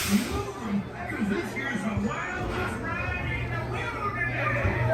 Because this here's a wildest ride in the wilderness.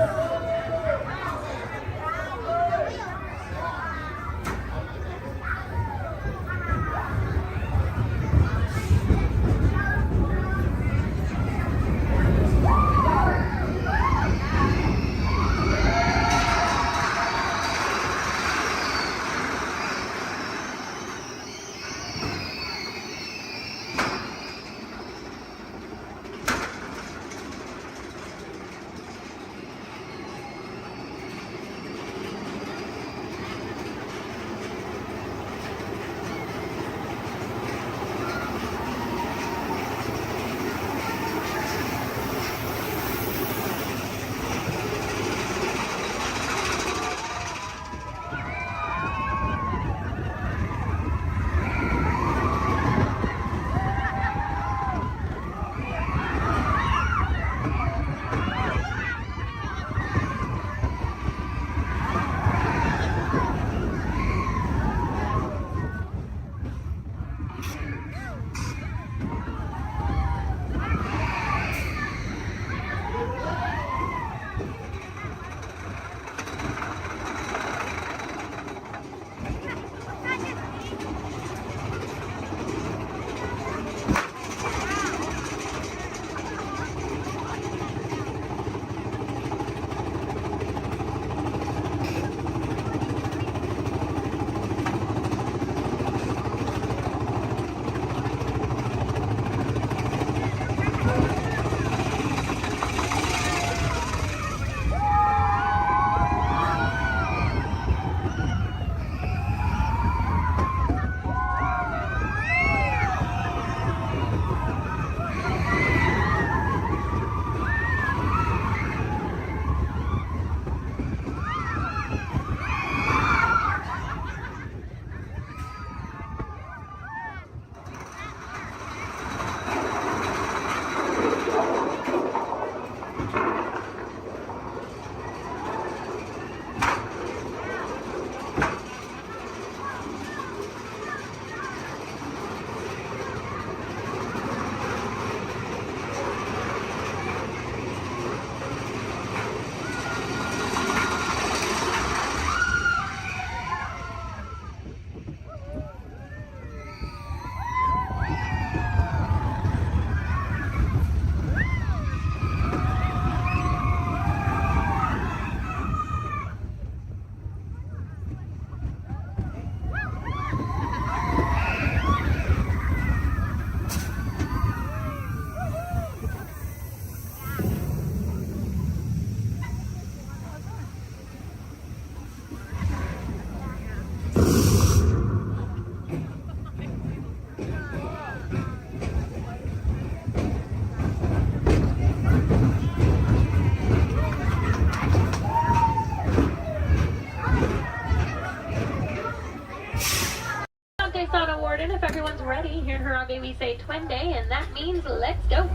If everyone's ready, here in Harambe we say Twende, and that means let's go.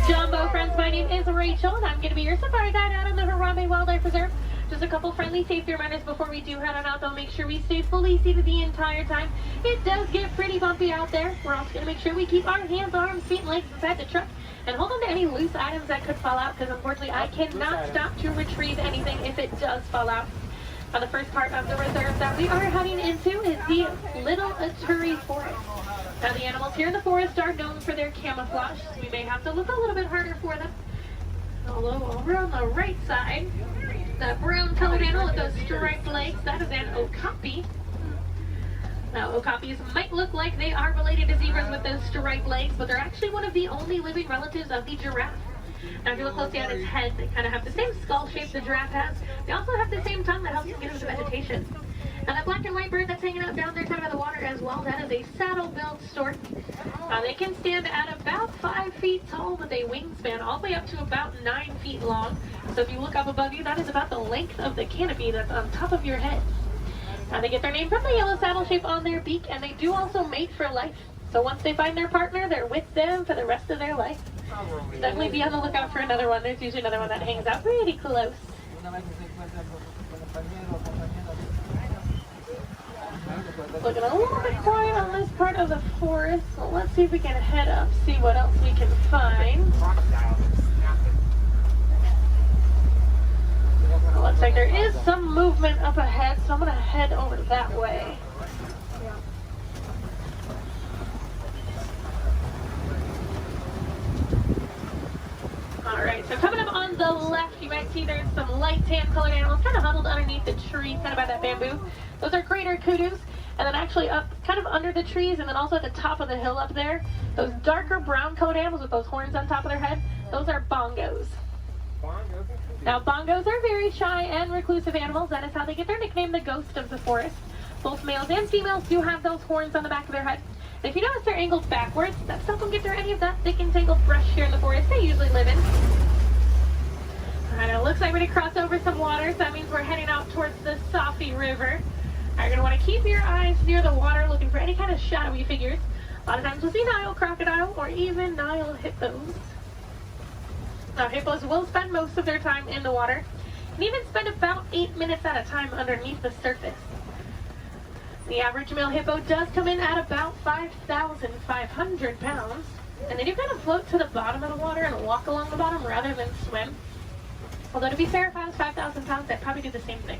Jumbo friends, my name is Rachel, and I'm going to be your safari guide out on the Harambe Wildlife Reserve. Just a couple friendly safety reminders before we do head on out, though. Make sure we stay fully seated the entire time. It does get pretty bumpy out there. We're also going to make sure we keep our hands, arms, feet, and legs inside the truck, and hold on to any loose items that could fall out, because unfortunately I cannot stop to retrieve anything if it does fall out. Now, the first part of the reserve that we are heading into is the Little Aturi Forest. Now, the animals here in the forest are known for their camouflage, so we may have to look a little bit harder for them. Although over on the right side, the brown colored animal with those striped legs, that is an okapi. Now, okapis might look like they are related to zebras with those striped legs, but they're actually one of the only living relatives of the giraffe. Now, if you look closely at its head, they kind of have the same skull shape the giraffe has. They also have the same tongue that helps them get into vegetation. Now, that black and white bird that's hanging out down there kind of by the water as well, that is a saddle-billed stork. They can stand at about 5 feet tall with a wingspan all the way up to about 9 feet long. So if you look up above you, that is about the length of the canopy that's on top of your head. Now, they get their name from the yellow saddle shape on their beak, and they do also mate for life. So once they find their partner, they're with them for the rest of their life. Definitely be on the lookout for another one. There's usually another one that hangs out pretty close. Looking a little bit quiet on this part of the forest, so let's see if we can head up, see what else we can find. Looks like there is some movement up ahead, so I'm going to head over that way. Alright, so coming up on the left, you might see there's some light tan colored animals kind of huddled underneath the tree, kind of by that bamboo. Those are greater kudus, and then actually up kind of under the trees, and then also at the top of the hill up there, those darker brown colored animals with those horns on top of their head, those are bongos. Now, bongos are very shy and reclusive animals. That is how they get their nickname, the ghost of the forest. Both males and females do have those horns on the back of their head. And if you notice, they're angled backwards. That's to help them get through any of that thick and tangled brush here in the forest they usually live in. Alright, it looks like we're going to cross over some water, so that means we're heading out towards the Safi River. You're going to want to keep your eyes near the water, looking for any kind of shadowy figures. A lot of times we'll see Nile crocodile or even Nile hippos. Now, hippos will spend most of their time in the water and even spend about 8 minutes at a time underneath the surface. The average male hippo does come in at about 5,500 pounds, and they do kind of float to the bottom of the water and walk along the bottom rather than swim. Although, to be fair, if I was 5,000 pounds, I'd probably do the same thing.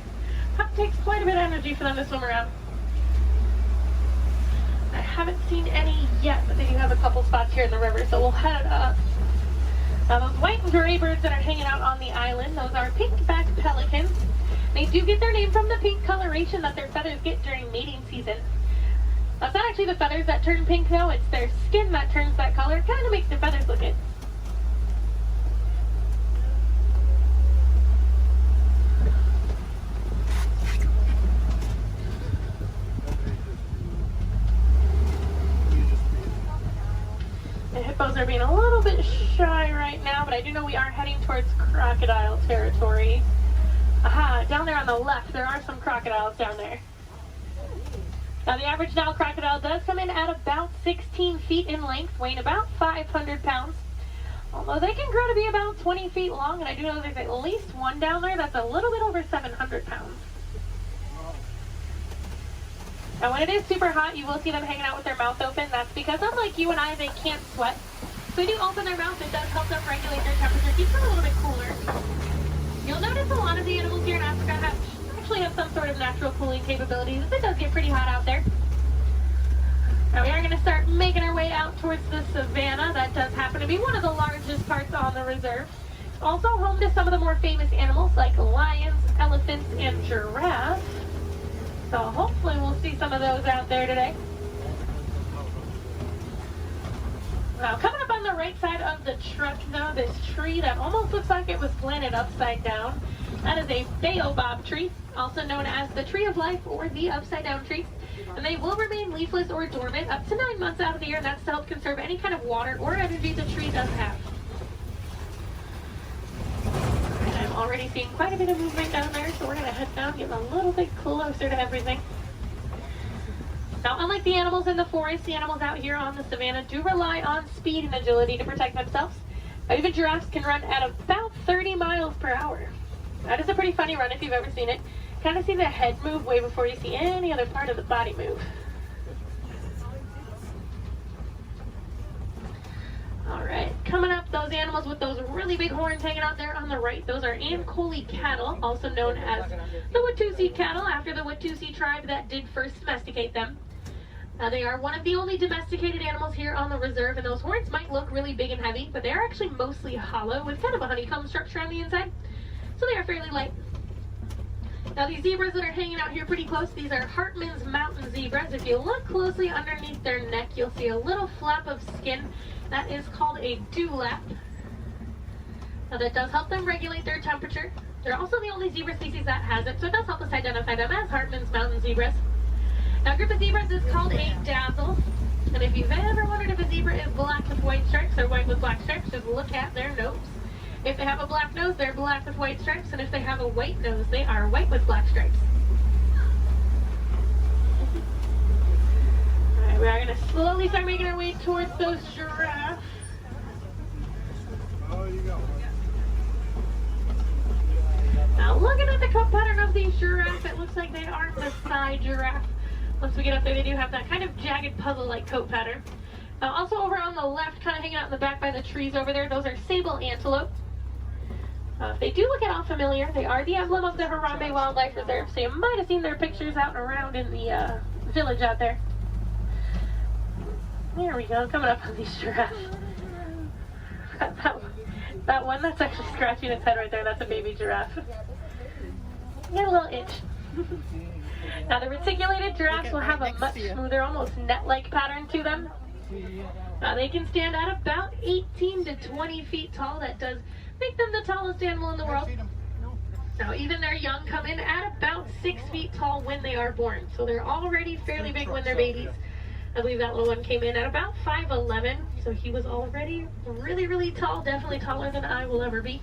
It takes quite a bit of energy for them to swim around. I haven't seen any yet, but they do have a couple spots here in the river, so we'll head up. Now, those white and gray birds that are hanging out on the island, those are pink-backed pelicans. They do get their name from the pink coloration that their feathers get during mating season. That's not actually the feathers that turn pink, though. It's their skin that turns that color. It kind of makes the feathers look it. The hippos are being a little bit shy right now, but I do know we are heading towards crocodile territory. Aha, down there on the left, there are some crocodiles down there. Now, the average Nile crocodile does come in at about 16 feet in length, weighing about 500 pounds. Although they can grow to be about 20 feet long, and I do know there's at least one down there that's a little bit over 700 pounds. Now, when it is super hot, you will see them hanging out with their mouth open. That's because, unlike you and I, they can't sweat. So they do open their mouth. It does help them regulate their temperature, keeps them a little bit cooler. You'll notice a lot of the animals here in Africa actually have some sort of natural cooling capabilities. It does get pretty hot out there. Now, we are going to start making our way out towards the savannah. That does happen to be one of the largest parts on the reserve. It's also home to some of the more famous animals like lions, elephants, and giraffes. So hopefully we'll see some of those out there today. Now, coming up on the right side of the truck now, this tree that almost looks like it was planted upside down. That is a baobab tree, also known as the tree of life or the upside down tree. And they will remain leafless or dormant up to 9 months out of the year, and that's to help conserve any kind of water or energy the tree does have. I'm already seeing quite a bit of movement down there, so we're going to head down, get a little bit closer to everything. Now, unlike the animals in the forest, the animals out here on the savannah do rely on speed and agility to protect themselves. Even giraffes can run at about 30 miles per hour. That is a pretty funny run if you've ever seen it. Kind of see the head move way before you see any other part of the body move. Alright, coming up, those animals with those really big horns hanging out there on the right, those are Ankole cattle, also known as the Watusi cattle, after the Watusi tribe that did first domesticate them. They are one of the only domesticated animals here on the reserve, and those horns might look really big and heavy, but they are actually mostly hollow with kind of a honeycomb structure on the inside, so they are fairly light. Now, these zebras that are hanging out here pretty close, these are Hartman's mountain zebras. If you look closely underneath their neck, you'll see a little flap of skin. That is called a dewlap. Now, that does help them regulate their temperature. They're also the only zebra species that has it, so it does help us identify them as Hartman's mountain zebras. Now, a group of zebras is called a dazzle. And if you've ever wondered if a zebra is black with white stripes or white with black stripes, just look at their nose. If they have a black nose, they're black with white stripes, and if they have a white nose, they are white with black stripes. Alright, we are going to slowly start making our way towards those giraffes. Now, looking at the coat pattern of these giraffes, it looks like they are Maasai giraffe. Once we get up there, they do have that kind of jagged puzzle-like coat pattern. Also over on the left, kind of hanging out in the back by the trees over there, those are sable antelope. If they do look at all familiar, they are the emblem of the Harambe Wildlife Reserve, so you might have seen their pictures out and around in the village out there. There we go, coming up on these giraffes. That one that's actually scratching its head right there, that's a baby giraffe. Got a little itch. Now the reticulated giraffes will have a much smoother, almost net-like pattern to them. They can stand at about 18 to 20 feet tall. That does make them the tallest animal in the world. Now even their young come in at about 6 feet tall when they are born. So they're already fairly big when they're babies. I believe that little one came in at about 5'11", so he was already really, really tall, definitely taller than I will ever be.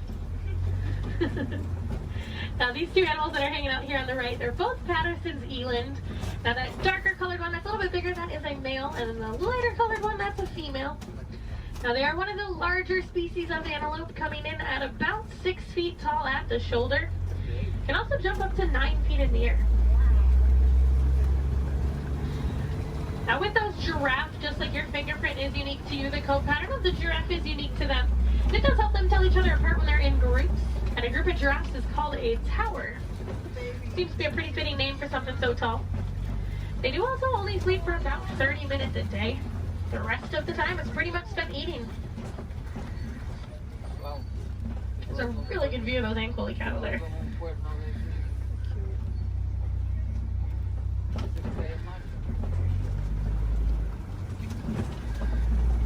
Now these two animals that are hanging out here on the right, they're both Patterson's eland. Now that darker colored one, that's a little bit bigger, that is a male, and then the lighter colored one, that's a female. Now they are one of the larger species of antelope, coming in at about 6 feet tall at the shoulder. Can also jump up to 9 feet in the air. Now with those giraffes, just like your fingerprint is unique to you, the coat pattern of the giraffe is unique to them. And it does help them tell each other apart when they're in groups. And a group of giraffes is called a tower. Seems to be a pretty fitting name for something so tall. They do also only sleep for about 30 minutes a day. The rest of the time is pretty much spent eating. There's a really good view of those Ankole cattle there.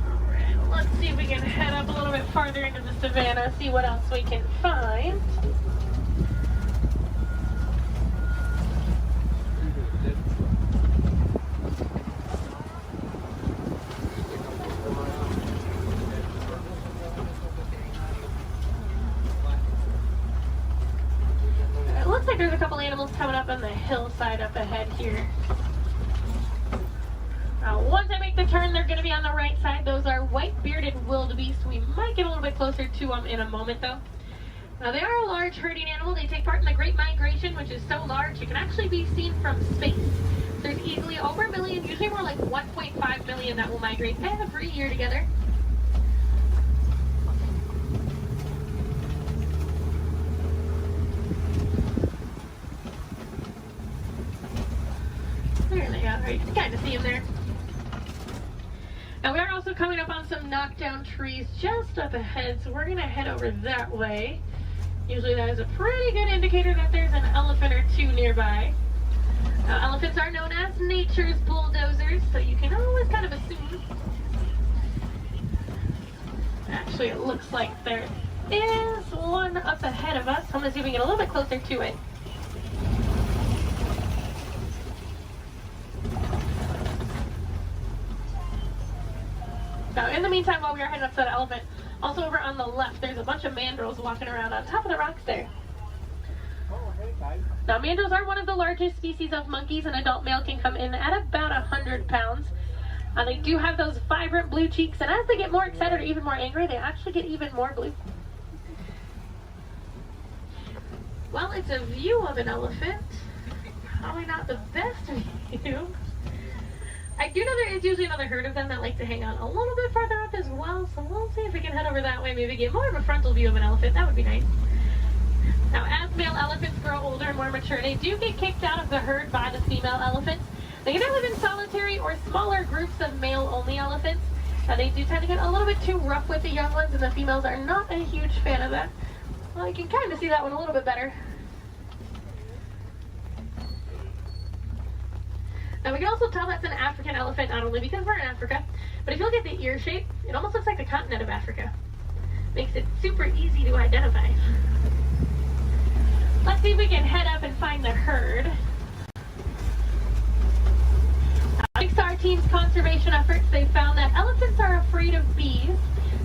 Alright, let's see if we can head up a little bit farther into the savannah, see what else we can find. There's a couple animals coming up on the hillside up ahead here. Once I make the turn, they're going to be on the right side. Those are white-bearded wildebeest. We might get a little bit closer to them in a moment, though. Now, they are a large herding animal. They take part in the Great Migration, which is so large, it can actually be seen from space. There's easily over a million, usually more like 1.5 million that will migrate every year together. There they are. You can kind of see them there. Now we are also coming up on some knockdown trees just up ahead, so we're going to head over that way. Usually that is a pretty good indicator that there's an elephant or two nearby. Elephants are known as nature's bulldozers, so you can always kind of assume. Actually, it looks like there is one up ahead of us. I'm going to see if we can get a little bit closer to it. Now, in the meantime, while we are heading up to that elephant, also over on the left, there's a bunch of mandrills walking around on top of the rocks there. Now, mandrills are one of the largest species of monkeys. An adult male can come in at about 100 pounds. They do have those vibrant blue cheeks, and as they get more excited or even more angry, they actually get even more blue. Well, it's a view of an elephant. Probably not the best view. I do know there is usually another herd of them that like to hang out a little bit farther up as well, so we'll see if we can head over that way, maybe get more of a frontal view of an elephant. That would be nice. Now, as male elephants grow older and more mature, they do get kicked out of the herd by the female elephants. They can live in solitary or smaller groups of male-only elephants. They do tend to get a little bit too rough with the young ones, and the females are not a huge fan of that. Well, you can kind of see that one a little bit better. Now we can also tell that's an African elephant, not only because we're in Africa, but if you look at the ear shape, it almost looks like the continent of Africa. Makes it super easy to identify. Let's see if we can head up and find the herd. Thanks to our team's conservation efforts, they found that elephants are afraid of bees.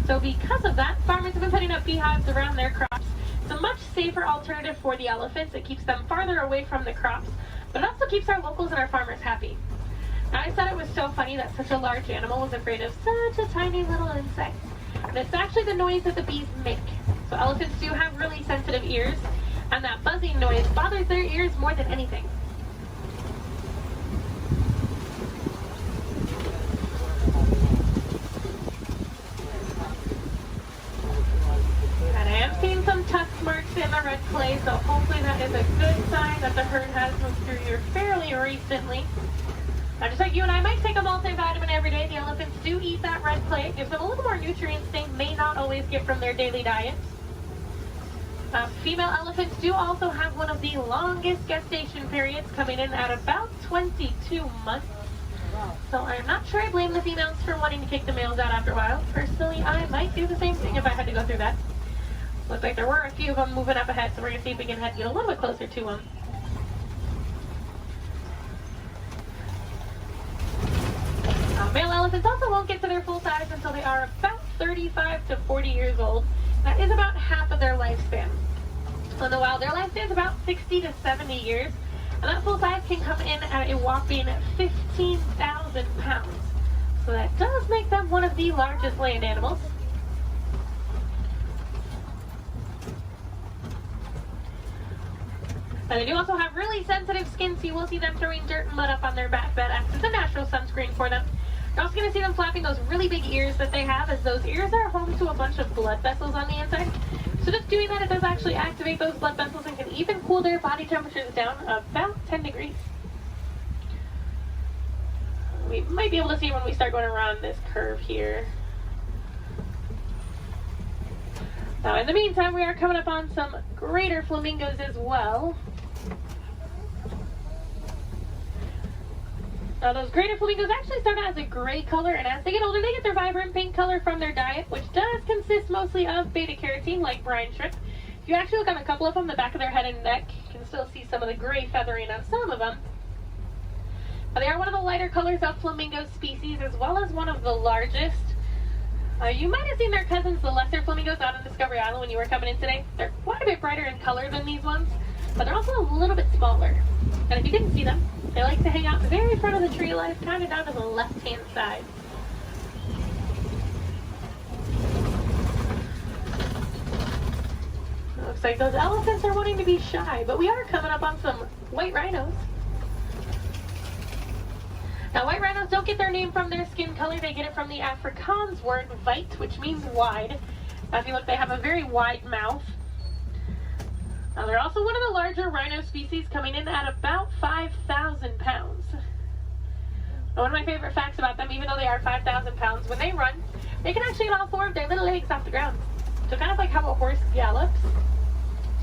So because of that, farmers have been putting up beehives around their crops. It's a much safer alternative for the elephants. It keeps them farther away from the crops, but it also keeps our locals and our farmers happy. Now, I thought it was so funny that such a large animal was afraid of such a tiny little insect. And it's actually the noise that the bees make. So elephants do have really sensitive ears, and that buzzing noise bothers their ears more than anything. play, so hopefully that is a good sign that the herd has moved through here fairly recently. Now, just like you and I might take a multivitamin every day, the elephants do eat that red clay. It gives them a little more nutrients they may not always get from their daily diets. Female elephants do also have one of the longest gestation periods, coming in at about 22 months. So I'm not sure I blame the females for wanting to kick the males out after a while. Personally, I might do the same thing if I had to go through that. Looks like there were a few of them moving up ahead, so we're going to see if we can get a little bit closer to them. Male elephants also won't get to their full size until they are about 35 to 40 years old. That is about half of their lifespan. In the wild, their lifespan is about 60 to 70 years, and that full size can come in at a whopping 15,000 pounds. So that does make them one of the largest land animals. And they do also have really sensitive skin, so you will see them throwing dirt and mud up on their back. That acts as a natural sunscreen for them. You're also going to see them flapping those really big ears that they have, as those ears are home to a bunch of blood vessels on the inside. So just doing that, it does actually activate those blood vessels and can even cool their body temperatures down about 10 degrees. We might be able to see when we start going around this curve here. Now, in the meantime, we are coming up on some greater flamingos as well. Now, those greater flamingos actually start out as a gray color, and as they get older, they get their vibrant pink color from their diet, which does consist mostly of beta-carotene, like brine shrimp. If you actually look on a couple of them, the back of their head and neck, you can still see some of the gray feathering on some of them. But they are one of the lighter colors of flamingo species, as well as one of the largest. You might have seen their cousins, the lesser flamingos, out on Discovery Island when you were coming in today. They're quite a bit brighter in color than these ones, but they're also a little bit smaller. And if you didn't see them, they like to hang out the very front of the tree line, kind of down to the left-hand side. Looks like those elephants are wanting to be shy, but we are coming up on some white rhinos. Now, white rhinos don't get their name from their skin color. They get it from the Afrikaans word weit, which means wide. Now, if you look, they have a very wide mouth. Now, they're also one of the larger rhino species, coming in at about 5,000 pounds. Now, one of my favorite facts about them, even though they are 5,000 pounds, when they run, they can actually get all four of their little legs off the ground. So kind of like how a horse gallops.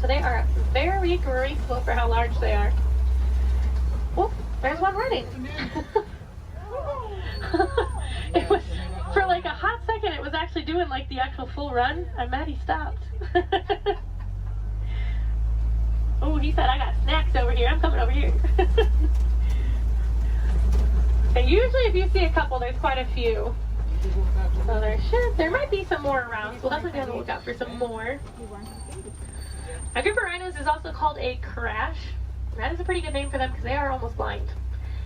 So they are very graceful for how large they are. Oh, there's one running. It was, for like a hot second, it was actually doing like the actual full run. I'm mad he stopped. Oh, he said, I got snacks over here. I'm coming over here. And usually if you see a couple, there's quite a few. So there might be some more around. So we'll definitely be on the lookout for some more. A group of rhinos is also called a crash. That is a pretty good name for them because they are almost blind.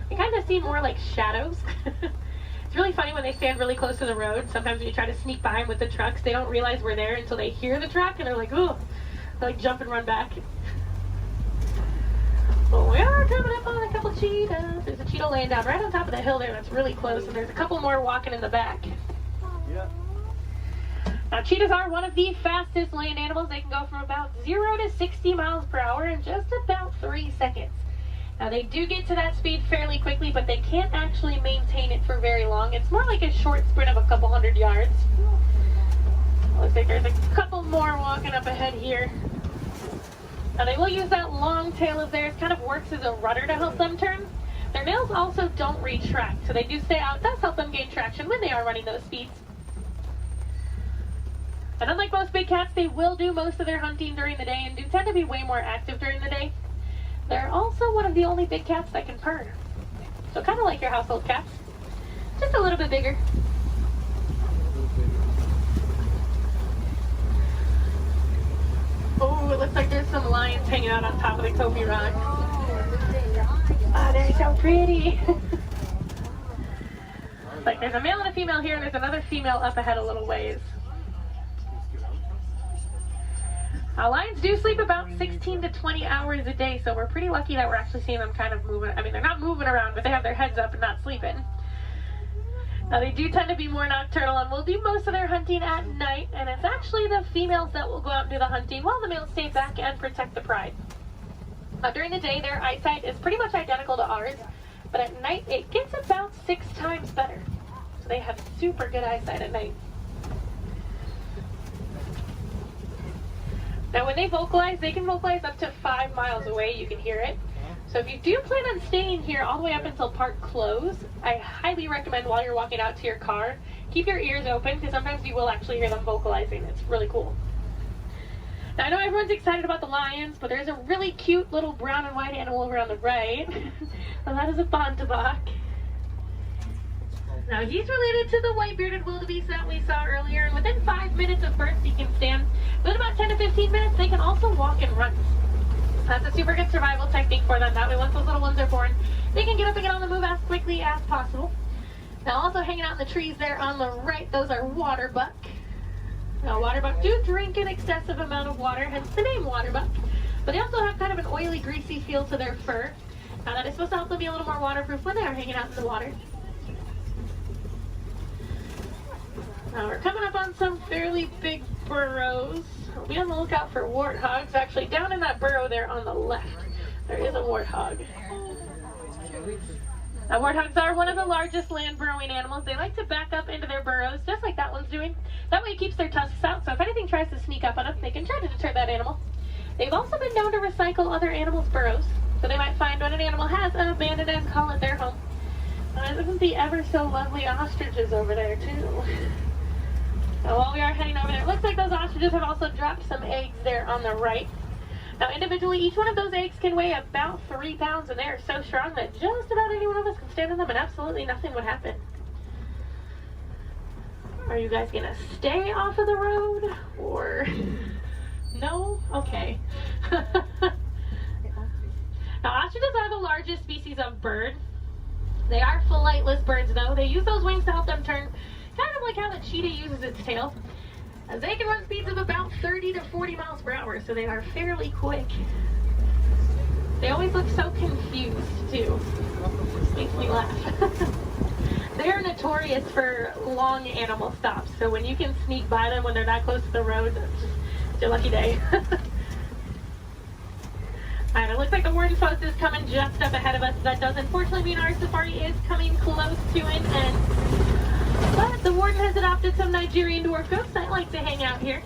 They kind of seem more like shadows. It's really funny when they stand really close to the road. Sometimes when you try to sneak behind with the trucks, they don't realize we're there until they hear the truck and they're like, oh, they like jump and run back. Well, we are coming up on a couple cheetahs. There's a cheetah laying down right on top of the hill there that's really close, and there's a couple more walking in the back. Yeah. Now, cheetahs are one of the fastest land animals. They can go from about 0 to 60 miles per hour in just about 3 seconds. Now, they do get to that speed fairly quickly, but they can't actually maintain it for very long. It's more like a short sprint of a couple hundred yards. Looks like there's a couple more walking up ahead here. Now, they will use that long tail of theirs, kind of works as a rudder to help them turn. Their nails also don't retract, so they do stay out. It does help them gain traction when they are running those speeds. And unlike most big cats, they will do most of their hunting during the day and do tend to be way more active during the day. They're also one of the only big cats that can purr. So kind of like your household cats, just a little bit bigger. Oh, it looks like there's some lions hanging out on top of the Kofi rock. Oh, they're so pretty. Like there's a male and a female here, and there's another female up ahead a little ways. Lions do sleep about 16 to 20 hours a day, so we're pretty lucky that we're actually seeing them kind of moving. I mean, they're not moving around, but they have their heads up and not sleeping. Now they do tend to be more nocturnal and will do most of their hunting at night, and it's actually the females that will go out and do the hunting while the males stay back and protect the pride. During the day, their eyesight is pretty much identical to ours, but at night it gets about 6 times better. So they have super good eyesight at night. Now when they vocalize, they can vocalize up to 5 miles away. You can hear it. So if you do plan on staying here all the way up until park close, I highly recommend while you're walking out to your car, keep your ears open because sometimes you will actually hear them vocalizing. It's really cool. Now I know everyone's excited about the lions, but there's a really cute little brown and white animal over on the right. And that is a bontebok. Now he's related to the white-bearded wildebeest that we saw earlier, and within 5 minutes of birth he can stand. Within about 10 to 15 minutes they can also walk and run. That's a super good survival technique for them. That way once those little ones are born, they can get up and get on the move as quickly as possible. Now also hanging out in the trees there on the right, those are waterbuck. Now waterbuck do drink an excessive amount of water, hence the name waterbuck. But they also have kind of an oily, greasy feel to their fur. Now that is supposed to help them be a little more waterproof when they are hanging out in the water. Now we're coming up on some fairly big burrows. We'll be on the lookout for warthogs. Actually, down in that burrow there on the left, there is a warthog. Now warthogs are one of the largest land burrowing animals. They like to back up into their burrows, just like that one's doing. That way it keeps their tusks out, so if anything tries to sneak up on them, they can try to deter that animal. They've also been known to recycle other animals' burrows, so they might find when an animal has abandoned and call it their home. Isn't the ever so lovely ostriches over there too? Now while we are heading over there, it looks like those ostriches have also dropped some eggs there on the right. Now individually, each one of those eggs can weigh about 3 pounds, and they are so strong that just about any one of us can stand on them and absolutely nothing would happen. Are you guys gonna stay off of the road, or no? Okay. Now ostriches are the largest species of bird. They are flightless birds though. They use those wings to help them turn, kind of like how the cheetah uses its tail. They can run speeds of about 30 to 40 miles per hour, so they are fairly quick. They always look so confused too. Makes me laugh. They are notorious for long animal stops, so when you can sneak by them when they're that close to the road, it's your lucky day. Alright, it looks like the warden's post is coming just up ahead of us. That does unfortunately mean our safari is coming close to an end. But the warden has adopted some Nigerian dwarf goats that like to hang out here.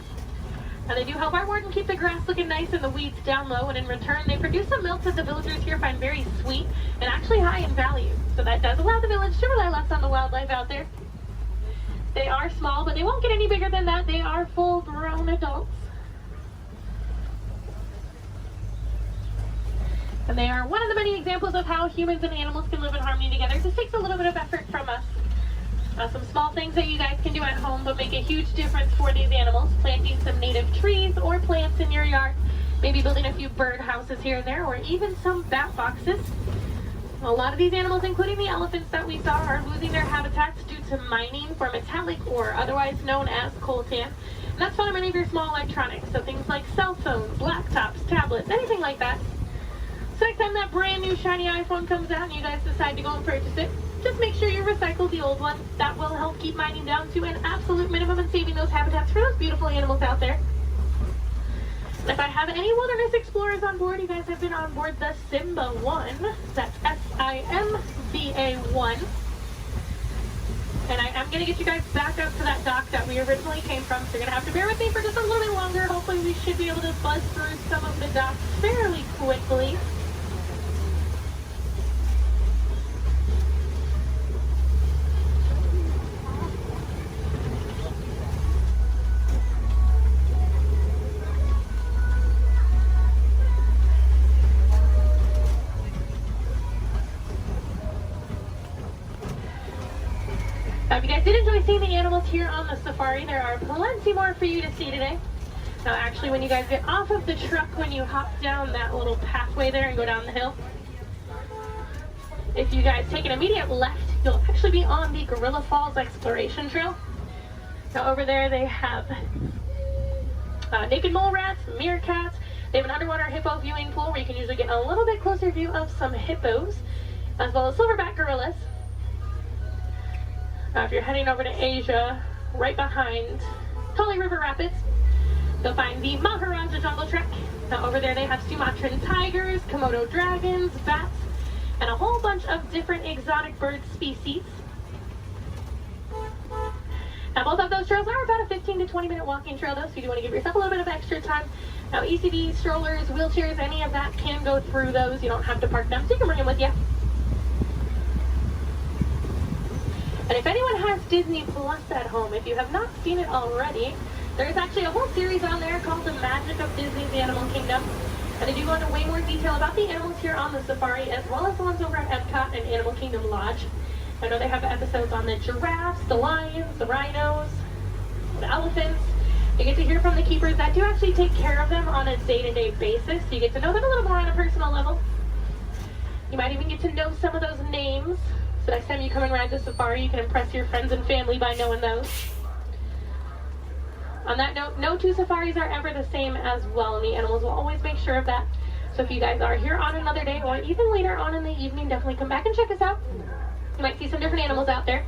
Now they do help our warden keep the grass looking nice and the weeds down low, and in return they produce some milk that the villagers here find very sweet and actually high in value. So that does allow the village to rely less on the wildlife out there. They are small, but they won't get any bigger than that. They are full-grown adults. And they are one of the many examples of how humans and animals can live in harmony together. It just takes a little bit of effort from us. Some small things that you guys can do at home but make a huge difference for these animals. Planting some native trees or plants in your yard. Maybe building a few bird houses here and there, or even some bat boxes. A lot of these animals, including the elephants that we saw, are losing their habitats due to mining for metallic ore, otherwise known as coltan. And that's found in many of your small electronics, so things like cell phones, laptops, tablets, anything like that. So next time that brand new shiny iPhone comes out and you guys decide to go and purchase it, just make sure you recycle the old one. That will help keep mining down to an absolute minimum and saving those habitats for those beautiful animals out there. And if I have any wilderness explorers on board, you guys have been on board the Simba 1. That's S-I-M-B-A 1. And I am going to get you guys back up to that dock that we originally came from, so you're going to have to bear with me for just a little bit longer. Hopefully we should be able to buzz through some of the docks fairly quickly. If you guys did enjoy seeing the animals here on the safari, there are plenty more for you to see today. Now actually, when you guys get off of the truck, when you hop down that little pathway there and go down the hill, if you guys take an immediate left, you'll actually be on the Gorilla Falls Exploration Trail. Now over there they have naked mole rats, meerkats. They have an underwater hippo viewing pool where you can usually get a little bit closer view of some hippos, as well as silverback gorillas. Now, if you're heading over to Asia, right behind Tully River Rapids, you'll find the Maharaja Jungle Trek. Now, over there they have Sumatran tigers, Komodo dragons, bats, and a whole bunch of different exotic bird species. Now, both of those trails are about a 15 to 20 minute walking trail, though, so you do want to give yourself a little bit of extra time. Now, ECVs, strollers, wheelchairs, any of that can go through those. You don't have to park them, so you can bring them with you. And if anyone has Disney Plus at home, if you have not seen it already, there's actually a whole series on there called The Magic of Disney's Animal Kingdom. And they do go into way more detail about the animals here on the safari, as well as the ones over at Epcot and Animal Kingdom Lodge. I know they have episodes on the giraffes, the lions, the rhinos, the elephants. You get to hear from the keepers that do actually take care of them on a day-to-day basis. So you get to know them a little more on a personal level. You might even get to know some of those names. So next time you come and ride the safari, you can impress your friends and family by knowing those. On that note, no two safaris are ever the same as well, and the animals will always make sure of that. So if you guys are here on another day or even later on in the evening, definitely come back and check us out. You might see some different animals out there.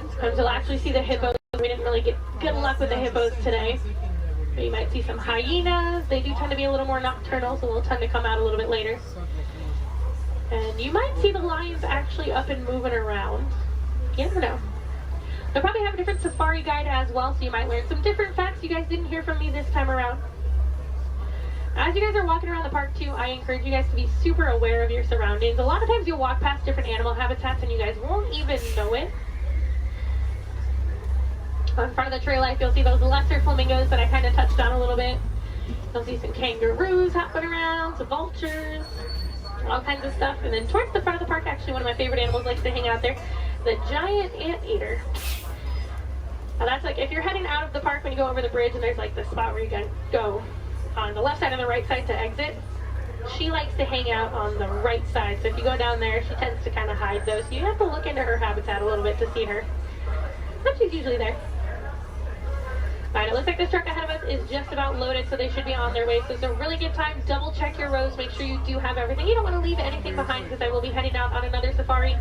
Sometimes you'll actually see the hippos. We didn't really get good luck with the hippos today. But you might see some hyenas. They do tend to be a little more nocturnal, so they'll tend to come out a little bit later. And you might see the lions actually up and moving around. You never know. They'll probably have a different safari guide as well, so you might learn some different facts you guys didn't hear from me this time around. As you guys are walking around the park too, I encourage you guys to be super aware of your surroundings. A lot of times you'll walk past different animal habitats and you guys won't even know it. On front of the trail life, you'll see those lesser flamingos that I kind of touched on a little bit. You'll see some kangaroos hopping around, some vultures, all kinds of stuff. And then towards the front of the park, actually one of my favorite animals likes to hang out there, the giant anteater. Now that's like, if you're heading out of the park when you go over the bridge and there's like the spot where you can go on the left side and the right side to exit, she likes to hang out on the right side. So if you go down there, she tends to kind of hide those. So you have to look into her habitat a little bit to see her. But she's usually there. Alright, it looks like this truck ahead of us is just about loaded, so they should be on their way. So it's a really good time. Double check your rows. Make sure you do have everything. You don't want to leave anything behind because I will be heading out on another safari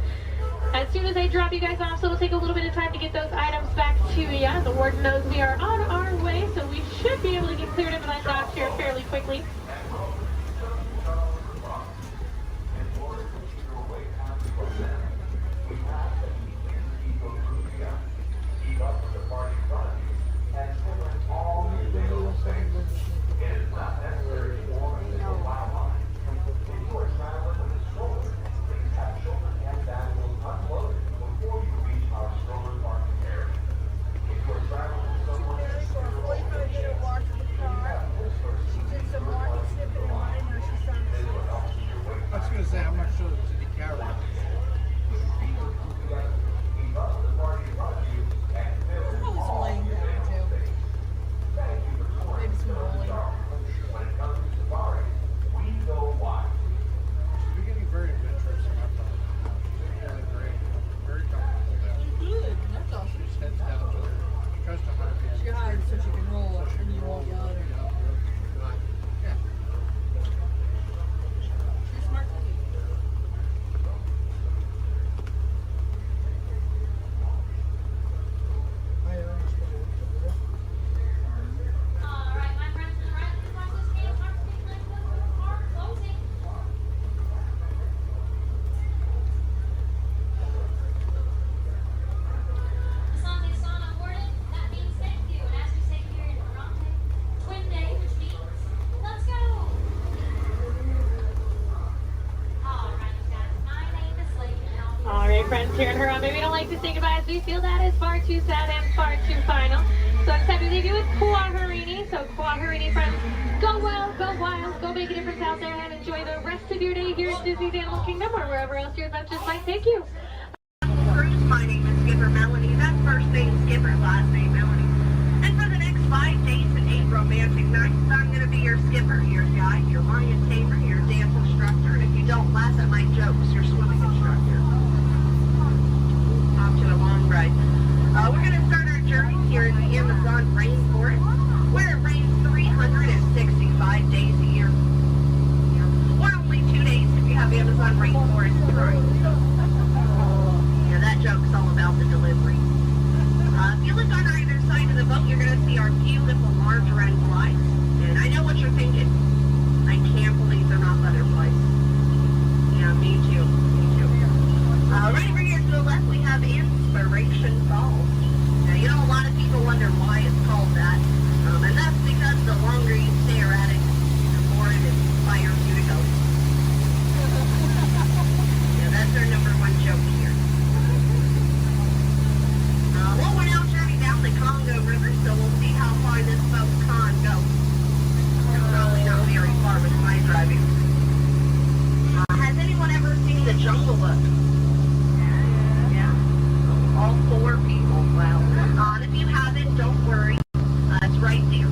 as soon as I drop you guys off. So it'll take a little bit of time to get those items back to you. The warden knows we are on our way, so we should be able to get cleared of that dock here fairly quickly. Friends here in Harambe, we don't like to say goodbye as we feel that is far too sad and far too final. So instead we leave you with Kuaharini. So Kuaharini friends, go well, go wild, go make a difference out there and enjoy the rest of your day here at Disney's Animal Kingdom or wherever else your adventures might take you. My name is Skipper Melanie. That's first name Skipper, last name Melanie. And for the next 5 days and 8 romantic nights, I'm going to be your skipper, your guide, your lion tamer, your dance instructor, and if you don't laugh at my jokes, your swimming instructor. Off to a long ride. We're going to start our journey here in the Amazon rainforest, where it rains 365 days a year. Or only 2 days if you have Amazon rainforest touring. Yeah, that joke's all about the delivery. If you look on either side of the boat, you're going to see our beautiful margarine flies. And I know what you're thinking. I can't believe they're not butterflies. Yeah, me too. Me too. Right over here to the left, we have Inspiration Falls. Now, you know, a lot of people wonder why it's called that. And that's because the longer you stare at it, the more it inspires you to go. Yeah, that's our number one joke here. Well, we're now turning down the Congo River, so we'll see how far this boat can go. Probably not very far with my driving. Has anyone ever seen The Jungle Book? Yeah. All 4 people. Wow. And if you haven't, don't worry. It's right there.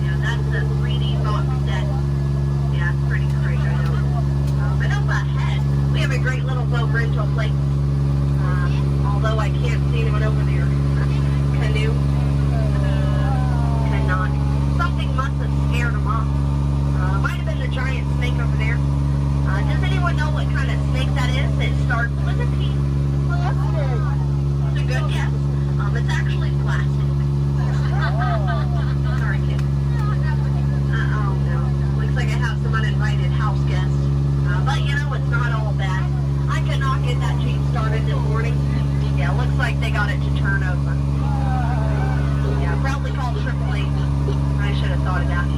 Yeah, that's the 3D box set. Yeah, it's pretty great, I know. And up ahead, we have a great little boat rental place. Although I can't see anyone over there. Canoe. Cannot. Something must have scared them off. Might have been the giant snake over there. Does anyone know what kind of snake that is? It starts with a P. It's a good guess. It's actually plastic. Sorry, kid. Oh no. Looks like I have some uninvited house guests. But you know, it's not all bad. I could not get that Jeep started this morning. Yeah, looks like they got it to turn over. Yeah, probably called AAA. I should have thought of that.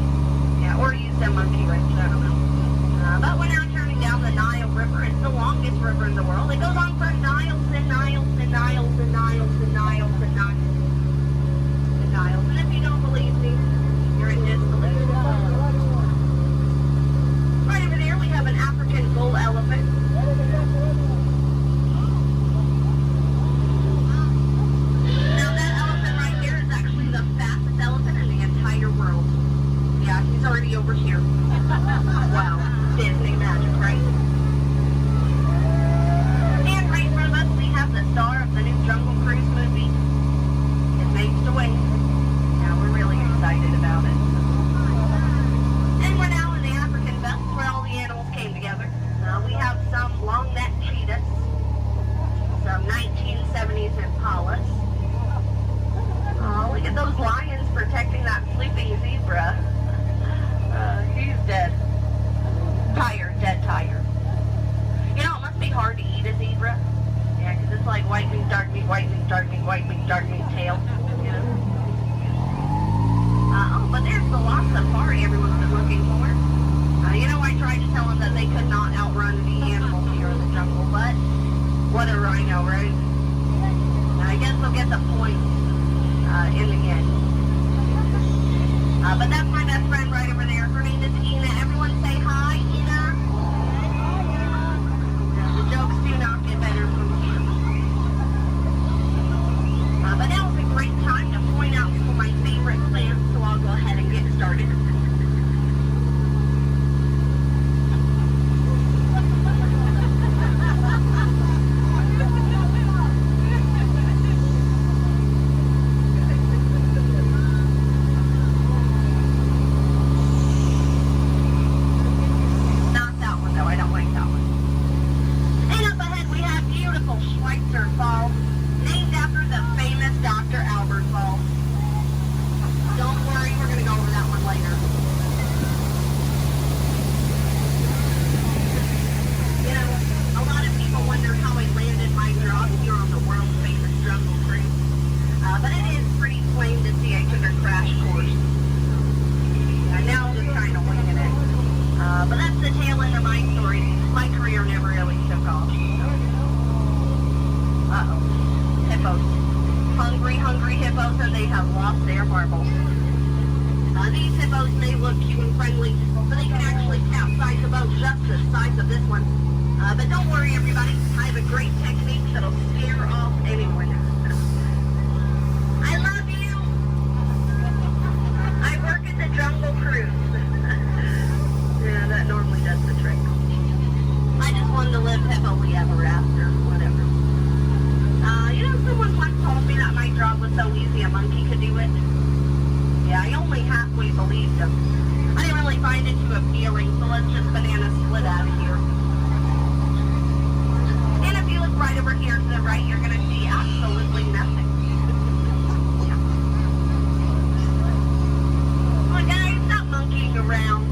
Yeah, or used a monkey wrench, I don't know. But we're now turning down the Nile River. It's the longest river in the world. It goes on for miles and miles and miles and miles and miles and miles and miles. And if you don't believe me, you're in disbelief. Right over there, we have an African bull elephant. Now that elephant right there is actually the fastest elephant in the entire world. Yeah, he's already over here. Wow, Disney magic, right? And right in front of us, we have the star of the new Jungle Cruise movie. It makes the way. Yeah, we're really excited about it. And we're now in the African belt where all the animals came together. We have some long-necked cheetahs, some 1970s impalas. Oh, look at those lions protecting that sleeping zebra. He's dead. Tired, dead tired. You know, it must be hard to eat a zebra. Yeah, because it's like white meat, dark meat, white meat, dark meat, white meat, dark meat tail. You know? Oh, but there's the lost safari everyone's been looking for. You know, I tried to tell them that they could not outrun the animals here in the jungle, but what a rhino, right? I guess they'll get the points in the end. But that's my best friend right over there. Her name is Ina. Everyone say hi, Ina. The jokes do not get better from here. But now is a great time to point out some of my favorite plants, so I'll go ahead and get started. right over here to the right, you're going to see absolutely nothing. Come on, guys, stop monkeying around.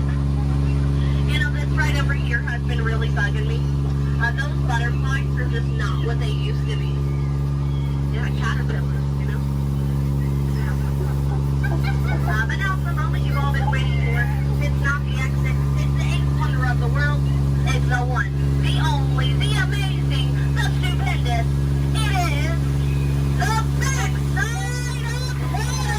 You know, this right over here has been really bugging me. Those butterflies are just not what they used to be. Yeah, caterpillars, you know. But now it's the moment you've all been waiting for. It's not the exit. It's the eighth wonder of the world. It's the one, the only, the amazing, the stupendous. It is the backside of heaven!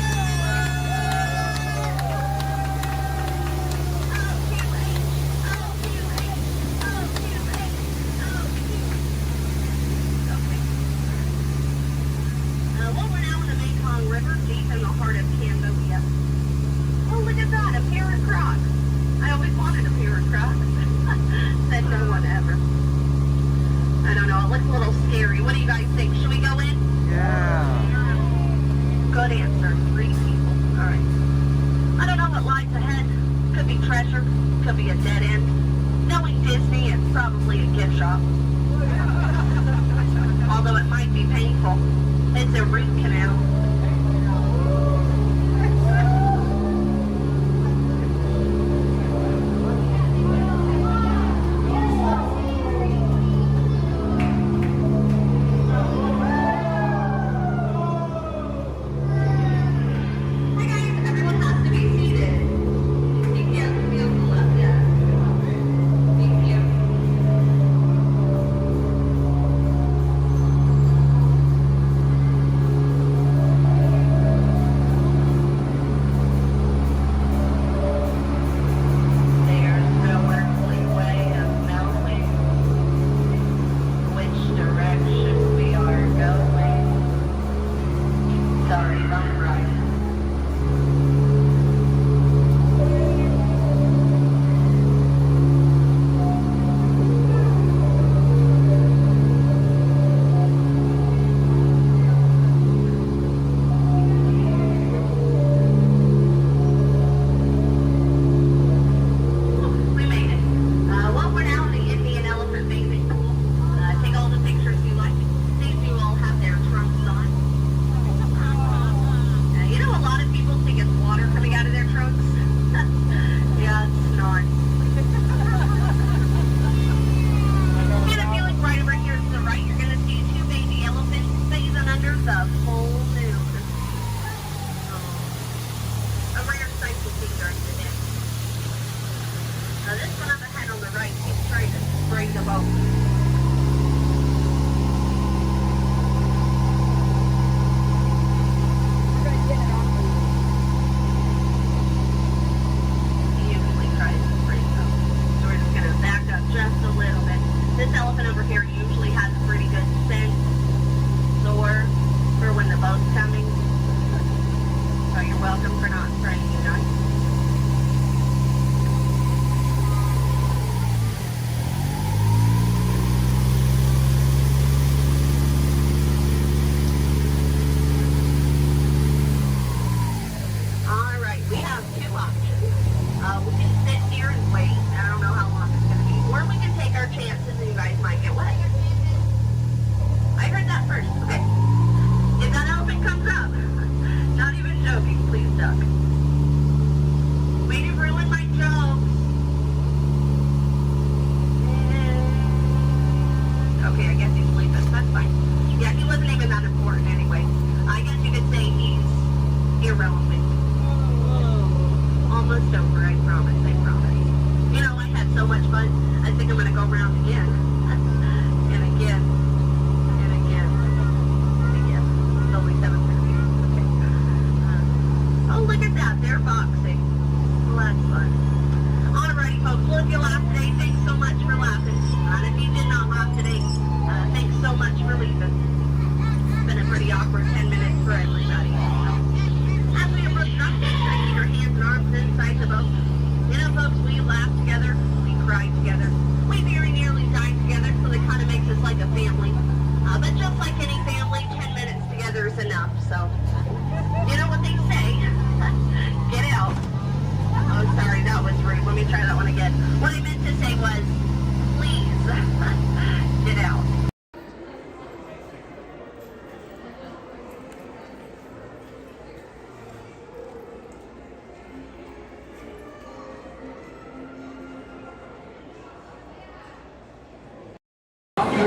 Well, we're now in the Mekong River, deep in the heart of Cambodia. Oh, look at that, a pair of Crocs. I always wanted a pair of Crocs. Said no one ever. I don't know, it looks a little scary. What do you guys think? Should we go in? Yeah. Good answer. 3 people. All right. I don't know what lies ahead. Could be treasure. Could be a dead end. Knowing Disney, it's probably a gift shop. Although it might be painful. It's a root canal.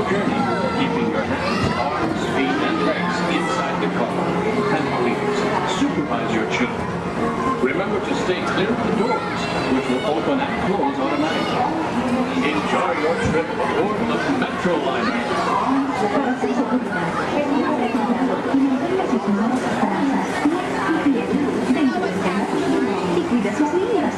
your journey, keeping your hands, arms, feet, and legs inside the car. And please, supervise your children. Remember to stay clear of the doors, which will open and close automatically. Enjoy your trip aboard the Metro Liner. Para su seguridad, es muy recomendado que mantenga sus manos atrás, pies y pies dentro del cabina y cuide a sus niños.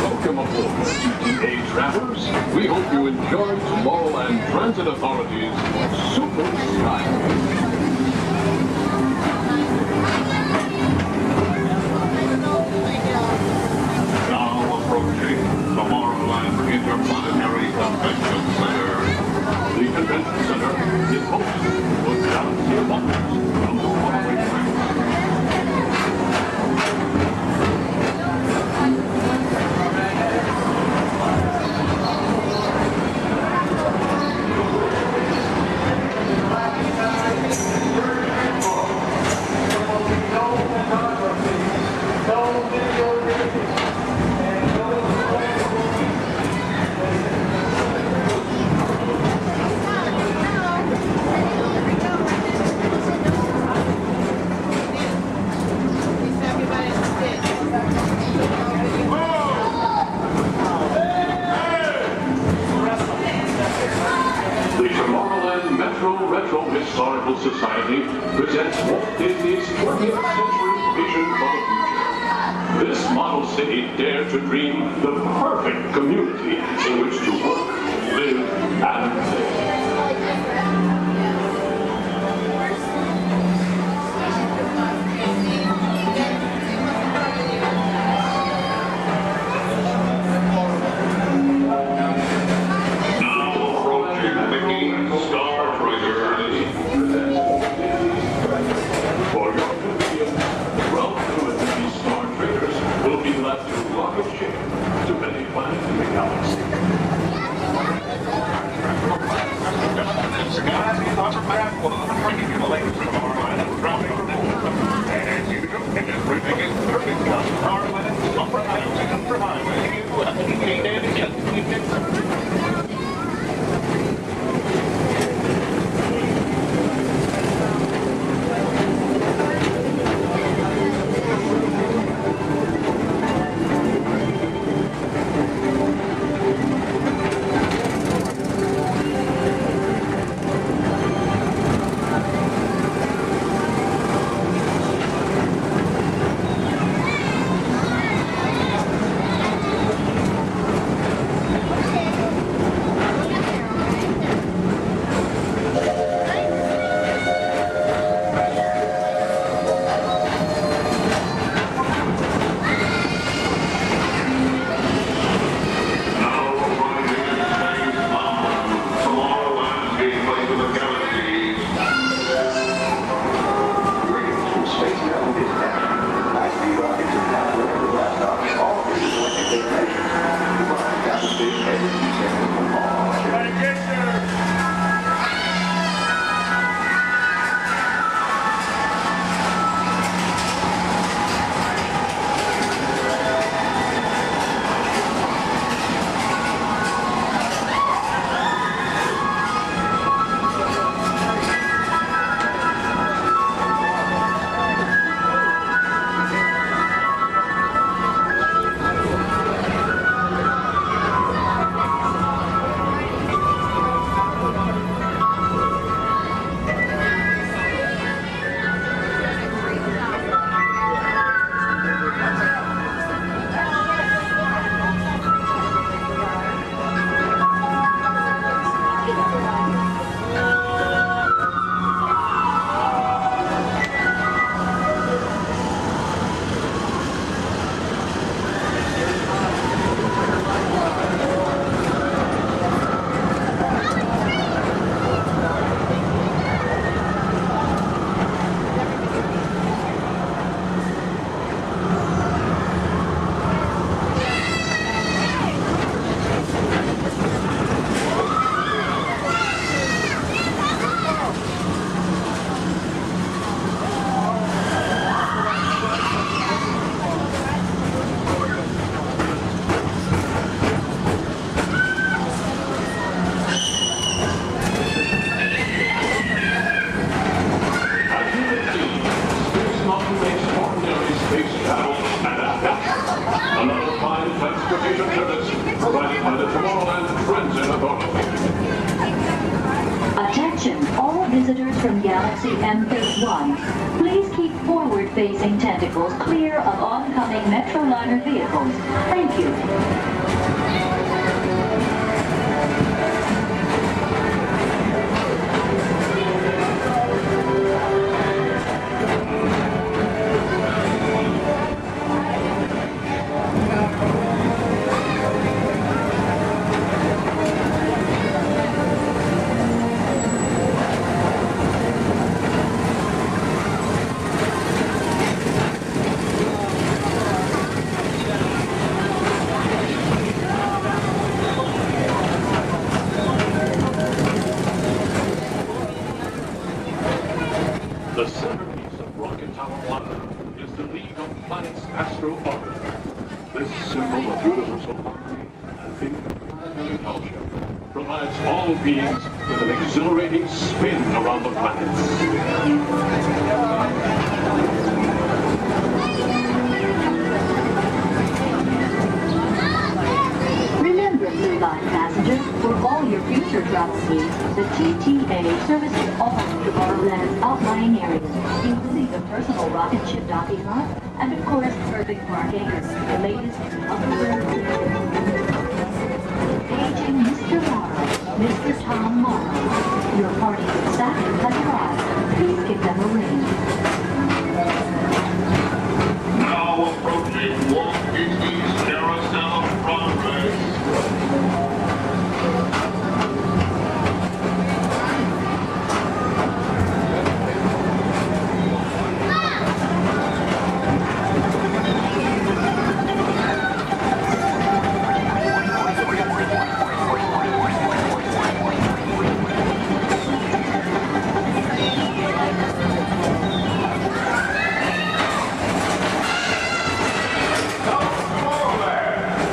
Welcome aboard, GTA travelers. We hope you enjoyed Tomorrowland Transit Authority's Super Skyway. Now approaching Tomorrowland Interplanetary Convention Center. The convention center is home to a galaxy of wonders from the faraway planet. The Tomorrowland Metro Retro Historical Society presents Walt Disney's 20th century vision for the future. This model city dared to dream the perfect community in which to work, live, and play. For your convenience, Ralph and the Star Traders will be left to rocket ship to many planets in the galaxy. Galaxy M31. Please keep forward-facing tentacles clear of oncoming Metroliner vehicles. Thank you. The centerpiece of Rocket Tower Plaza is the League of Planets astro-orbiter. This symbol of universal harmony and interplanetary fellowship provides all beings with an exhilarating spin around the planets. Remember, Blue Line passengers, for all your future travel needs, the TTA services all of Tomorrowland's outlying areas, including the personal rocket ship docking lot, and of course, perfect parking, the latest in upgrade. Paging Mr. Morrow, Mr. Tom Morrow. Your party with Saturn has arrived. Please give them a ring. Now approaching Walt Disney's Carousel of Progress.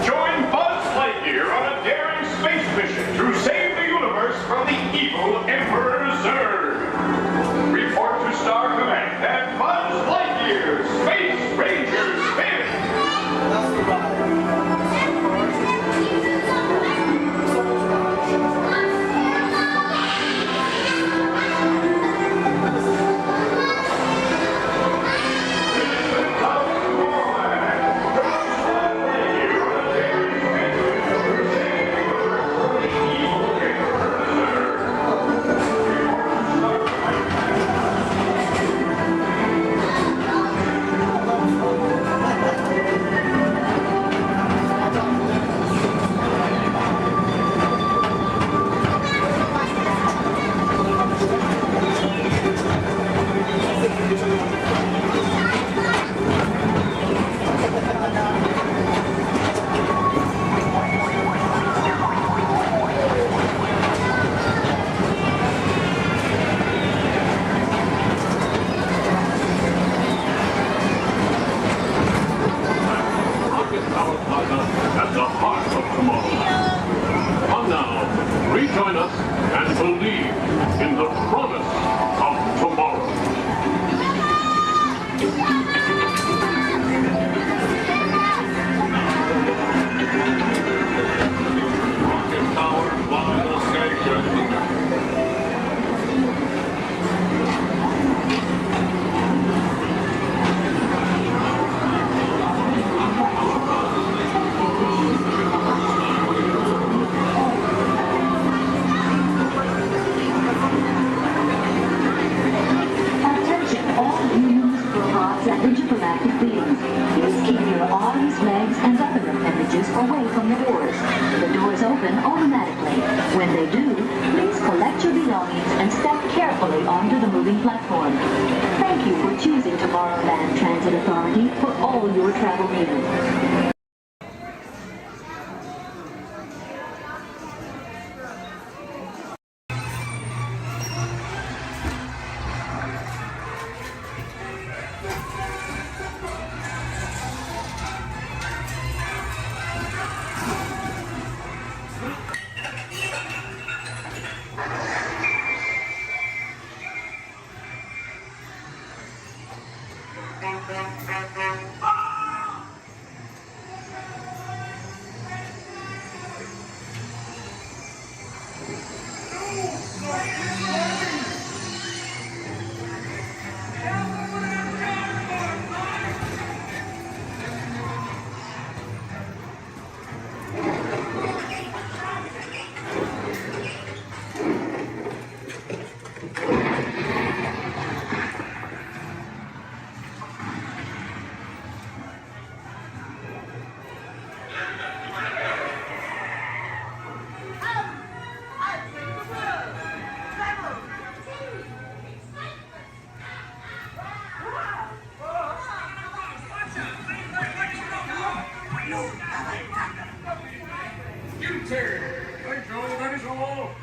Join Buzz Lightyear on a daring space mission to save the universe from the evil Emperor Zurg. Report to Star Command and Buzz Lightyear, Space Rangers spin! Rocket Tower Plaza at the heart of tomorrow. Come now, rejoin us and believe in the promise of tomorrow. Rocket Tower Plaza Station. Attention all humans, robots, and intergalactic beings. Please keep your arms, legs, and other appendages away from the doors. The doors open automatically. When they do, please collect your belongings and step carefully onto the moving platform. Thank you for choosing Tomorrowland Transit Authority for all your travel needs. U-turn. Control, that is all.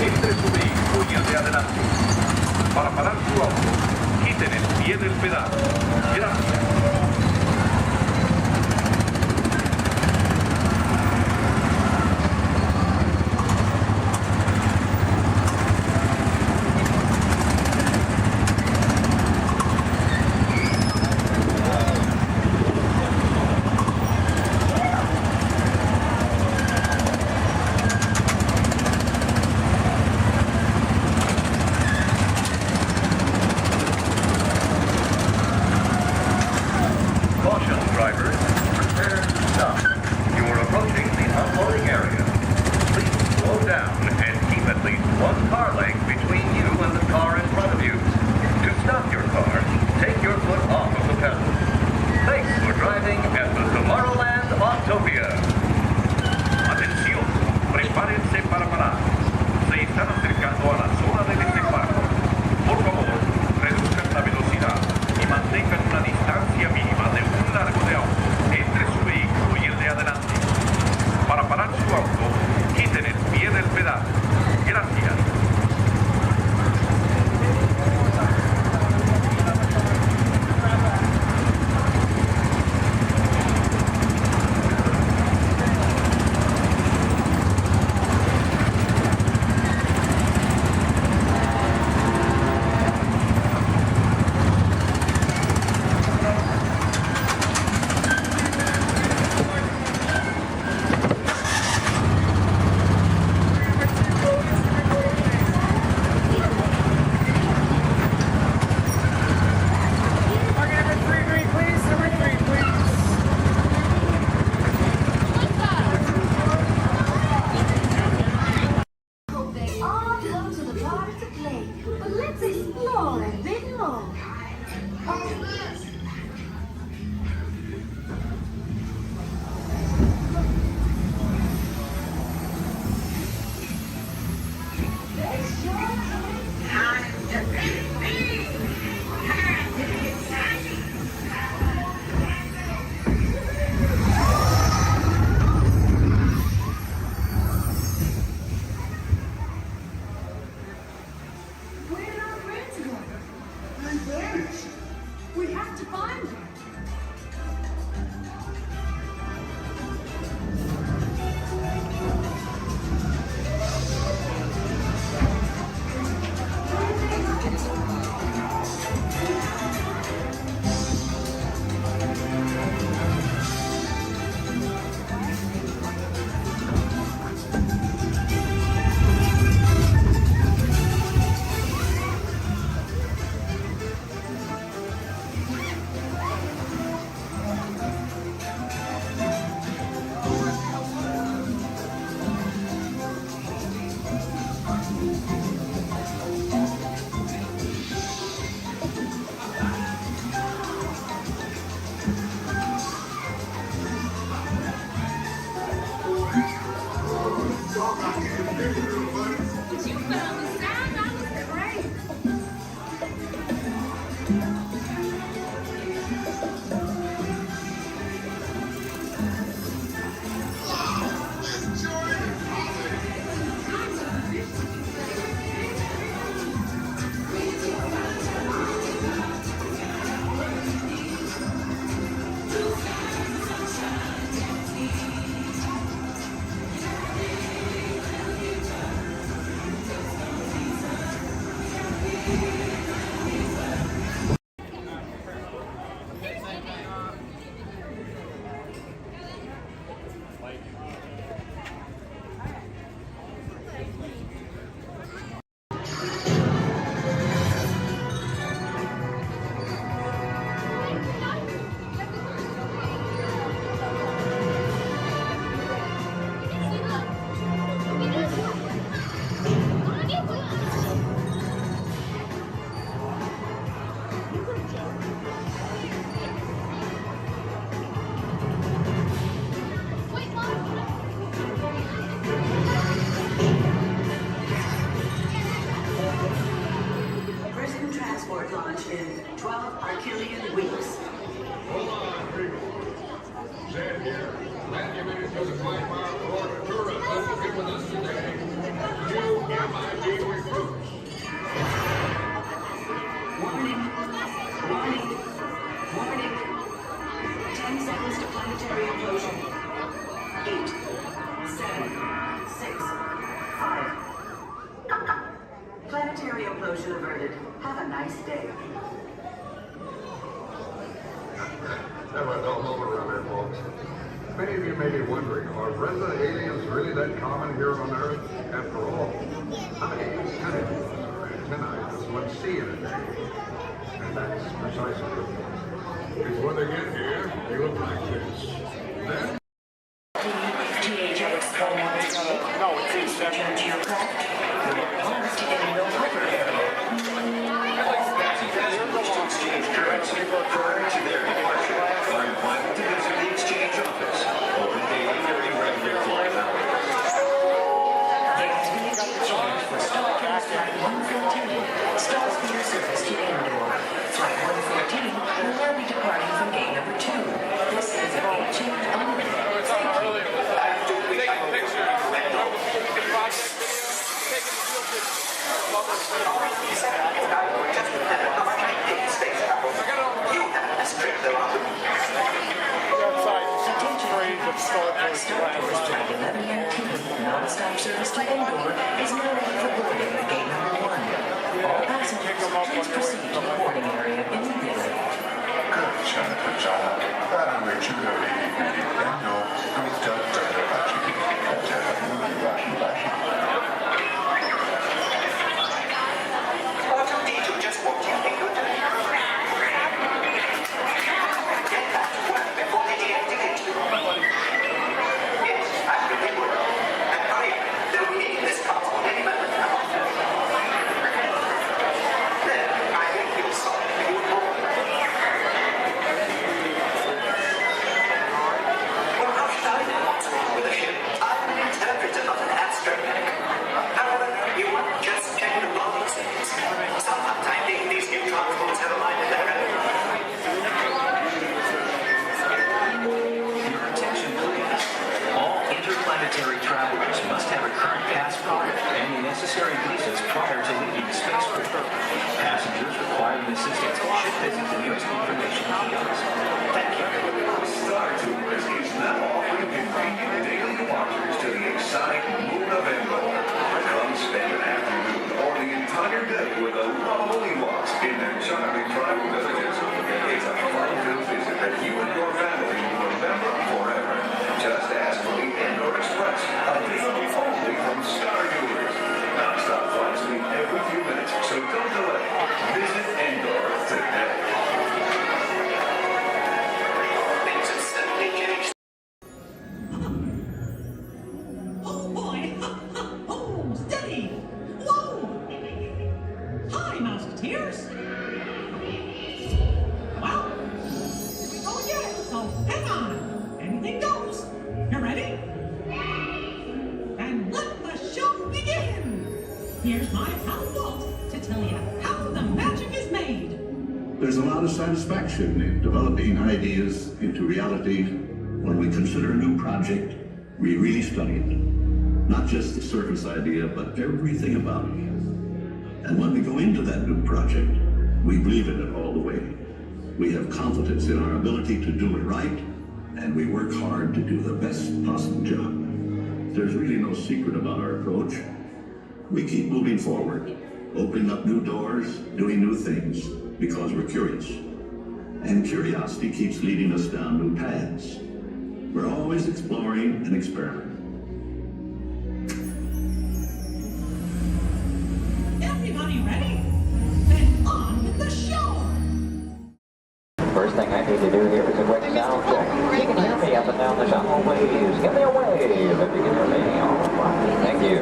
entre su vehículo y el de adelante. Para parar su auto, quiten el pie del pedal. Gracias. Caution, drivers. Prepare to stop. You are approaching the unloading area. right here. Glad you made it to the 5-mile Florida tour and hope to get with us today. New MID recruits. Warning. Warning. Warning. 10 seconds to planetary implosion. 8, 7, 6, 5. Planetary implosion averted. Have a nice day. That was all over around here, folks. Many of you may be wondering, are resident aliens really that common here on Earth? After all, how many antennae or antennae does one see in a day? And that's precisely the point. Because when they get here, they look like this. Then THX 118. No, it's Return to your craft. You are close to getting the hyper area. Passengers who wish to exchange currency prior to their departure are invited to visit the exchange office. Open daily during regular flight hours. There has been exchange for Starcast Flight 114. Stars for your service to Endor. Flight 114 will now be departing from gate number 2. This is a gate change only. Starport's Flight 1119 non-stop service to Endor is now ready for boarding at gate number 1. All passengers, please proceed to the boarding area immediately. R2-D2 just walked in. Get back to work before they deactivate you. Yes, after they would. And hurry, they'll be in this console any moment now. Then, I think you'll solve you more. Well, how should I know what's wrong with the ship? I'm an interpreter, not an abstract medic. However, you might just check the logic settings. Sometimes I think these new transforms have a mind of their own. Your attention, please. All interplanetary travelers must have a current passport and the necessary visas prior to leaving the spaceport. Passengers requiring assistance should visit the nearest information kiosk. Thank you. Star Tours is now offering convenient daily departures to the exotic moon of Endor. Come spend an afternoon or the entire day with the lovely Walt in their charming tribal villages. It's a fun-filled visit that you and your family will remember forever. Just ask for the Endor Express, available only from Star Tours. Non-stop flights leave every few minutes, so don't delay. Visit Endor today. Things have certainly changed. Oh boy! Oh, steady! Whoa! Hi, Musketeers! Well, here we go again, so hang on! Anything goes! You ready? And let the show begin! Here's my pal Walt to tell you how the magic is made! There's a lot of satisfaction in developing ideas into reality. When we consider a new project, we really study it. Not just the surface idea, but everything about it. And when we go into that new project, we believe in it all the way. We have confidence in our ability to do it right, and we work hard to do the best possible job. There's really no secret about our approach. We keep moving forward, opening up new doors, doing new things, because we're curious. And curiosity keeps leading us down new paths. We're always exploring and experimenting. Everybody ready? Then on with the show! First thing I need to do here is a quick sound check. You can hear me up and down the shuttle waves. Give me a wave if you can hear me. All right. Thank you.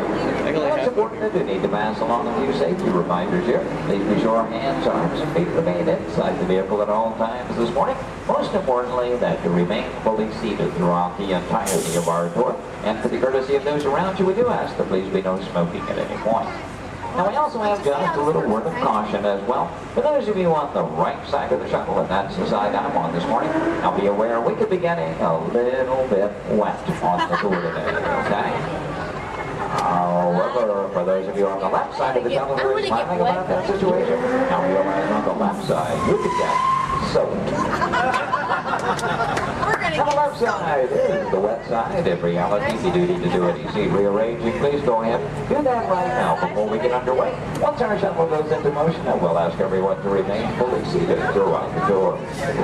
What's important I do need to pass along a few safety reminders here. Please be sure hands, arms, and feet remain inside the vehicle at all times this morning. Most importantly, that you remain fully seated throughout the entirety of our tour. And for the courtesy of those around you, we do ask that please be no smoking at any point. Now we also have just a little word of caution as well. For those of you on the right side of the shuttle, and that's the side I'm on this morning, now be aware we could be getting a little bit wet on the tour today, okay? However, for those of you on the left side of the shuttle who are smiling about that situation, now realize on the left side, you could get soaked. On the left side is the wet side. In reality, if you do need to do any seat rearranging, please go ahead. Do that right now before we get underway. Once our shuttle goes into motion, I will ask everyone to remain fully seated throughout the tour.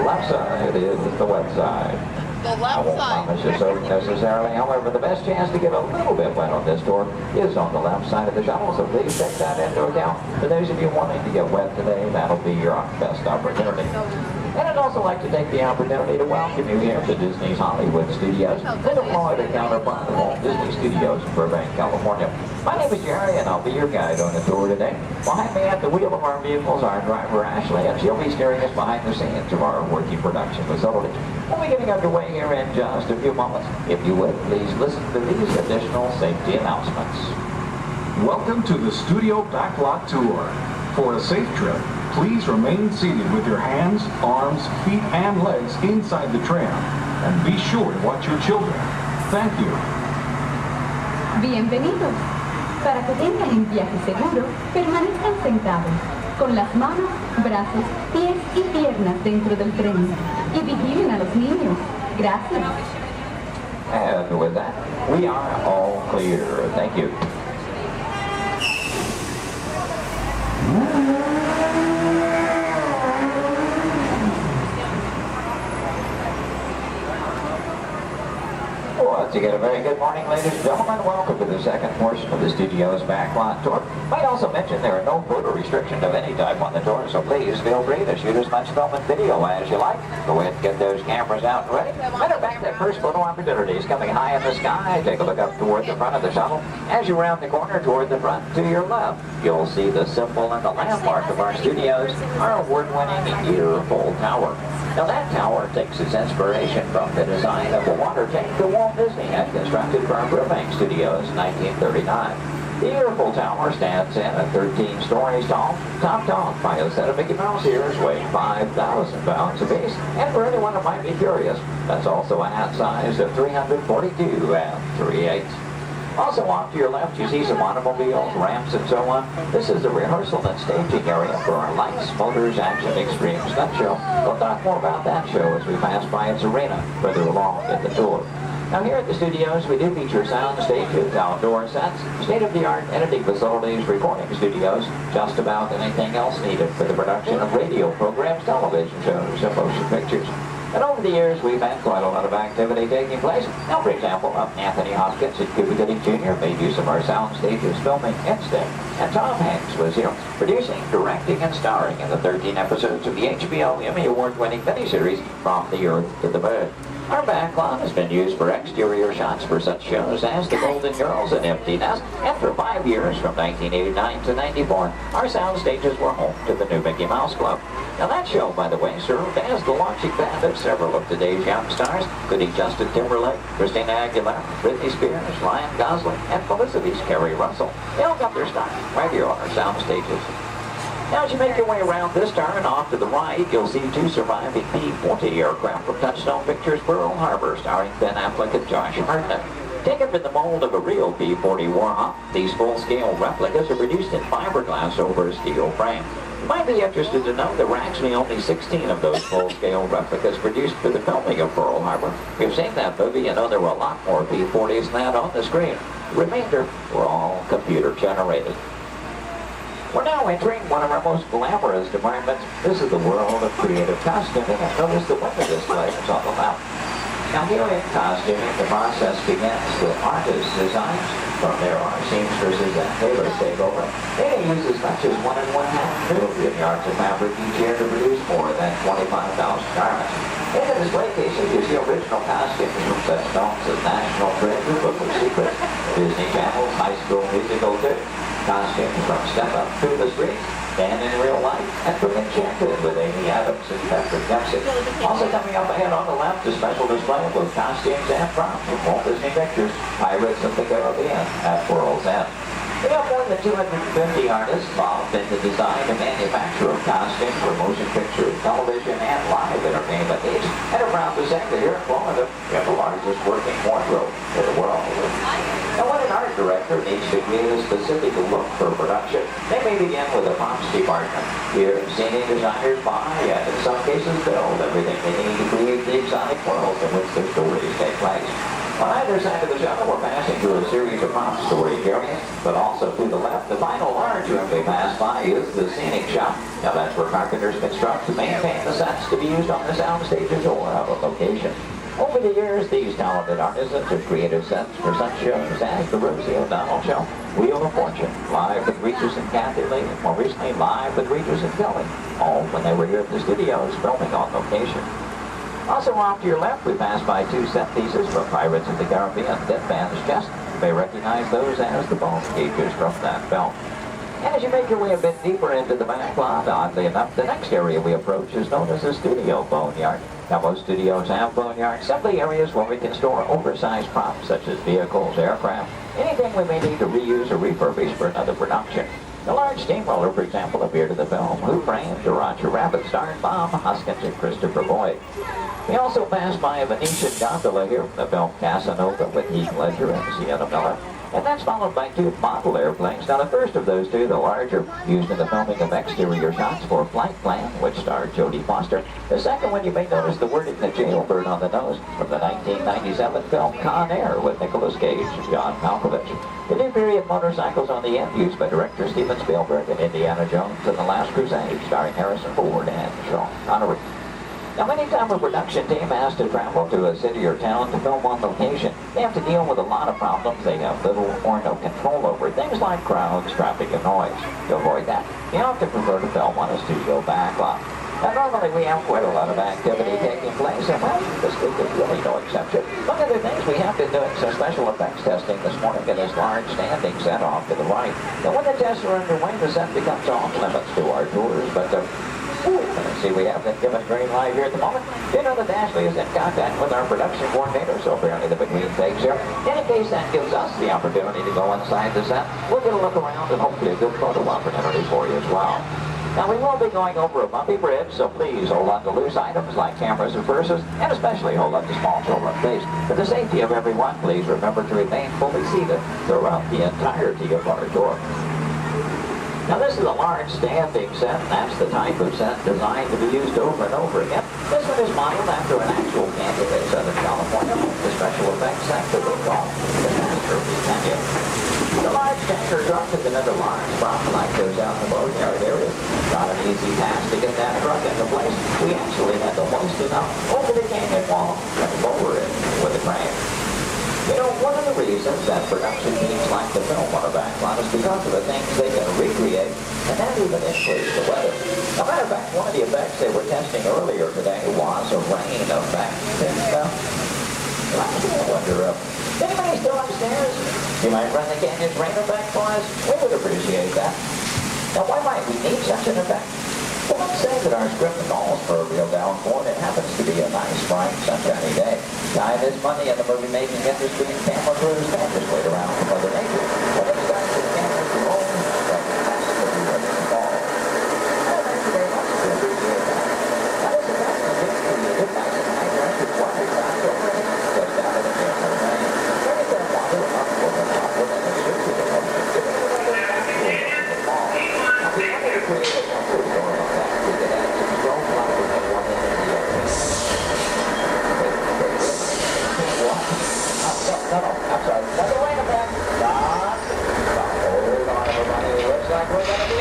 Left side is the wet side. The left I won't promise you so necessarily. However, the best chance to get a little bit wet on this tour is on the left side of the shuttle, so please take that into account. For those of you wanting to get wet today, that'll be your best opportunity. And I'd also like to take the opportunity to welcome you here to Disney's Hollywood Studios, the Florida counterpart of Walt Disney Studios in Burbank, California. My name is Jerry, and I'll be your guide on the tour today. Behind me at the wheel of our vehicles, our driver Ashley, and she'll be steering us behind the scenes of our working production facility. We'll be getting underway here in just a few moments. If you would, please listen to these additional safety announcements. Welcome to the Studio Backlot Tour. For a safe trip, please remain seated with your hands, arms, feet, and legs inside the tram. And be sure to watch your children. Thank you. Bienvenidos. Para que tengan un viaje seguro, permanezcan sentados, con las manos, brazos, pies y piernas dentro del tren. Y vigilen a los niños. Gracias. And with that, we are all clear. Thank you. Once again, a very good morning, ladies and gentlemen. Welcome to the second portion of the Studio's Backlot Tour. Might also mention there are no photo restrictions of any type on the tour, so please feel free to shoot as much film and video as you like. Go ahead and get those cameras out and ready. Matter of fact, that first photo opportunity is coming high in the sky. Take a look up toward the front of the shuttle. As you round the corner toward the front to your left, you'll see the symbol and the landmark of our studios, our award-winning Earful Tower. Now that tower takes its inspiration from the design of the water tank that Walt Disney had constructed for our Burbank Studios in 1939. The Earful Tower stands in at 13 stories tall, topped off by a set of Mickey Mouse ears weighing 5,000 pounds apiece. And for anyone who might be curious, that's also a hat size of 342 3/8. Also off to your left, you see some automobiles, ramps, and so on. This is the rehearsal and staging area for our Lights, Motors, Action Extreme stunt show. We'll talk more about that show as we pass by its arena further along in the tour. Now here at the studios, we do feature sound stages, outdoor sets, state-of-the-art editing facilities, recording studios, just about anything else needed for the production of radio programs, television shows, and motion pictures. And over the years, we've had quite a lot of activity taking place. Now, for example, Anthony Hopkins and Cuba Gooding Jr. made use of our sound stages filming Instinct. And Tom Hanks was here, producing, directing, and starring in the 13 episodes of the HBO Emmy Award-winning miniseries From the Earth to the Moon. Our backlot has been used for exterior shots for such shows as The Golden Girls and Empty Nest, and for 5 years, from 1989 to 94, our sound stages were home to the new Mickey Mouse Club. Now that show, by the way, served as the launching pad of several of today's young stars, including Justin Timberlake, Christina Aguilera, Britney Spears, Ryan Gosling, and Felicity's Kerry Russell. They all got their start right here on our sound stages. Now, as you make your way around this turn off to the right, you'll see 2 surviving P-40 aircraft from Touchstone Pictures Pearl Harbor, starring Ben Affleck and Josh Hartnett. Taken from the mold of a real P-40 Warhawk, these full-scale replicas are produced in fiberglass over a steel frame. You might be interested to know there were actually only 16 of those full-scale replicas produced for the filming of Pearl Harbor. If you've seen that movie, you know there were a lot more P-40s than that on the screen. The remainder were all computer-generated. We're now entering one of our most glamorous departments. This is the world of creative costuming, and notice the window displays on the left. Now here in costuming, the process begins with artist designs. From there, our seamstresses and tailors take over. They may use as much as 1 1/2 million yards of fabric each year to produce more than 25,000 garments. In the display cases, you see original costumes from such films as National Treasure, Book of Secrets, Disney Channel's High School Musical 2, costumes from Step Up Through the Streets, Dan in Real Life, and from Enchanted with Amy Adams and Patrick Dempsey. Also coming up ahead on the left, a special display of both costumes and props from Walt Disney Pictures, Pirates of the Caribbean at World's End. We have more than 250 artists involved in the design and manufacture of costumes for motion picture, television, and live entertainment needs. And around the sector here in Florida, we have the largest working wardrobe in the world. Now, when an art director needs to create a specific look for production, they may begin with a props department. Here, scenic designers buy and in some cases build everything they need to create the exotic worlds in which their stories take place. On either side of the shuttle, we're passing through a series of prop storage areas, but also to the left, the final large room we pass by is the scenic shop. Now that's where carpenters construct to maintain the sets to be used on the sound stages or out of location. Over the years, these talented artisans have created sets for such shows as the Rosie O'Donnell Show, Wheel of Fortune, Live with Regis and Kathy Lee, and more recently Live with Regis and Kelly, all when they were here at the studios filming on location. Also off to your left, we pass by two set pieces from Pirates of the Caribbean, Dead Man's Chest. You may recognize those as the bone cages from that film. And as you make your way a bit deeper into the back lot, oddly enough, the next area we approach is known as the studio boneyard. Now, most studios have boneyards, simply areas where we can store oversized props such as vehicles, aircraft, anything we may need to reuse or refurbish for another production. The large steamroller, for example, appeared in the film Who Framed Roger Rabbit, starring Bob Hoskins and Christopher Lloyd. We also passed by a Venetian gondola here from the film Casanova with Heath Ledger and Sienna Miller. And that's followed by two model airplanes. Now the first of those two, the larger, used in the filming of exterior shots for Flight Plan, which starred Jodie Foster. The second one, you may notice the wording The Jailbird on the nose from the 1997 film Con Air with Nicolas Cage and John Malkovich. The new period motorcycles on the end used by director Steven Spielberg in Indiana Jones and The Last Crusade, starring Harrison Ford and Sean Connery. Now, anytime a production team has to travel to a city or town to film on location, they have to deal with a lot of problems they have little or no control over. Things like crowds, traffic, and noise. To avoid that, they often prefer to film on a studio backlot. Now, normally we have quite a lot of activity taking place, and well, this week is really no exception. One of the things we have been doing some special effects testing this morning in this large standing set off to the right. Now, when the tests are underway, the set becomes off limits to our tours, but see, we have been given green light here at the moment. You know that Ashley is in contact with our production coordinator, so apparently the between takes here. In case that gives us the opportunity to go inside the set, we'll get a look around and hopefully a good photo opportunity for you as well. Now, we will be going over a bumpy bridge, so please hold on to loose items like cameras and purses, and especially hold on to small children, please. For the safety of everyone, please remember to remain fully seated throughout the entirety of our tour. Now, this is a large standing set, and that's the type of set designed to be used over and over again. This one is modeled after an actual camping in Southern California, the special effects sector we call the Master of the Canyon. The large tanker truck is another large prop like goes out in the boatyard area. Not an easy task to get that truck into place. We actually had to hoist it up over the canyon wall and lower it with a crane. You know, one of the reasons that production teams like to film on a backlot is because of the things they can recreate and that even influence the weather. As a matter of fact, one of the effects they were testing earlier today was a rain effect. And, I wonder, is anybody still upstairs? You might run the canyon's rain effect for us? We would appreciate that. Now, why might we need such an effect? Well, let's say that our script calls for a real downpour and it happens to be a nice, bright, sunshiny day. Time is money in the movie-making industry, and camera crews can't just wait around for Mother Nature. When it starts with cameras rolling, then it has to be ready to fall. Well, thank you very much. We appreciate that. Now, this effect is being created by some high-pressure water drops overhead, just out of the camera lane. Letting that water upward and upward and it shoots to the motion, giving the weather back to the fall. Now, we wanted to create a comfort zone on that. We could add some strobe lighting at one end of the area. No, I'm sorry. No, wait a minute. Stop. Hold on, everybody. It looks like we're going to be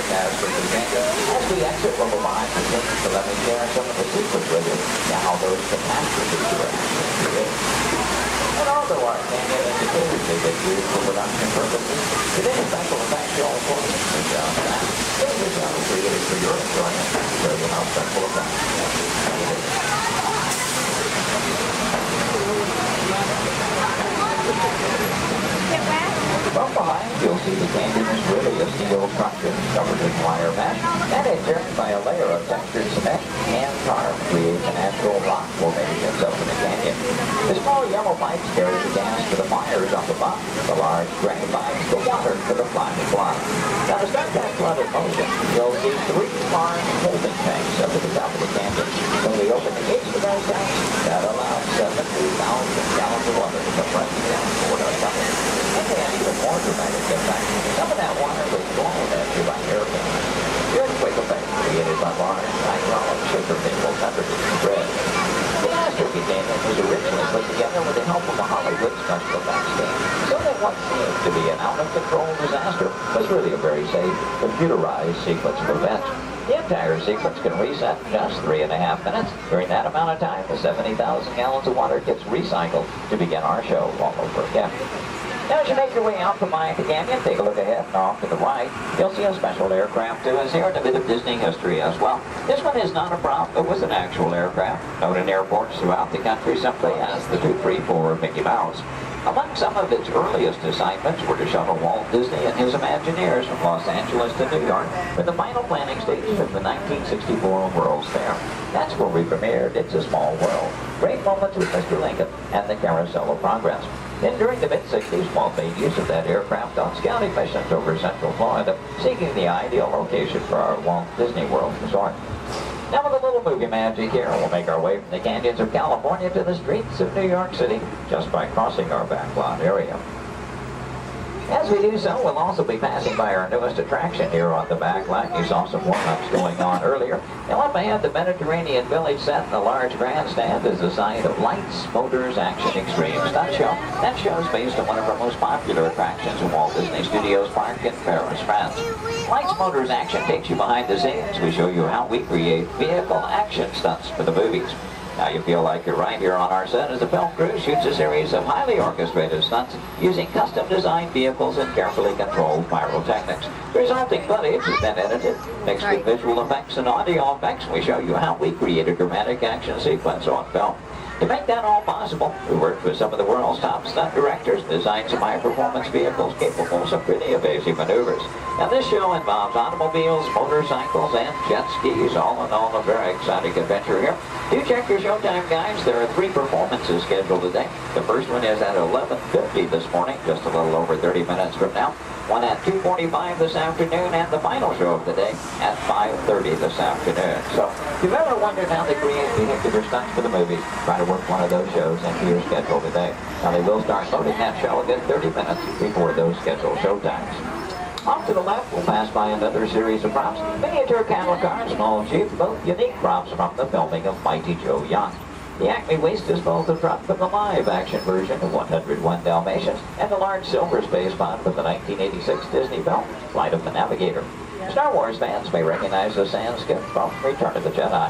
the cast for the canyon. As we exit, we'll go behind the scenes to let me share some of the secrets with you and how those catastrophes were actually created. And although our canyon indicators may get used for production purposes, today's special effects show for the that. This is created for your enjoyment, so you know special effects. From behind, you'll see the canyon is really a steel structure covered with wire mesh and adjoined by a layer of textured cement and tar to create the natural rock formations of the canyon. The small yellow pipes carry the gas to the fires up above. The large gray pipes the water to the flying block. Now to start that flood of motion, you'll see 3 large holding tanks up at the top of the canyon. When we open the gates to those tanks, that allows 70,000 gallons of water to come running down toward our tunnel. And they have even more dramatic impact. Some of that water was blown at you by hurricanes. The earthquake effect created by large hydraulic shaker tables underneath the bridge. The last Turkey Canyon was originally put together with the help of a Hollywood special effects team, so that what seemed to be an out-of-control disaster was really a very safe, computerized sequence of events. The entire sequence can reset in just 3.5 minutes. During that amount of time, the 70,000 gallons of water gets recycled to begin our show all over again. Now, as you make your way out from behind the canyon, take a look ahead and off to the right. You'll see a special aircraft to us here in a bit of Disney history as well. This one is not a prop, it was an actual aircraft, known in airports throughout the country simply as the 234 Mickey Mouse. Among some of its earliest assignments were to shuttle Walt Disney and his Imagineers from Los Angeles to New York for the final planning stages of the 1964 World's Fair. That's where we premiered It's a Small World. Great moments with Mr. Lincoln and the Carousel of Progress. Then during the mid-60s, Walt made use of that aircraft on scouting missions over Central Florida, seeking the ideal location for our Walt Disney World resort. Now with a little movie magic here, we'll make our way from the canyons of California to the streets of New York City just by crossing our backlot area. As we do so, we'll also be passing by our newest attraction here on the backlot. You saw some warm-ups going on earlier. Now up ahead, the Mediterranean Village set in the large grandstand is the site of Lights, Motors, Action Extreme Stunt Show. That show is based on one of our most popular attractions in Walt Disney Studios Park in Paris, France. Lights, Motors, Action takes you behind the scenes. We show you how we create vehicle action stunts for the movies. Now you feel like you're right here on our set as the film crew shoots a series of highly orchestrated stunts using custom-designed vehicles and carefully controlled pyrotechnics. The resulting footage has been edited, mixed with visual effects and audio effects. We show you how we create a dramatic action sequence on film. To make that all possible, we worked with some of the world's top stunt directors, designed some high-performance vehicles capable of some pretty evasive maneuvers. Now this show involves automobiles, motorcycles, and jet skis, all in all a very exciting adventure here. Do check your showtime guides. There are 3 performances scheduled today. The first one is at 11:50 this morning, just a little over 30 minutes from now. One at 2:45 this afternoon, and the final show of the day at 5:30 this afternoon. So if you've ever wondered how they create vehicular stunts for the movies, try to work one of those shows into your schedule today. Now they will start loading that show again 30 minutes before those scheduled showtimes. Off to the left, we'll pass by another series of props. Miniature cattle cars, small jeep, both unique props from the filming of Mighty Joe Yacht. The Acme Waste Disposal truck from the live-action version of 101 Dalmatians, and the large silver space pod from the 1986 Disney film, Flight of the Navigator. Star Wars fans may recognize the sand skip from Return of the Jedi.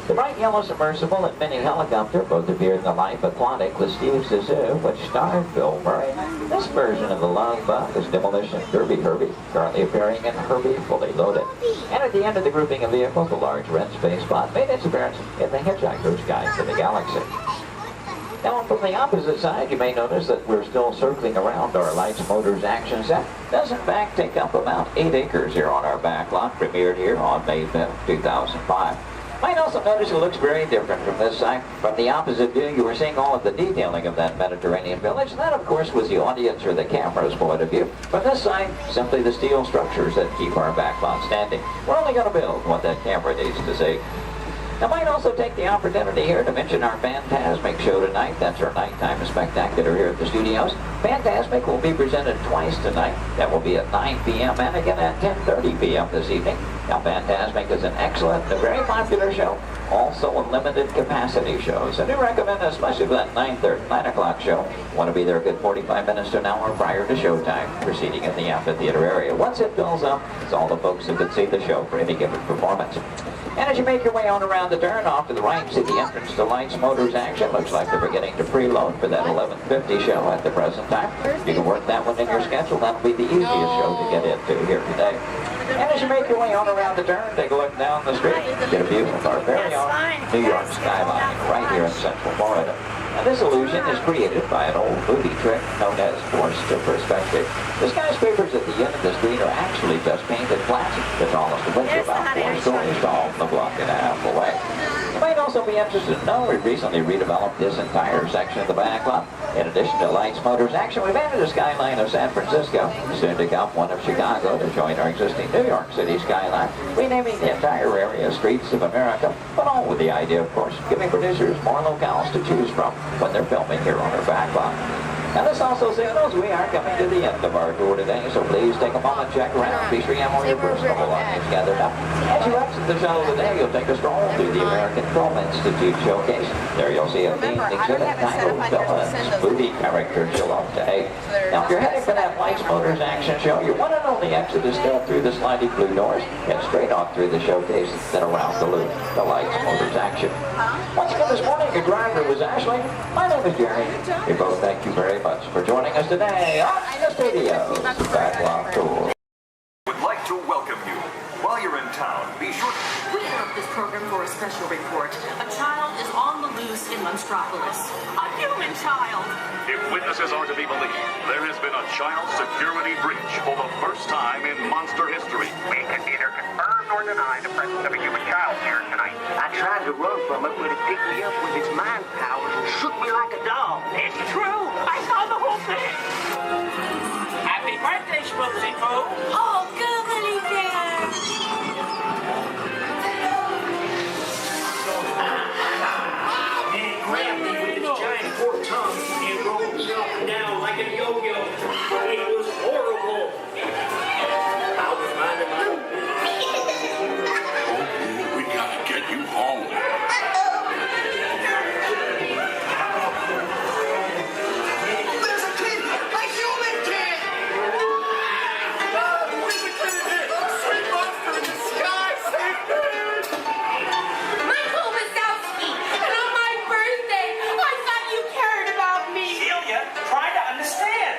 The bright yellow submersible and mini helicopter both appeared in the Life Aquatic with Steve Zissou, which starred Bill Murray. This version of the Love Bug is Demolition Derby Herbie, currently appearing in Herbie Fully Loaded. And at the end of the grouping of vehicles, the large red space pod made its appearance in The Hitchhiker's Guide to the Galaxy. Now from the opposite side, you may notice that we're still circling around our Lights, Motors action set. It does in fact take up about 8 acres here on our backlot, premiered here on May 5th, 2005. Might also notice it looks very different from this side. From the opposite view, you were seeing all of the detailing of that Mediterranean village. That, of course, was the audience or the camera's point of view. From this side, simply the steel structures that keep our backlot standing. We're only going to build what that camera needs to see. I might also take the opportunity here to mention our Fantasmic show tonight. That's our nighttime spectacular here at the studios. Fantasmic will be presented twice tonight. That will be at 9 p.m. and again at 10:30 p.m. this evening. Now, Fantasmic is an excellent, a very popular show. Also a limited capacity show. So I do recommend, especially for that 9 o'clock show, want to be there a good 45 minutes to an hour prior to showtime, proceeding in the amphitheater area. Once it fills up, it's all the folks who could see the show for any given performance. And as you make your way on around the turn, off to the right, see the entrance to Lights, Motors, Action. Looks like they're beginning to preload for that 11:50 show at the present time. You can work that one in your schedule. That'll be the easiest show to get into here today. And as you make your way on around the turn, take a look down the street, get a view of our very own New York skyline right here in Central Florida. And this illusion is created by an old movie trick known as forced perspective. The skyscrapers at the end of the street are actually just painted plastic. The tallest of which are about 4 stories tall, a block and a half away. You might also be interested to know we recently redeveloped this entire section of the back lot. In addition to Lights, Motors, Action, we've added a skyline of San Francisco. Soon to come one of Chicago to join our existing New York City skyline, renaming the entire area Streets of America, but all with the idea, of course, giving producers more locales to choose from when they're filming here on our back lot. Now this also signals we are coming to the end of our tour today, so please take a moment, check around, be sure you have all your personal belongings gathered up. As you exit the shuttle today, you'll take a stroll through the American Film Institute Showcase. There you'll see a themed exhibit titled Villains, Movie Characters You Love to Hate. Now if you're heading for that Lights, Motors, Action show, your one and only exit is still through the sliding blue doors, and straight off through the showcase, then around the loop, the Lights, Motors, Action. Once again this morning, your driver was Ashley. My name is Jerry. We both thank you very much for joining us today on the Studios Backlot Tour. Would like to welcome you. While you're in town, be sure We interrupt this program for a special report. A child is on the loose in Monstropolis. A human child. If witnesses are to be believed, there has been a child security breach for the first time in monster history. We can neither confirm nor deny the presence of a human child here tonight. I tried to run from it, but it picked me up with its mind powers and shook me like a dog. It's true. I saw the whole thing. Happy birthday, Schmoozy Poo. Oh, goodly bear. And it grabbed me with its giant fork tongue and rolled me up and down like a yo-yo. It was horrible. I was minding my own business. We gotta get you home. There's a kid! A human kid! There's a kid here! A sweet monster in the sky! Save me! My home is Wazowski, and on my birthday, I thought you cared about me. Celia, try to understand.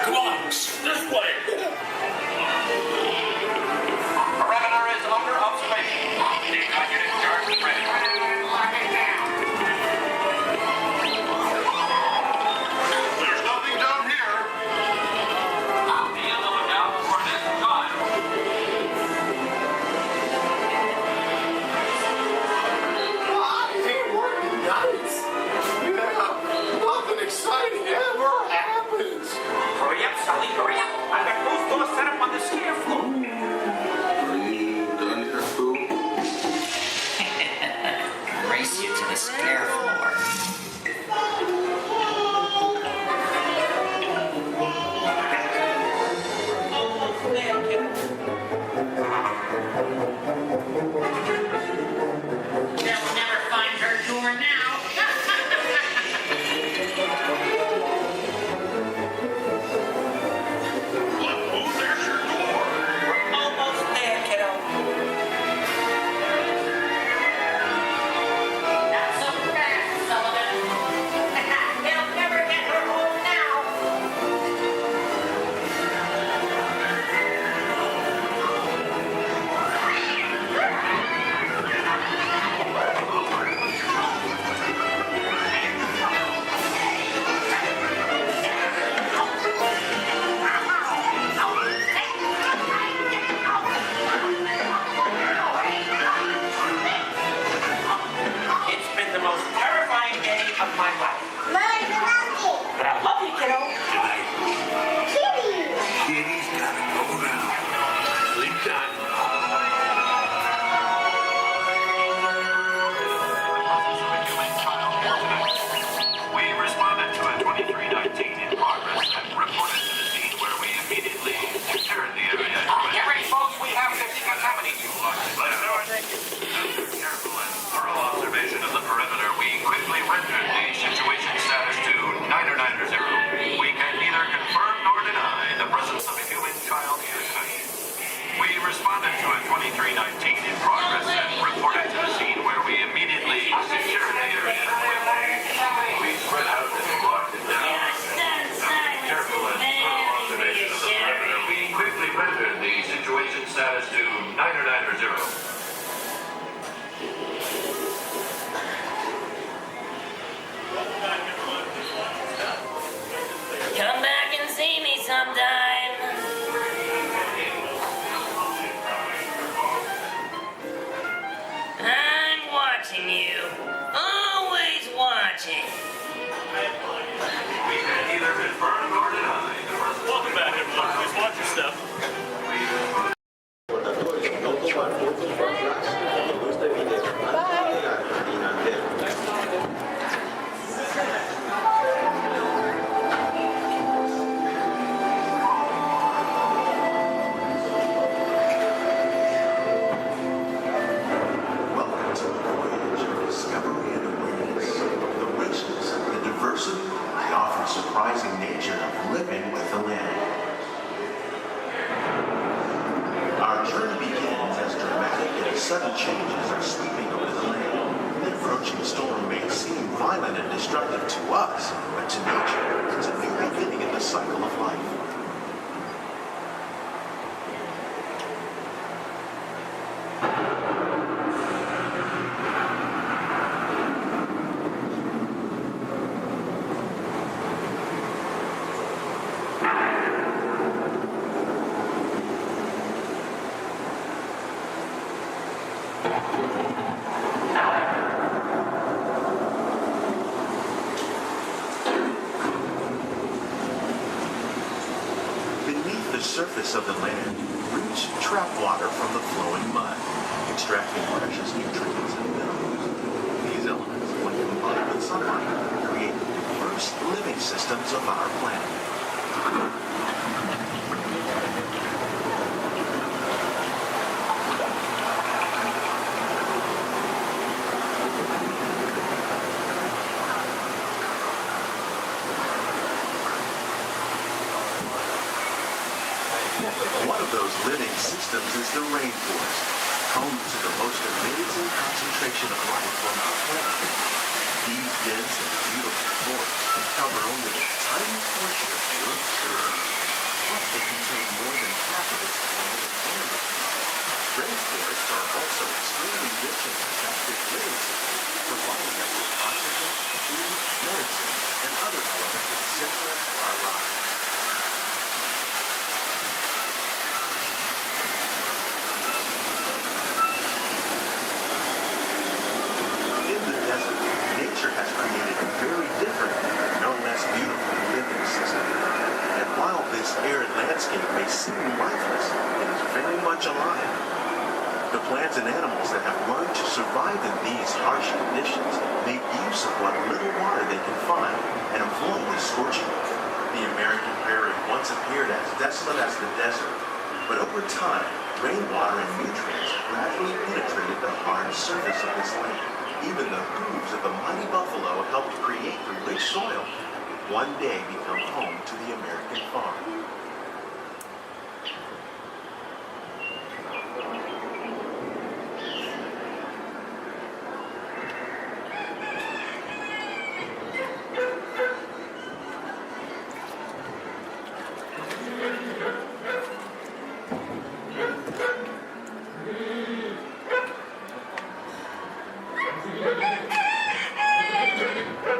Come on, this way. Perimeter is under observation. Unit charge ready. There's nothing down here. I'll be on the lookout for this child. It ain't working, guys. Yeah, nothing exciting ever happens. Hurry up, Sully, hurry up. I've got both doors set up on the scare floor. Are you done here, Boo? Race you to the scare floor. They'll never find her door now. Look, there's your door. We're almost there, kiddo. Not so fast, Sullivan. They'll never get her home now. It's been the most terrifying day of my life. But I love you, kiddo. Kitty's gotta go now. Sleep time. We responded to a 2319 in progress and reported to the scene where we immediately secured the area. Get ready, folks. We have to Come back and see me sometime. I'm watching you. Always watching. We can neither confirm nor deny. Welcome back, everyone. Please watch your step. Welcome to the voyage of discovery and awareness, the richness, the diversity, the often surprising nature of living with the land. Our journey begins as dramatic and sudden changes are sweeping over the land. An approaching storm may seem violent and destructive to us, but to nature, it's a new beginning in the cycle of life. Beneath the surface of the land, roots trap water from the flowing mud, extracting precious nutrients and minerals. These elements, when combined with sunlight, create the diverse living systems of our planet. One of those living systems is the rainforest, home to the most amazing concentration of life on our planet. These dense and beautiful forests cover only a tiny portion of the Earth's surface, but they contain more than half of its planet environment. Rainforests are also extremely rich in productive living systems, providing us with oxygen, food, medicine, and other elements essential to our lives. Nature has created a very different, no less beautiful living system. And while this arid landscape may seem lifeless, it is very much alive. The plants and animals that have learned to survive in these harsh conditions make use of what little water they can find and avoid the scorching. The American prairie once appeared as desolate as the desert, but over time, rainwater and nutrients gradually penetrated the hard surface of this land. Even the hooves of the mighty buffalo helped create the rich soil that one day become home to the American farm.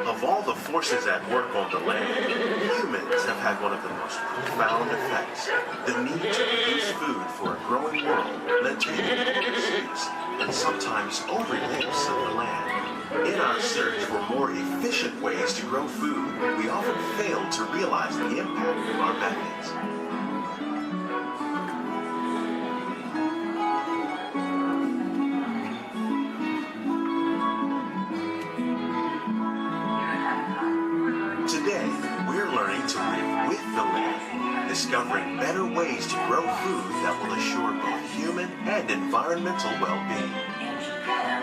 Of all the forces at work on the land, humans have had one of the most profound effects. The need to produce food for a growing world led to the enormous use and sometimes overuse of the land. In our search for more efficient ways to grow food, we often fail to realize the impact of our methods. Today, we're learning to live with the land, discovering better ways to grow food that will assure both human and environmental well-being. In Japan,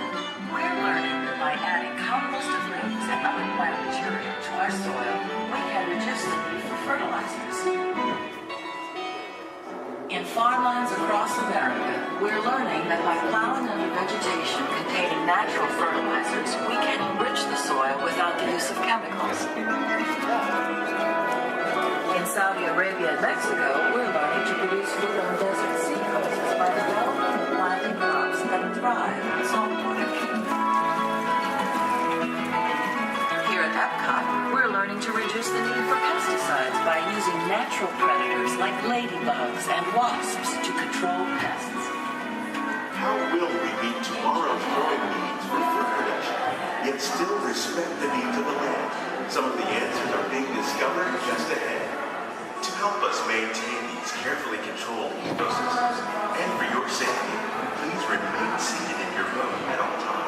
we're learning that by adding composted leaves and other plant material to our soil, we can reduce the need for fertilizers. In farmlands across America, we're learning that by plowing under vegetation containing natural fertilizers, we can enrich the soil without the use of chemicals. In Saudi Arabia and Mexico, we're learning to produce food on desert seacoasts by developing and planting crops that thrive on salt water. Here at Epcot, we're learning to reduce the need for pesticides by using natural predators like ladybugs and wasps to control pests. How will we meet tomorrow's growing needs for food production, yet still respect the needs of the land? Some of the answers are being discovered just ahead. To help us maintain these carefully controlled ecosystems, and for your safety, please remain seated in your boat at all times.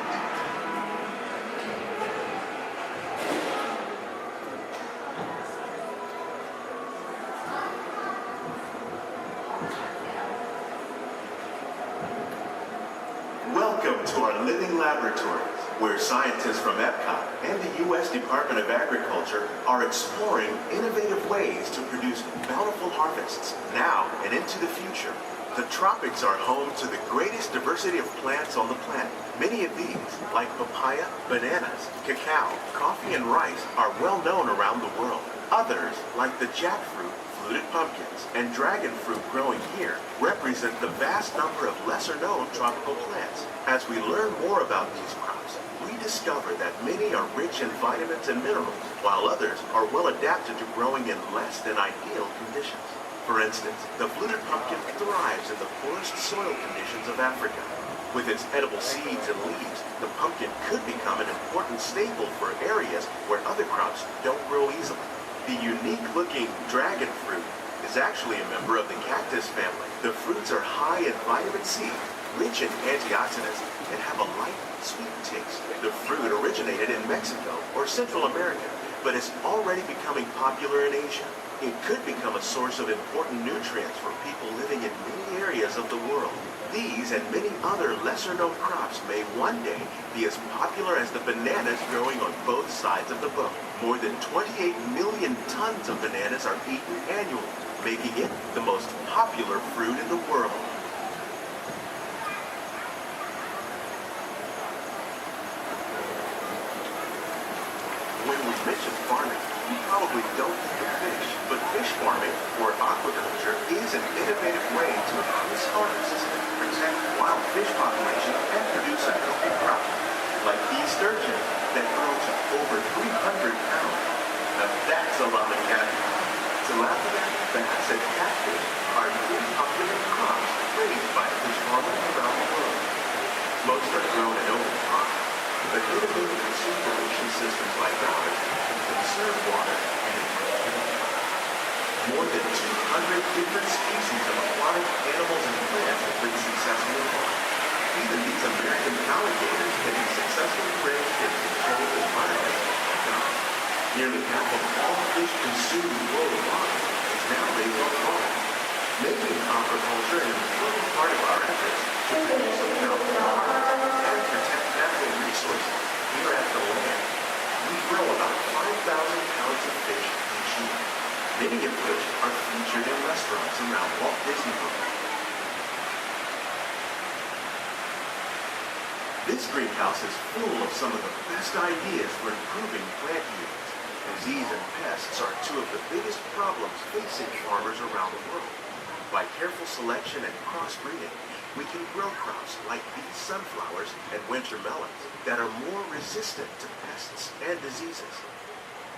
Welcome to our living laboratories, where scientists from Epcot and the U.S. Department of Agriculture are exploring innovative ways to produce bountiful harvests now and into the future. The tropics are home to the greatest diversity of plants on the planet. Many of these, like papaya, bananas, cacao, coffee, and rice, are well known around the world. Others, like the jackfruit, fluted pumpkins, and dragon fruit growing here, represent the vast number of lesser-known tropical plants. As we learn more about these crops, we discover that many are rich in vitamins and minerals, while others are well adapted to growing in less than ideal conditions. For instance, the fluted pumpkin thrives in the poorest soil conditions of Africa. With its edible seeds and leaves, the pumpkin could become an important staple for areas where other crops don't grow easily. The unique-looking dragon fruit is actually a member of the cactus family. The fruits are high in vitamin C, rich in antioxidants, and have a light, sweet taste. The fruit originated in Mexico or Central America, but is already becoming popular in Asia. It could become a source of important nutrients for people living in many areas of the world. These and many other lesser-known crops may one day be as popular as the bananas growing on both sides of the boat. More than 28 million tons of bananas are eaten annually, making it the most popular fruit in the world. When we mention farming, you probably don't think of fish, but fish farming, or aquaculture, is an innovative way to increase harvests, protect wild fish population, and produce a healthy crop, like these sturgeon that grow to over 300 pounds. Now that's a lot of catfish. Tilapia, bass, and catfish are really popular crops raised by fish farmers around the world. Most are grown in open ponds, but innovative recirculation systems like ours can conserve water and environment. More than 200 different species of aquatic animals and plants have been successfully farmed. Even these American alligators can be successfully raised in controlled environments. Nearly half of all fish consumed worldwide is now raised on farms. Making aquaculture an important part of our efforts to produce a bountiful harvest and protect natural resources here at the land. We grow about 5,000 pounds of fish each year, many of which are featured in restaurants around Walt Disney World. This greenhouse is full of some of the best ideas for improving plant yields. Disease and pests are two of the biggest problems facing farmers around the world. By careful selection and crossbreeding, we can grow crops like these sunflowers and winter melons that are more resistant to pests and diseases.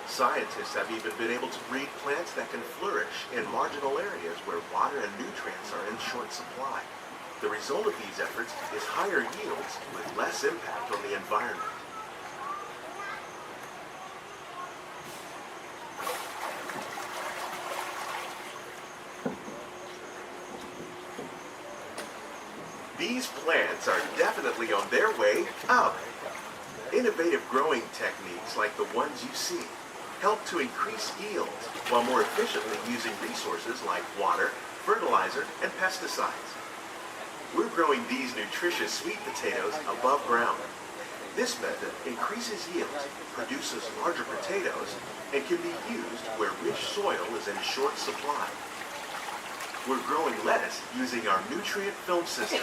Scientists have even been able to breed plants that can flourish in marginal areas where water and nutrients are in short supply. The result of these efforts is higher yields with less impact on the environment. These plants are definitely on their way up. Innovative growing techniques like the ones you see help to increase yields while more efficiently using resources like water, fertilizer, and pesticides. We're growing these nutritious sweet potatoes above ground. This method increases yields, produces larger potatoes, and can be used where rich soil is in short supply. We're growing lettuce using our nutrient film system.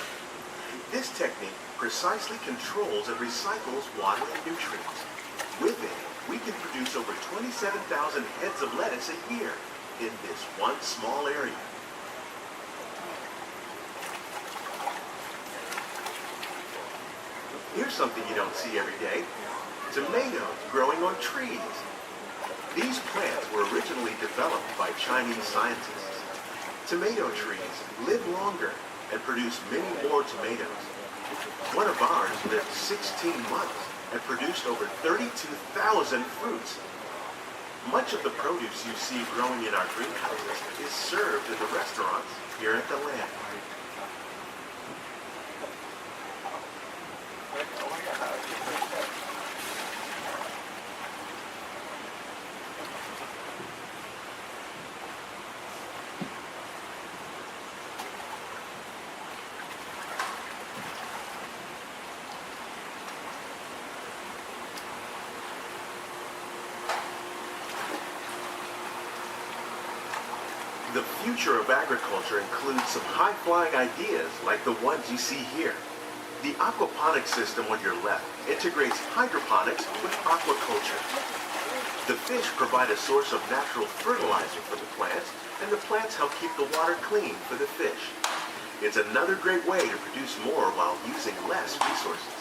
This technique precisely controls and recycles water and nutrients. With it, we can produce over 27,000 heads of lettuce a year in this one small area. Here's something you don't see every day. tomatoes growing on trees. These plants were originally developed by Chinese scientists. Tomato trees live longer and produce many more tomatoes. One of ours lived 16 months and produced over 32,000 fruits. Much of the produce you see growing in our greenhouses is served in the restaurants here at the Land. The future of agriculture includes some high-flying ideas like the ones you see here. The aquaponics system on your left integrates hydroponics with aquaculture. The fish provide a source of natural fertilizer for the plants, and the plants help keep the water clean for the fish. It's another great way to produce more while using less resources.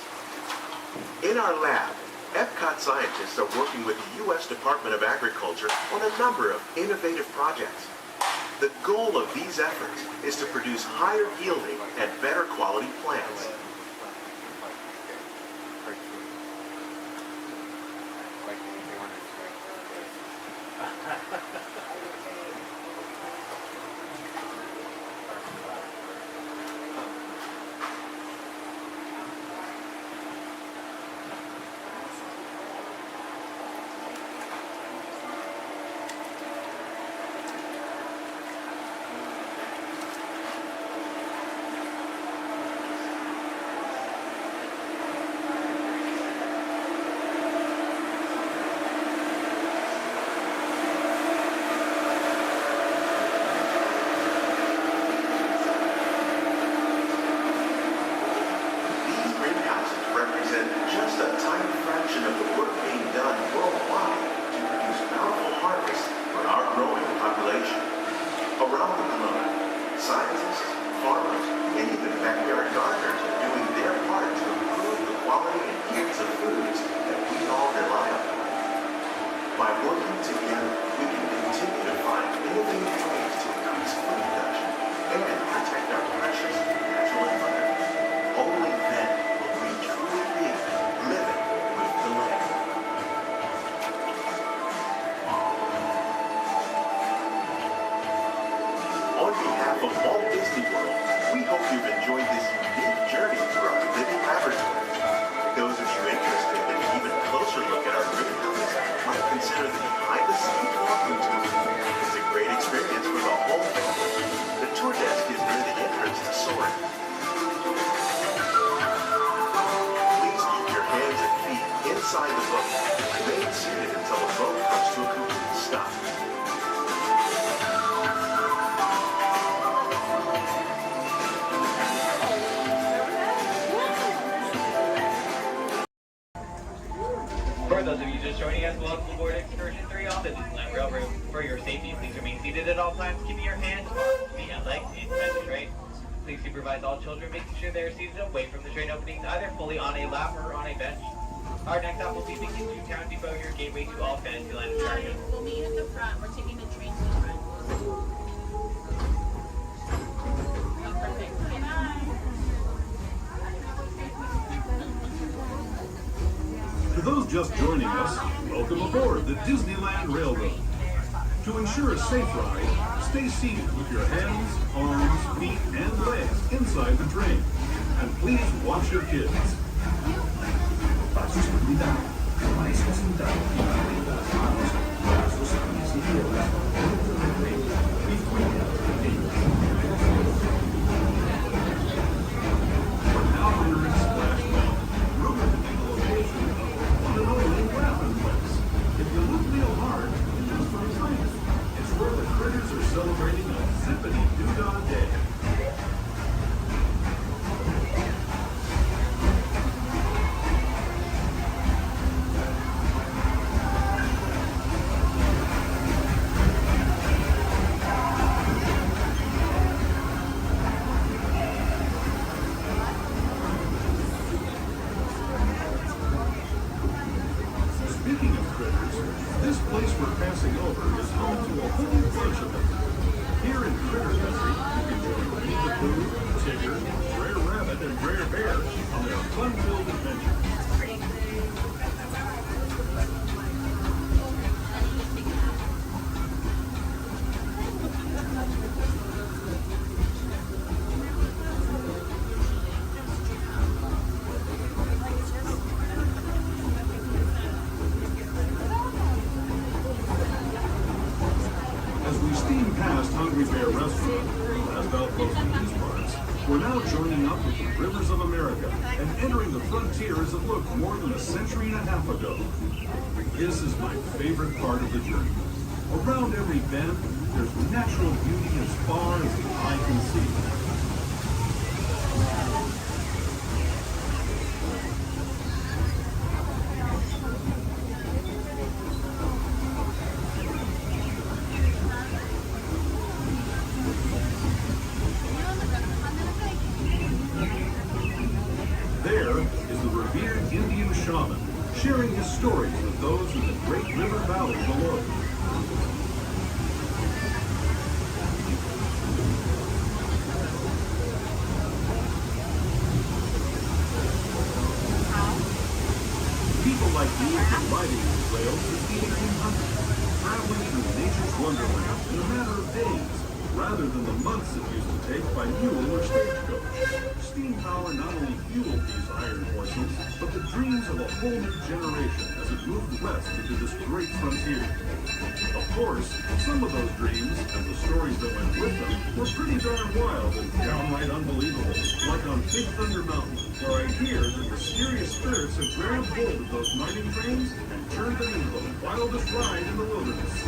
In our lab, Epcot scientists are working with the U.S. Department of Agriculture on a number of innovative projects. The goal of these efforts is to produce higher yielding and better quality plants. On behalf of Walt Disney World, we hope you've enjoyed this unique journey through our living laboratory. Those of you interested in an even closer look at our greenhouses might consider the behind-the-scenes walking tour. It's a great experience for the whole family. The tour desk is near the entrance to Soaring. Please keep your hands and feet inside the boat. Remain seated until the boat comes to a complete stop. For those of you just joining us, welcome aboard Excursion 3 on the Disneyland Railroad. For your safety, please remain seated at all times, keeping your hands, arms, feet, and legs inside the train. Please supervise all children, making sure they are seated away from the train openings, either fully on a lap or on a bench. Our next stop will be the Kids Town Depot, your gateway to all Fantasyland attractions. We'll meet at the front. We're taking the train to the front. Perfect. To those just joining us, welcome aboard the Disneyland Railroad. To ensure a safe ride, stay seated with your hands, arms, feet, and legs inside the train. And please watch your kids. Para su seguridad, permanezca sentado y mantenga las manos, brazos, pies y piernas dentro del tren y fuera de ellos. We're now entering Splash Mountain, rumored to be the location of the one and only Rappin' Place. If you look real hard, just behind it, it's where the critters are celebrating a zippity-doo-dah day. This place we're passing over is home to a whole bunch of them. Here in Critter Country, you can join Winnie the Pooh, Tigger, Brer Rabbit, and Brer Bear on their fun-filled adventures. Bear Restaurant, last outpost in these parts, we're now joining up with the rivers of America and entering the frontier as it looked more than a century and a half ago. This is my favorite part of the journey. Around every bend, there's natural beauty as far as the eye can see. Sharing his stories with those in the Great River Valley below. People like me have been riding these trails since the 1800s, traveling through nature's wonderland in a matter of days, rather than the months it used to take by mule or stagecoach. Steam power not only fueled these iron horses, but the dreams of a whole new generation as it moved west into this great frontier. Of course, some of those dreams and the stories that went with them were pretty darn wild and downright unbelievable, like on Big Thunder Mountain, where I hear that mysterious spirits have grabbed hold of those mining trains and turned them into the wildest ride in the wilderness.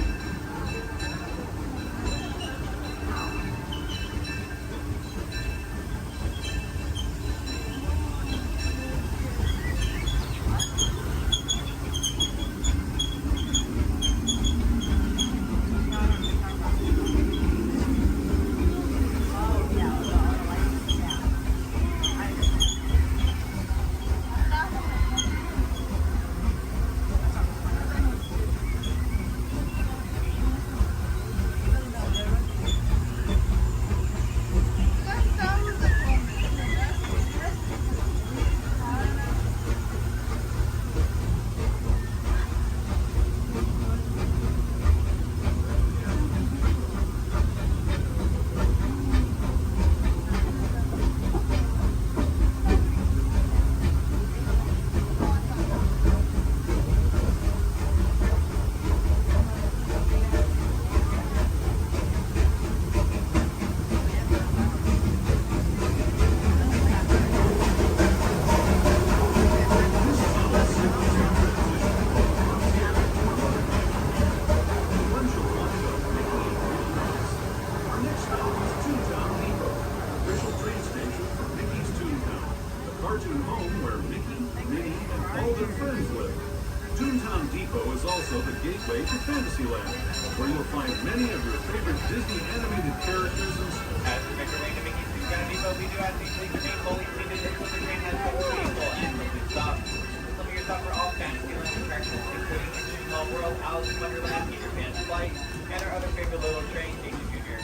Gateway to Fantasyland, where you'll find many of your favorite Disney animated characters and as we make our way to Mickey's Toontown Depot, we do ask that you please remain fully seated until the train has come to vehicle and simply stop. Some of your stops are all Fantasyland attractions, including Into Small World, Alice in Wonderland, Peter Pan's Flight, and our other favorite little train, Casey Jr.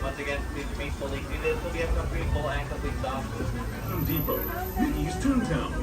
Once again, please remain fully seated until we have come to full and complete stop. Depot, Mickey's Toontown.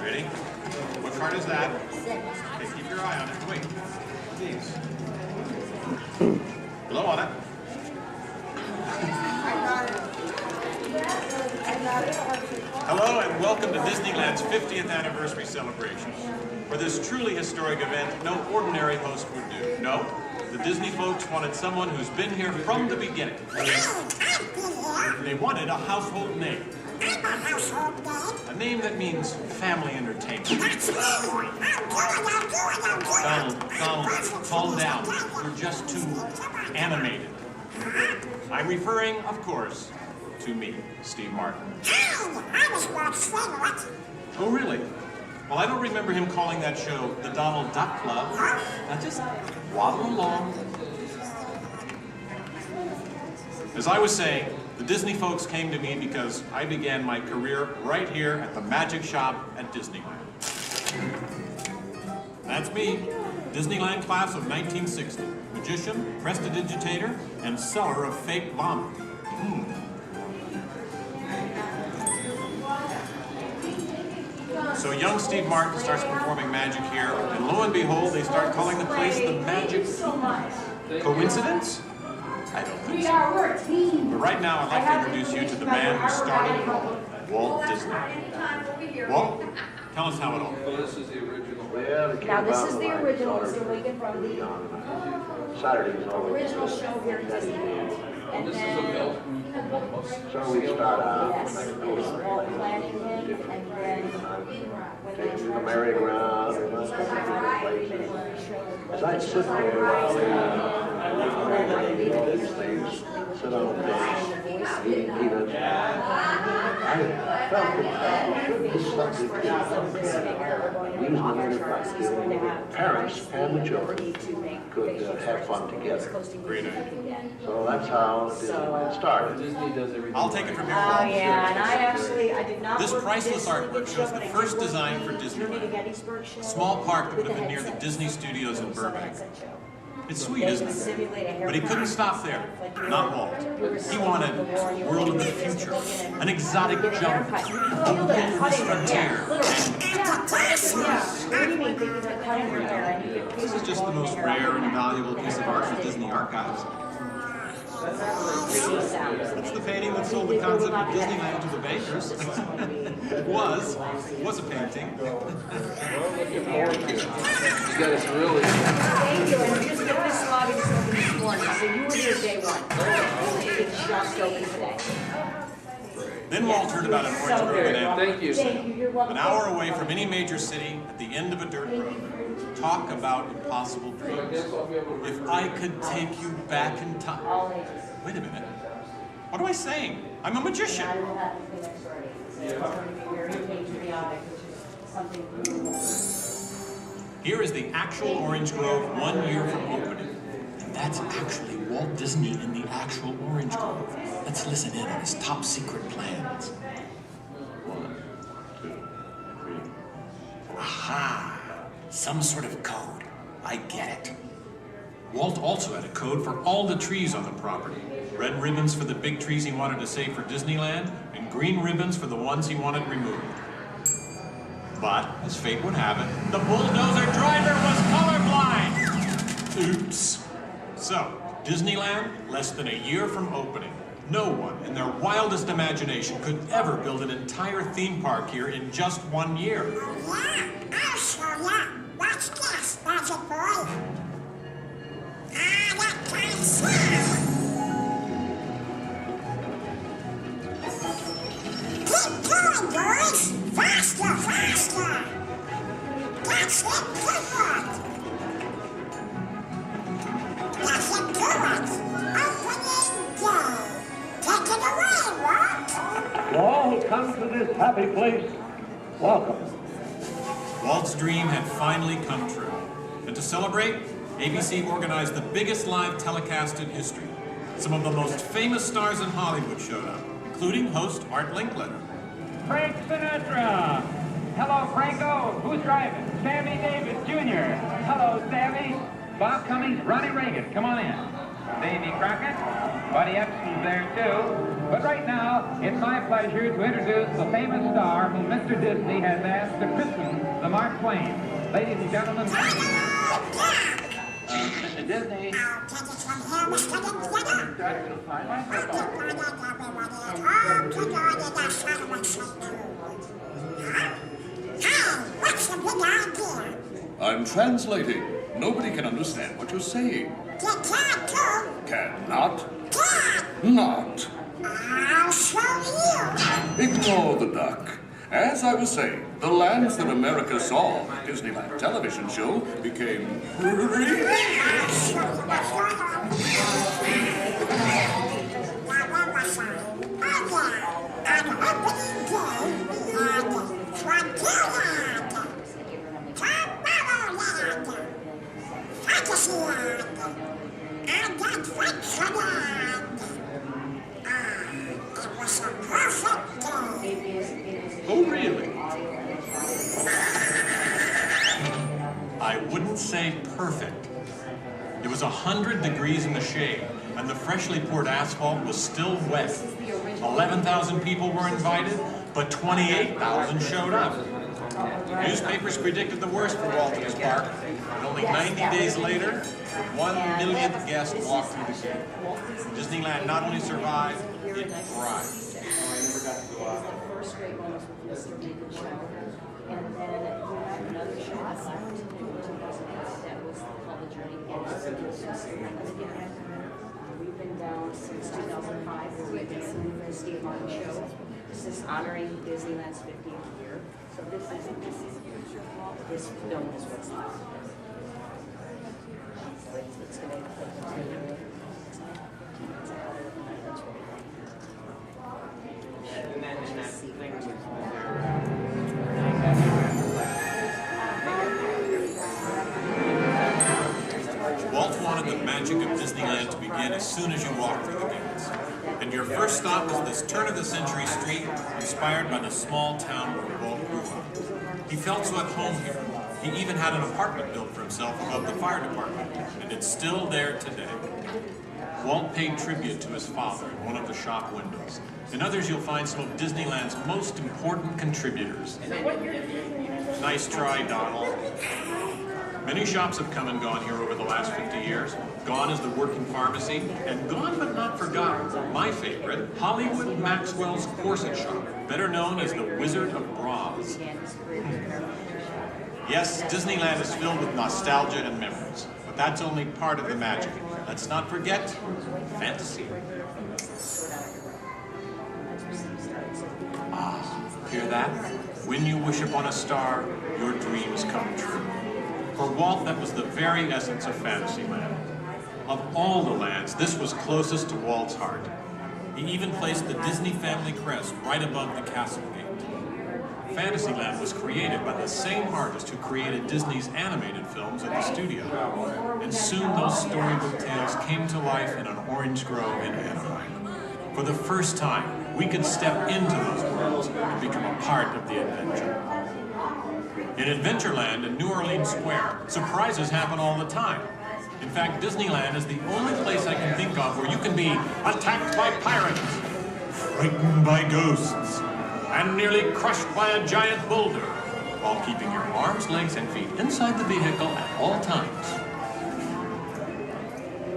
Ready? What card is that? Okay, keep your eye on it. Wait. Please. Blow on it. Hello and welcome to Disneyland's 50th anniversary celebration. For this truly historic event, no ordinary host would do. No, the Disney folks wanted someone who's been here from the beginning. They wanted a household name. A name that means family entertainment. Donald, calm down. You're just too animated. I'm referring, of course, to me, Steve Martin. Oh, really? Well, I don't remember him calling that show the Donald Duck Club. Now just waddle along. As I was saying, the Disney folks came to me because I began my career right here at the magic shop at Disneyland. That's me, Disneyland class of 1960. Magician, prestidigitator, and seller of fake vomit. So young Steve Martin starts performing magic here, and lo and behold, they start calling the place the Magic Kingdom. Coincidence? I don't think so. But right now, I'd like to introduce you to the man who started it all, Walt Disney. Walt, tell us how it all began. This is the original. Now this is the original. It's taken from the original show here at Disneyland. And this is a belt. So we start out planning him, and then taking the merry-go-round, and let's go to different places. As I sit there, all these things, sit on the bench, eat peanuts, I felt that this subject usually parents and the children could have fun together. Great idea. So that's how Disneyland started. I'll take it from here. Oh yeah, and I did not. This priceless artwork shows the first design for Disneyland. A small park that would have been near the Disney Studios in Burbank. It's sweet, isn't it? But he couldn't stop there. Not Walt. He wanted a world of the future, an exotic jungle, a wilderness frontier. This is just the most rare and valuable piece of art for Disney archives. It's the painting that sold the concept of Disneyland to the bakers. It was a painting. You guys really. Thank you, and just get this lobby just open this morning, so you were here day one. It's just open today. Then Walt heard about an orange grove in Thank you. an hour away from any major city, at the end of a dirt road. Talk about impossible dreams. If I could take you back in time. Wait a minute. What am I saying? I'm a magician. Here is the actual orange grove 1 year from opening. And that's actually Walt Disney in the actual orange grove. Let's listen in on his top secret plans. 1, 2, 3. Aha! Some sort of code. I get it. Walt also had a code for all the trees on the property. Red ribbons for the big trees he wanted to save for Disneyland, and green ribbons for the ones he wanted removed. But, as fate would have it, the bulldozer driver was colorblind! Oops. So, Disneyland, less than a year from opening. No one in their wildest imagination could ever build an entire theme park here in just 1 year. I'll show ya. Watch this, Magic Boy. That kind of sound. Keep going, boys. Faster, faster. That's it, good work. That's it, good work. Opening, go. Take it away, Walt. All who come to this happy place, welcome. Walt's dream had finally come true. And to celebrate, ABC organized the biggest live telecast in history. Some of the most famous stars in Hollywood showed up, including host Art Linkletter. Frank Sinatra. Hello, Franco. Who's driving? Sammy Davis Jr. Hello, Sammy. Bob Cummings, Ronnie Reagan. Come on in. Davy Crockett. Buddy Epson's there too. But right now, it's my pleasure to introduce the famous star whom Mr. Disney has asked to christen the Mark Twain. Ladies and gentlemen, Mr. Disney. I'm translating. Nobody can understand what you're saying. Cannot? Not. I'll show you. Ignore the duck. As I was saying, the lands that America saw on the Disneyland television show became Oh, really? I wouldn't say perfect. It was 100 degrees in the shade, and the freshly poured asphalt was still wet. 11,000 people were invited, but 28,000 showed up. Newspapers predicted the worst for Walt and his park, and only 90 days later, 1 millionth guest walked through the gate. Disneyland not only survived, it thrived. First grade one was Mr. Lincoln Show, and then we had another show that was called The Journey. We've been down since 2005, where we've been in the Steve Martin Show. This is honoring Disneyland's 50th year. So this film is what's left. It's going to Walt wanted the magic of Disneyland to begin as soon as you walked through the gates. And your first stop was this turn-of-the-century street inspired by the small town where Walt grew up. He felt so at home here. He even had an apartment built for himself above the fire department, and it's still there today. Walt paid tribute to his father in one of the shop windows. In others, you'll find some of Disneyland's most important contributors. Nice try, Donald. Many shops have come and gone here over the last 50 years. Gone is the working pharmacy, and gone but not forgotten, my favorite, Hollywood Maxwell's corset shop, better known as the Wizard of Bras. Yes, Disneyland is filled with nostalgia and memories, but that's only part of the magic. Let's not forget fantasy. Ah, hear that? When you wish upon a star, your dreams come true. For Walt, that was the very essence of Fantasyland. Of all the lands, this was closest to Walt's heart. He even placed the Disney family crest right above the castle gate. Fantasyland was created by the same artist who created Disney's animated films at the studio. And soon those storybook tales came to life in an orange grove in Anaheim. For the first time, we could step into those worlds and become a part of the adventure. In Adventureland and New Orleans Square, surprises happen all the time. In fact, Disneyland is the only place I can think of where you can be attacked by pirates, frightened by ghosts, and nearly crushed by a giant boulder, while keeping your arms, legs, and feet inside the vehicle at all times.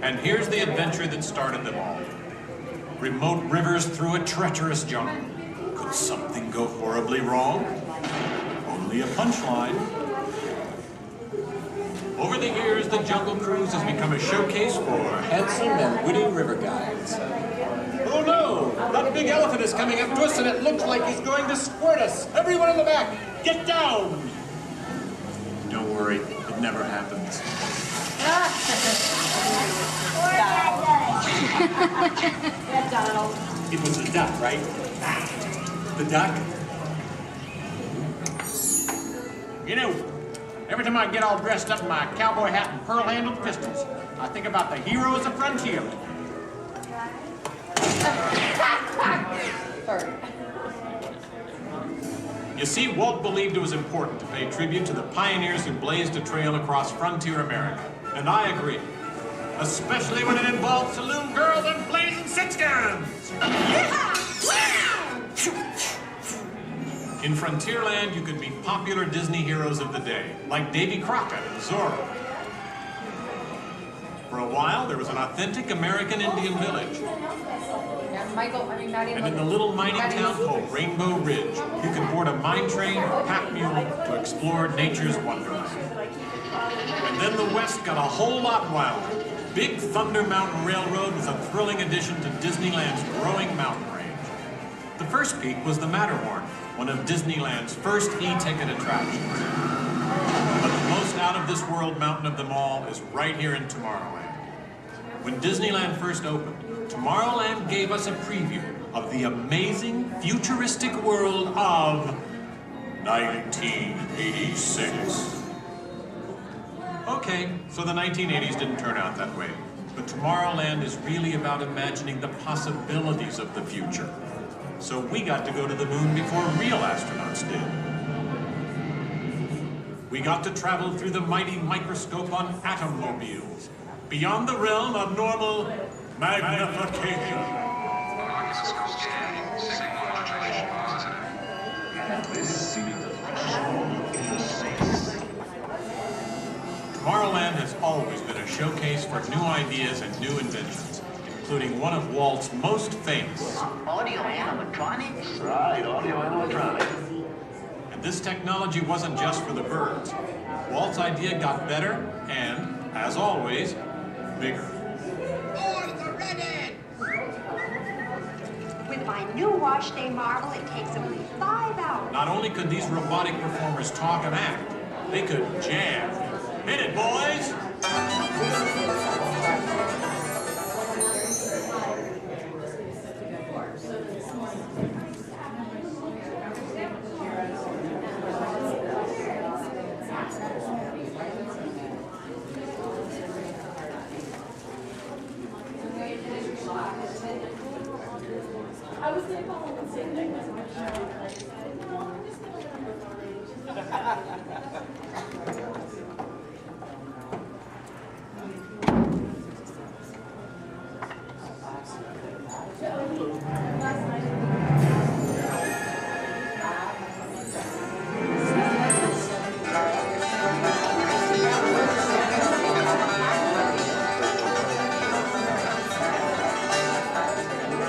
And here's the adventure that started them all. Remote rivers through a treacherous jungle. Could something go horribly wrong? Only a punchline. Over the years, the Jungle Cruise has become a showcase for handsome and witty river guides. Oh no! That big elephant is coming up to us and it looks like he's going to squirt us! Everyone in the back, get down! Don't worry, it never happens. Donald. It was the duck, right? The duck? You know, every time I get all dressed up in my cowboy hat and pearl-handled pistols, I think about the heroes of frontier. You see, Walt believed it was important to pay tribute to the pioneers who blazed a trail across frontier America, and I agree. especially when it involves saloon girls and blazing six-guns. In Frontierland, you could meet popular Disney heroes of the day, like Davy Crockett and Zorro. For a while, there was an authentic American Indian village. And in the little mining town called Rainbow Ridge, you could board a mine train or pack mule to explore nature's wonderland. And then the West got a whole lot wilder. Big Thunder Mountain Railroad was a thrilling addition to Disneyland's growing mountain range. The first peak was the Matterhorn, one of Disneyland's first e-ticket attractions. But the most out-of-this-world mountain of them all is right here in Tomorrowland. When Disneyland first opened, Tomorrowland gave us a preview of the amazing, futuristic world of 1986. Okay, so the 1980s didn't turn out that way. But Tomorrowland is really about imagining the possibilities of the future. So we got to go to the moon before real astronauts did. We got to travel through the mighty microscope on atommobiles, beyond the realm of normal magnification. Tomorrowland has always been a showcase for new ideas and new inventions, including one of Walt's most famous. Audio animatronics? Right, audio animatronics. And this technology wasn't just for the birds. Walt's idea got better and, as always, bigger. Boys are ready! With my new wash day marvel, it takes only 5 hours. Not only could these robotic performers talk and act, they could jam. Hit it, boys! I was going to call him and say that.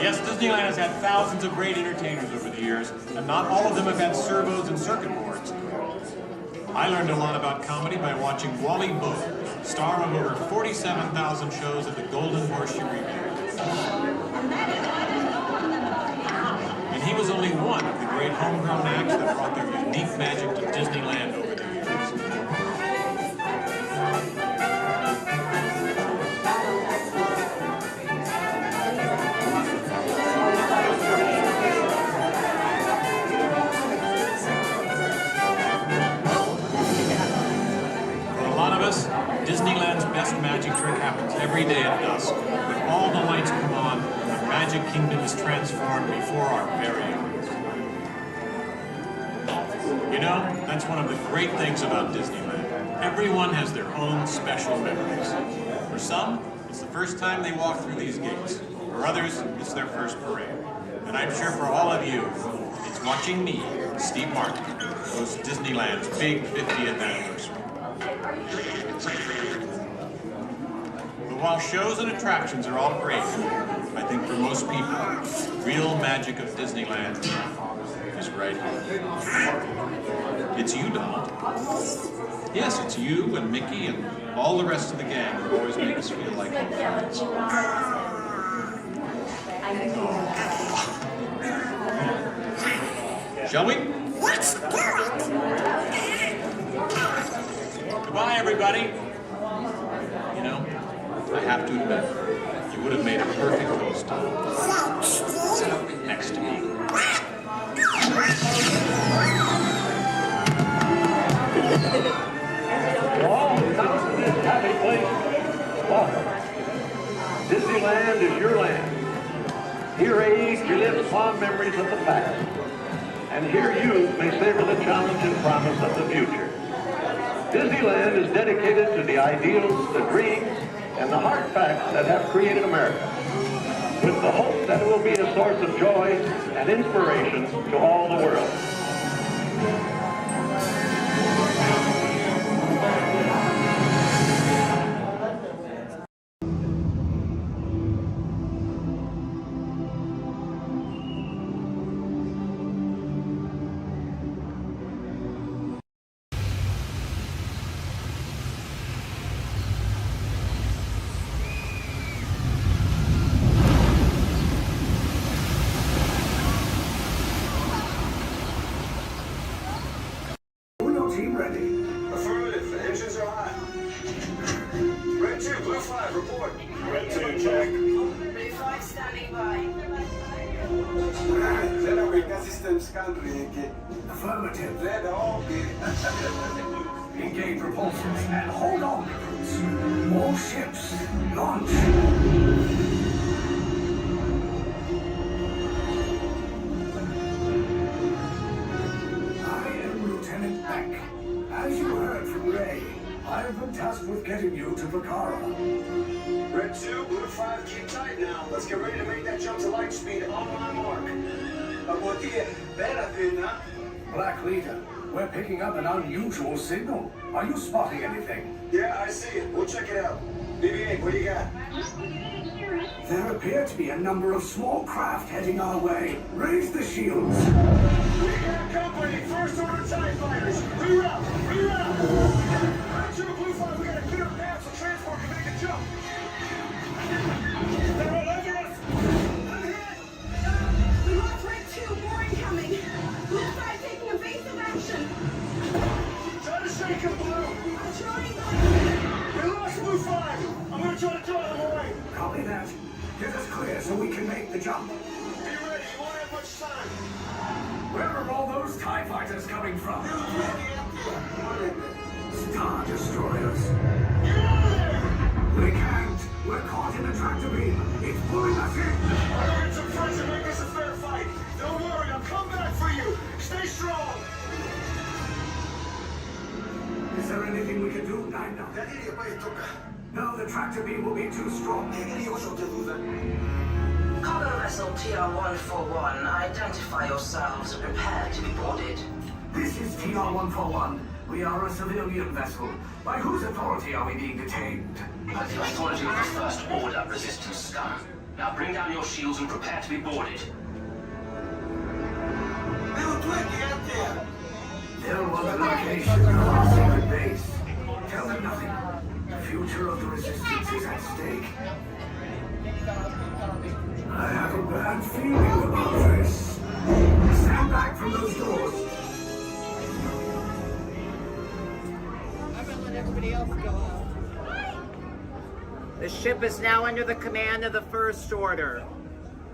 Yes, Disneyland has had thousands of great entertainers over the years, and not all of them have had servos and circuit boards. I learned a lot about comedy by watching Wally Boat, star of over 47,000 shows at the Golden Horseshoe Revue. And he was only one of the great homegrown acts that brought their unique magic to Disneyland over the years. Disneyland's best magic trick happens every day at dusk, when all the lights come on and the Magic Kingdom is transformed before our very eyes. You know, that's one of the great things about Disneyland. Everyone has their own special memories. For some, it's the first time they walk through these gates. For others, it's their first parade. And I'm sure for all of you, it's watching me, Steve Martin, host Disneyland's big 50th anniversary. But while shows and attractions are all great, I think for most people, the real magic of Disneyland is right here. It's you, Donald. Yes, it's you and Mickey and all the rest of the gang who always make us feel like home friends. Shall we? Let's do it! Goodbye, everybody. You know, I have to admit, you would have made a perfect host next to me. All come to this happy place. Welcome. Disneyland is your land. Here age relive fond memories of the past. And here youth may savor the challenge and promise of the future. Disneyland is dedicated to the ideals, the dreams, and the hard facts that have created America, with the hope that it will be a source of joy and inspiration to all the world. Team ready. Affirmative. The engines are hot. Red 2, Blue 5, report. Red 2, check. Blue 5 standing by. Red America system scan ready. Affirmative. Red all Engage propulsors and hold on, recruits. More ships. Launch. As you heard from Ray, I have been tasked with getting you to Bakara. Red 2, Blue 5, keep tight now. Let's get ready to make that jump to light speed on my mark. Black Leader, we're picking up an unusual signal. Are you spotting anything? Yeah, I see it. We'll check it out. BB-8, what do you got? There appear to be a number of small craft heading our way. Raise the shields. We got company. First order TIE fighters. Reroute. Red 2, Blue 5, we got a clear path so transport can make a jump. They're all over us. I'm hit. We lost Red 2. More incoming. Blue 5 taking evasive action. Try to shake him, Blue. I'm trying. We lost Blue 5. I'm going to try to draw them away. Copy that. Get us clear so we can make the jump. Be ready. You won't have much time. Where are all those TIE fighters coming from? Star Destroyers. Get out of there! We can't. We're caught in a tractor beam. It's pulling us in. I'll get some friends and make this a fair fight. Don't worry, I'll come back for you. Stay strong. Is there anything we can do, Nina? No, the tractor beam will be too strong. Cargo vessel TR-141, identify yourselves and prepare to be boarded. This is TR-141. We are a civilian vessel. By whose authority are we being detained? By the authority of the First Order Resistance Scum. Now bring down your shields and prepare to be boarded. There was a location of our secret base. Tell them nothing. The future of the Resistance is at stake. I have a bad feeling about this. Stand back from those doors. I'm gonna let everybody else go out. The ship is now under the command of the First Order.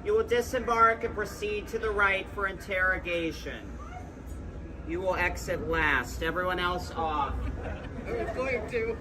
You will disembark and proceed to the right for interrogation. You will exit last. Everyone else off. I was going to.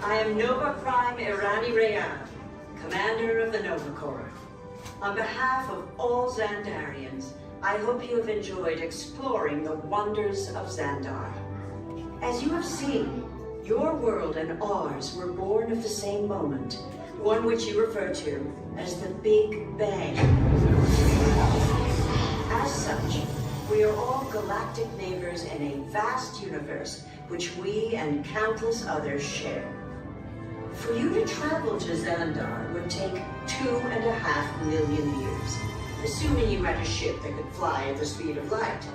I am Nova Prime Irani Rayan, Commander of the Nova Corps. On behalf of all Xandarians, I hope you have enjoyed exploring the wonders of Xandar. As you have seen, Your world and ours were born of the same moment, one which you refer to as the Big Bang. As such, we are all galactic neighbors in a vast universe which we and countless others share. For you to travel to Xandar would take 2.5 million years, assuming you had a ship that could fly at the speed of light.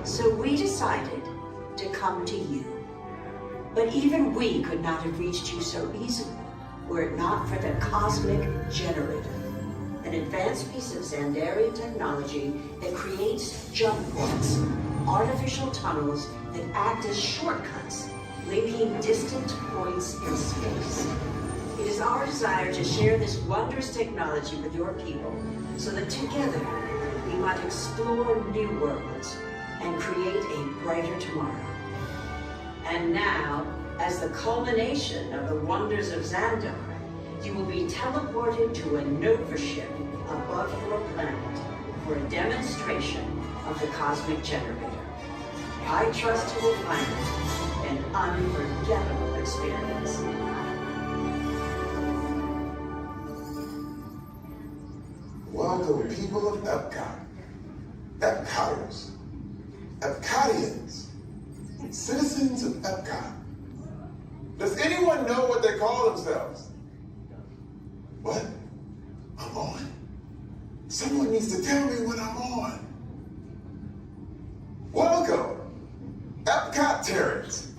So we decided to come to you. But even we could not have reached you so easily were it not for the Cosmic Generator, an advanced piece of Xandarian technology that creates jump points, artificial tunnels that act as shortcuts, linking distant points in space. It is our desire to share this wondrous technology with your people so that together we might explore new worlds and create a brighter tomorrow. And now, as the culmination of the wonders of Xandar, you will be teleported to a Nova ship above your planet for a demonstration of the Cosmic Generator. I trust you will find it an unforgettable experience. Welcome, people of Epcot. Epcoters. Epcotians. Citizens of Epcot. Does anyone know what they call themselves? What? I'm on? Someone needs to tell me what I'm on. Welcome, Epcot Terrans.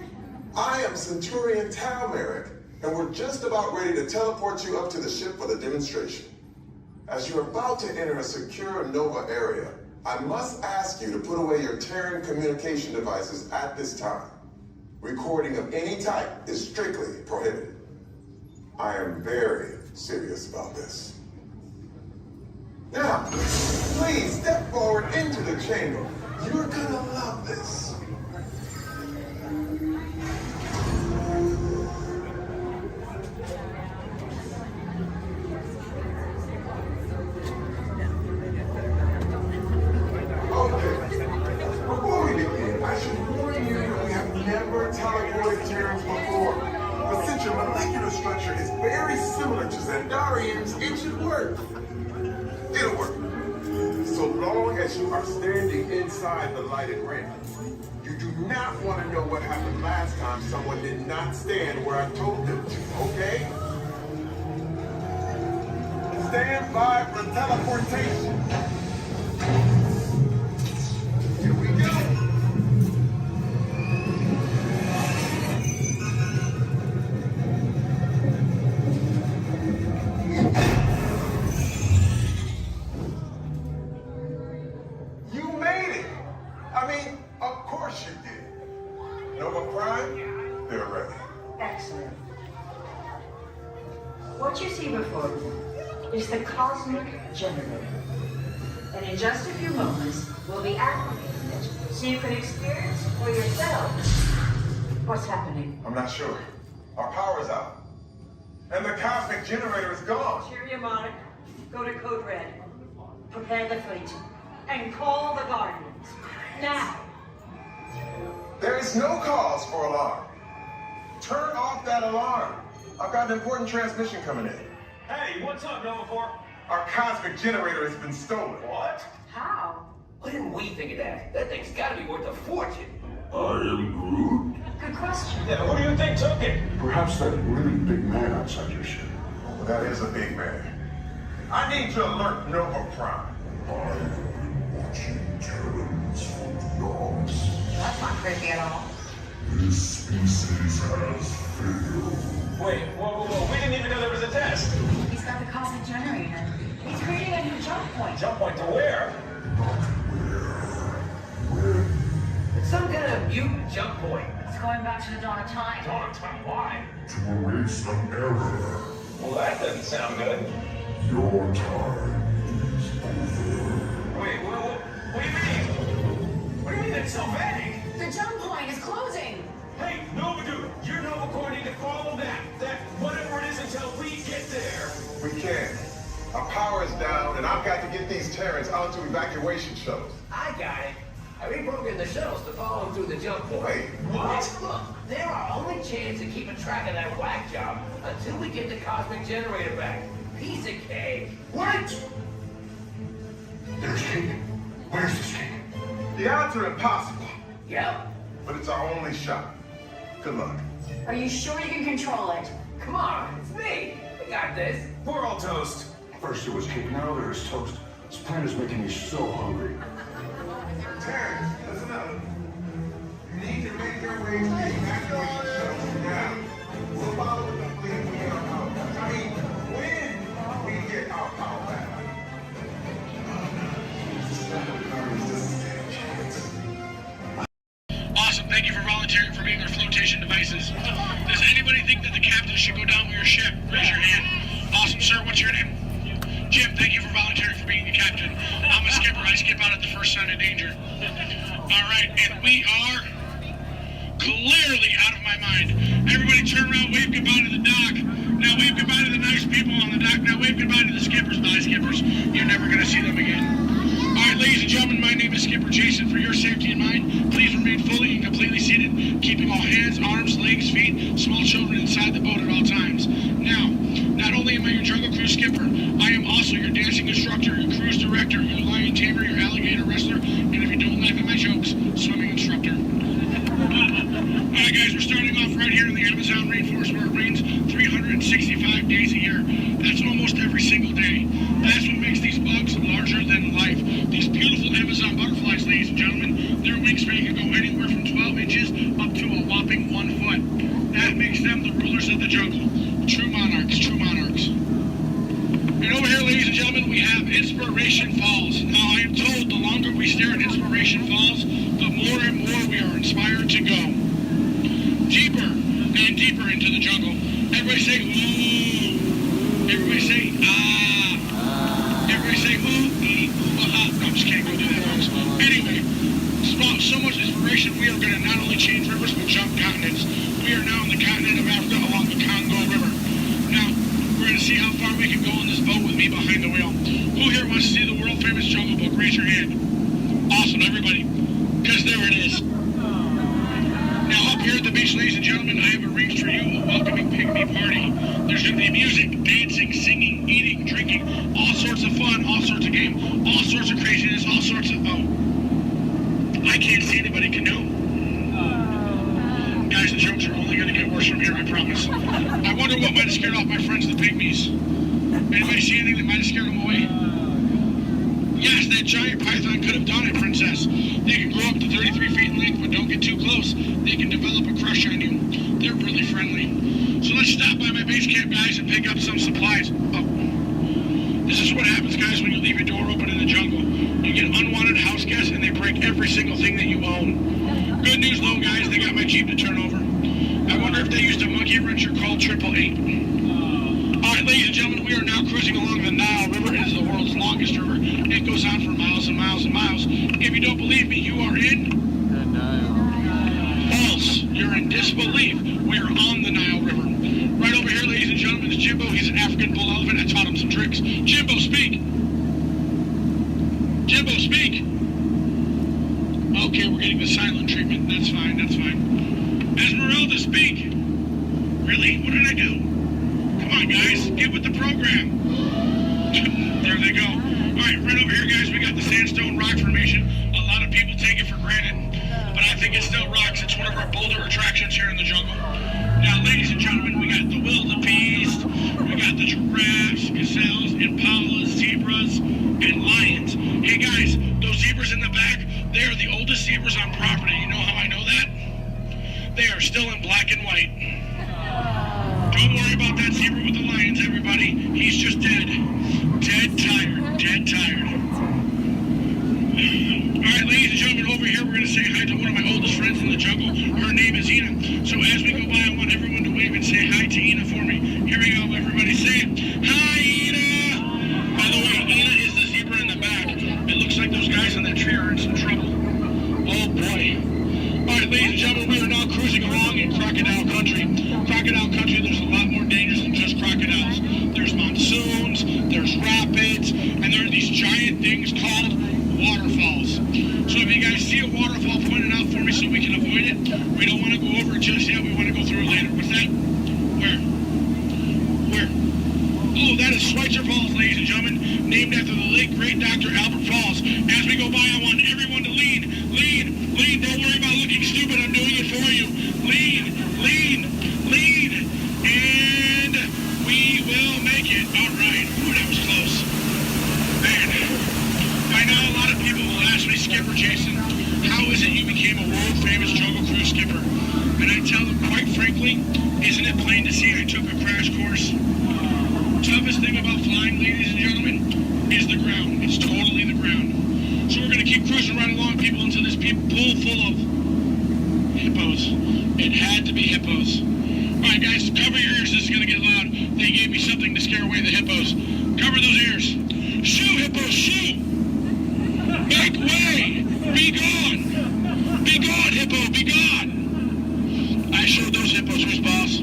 I am Centurion Talmeric, and we're just about ready to teleport you up to the ship for the demonstration. As you're about to enter a secure Nova area, I must ask you to put away your Terran communication devices at this time. Recording of any type is strictly prohibited. I am very serious about this. Now, please step forward into the chamber. You're gonna love this. Teleported Terrans before, but since your molecular structure is very similar to Xandarians, it should work. It'll work. So long as you are standing inside the lighted ring. You do not want to know what happened last time someone did not stand where I told them to, okay? Stand by for teleportation. Here we go. Excellent. What you see before you is the Cosmic Generator. And in just a few moments, we'll be activating it so you can experience for yourselves what's happening. I'm not sure. Our power's out. And the Cosmic Generator is gone. Cheerio, Monarch. Go to Code Red. Prepare the fleet. And call the Guardians. Now. There is no cause for alarm. Turn off that alarm. I've got an important transmission coming in. Hey, what's up, Nova Corps? Our Cosmic Generator has been stolen. What? How? Why didn't we think of that? That thing's gotta be worth a fortune. I am Groot. Good question. Yeah, who do you think took it? Perhaps that really big man outside your ship. Well, that is a big man. I need to alert Nova Prime. I've been watching Terrans for dogs. That's not creepy at all. This species has failed. Wait, whoa. We didn't even know there was a test. He's got the Cosmic Generator. He's creating a new jump point. Jump point to where? Not where. It's some kind of mutant jump point. It's going back to the dawn of time. Dawn of time? Why? To erase an error. Well, that doesn't sound good. Your time is over. Wait, what do you mean? What do you mean it's so vague? The jump point is closing. Hey, Nova Dude, you're Nova Corps need to follow that whatever it is until we get there. We can't. Our power is down, and I've got to get these Terrans onto evacuation shuttles. I got it. reprogrammed the shuttles to follow him through the jump port. Wait, what? Look, they're our only chance of keeping track of that whack job until we get the cosmic generator back. Piece of cake. Wait! There's cake. Where's this cake? The odds are impossible. Yep. But it's our only shot. Good luck. Are you sure you can control it? Come on, it's me. We got this. We're all toast. First it was cake, now there's toast. This plan is making me so hungry. Terrence, listen up. You need to make your way to the evacuation shelter now. We'll follow the plan when we get our power back. I mean, when we get our power back. Awesome, thank you for volunteering for being our flotation devices. Does anybody think that the captain should go down with your ship? Raise your hand. Awesome, sir, what's your name? Jim, thank you for volunteering for being the captain. I'm a skipper. I skip out at the first sign of danger. All right, and we are clearly out of my mind. Everybody turn around, wave goodbye to the dock. Now wave goodbye to the nice people on the dock. Now wave goodbye to the skippers. Bye, skippers. You're never going to see them again. All right, ladies and gentlemen, my name is Skipper Jason. For your safety and mine, please remain fully and completely seated, keeping all hands, arms, legs, feet, small children inside the boat at all times. Now, not only am I your jungle cruise skipper, I am also your dancing instructor, your cruise director, your lion tamer, your alligator wrestler, and if you don't laugh at my jokes, swimming instructor. Alright guys, we're starting off right here in the Amazon rainforest where it rains 365 days a year. That's almost every single day. That's what makes these bugs larger than life. These beautiful Amazon butterflies, ladies and gentlemen, their wingspan can go anywhere from 12 inches up to a whopping 1 foot. That makes them the rulers of the jungle. True monarchs, true monarchs. And over here, ladies and gentlemen, we have Inspiration Falls. Now, I am told the longer we stare at Inspiration Falls, the more and more we are inspired to go. Deeper and deeper into the jungle. Everybody say, ooh. Everybody say, ah. Everybody say, ooh, ee, ooh, ah. No, I'm just kidding. Go do that, folks. Anyway, so much inspiration, we are going to not only change rivers, but jump continents. We are now in the continent of Africa along the Congo River. Now, we're going to see how far we can go in this boat with me behind the wheel. Who here wants to see the world-famous Jungle Book? Raise your hand. Awesome, everybody. Because there it is. Now, up here at the beach, ladies and gentlemen, I have arranged for you a welcoming pygmy party. There's going to be music, dancing, singing, eating, drinking, all sorts of fun, all sorts of game, all sorts of craziness, all sorts of... Oh, I can't see anybody canoe. Guys, the jokes are only going to get worse from here, I promise. I wonder what might have scared off my friends, the pygmies. Anybody see anything that might have scared them away? Yes, that giant python could have done it, princess. They can grow up to 33 feet in length, but don't get too close. They can develop a crush on you. They're really friendly. So let's stop by my base camp, guys, and pick up some supplies. Oh. This is what happens, guys, when you leave your door open in the jungle. You get unwanted house guests, and they break every single thing that you own. Good news, though, guys, they got my Jeep to turn over. I wonder if they used a monkey wrencher called 888. All right, ladies and gentlemen, we are now cruising along the Nile River. It is the world's longest river. It goes on for miles and miles and miles. If you don't believe me, you are in... the Nile. False. You're in disbelief. We are on the Nile River. Right over here, ladies and gentlemen, is Jimbo. He's an African bull elephant. I taught him some tricks. Jimbo, speak. Jimbo, speak. Okay, we're getting the silent treatment. That's fine, that's fine. Esmeralda, speak. Really? What did I do? Come on, guys. Get with the program. There they go. All right, right over here, guys, we got the sandstone rock formation. A lot of people take it for granted, but I think it still rocks. It's one of our bolder attractions here in the jungle. Now, ladies and gentlemen, we got the wildebeest, we got the giraffes, gazelles, impalas, zebras, and lions. Hey, guys, those zebras in the back, they are the oldest zebras on property. You know how I know that? They are still in black and white. Don't worry about that zebra with the lions, everybody. He's just dead. Dead tired. Dead tired. All right, ladies and gentlemen, over here we're going to say hi to one of my oldest friends in the jungle. Her name is Ina. So as we go by, I want everyone to wave and say hi to Ina for me. Here we go, everybody. Say, hi, Ina! By the way, Ina is the zebra in the back. It looks like those guys on that tree are in some trouble. Oh, boy. All right, ladies and gentlemen, we are now cruising along in crocodile country. Crocodile country, there's a lot more dangers than just crocodiles. There's monsoons, there's rapids, and there are these giant things called waterfalls. So if you guys see a waterfall, is Schweitzer Falls, ladies and gentlemen, named after the late great Dr. Albert Falls. As we go by, I want everyone to lean. Lean, lean. Don't worry about looking stupid. I'm doing it for you. Lean, lean, lean. And we will make it. All right. Ooh, that was close. Man, I know a lot of people will ask me, Skipper Jason, how is it you became a world-famous Jungle Cruise skipper? And I tell them, quite frankly, isn't it plain to see I took a crash course? Toughest thing about flying, ladies and gentlemen, is the ground. It's totally the ground. So we're going to keep cruising right along, people, into this pool full of hippos. It had to be hippos. All right, guys, cover your ears. This is going to get loud. They gave me something to scare away the hippos. Cover those ears. Shoo, hippos, shoo! Make way! Be gone! Be gone, hippo, be gone! I showed those hippos who's boss.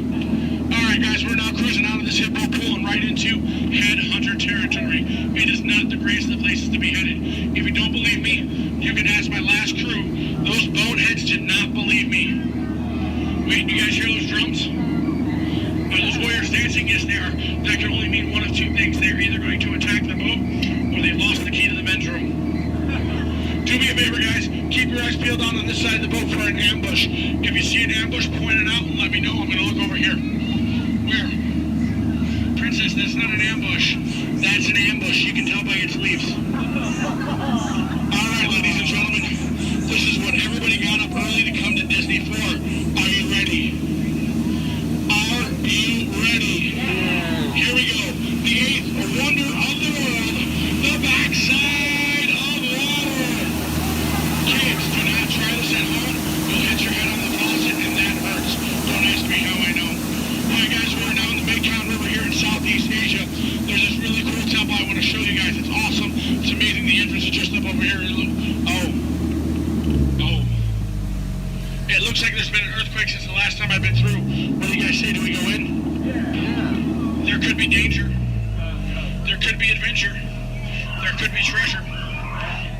Alright guys, we're now cruising out of this hippo pool and right into headhunter territory. It is not the greatest of places to be headed. If you don't believe me, you can ask my last crew. Those boneheads did not believe me. Wait, you guys hear those drums? Are those warriors dancing? Yes, they are. That can only mean one of two things. They're either going to attack the boat or they've lost the key to the men's room. Do me a favor, guys. Keep your eyes peeled out on this side of the boat for an ambush. If you see an ambush, point it out and let me know. I'm going to look over here. Where? Princess, that's not an ambush. That's an ambush. You can tell by its leaves. All right, ladies and gentlemen. This is what everybody got up early to come to Disney for. Are you ready? Are you ready? Here we go. The eighth wonder of the world. The backside of water. Kids, do not try this at home. You'll hit your head on the faucet and that hurts. Don't ask me how I know. Alright guys, we're now in the Mekong River here in Southeast Asia. There's this really cool temple I want to show you guys. It's awesome. It's amazing. The entrance is just up over here. Oh. It looks like there's been an earthquake since the last time I've been through. What do you guys say? Do we go in? Yeah. There could be danger. There could be adventure. There could be treasure.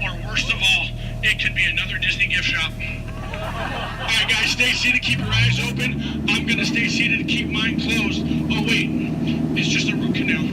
Or worst of all, it could be another Disney gift shop. Alright guys, stay seated, keep your eyes open. I'm going to stay seated and keep mine closed. Oh wait, it's just a root canal.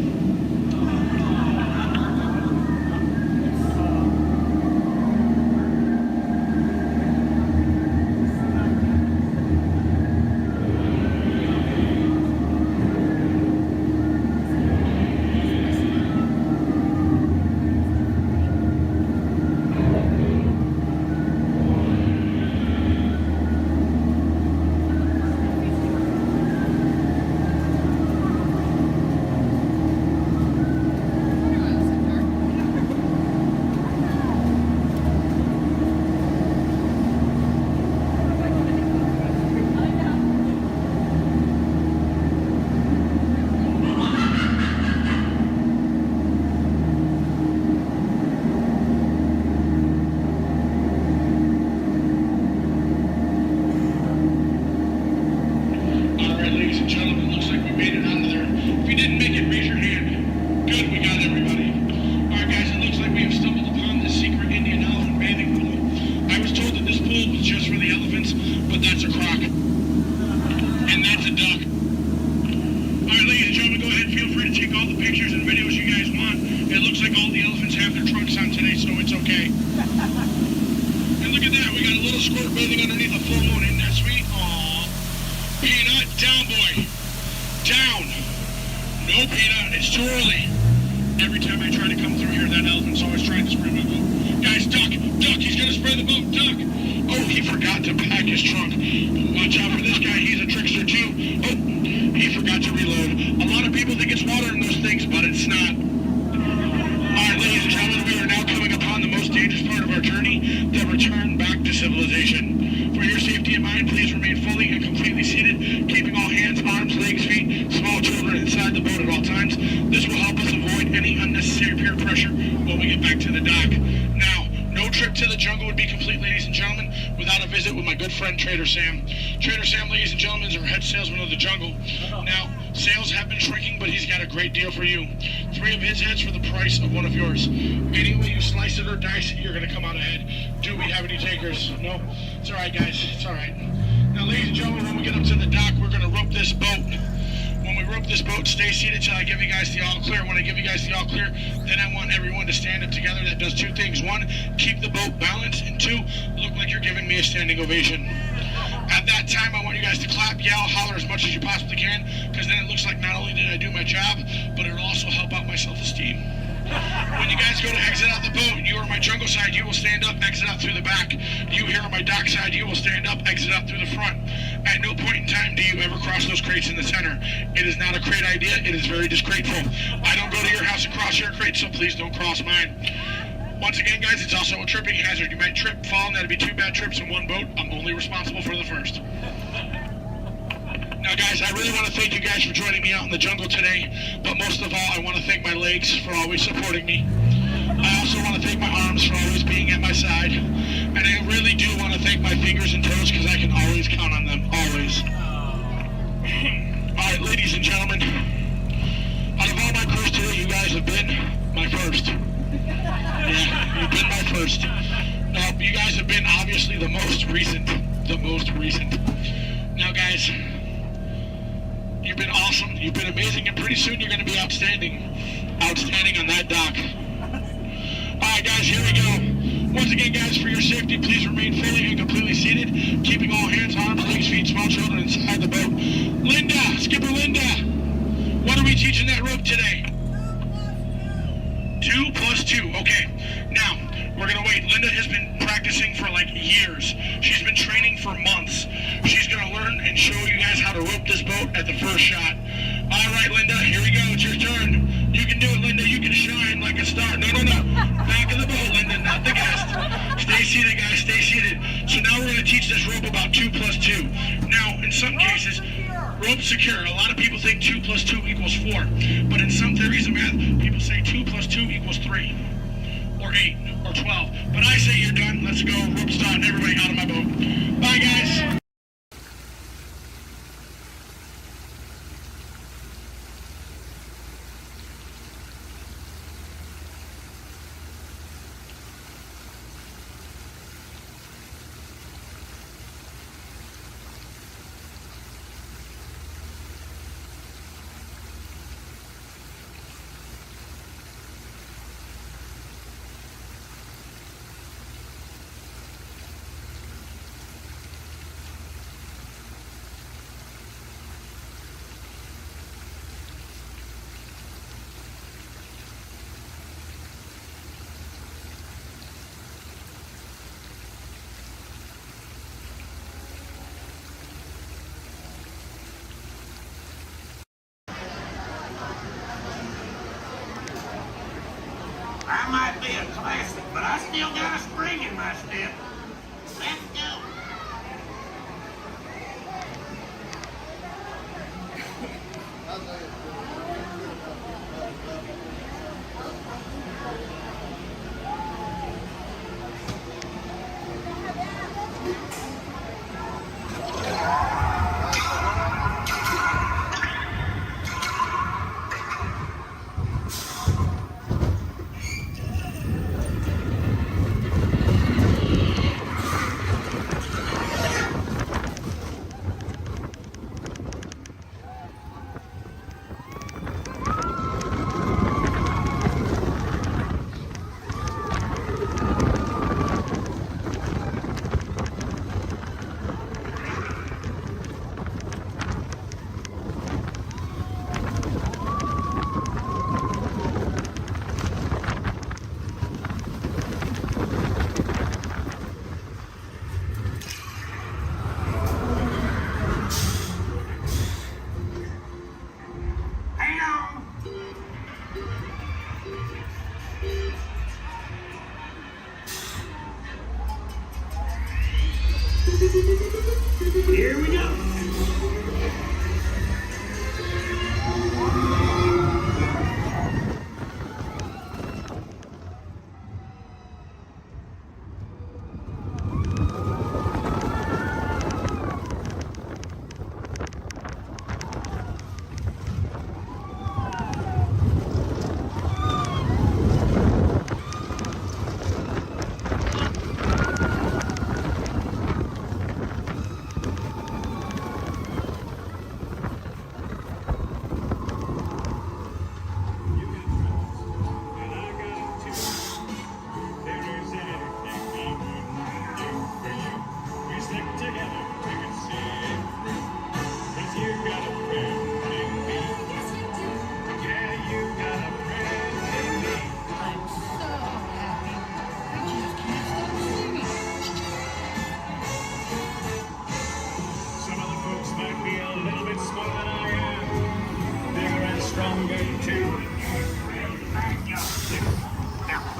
Trader Sam, ladies and gentlemen, is our head salesman of the jungle. Now, sales have been shrinking, but he's got a great deal for you. 3 of his heads for the price of 1 of yours. Any way you slice it or dice it, you're going to come out ahead. Do we have any takers? No? It's all right, guys. It's all right. Now, ladies and gentlemen, when we get up to the dock, we're going to rope this boat. When we rope this boat. Stay seated till I give you guys the all clear. When I give you guys the all clear, then I want everyone to stand up together. That does two things. One, keep the boat balanced, and two, look like you're giving me a standing ovation. At that time, I want you guys to clap, yell, holler as much as you possibly can, because then it looks like not only did I do my job, but it'll also help out my self-esteem. When you guys go to exit out the boat, you are on my jungle side, you will stand up, exit out through the back. You here on my dock side, you will stand up, exit out through the front. At no point in time do you ever cross those crates in the center. It is not a crate idea, it is very disgraceful. I don't go to your house and cross your crate, so please don't cross mine. Once again, guys, it's also a tripping hazard. You might trip, fall, and that'd be 2 bad trips in one boat. I'm only responsible for the first. Now, guys, I really want to thank you guys for joining me out in the jungle today, but most of all, I want to thank my legs for always supporting me. I also want to thank my arms for always being at my side, and I really do want to thank my fingers and toes because I can always count on them, always. All right, ladies and gentlemen, out of all my crews today, you guys have been my first. Yeah, you've been my first. Now, you guys have been obviously the most recent. Now, guys, you've been awesome, you've been amazing, and pretty soon you're going to be outstanding on that dock. Alright guys, here we go. Once again, guys, for your safety, please remain fully and completely seated, keeping all hands, arms, legs, feet, small children inside the boat. Linda, Skipper Linda, what are we teaching that rope today? 2 plus 2, okay. Now, we're gonna wait. Linda has been practicing for like years. She's been training for months. She's gonna learn and show you guys how to rope this boat at the first shot. All right, Linda, here we go. It's your turn. You can do it, Linda. You can shine like a star. No. Back of the boat, Linda, not the guest. Stay seated, guys. Stay seated. So now we're gonna teach this rope about 2 plus 2. Now, in some cases, rope secure. A lot of people think 2 plus 2 equals 4. But in some theories of math, people say 2 plus 2 equals 3. Or 8, or 12. But I say you're done. Let's go. Rope's done. Everybody out of my boat. Bye, guys. I might be a classic, but I still got a spring in my step. Let's go.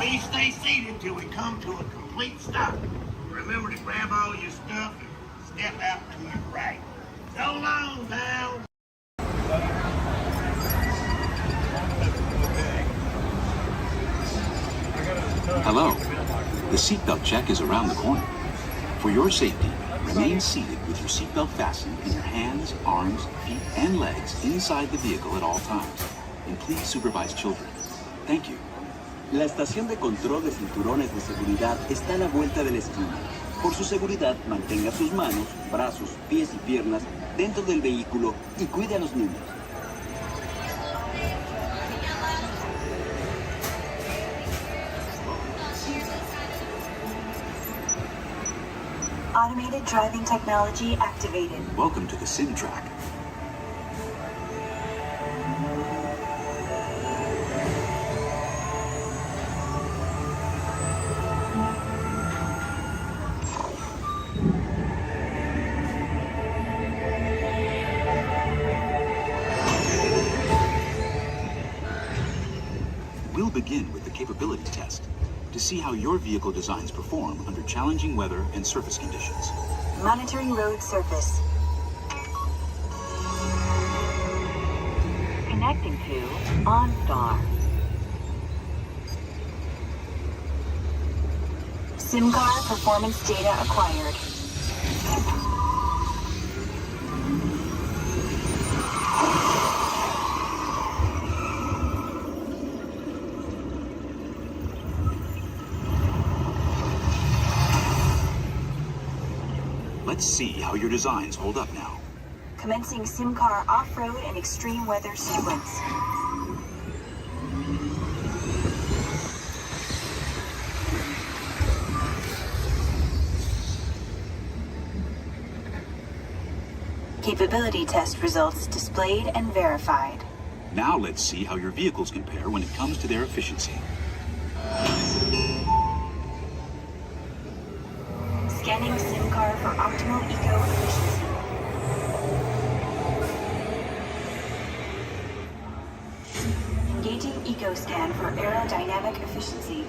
Please stay seated till we come to a complete stop. Remember to grab all your stuff and step out to your right. So long, pal. Hello. The seatbelt check is around the corner. For your safety, remain seated with your seatbelt fastened and your hands, arms, feet, and legs inside the vehicle at all times. And please supervise children. Thank you. La estación de control de cinturones de seguridad está a la vuelta de la esquina. Por su seguridad, mantenga sus manos, brazos, pies y piernas dentro del vehículo y cuide a los niños. Automated driving technology activated. Welcome to the sim track. We'll begin with the capabilities test to see how your vehicle designs perform under challenging weather and surface conditions. Monitoring road surface. Connecting to OnStar. SIM card performance data acquired. Let's see how your designs hold up now. Commencing SIM car off-road and extreme weather sequence. Capability test results displayed and verified. Now let's see how your vehicles compare when it comes to their efficiency. Scanning SIM car for optimal eco-efficiency. Engaging EcoScan for aerodynamic efficiency.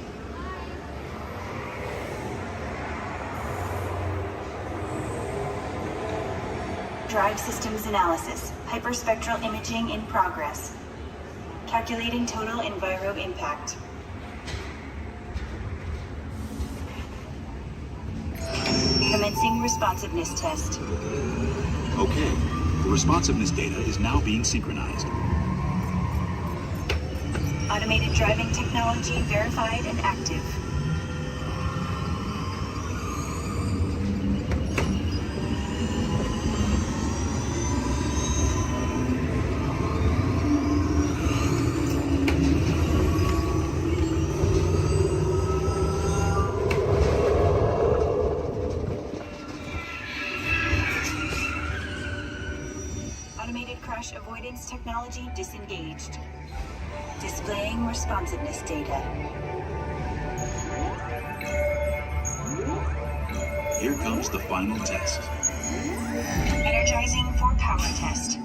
Drive systems analysis. Hyperspectral imaging in progress. Calculating total enviro impact. Commencing responsiveness test. Okay, the responsiveness data is now being synchronized. Automated driving technology verified and active. Automated crash avoidance technology disengaged. Displaying responsiveness data. Here comes the final test. Energizing for power test.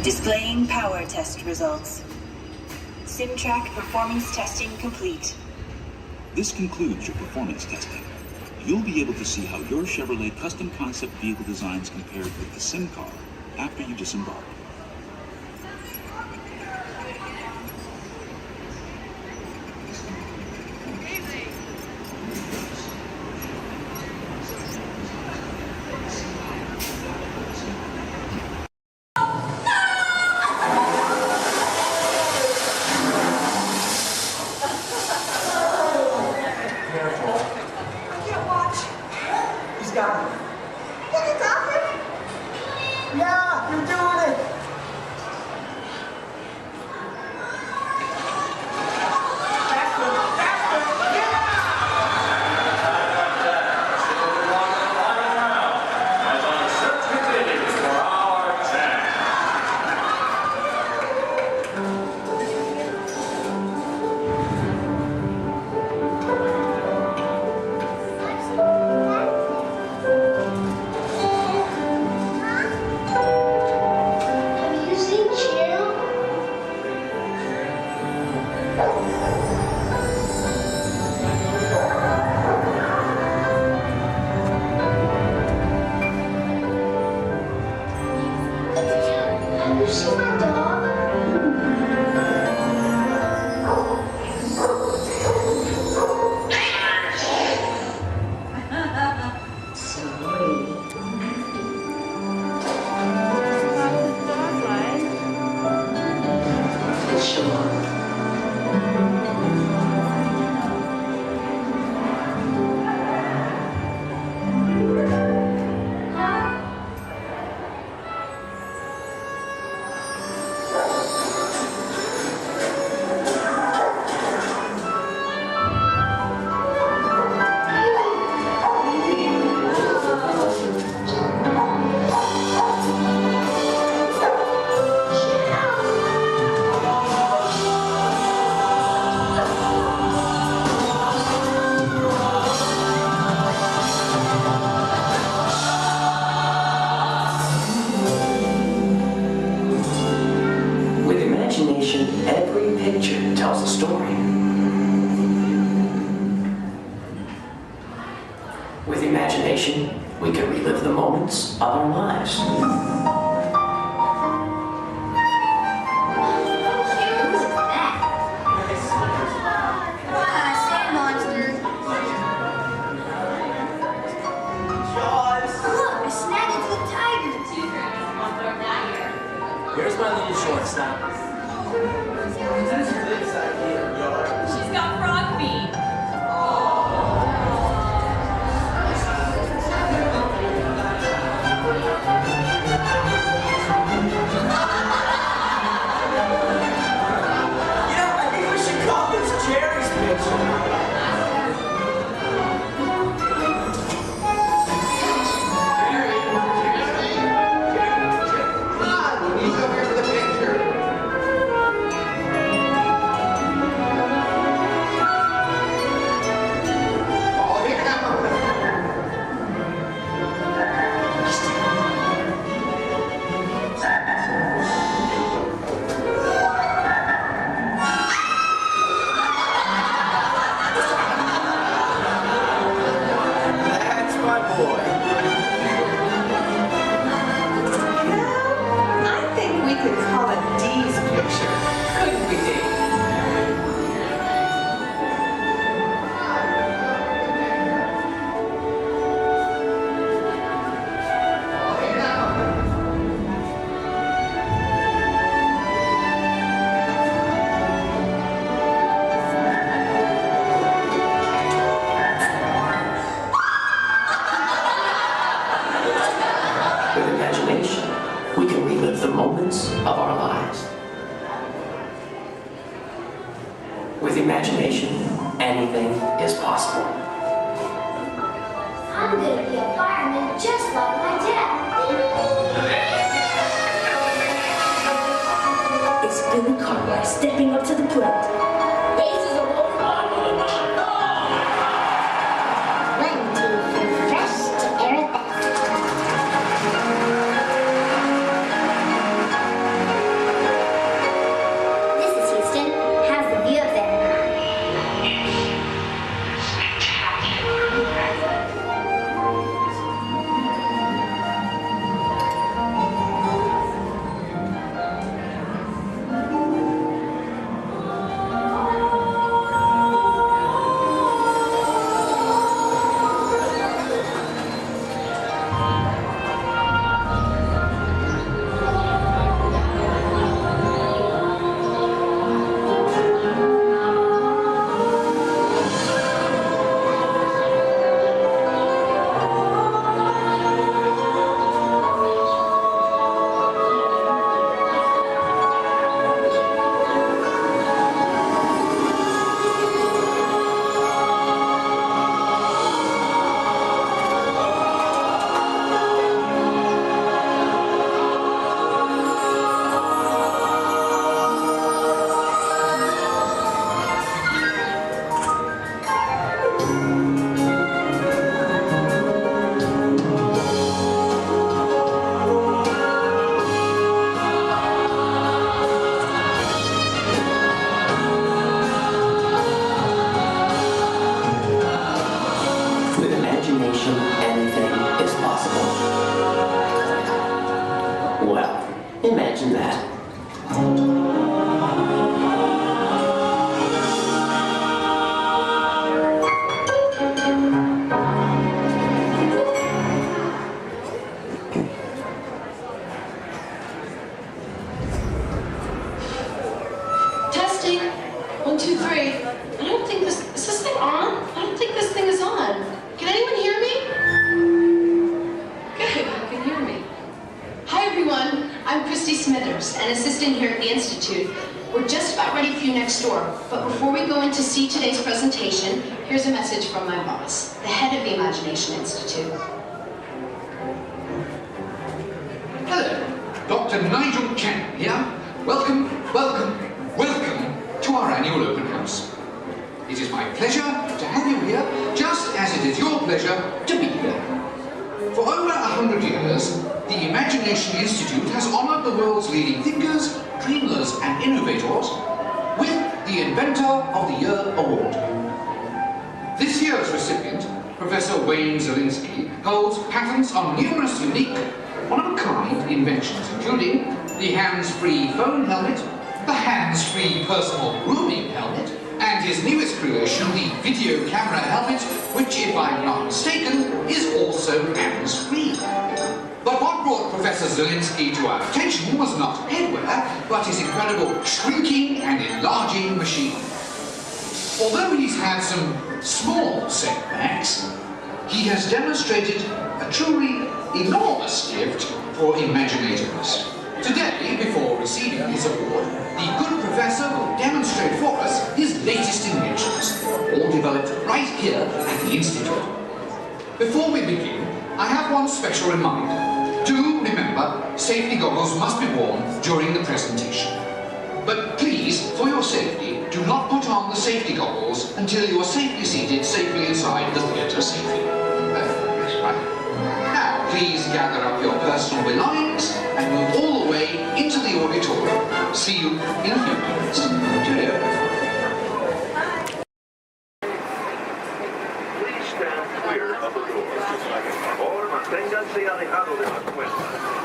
Displaying power test results. SimTrack performance testing complete. This concludes your performance testing. You'll be able to see how your Chevrolet custom concept vehicle designs compared with the sim car after you disembark. echelon. Every picture tells a story. With imagination, we can relive the moments of our lives. Here's my little shortstop. She's got frog feet. I think we should call this Jerry's picture. I think we could call it Dee's picture. Couldn't we, Dee? With imagination, we can relive the moments of our lives. With imagination, anything is possible. I'm gonna be a fireman just like my dad. It's Billy Cartwright stepping up to the plate. Bases are loaded on with a man. One, two, three, fresh to air it back. This is Houston. How's the view up there? 2, 3. I don't think this, is this thing on? I don't think this thing is on. Can anyone hear me? Good, you can hear me. Hi everyone, I'm Christy Smithers, an assistant here at the Institute. We're just about ready for you next door, but before we go in to see today's presentation, here's a message from my boss, the head of the Imagination Institute. Hello, Dr. Nigel Ken here. Welcome, welcome, welcome to our annual open house. It is my pleasure to have you here, just as it is your pleasure to be here. For over 100 years, the Imagination Institute has honored the world's leading thinkers, dreamers, and innovators with the Inventor of the Year Award. This year's recipient, Professor Wayne Zielinski, holds patents on numerous unique, one-of-a-kind inventions, including the hands-free phone helmet, the hands-free personal grooming helmet, and his newest creation, the video camera helmet, which, if I'm not mistaken, is also hands-free. But what brought Professor Zielinski to our attention was not headwear, but his incredible shrinking and enlarging machine. Although he's had some small setbacks, he has demonstrated a truly enormous gift for imaginativeness. Today, before receiving his award, the good professor will demonstrate for us his latest inventions, all developed right here at the Institute. Before we begin, I have one special reminder. Do remember, safety goggles must be worn during the presentation. But please, for your safety, do not put on the safety goggles until you are safely seated safely inside the theatre safely. Right. Now, please gather up your personal belongings and move all the way into the auditorium. See you in a few minutes. Cheerio. Please stand clear of the doors. Or manténganse alejado de las puertas.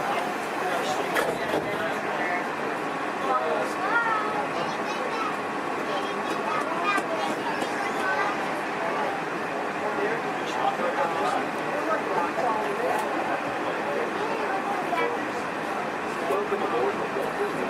Welcome aboard the Walt Disney.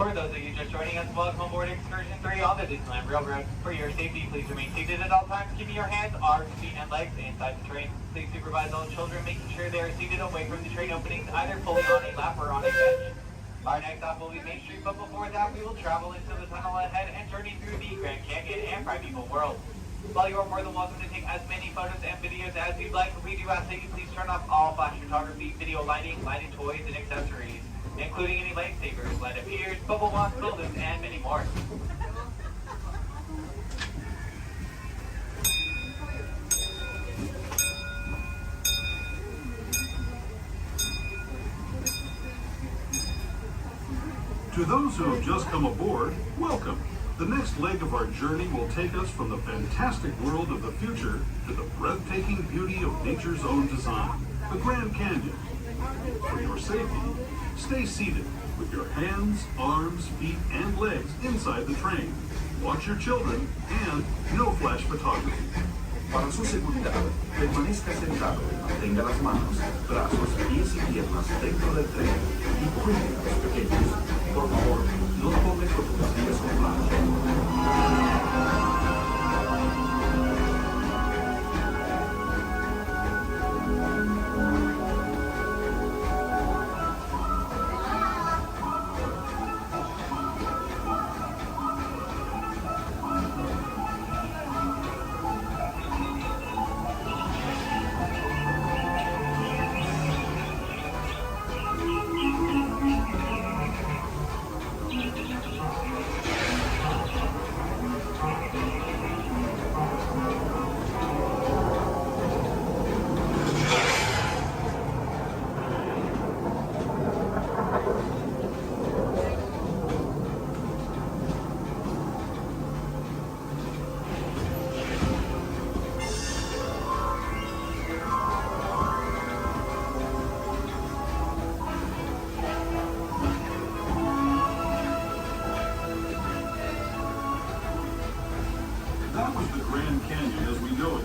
For those of you just joining us, welcome aboard Excursion 3 on the Disneyland Railroad. For your safety, please remain seated at all times, keeping your hands, arms, feet, and legs inside the train. Please supervise all children, making sure they are seated away from the train openings, either fully on a lap or on a bench. Our next stop will be Main Street, but before that, we will travel into the tunnel ahead and journey through the Grand Canyon and Primeval World. While you are more than welcome to take as many photos and videos as you'd like, we do ask that you please turn off all flash photography, video lighting, lighted toys, and accessories, including any lightsabers, light up heaters, bubble wands, balloons, and many more. To those who have just come aboard, welcome. The next leg of our journey will take us from the fantastic world of the future to the breathtaking beauty of nature's own design, the Grand Canyon. For your safety, stay seated with your hands, arms, feet, and legs inside the train. Watch your children and no flash photography. Para su seguridad, permanezca sentado, mantenga las manos, brazos, pies y piernas dentro del tren y cuide a los pequeños. Por favor, no tome fotografías con flash.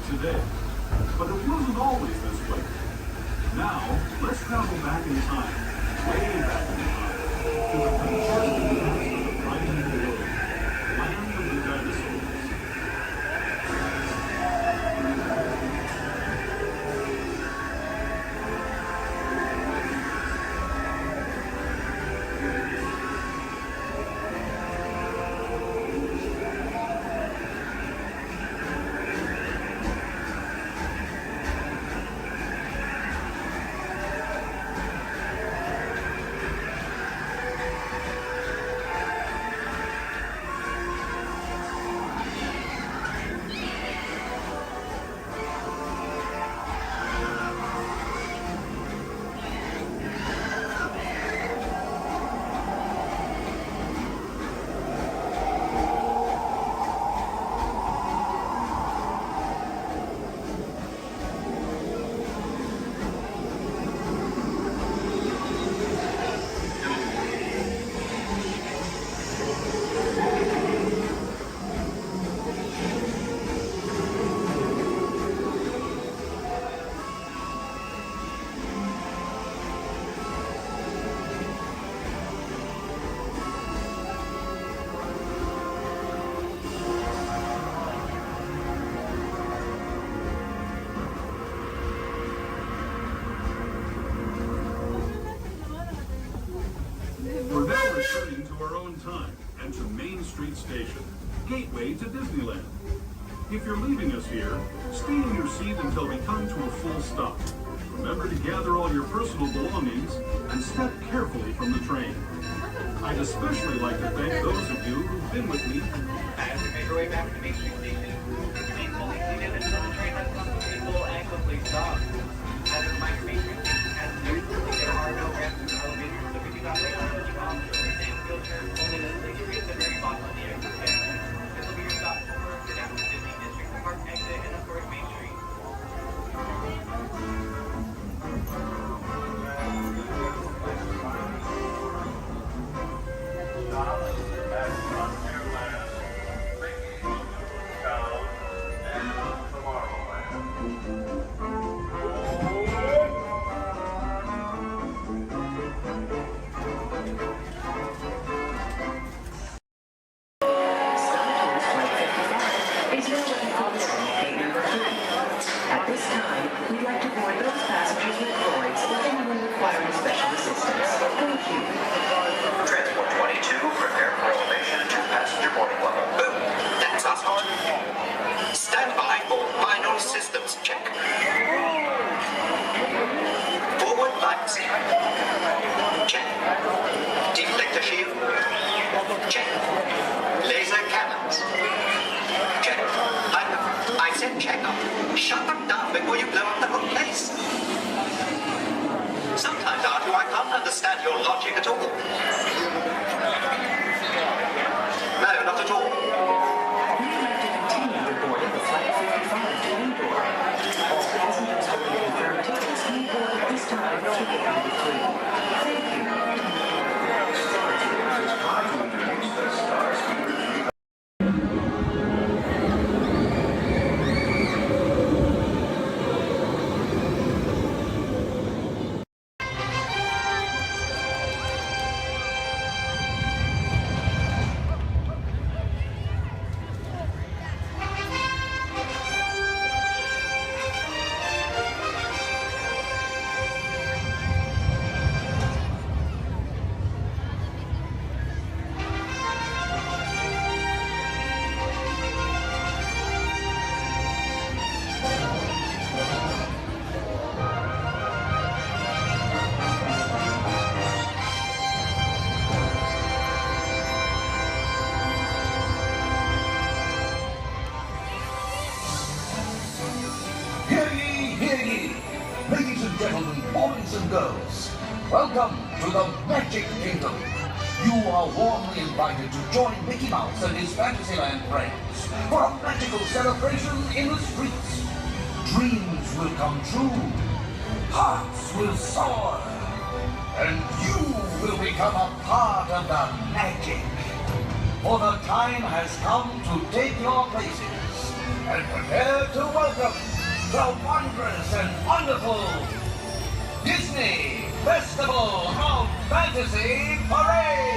today. But it wasn't always this way. Now, let's travel back in time, way back in time, to the fantastic past of the primeval world, land of the dinosaurs. We're now returning to our own time and to Main Street Station, gateway to Disneyland. If you're leaving us here, stay in your seat until we come to a full stop. Remember to gather all your personal belongings and step carefully from the train. I'd especially like to thank those of you who've been with me. As we make our way back to Main Street Station, remain fully seated until the train has come to a full and complete stop. As a reminder, Main Street Station has there are no ramps or elevators, so we do not wait until you come to and wheelchairs only necessary to reach the very bottom of the exit station. This will be your stop for the down to Disney District Park exit and of course Main Street. At this time, we'd like to board those passengers with droids or anyone requiring special assistance. Thank you. Transport 22, prepare for elevation to passenger boarding level. Boom! That's us. Stand by for final systems check. Forward lights. Check. Deflector shield. Check. Laser cannons. Check. I said check up. Shut them down before you blow up the whole place. Sometimes, Arthur, I can't understand your logic at all. No, not at all. We'd like to continue the boarding of Flight 55 to Endor. All passengers holding confirmed tickets may board at this time to get out of the queue. Thank you. Try to introduce the Star Speeder 3000. Ladies and gentlemen, boys and girls, welcome to the Magic Kingdom. You are warmly invited to join Mickey Mouse and his Fantasyland friends for a magical celebration in the streets. Dreams will come true, hearts will soar, and you will become a part of the magic. For the time has come to take your places and prepare to welcome the wondrous and wonderful Disney Festival of Fantasy Parade!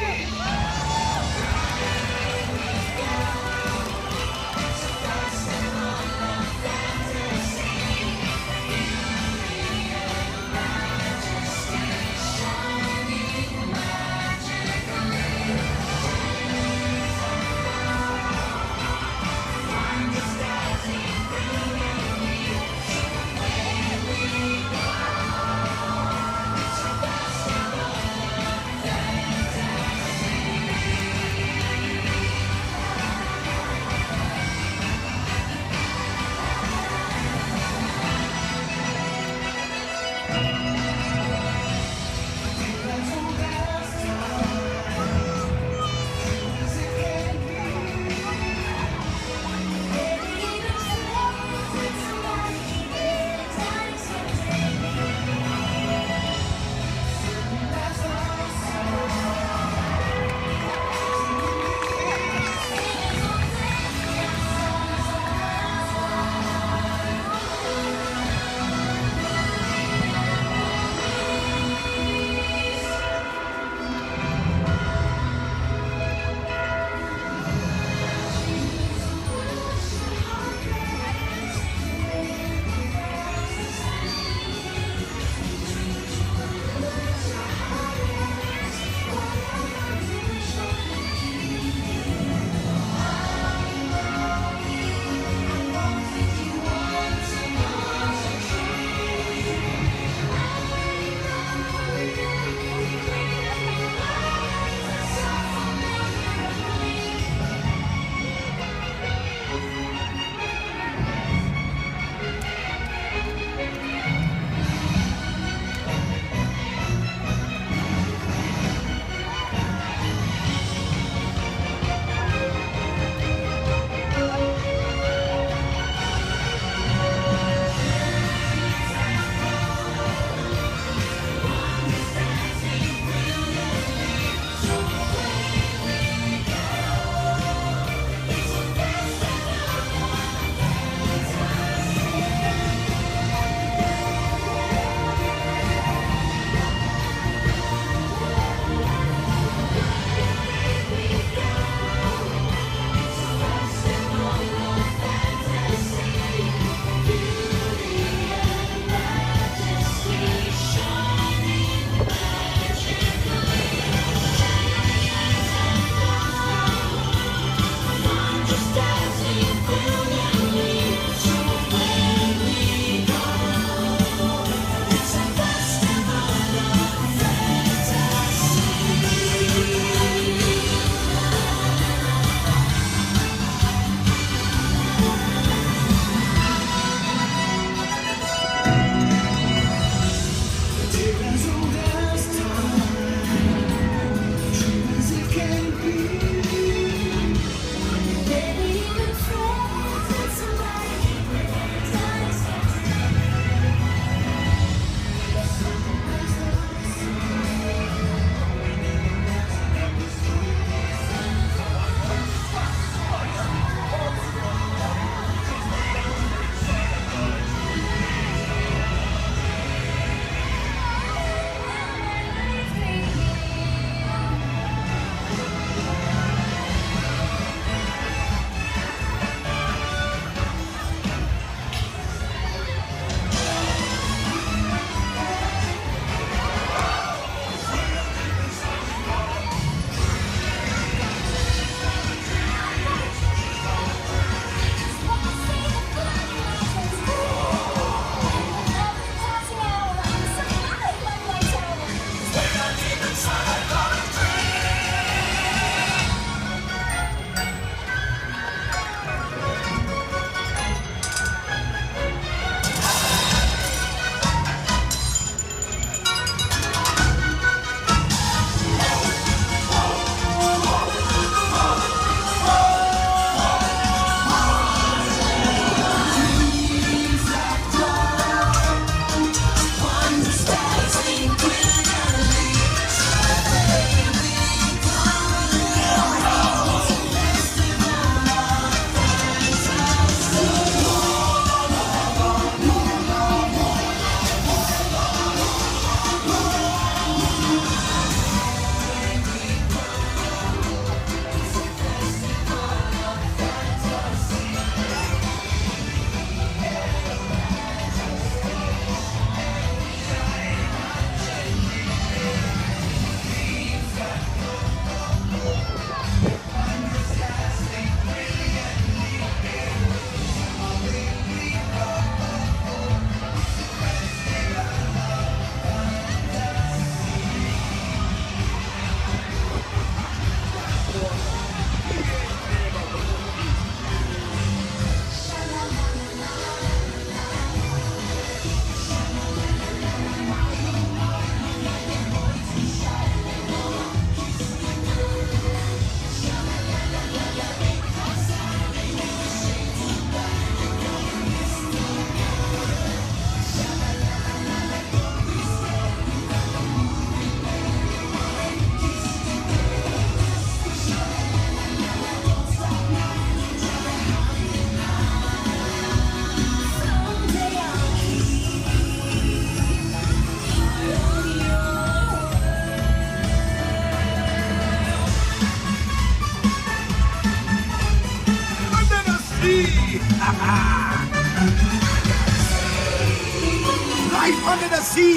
Life under the sea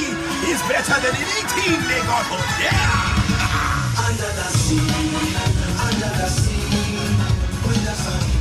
is better than anything they got up there. Under the sea, under the sea, with the sun.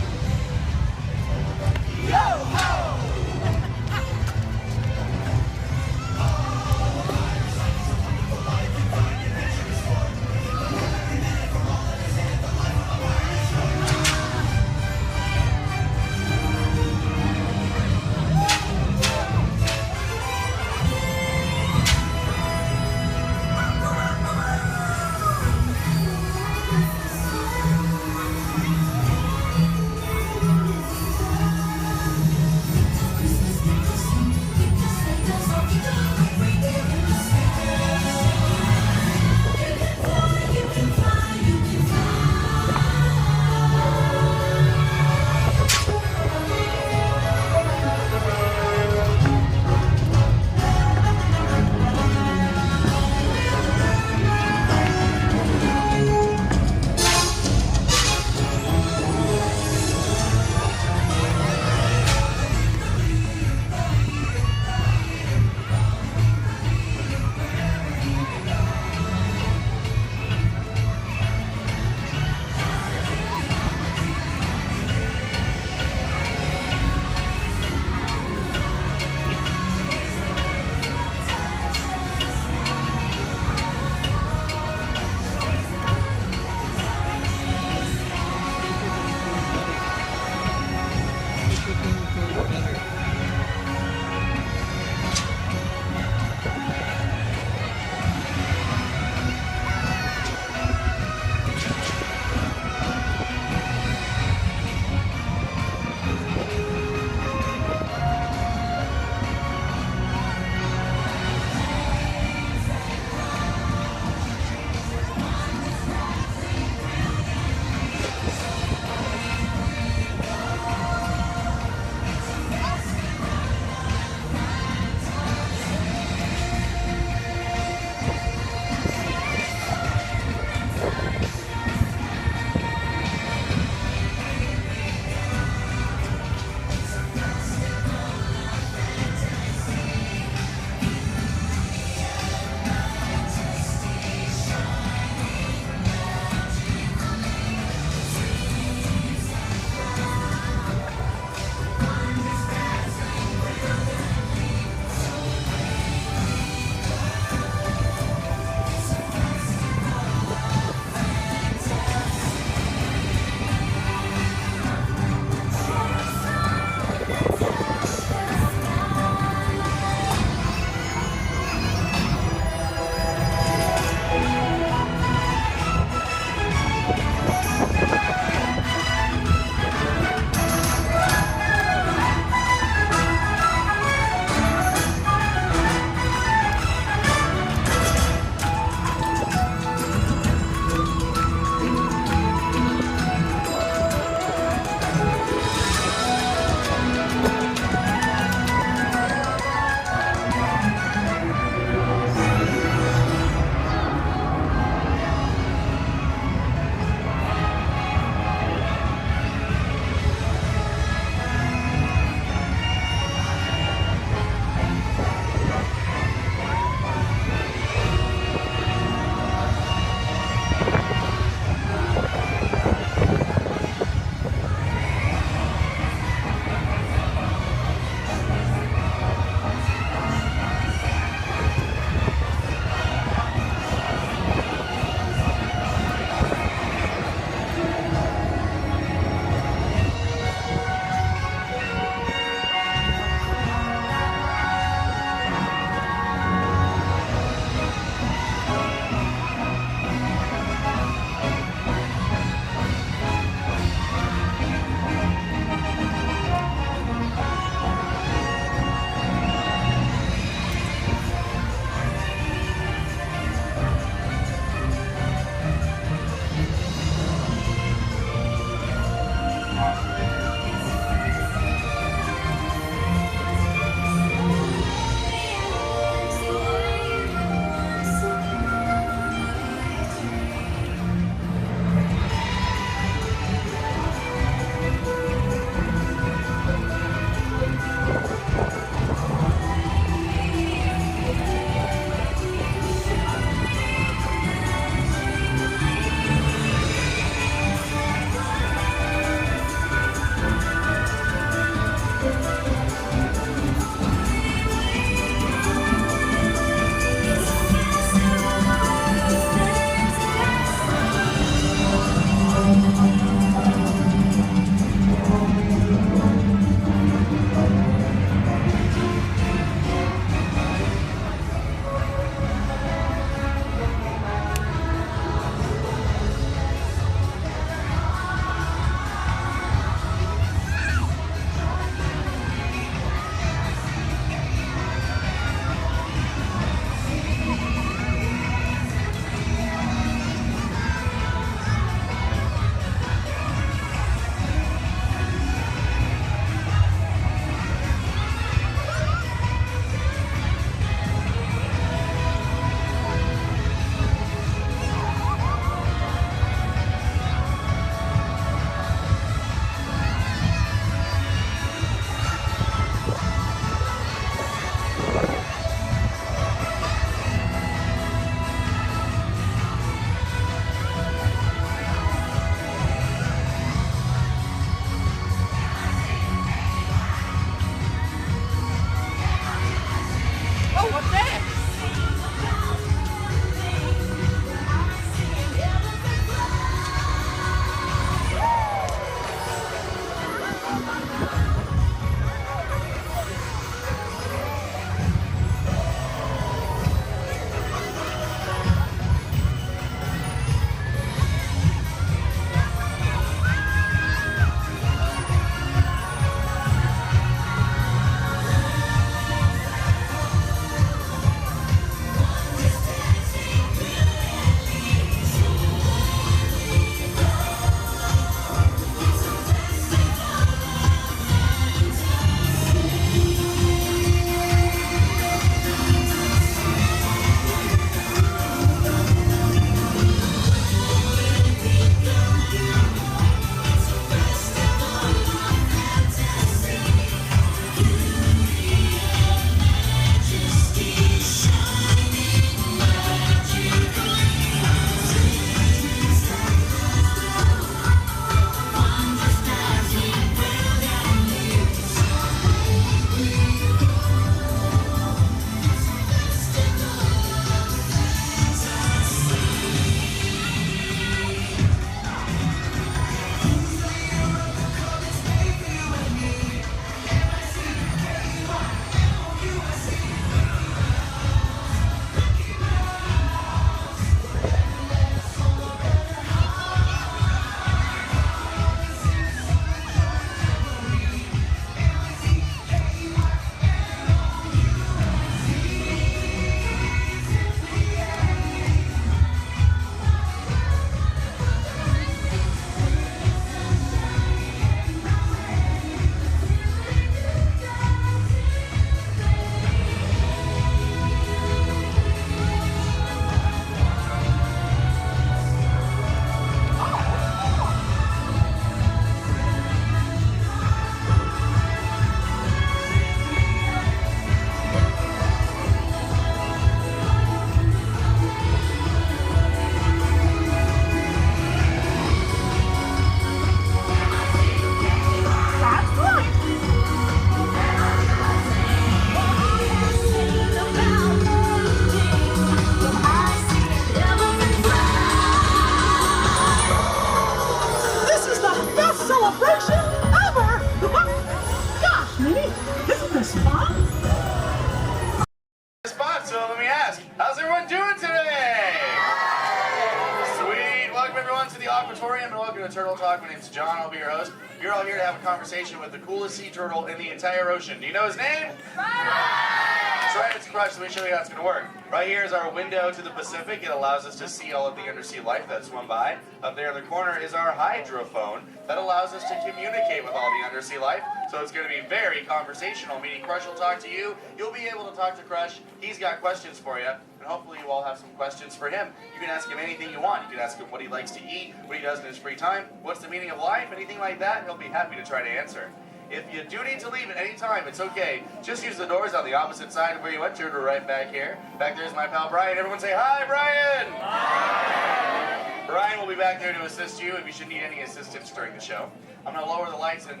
Welcome to the Aquatorium and welcome to Turtle Talk. My name's John, I'll be your host. You're all here to have a conversation with the coolest sea turtle in the entire ocean. Do you know his name? That's right, it's Crush. Let me show you how it's going to work. Right here is our window to the Pacific. It allows us to see all of the undersea life that swim by. Up there in the corner is our hydrophone that allows us to communicate with all the undersea life. So it's going to be very conversational, meaning Crush will talk to you. You'll be able to talk to Crush. He's got questions for you. And hopefully you all have some questions for him. You can ask him anything you want. You can ask him what he likes to eat, what he does in his free time, what's the meaning of life, anything like that. He'll be happy to try to answer. If you do need to leave at any time, it's okay. Just use the doors on the opposite side of where you entered or right back here. Back there's my pal Brian. Everyone say hi, Brian! Hi! Brian will be back there to assist you if you should need any assistance during the show. I'm going to lower the lights and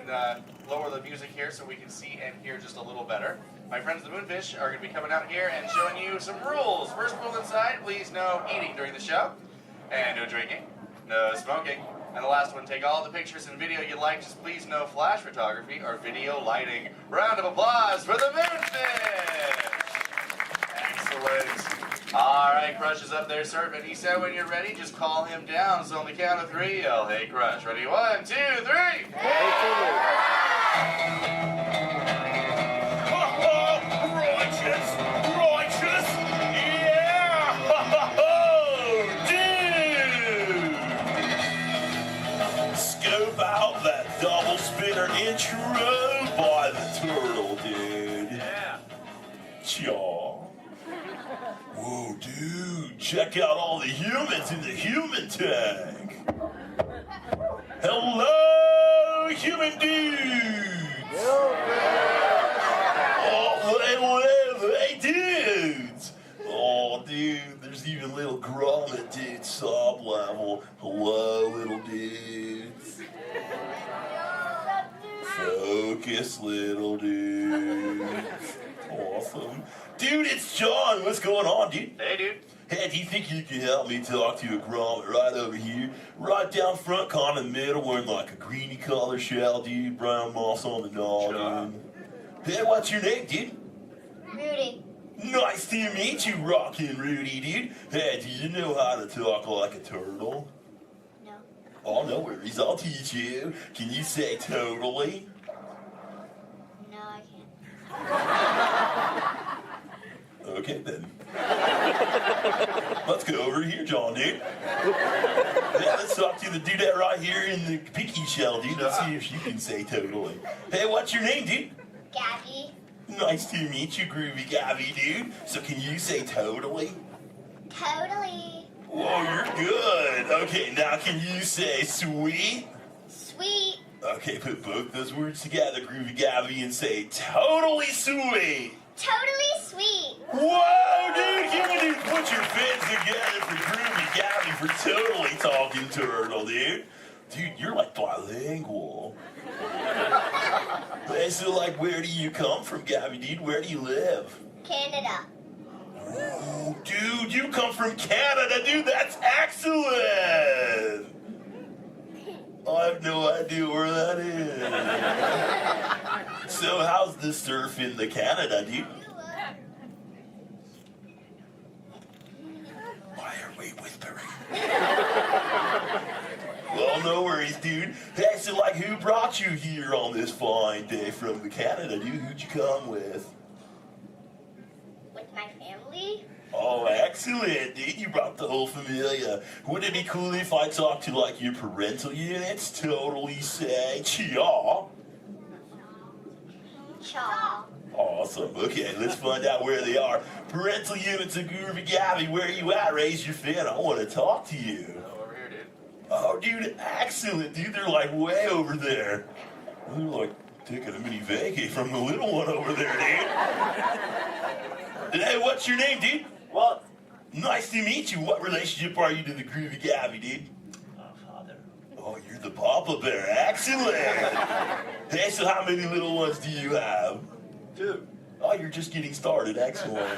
lower the music here so we can see and hear just a little better. My friends the Moonfish are going to be coming out here and showing you some rules. First rule inside, please no eating during the show. And no drinking. No smoking. And the last one, take all the pictures and video you like, just please no flash photography or video lighting. Round of applause for the Moonfish! Excellent. All right, Crush is up there serving. He said when you're ready, just call him down. So on the count of 3, yell, hey Crush. Ready? 1, 2, 3! Righteous! Righteous! Yeah! Dude! Scope out that double spinner intro by the turtle, dude. Yeah. Chaw. Whoa, dude. Check out all the humans in the human tank. Hello, human dudes! Hey, dudes! Oh, dude, there's even little grommet dudes, sub level. Hello, little dudes. Focus, little dudes. Awesome. Dude, it's John. What's going on, dude? Hey, dude. Hey, do you think you can help me talk to a grommet right over here? Right down front, kind of middle, wearing like a greeny color shell, dude. Brown moss on the noggin. Hey, what's your name, dude? Rudy. Nice to meet you, Rockin' Rudy, dude. Hey, do you know how to talk like a turtle? No. Oh, no worries. I'll teach you. Can you say totally? No, I can't. Okay, then. Let's go over here, John, dude. Yeah, let's talk to the dudette right here in the pinky shell, dude. Let's see if she can say totally. Hey, what's your name, dude? Gabby. Nice to meet you, Groovy Gabby, dude. So can you say totally? Totally. Whoa, you're good. Okay, now can you say sweet? Sweet. Okay, put both those words together, Groovy Gabby, and say totally sweet. Totally sweet. Whoa, dude, you put your fins together for Groovy Gabby for totally talking turtle, dude. Dude, you're like bilingual. Hey, so like, where do you come from, Gabby, dude? Where do you live? Canada. Ooh, dude, you come from Canada, dude. That's excellent. I have no idea where that is. So how's the surf in the Canada, dude? Why are we whispering? Well, no worries, dude. Hey, so like, who brought you here on this fine day from the Canada, dude? Who'd you come with? With my family. Oh, excellent, dude. You brought the whole familia. Wouldn't it be cool if I talked to, like, your parental units? Totally say, chaw. Chaw. Awesome. Okay, let's find out where they are. Parental units of Groovy Gabby, where are you at? Raise your fin. I want to talk to you. Over here, dude. Oh, dude, excellent, dude. They're, like, way over there. They're, like, taking a mini vacay from the little one over there, dude. Hey, what's your name, dude? Walt. Nice to meet you. What relationship are you to the Groovy Gabby, dude? Father. Oh, you're the Papa Bear. Excellent. Hey, so how many little ones do you have? 2. Oh, you're just getting started. Excellent.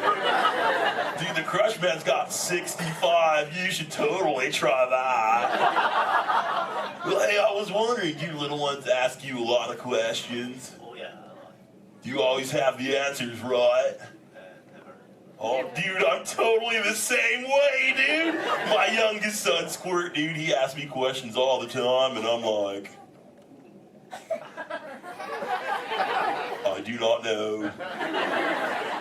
Dude, the Crush Man's got 65. You should totally try that. Well, hey, I was wondering, do your little ones ask you a lot of questions? Oh, yeah. Do you always have the answers right? Never. Oh, dude, I'm totally the same way, dude. My youngest son, Squirt, dude, he asks me questions all the time, and I'm like, I do not know.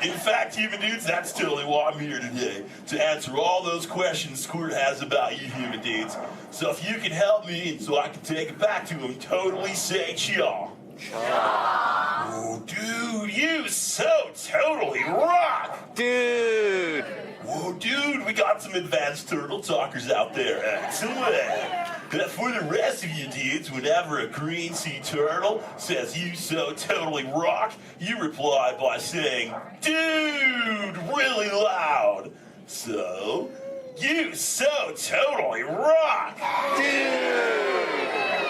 In fact, human dudes, that's totally why I'm here today, to answer all those questions Squirt has about you human dudes. So if you can help me, and so I can take it back to him, totally say cha. Oh, dude, you so totally rock! Dude! Whoa, dude, we got some advanced turtle talkers out there. Excellent. For the rest of you dudes, whenever a green sea turtle says you so totally rock, you reply by saying, dude, really loud. So, you so totally rock! Dude!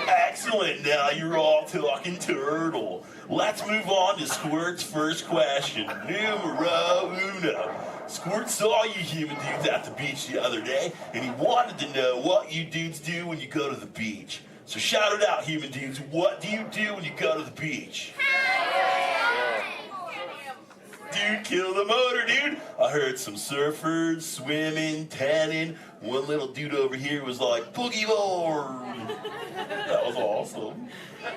Excellent, now you're all talking turtle. Let's move on to Squirt's first question. Numero uno. Squirt saw you human dudes at the beach the other day, and he wanted to know what you dudes do when you go to the beach. So shout it out, human dudes. What do you do when you go to the beach? Dude, kill the motor, dude. I heard some surfers, swimming, tanning. One little dude over here was like, boogie board. That was awesome.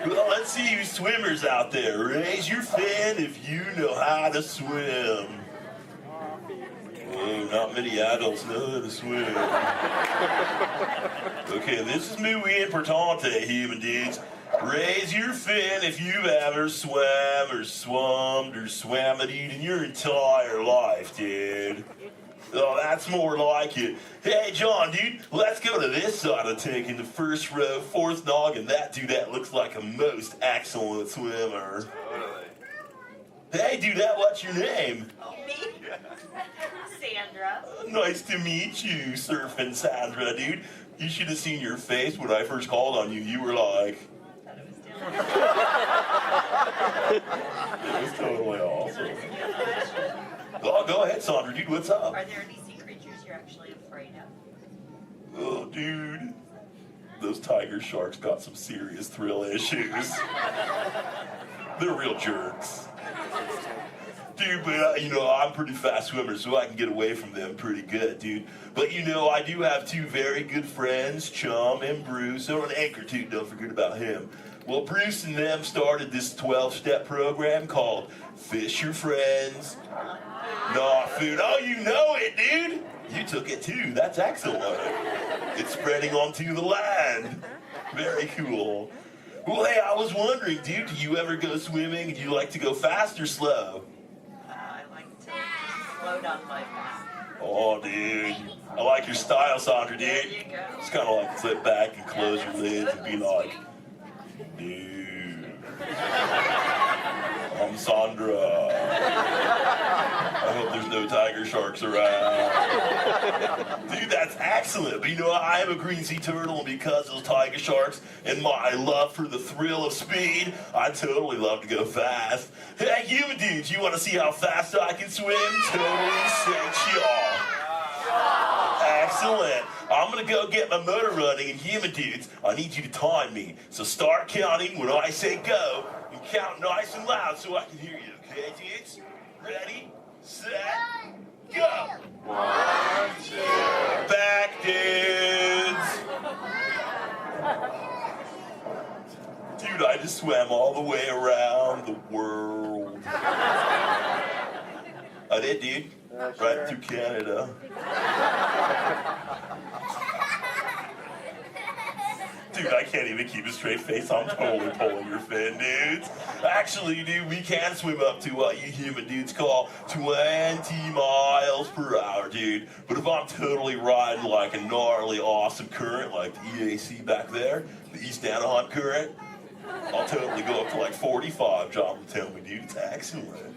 Well, let's see you swimmers out there. Raise your fin if you know how to swim. Oh, not many adults know how to swim. Okay, this is muy importante, human dudes. Raise your fin if you've ever swam or swummed or swam a dude in your entire life, dude. Oh, that's more like it. Hey, John, dude, let's go to this side of the tank in the first row, fourth noggin. That dude, that looks like a most excellent swimmer. Hey, dude, what's your name? Me? Sandra. Nice to meet you, Surfing Sandra, dude. You should have seen your face when I first called on you. You were like... It was totally awesome. Oh, go ahead, Sandra, dude, what's up? Are there any sea creatures you're actually afraid of? Oh, dude. Those tiger sharks got some serious thrill issues. They're real jerks. Dude, but I'm a pretty fast swimmer, so I can get away from them pretty good, dude. But I do have two very good friends, Chum and Bruce, and an anchor too, don't forget about him. Well, Bruce and them started this 12-step program called Fish Your Friends, Not Food. Oh, you know it, dude. You took it too. That's excellent. It's spreading onto the land. Very cool. Well, hey, I was wondering, dude, do you ever go swimming? Do you like to go fast or slow? I like to slow down my path. Oh, dude. I like your style, Sandra, dude. There you go. Just kind of like sit back and close your lids and be like, dude, I'm Sandra. I hope there's no tiger sharks around. Dude, that's excellent. But I am a green sea turtle, and because of those tiger sharks and my love for the thrill of speed, I totally love to go fast. Hey, human dudes, you want to see how fast I can swim? Totally say y'all. Excellent. I'm going to go get my motor running, and human dudes, I need you to time me. So start counting when I say go, and count nice and loud so I can hear you, okay, dudes? Ready, set, go! 1, 2. Back, dudes! Dude, I just swam all the way around the world. I did, dude. Right through Canada. Dude, I can't even keep a straight face. I'm totally pulling your fin, dudes. Actually, dude, we can swim up to what you human dudes call 20 miles per hour, dude. But if I'm totally riding like a gnarly, awesome current, like the EAC back there, the East Anaheim current, I'll totally go up to like 45, John will tell me, dude. It's excellent.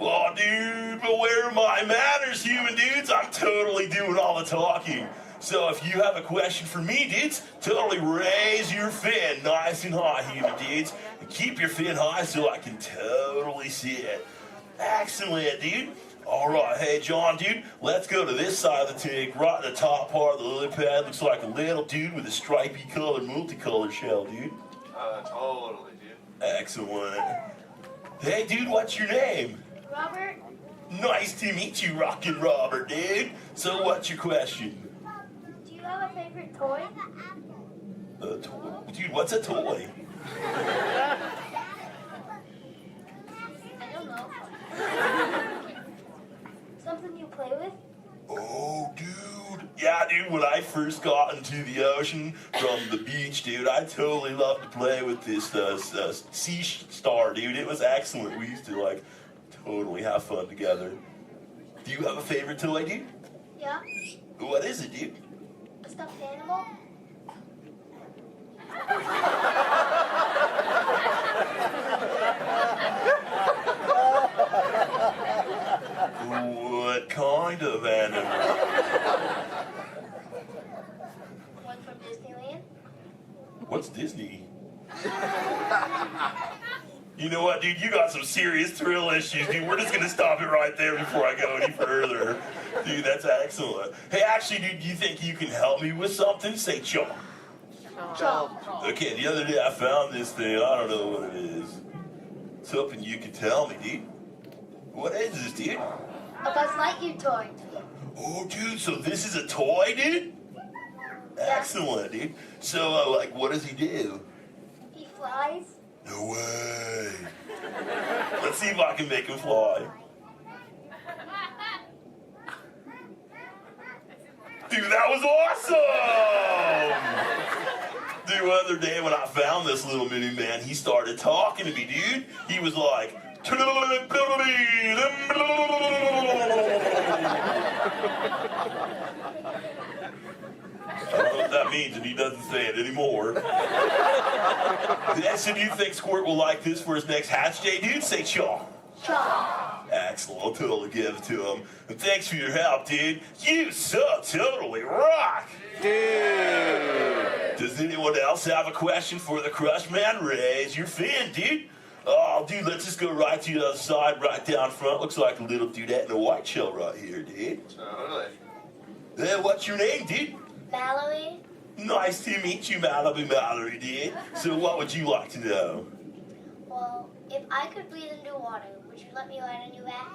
Oh, dude, but where are my manners, human dudes? I'm totally doing all the talking. So if you have a question for me, dudes, totally raise your fin nice and high, human dudes. And keep your fin high so I can totally see it. Excellent, dude. All right, hey, John, dude, let's go to this side of the tank. Right in the top part of the lily pad looks like a little dude with a stripy colored, multicolored shell, dude. Totally, dude. Excellent. Hey, dude, what's your name? Robert. Nice to meet you, Rockin' Robert, dude. So what's your question? Do you have a favorite toy? A toy? Dude, what's a toy? I don't know. Something you play with? Oh, dude. Yeah, dude, when I first got into the ocean from the beach, dude, I totally loved to play with this sea star, dude. It was excellent. We used to, like, totally have fun together. Do you have a favorite toy, dude? Yeah. What is it, dude? A stuffed animal? What kind of animal? One from Disneyland? What's Disney? You know what, dude? You got some serious thrill issues, dude. We're just gonna stop it right there before I go any further. Dude, that's excellent. Hey, actually, dude, do you think you can help me with something? Say chomp. Chomp. Okay, the other day I found this thing. I don't know what it is. It's hoping you can tell me, dude. What is this, dude? A Buzz Lightyear toy. Oh, dude, so this is a toy, dude? Excellent, dude. So, like, what does he do? He flies. No way. Let's see if I can make him fly. Dude, that was awesome! Dude, the other day when I found this little mini man, he started talking to me, dude. He was like, I don't know what that means, and he doesn't say it anymore. So do you think Squirt will like this for his next hatch day, dude? Say chaw. Chaw. Excellent, I'll totally give it to him. And thanks for your help, dude. You so totally rock. Dude. Does anyone else have a question for the Crush Man? Raise your fin, dude. Oh, dude, let's just go right to the other side, right down front. Looks like a little dudette in a white shell right here, dude. Totally. What's your name, dude? Mallory. Nice to meet you, Mallory, dude. So what would you like to know? Well, if I could breathe into water, would you let me ride on your back?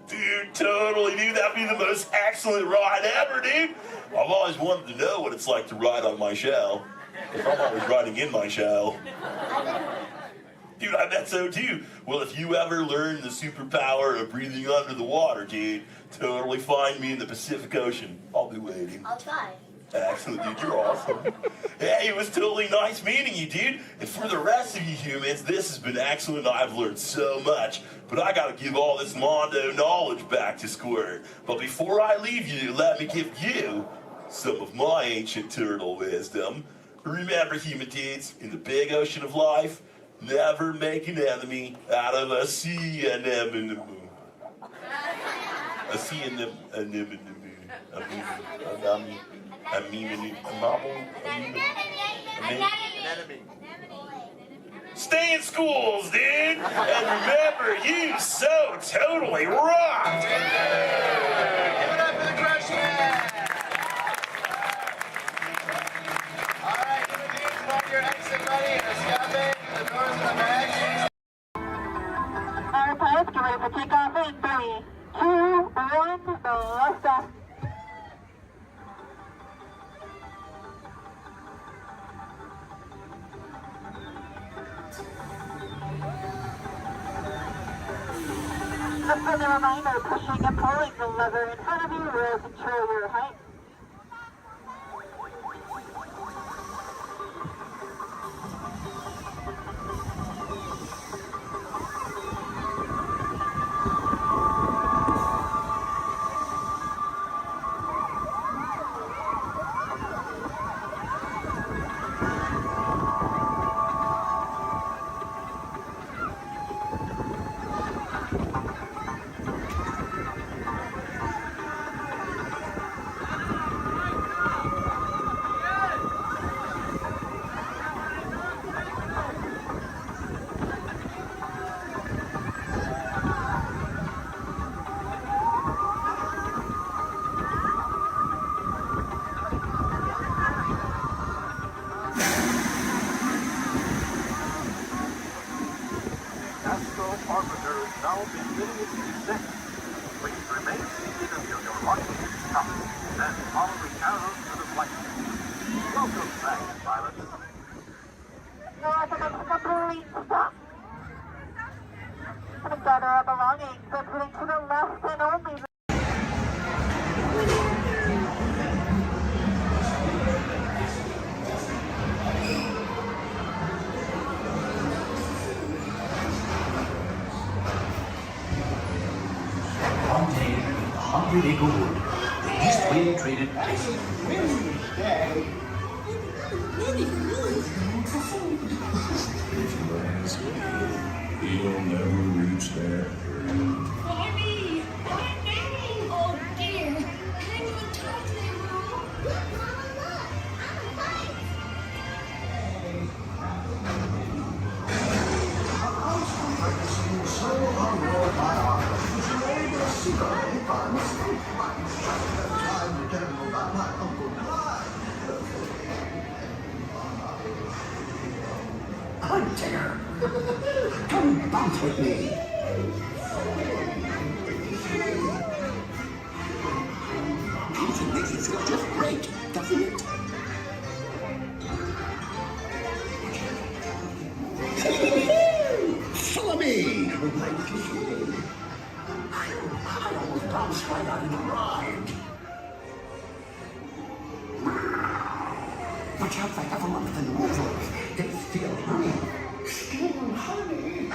Dude, totally, dude. That'd be the most excellent ride ever, dude. I've always wanted to know what it's like to ride on my shell. If I'm always riding in my shell. Dude, I bet so too. Well, if you ever learn the superpower of breathing under the water, dude, totally find me in the Pacific Ocean. I'll be waiting. I'll try. Excellent, dude. You're awesome. Hey, it was totally nice meeting you, dude. And for the rest of you humans, this has been excellent. I've learned so much. But I gotta give all this Mondo knowledge back to Squirt. But before I leave you, let me give you some of my ancient turtle wisdom. Remember, human dudes, in the big ocean of life, never make an enemy out of a sea anemone. A sea anemone. Stay in schools, dude! And remember, you so totally rocked! Give it up for the Crush Man! Alright, human beings, mark your exit ready. Escape, the doors in the back. Alright, pilots, get ready for takeoff in 3, 2, 1, lift off. Just as a reminder, pushing and pulling the lever in front of you will control your height. Now beginning its descent. Please remain seated until your luggage is stopped. Then follow the arrows to the flight. Welcome back, pilots. Gather our belongings, but putting to the left and only. One day, 100-acre wood, the East Wind traded places. He'll never reach there. Mommy! Oh dear! Can't even talk to them, Mom! Look, Mama, look! I'm a bite! So unrolled by our able to see her by mistake. Time to tell you about my Uncle Clyde. Hunter! Come bounce with me. Bouncing makes you feel just great, doesn't it? Follow me! My little fool. I almost bounced right out of the ride. Watch out for everyone in the water. They steal honey. Steal honey.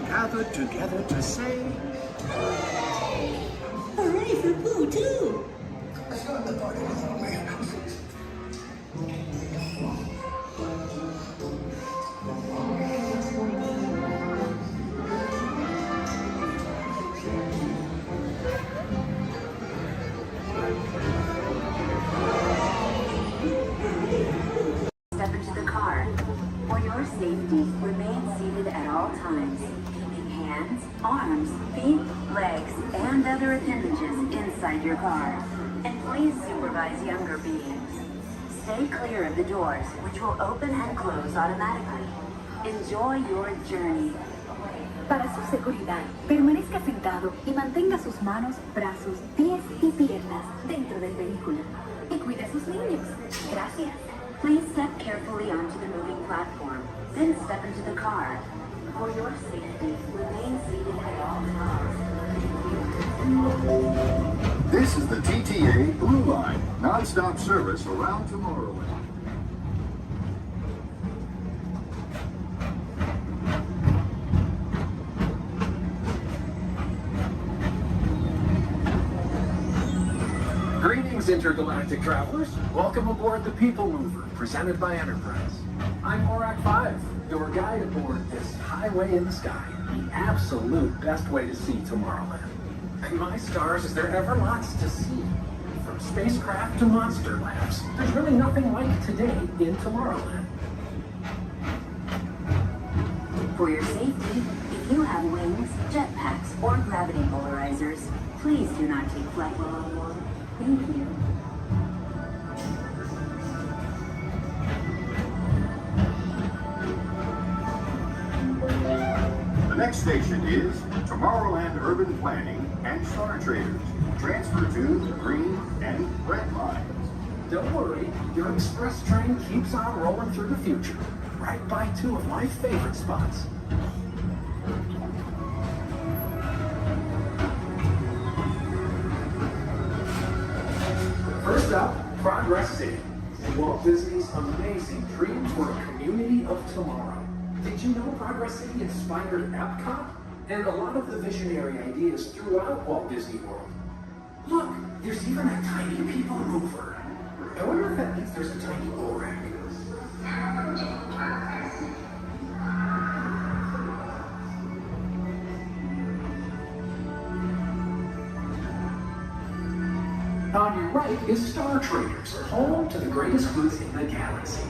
Gathered together to say, Hooray for Pooh, too! let's go to the party with me. Step into the car. For your safety, remain seated at all times. Hands, arms, feet, legs, and other appendages inside your car. And please supervise younger beings. Stay clear of the doors, which will open and close automatically. Enjoy your journey. Para su seguridad, permanezca sentado y mantenga sus manos, brazos, pies y piernas dentro del vehículo. Y cuide a sus niños. Gracias. Please step carefully onto the moving platform, then step into the car. For your safety, remain seated at all times. This is the TTA Blue Line, non-stop service around Tomorrowland. Greetings, intergalactic travelers. Welcome aboard the People Mover, presented by Enterprise. I'm Morak 5, your guide aboard this highway in the sky, the absolute best way to see Tomorrowland. And my stars, is there ever lots to see? From spacecraft to monster labs, there's really nothing like today in Tomorrowland. For your safety, if you have wings, jetpacks, or gravity polarizers, please do not take flight while on board. Thank you. The next station is Tomorrowland Urban Planning and Star Traders. Transfer to the green and red lines. Don't worry, your express train keeps on rolling through the future, right by two of my favorite spots. First up, Progress City. Walt Disney's amazing dream for a community of tomorrow. Did you know Progress City inspired Epcot? And a lot of the visionary ideas throughout Walt Disney World. Look, there's even a tiny people mover. I wonder if that means there's a tiny ORAC. On your right is Star Traders, home to the greatest goods in the galaxy.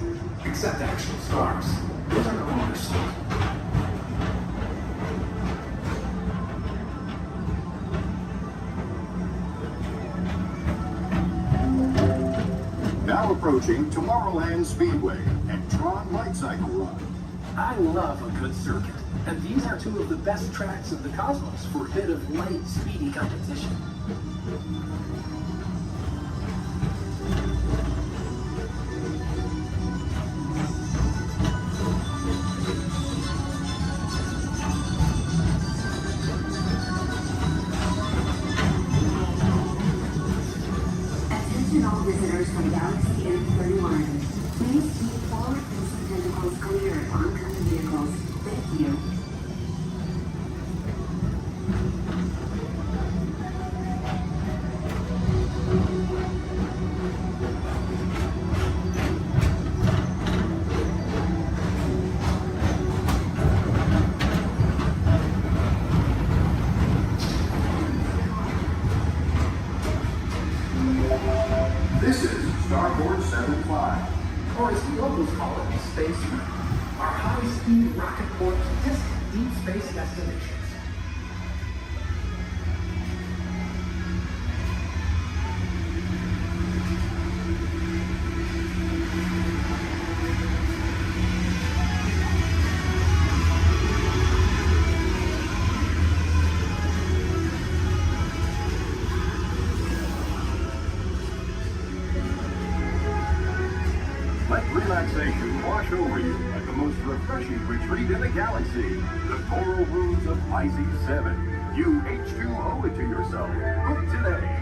Except actual stars. Those are no longer stars. Now approaching Tomorrowland Speedway and Tron Light Cycle Run. I love a good circuit, and these are two of the best tracks in the cosmos for a bit of light, speedy competition. Attention all visitors from Galaxy M31. Please keep forward-facing tentacles clear of oncoming vehicles. Thank you. This is Starboard 75. Or as the locals call it, Space Mountain. Our high-speed rocket port to distant deep space destinations. Let relaxation wash over you at the most refreshing retreat in the galaxy, the coral rooms of Pisces 7. You H2O it to yourself. Book today.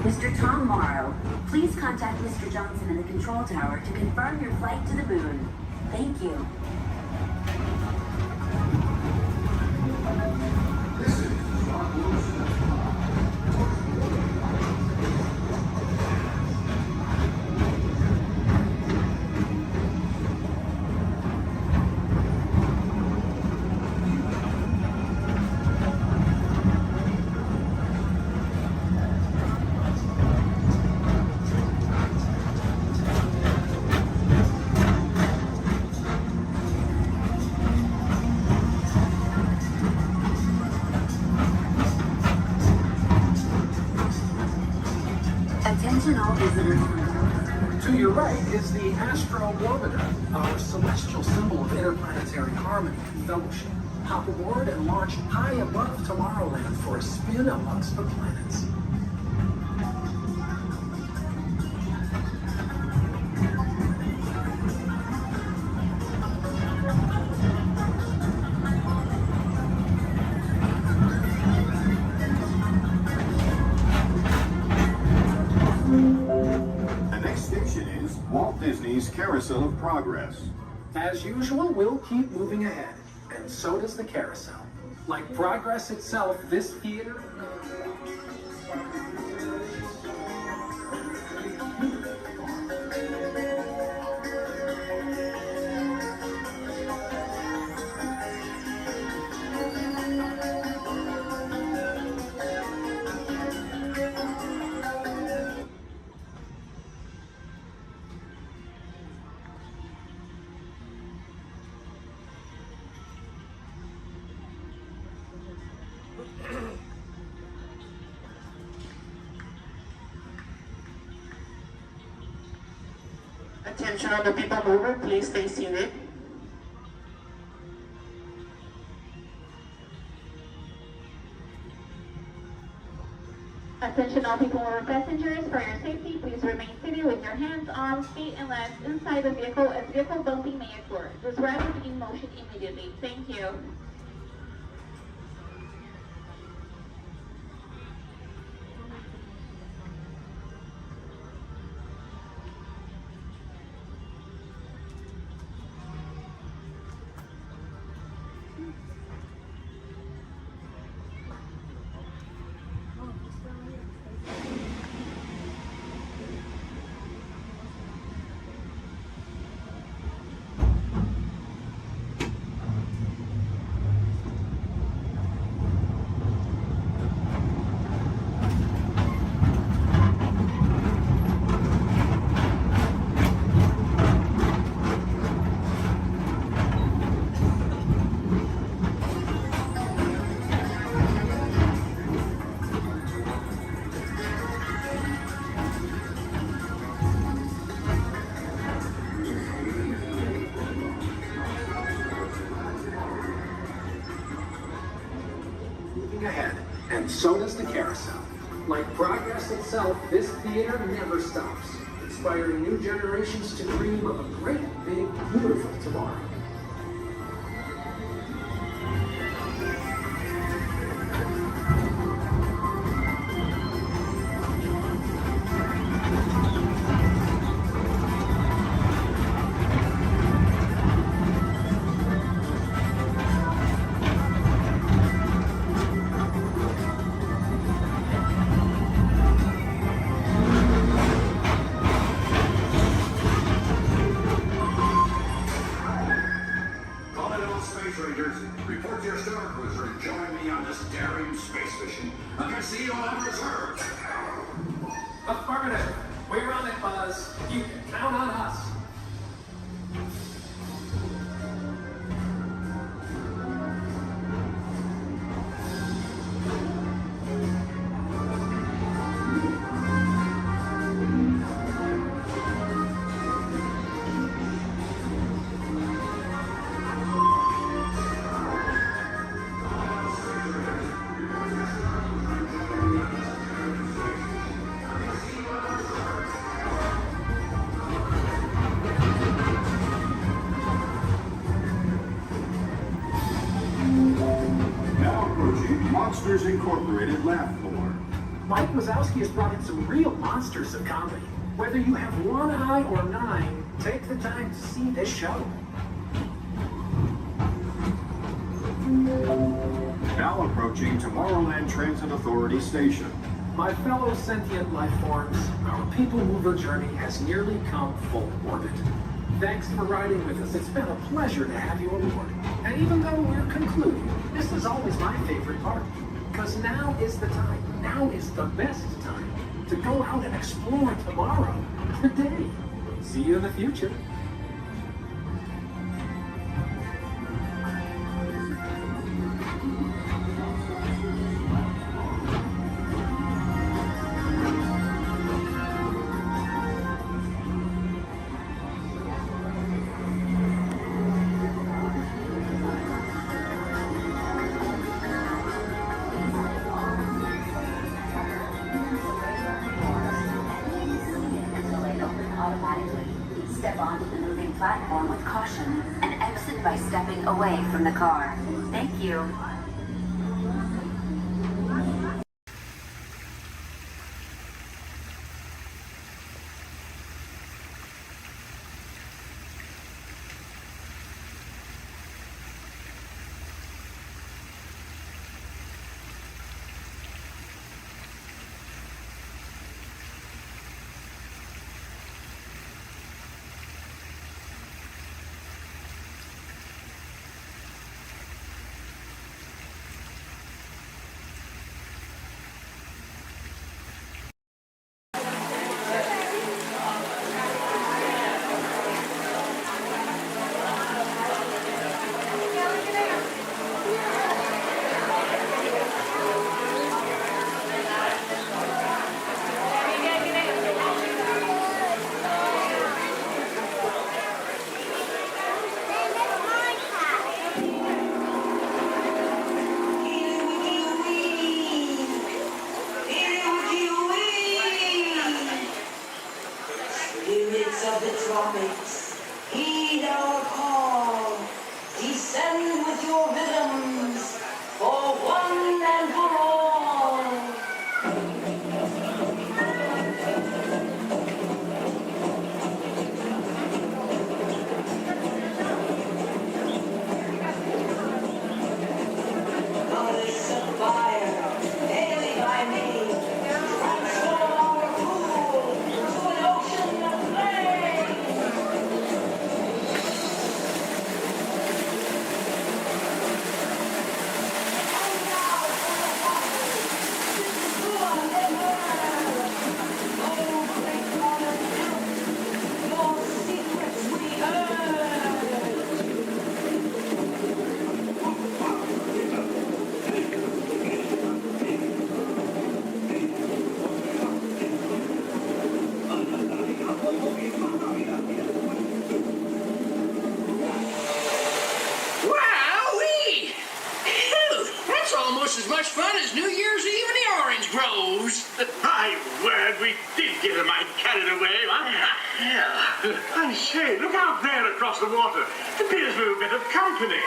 Mr. Tom Morrow, please contact Mr. Johnson in the control tower to confirm your flight to the moon. Thank you. Attention all visitors. To your right is the Astrobarometer, our celestial symbol of interplanetary harmony and fellowship. Hop aboard and launch high above Tomorrowland for a spin amongst the planets. The next station is Walt Disney's Carousel of Progress. As usual, we'll keep moving ahead, and so does the carousel. Like progress itself, this theater... Attention on the people mover, please stay seated. Attention all people mover passengers, for your safety, please remain seated with your hands, arms, feet, and legs inside the vehicle as vehicle bumping may occur. This ramp will be in motion immediately. Thank you. ahead, and so does the carousel. Like progress itself, this theater never stops, inspiring new generations to dream of a great, big, beautiful tomorrow. Report to your star cruiser and join me on this daring space mission. I can see you on reserve. Affirmative. We're on it, Buzz. You can count on us. Now approaching Monsters Incorporated lab floor. Mike Wazowski has brought in some real monsters of comedy. Whether you have one eye or 9, take the time to see this show. Now approaching Tomorrowland Transit Authority Station. My fellow sentient life forms, our people mover journey has nearly come full orbit. Thanks for riding with us. It's been a pleasure to have you aboard. And even though we're concluding, this is always my favorite part. Because now is the time, now is the best time to go out and explore tomorrow, today. See you in the future. Step onto the moving platform with caution and exit by stepping away from the car. Thank you. Of the tropics, heed our call. Descend with your rhythms for one and for all. Goddess of fire, daily by me, transform our pool to an ocean of flame. Wowee! Phew, that's almost as much fun as New Year's Eve in the orange groves. My word, we did get a mite carried away, huh? Yeah. I say, look out there across the water. It appears we're a bit of company.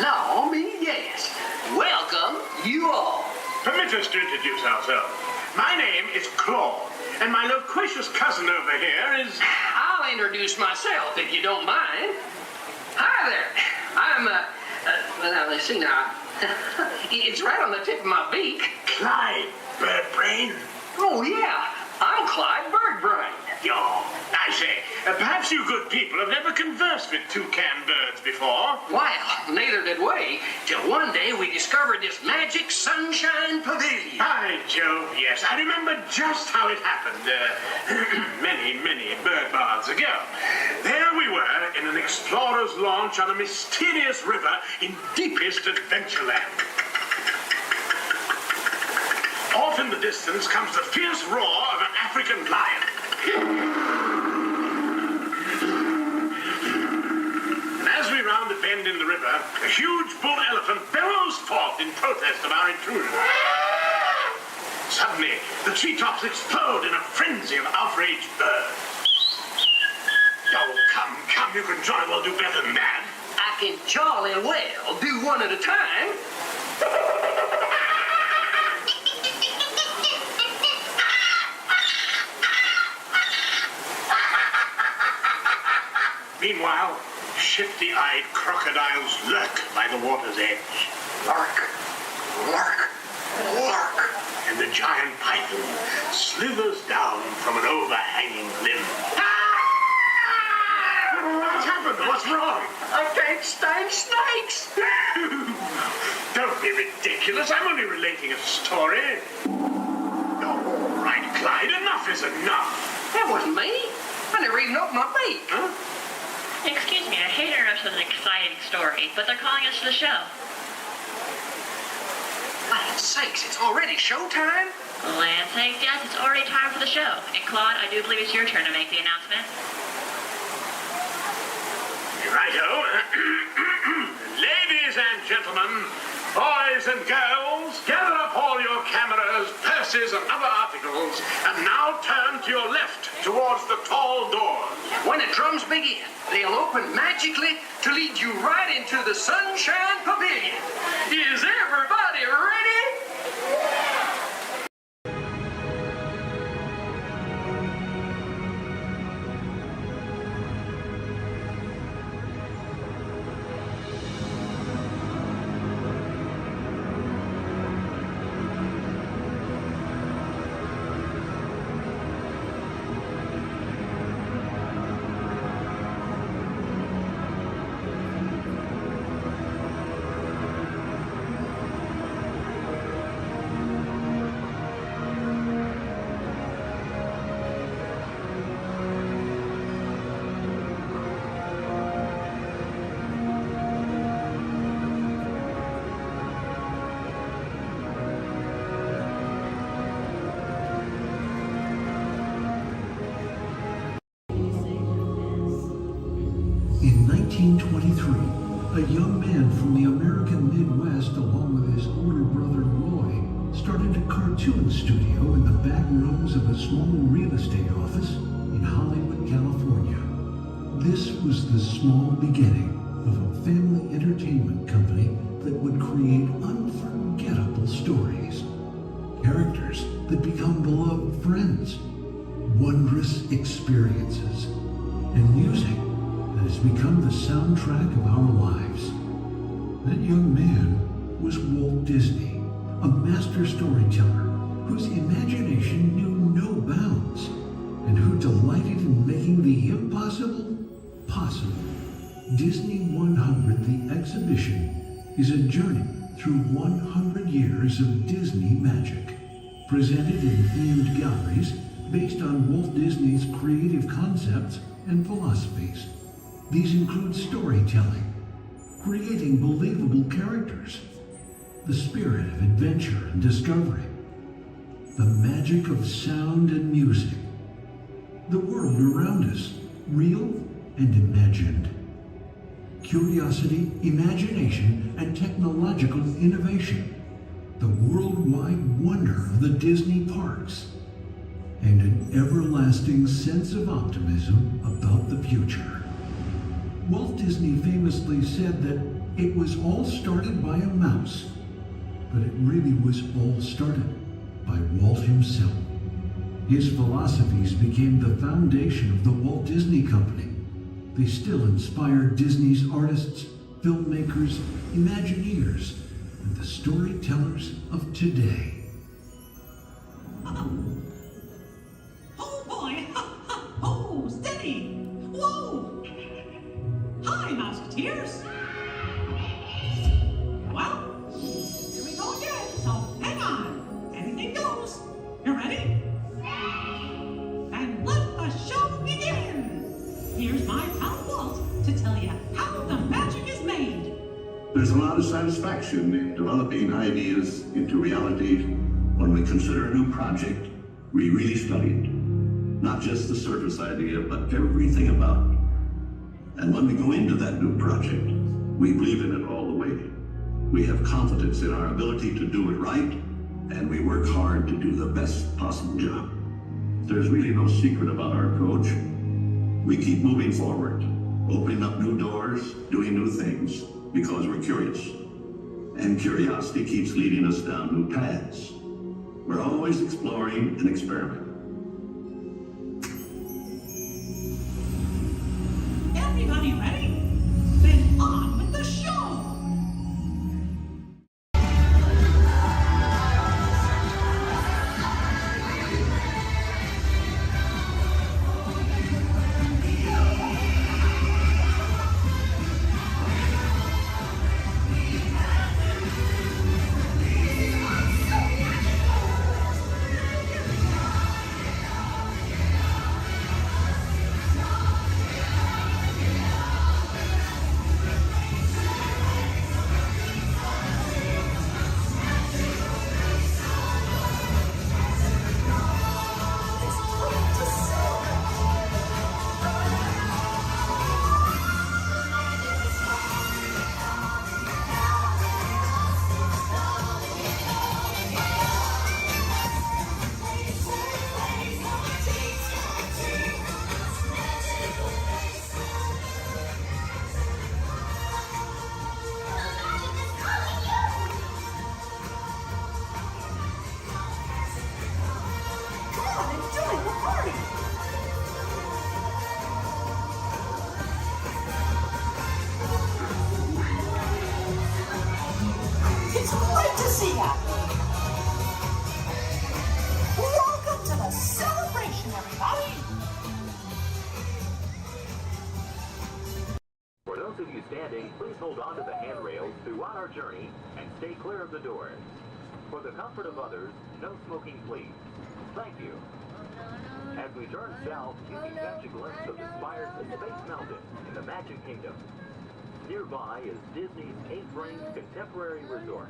Law me, yes. Welcome, you all. Permit us to introduce ourselves. My name is Claude, and my loquacious cousin over here is... I'll introduce myself, if you don't mind. Hi there. I'm, well, let's see now. It's right on the tip of my beak. Clyde Birdbrain. Oh, yeah. I'm Clyde Birdbrain. Yo, I say, perhaps you good people have never conversed with toucan birds before. Well, neither did we, till one day we discovered this magic sunshine pavilion. By Jove, yes. I remember just how it happened, many, many bird baths ago. There we were in an explorer's launch on a mysterious river in deepest Adventureland. Off in the distance comes the fierce roar of an African lion. And as we round a bend in the river, a huge bull elephant bellows forth in protest of our intrusion. Suddenly, the treetops explode in a frenzy of outraged birds. Oh, come, you can jolly well do better than that. I can jolly well do one at a time. shifty-eyed crocodiles lurk by the water's edge. Lurk, lurk, lurk. And the giant python slithers down from an overhanging limb. What's happened? What's wrong? I can't stand snakes. Don't be ridiculous. I'm only relating a story. All right, Clyde, enough is enough. That wasn't me. I never even opened my beak. Huh? Excuse me, I hate to interrupt such an exciting story, but they're calling us to the show. Land's sakes, it's already showtime? Land's sakes, yes, it's already time for the show. And Claude, I do believe it's your turn to make the announcement. Righto. Ladies and gentlemen, boys and girls, gather up all your cameras, purses, and other articles, and now turn to your left towards the tall doors. When the drums begin, they'll open magically to lead you right into the Sunshine Pavilion. Is everybody ready? In 1923, a young man from the American Midwest, along with his older brother Roy, started a cartoon studio in the back rooms of a small real estate office in Hollywood, California. This was the small beginning of a family entertainment company that would create unforgettable stories, characters that become beloved friends, wondrous experiences, and music that has become the soundtrack of our lives. That young man was Walt Disney, a master storyteller whose imagination knew no bounds and who delighted in making the impossible possible. Disney 100, the exhibition, is a journey through 100 years of Disney magic, presented in themed galleries based on Walt Disney's creative concepts and philosophies. These include storytelling, creating believable characters, the spirit of adventure and discovery, the magic of sound and music, the world around us, real and imagined, curiosity, imagination, and technological innovation, the worldwide wonder of the Disney parks, and an everlasting sense of optimism about the future. Walt Disney famously said that it was all started by a mouse, but it really was all started by Walt himself. His philosophies became the foundation of the Walt Disney Company. They still inspire Disney's artists, filmmakers, Imagineers, and the storytellers of today. Oh boy! Oh, steady! Whoa! Hi, Mouseketeers! Well, here we go again, so hang on. Anything goes. You ready? And let the show begin! Here's my pal Walt to tell you how the magic is made. There's a lot of satisfaction in developing ideas into reality when we consider a new project we really studied. Not just the surface idea, but everything about it. And when we go into that new project, we believe in it all the way. We have confidence in our ability to do it right, and we work hard to do the best possible job. There's really no secret about our approach. We keep moving forward, opening up new doors, doing new things, because we're curious. And curiosity keeps leading us down new paths. We're always exploring and experimenting. Everybody ready? Welcome to the celebration, everybody! For those of you standing, please hold on to the handrails throughout our journey and stay clear of the doors. For the comfort of others, no smoking, please. Thank you. As we turn south, you can catch a glimpse of the spires of Space Mountain in the Magic Kingdom. Nearby is Disney's 8th-ranked contemporary resort.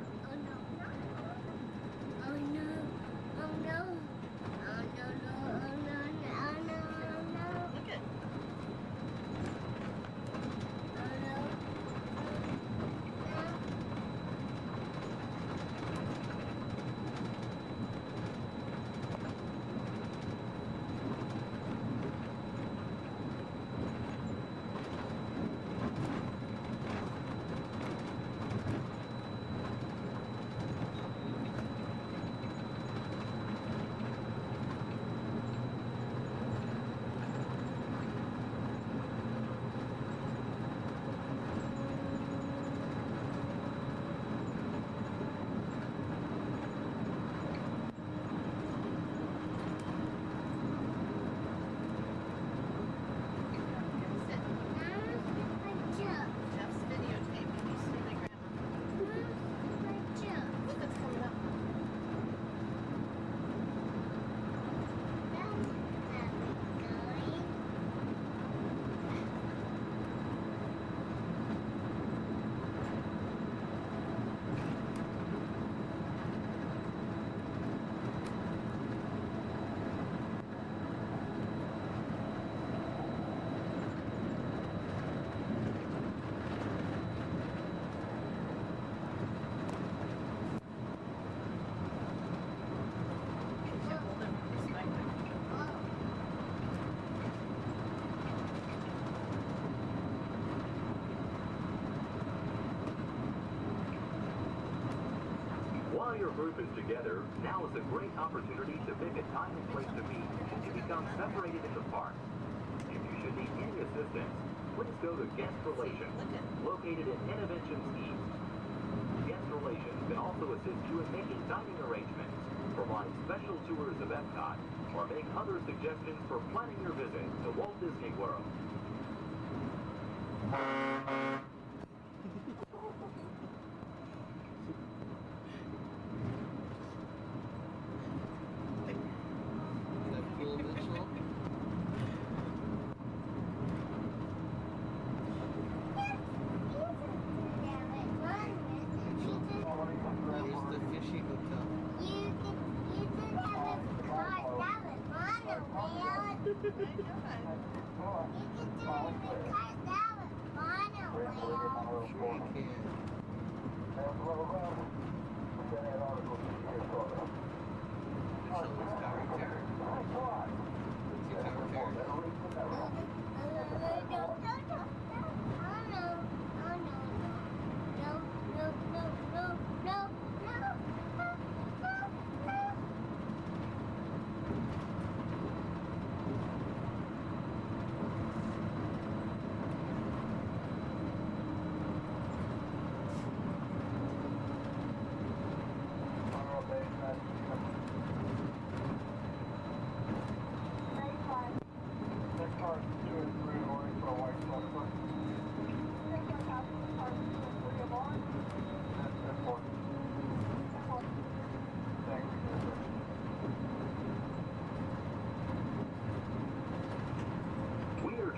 While your group is together, now is a great opportunity to pick a time and place to meet and become separated in the park. If you should need any assistance, please go to Guest Relations, located in Interventions East. Guest Relations can also assist you in making dining arrangements, provide special tours of Epcot, or make other suggestions for planning your visit to Walt Disney World.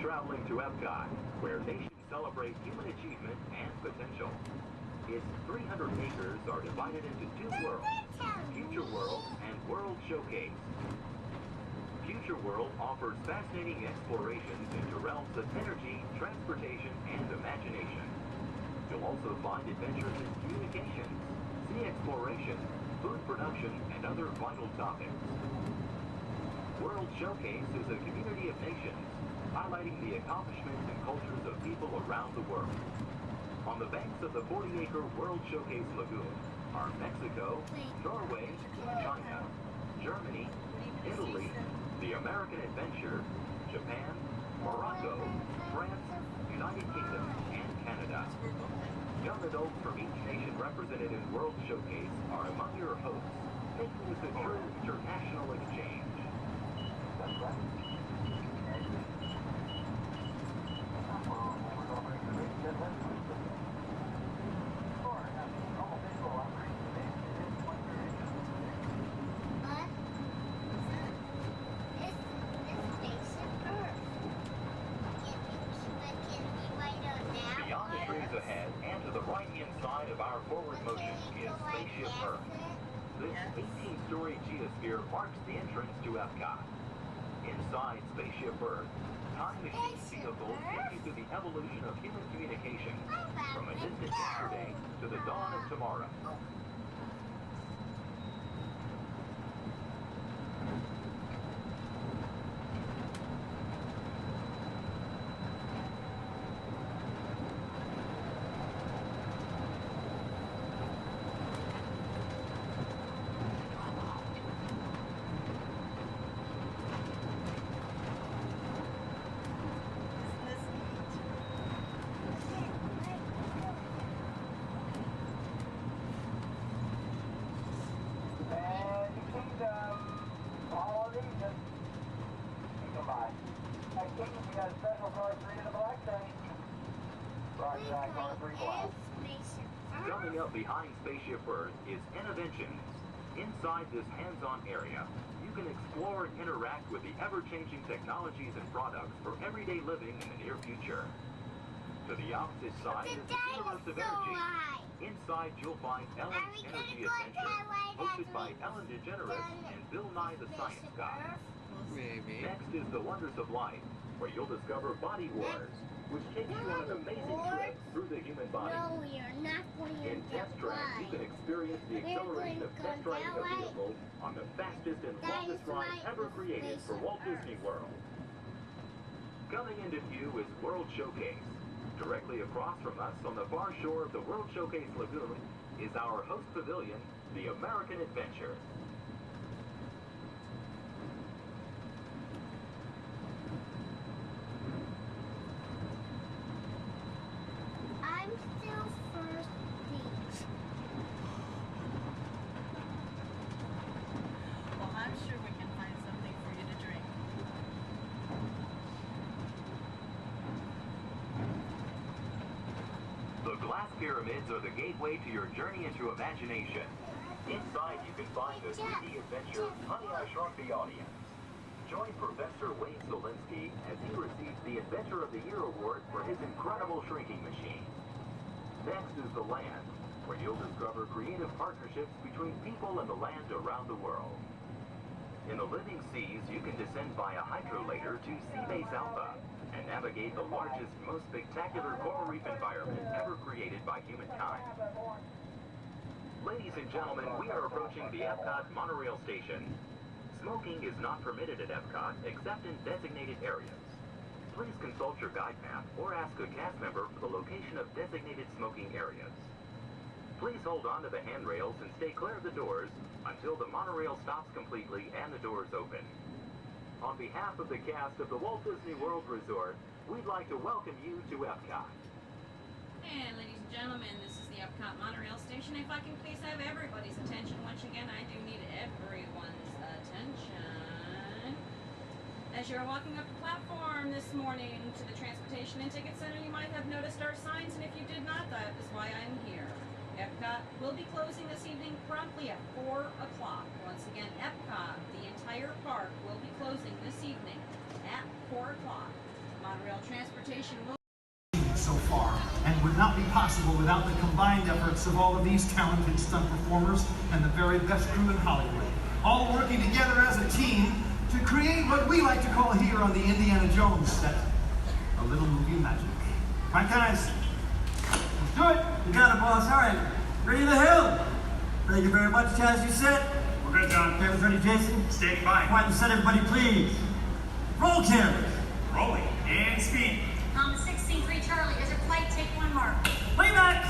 Traveling to Epcot, where nations celebrate human achievement and potential. Its 300 acres are divided into two worlds, Future World and World Showcase. Future World offers fascinating explorations into realms of energy, transportation, and imagination. You'll also find adventures in communications, sea exploration, food production, and other vital topics. World Showcase is a community of nations, highlighting the accomplishments and cultures of people around the world. On the banks of the 40-acre World Showcase Lagoon are Mexico, Norway, China, Germany, Italy, the American Adventure, Japan, Morocco, France, United Kingdom, and Canada. Young adults from each nation represented in World Showcase are among your hosts, making this a true international exchange. Beyond the trees ahead and to the right-hand side of our forward motion is Spaceship Earth. This 18-story geosphere marks the entrance to Epcot. Inside Spaceship Earth, time machine vehicles take you through the evolution of human communication from a distant yesterday to the dawn of tomorrow. Coming up behind Spaceship Earth is Innovations. Inside this hands-on area, you can explore and interact with the ever-changing technologies and products for everyday living in the near future. To the opposite side is the Universe of Energy. Inside you'll find Ellen's Energy Adventure, hosted by Ellen DeGeneres and Bill Nye the Science Guy. Next is The Wonders of Life, where you'll discover Body Wars, which takes you on an amazing trip through the human body. No, we are not going to In Test Track, you can experience the acceleration of test driving a vehicle on the fastest and longest ride ever created for Walt Disney World. Coming into view is World Showcase. Directly across from us on the far shore of the World Showcase Lagoon is our host pavilion, the American Adventure. I'm still first beach. Well, I'm sure we can find something for you to drink. The glass pyramids are the gateway to your journey into imagination. Inside you can find the 3D adventure Honey, I Shrunk the Audience. Join Professor Wayne Solinsky as he receives the Inventor of the Year award for his incredible shrinking machine. Next is The Land, where you'll discover creative partnerships between people and the land around the world. In the living seas, you can descend via hydrolator to Seabase Alpha and navigate the largest, most spectacular coral reef environment ever created by humankind. Ladies and gentlemen, we are approaching the Epcot monorail station. Smoking is not permitted at Epcot except in designated areas. Please consult your guide map or ask a cast member for the location of designated smoking areas. Please hold on to the handrails and stay clear of the doors until the monorail stops completely and the doors open. On behalf of the cast of the Walt Disney World Resort, we'd like to welcome you to Epcot. And ladies and gentlemen, this is the Epcot monorail station. If I can please have everybody's attention once again, I do need everyone's attention. As you're walking up the platform this morning to the Transportation and Ticket Center, you might have noticed our signs, and if you did not, that is why I'm here. Epcot will be closing this evening promptly at 4 o'clock. Once again, Epcot, the entire park, will be closing this evening at 4 o'clock. Monorail transportation will so far, and would not be possible without the combined efforts of all of these talented stunt performers and the very best crew in Hollywood, all working together as a team to create what we like to call here on the Indiana Jones set, a little movie magic. Right, guys? Let's do it! You got it, boss. All right. Ready to the hill. Thank you very much, Chaz. You set? We're good, John. Cameras ready, Jason? Standing by. Quiet and set, everybody, please. Roll cameras. Rolling. And speed. 16-3 Charlie, there's a flight, take one mark. Playback!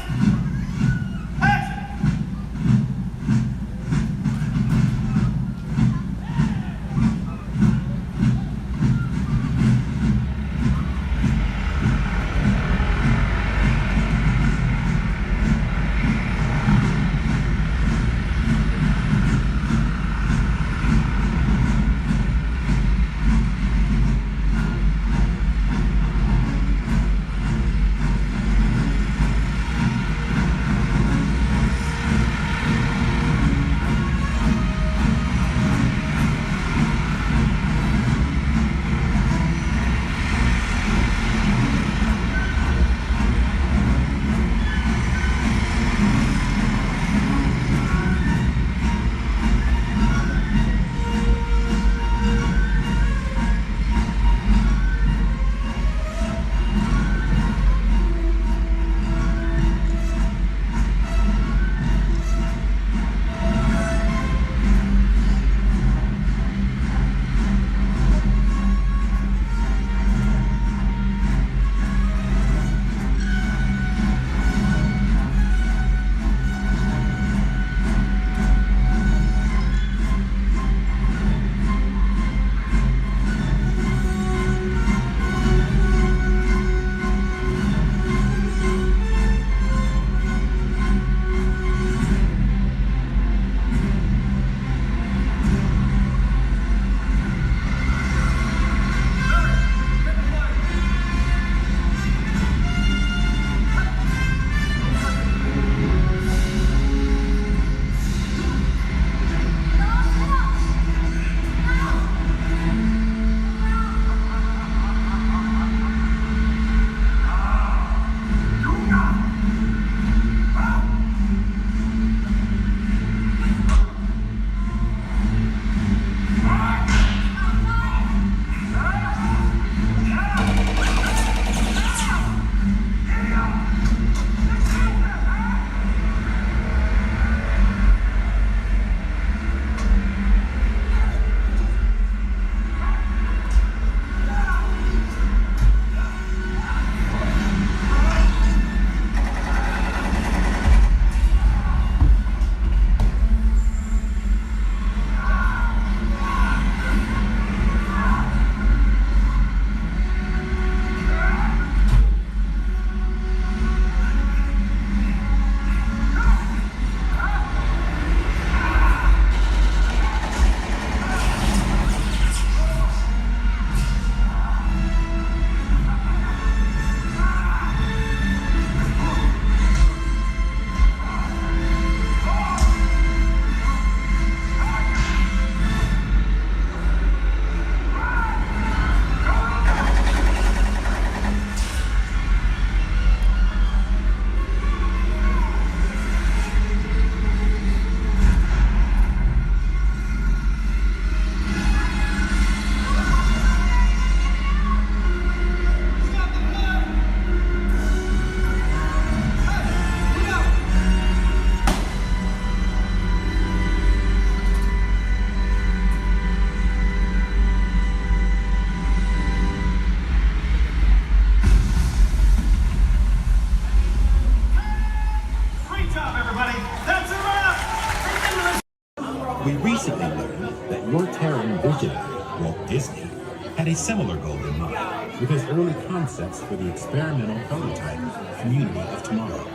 We recently learned that your Terran visionary, Walt Disney, had a similar goal in mind with his early concepts for the experimental prototype Community of Tomorrow.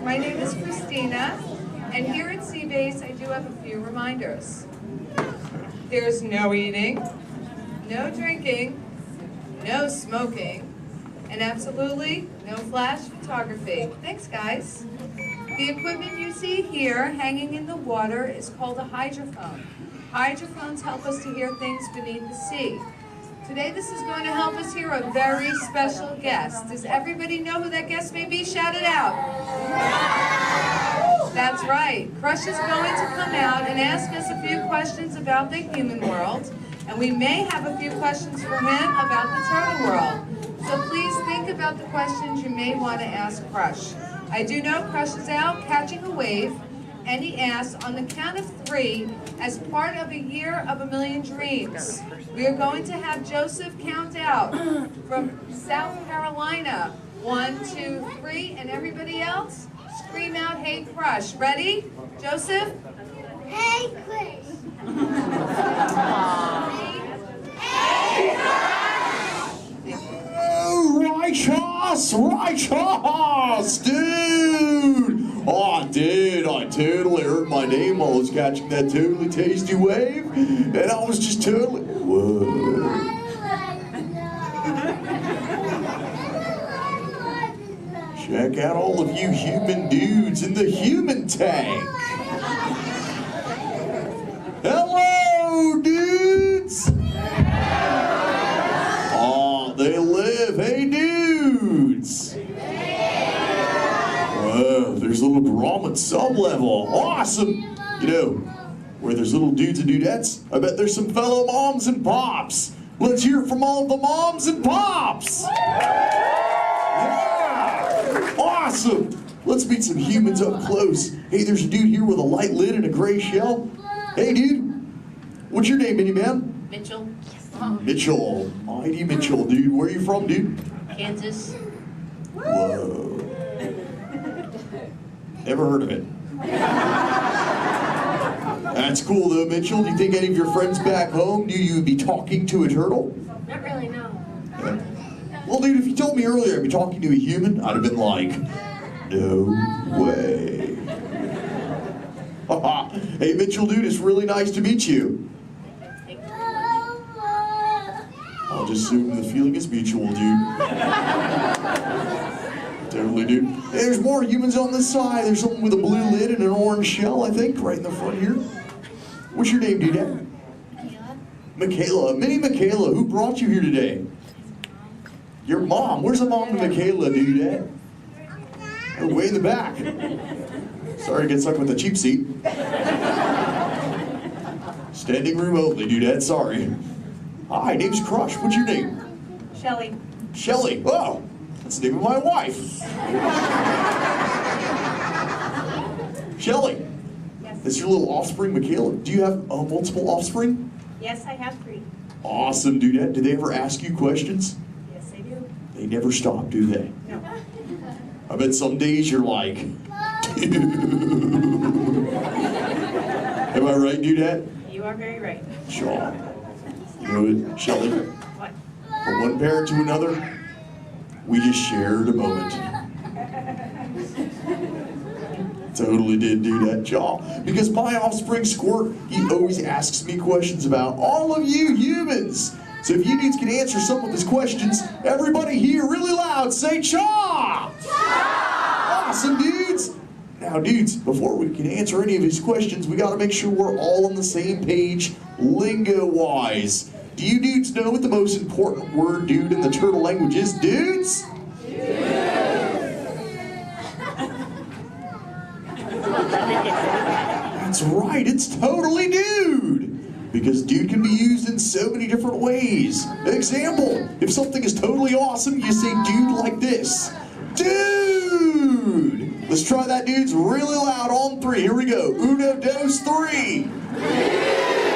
My name is Christina, and here at Seabase I do have a few reminders. There's no eating, no drinking, no smoking, and absolutely no flash photography. Thanks, guys. The equipment you see here hanging in the water is called a hydrophone. Hydrophones help us to hear things beneath the sea. Today this is going to help us hear a very special guest. Does everybody know who that guest may be? Shout it out. That's right. Crush is going to come out and ask us a few questions about the human world, and we may have a few questions for him about the turtle world. So please think about the questions you may want to ask Crush. I do know Crush is out catching a wave, and he asks, on the count of 3, as part of a year of a million dreams, we are going to have Joseph count out from South Carolina. 1, 2, 3, and everybody else, scream out, "Hey Crush." Ready? Joseph? Hey, Chris. Righteous, dude! Oh, dude, I totally heard my name while I was catching that totally tasty wave, and I was just totally, whoa. Check out all of you human dudes in the human tank. Hello, dudes! Oh, they live. Hey, dudes! Whoa, there's a little Brahmin sub-level. Awesome! You know, where there's little dudes and dudettes, I bet there's some fellow moms and pops. Let's hear it from all of the moms and pops! Awesome! Let's meet some humans up close. Hey, there's a dude here with a light lid and a gray shell. Hey, dude. What's your name, man? Mitchell. Mitchell. Mighty Mitchell, dude. Where are you from, dude? Kansas. Whoa. Never heard of it. That's cool, though, Mitchell. Do you think any of your friends back home knew you'd be talking to a turtle? Not really, no. Yeah. Well, dude, if you told me earlier I'd be talking to a human, I'd have been like, no way. Hey, Mitchell, dude, it's really nice to meet you. I'll just assume the feeling is mutual, dude. Totally, dude. Hey, there's more humans on this side. There's someone with a blue lid and an orange shell, I think, right in the front here. What's your name, dude? Michaela. Mini Michaela, who brought you here today? Your mom. Where's the mom to Michaela, dude? Oh, way in the back. Sorry to get stuck with the cheap seat. Standing room only, dude. Sorry. Hi, name's Crush. What's your name? Shelly. Shelly. Oh, that's the name of my wife. Shelly. Yes. That's your little offspring, Michaela. Do you have multiple offspring? Yes, I have 3. Awesome, dude. Did they ever ask you questions? Yes, I do. They never stop, do they? No. I bet some days you're like, am I right, dudette? You are very right. Sure. You know what, Shelly? What? From one parent to another, we just shared a moment. Totally did do that, Jaw. Because my offspring Squirt, he always asks me questions about all of you humans. So if you dudes can answer some of his questions, everybody here really loud say cha! Awesome, dudes! Now, dudes, before we can answer any of his questions, we gotta make sure we're all on the same page, lingo-wise. Do you dudes know what the most important word, dude, in the turtle language is, dudes? That's right, it's totally dude! Because dude can be used in so many different ways. Example, if something is totally awesome, you say dude like this. Dude! Let's try that, dudes, really loud on 3. Here we go. Uno, dos, 3.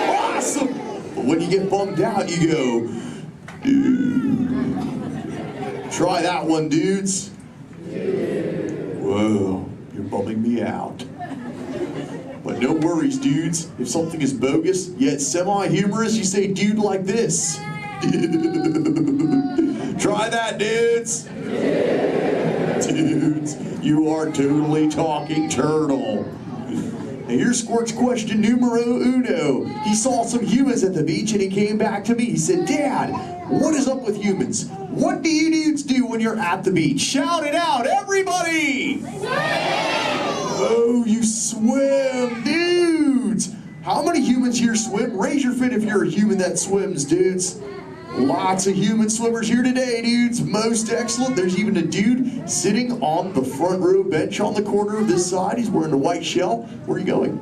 Awesome! But when you get bummed out, you go, dude. Try that one, dudes. Whoa, you're bumming me out. But no worries, dudes. If something is bogus, yet semi-humorous, you say dude like this. Try that, dudes. Dudes, you are totally talking turtle. Now here's Squirt's question numero uno. He saw some humans at the beach and he came back to me. He said, Dad, what is up with humans? What do you dudes do when you're at the beach? Shout it out, everybody! Oh, you swim, dudes! How many humans here swim? Raise your fin if you're a human that swims, dudes. Lots of human swimmers here today, dudes. Most excellent. There's even a dude sitting on the front row bench on the corner of this side. He's wearing a white shell. Where are you going?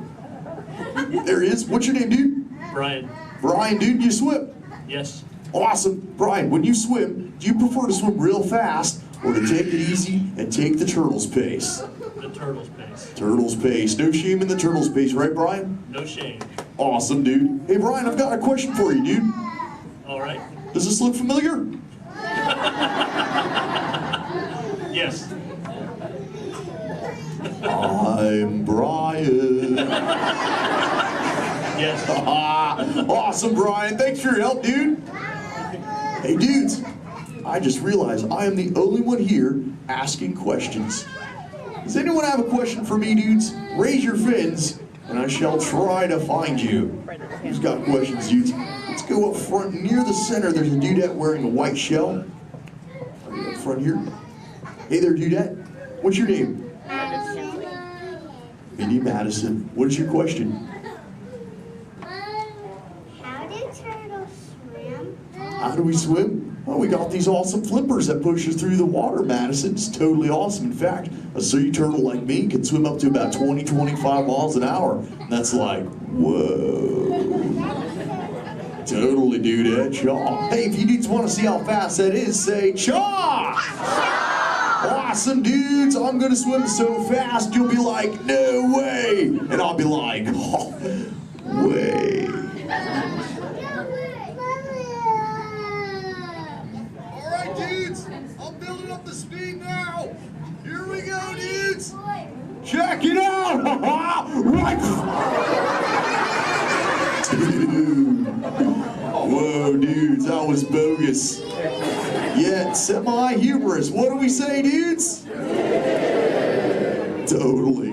There he is. What's your name, dude? Brian. Brian, dude, you swim? Yes. Awesome. Brian, when you swim, do you prefer to swim real fast or to take it easy and take the turtle's pace? The turtle's pace. Turtle's pace. No shame in the turtle's pace, right, Brian? No shame. Awesome, dude. Hey, Brian, I've got a question for you, dude. All right. Does this look familiar? Yes. I'm Brian. Yes. Awesome, Brian. Thanks for your help, dude. Hey, dudes. I just realized I am the only one here asking questions. Does anyone have a question for me, dudes? Raise your fins, and I shall try to find you. Who's got questions, dudes? Let's go up front near the center. There's a dudette wearing a white shell. Right up front here. Hey there, dudette. What's your name? Minnie Madison. What is your question? How do turtles swim? How do we swim? Well, we got these awesome flippers that push us through the water, Madison. It's totally awesome. In fact, a sea turtle like me can swim up to about 20, 25 miles an hour. And that's like, whoa. Totally, dude, chaw. Hey, if you dudes want to see how fast that is, say chaw! Awesome, dudes. I'm going to swim so fast, you'll be like, no way. And I'll be like, oh, way. All right, dudes. I'm building up the speed now. Here we go, dudes. Check it out. Right. Dude. Whoa, dudes, that was bogus. Yet semi-humorous. What do we say, dudes? Totally.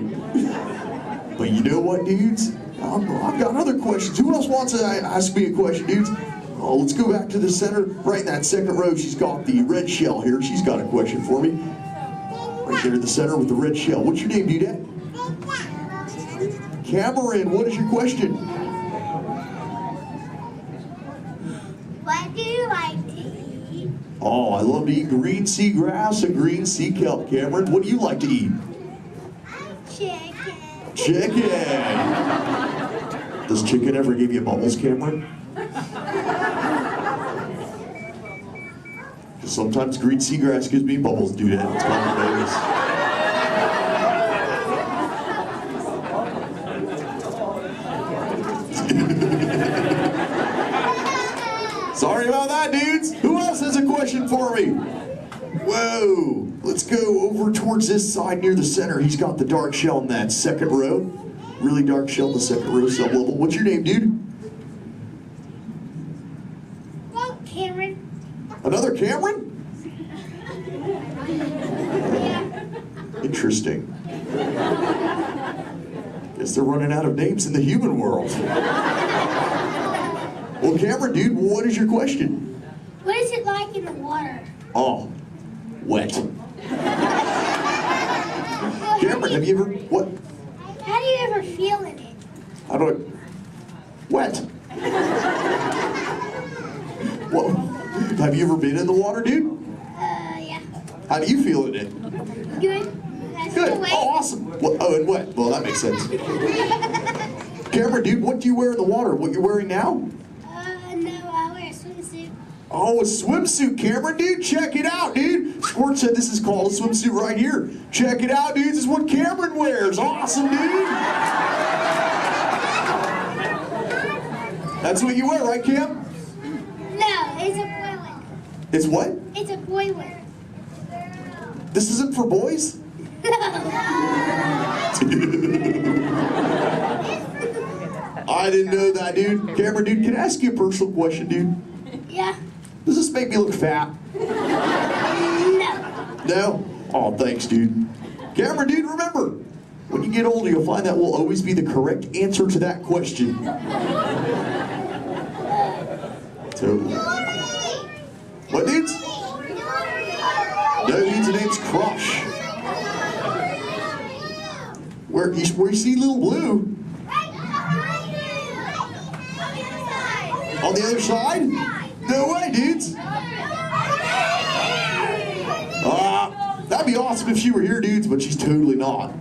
But you know what, dudes? I've got other questions. Who else wants to ask me a question, dudes? Oh, let's go back to the center. Right in that second row, she's got the red shell here. She's got a question for me. Right there in the center with the red shell. What's your name, dudette? Cameron, what is your question? What do you like to eat? Oh, I love to eat green sea grass and green sea kelp. Cameron, what do you like to eat? Chicken. Chicken. Does chicken ever give you bubbles, Cameron? Sometimes green seagrass gives me bubbles, dude. It's kind of bogus. Sorry about that, dudes. Who else has a question for me? Whoa. Let's go over towards this side near the center. He's got the dark shell in that second row. Really dark shell in the second row, sub-level. What's your name, dude? Cameron. Another Cameron? Interesting. Guess they're running out of names in the human world. Well, Cameron, dude, what is your question? What is it like in the water? Oh, wet. Cameron, have you ever, what? How do you ever feel in it? How do I, wet. What? Have you ever been in the water, dude? Yeah. How do you feel in it? Good. Good. Oh, awesome. Well, oh, and wet. Well, that makes sense. Cameron, dude, what do you wear in the water? What you're wearing now? No, I wear a swimsuit. Oh, a swimsuit, Cameron, dude. Check it out, dude. Squirt said this is called a swimsuit right here. Check it out, dude. This is what Cameron wears. Awesome, dude. That's what you wear, right, Cam? No, it's a boy wear. It's what? It's a boy wear. This isn't for boys? I didn't know that, dude. Cameron, dude, can I ask you a personal question, dude? Yeah. Does this make me look fat? No. No? Oh, thanks, dude. Cameron, dude, remember, when you get older, you'll find that will always be the correct answer to that question. Totally. What, dudes? No, dudes, the name's Crush. Where you see Little Blue? On the other side? No way, dudes. That'd be awesome if she were here, dudes, but she's totally not.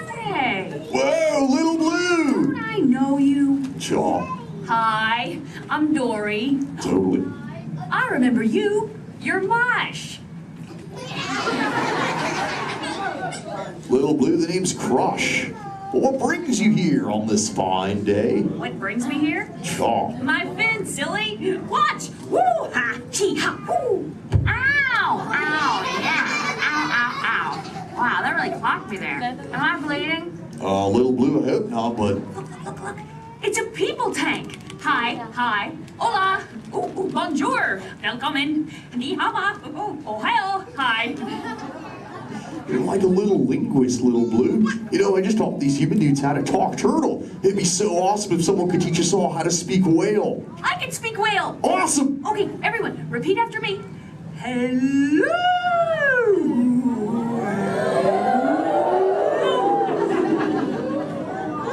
Hey. Whoa, Little Blue. I know you. Jaw. Hi, I'm Dory. Totally. I remember you. You're Mush. Little Blue, the name's Crush. Well, what brings you here on this fine day? What brings me here? Jaw. My fin, silly. Watch. Woo, ha, chee, ha, woo. Ow, ow, yeah. Ow, ow, ow. Wow, that really clocked me there. Am I bleeding? Little Blue, I hope not, but... Look. It's a people tank. Hi. Hola. Ooh, bonjour. Welcome. Ni hao. Ohio. Hi. You're like a little linguist, Little Blue. You know, I just taught these human dudes how to talk turtle. It'd be so awesome if someone could teach us all how to speak whale. I can speak whale. Awesome. Okay, everyone, repeat after me. Hello.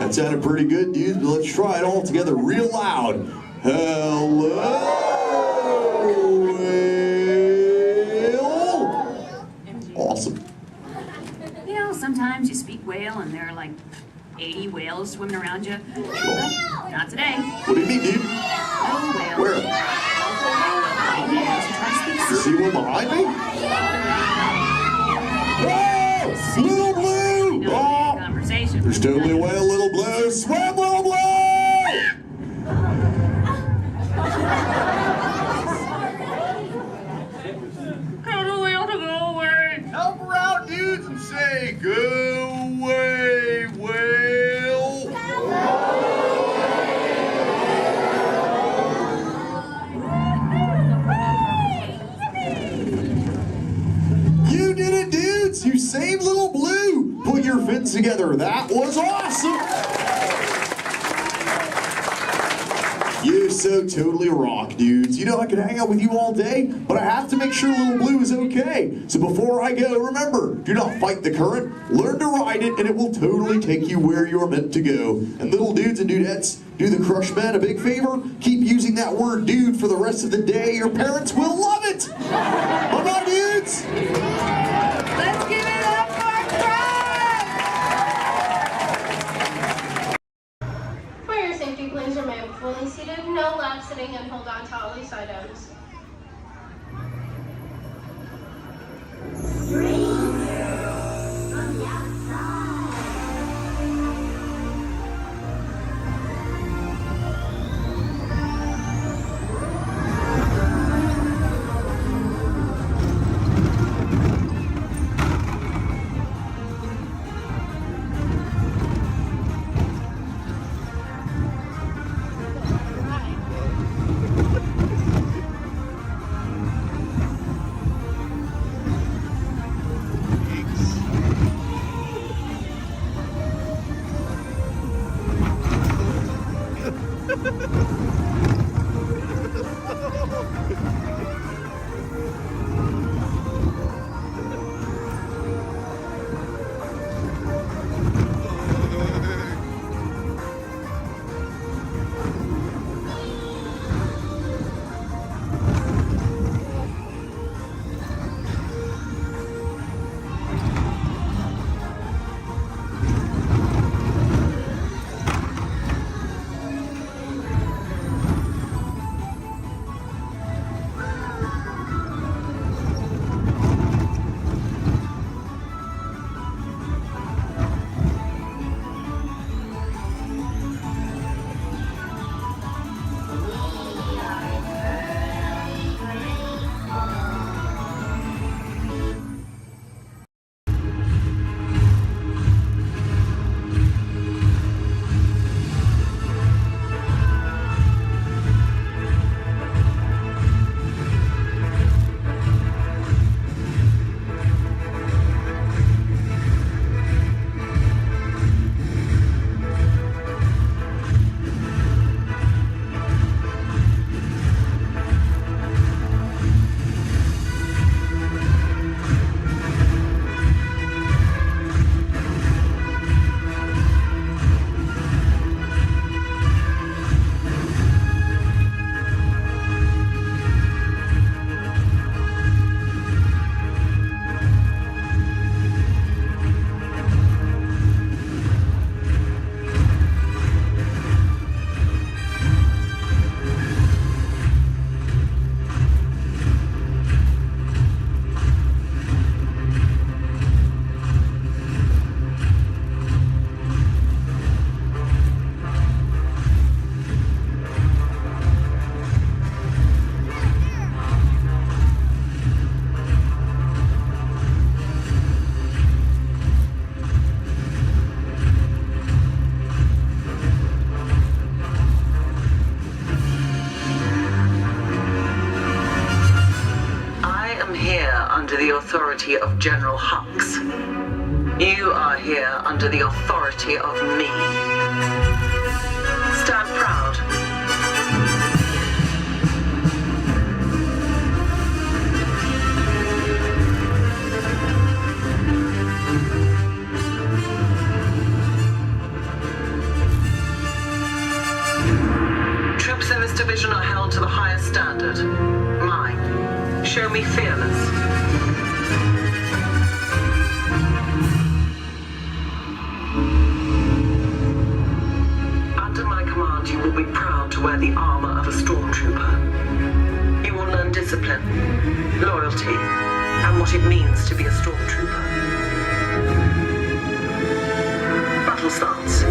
That sounded pretty good, dudes, but let's try it all together real loud. Hello, whale. Awesome. You know, sometimes you speak whale and there are like 80 whales swimming around you. Not today. What do you mean, dude? No whale. Where? You see one behind me? Oh, Little Blue! Oh, conversation. there's totally a whale, Little Blue. Swim, Little Blue! Tell the whale to go away. Help her out, dudes, and say, go away, whale. You did it, dudes! You saved Little Blue! Put your fins together. That was awesome! You so totally rock, dudes. You know, I could hang out with you all day, but I have to make sure Little Blue is okay. So before I go, remember, do not fight the current, learn to ride it, and it will totally take you where you're meant to go. And little dudes and dudettes, do the Crush Men a big favor. Keep using that word dude for the rest of the day. Your parents will love it. Bye-bye, dudes. Let's give it up for Crush! For your safety, please remain fully seated, no lap sitting, and hold on to all loose items. authority of General Hux. You are here under the authority of me. Stand proud. Troops in this division are held to the highest standard. Mine. Show me fearless. Under my command, you will be proud to wear the armor of a stormtrooper. You will learn discipline, loyalty, and what it means to be a stormtrooper. Battle starts.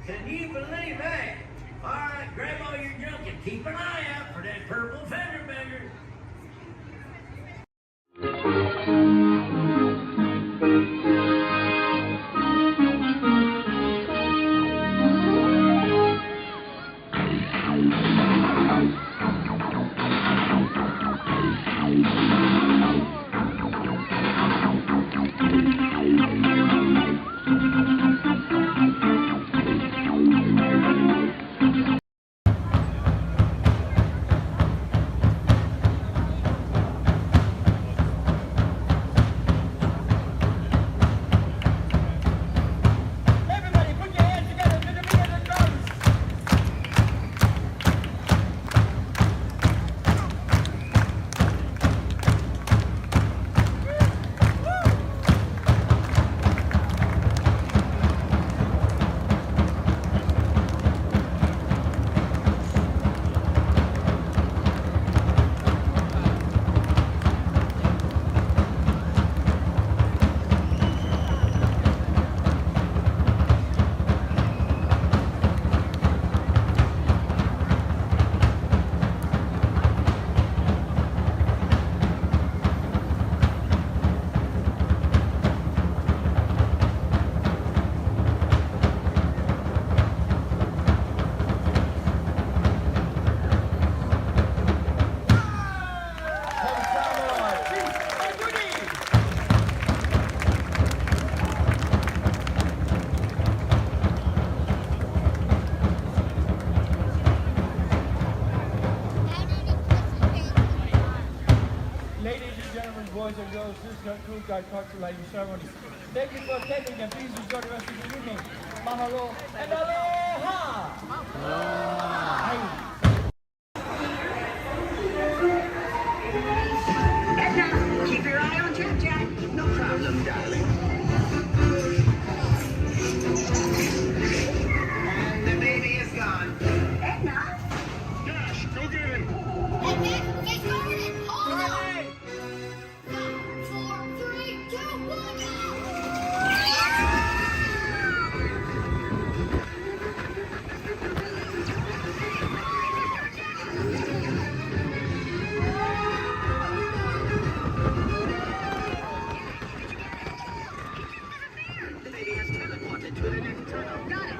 Can you believe that? All right, grab all your junk and keep an eye out for that purple fender bender. Boys and girls, this concludes our cultural ceremony. Thank you for attending and please enjoy the rest of the evening. Mahalo and aloha! Edna, keep your eye on Jack Jack. No problem, darling. And the baby is gone. Edna? Dash, go get him! Edna, get started! Hold on! 4, 3, 2, 1, go! The baby has teleported to the next tunnel. Got it!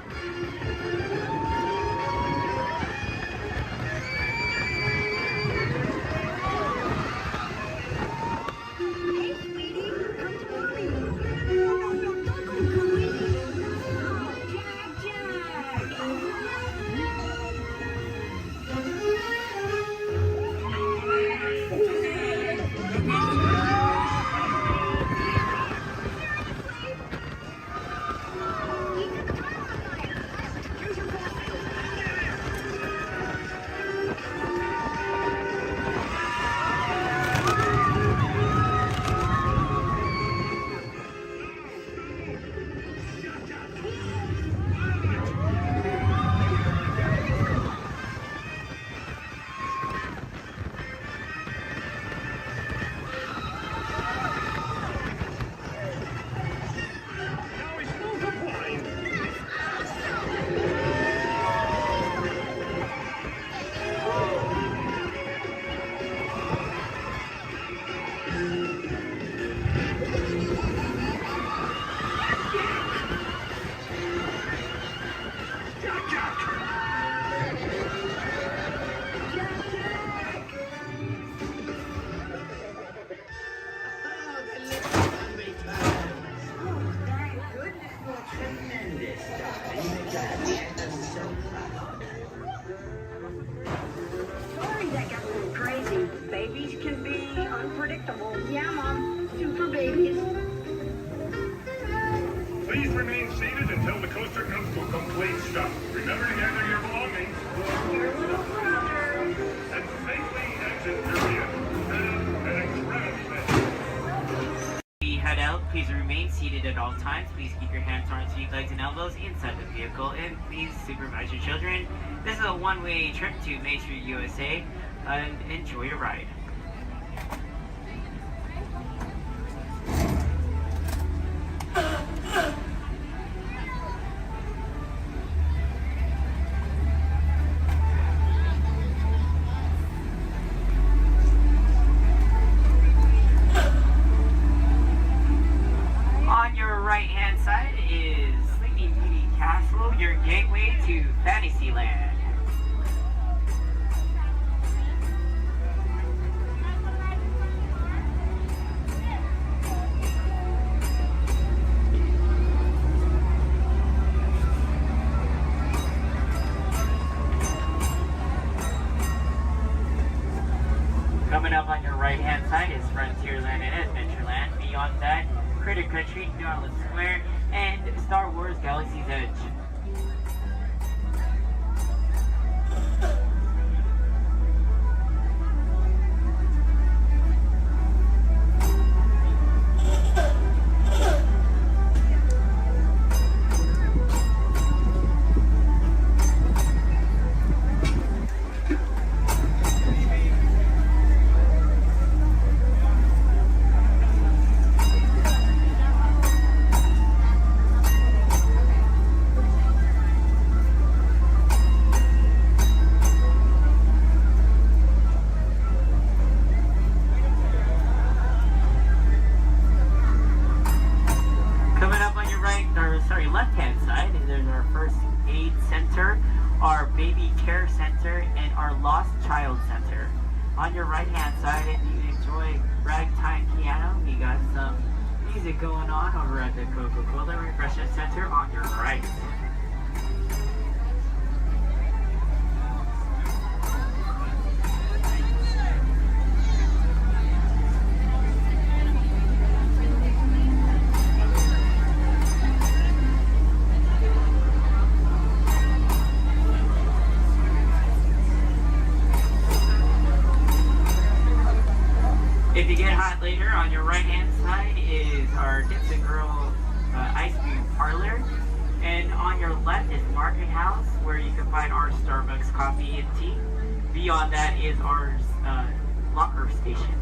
comfortable. Yeah, Mom. Super babies. Please remain seated until the coaster comes to a complete stop. Remember to gather your belongings. And safely exit area. Have an incredible day. We head out. Please remain seated at all times. Please keep your hands, arms, feet, legs, and elbows inside the vehicle. And please supervise your children. This is a one-way trip to Main Street, USA. And enjoy your ride. On your right-hand side is Sleeping Beauty Castle, your gateway to Fantasyland. Coming up on your right-hand side is Frontierland and Adventureland. Beyond that, Critter Country, Darling Square, and Star Wars Galaxy's Edge. Left-hand side, there's our first aid center, our baby care center, and our lost child center. On your right-hand side, if you enjoy ragtime piano, we got some music going on over at the Coca-Cola Refreshment Center on your right. If you get hot later, on your right-hand side is our Dips and Grill ice cream parlor. And on your left is Market House, where you can find our Starbucks coffee and tea. Beyond that is our locker station.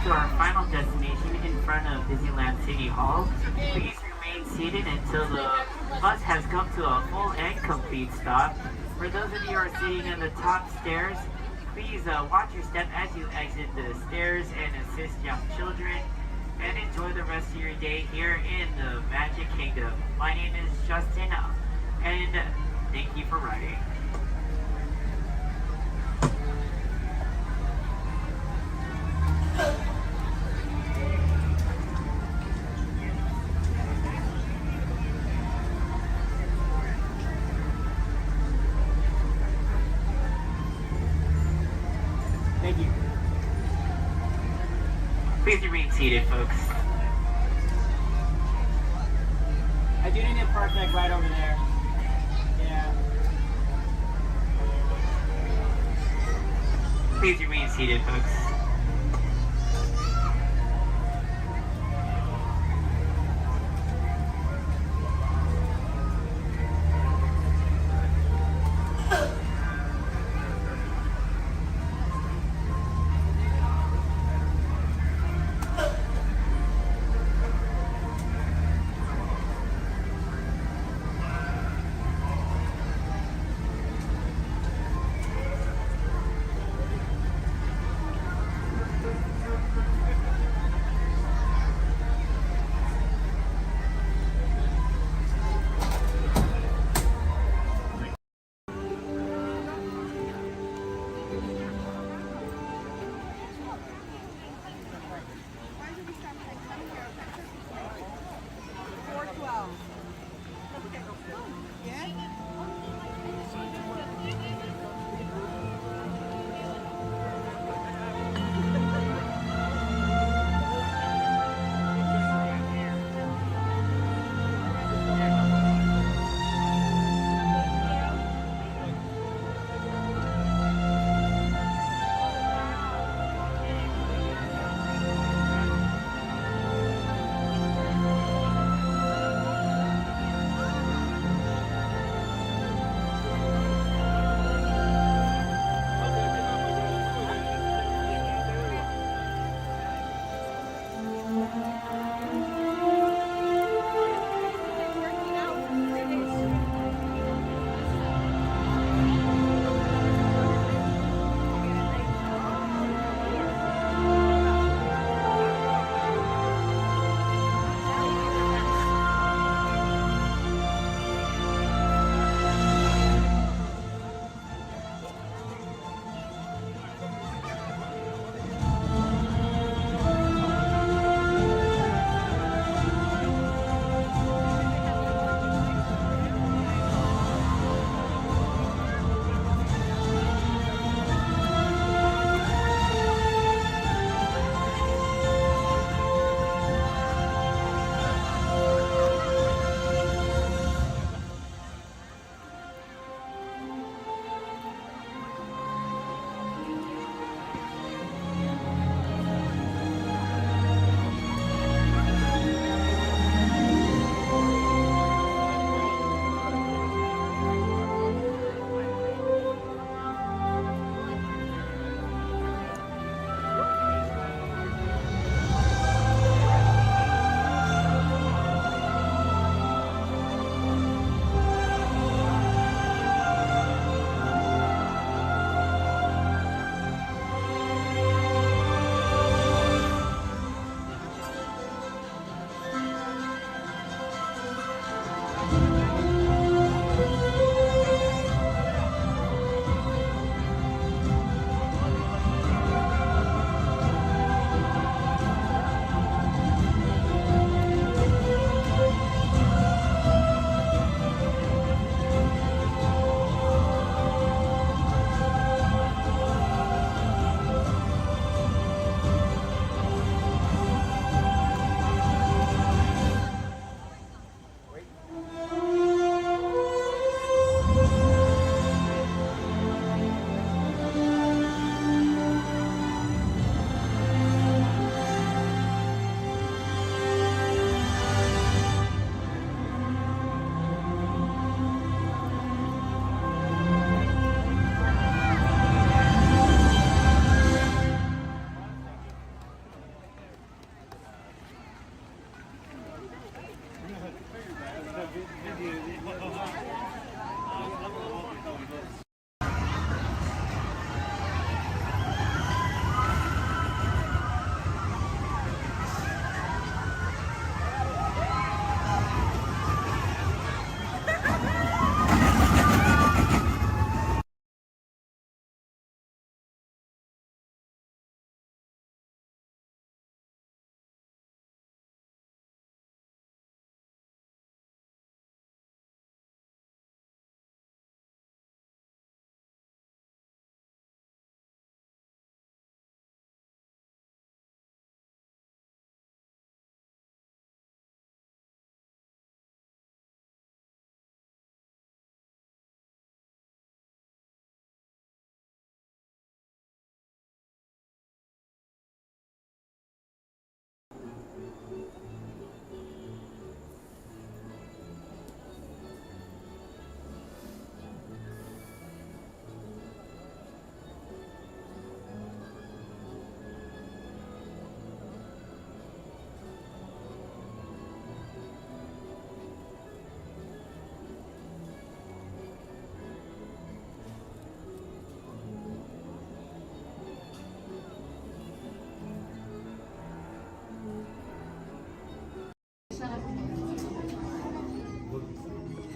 To our final destination in front of Disneyland City Hall. Please remain seated until the bus has come to a full and complete stop. For those of you who are sitting in the top stairs, please watch your step as you exit the stairs and assist young children, and enjoy the rest of your day here in the Magic Kingdom. My name is Justin, and thank you for riding. Thank you. Please remain seated, folks. I do need a park deck right over there. Yeah. Please remain seated, folks.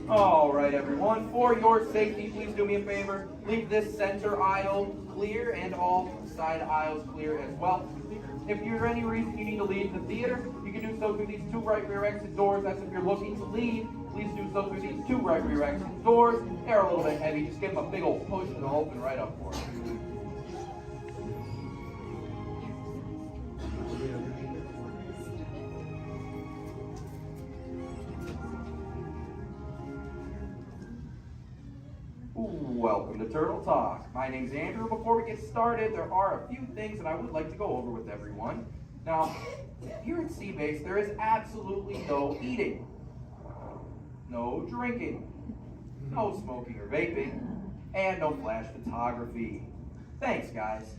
All right, everyone, for your safety, please do me a favor. Leave this center aisle clear and all side aisles clear as well. If for any reason you need to leave the theater, you can do so through these two right rear exit doors. That's if you're looking to leave. Please do so through these two right rear exit doors. They're a little bit heavy. Just give them a big old push and they'll open right up for you. Welcome to Turtle Talk. My name's Andrew. Before we get started, there are a few things that I would like to go over with everyone. Now, here at Seabase, there is absolutely no eating, no drinking, no smoking or vaping, and no flash photography. Thanks, guys.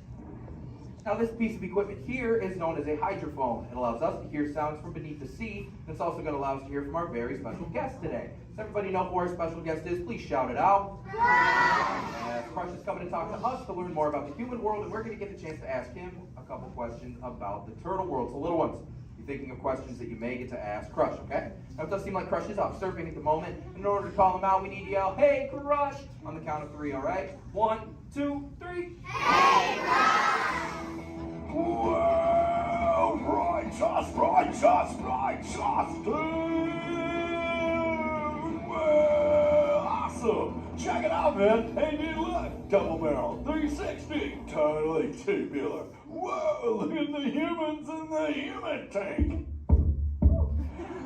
Now, this piece of equipment here is known as a hydrophone. It allows us to hear sounds from beneath the sea, and it's also going to allow us to hear from our very special guest today. Does everybody know who our special guest is? Please shout it out. Crush is coming to talk to us to learn more about the human world, and we're going to get the chance to ask him a couple questions about the turtle world. So, little ones, be thinking of questions that you may get to ask Crush, okay? Now, it does seem like Crush is off surfing at the moment. In order to call him out, we need to yell, "Hey, Crush!" on the count of 3, all right? 1, 2, 3. Hey, Crush! Well, righteous, dude! Well, awesome! Check it out, man! Hey, dude, look! Double barrel, 360, totally tubular. Whoa, look at the humans in the human tank!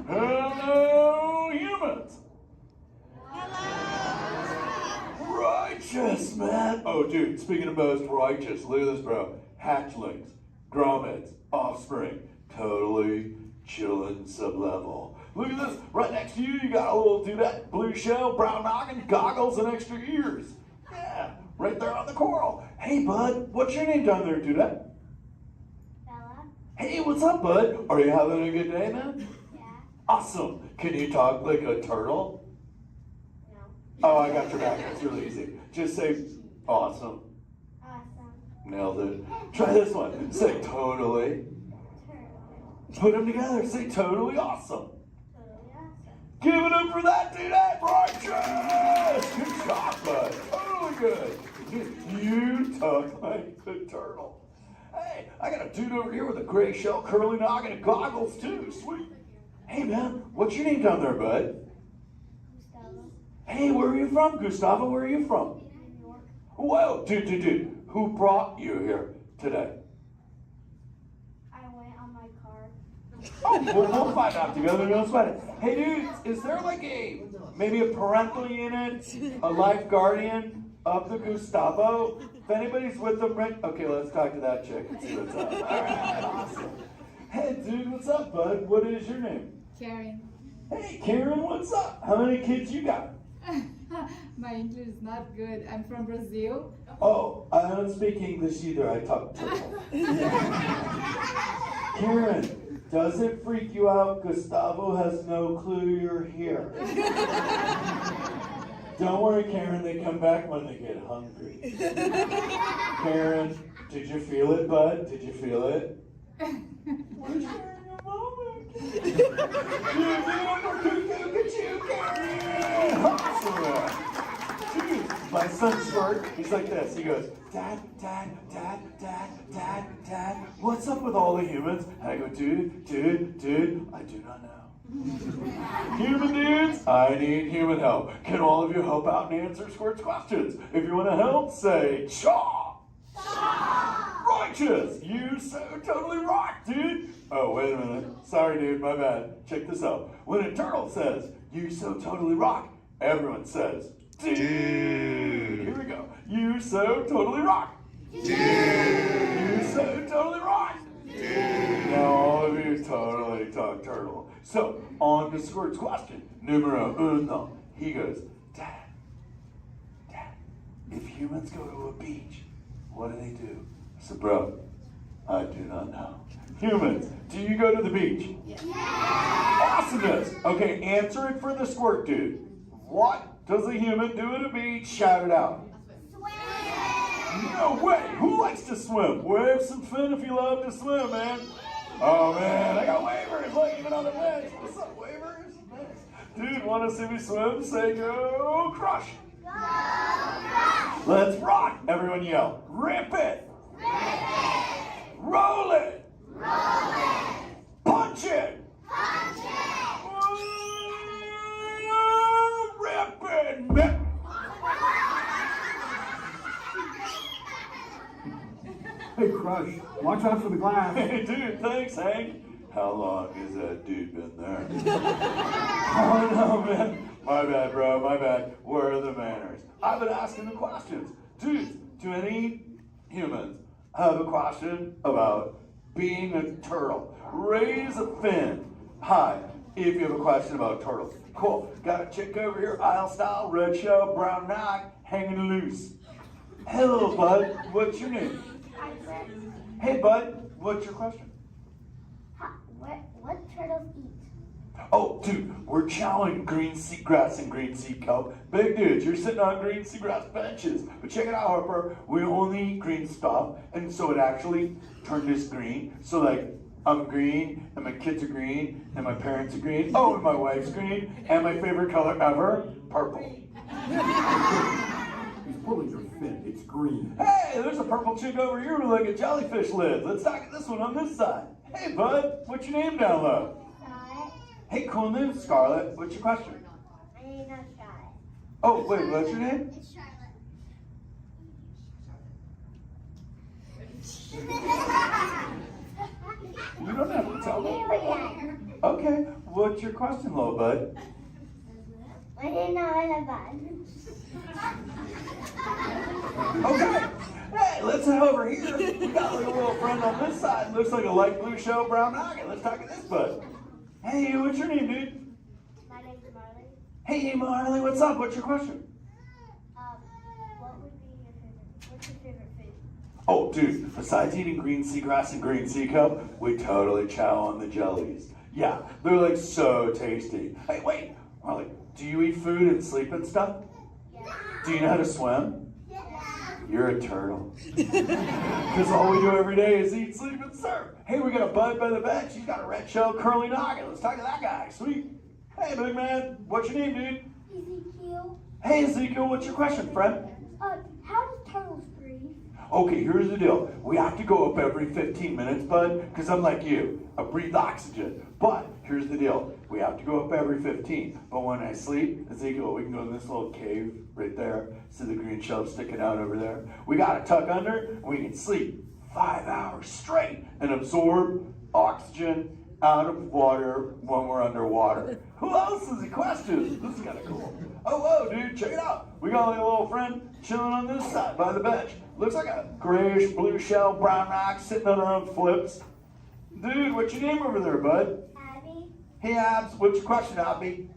Hello, humans! Hello! Righteous, man! Oh, dude, speaking of most righteous, look at this, bro. Hatchlings, grommets, offspring, totally chillin' sub-level. Look at this, right next to you, you got a little dudette, blue shell, brown noggin, goggles, and extra ears. Yeah, right there on the coral. Hey, bud, what's your name down there, dudette? Bella. Hey, what's up, bud? Are you having a good day, man? Yeah. Awesome. Can you talk like a turtle? No. Oh, I got your back. It's really easy. Just say awesome. Awesome. Nailed it. Try this one. Say totally. Put them together. Say totally awesome. Totally awesome. Give it up for that dude. Hey, righteous! Good job, bud. Totally good. You talk like the turtle. Hey, I got a dude over here with a gray shell, curly noggin, and goggles too. Sweet. Hey, man, what's your name down there, bud? Gustavo. Hey, where are you from, Gustavo? Where are you from? New York. Whoa, dude. Who brought you here today? I went on my car. Oh, we'll find out together. Don't sweat it. Hey, dudes, is there like maybe a parental unit, a life guardian of the Gustavo? If anybody's with them, right? Okay, let's talk to that chick and see what's up. All right, awesome. Hey, dude, what's up, bud? What is your name? Karen. Hey, Karen, what's up? How many kids you got? My English is not good. I'm from Brazil. Oh, I don't speak English either. I talk turtle. Karen, Does it freak you out? Gustavo has no clue you're here. Don't worry, Karen, they come back when they get hungry. Karen, did you feel it, bud? Did you feel it? We're sharing a moment. My son Squirt, he's like this. He goes, Dad, Dad, Dad, Dad, Dad, Dad, what's up with all the humans? And I go, dude, I do not know. Human dudes, I need human help. Can all of you help out and answer Squirt's questions? If you want to help, say, Chaw! Righteous! You so totally rock, dude! Oh, wait a minute. Sorry, dude, my bad. Check this out. When a turtle says, you so totally rock, everyone says, dude! Here we go. You so totally rock! Dude! You so totally rock! Dude! Now all of you totally talk turtle. So, on to Squirt's question. Numero uno. He goes, Dad, if humans go to a beach, what do they do? I said, bro, I do not know. Humans, do you go to the beach? Yes. Awesomeness. Okay, answer it for the Squirt dude. What does a human do at a beach? Shout it out. Swim. No way. Who likes to swim? Wave some fin if you love to swim, man. Oh, man, I got wavers, like even on the bench. What's up, wavers? Dude, want to see me swim? Say go crush. Go crush. Let's rock. Everyone yell. Rip it. Rip it. Roll it. Roll it. Punch it. Punch it. Rip it. Rip. Hey, Crush, watch out for the glass. Hey, dude, thanks, Hank. How long has that dude been there? Oh, no, man. My bad, bro, my bad. Where are the manners? I've been asking the questions. Dudes, do any humans have a question about being a turtle? Raise a fin. Hi, if you have a question about turtles. Cool. Got a chick over here, aisle style, red shell, brown knock, hanging loose. Hello, bud. What's your name? Hey, bud. What's your question? What turtles eat? Oh, dude, we're chowing green seagrass and green sea kelp. Big dudes, you're sitting on green seagrass benches. But check it out, Harper. We only eat green stuff, and so it actually turned us green. So, like, I'm green, and my kids are green, and my parents are green. Oh, and my wife's green, and my favorite color ever, purple. He's pulling your fin. It's green. Hey, there's a purple chick over here with like a jellyfish lid. Let's talk at this one on this side. Hey, bud, what's your name down low? Scarlet. Hey, cool name, Scarlet. What's your question? My name's not Scarlet. Oh, wait, what's your name? It's Charlotte. You don't have to tell me. Okay, what's your question, little bud? My name's not Okay. Hey, let's head over here. We got like a little friend on this side. Looks like a light blue shell, brown noggin. Let's talk to this bud. Hey, what's your name, dude? My name's Marley. Hey, Marley, what's up? What's your question? What's your favorite food? Oh, dude, besides eating green seagrass and green sea kelp, we totally chow on the jellies. Yeah, they're like so tasty. Hey, wait, Marley, do you eat food and sleep and stuff? Yeah. Do you know how to swim? Yeah. You're a turtle. Because all we do every day is eat, sleep, and surf. Hey, we got a bud by the bench. He's got a red shell curly noggin. Let's talk to that guy. Sweet. Hey, big man. What's your name, dude? Ezekiel. Hey, Ezekiel. What's your question, friend? How do turtles breathe? Okay, here's the deal. We have to go up every 15 minutes, bud, because I'm like you. I breathe oxygen. But here's the deal. We have to go up every 15. But when I sleep, Ezekiel, we can go in this little cave right there. See the green shelf sticking out over there? We got to tuck under, and we can sleep 5 hours straight and absorb oxygen out of water when we're underwater. Who else has a question? This is kind of cool. Oh, whoa, dude, check it out. We got like a little friend chilling on this side by the bench. Looks like a grayish blue shell, brown rock sitting on her own flips. Dude, what's your name over there, bud? Abby. Hey, Abs, what's your question, Abby?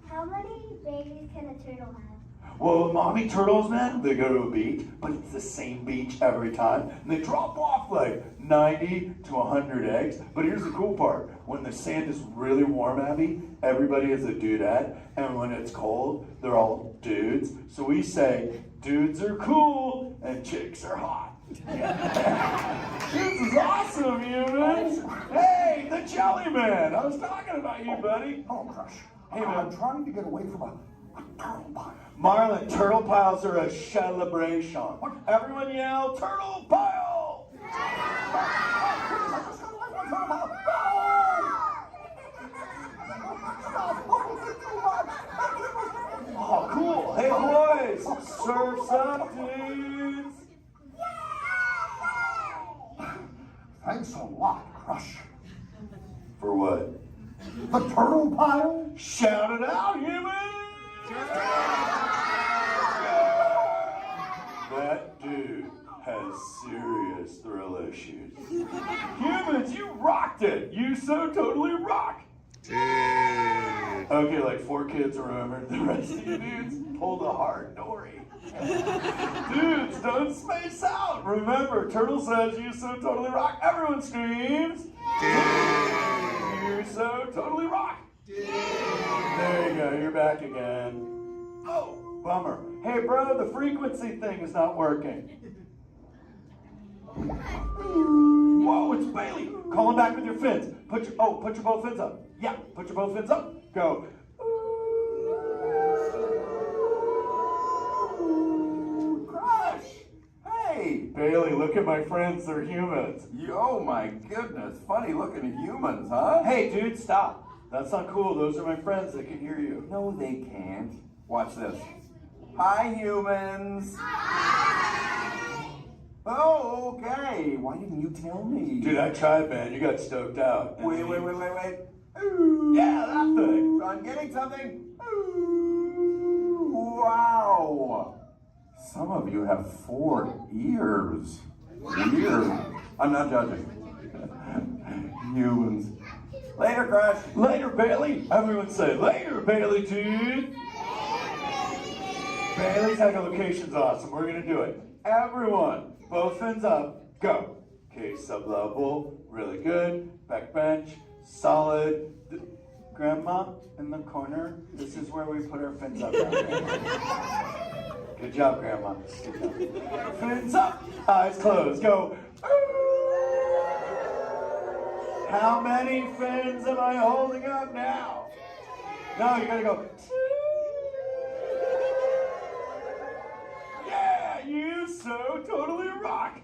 How many babies can a turtle have? Well, mommy turtles, man, they go to a beach, but it's the same beach every time. And they drop off like 90 to 100 eggs. But here's the cool part. When the sand is really warm, Abby, everybody is a dudette. And when it's cold, they're all dudes. So we say, dudes are cool and chicks are hot. This is awesome, humans. Hey, the Jelly Man. I was talking about you, buddy. Oh, Crush. Hey, man. I'm trying to get away from a turtle pile. Marlin, turtle piles are a celebration. Everyone yell, turtle pile! Oh, cool. Hey, boys, surf's up, dudes. Thanks a lot, Crush. For what? The turtle pile? Shout it out, humans! That dude has serious thrill issues. Humans, you rocked it! You so totally rock! Okay, like 4 kids remembered. The rest of you dudes pulled a hard Dory. Dudes, don't space out! Remember, Turtle says you so totally rock. Everyone screams! You so totally rock! There you go, you're back again. Oh, bummer. Hey bro, the frequency thing is not working. Whoa, it's Bailey. Call him back with your fins. Put your both fins up. Yeah, put your both fins up. Go. Crush! Hey! Bailey, look at my friends, they're humans. Oh my goodness, funny looking humans, huh? Hey dude, stop. That's not cool, those are my friends, they can hear you. No, they can't. Watch this. Hi, humans. Oh, okay. Why didn't you tell me? Dude, I tried, man. You got stoked out. Wait. Ooh. Yeah, that thing. I'm getting something. Ooh, wow. Some of you have 4 ears. Weird. I'm not judging. Humans. Later, Crush. Later, Bailey. Everyone say, later, Bailey, dude. Bailey's echolocation's awesome. We're going to do it. Everyone, both fins up. Go. Okay, sublevel. Really good. Back bench. Solid. Grandma, in the corner. This is where we put our fins up. Good job, Grandma. Good job. Fins up. Eyes closed. Go. How many fins am I holding up now? No, you gotta go. Yeah, you so totally rock.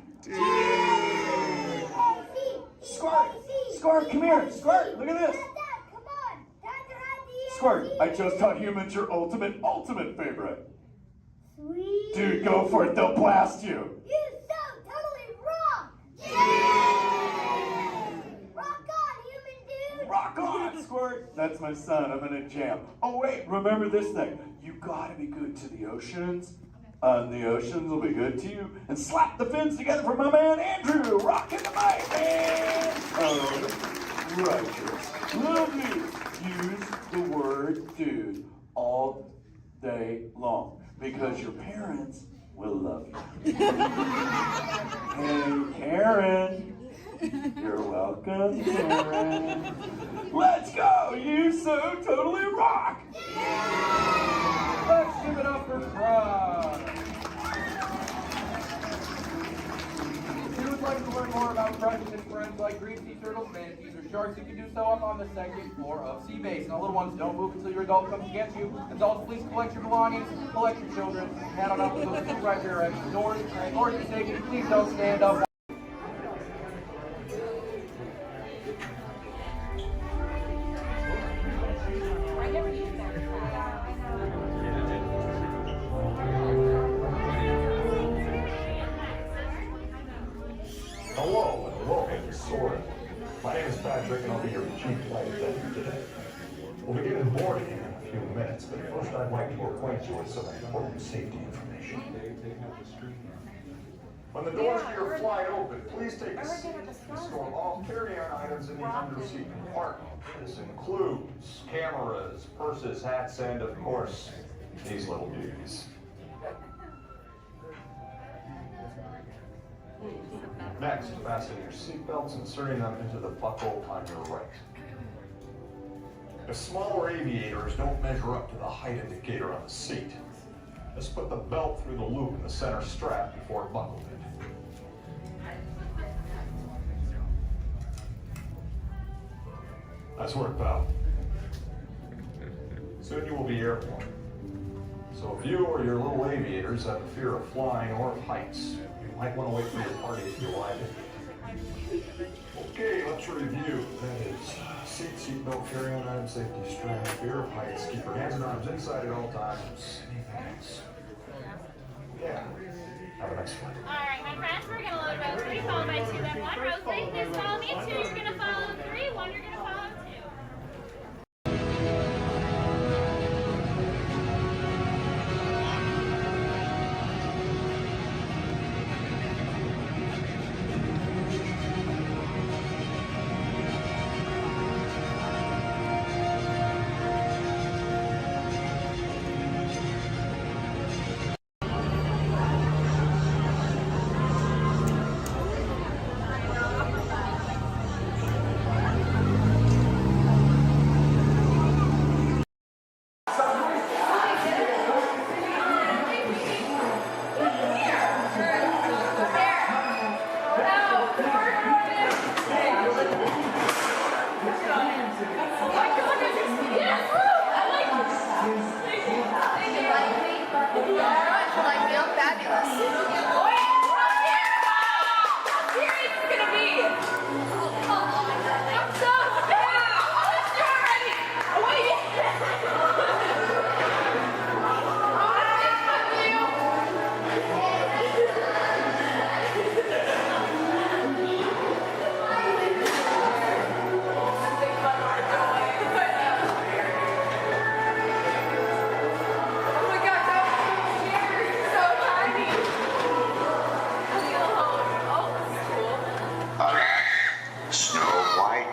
Squirt, come here. Squirt, look at this. Squirt, I just taught humans your ultimate favorite. Sweet. Dude, go for it. They'll blast you. You so totally rock. Yeah. Rock on, human dude. Rock on, Squirt. That's my son. I'm in a jam. Oh, wait. Remember this thing. You gotta be good to the oceans. And the oceans will be good to you. And slap the fins together for my man Andrew. Rocking the mic, man. Oh, righteous. Lovely. Use the word dude all day long. Because your parents will love you. Hey, Karen. You're welcome, Karen. Let's go. You so totally rock. Let's give it up for Crush. If you would like to learn more about Crush and friends like green sea turtles, manatees, or sharks, you can do so up on the 2nd floor of Sea Base. Now, little ones, don't move until your adult comes to get you. Adults, please collect your belongings, collect your children, head on up to those 2 right there exit doors. Or if you're safety, please don't stand up. Hello, Sora. My name is Patrick, and I'll be your chief flight attendant today. We'll be getting boarding in a few minutes, but first I'd like to acquaint you with some important safety information. When the doors to your flight open, please take a seat and store all carry-on items in the under-seat compartment. This includes cameras, purses, hats, and, of course, these little beauties. Next, fasten your seatbelts, inserting them into the buckle on your right. If smaller aviators don't measure up to the height indicator on the seat, just put the belt through the loop in the center strap before buckling it. Nice work, pal. Soon you will be airborne. So if you or your little aviators have a fear of flying or of heights, you might want to wait for your party if you like it. Okay, let's review. That is seatbelt, carry-on item, safety strap, fear of heights, keep your hands and arms inside at all times. Anything else? Yeah. Have a nice flight. All right, my friends, we're going to load row 3, followed by 2, then 1. Row 3, please follow me. 2, you're going to follow 3. 1, you're going to follow 2.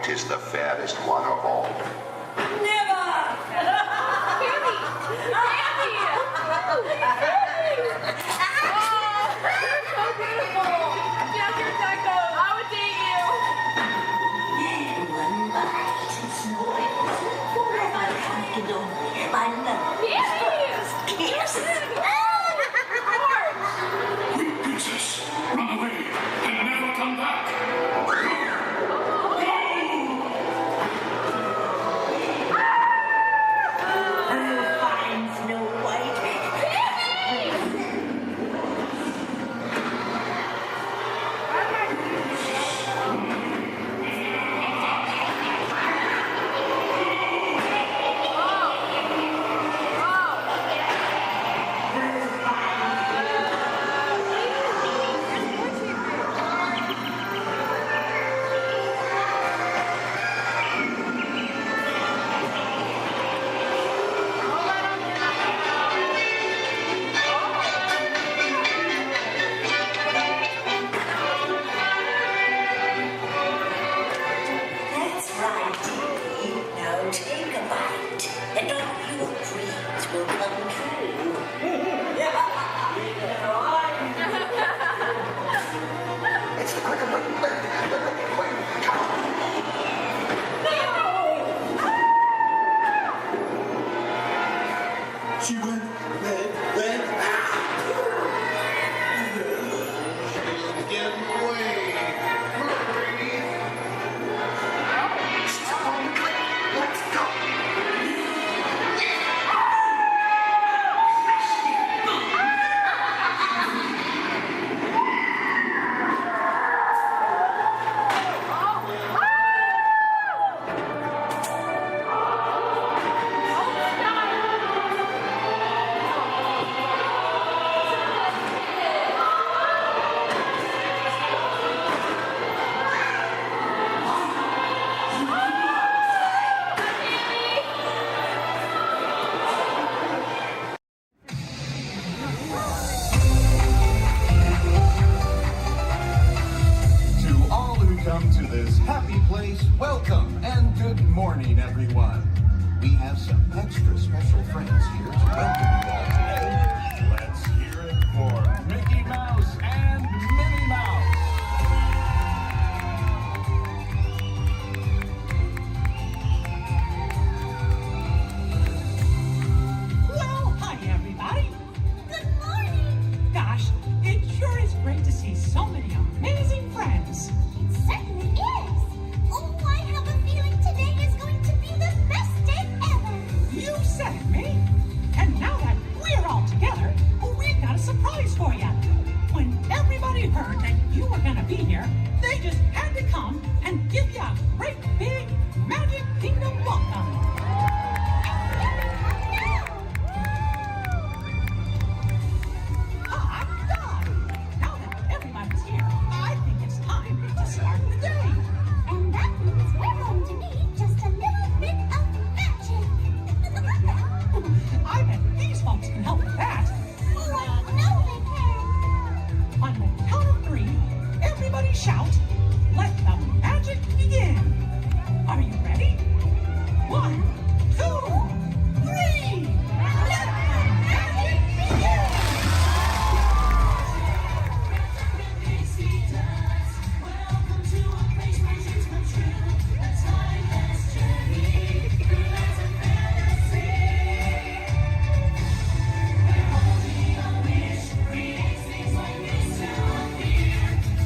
Is the fattest one of all. Never! Candy! Candy! Oh, you're so beautiful! Jeff, you're psycho! I would date you! One bite, spoils forever confident. My love. Yes! Quick, princess, run away and never come back. She went red. She's getting away. Hurry. She's on the cliff. Let's go. said it, me. And now that we're all together, we've got a surprise for you. When everybody heard that you were gonna be here, they just had to come and give you a great big Magic Kingdom welcome. Now that everybody's here, I think it's time to start the day. And that means we're going to need just a little bit of magic. I bet these folks can help with that. I know they can. On the count of 3, everybody shout, let the magic begin. Are you ready? 1, 2, 3. Let the magic begin. Welcome to a place where dreams come true. A timeless journey through lands of fantasy. Where holding a wish creates things like this to appear.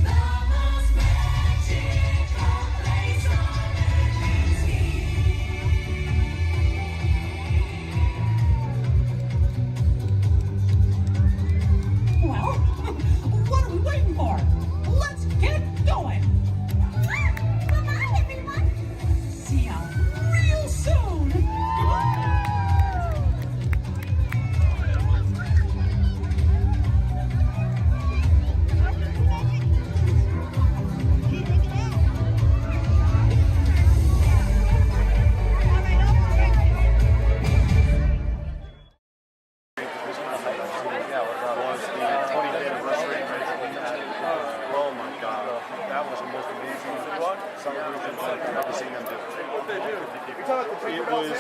The most magical place on earth is here. Well, what are we waiting for? Let's get going. Bye-bye, everyone. See ya real soon. Oh my God, that was the most amazing celebration I've ever seen them do. It was,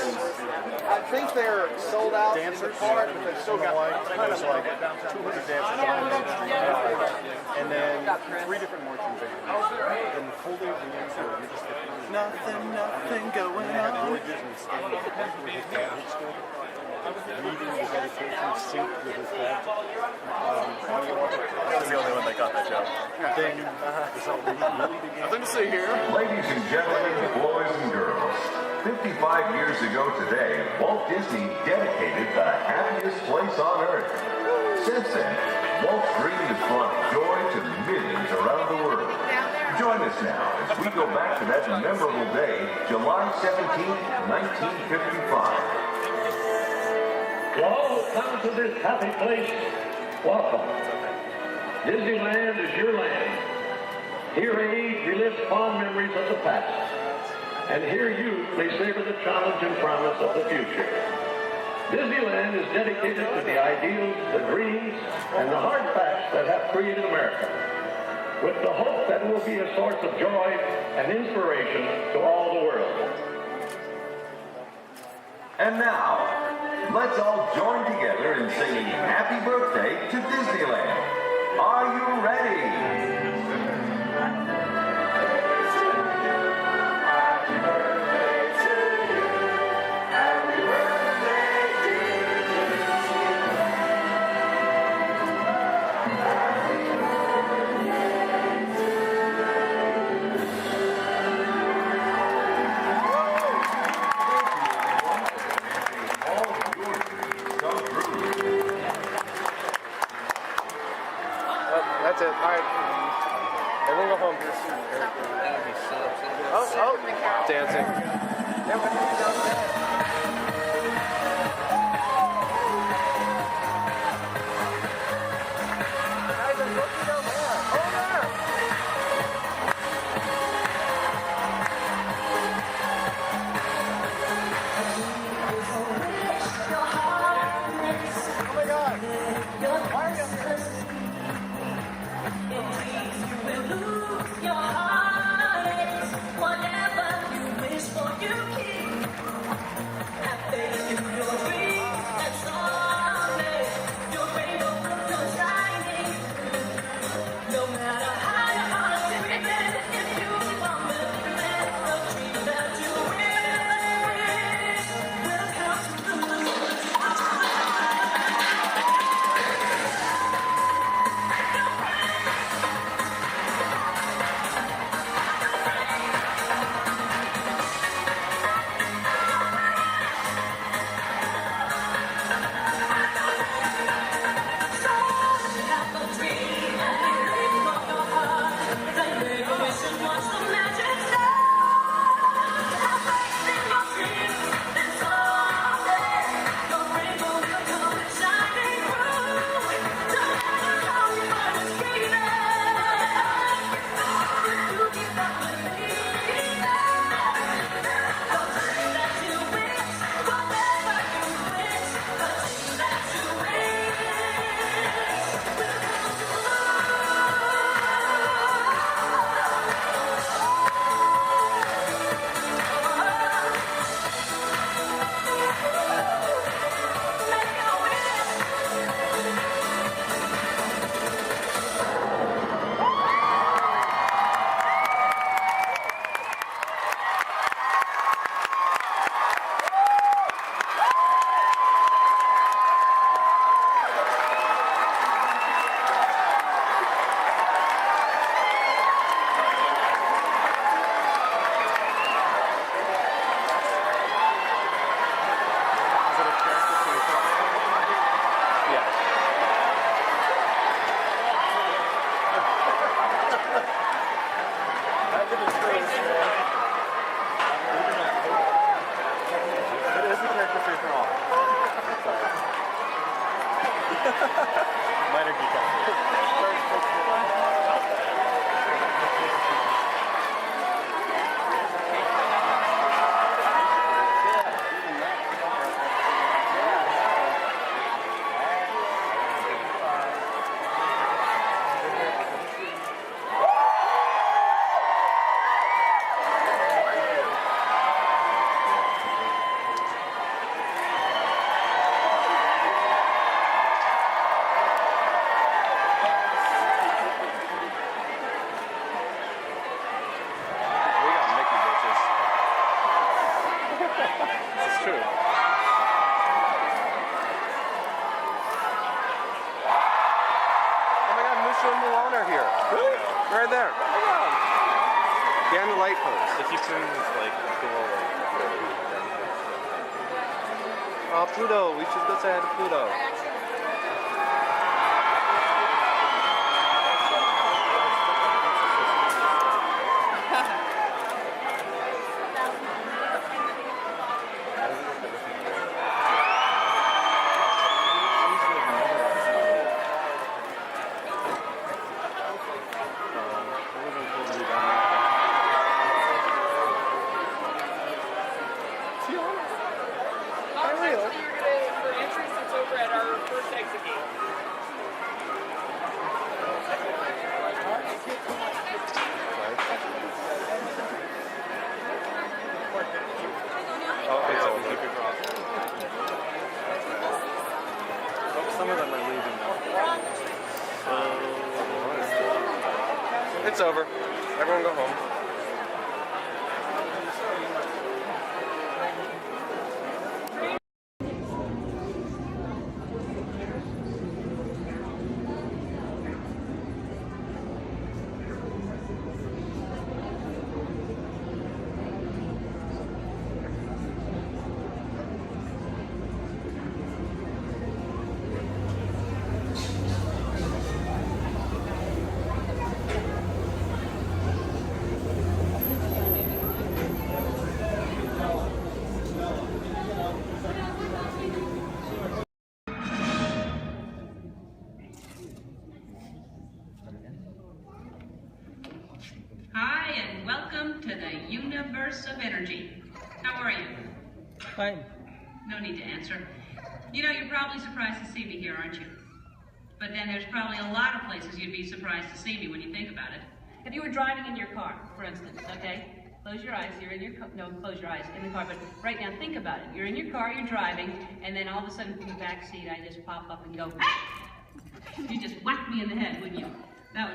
I think they're sold out dancers, in the park, but they still got there's like 200 dancers on Main Street, and then 3 different marching bands. And the whole day of the answer, you just get nothing going on. Roy Disney standing where his dad had stood, reading his dedication, synced with his dad. That's the only one that got that joke. Then the celebration really began. Nothing to see here. Ladies and gentlemen, boys and girls, 55 years ago today, Walt Disney dedicated the happiest place on earth. Since then, Walt's dream has brought joy to millions around the world. Join us now as we go back to that memorable day, July 17, 1955. To all who come to this happy place, welcome. Disneyland is your land. Here age relives fond memories of the past. And here youth may savor the challenge and promise of the future. Disneyland is dedicated to the ideals, the dreams, and the hard facts that have created America, with the hope that it will be a source of joy and inspiration to all the world. And now, let's all join together in singing Happy Birthday to Disneyland. Are you ready? That's it. All right. Everyone go home. Oh, dancing. Whatever you wish for, you keep. Minor geek out. Right there. Behind the light post. If you turn this like cool Oh, Pluto. We should go say hi to Pluto. Some of them are leaving now. It's over. Everyone go home. Hi, and welcome to the universe of energy. How are you? Fine. No need to answer. You know, you're probably surprised to see me here, aren't you? But then there's probably a lot of places you'd be surprised to see me when you think about it. If you were driving in your car, for instance, okay? Close your eyes, you're in your car, no, close your eyes, in the car, but right now think about it. You're in your car, you're driving, and then all of a sudden from the back seat, I just pop up and go, hey! You just whack me in the head, wouldn't you? That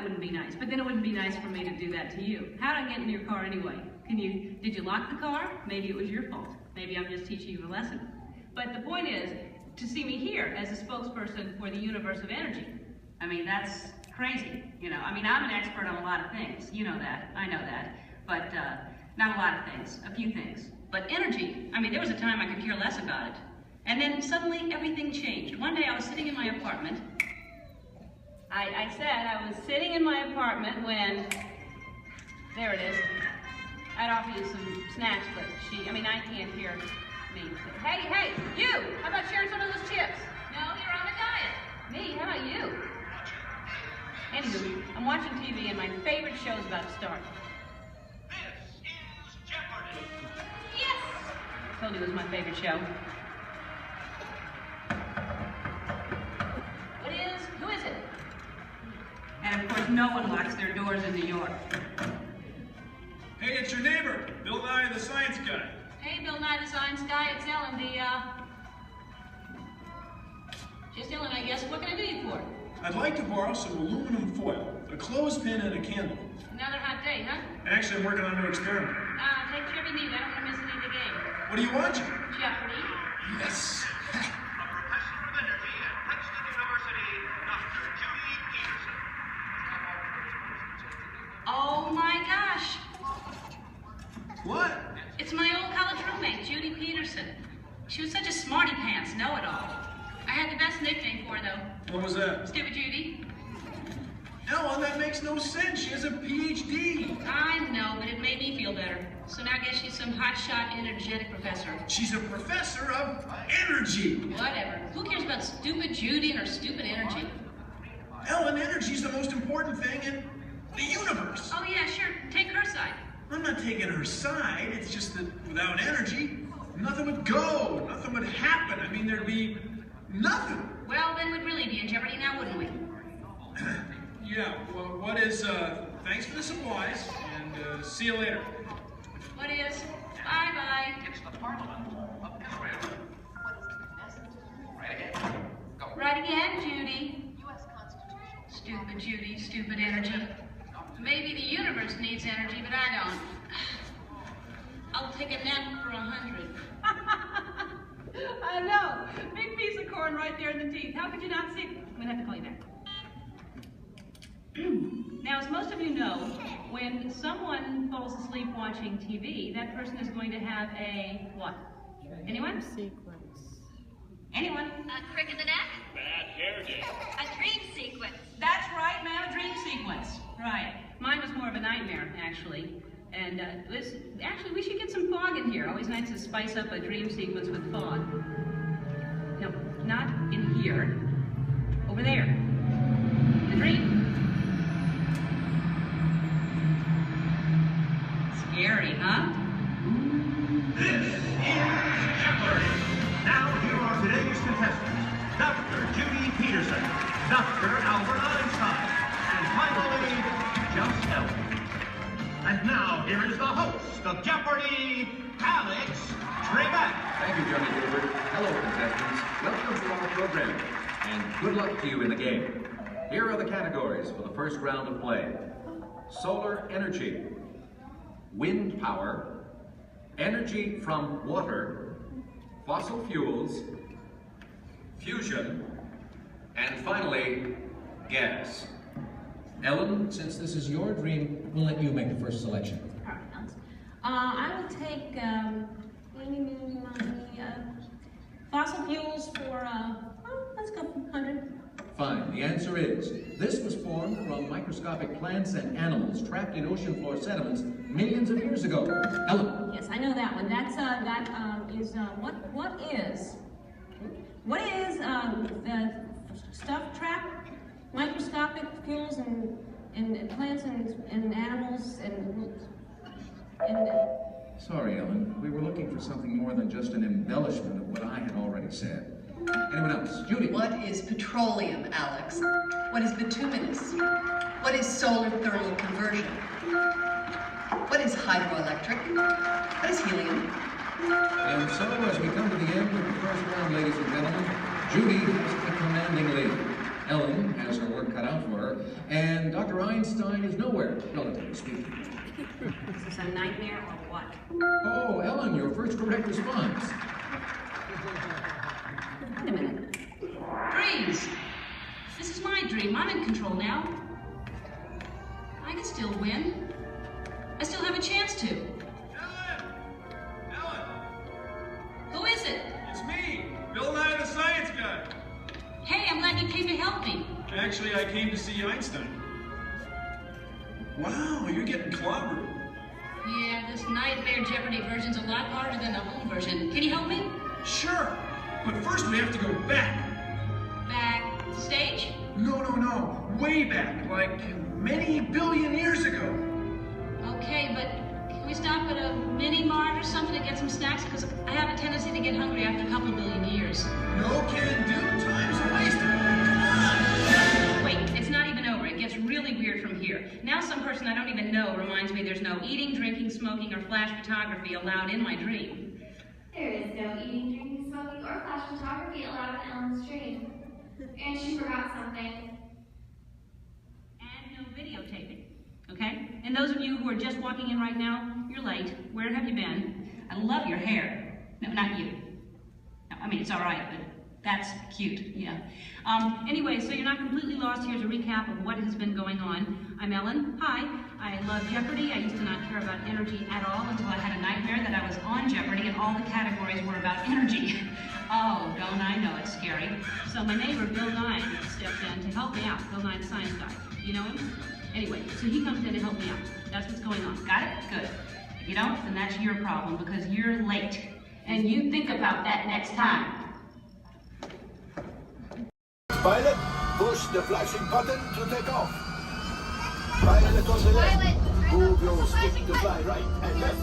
wouldn't be nice. But then it wouldn't be nice for me to do that to you. How'd I get in your car anyway? Did you lock the car? Maybe it was your fault. Maybe I'm just teaching you a lesson. But the point is, to see me here as a spokesperson for the universe of energy. I mean, that's crazy, you know. I mean, I'm an expert on a lot of things. You know that, I know that. But not a lot of things, a few things. But energy, I mean, there was a time I could care less about it. And then suddenly everything changed. One day I was sitting in my apartment. I said I was sitting in my apartment when, there it is. I'd offer you some snacks, but I can't hear me. Hey, you! How about sharing some of those chips? No, you're on a diet. Me, how about you? Anywho, I'm watching TV and my favorite show's about to start. This is Jeopardy! Yes! I told you it was my favorite show. Who is it? And of course, no one locks their doors in New York. Hey, it's your neighbor, Bill Nye the Science Guy. Hey, Bill Nye the Science Guy, it's Ellen, just Ellen, I guess. What can I do you for? I'd like to borrow some aluminum foil, a clothespin, and a candle. Another hot day, huh? Actually, I'm working on a new experiment. Take care of your need. I don't want to miss any of the game. What are you watching? Jeopardy. Yes. A professor of energy at Princeton University, Dr. Judy Peterson. Oh my gosh. What? It's my old college roommate, Judy Peterson. She was such a smarty pants, know-it-all. I had the best nickname for her, though. What was that? Stupid Judy. Ellen, that makes no sense. She has a PhD. I know, but it made me feel better. So now I guess she's some hotshot, energetic professor. She's a professor of energy. Whatever. Who cares about stupid Judy and her stupid energy? Ellen, energy's the most important thing in the universe. Oh yeah, sure. Take her side. I'm not taking her side. It's just that without energy, nothing would go. Nothing would happen. I mean, there'd be nothing. Well, then we'd really be in jeopardy now, wouldn't we? Yeah, well, what is, thanks for the supplies, and see you later. What is? Bye-bye. It's the Parliament of Israel. Right again. Go. Right again, Judy. Stupid Judy, stupid energy. Maybe the universe needs energy, but I don't. I'll take a nap for 100. I know. Big piece of corn right there in the teeth. How could you not see it? I'm gonna have to call you back. Now, as most of you know, when someone falls asleep watching TV, that person is going to have a what? Anyone? Sequence. Anyone? A crick in the neck? Bad hair day. A dream sequence. That's right, ma'am, a dream sequence. Right. Mine was more of a nightmare, actually. And actually, we should get some fog in here. Always nice to spice up a dream sequence with fog. No, not in here. Over there. The dream. Scary, huh? This is Jeopardy! Now here are today's contestants. Dr. Judy Peterson, Dr. Albert Einstein, and finally, just Ellen. And now here is the host of Jeopardy, Alex Trebek. Thank you, Johnny Gilbert. Hello, contestants. Welcome to our program, and good luck to you in the game. Here are the categories for the first round of play. Solar energy, wind power, energy from water, fossil fuels, fusion, and finally, gas. Ellen, since this is your dream, we'll let you make the first selection. I will take fossil fuels for, let's go 100. Fine. The answer is, this was formed from microscopic plants and animals trapped in ocean floor sediments millions of years ago. Ellen. Yes, I know that one. That's, what is the stuff trapped? Microscopic fuels and plants and animals and Sorry, Ellen. We were looking for something more than just an embellishment of what I had already said. Anyone else? Judy. What is petroleum, Alex? What is bituminous? What is solar thermal conversion? What is hydroelectric? What is helium? And so, as we come to the end of the first round, ladies and gentlemen, Judy has the commanding lead. Ellen has her work cut out for her, and Dr. Einstein is nowhere, relatively speaking. Is this a nightmare or what? Oh, Ellen, your first correct response. Wait a minute. Dreams! This is my dream. I'm in control now. I can still win. I still have a chance to. Ellen! Who is it? It's me, Bill Nye the Science Guy. Hey, I'm glad you came to help me. Actually, I came to see Einstein. Wow, you're getting clobbered. Yeah, this nightmare Jeopardy version's a lot harder than the home version. Can you help me? Sure, but first we have to go back. Backstage? No, way back, like many billion years ago. Okay, but can we stop at a mini-mart or something to get some snacks? Because I have a tendency to get hungry after a couple of billion years. No can do, time's wasted. Come on! Wait, it's not even over. It gets really weird from here. Now some person I don't even know reminds me there's no eating, drinking, smoking, or flash photography allowed in my dream. There is no eating, drinking, smoking, or flash photography allowed in Ellen's dream. And she forgot something. And no videotaping, okay? And those of you who are just walking in right now, you're late. Where have you been? I love your hair. No, not you. No, I mean, it's all right, but that's cute, yeah. Anyway, so you're not completely lost. Here's a recap of what has been going on. I'm Ellen. Hi. I love Jeopardy. I used to not care about energy at all until I had a nightmare that I was on Jeopardy and all the categories were about energy. Oh, don't I know it's scary. So my neighbor, Bill Nye, stepped in to help me out. Bill Nye, the science guy. You know him? Anyway, so he comes in to help me out. That's what's going on. Got it? Good. If you don't, then that's your problem because you're late. And you think about that next time. Pilot, push the flashing button to take off. Pilot on the left. Move your stick to fly right and left.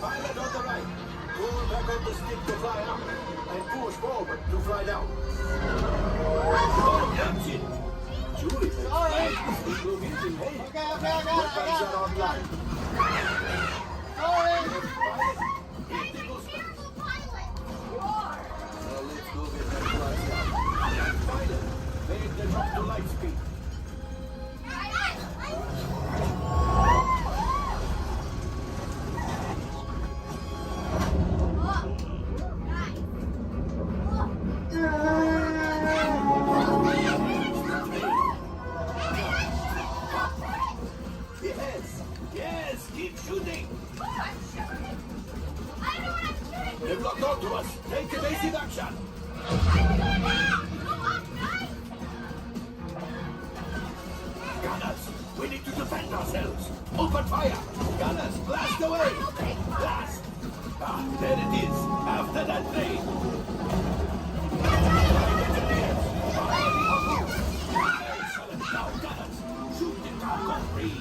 Pilot on the right. Pull back on the stick to fly up. And push forward to fly down. Oh, that's it. Julie, sorry. Okay, I got it. Online. Sorry. Let's go get that fly down. Pilot, make the drop to light speed. Yes, keep shooting. I'm shooting. I don't know what I'm shooting. They've locked onto us. Take evasive action. Gunners, we need to defend ourselves. Open fire. Gunners, blast away. Blast. Ah, there it is. After that train. Excellent. Now, gunners, shoot the cargo free.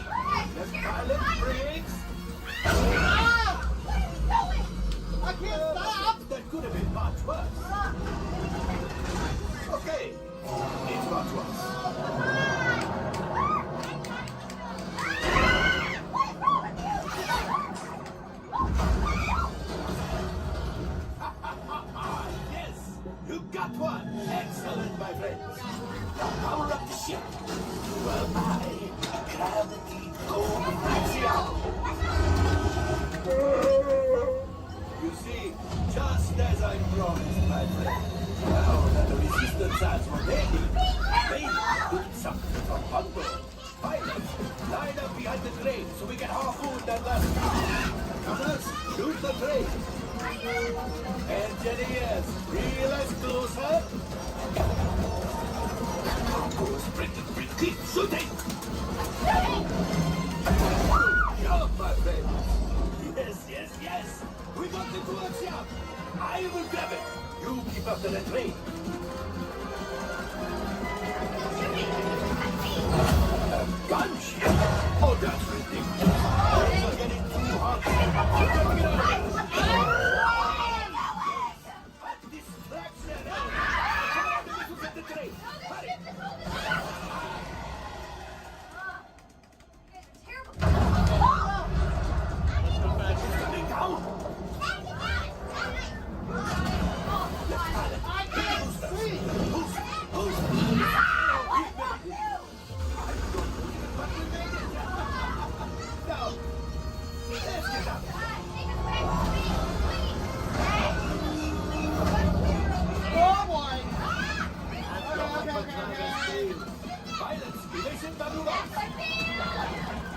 The pilot brakes. I can't stop. That could have been much worse. Okay, it's much worse. Yes, you got one. Excellent, my friends. Now power up the ship. Well, I gravity coaxium. You see, just as I promised, my friend. Now that the resistance has what they need something from Bungo. Pilots, line up behind the train so we can harpoon that last guy. Gunners, shoot the train. Engineers, realize closer. Keep shooting! Jump, my friend! Yes, yes, yes! We got the coaxium! I will grab it! You keep after the train! Gunship? Oh, that's ridiculous! We're getting too hot! Distraction! Come on, the train! Hurry!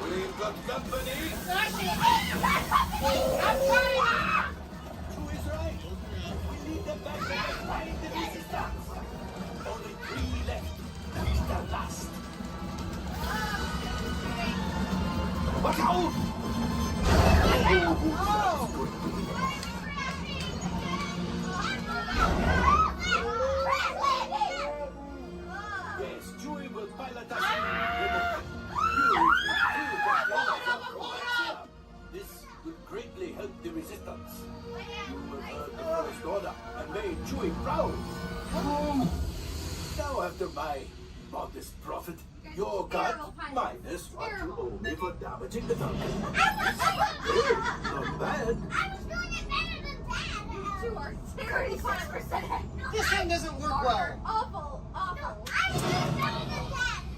We've got company. Who is right? We need them back there behind the resistance. Only 3 left. He's the last. Watch out! Yes, Chewie will pilot us. This will greatly help the resistance. You will earn the first order and made Chewie proud. Now after my modest profit, your cut minus what you owe me for damaging the Falcon. Not bad. You are 35%. This thing doesn't work well. Awful, awful.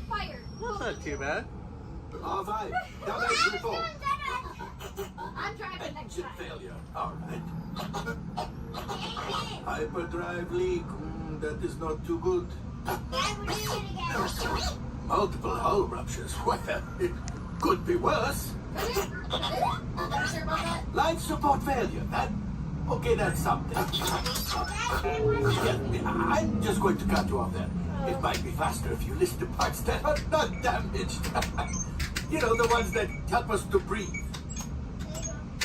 Fired. That's not too bad. R5, damage report. I'm driving next Engine time. failure. All right. Hyperdrive leak. That is not too good. Multiple hull ruptures. Well, it could be worse. Life support failure. Okay, that's something. Yeah, I'm just going to cut you off there. It might be faster if you list the parts that are not damaged. You know, the ones that help us to breathe.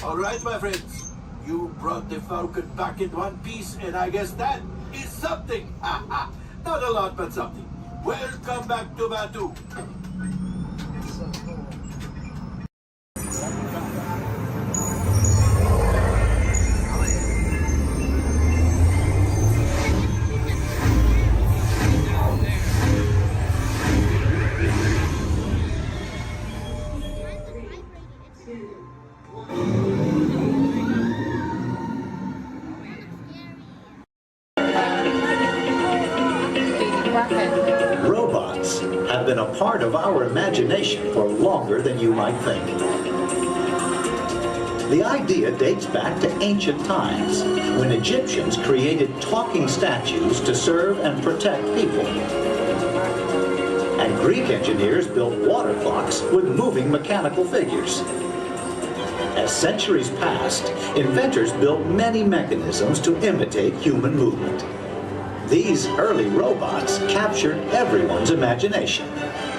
All right, my friends. You brought the Falcon back in one piece, and I guess that is something. Not a lot, but something. Welcome back to Batu. Robots have been a part of our imagination for longer than you might think. The idea dates back to ancient times, when Egyptians created talking statues to serve and protect people. And Greek engineers built water clocks with moving mechanical figures. As centuries passed, inventors built many mechanisms to imitate human movement. These early robots captured everyone's imagination.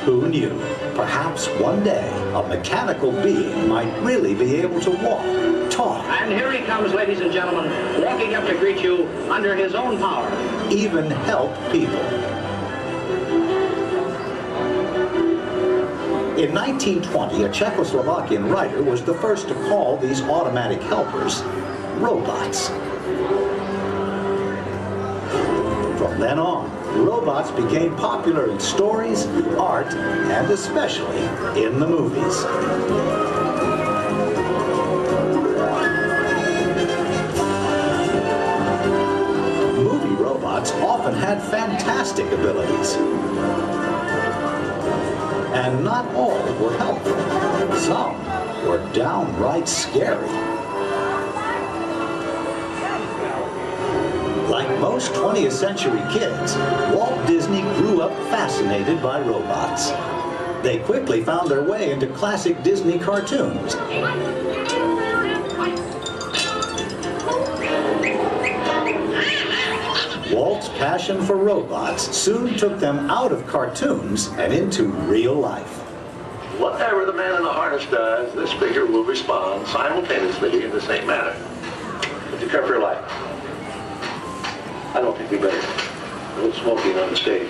Who knew? Perhaps one day a mechanical being might really be able to walk, talk. And here he comes, ladies and gentlemen, walking up to greet you under his own power. Even help people. In 1920, a Czechoslovakian writer was the first to call these automatic helpers robots. From then on, robots became popular in stories, art, and especially in the movies. Movie robots often had fantastic abilities. And not all were helpful. Some were downright scary. Like most 20th century kids, Walt Disney grew up fascinated by robots. They quickly found their way into classic Disney cartoons. Walt's passion for robots soon took them out of cartoons and into real life. Whatever the man in the harness does, this figure will respond simultaneously in the same manner. Would you care for your life? I don't think we better. A little smoking on the stage.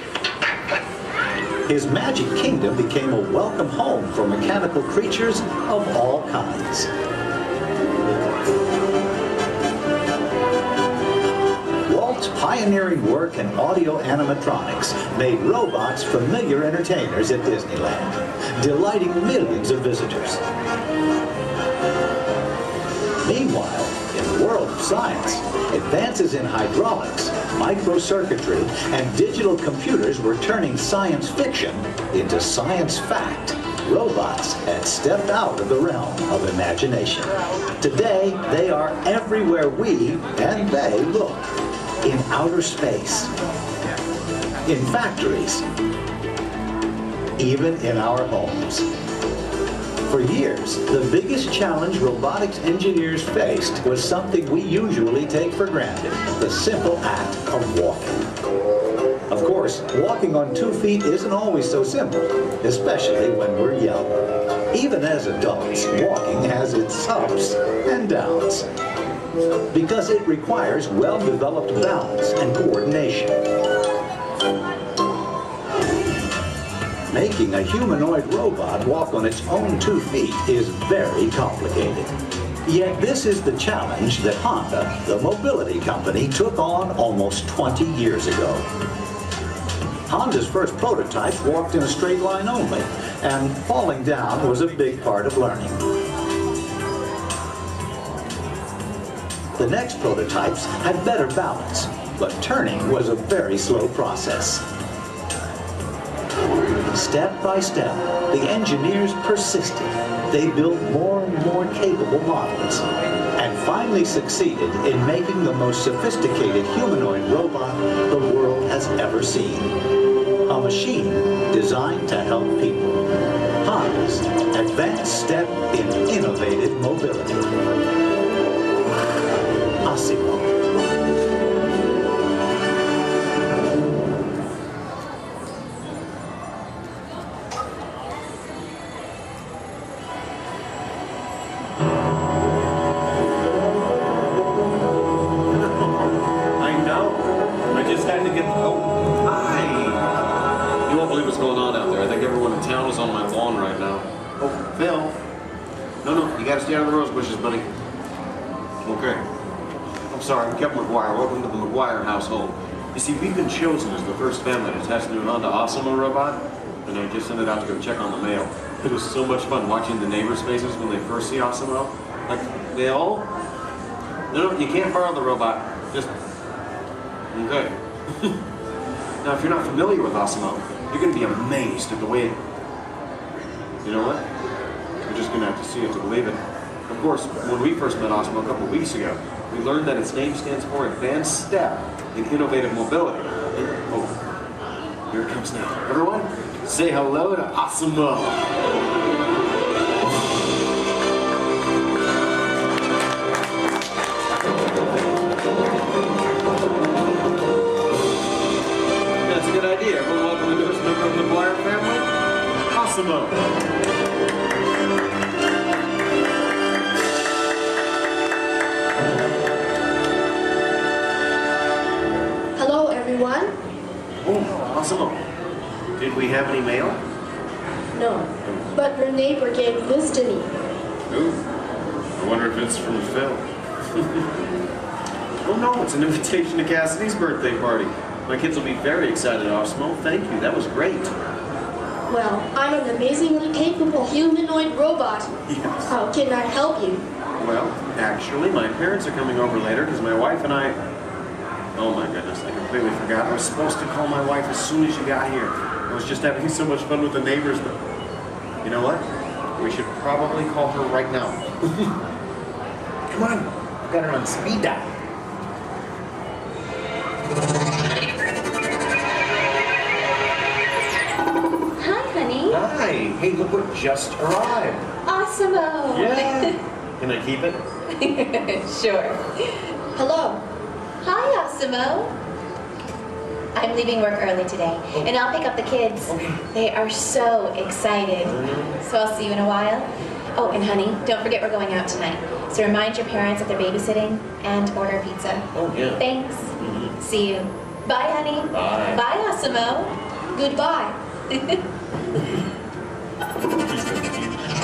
His magic kingdom became a welcome home for mechanical creatures of all kinds. Walt's pioneering work in audio animatronics made robots familiar entertainers at Disneyland, delighting millions of visitors. Meanwhile, in the world of science, advances in hydraulics, microcircuitry, and digital computers were turning science fiction into science fact. Robots had stepped out of the realm of imagination. Today, they are everywhere we and they look. In outer space, in factories, even in our homes. For years, the biggest challenge robotics engineers faced was something we usually take for granted, the simple act of walking. Of course, walking on 2 feet isn't always so simple, especially when we're young. Even as adults, walking has its ups and downs, because it requires well-developed balance and coordination. Making a humanoid robot walk on its own 2 feet is very complicated. Yet this is the challenge that Honda, the mobility company, took on almost 20 years ago. Honda's first prototypes walked in a straight line only, and falling down was a big part of learning. The next prototypes had better balance, but turning was a very slow process. Step by step, the engineers persisted. They built more and more capable models, and finally succeeded in making the most sophisticated humanoid robot the world has ever seen. A machine designed to help people. Honda's advanced step in innovative mobility. Asimo. I pajamas on my lawn right now. Oh, Phil. No, you gotta stay out of the rose bushes, buddy. Okay. I'm sorry, I'm Kevin McGuire. Welcome to the McGuire household. You see, we've been chosen as the first family to test the new Honda Osimo robot, and I just sent it out to go check on the mail. It was so much fun watching the neighbors' faces when they first see Osimo. Like, they all... No, you can't borrow the robot. Just... Okay. Now, if you're not familiar with Osimo, you're going to be amazed at the way it... You know what? You're just going to have to see it to believe it. Of course, when we first met Osimo a couple weeks ago, we learned that its name stands for Advanced Step in Innovative Mobility. Oh, here it comes now. Everyone, say hello to Osimo. That's a good idea. Everyone welcome the newest member of the McGuire family, Osimo. Hello, everyone. Oh, Osimo. Did we have any mail? No, but your neighbor gave this to me. Ooh. I wonder if it's from Phil. Oh no, it's an invitation to Cassidy's birthday party. My kids will be very excited, Osimo. Thank you, that was great. Well, I'm an amazingly capable humanoid robot. Yes. How can I help you? Well, actually, my parents are coming over later because my wife and I... Oh my goodness, I completely forgot. I was supposed to call my wife as soon as you got here. I was just having so much fun with the neighbors, but... You know what? We should probably call her right now. Come on, I've got her on speed dial. Hi, honey. Hi. Hey, look what just arrived. Awesome-o. Yeah. Can I keep it? Sure. Hello. Hi, Awesome-o. I'm leaving work early today, and I'll pick up the kids. They are so excited. So I'll see you in a while. Oh, and honey, don't forget we're going out tonight. So remind your parents that they're babysitting and order pizza. Oh, yeah. Thanks. See you. Bye, honey. Bye. Bye, Awesome-o. Goodbye.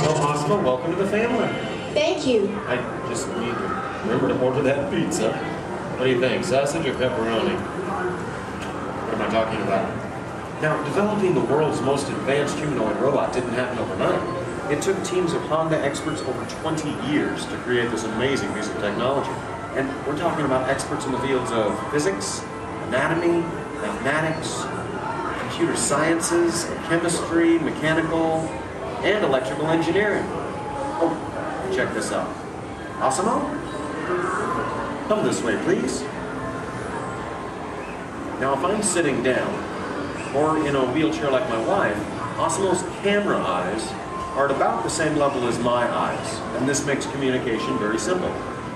Well, Osimo, welcome to the family. Thank you. I just need to remember to order that pizza. What do you think, sausage or pepperoni? What am I talking about? Now, developing the world's most advanced humanoid robot didn't happen overnight. It took teams of Honda experts over 20 years to create this amazing piece of technology. And we're talking about experts in the fields of physics, anatomy, mathematics, computer sciences, chemistry, mechanical, and electrical engineering. Oh, check this out. Osimo? Come this way, please. Now, if I'm sitting down, or in a wheelchair like my wife, Osimo's camera eyes are at about the same level as my eyes, and this makes communication very simple.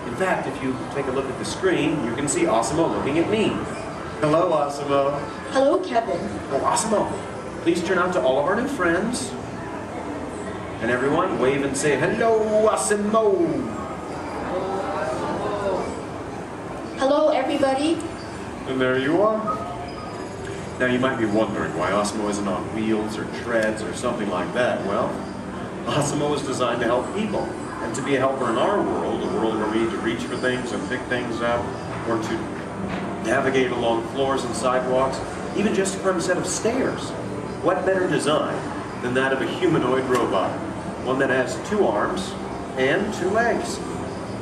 In fact, if you take a look at the screen, you can see Osimo looking at me. Hello, Osimo. Hello, Kevin. Oh, Osimo, please turn out to all of our new friends. And everyone, wave and say, hello, Osimo. Hello, everybody. And there you are. Now, you might be wondering why Osimo isn't on wheels or treads or something like that. Well, Osimo was designed to help people, and to be a helper in our world, a world where we need to reach for things and pick things up, or to navigate along floors and sidewalks, even just to climb a set of stairs. What better design than that of a humanoid robot? One that has 2 arms and 2 legs.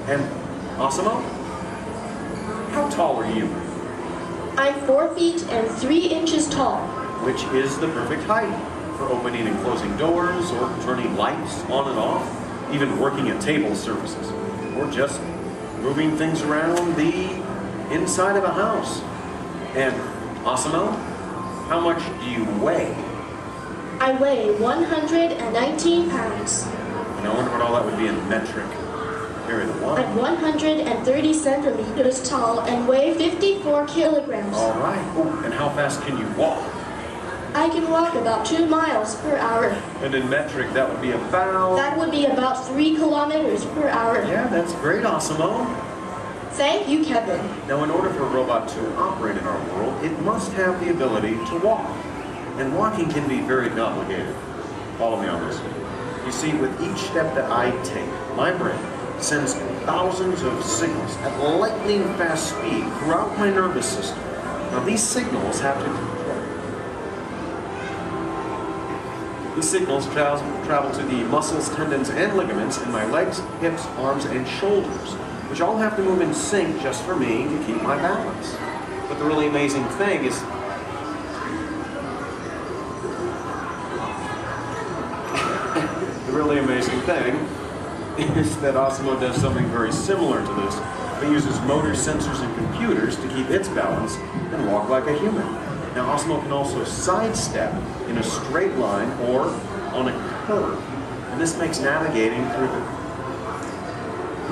And Osimo, how tall are you? I'm 4 feet and 3 inches tall. Which is the perfect height for opening and closing doors, or turning lights on and off, even working at table surfaces, or just moving things around the inside of a house. And Osimo, how much do you weigh? I weigh 119 pounds. And I wonder what all that would be in metric. Carry the one. I'm 130 centimeters tall and weigh 54 kilograms. All right. Oh, and how fast can you walk? I can walk about 2 miles per hour. And in metric, that would be about... That would be about 3 kilometers per hour. Yeah, that's great, Osimo. Thank you, Kevin. Now, in order for a robot to operate in our world, it must have the ability to walk. And walking can be very complicated. Follow me on this. You see, with each step that I take, my brain sends thousands of signals at lightning fast speed throughout my nervous system. Now these signals travel to the muscles, tendons, and ligaments in my legs, hips, arms, and shoulders, which all have to move in sync just for me to keep my balance. But the really amazing thing is that Osmo does something very similar to this. It uses motor sensors and computers to keep its balance and walk like a human. Now Osmo can also sidestep in a straight line or on a curve. And this makes navigating through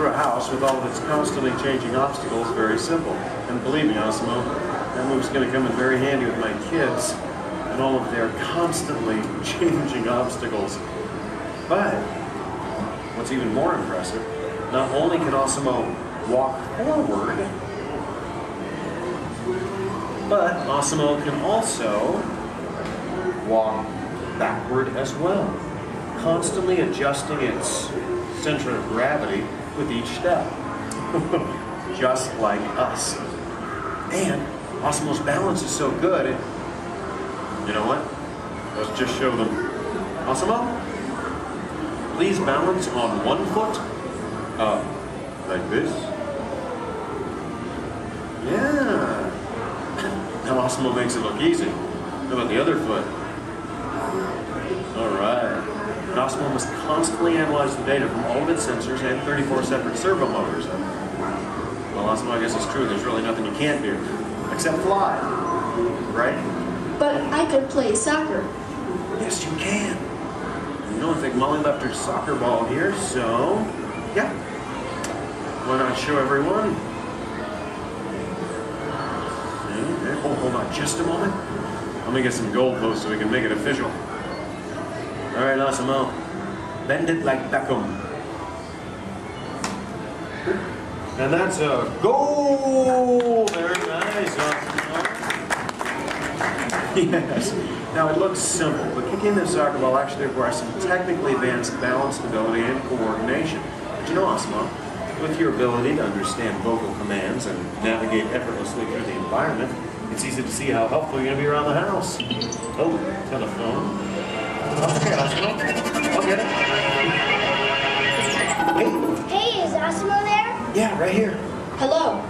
a house with all of its constantly changing obstacles very simple. And believe me, Osmo, that move's going to come in very handy with my kids and all of their constantly changing obstacles. But what's even more impressive, not only can Osmo walk forward, but Osmo can also walk backward as well, constantly adjusting its center of gravity with each step, just like us. And Osmo's balance is so good, you know what? Let's just show them. Osmo, please balance on one foot, like this. Yeah. Now Osmo makes it look easy. How about the other foot? All right. And Osmo must constantly analyze the data from all of its sensors and 34 separate servo motors. Well, Osmo, I guess it's true. There's really nothing you can't do, except fly, right? But I could play soccer. Yes, you can. You know, I think Molly left her soccer ball here, so yeah. Why not show everyone? Oh, hold on just a moment. Let me get some goalposts so we can make it official. All right, Osmo, bend it like Beckham. And that's a goal. Very nice, Osmo. Yes. Now it looks simple, but kicking the soccer ball actually requires some technically advanced balance, stability, and coordination. But you know, Osmo, with your ability to understand vocal commands and navigate effortlessly through the environment, it's easy to see how helpful you're going to be around the house. Oh, telephone. Okay, Osmo. I'll get it. Hey. Hey, is Osmo there? Yeah, right here. Hello.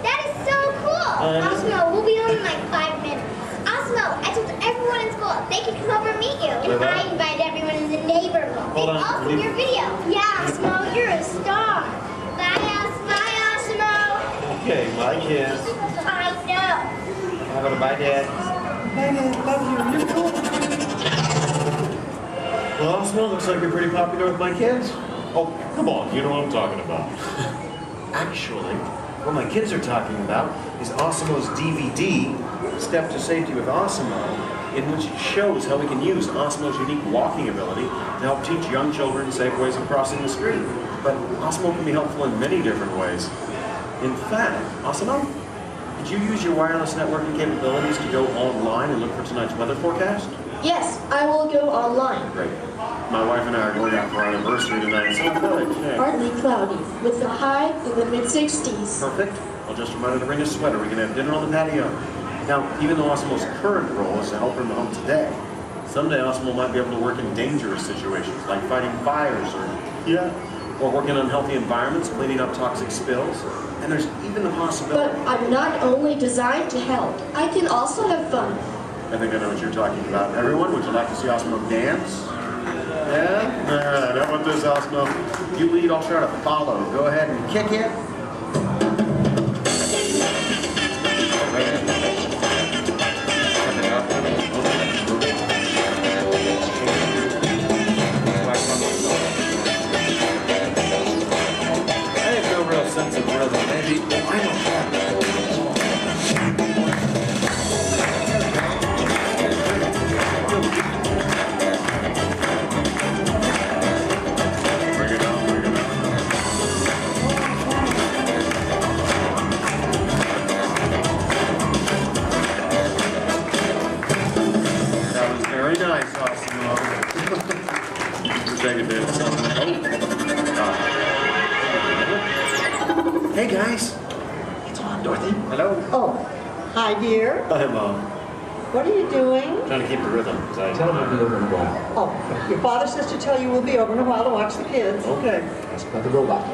That is so cool. Osmo, we'll be home in like 5 minutes. Osmo, I told everyone in school they can come over and meet you. And I invited everyone in the neighborhood. Hold on. Also your video. Yeah, Osmo, you're a star. Bye, Osmo. Okay, bye, kids. I know. How about a bye, Dad? Bye, Dad. Love you. You're cool. Well, Osmo, looks like you're pretty popular with my kids. Oh, come on. You know what I'm talking about. Actually, what my kids are talking about is Osmo's DVD, Step to Safety with Osmo, in which it shows how we can use Osmo's unique walking ability to help teach young children safe ways of crossing the street. But Osmo can be helpful in many different ways. In fact, Osmo, did you use your wireless networking capabilities to go online and look for tonight's weather forecast? Yes, I will go online. Great. My wife and I are going out for our anniversary tonight, so good. Yeah. Partly cloudy, with a high in the mid-60s. Perfect. I'll just remind her to bring a sweater. We can have dinner on the patio. Now, even though Osmo's current role is to help her in the home today, someday Osmo might be able to work in dangerous situations, like fighting fires or working in unhealthy environments, cleaning up toxic spills. And there's even the possibility... But I'm not only designed to help. I can also have fun. I think I know what you're talking about. Everyone, would you like to see Osmo dance? Yeah? All right, how about this, Osmo? You lead, I'll try to follow. Go ahead and kick it. I have no real sense of rhythm. Maybe I don't have it. Oh, hi, dear. Hi, Mom. What are you doing? Trying to keep the rhythm. Tell them we'll be over in a while. Oh, your father says to tell you we'll be over in a while to watch the kids. Okay. That's about the robot.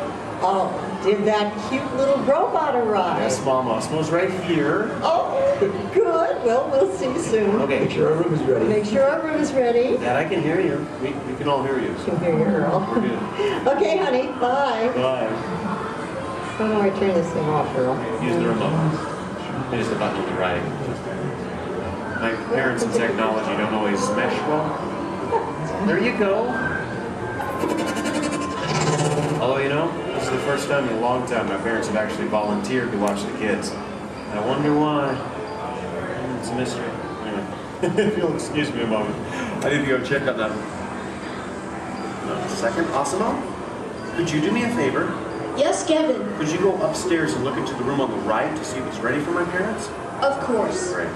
Oh, did that cute little robot arrive? Yes, Mom. Osmo's right here. Oh, good. Well, we'll see you soon. Okay. Make sure our room is ready. Make sure our room is ready. Dad, I can hear you. We can all hear you. Can hear you, Earl. We're good. Okay, honey. Bye. Bye. How do I turn this thing off, Earl? Use the remote. Use the button on the right. My parents and technology don't always mesh well. There you go. Although, you know, this is the first time in a long time my parents have actually volunteered to watch the kids. I wonder why. It's a mystery. Anyway, if you'll excuse me a moment, I need to go check on that. Second, Asamo, could you do me a favor? Yes, Kevin. Could you go upstairs and look into the room on the right to see if it's ready for my parents? Of course. Great.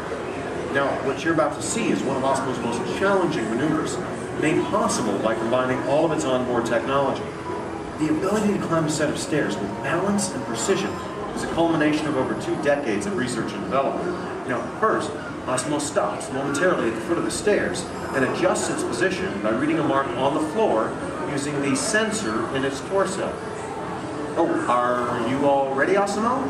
Now, what you're about to see is one of Osmo's most challenging maneuvers, made possible by combining all of its onboard technology. The ability to climb a set of stairs with balance and precision is a culmination of over 2 decades of research and development. Now, first, Osmo stops momentarily at the foot of the stairs and adjusts its position by reading a mark on the floor using the sensor in its torso. Oh, are you all ready, Osmo?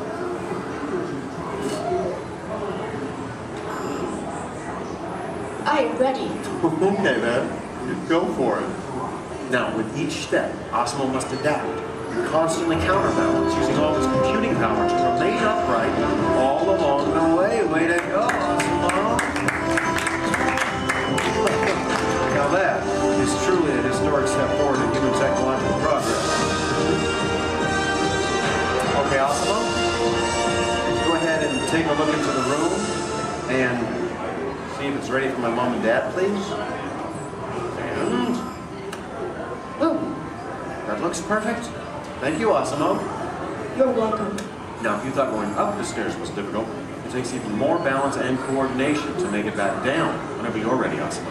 I am ready. Okay, then. Go for it. Now, with each step, Osmo must adapt and constantly counterbalance using all his computing power to remain upright all along the way. Way to go, Osmo! Now that is truly a historic step forward in human technological progress. Okay, Osmo, go ahead and take a look into the room and see if it's ready for my mom and dad, please. And boom. That looks perfect. Thank you, Osmo. You're welcome. Now, if you thought going up the stairs was difficult, it takes even more balance and coordination to make it back down whenever you're ready, Osmo.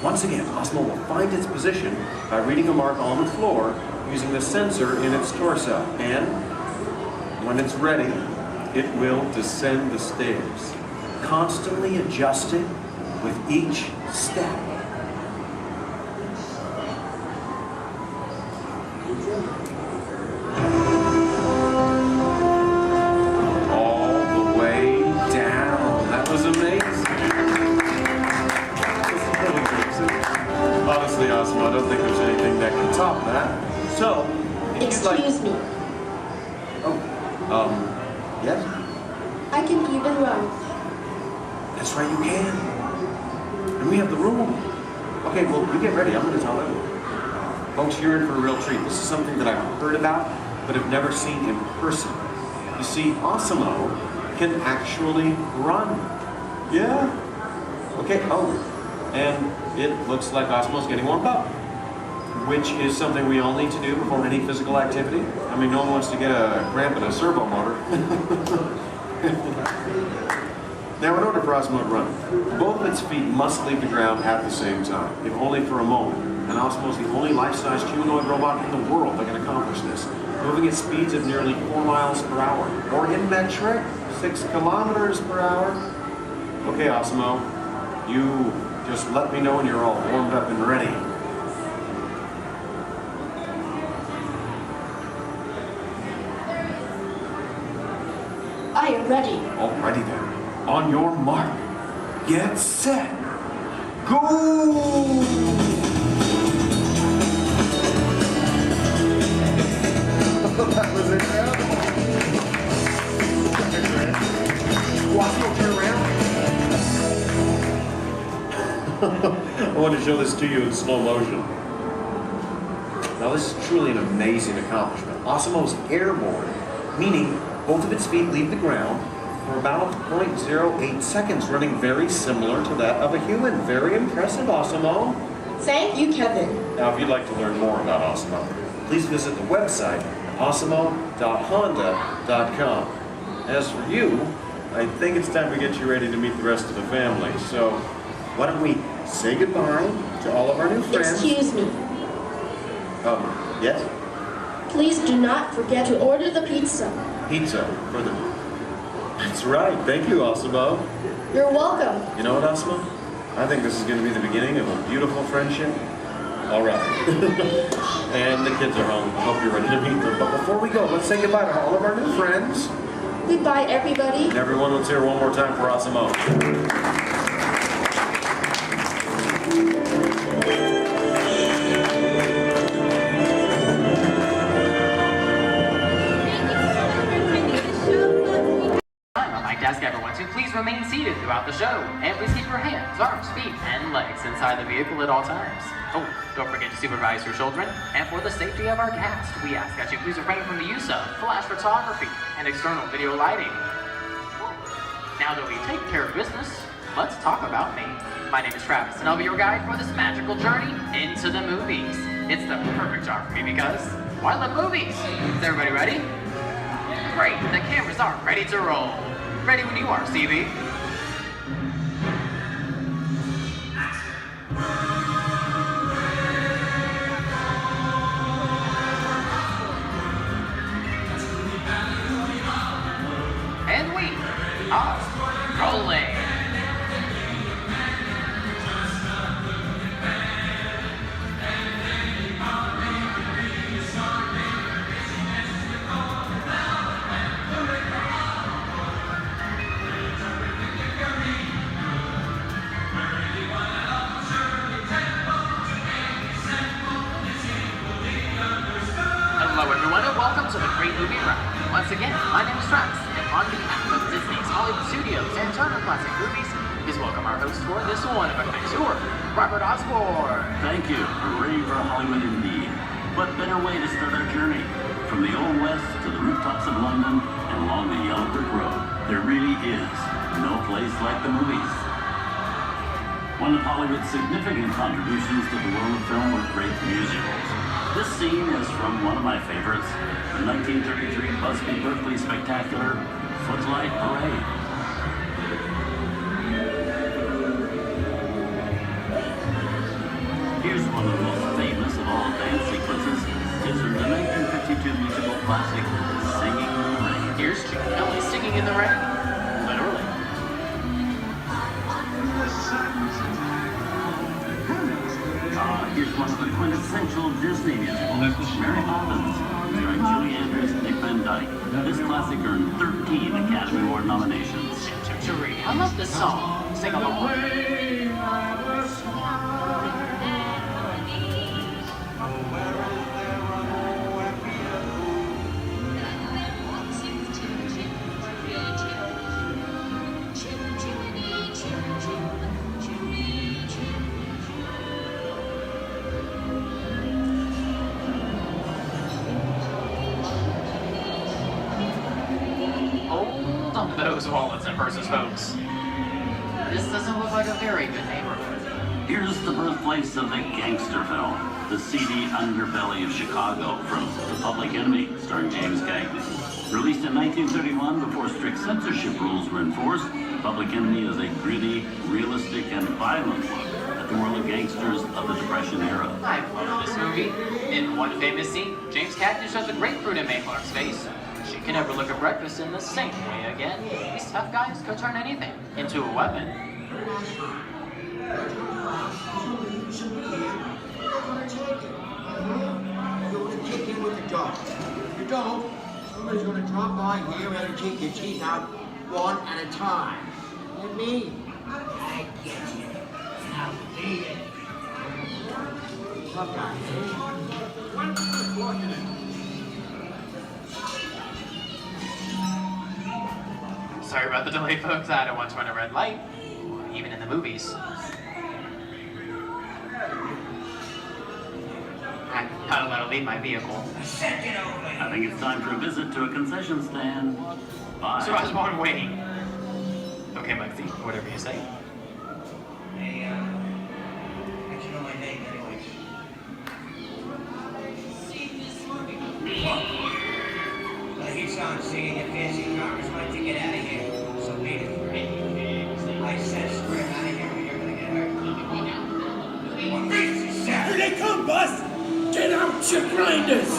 Once again, Osmo will find its position by reading a mark on the floor using the sensor in its torso. And when it's ready, it will descend the stairs, constantly adjusted with each step. All the way down. That was amazing. Honestly, Osmo, I don't think there's anything that can top that. So, Excuse me. Yes? I can even run. That's right, you can. And we have the room. Okay, well, you get ready. I'm going to tell everyone. Folks, you're in for a real treat. This is something that I've heard about, but have never seen in person. You see, Osmo can actually run. Yeah. Okay, and it looks like Osmo's getting warmed up, which is something we all need to do before any physical activity. I mean, no one wants to get a cramp in a servo motor. Now, in order for Osmo to run, both of its feet must leave the ground at the same time, if only for a moment. And Osmo is the only life-sized humanoid robot in the world that can accomplish this, moving at speeds of nearly 4 miles per hour, or in metric, 6 kilometers per hour. Okay, Osmo, you just let me know when you're all warmed up and ready. I am ready. Alrighty then. On your mark, get set, go! That was incredible. Watch me turn around. I want to show this to you in slow motion. Now this is truly an amazing accomplishment. Osmo's airborne, meaning both of its feet leave the ground for about 0.08 seconds, running very similar to that of a human. Very impressive, Osmo. Thank you, Kevin. Now, if you'd like to learn more about Osmo, please visit the website, osmo.honda.com. As for you, I think it's time to get you ready to meet the rest of the family. So, why don't we say goodbye to all of our new friends? Excuse me. Yes? Please do not forget to order the pizza. Pizza for the... That's right. Thank you, Osimo. You're welcome. You know what, Osimo? I think this is going to be the beginning of a beautiful friendship. All right. And the kids are home. I hope you're ready to meet them. But before we go, let's say goodbye to all of our new friends. Goodbye, everybody. And everyone, let's hear one more time for Osimo. On my desk, everyone, so please remain seated throughout the show. And please keep your hands, arms, feet, and legs inside the vehicle at all times. Oh, don't forget to supervise your children. And for the safety of our cast, we ask that you please refrain from the use of flash photography and external video lighting. Now that we've taken care of business, let's talk about me. My name is Travis, and I'll be your guide for this magical journey into the movies. It's the perfect job for me because, well, I love movies. Is everybody ready? Great, the cameras are ready to roll. Ready when you are, CB. And we are rolling. Hello everyone and welcome to the Great Movie Ride. Once again, my name is Travis, and on behalf of Disney's Hollywood Studios and Turner Classic Movies, please welcome our host for this one-of-a-kind tour, Robert Osborne. Thank you. Hooray for Hollywood indeed. What better way to start our journey? From the Old West to the rooftops of London and along the Yellow Brick Road, there really is no place like the movies. One of Hollywood's significant contributions to the world of film were great musicals. This scene is from one of my favorites, the 1933 Busby Berkeley spectacular, Footlight Parade. Here's one of the most famous of all dance sequences. It's from the 1952 musical classic, Singing in the Rain. Here's Jim Kelly singing in the rain. Literally. Here's one of the quintessential Disney musicals, Mary Poppins, starring Julie Andrews and Dick Van Dyke. This classic earned 13 Academy Award nominations. I love this song. Sing along. Hold on to those wallets and purses, folks. This doesn't look like a very good neighborhood. Here's the birthplace of the gangster film, the seedy underbelly of Chicago from The Public Enemy, starring James Cagney. Released in 1931 before strict censorship rules were enforced, Public Enemy is a gritty, realistic, and violent look at the world of gangsters of the Depression era. I love this movie. In one famous scene, James Cagney shoves a grapefruit in Mae Clark's face. She can never look at breakfast in the same way again. These tough guys could turn anything into a weapon. You're gonna kick in with the dog. If you don't, somebody's gonna drop by here and take your teeth out one at a time. Get me? I get you. Now beat it. Tough guy. Sorry about the delay, folks. I don't want to run a red light, even in the movies. I'm not allowed to leave my vehicle. I think it's time for a visit to a concession stand. Bye. So Osborne, wait. Okay, Muggsy, whatever you say. Hey, how'd you know my name anyways? Well, he's on singing your fancy cars. Why don't you get out of here? So beat it. I said square out of here or you're gonna get hurt. What makes you sad? Here they come, Bus! Get out, you grinders!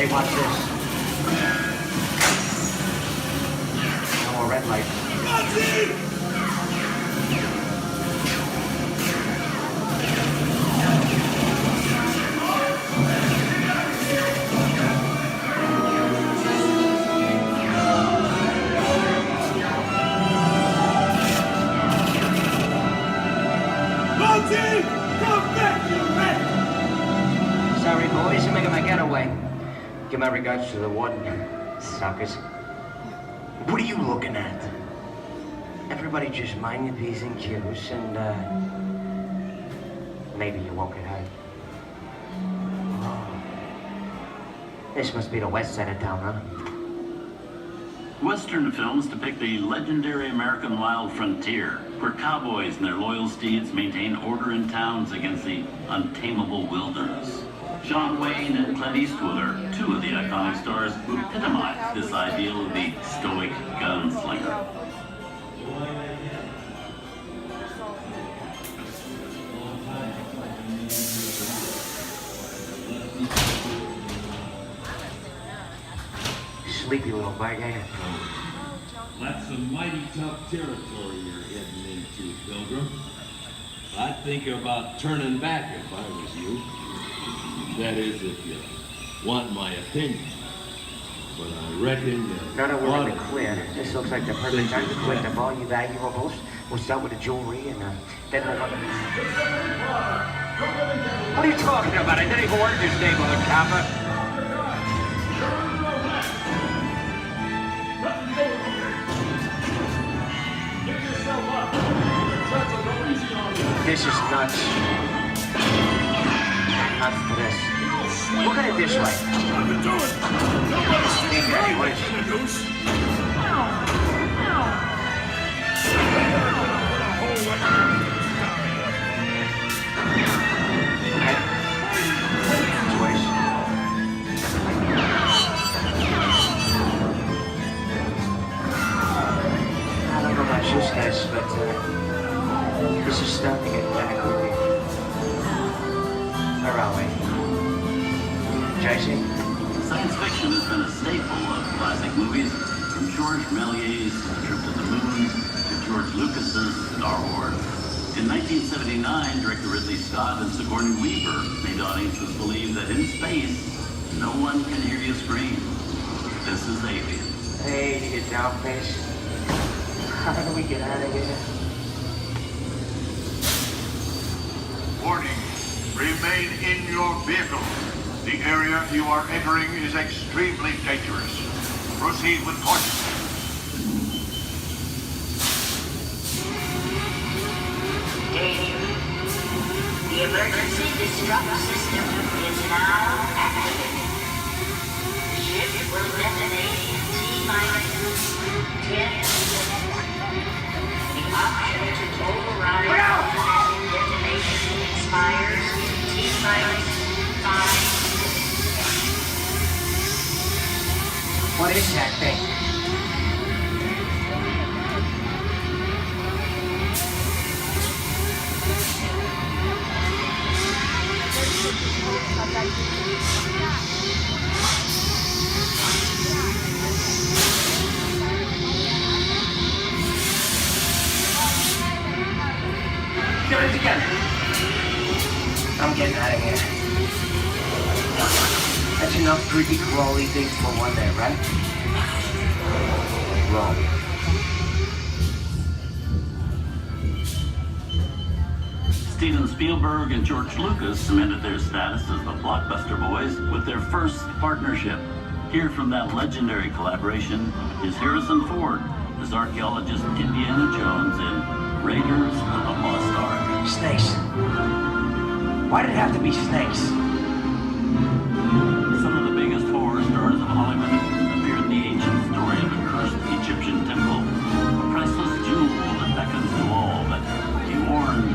Hey, watch this. No more red light. Sorry, boys, I'm making my getaway. Give my regards to the warden, suckers. What are you looking at? Everybody just mind your P's and Q's and, maybe you won't get hurt. Oh. This must be the west side of town, huh? Western films depict the legendary American wild frontier, where cowboys and their loyal steeds maintain order in towns against the untamable wilderness. John Wayne and Clint Eastwood are two of the iconic stars who epitomize this ideal of the stoic gunslinger. Sleepy little bug, ain't it? That's some mighty tough territory you're heading into, Pilgrim. I'd think about turning back if I was you. That is, if you want my opinion. But I reckon No, we're in the clear. This looks like the perfect time to collect up all your valuables. We'll start with the jewelry and then we'll... What are you talking about? I didn't even work this neighborhood, copper. This is nuts. Nuts to this. Look at it this way. Think anyways. I don't know about you guys, but this is starting to get kind of creepy. Where are we? Jason? Science fiction has been a staple of classic movies, from George Méliès's Trip to the Moon to George Lucas's Star Wars. In 1979, director Ridley Scott and Sigourney Weaver made audiences believe that in space, no one can hear you scream. This is Alien. Hey, you down face. How do we get out of here? Warning, remain in your vehicle. The area you are entering is extremely dangerous. Proceed with caution. Danger. The emergency disrupt system is now activated. The ship will detonate in T-minus 10 seconds. The option to override automatic detonation expires T-minus 5. What is that thing? Get it together. I'm getting out of here. That's enough creepy crawly things for one day, right? Wrong. Steven Spielberg and George Lucas cemented their status as the blockbuster boys with their first partnership. Here from that legendary collaboration is Harrison Ford as archaeologist Indiana Jones in Raiders of the Lost Ark. Snakes. Why did it have to be snakes? Some of the biggest horror stars of Hollywood appear in the ancient story of a cursed Egyptian temple, a priceless jewel that beckons to all, but he warned,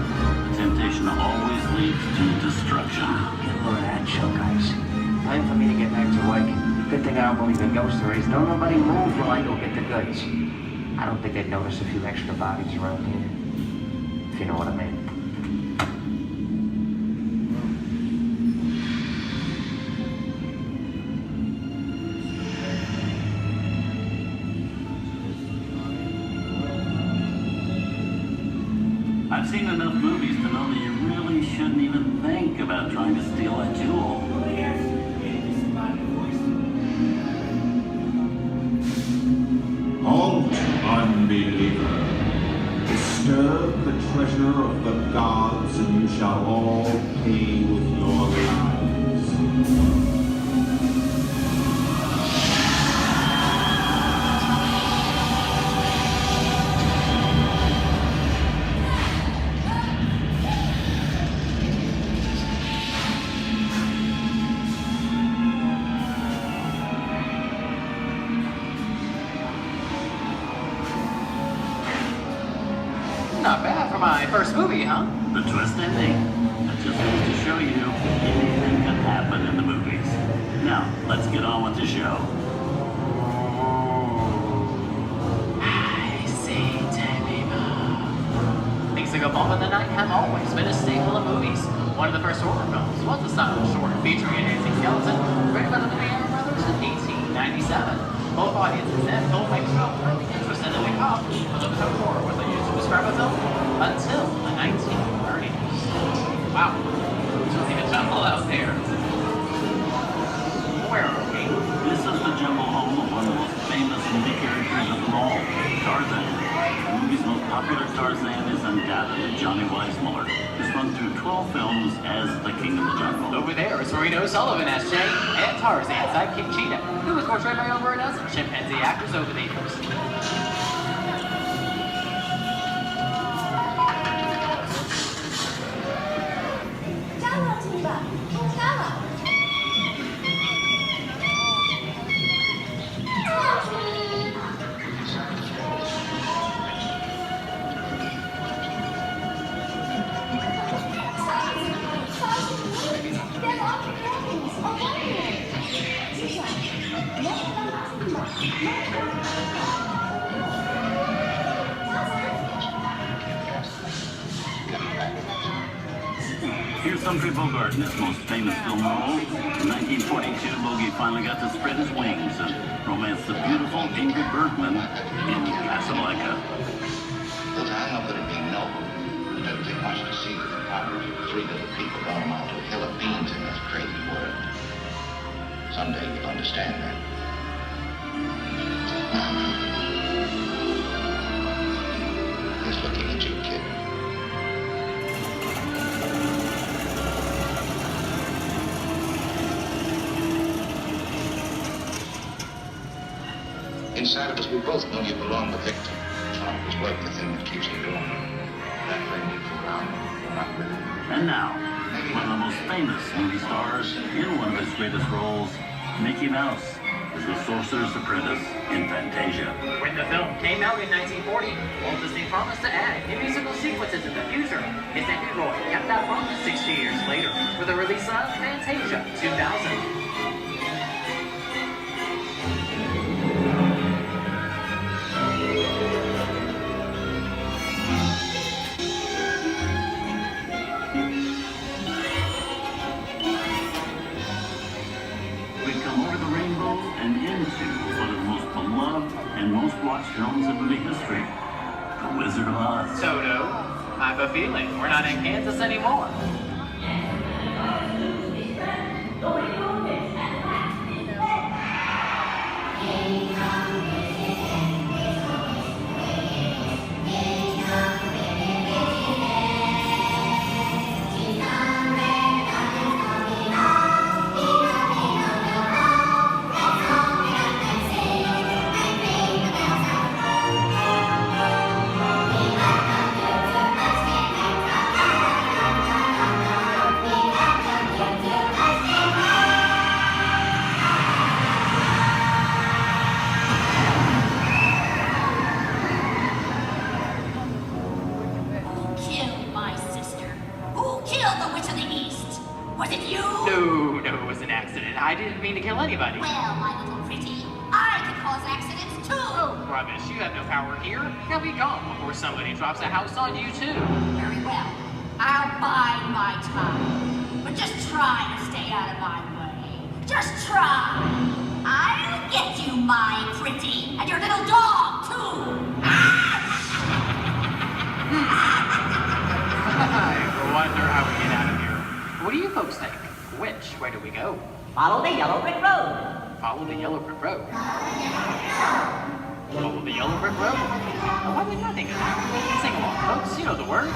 temptation always leads to destruction. Get a load of that show, guys. Time for me to get back to work. Good thing I don't believe in ghost stories. Don't nobody move while I go get the goods. I don't think they'd notice a few extra bodies around here. If you know what I mean. I've seen enough movies to know that you really shouldn't even think about trying to steal a jewel. Halt, unbeliever. Disturb the treasure of the gods, and you shall all pay with your lives. Not bad for my first movie, huh? The twist ending. That just goes to show you anything can happen in the movies. Now, let's get on with the show. I see dead people. Things like a bump in the night have always been a staple of movies. One of the first horror films was a silent short featuring a dancing skeleton, written by the Lumiere brothers in 1897. Both audiences and filmmakers felt really interested in the cop, but there was no horror was used to describe a film until the 1930s. Wow, there's really a jungle out there. Where are we? This is the jungle home of one of the most famous movie characters of them all, Tarzan. The movie's most popular Tarzan is undoubtedly Johnny Weissmuller, who's run through 12 films as the King of the Jungle. Over there is Reno Sullivan as Jay, and Tarzan sidekick Cheetah, who was portrayed by over a dozen chimpanzee actors over the years. Here's Humphrey Bogart in his most famous film role. In 1942, Bogey finally got to spread his wings and romance the beautiful Ingrid Bergman in Casablanca. Look, I know that it'd be noble. It doesn't take much to see that the power of three little people don't amount to a hill of beans in this crazy world. Someday you'll understand that. He's looking at you, kid. Inside of us, we both know you belong to Victor. It's work the thing that keeps you going. That thing you can ground. You're not with it. And now, one of the most famous movie stars in one of his greatest roles, Mickey Mouse, is the Sorcerer's Apprentice in Fantasia. When the film came out in 1940, Walt Disney promised to add new musical sequences in the future. His nephew Roy kept that promise 60 years later with the release of Fantasia 2000. We've come over the rainbow and into one of the most beloved and most watched films in movie history, The Wizard of Oz. Toto, I have a feeling we're not in Kansas anymore. Killed my sister. Who killed the Witch of the East? Was it you? No, it was an accident. I didn't mean to kill anybody. Well, my little pretty, I can cause accidents too. Oh, rubbish. You have no power here. Now be gone before somebody drops a house on you, too. Very well. I'll bide my time. But just try to stay out of my way. Just try. I'll get you, my pretty, and your little dog, too. What do you folks think? Which way do we go? Follow the yellow brick road. Follow the yellow brick road. Follow the yellow brick road? Oh, why would nothing? Sing along, folks. You know the words.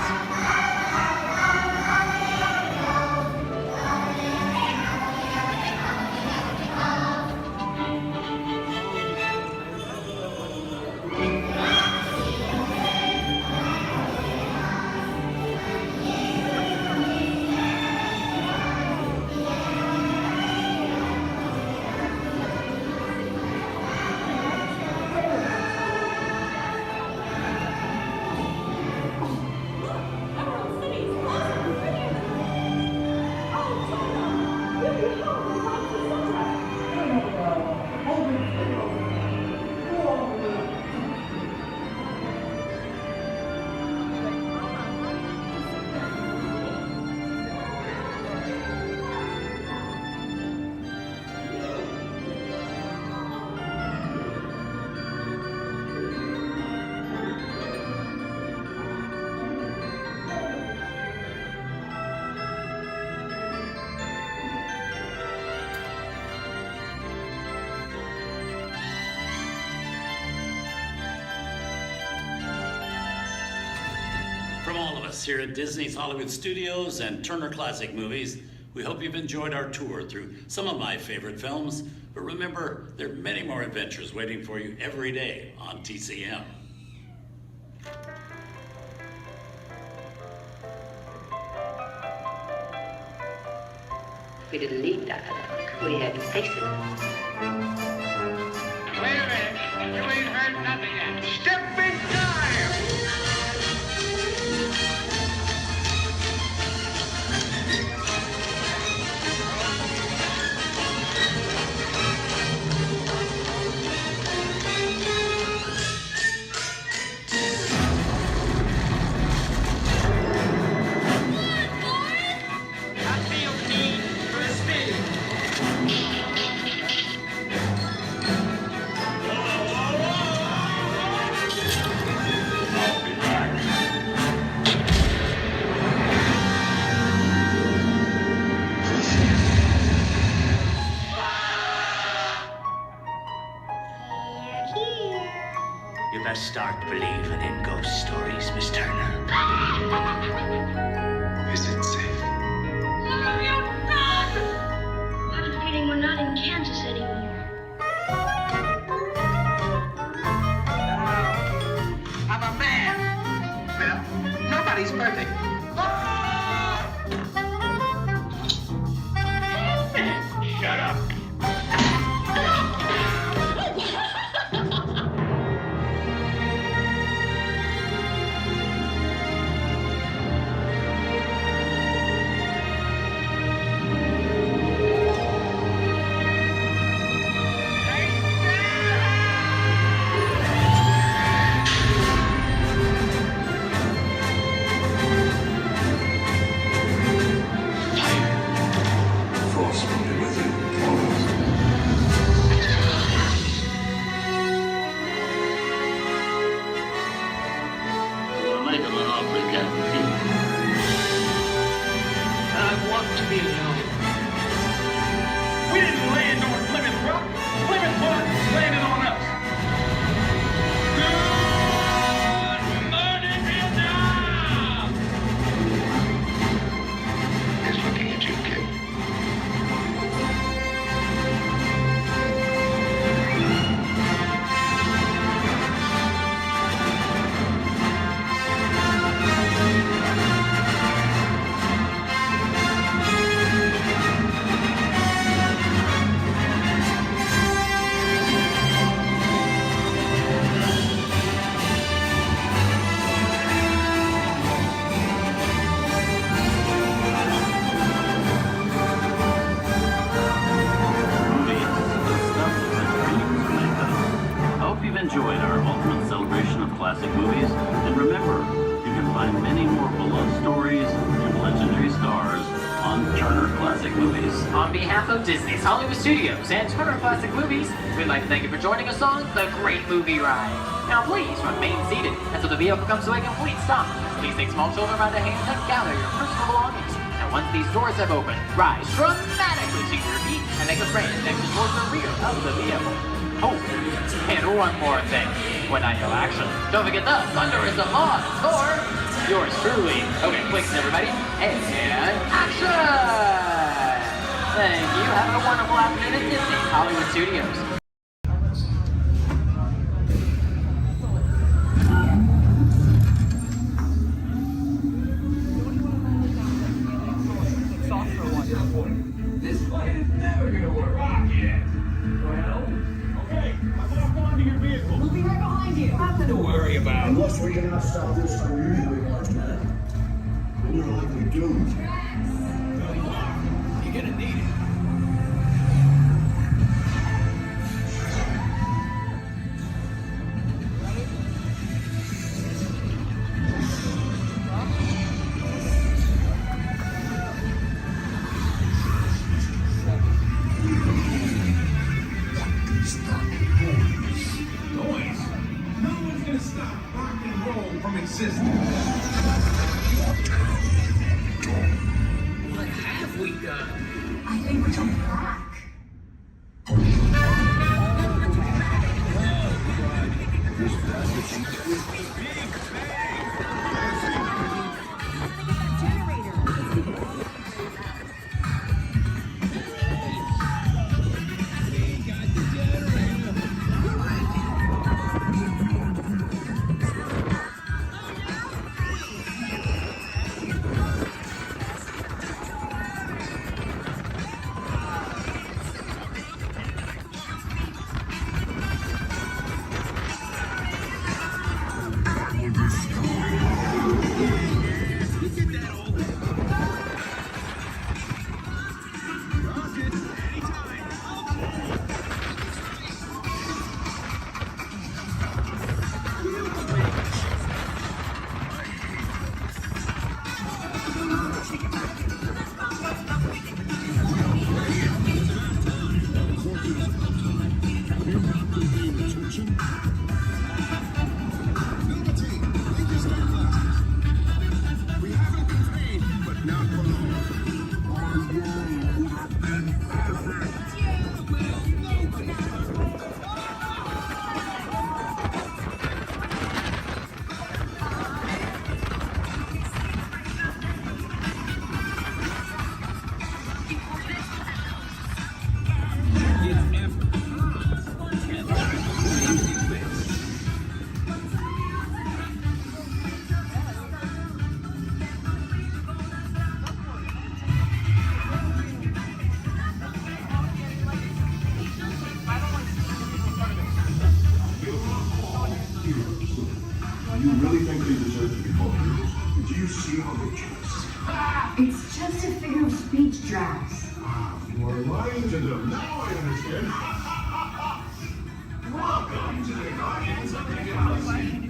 From all of us here at Disney's Hollywood Studios and Turner Classic Movies, we hope you've enjoyed our tour through some of my favorite films. But remember, there are many more adventures waiting for you every day on TCM. We didn't need that. We had to face it. Wait a minute. You ain't heard nothing yet. Step in time! You best start believing in ghost stories, Miss Turner. Is it safe? I have a feeling we're not in Kansas anymore. I'm a man. Well, nobody's perfect. Shut up. Enjoyed our ultimate celebration of classic movies, and remember, you can find many more beloved stories and legendary stars on Turner Classic Movies. On behalf of Disney's Hollywood Studios and Turner Classic Movies, we'd like to thank you for joining us on The Great Movie Ride. Now please remain seated until the vehicle comes to a complete stop. Please take small children by the hand and gather your personal belongings. And once these doors have opened, rise dramatically to your feet and make a grand exit towards the rear of the vehicle. Oh, and one more thing. When I yell action, don't forget the thunder is applause for yours truly. Okay, quick, everybody. And action! Thank you. Have a wonderful afternoon at Disney's Hollywood Studios. This fight is never gonna work. Rocket! Well, okay, I'm off onto your vehicle. We'll be right behind you. Nothing to worry about. Unless we cannot stop this unusually large man, we're likely doomed. You're gonna need it. Noise. No one's gonna stop rock and roll from existing. What have we done? I think we're going back. You really think they deserve to be called heroes? Do you see how they dress? It's just a figure of speech, Drax. You are lying to them. Now I understand. Welcome to the Guardians of the Galaxy.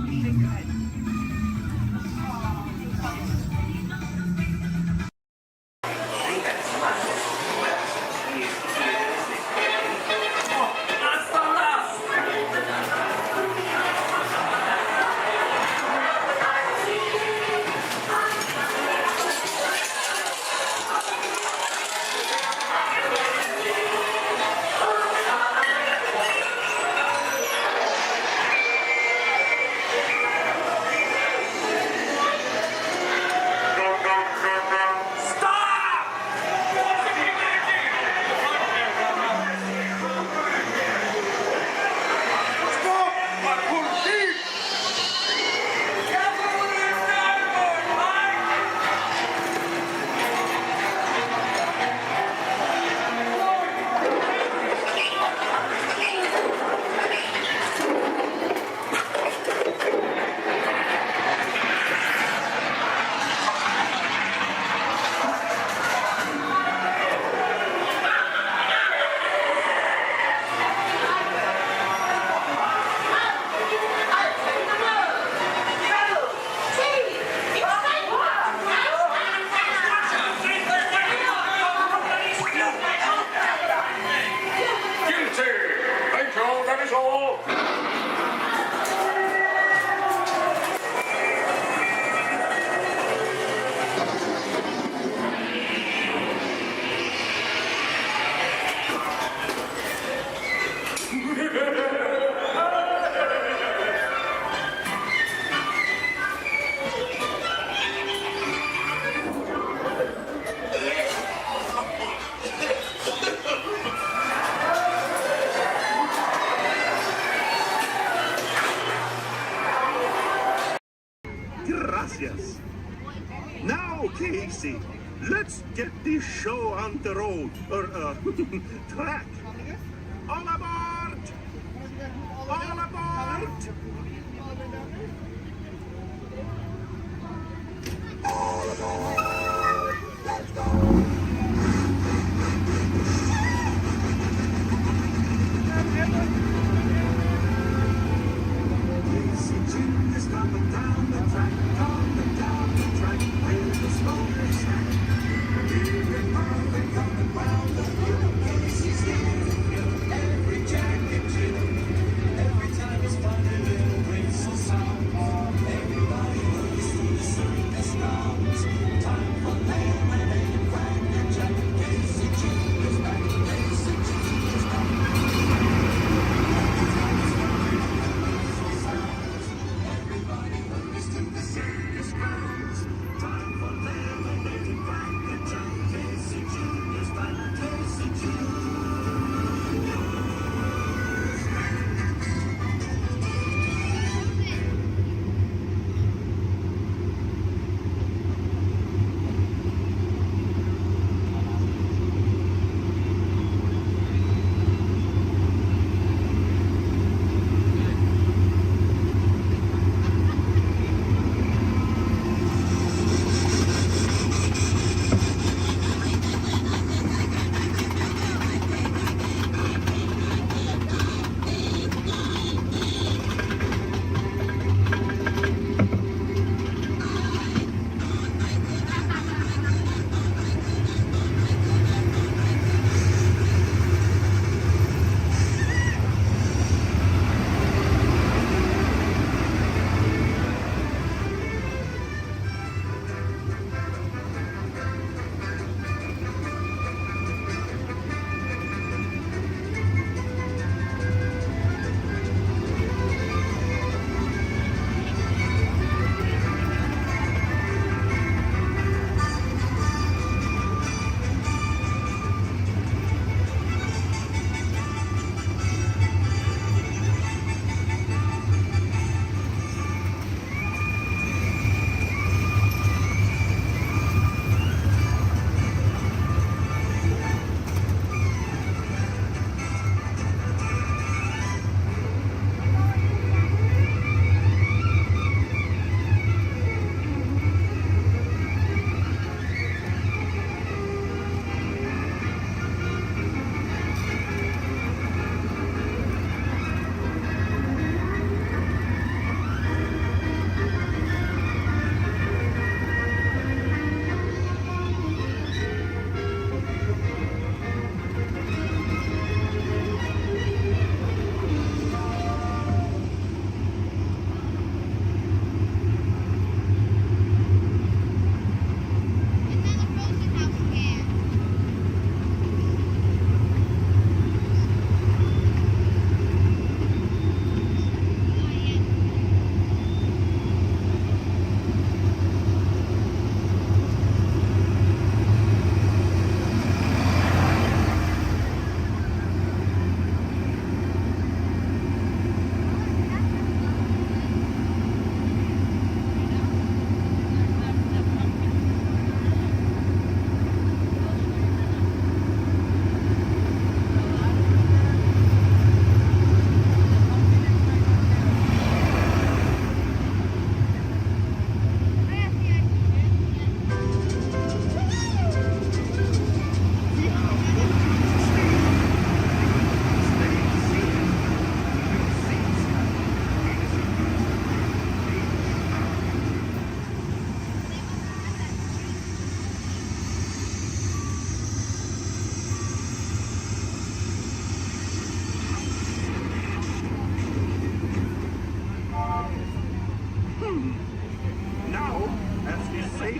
Gracias. Now, Casey, let's get this show on the road, or track. All aboard! All aboard! All aboard! Let's go! Casey Jim is coming down the track, coming down the track, with the smoker sack. Leaving Marvin coming round the hill. Casey's getting ill, every jacket chill. Every time his funny little whistle sounds, everybody looks to the circus grounds. Time for lemonade and Cracker Jack. Casey Jim is back, Casey Jim is back. Every time his funny little whistle sounds, everybody hurries to the circus grounds. Time for lemonade and Cracker Jack. Casey Jim is back, Casey Jim.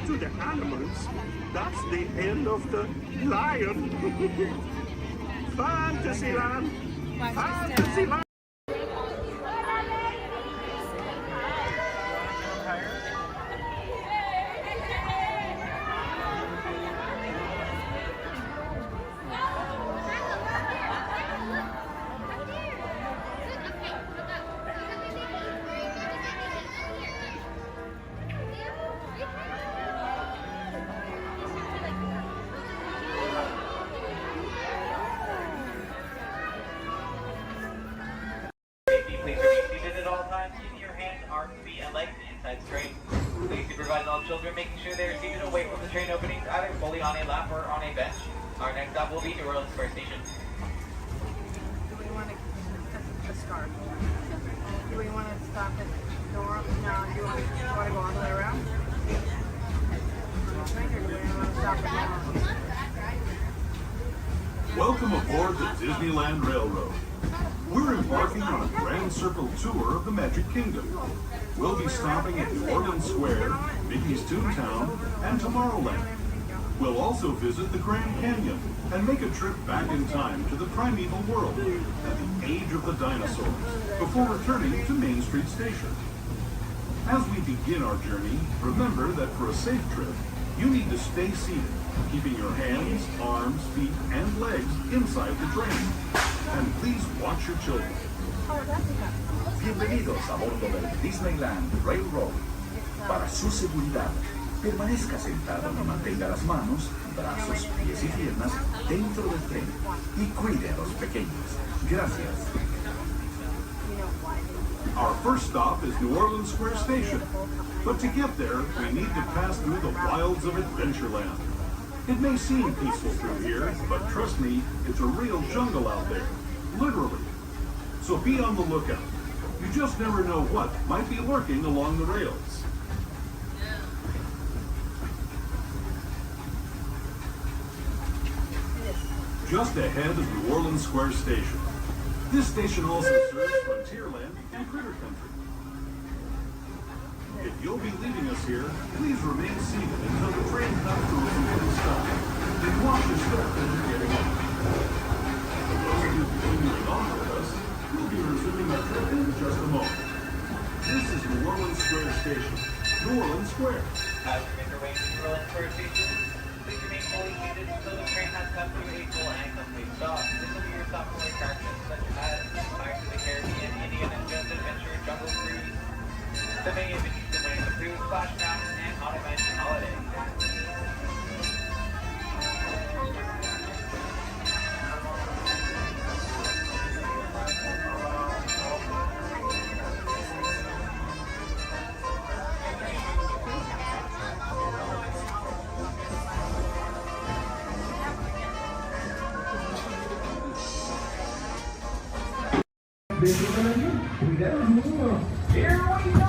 To the animals, that's the end of the lion. Fantasyland, Safety, please remain seated at all times, keeping your hands, arms, feet, and legs inside the train. Please supervise all children, making sure they are seated away from the train openings, either fully on a lap or on a bench. Our next stop will be New Orleans Square Station. Do we want to start? Do we want to stop at New Orleans? No, do you want to go all the way around? Or do we want to stop at New Orleans? Welcome aboard the Disneyland Railroad. We're embarking on a grand circle tour of the Magic Kingdom. We'll be stopping at New Orleans Square, Mickey's Toontown, and Tomorrowland. We'll also visit the Grand Canyon and make a trip back in time to the primeval world and the age of the dinosaurs before returning to Main Street Station. As we begin our journey, remember that for a safe trip, you need to stay seated, keeping your hands, arms, feet, and legs inside the train. And please watch your children. Bienvenidos a bordo del Disneyland Railroad. Para su seguridad, permanezca sentado y mantenga las manos, brazos, pies y piernas dentro del tren y cuide a los pequeños. Gracias. Our first stop is New Orleans Square Station. But to get there, we need to pass through the wilds of Adventureland. It may seem peaceful through here, but trust me, it's a real jungle out there. Literally. So be on the lookout. You just never know what might be lurking along the rails. Just ahead is New Orleans Square Station. This station also serves Frontierland and Critter Country. If you'll be leaving us here, please remain seated until the train comes to a full stop. Then watch your step as you're getting on. For those of you continuing on with us, we'll be resuming our trip in just a moment. This is New Orleans Square Station. New Orleans Square. As you make your way to New Orleans Square Station, please remain fully seated until the train has come to a full and complete stop. This will be your stop for attractions such as Pirates of the Caribbean, Indiana Jones Adventure, Jungle Cruise, the many adventures of Winnie the Pooh, Splash Mountain, and Haunted Mansion Holiday. Cuidado, mundo. Here we go.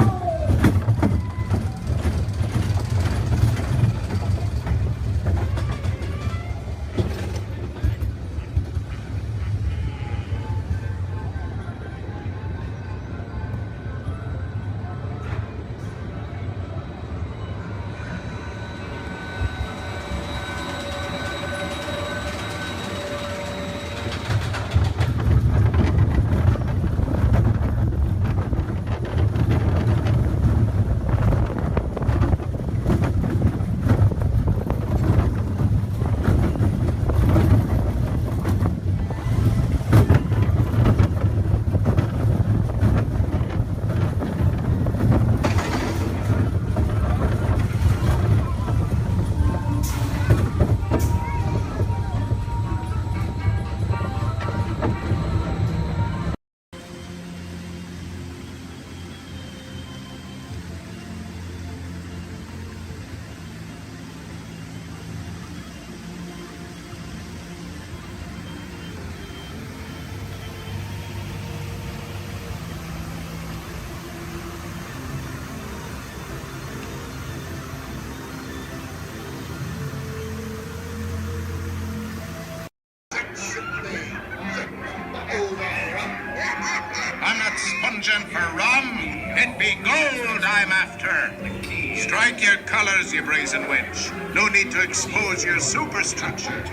I'm not sponging for rum. It be gold I'm after. Strike your colors, you brazen wench. No need to expose your superstructure.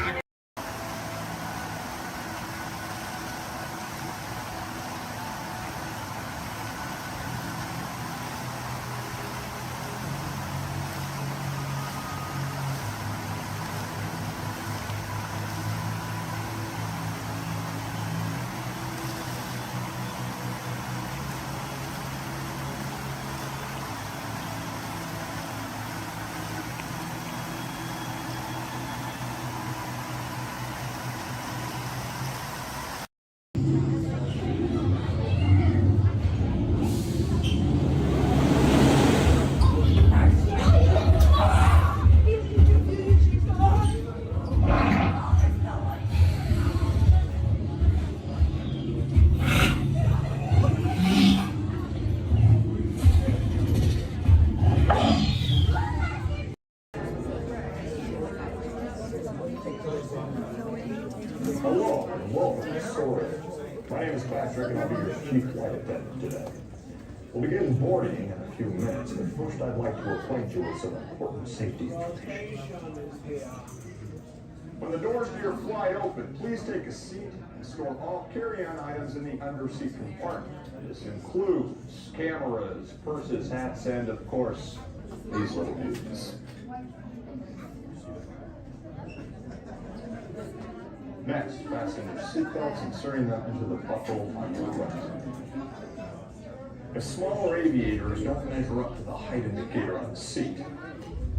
I'll be your chief flight attendant today. We'll begin boarding in a few minutes, but first I'd like to acquaint you with some important safety information. When the doors to your flight open, please take a seat and store all carry-on items in the underseat compartment. This includes cameras, purses, hats, and of course, these little beauties. Next, fasten your seatbelts, inserting them into the buckle on your left. If smaller aviators don't measure up to the height indicator on the seat,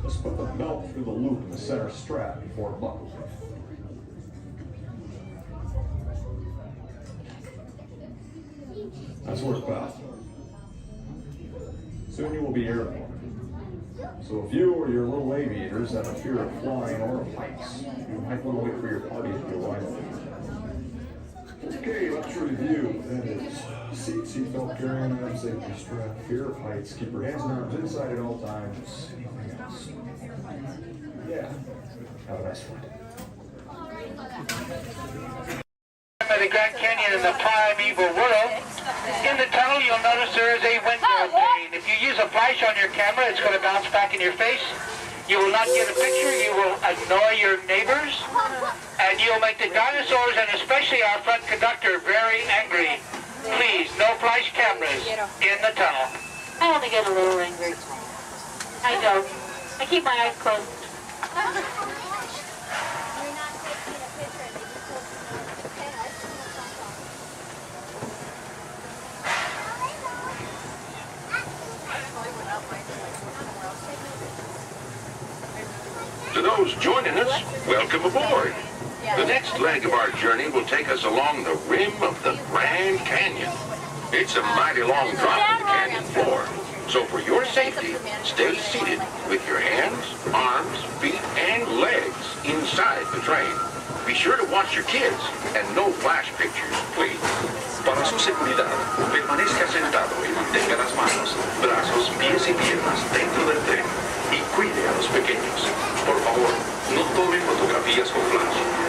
just put the belt through the loop in the center strap before buckling. That's worth about. Soon you will be airborne. So if you or your little aviators have a fear of flying or of heights, you might want to wait for your party to arrive. Okay, let's review. That is seatbelt, carrying on, safety strap, fear of heights, keep your hands and arms inside at all times. Anything else? Yeah. Have a nice flight. The Grand Canyon in the primeval world. In the tunnel, you'll notice there is a window pane. If you use a flash on your camera, it's going to bounce back in your face. You will not get a picture. You will annoy your neighbors. And you'll make the dinosaurs, and especially our front conductor, very angry. Please, no flash cameras in the tunnel. I only get a little angry. I don't. I keep my eyes closed. To those joining us, welcome aboard. The next leg of our journey will take us along the rim of the Grand Canyon. It's a mighty long drop to the canyon floor. So for your safety, stay seated with your hands, arms, feet, and legs inside the train. Be sure to watch your kids and no flash pictures, please. Para su seguridad, permanezca sentado y mantenga las manos, brazos, pies y piernas dentro del tren y cuide a los pequeños. Por favor, no tome fotografías con flash.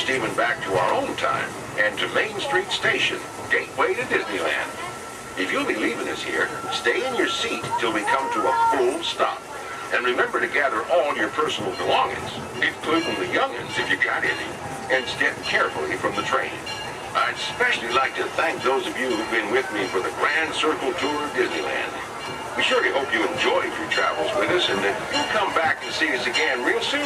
steaming back to our own time and to Main Street Station, gateway to Disneyland. If you'll be leaving us here, stay in your seat till we come to a full stop. And remember to gather all your personal belongings, including the young'uns if you got any, and step carefully from the train. I'd especially like to thank those of you who've been with me for the Grand Circle Tour of Disneyland. We surely hope you enjoyed your travels with us and that you'll come back and see us again real soon.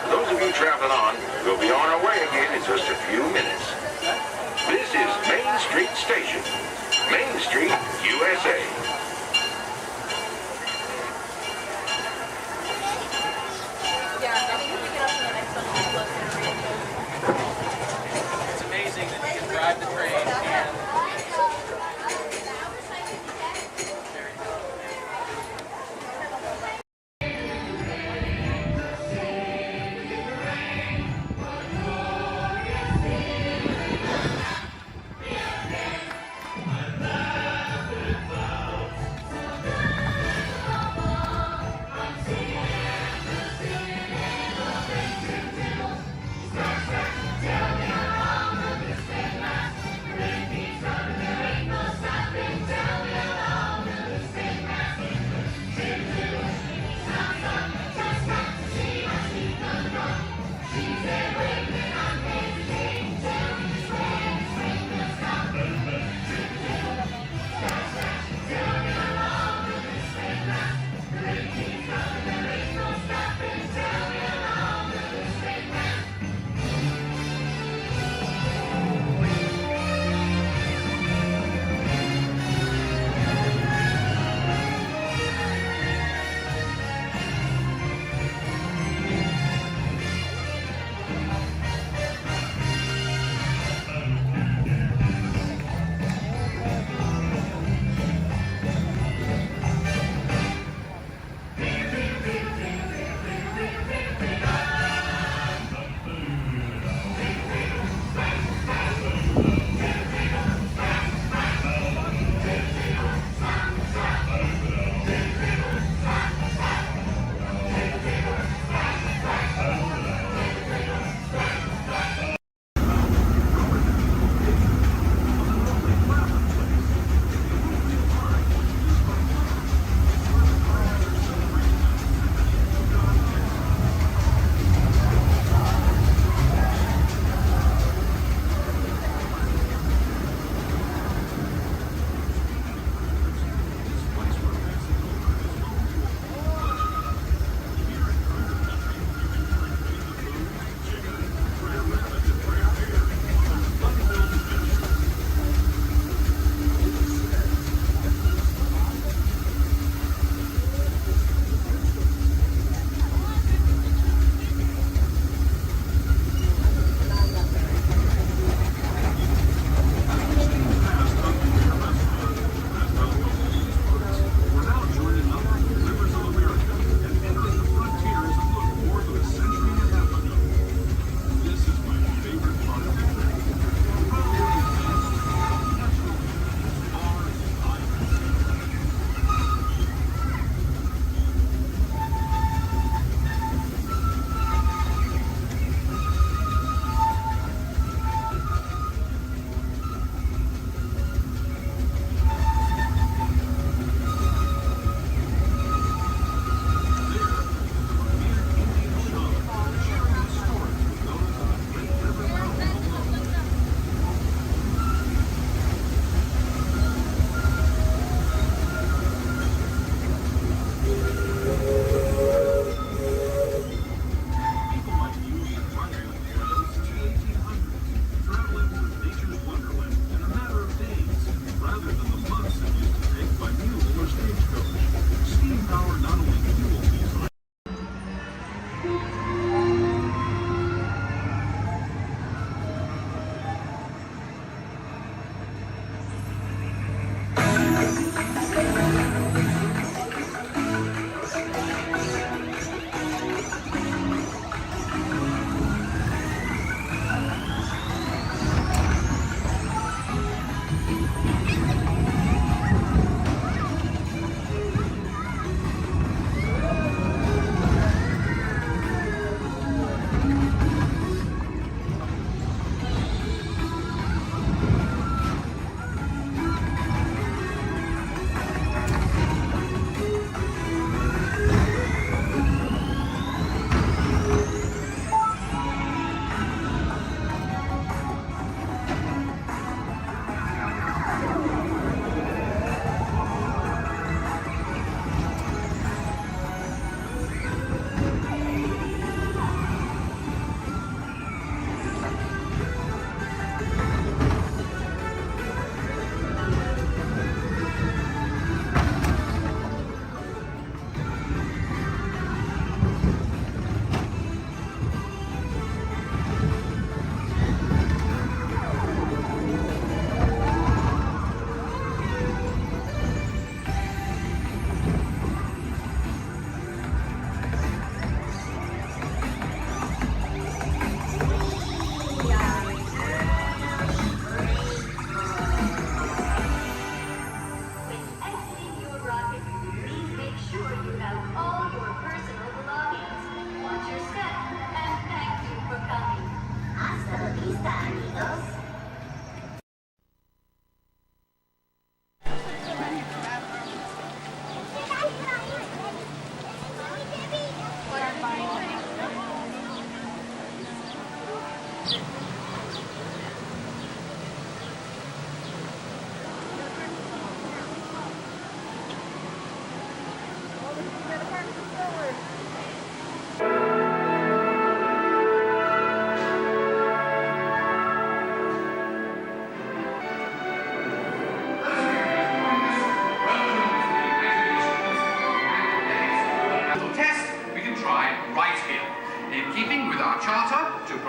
For those of you traveling on, we'll be on our way again in just a few minutes. This is Main Street Station, Main Street, USA. It's amazing that you can drive the train and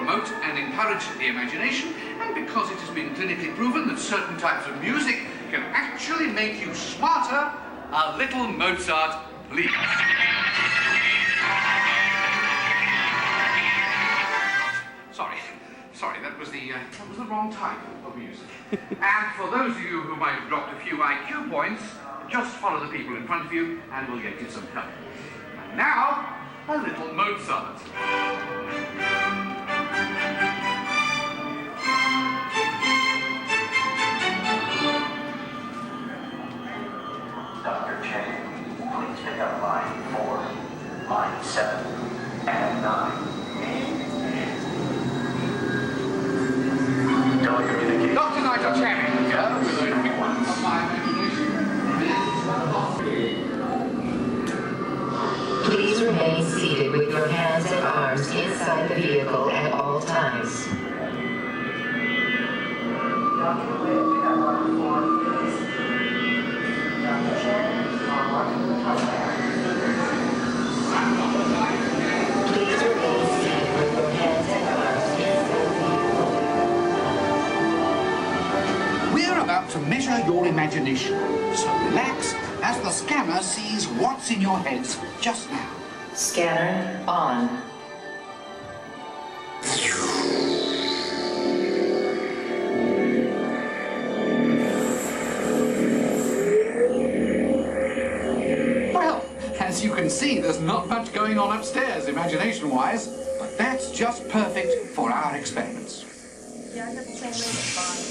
promote and encourage the imagination, and because it has been clinically proven that certain types of music can actually make you smarter, a little Mozart, please. Sorry, that was the wrong type of music. And for those of you who might have dropped a few IQ points, just follow the people in front of you and we'll get you some help. And now, a little Mozart. Dr. Chang, please pick up line 4, line 7, and 9. Dr. Nigel Channing here with a quick one of my imagination. Please remain seated with your hands and arms inside the vehicle at all times. Please remain seated with your hands and arms inside the vehicle. We're about to measure your imagination, so relax as the scanner sees what's in your heads just now. Scanner on. Well, as you can see, there's not much going on upstairs, imagination-wise, but that's just perfect for our experiments. Yeah, I got the same thing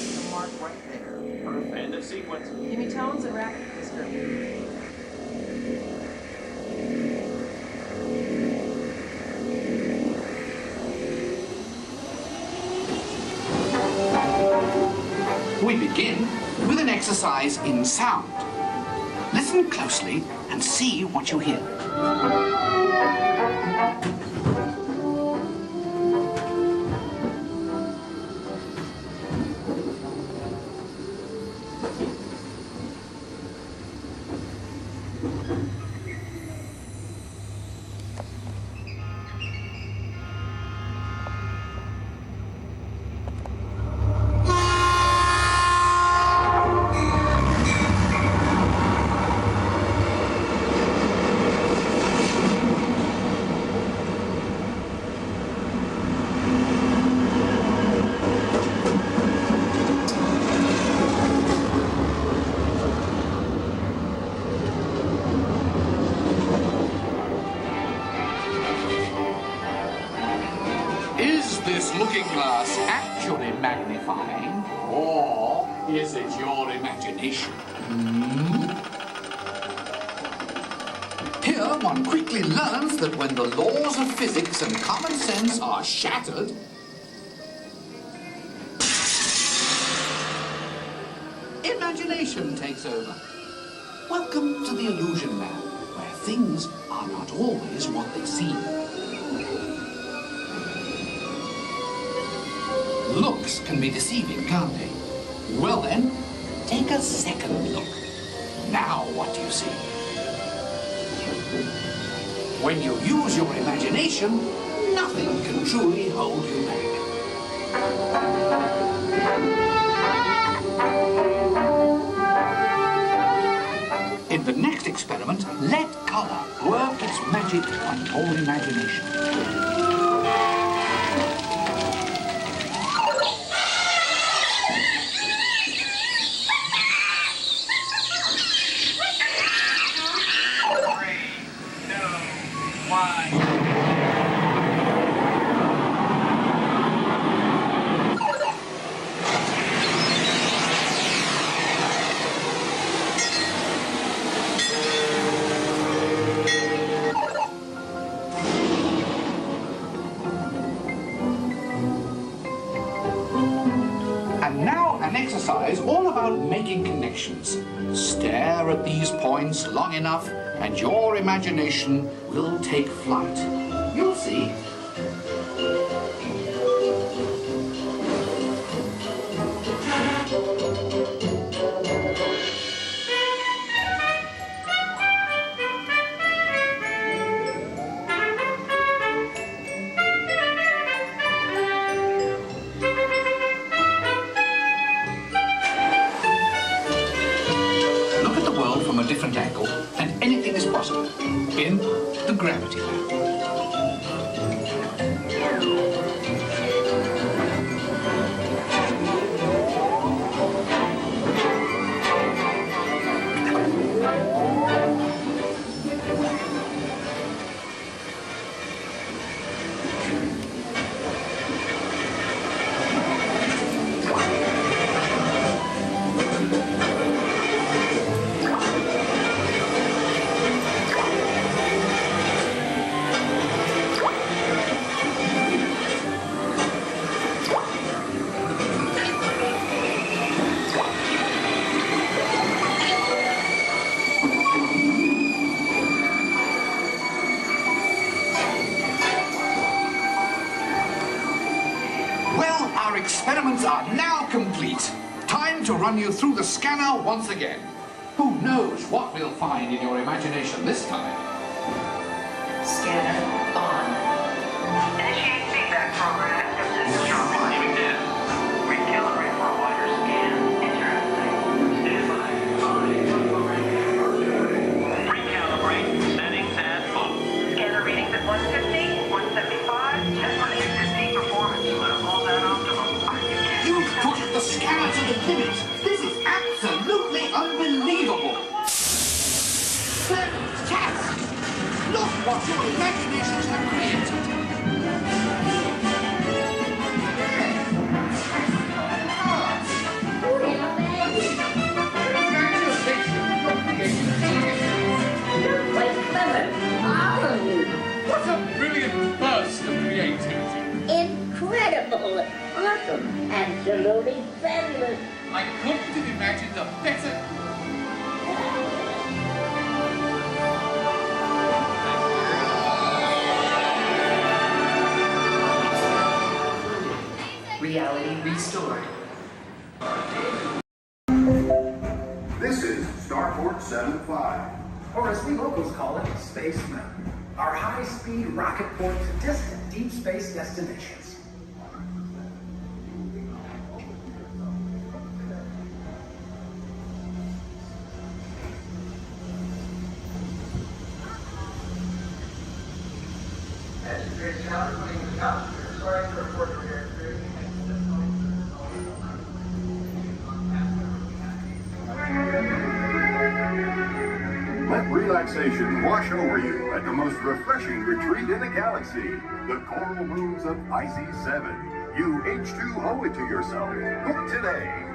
at the mark right there. Perfect. And the sequence. Give me tones and rapid description. We begin with an exercise in sound. Listen closely and see what you hear. Is this looking glass actually magnifying, or is it your imagination? Here, one quickly learns that when the laws of physics and common sense are shattered, imagination takes over. Welcome to the illusion land, where things are not always what they seem. Looks can be deceiving, can't they? Well then, take a second look. Now what do you see? When you use your imagination, nothing can truly hold you back. In the next experiment, let color work its magic on your imagination. And now an exercise all about making connections. Stare at these points long enough and your imagination will take flight. You'll see. the Gravity Lamp. Well, our experiments are now complete. Time to run you through the scanner once again. Who knows what we'll find in your imagination this time? Scanner on. Initiate feedback program. This is John Receiving this. Recalibrate for a wider scan. Interesting. Recalibrate. Settings at full. Scanner readings at 150, 175. Just want to use this peak performance. Let all that optimum. You've pushed the scanner to the limit. This is absolutely unbelievable. Fantastic! Look what your imaginations have created. What a brilliant burst of creativity. Incredible, awesome, absolutely fabulous. I couldn't have imagined a better... Reality restored. This is Starport 7-5. Or as we locals call it, Space Mountain. Our high-speed rocket port to distant deep space destinations. Let relaxation wash over you at the most refreshing retreat in the galaxy, the coral moons of Pisces 7. You H2O it to yourself. Book today.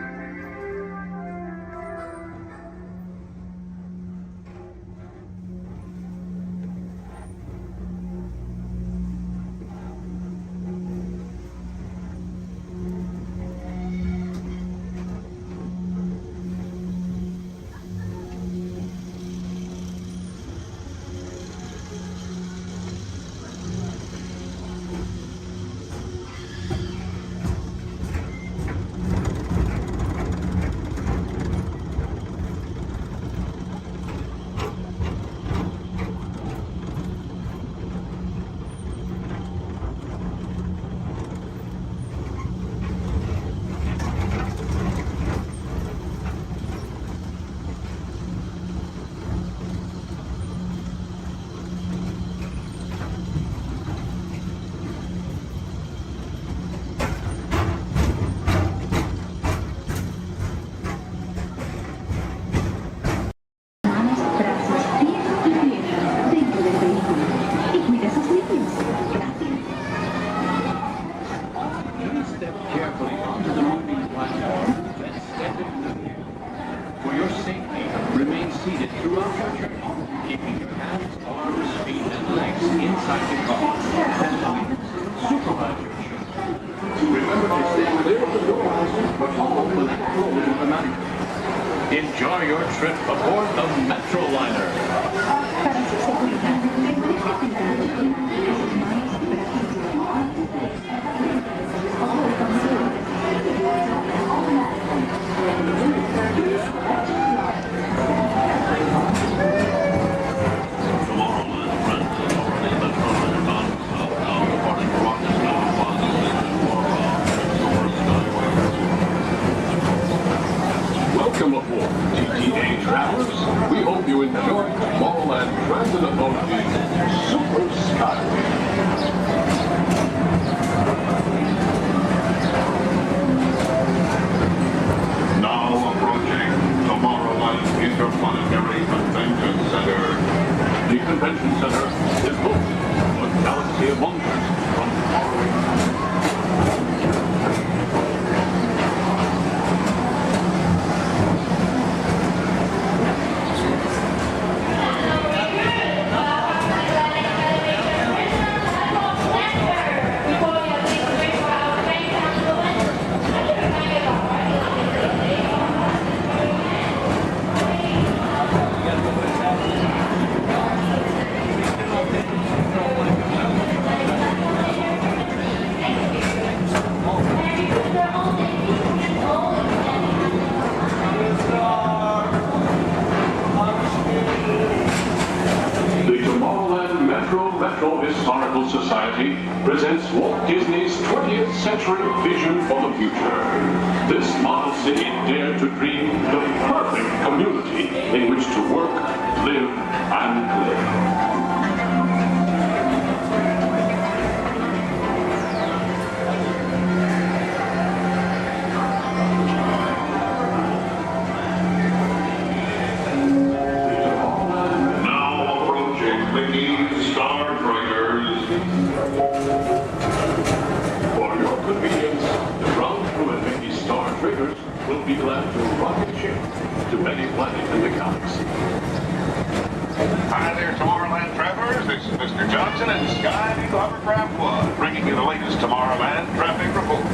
Enjoy your trip aboard the Metroliner. Welcome aboard, TTA travelers. We hope you enjoyed Tomorrowland start. Now approaching Tomorrowland Interplanetary Convention Center. The convention center is home to a galaxy of wonders from faraway. Historical Society presents Walt Disney's 20th century vision for the future. This model city dared to dream the perfect community in which to work, live, and play. Be glad to rocket ship to any planet in the galaxy. Hi there, Tomorrowland travelers. This is Mr. Johnson and Sky Eagle Hovercraft 1, bringing you the latest Tomorrowland traffic report.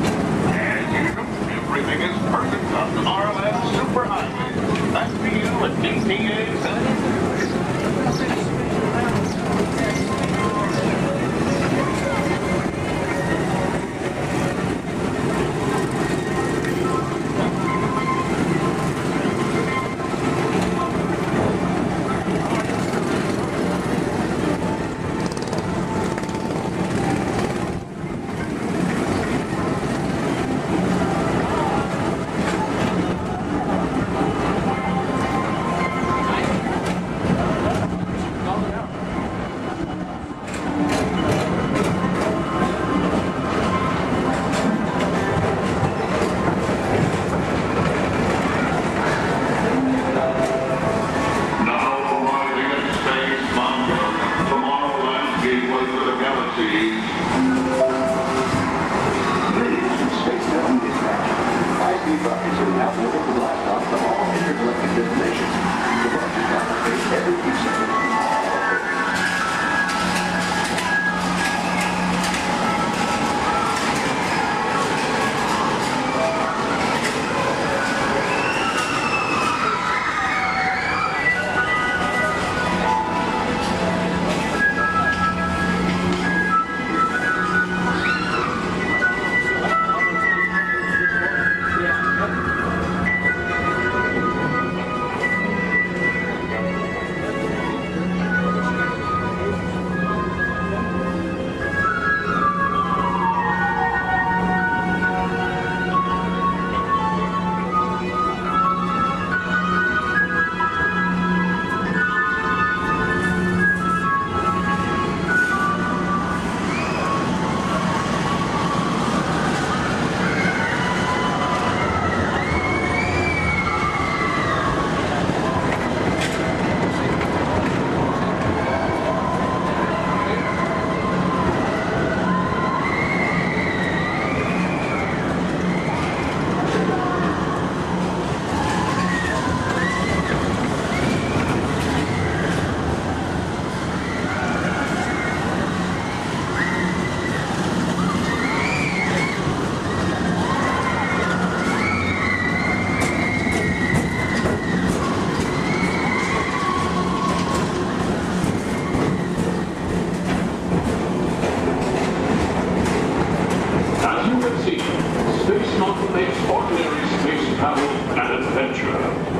As usual, everything is perfect on Tomorrowland Superhighway. Back to you at DTA Center.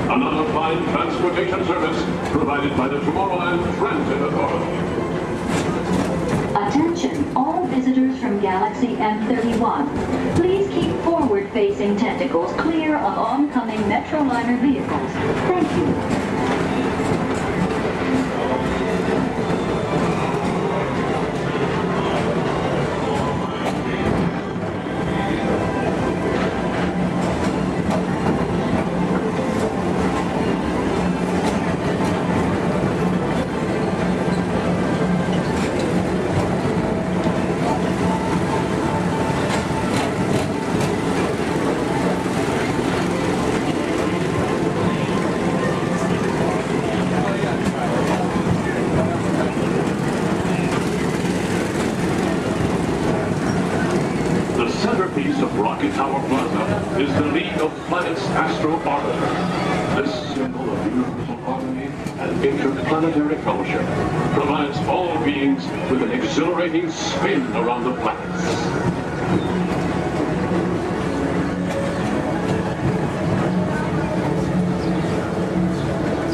Another fine transportation service provided by the Tomorrowland Transit Authority. Attention, all visitors from Galaxy M31. Please keep forward-facing tentacles clear of oncoming Metroliner vehicles. Thank you. Rocket Tower Plaza is the League of Planets Astro Orbiter. This symbol of universal harmony and interplanetary fellowship provides all beings with an exhilarating spin around the planets.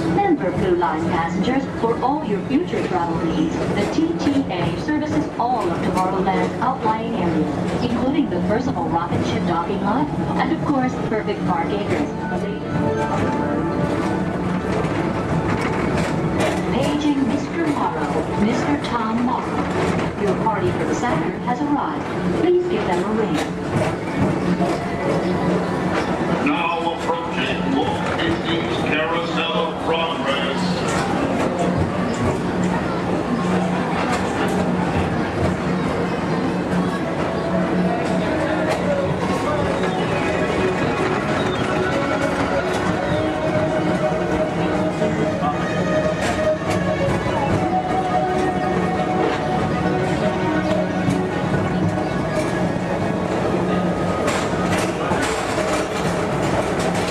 Remember, Blue Line passengers, for all your future travel needs, the TTA services all of Tomorrowland's outlying areas, including the personal rocket ship docking lot, and of course, perfect park acres. Paging Mr. Morrow, Mr. Tom Morrow. Your party for the Saturn has arrived. Please give them a ring. Now approaching Walt Disney's Carousel of Progress.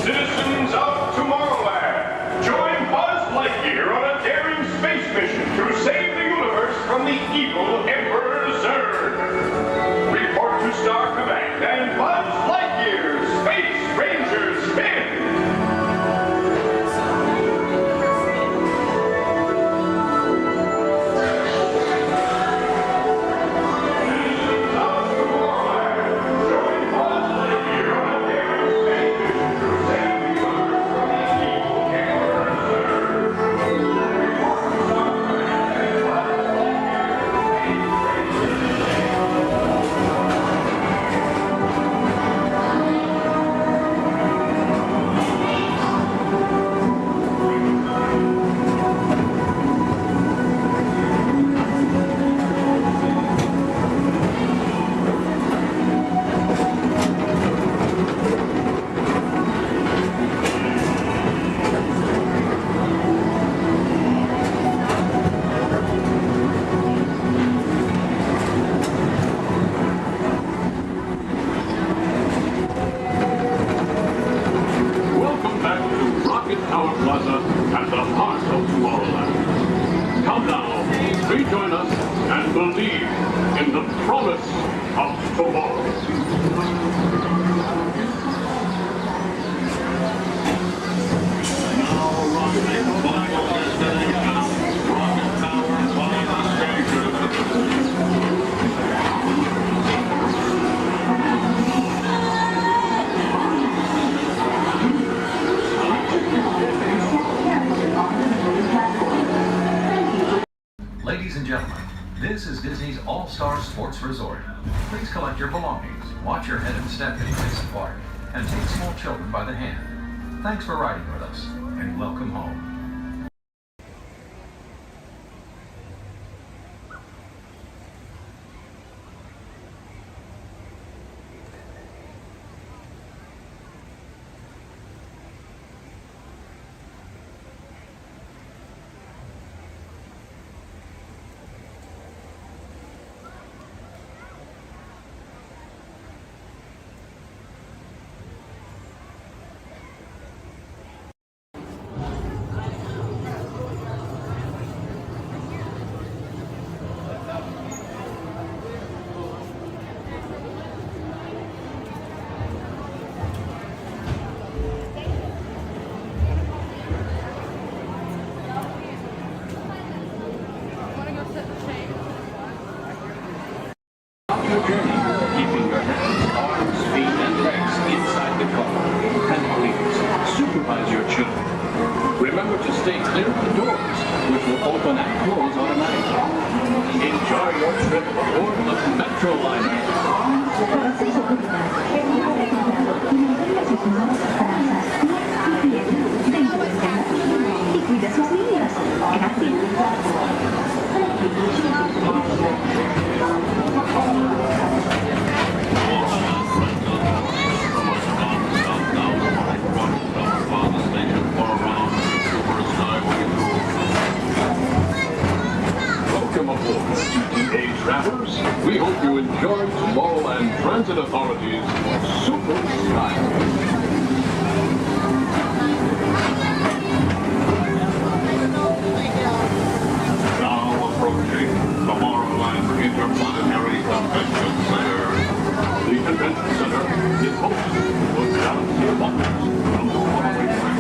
Citizens of Tomorrowland, join Buzz Lightyear on a daring space mission to save the universe from the evil Emperor Zurg. Report to Star Command and Buzz Lightyear, Space Ranger Spin! Welcome back to Rocket Tower Plaza at the heart of Tomorrowland. Come now, rejoin us and believe in the promise of tomorrow. Ladies and gentlemen, this is Disney's All-Star Sports Resort. Please collect your belongings, watch your head and step in this park, and take small children by the hand. Thanks for riding with us, and welcome home. Your journey, keeping your hands, arms, feet, and legs inside the car. And please, supervise your children. Remember to stay clear of the doors, which will open and close automatically. Enjoy your trip aboard the Metro Liner. Welcome aboard, TTA travelers. We hope you enjoyed Tomorrowland Transit Authority's Super Skyway. Now approaching Tomorrowland Interplanetary Convention Center. The convention center is host for Galaxy Wonders from the Waterway Track.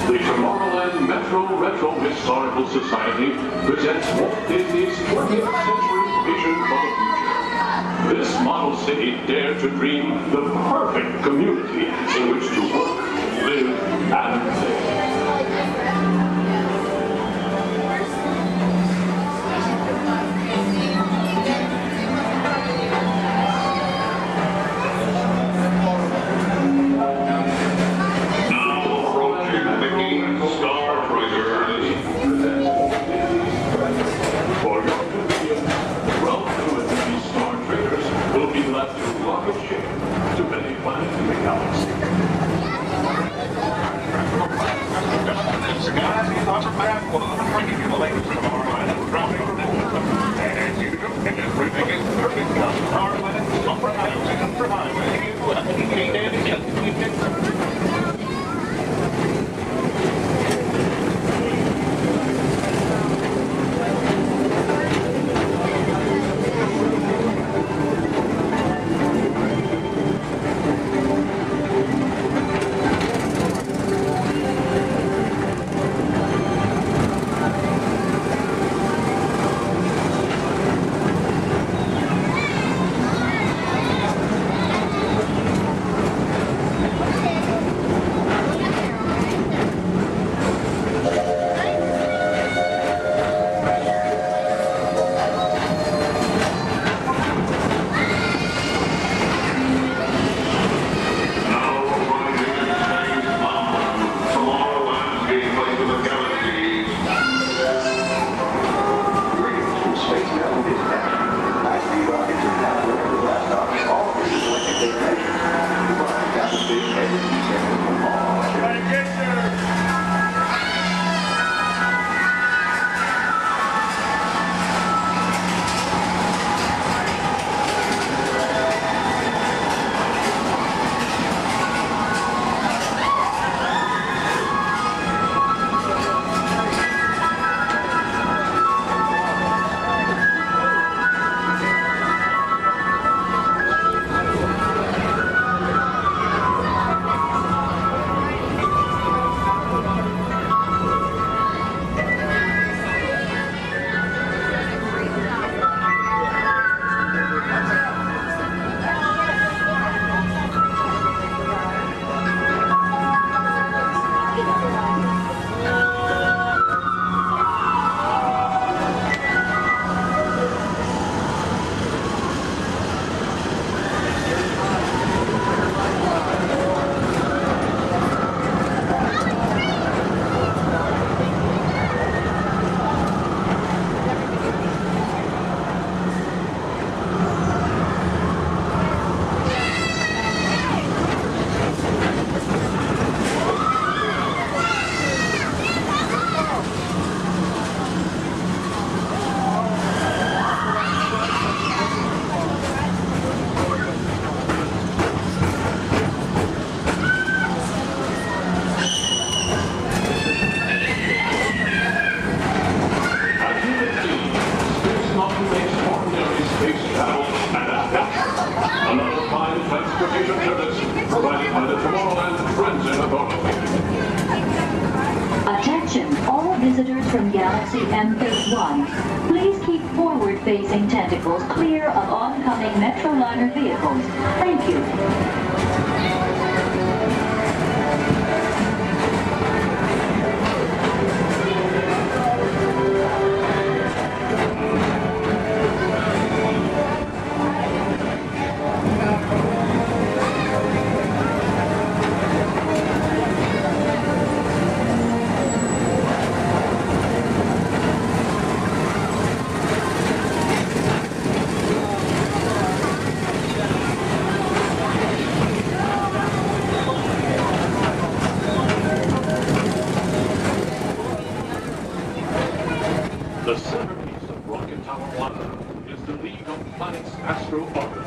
The Tomorrowland Metro Retro Historical Society presents Walt Disney's 20th Century Vision for the Future. This model city dared to dream the perfect community in which to work, live, and play. For your convenience, welcome to Disney Star Traders will be left to rocket ship to many planets in the galaxy. Attention, all visitors from Galaxy M31. Please keep forward front-facing tentacles clear of oncoming Metroliner vehicles. Thank you. The centerpiece of Rocket Tower 1 is the League of Planets Astro Orbiter.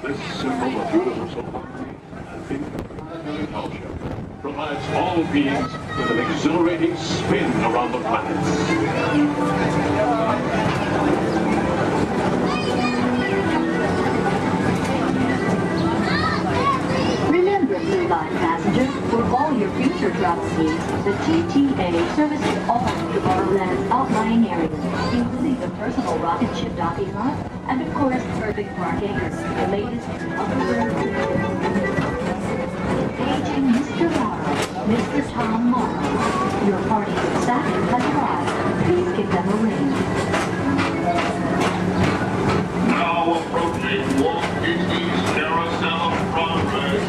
This symbol of universal harmony and interplanetary fellowship provides all beings with an exhilarating spin around the planets. Remember, Blue Line passengers, for all your future travel needs, the TTA services all of Tomorrowland's outlying areas, including the personal rocket ship docking lot, and of course, perfect parking, the latest Paging Mr. Morrow, Mr. Tom Morrow. Your party's excited has arrived. Please give them a ring. Now approaching Walt Disney's Carousel of Progress.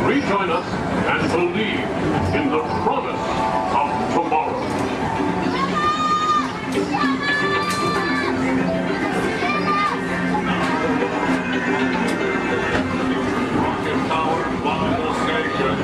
Rejoin us and believe in the promise of tomorrow. Rocket Tower final station.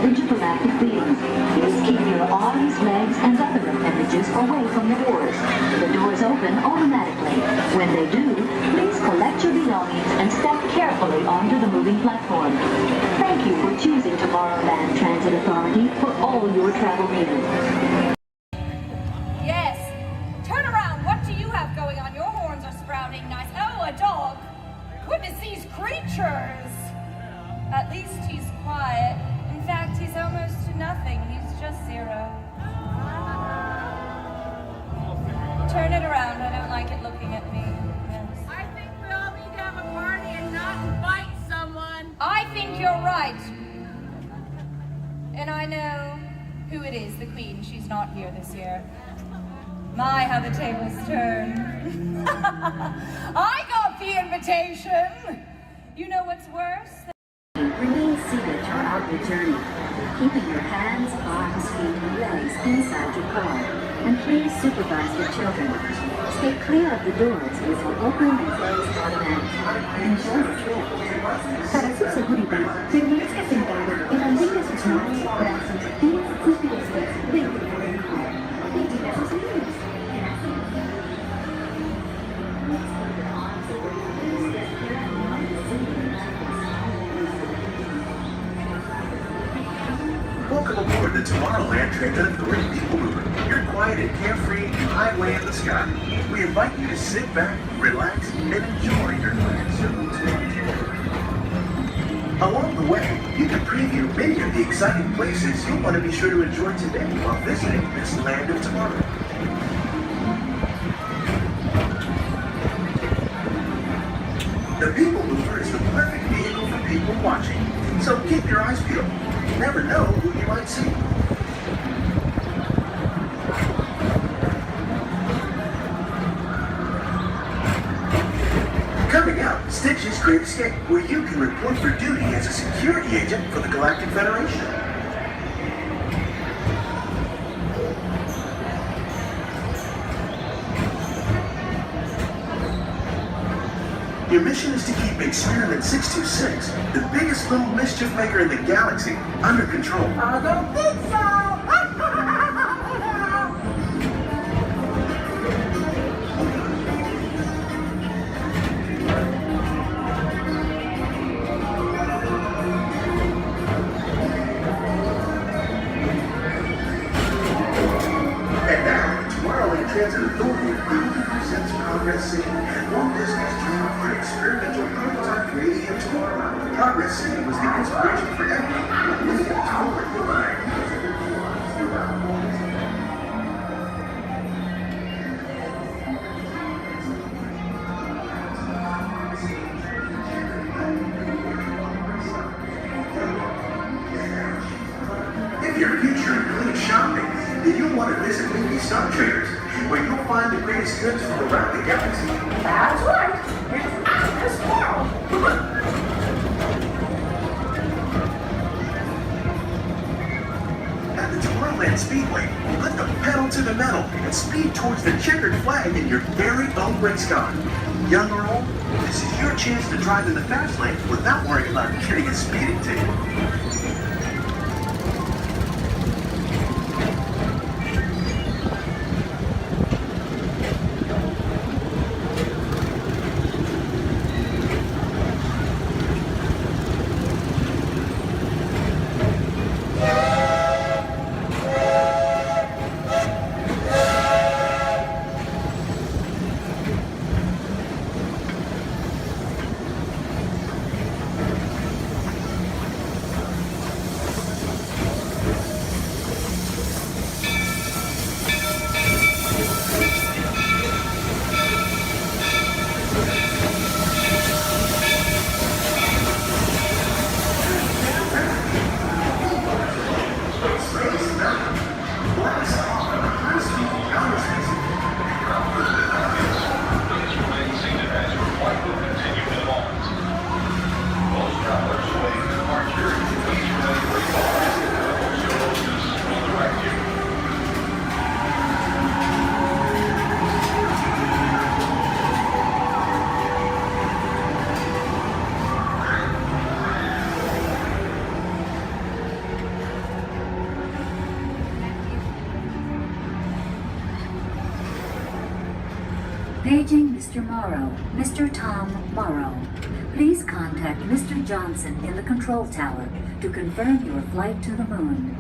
Intergalactic beings. Please keep your arms, legs, and other appendages away from the doors. The doors open automatically. When they do, please collect your belongings and step carefully onto the moving platform. Thank you for choosing Tomorrowland Transit Authority for all your travel needs. Yes. Turn around. What do you have going on? Your horns are sprouting nice. Oh, a dog. Goodness, these creatures. At least he's quiet. In fact, he's almost to nothing. He's just zero. Turn it around. I don't like it looking at me. Yes. I think we all need to have a party and not invite someone. I think you're right. And I know who it is, the Queen. She's not here this year. My, how the tables turn. I got the invitation. You know what's worse? Remain seated throughout throughout your journey, keeping your hands, arms, feet, and legs inside your car. And please supervise your children. Stay clear of the doors, which will open and close automatically. Enjoy the trip. Para su seguridad, permanezca sentado y mantenga sus manos, brazos, pies y pies dentro del car. Vigila sus niños. Welcome aboard the Tomorrowland Transit Authority People Mover. Your quiet and carefree highway in the sky. We invite you to sit back, relax, and enjoy your Grand Circle tour. Along the way, you can preview many of the exciting places you'll want to be sure to enjoy today while visiting this land of tomorrow. The People Mover is the perfect vehicle for people watching, so keep your eyes peeled. You never know who you might see. Coming up, Stitch's Great Escape, where you can report for duty as a security agent for the Galactic Federation. Your mission is to keep Experiment 626, the biggest little mischief maker in the galaxy, under control. I don't think so. And now, the Tomorrowland Transit Authority proudly presents Progress City and Walt Disney's dream for experimental prototype radio tomorrow. Progress City was the inspiration for everything leading toward the line. If your future includes shopping, then you'll want to visit Mickey Star Traders, where you'll find the greatest goods from around the galaxy. That's right. It's after tomorrow. At the Tomorrowland Speedway, put the pedal to the metal and speed towards the checkered flag in your very own race car. Young or old, this is your chance to drive in the fast lane without worrying about getting a speeding ticket. Paging Mr. Morrow, Mr. Tom Morrow. Please contact Mr. Johnson in the control tower to confirm your flight to the moon.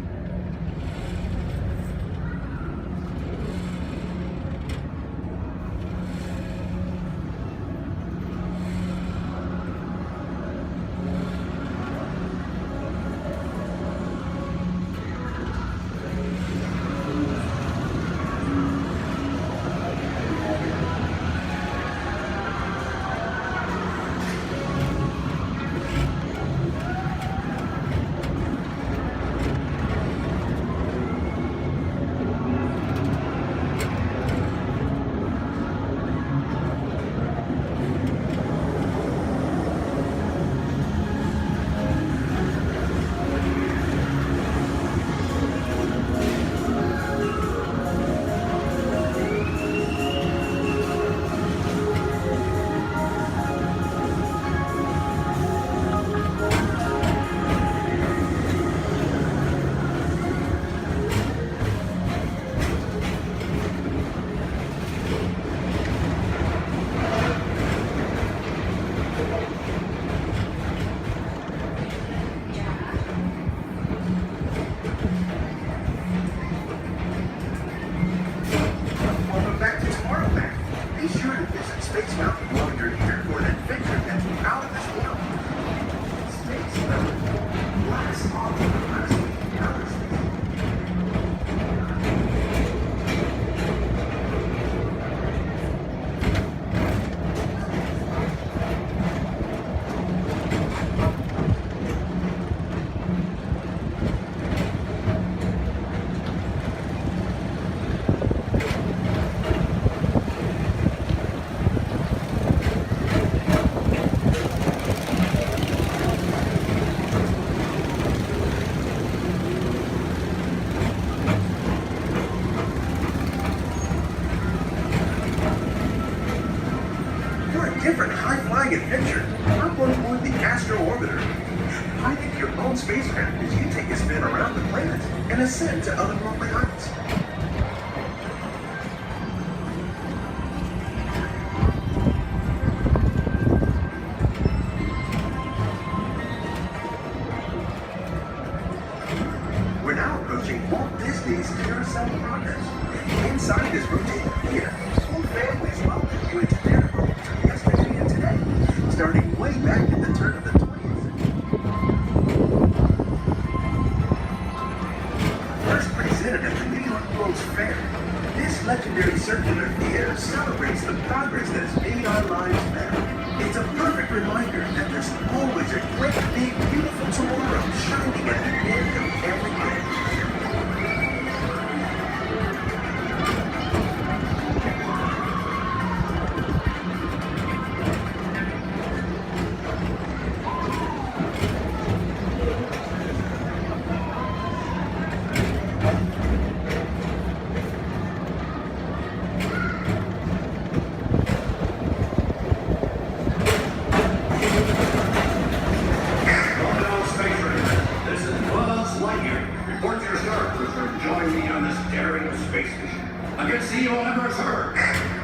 different high-flying adventure, hop on board the Astro Orbiter. Pilot your own spacecraft as you take a spin around the planet and ascend to otherworldly heights. We're now approaching Walt Disney's Carousel of Progress. Inside this rotating theater, whole families welcome you into their world from yesterday and today, starting way back at the turn of the 20th century. First presented at the New York World's Fair, this legendary circular theater celebrates the progress that has made our lives better. It's a perfect reminder that there's always a great, big, beautiful tomorrow shining at the end of every day.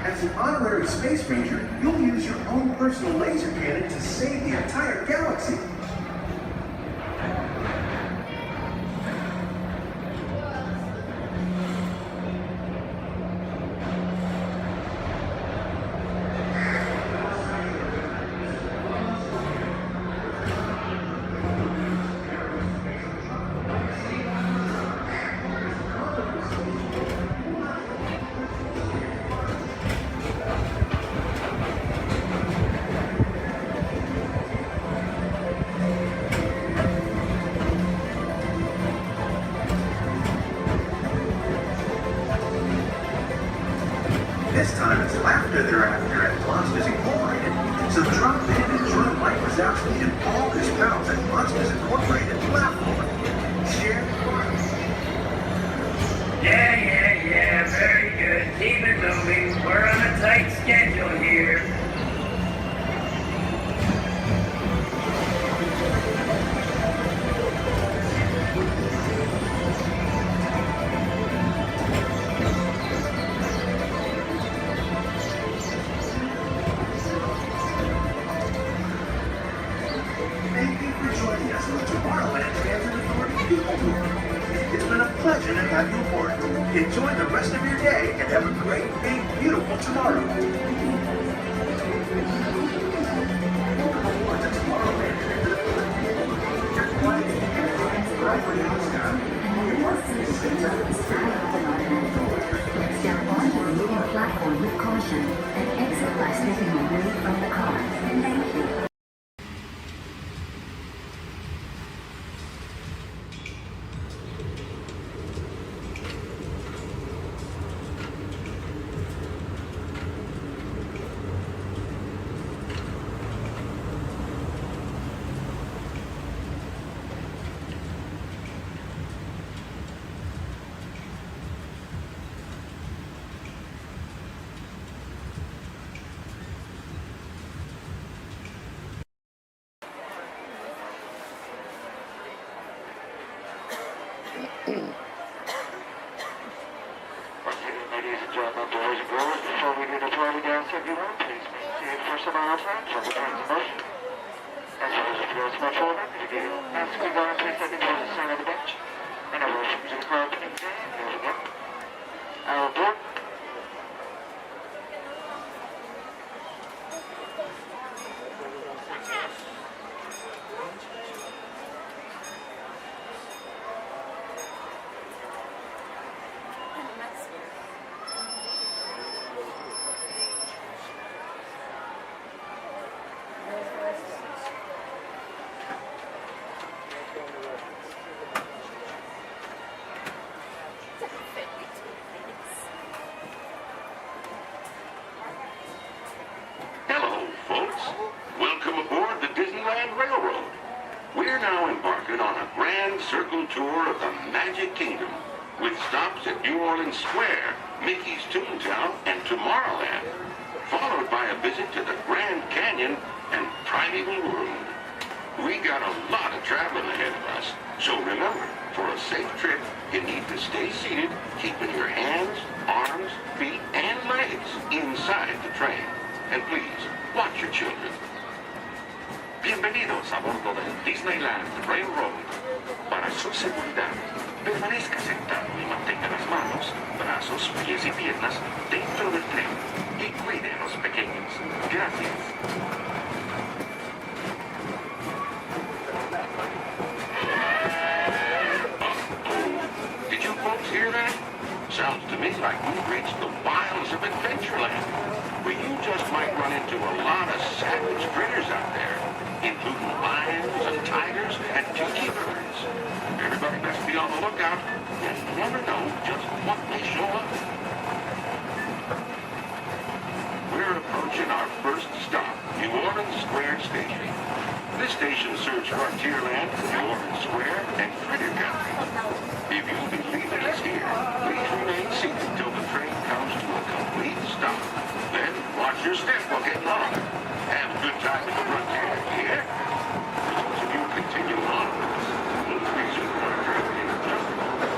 As an honorary space ranger, you'll use your own personal laser cannon to save the entire galaxy. This time it's laughter they're after at Monsters Incorporated. So drop in and join Mike Wazowski and all his pals at Monsters Incorporated laugh more. Share the fun. Yeah, very good. Keep it moving. We're on a tight schedule here. Thank you for joining us on the Tomorrowland Transit Authority People Tour. It's been a pleasure to have you aboard. Enjoy the rest of your day and have a great, big, beautiful tomorrow. Welcome aboard the Tomorrowland Transit Authority. Your flight is right where you Step onto the moving platform with caution and exit by stepping away from the car. Thank you. Ladies and gentlemen, boys and girls, before we do the party dance, everyone, please maintain first amount of time for the train's motion. As well as if you're a small children, if you ask to go and please take the closest side of the bench. And a welcome to the car opening day. Here we go. Our board. Hello, folks. Welcome aboard the Disneyland Railroad. We're now embarking on a grand circle tour of the Magic Kingdom, with stops at New Orleans Square, Mickey's Toontown, and Tomorrowland, followed by a visit to the Grand Canyon. Canyon and primeval world. We got a lot of traveling ahead of us, so remember, for a safe trip, you need to stay seated, keeping your hands, arms, feet, and legs inside the train. And please, watch your children. Bienvenidos a bordo del Disneyland Railroad. Para su seguridad, permanezca sentado y mantenga las manos, brazos, pies y piernas dentro del tren y cuide a los pequeños. Gracias. Did you folks hear that? Sounds to me like we've reached the wilds of Adventureland, where you just might run into a lot of savage critters out there, including lions and tigers and tiki birds. Everybody best be on the lookout, and you never know just what may show up. We're approaching our first stop, New Orleans Square Station. This station serves Frontierland, New Orleans Square, and Critter Country. If you'll be leaving us here, please remain seated until the train comes to a complete stop. Then watch your step while getting on. Have a good time at the Frontier, yeah? For those of you continuing on with us, please resume our journey in just a moment.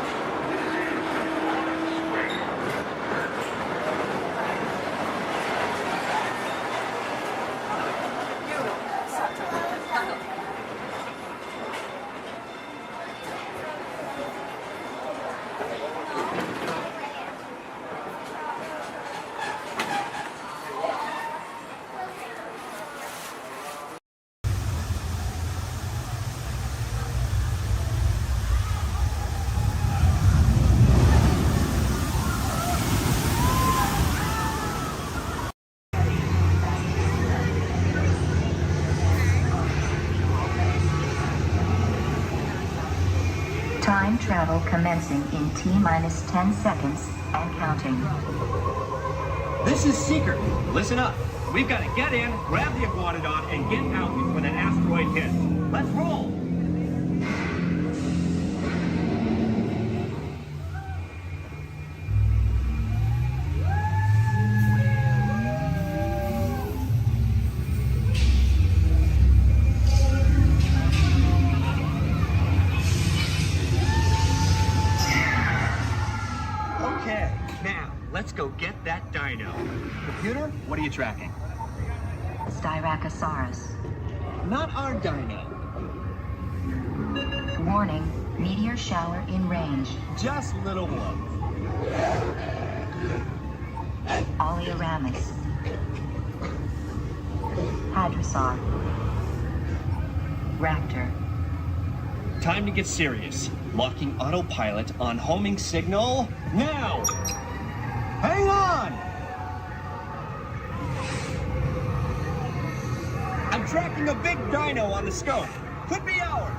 This is New Orleans Square. Time travel commencing in T-minus 10 seconds and counting. This is Seeker. Listen up. We've got to get in, grab the Iguanodon, and get out before that asteroid hits. Let's roll! Okay, now, let's go get that dino. Computer, what are you tracking? Styracosaurus. Not our dino. Warning, meteor shower in range. Just little one. Oleoramus. Hadrosaur. Raptor. Time to get serious. Locking autopilot on homing signal now! Hang on! I'm tracking a big dino on the scope. Could be ours.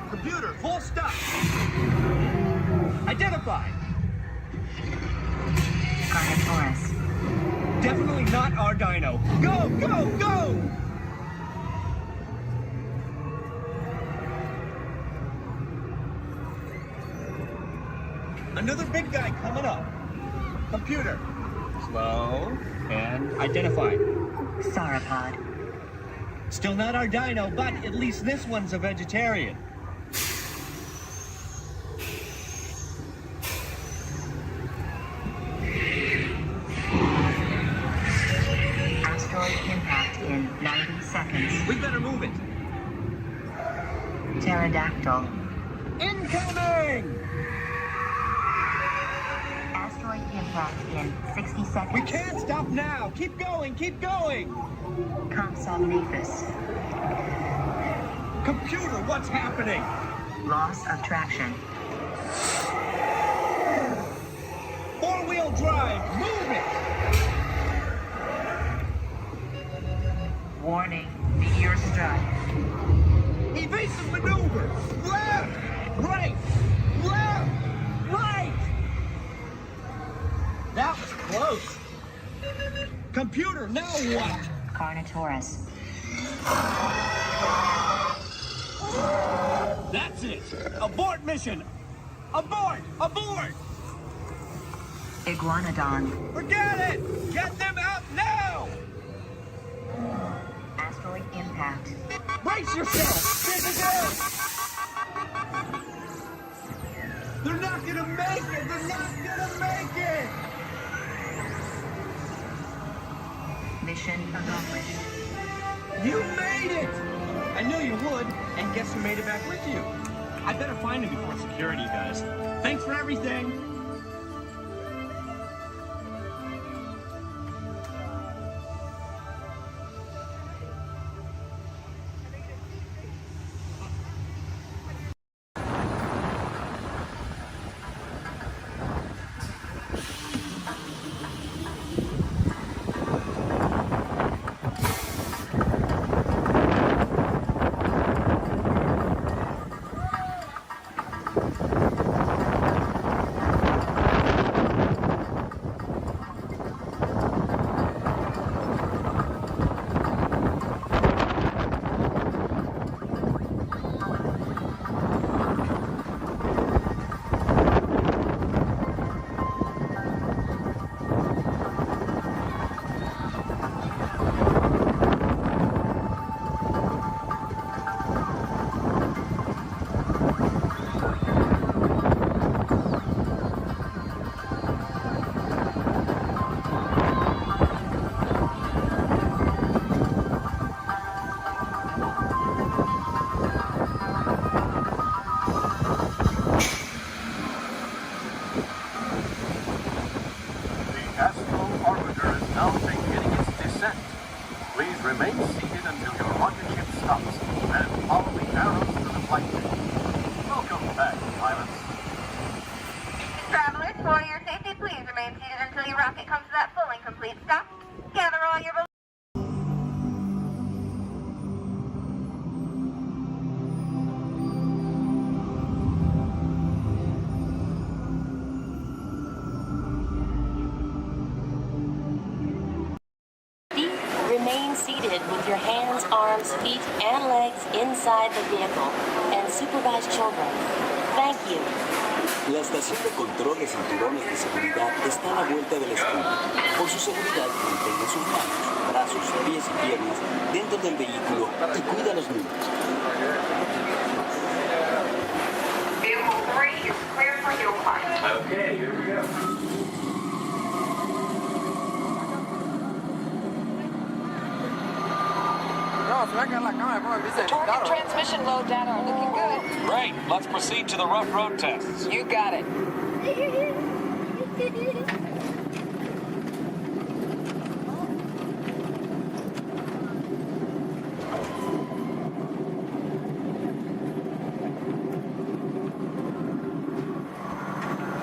Computer, full stop. Identified. Carnotaurus. Definitely not our dino. Go, go, go! Another big guy coming up. Computer. Slow and identified. Sauropod. Still not our dino, but at least this one's a vegetarian. Asteroid impact in 90 seconds. We better move it. Pterodactyl. Incoming! Asteroid impact in 60 seconds. We can't stop now. Keep going, keep going. Compsognathus. Computer, what's happening? Loss of traction. Four-wheel drive, move it! Warning, meteor strike. Evasive maneuver! Left! Right! Left! Right! That was close. Computer, now what? Carnotaurus. That's it! Abort mission! Abort! Abort! Iguanodon. Forget it! Get them out now! Brace yourself! This is it! They're not gonna make it! They're not gonna make it! Mission accomplished. You made it! I knew you would, and guess who made it back with you? I better find him before security does. Thanks for everything! Remain seated until your rocket ship stops, and follow the arrows to the flight deck. Welcome back, pilots. Travelers, for your safety, please remain seated until your rocket comes to that full and complete stop. Gather all your belongings. Remain seated with your hands, arms, feet, and legs inside the vehicle and supervise children. Thank you. La estación de control de cinturones de seguridad está a la vuelta de la esquina. Por su seguridad, mantenga sus manos, brazos, pies y piernas dentro del vehículo y cuida a los niños. Vehicle 3 is clear for hill climb. Okay, here we go. The torque and transmission load data are looking good. Great, let's proceed to the rough road tests. You got it.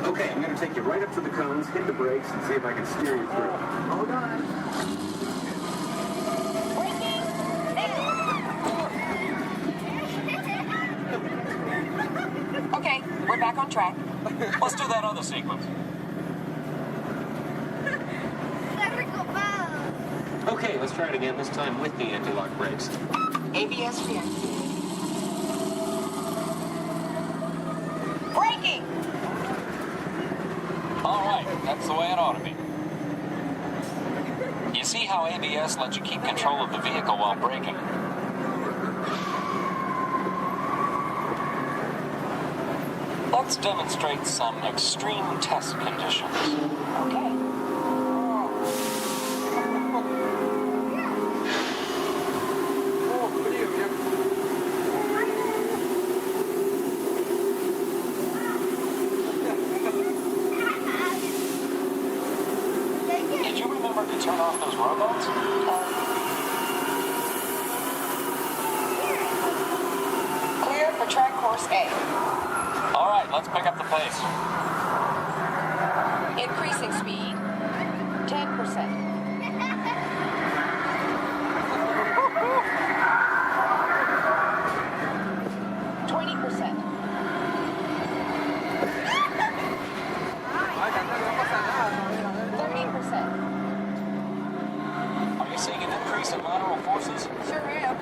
Okay, I'm going to take you right up to the cones, hit the brakes, and see if I can steer you through. Hold on. Okay, we're back on track. Let's do that other sequence. Okay, let's try it again, this time with the anti-lock brakes. ABS rear. Braking! All right, that's the way it ought to be. You see how ABS lets you keep control of the vehicle while braking? Let's demonstrate some extreme test conditions. Okay. Did you remember to turn off those rowboats? Clear for track course A. All right, let's pick up the pace. Increasing speed. 10%. 20%. 30%. Are you seeing an increase in lateral forces? Sure am.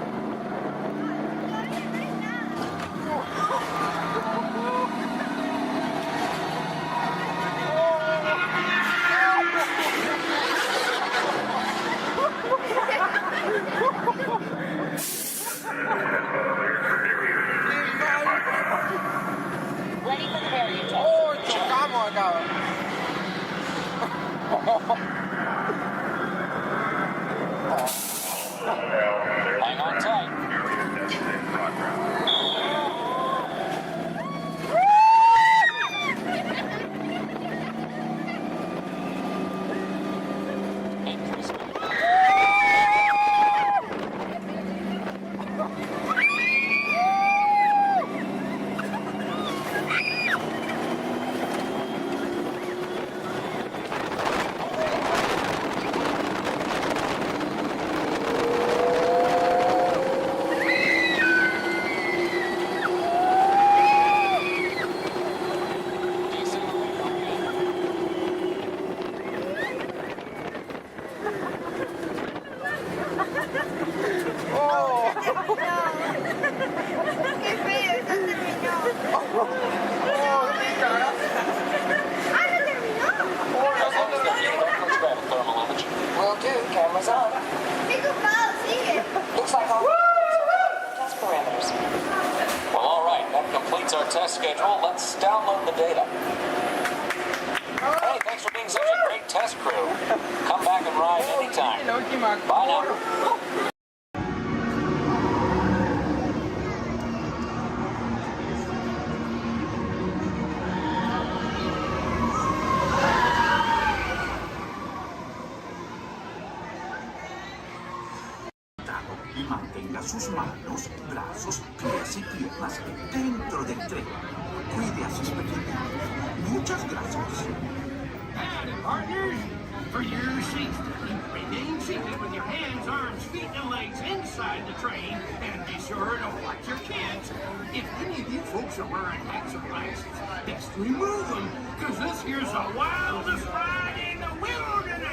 Cameras on. Looks like all test parameters. Well, all right. That completes our test schedule. Let's download the data. Hey, thanks for being such a great test crew. Come back and ride anytime. Bye now. Y mantenga sus manos, brazos, pies y piernas dentro del tren. Cuide a sus pequeños. Muchas gracias. Howdy, partners. For your safety, remain seated with your hands, arms, feet, and legs inside the train, and be sure to watch your kids. If any of you folks are wearing hats or glasses, best remove them, because this here's the wildest ride in the wilderness.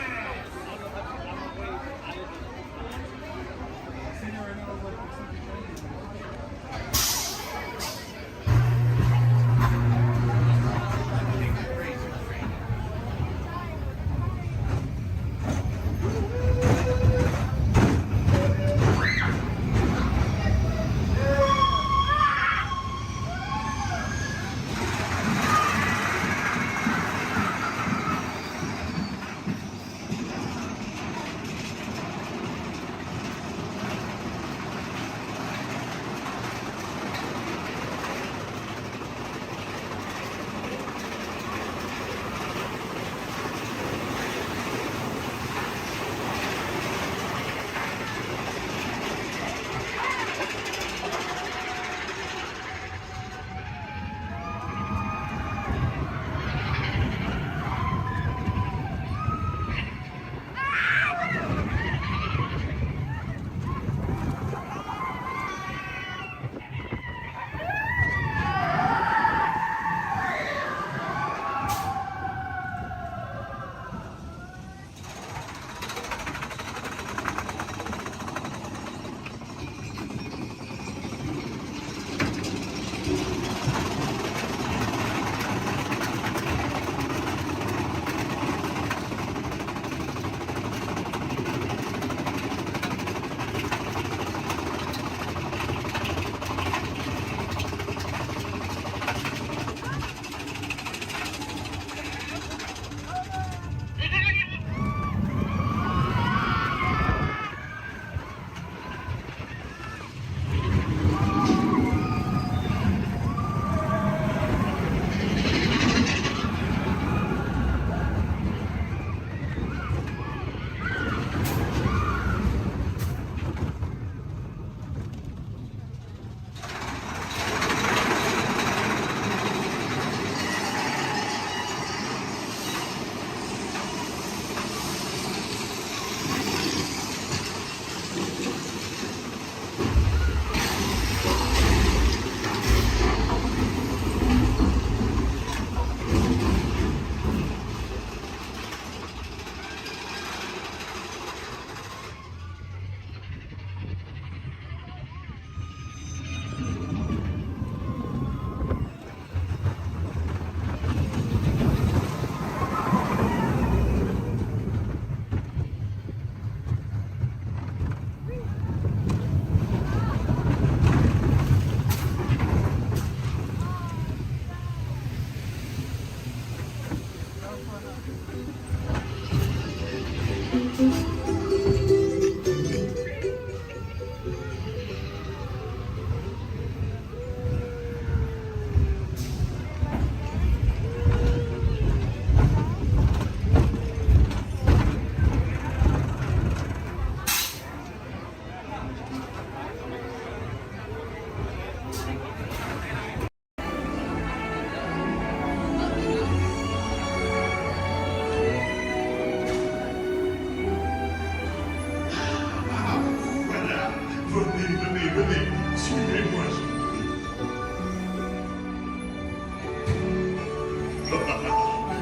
Venez, suivez-moi.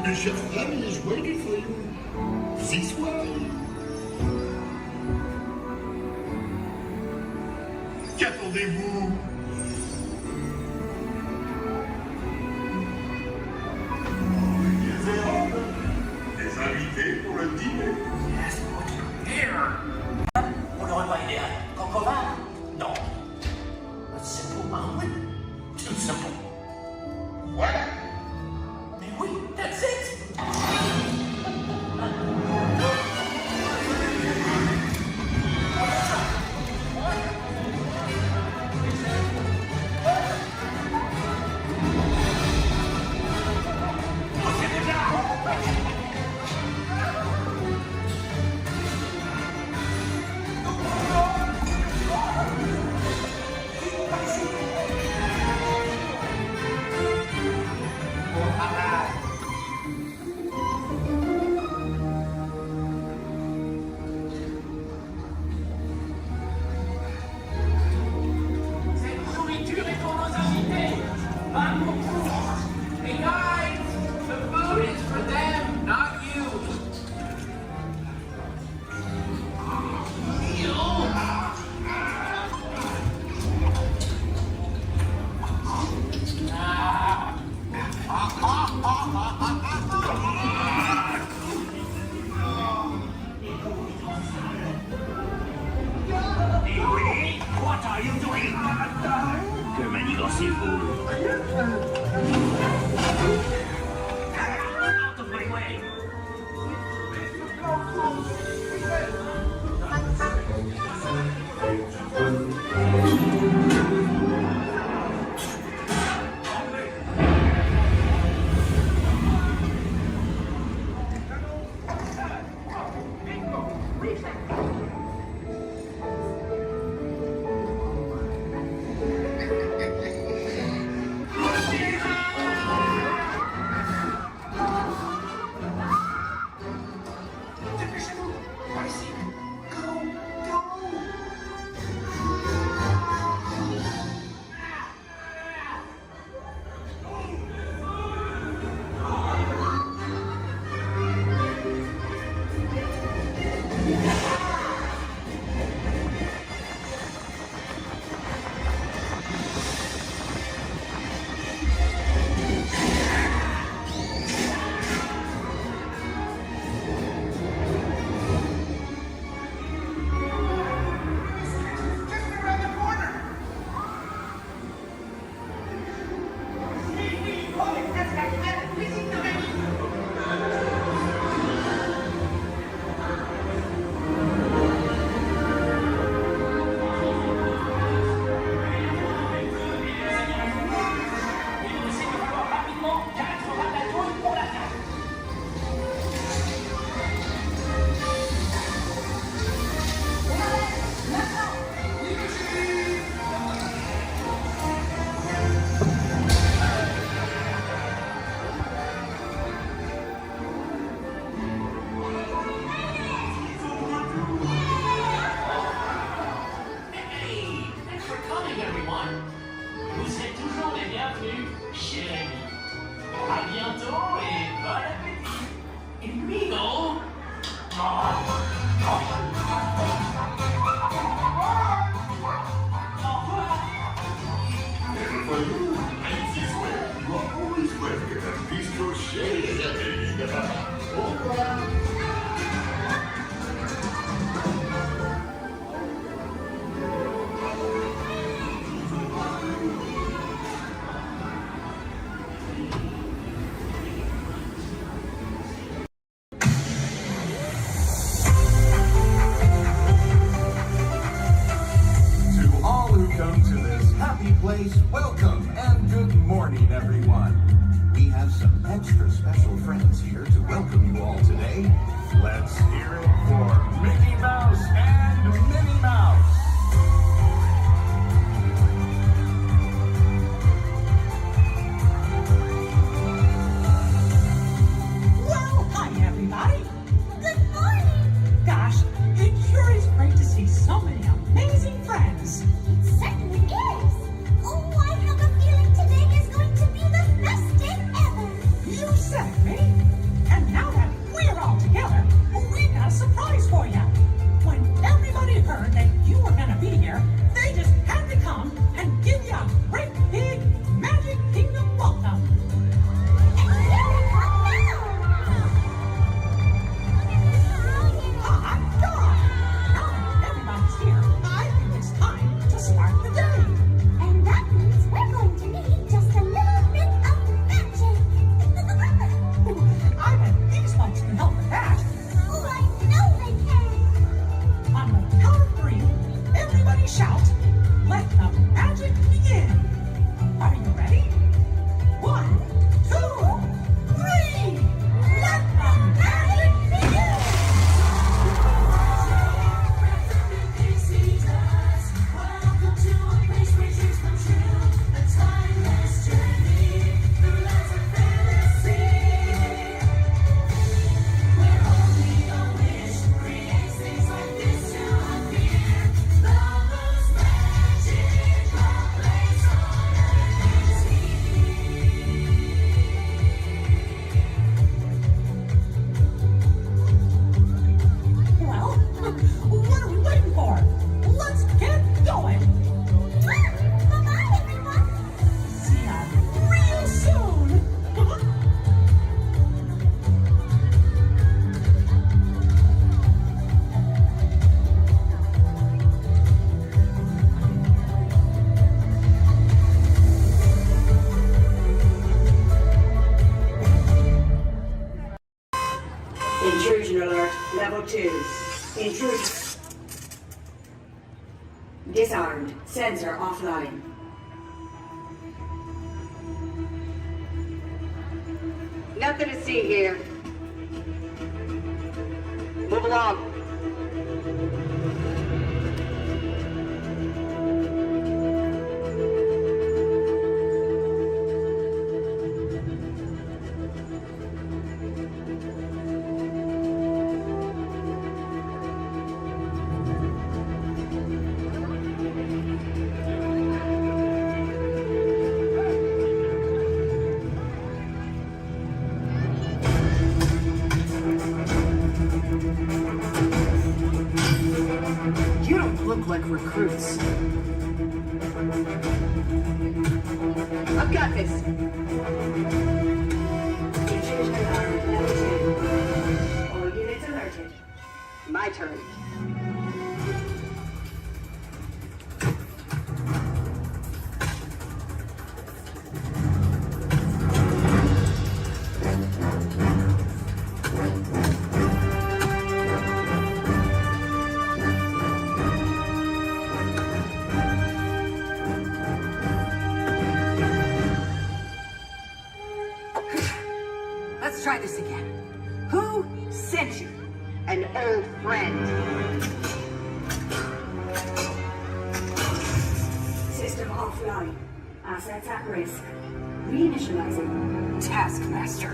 Mes chers amis, is waiting for you. This way. Qu'attendez-vous? Des invités pour le dîner. Yes, what's here? are you doing? Que manigancez-vous? Out of my way! Welcome and good morning, everyone. We have some extra special friends here to welcome you all today. Let's hear it for Mickey Mouse and Minnie Mouse. Well, hi, everybody. Good morning. Gosh, it sure is great to see so many amazing friends. It certainly is. Oh, I have a feeling today is going to be the best day ever. You said it, Minnie. And now that we're all together, we got a surprise for you. When everybody heard that you were going to be here, they just had to come and give you a great big Magic Kingdom welcome. And here we come now. Hot dog! Now that everybody's here, I think it's time to start the day. Disarmed. Sensor offline. Nothing to see here. Move along. You don't look like recruits. I've got this. Intrusion alarm level 2. All units alerted. My turn. Let's try this again. Who sent you? An old friend. System offline. Assets at risk. Reinitializing. Taskmaster.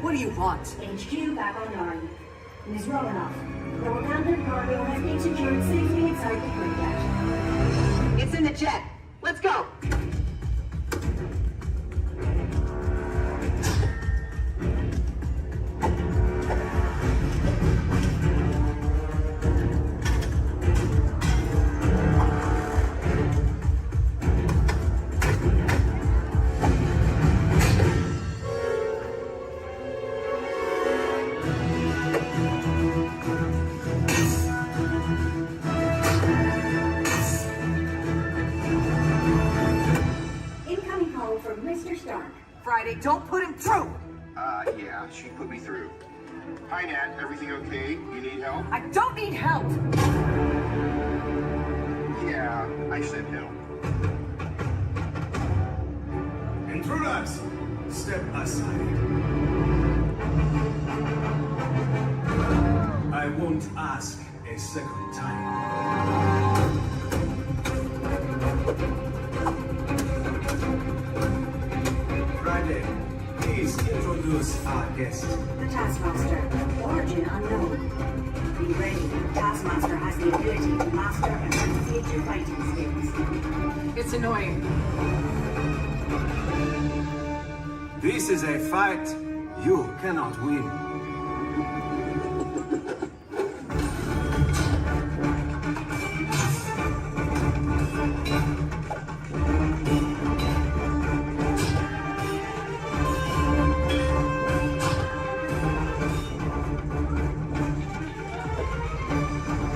What do you want? HQ back online. Ms. Romanoff, the Wakandan cargo has been secured safely inside the Quintet. It's in the jet. Let's go. Incoming call from Mr. Stark. Friday, don't put him through! Yeah, she put me through. Hi, Nat. Everything okay? You need help? I don't need help! Yeah, I said help. Intruders, step aside. I won't ask a second time. Friday, please introduce our guest. The Taskmaster. Origin unknown. Be ready. Taskmaster has the ability to master and replicate your fighting skills. It's annoying. This is a fight you cannot win.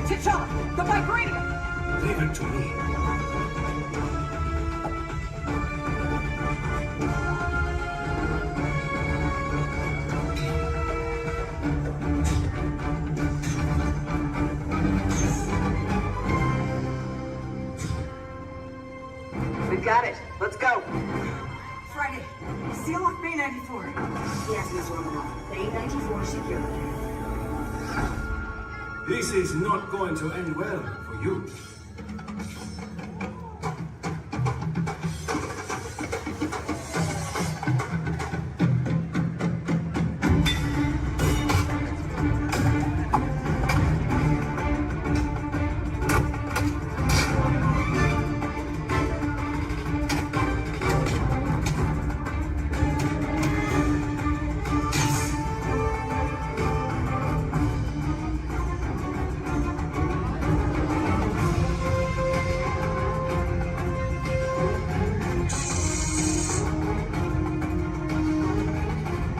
T'Challa, the vibranium! Leave it to me. We've got it. Let's go. Friday, seal off Bay 94. Yes, Miss Romanoff. Bay 94 secure. This is not going to end well for you.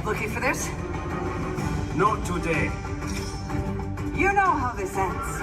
Looking for this? Not today. You know how this ends.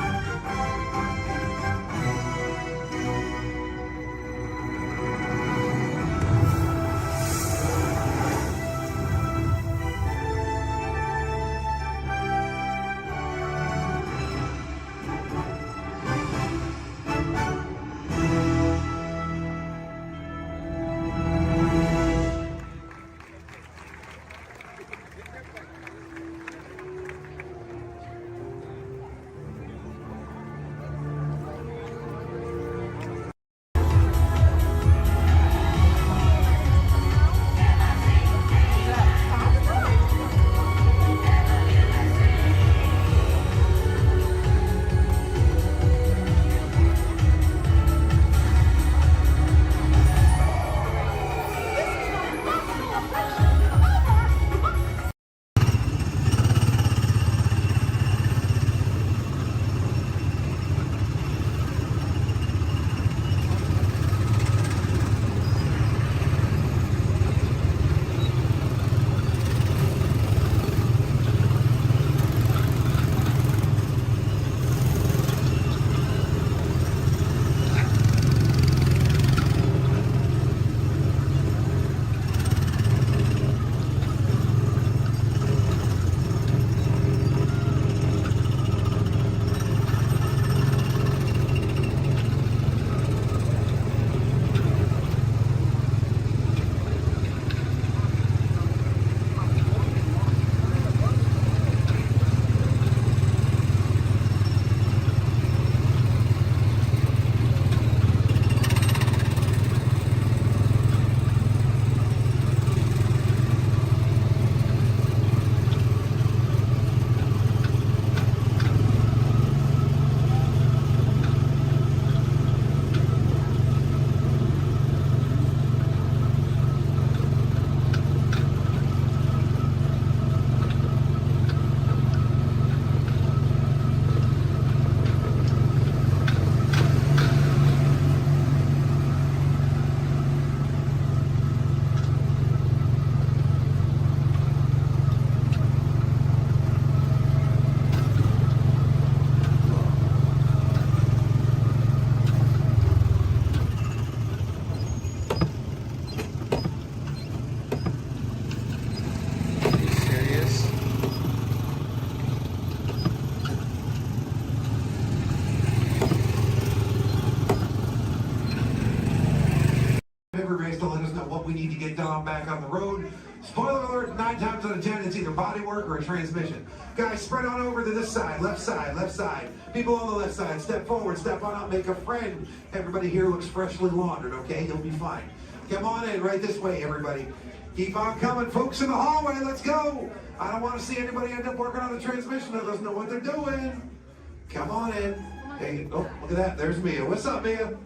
we need to get Dom back on the road. Spoiler alert, 9 times out of 10, it's either body work or a transmission. Guys, spread on over to this side, left side, left side. People on the left side, step forward, step on up, make a friend. Everybody here looks freshly laundered, okay? You'll be fine. Come on in, right this way, everybody. Keep on coming, folks in the hallway, let's go. I don't want to see anybody end up working on the transmission that doesn't know what they're doing. Come on in. Hey, oh, look at that, there's Mia. What's up, Mia?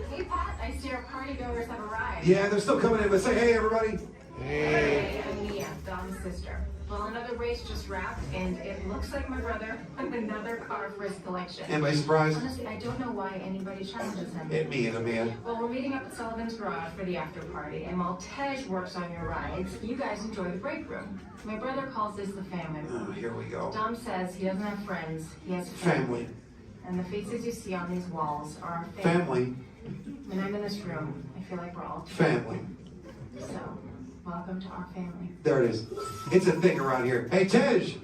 Hey, Pat, I see our partygoers have arrived. Yeah, they're still coming in, but say hey, everybody. Hey, I'm Mia, Dom's sister. Well, another race just wrapped, and it looks like my brother with another car for his collection. Anybody surprised? Honestly, I don't know why anybody challenges him. Hit me in the man. Well, we're meeting up at Sullivan's Garage for the after party, and while Tej works on your rides, you guys enjoy the break room. My brother calls this the family room. Oh, here we go. Dom says he doesn't have friends, he has Family. And the faces you see on these walls are our Family. When I'm in this room, I feel like we're all Family. So, welcome to our family. There it is. It's a thing around here. Hey, Tej,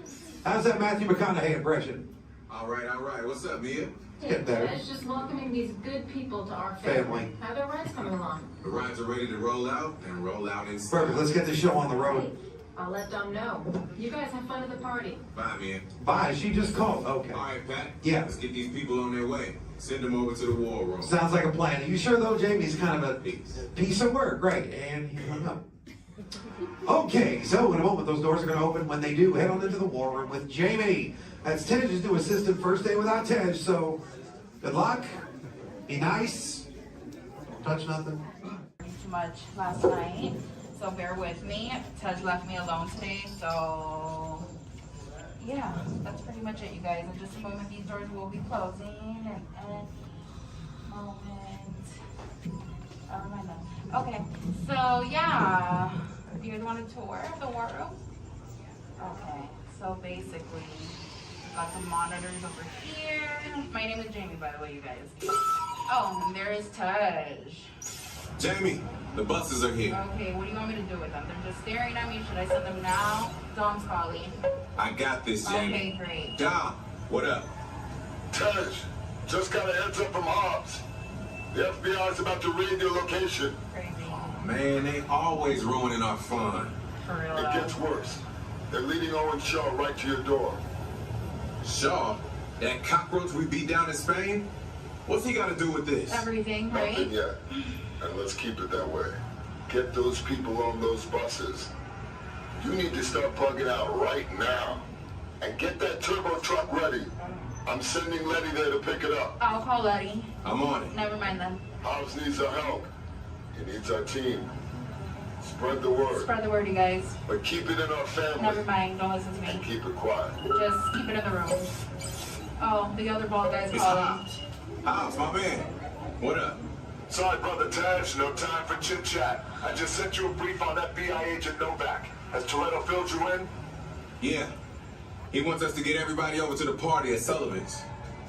how's that Matthew McConaughey impression? All right, all right. What's up, Mia? Hey, Tej, just welcoming these good people to our family. How are their rides coming along? The rides are ready to roll out and roll out inside. Perfect. Let's get this show on the road. I'll let Dom know. You guys have fun at the party. Bye, Mia. Bye. She just called. Okay. All right, Pat. Yeah. Let's get these people on their way. Send them over to the war room. Sounds like a plan. Are you sure, though, Jamie's kind of a piece of work? Great. And he hung up. Okay, so in a moment, those doors are going to open. When they do, head on into the war room with Jamie. That's Tej's new assistant. First day without Tej, so good luck. Be nice. Don't touch nothing. Too much last night, so bear with me. Tej left me alone today, so yeah, that's pretty much it, you guys. In just a moment, these doors will be closing, and any moment. Oh, my God. Okay, so yeah, you guys want a tour of the war room? Okay, so basically, we've got some monitors over here. My name is Jamie, by the way, you guys. Oh, and there is Tej. Jamie, the buses are here. Okay, what do you want me to do with them? They're just staring at me. Should I send them now? Dom's calling. I got this, Jamie. Okay, great. Dom, what up? Tej, just got a heads up from Hobbs. The FBI's about to raid your location. Crazy. Man, they always ruining our fun. For real. It gets worse. They're leading Owen Shaw right to your door. Shaw? That cockroach we beat down in Spain? What's he got to do with this? Everything, right? Nothing yet. And let's keep it that way. Get those people on those buses. You need to start plugging out right now. And get that turbo truck ready. I'm sending Letty there to pick it up. I'll call Letty. I'm on it. Never mind then. Hobbs needs our help. He needs our team. Spread the word. Spread the word, you guys. But keep it in our family. Never mind. Don't listen to me. And keep it quiet. Just keep it in the room. Oh, the other bald guy's It's calling. Hobbs. Hobbs, my man. What up? Sorry, Brother Tej, no time for chit-chat. I just sent you a brief on FBI agent Novak. Has Toretto filled you in? Yeah. He wants us to get everybody over to the party at Sullivan's.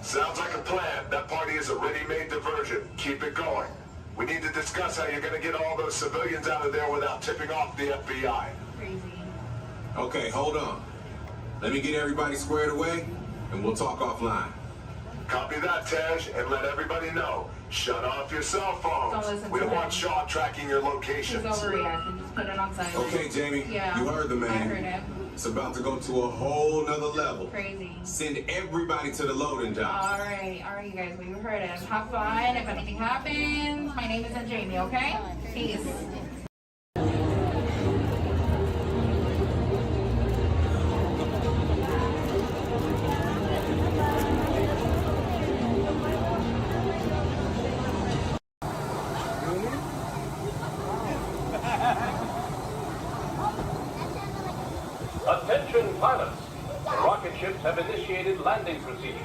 Sounds like a plan. That party is a ready-made diversion. Keep it going. We need to discuss how you're going to get all those civilians out of there without tipping off the FBI. Crazy. Okay, hold on. Let me get everybody squared away, and we'll talk offline. Copy that, Tej, and let everybody know. Shut off your cell phones. Don't listen We to don't him. want Shaw tracking your He's locations. overreacting. Just put it on silent. Okay, Jamie, Yeah. you heard the man. I heard him. It's about to go to a whole nother level. Crazy. Send everybody to the loading dock. All right, you guys. We heard him. Have fun. If anything happens, my name isn't Jamie. Okay? Peace. Attention pilots, rocket ships have initiated landing procedures.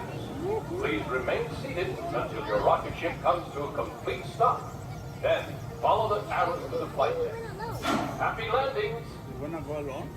Please remain seated until your rocket ship comes to a complete stop. Then follow the arrows to the flight deck. Happy landings! You wanna go alone?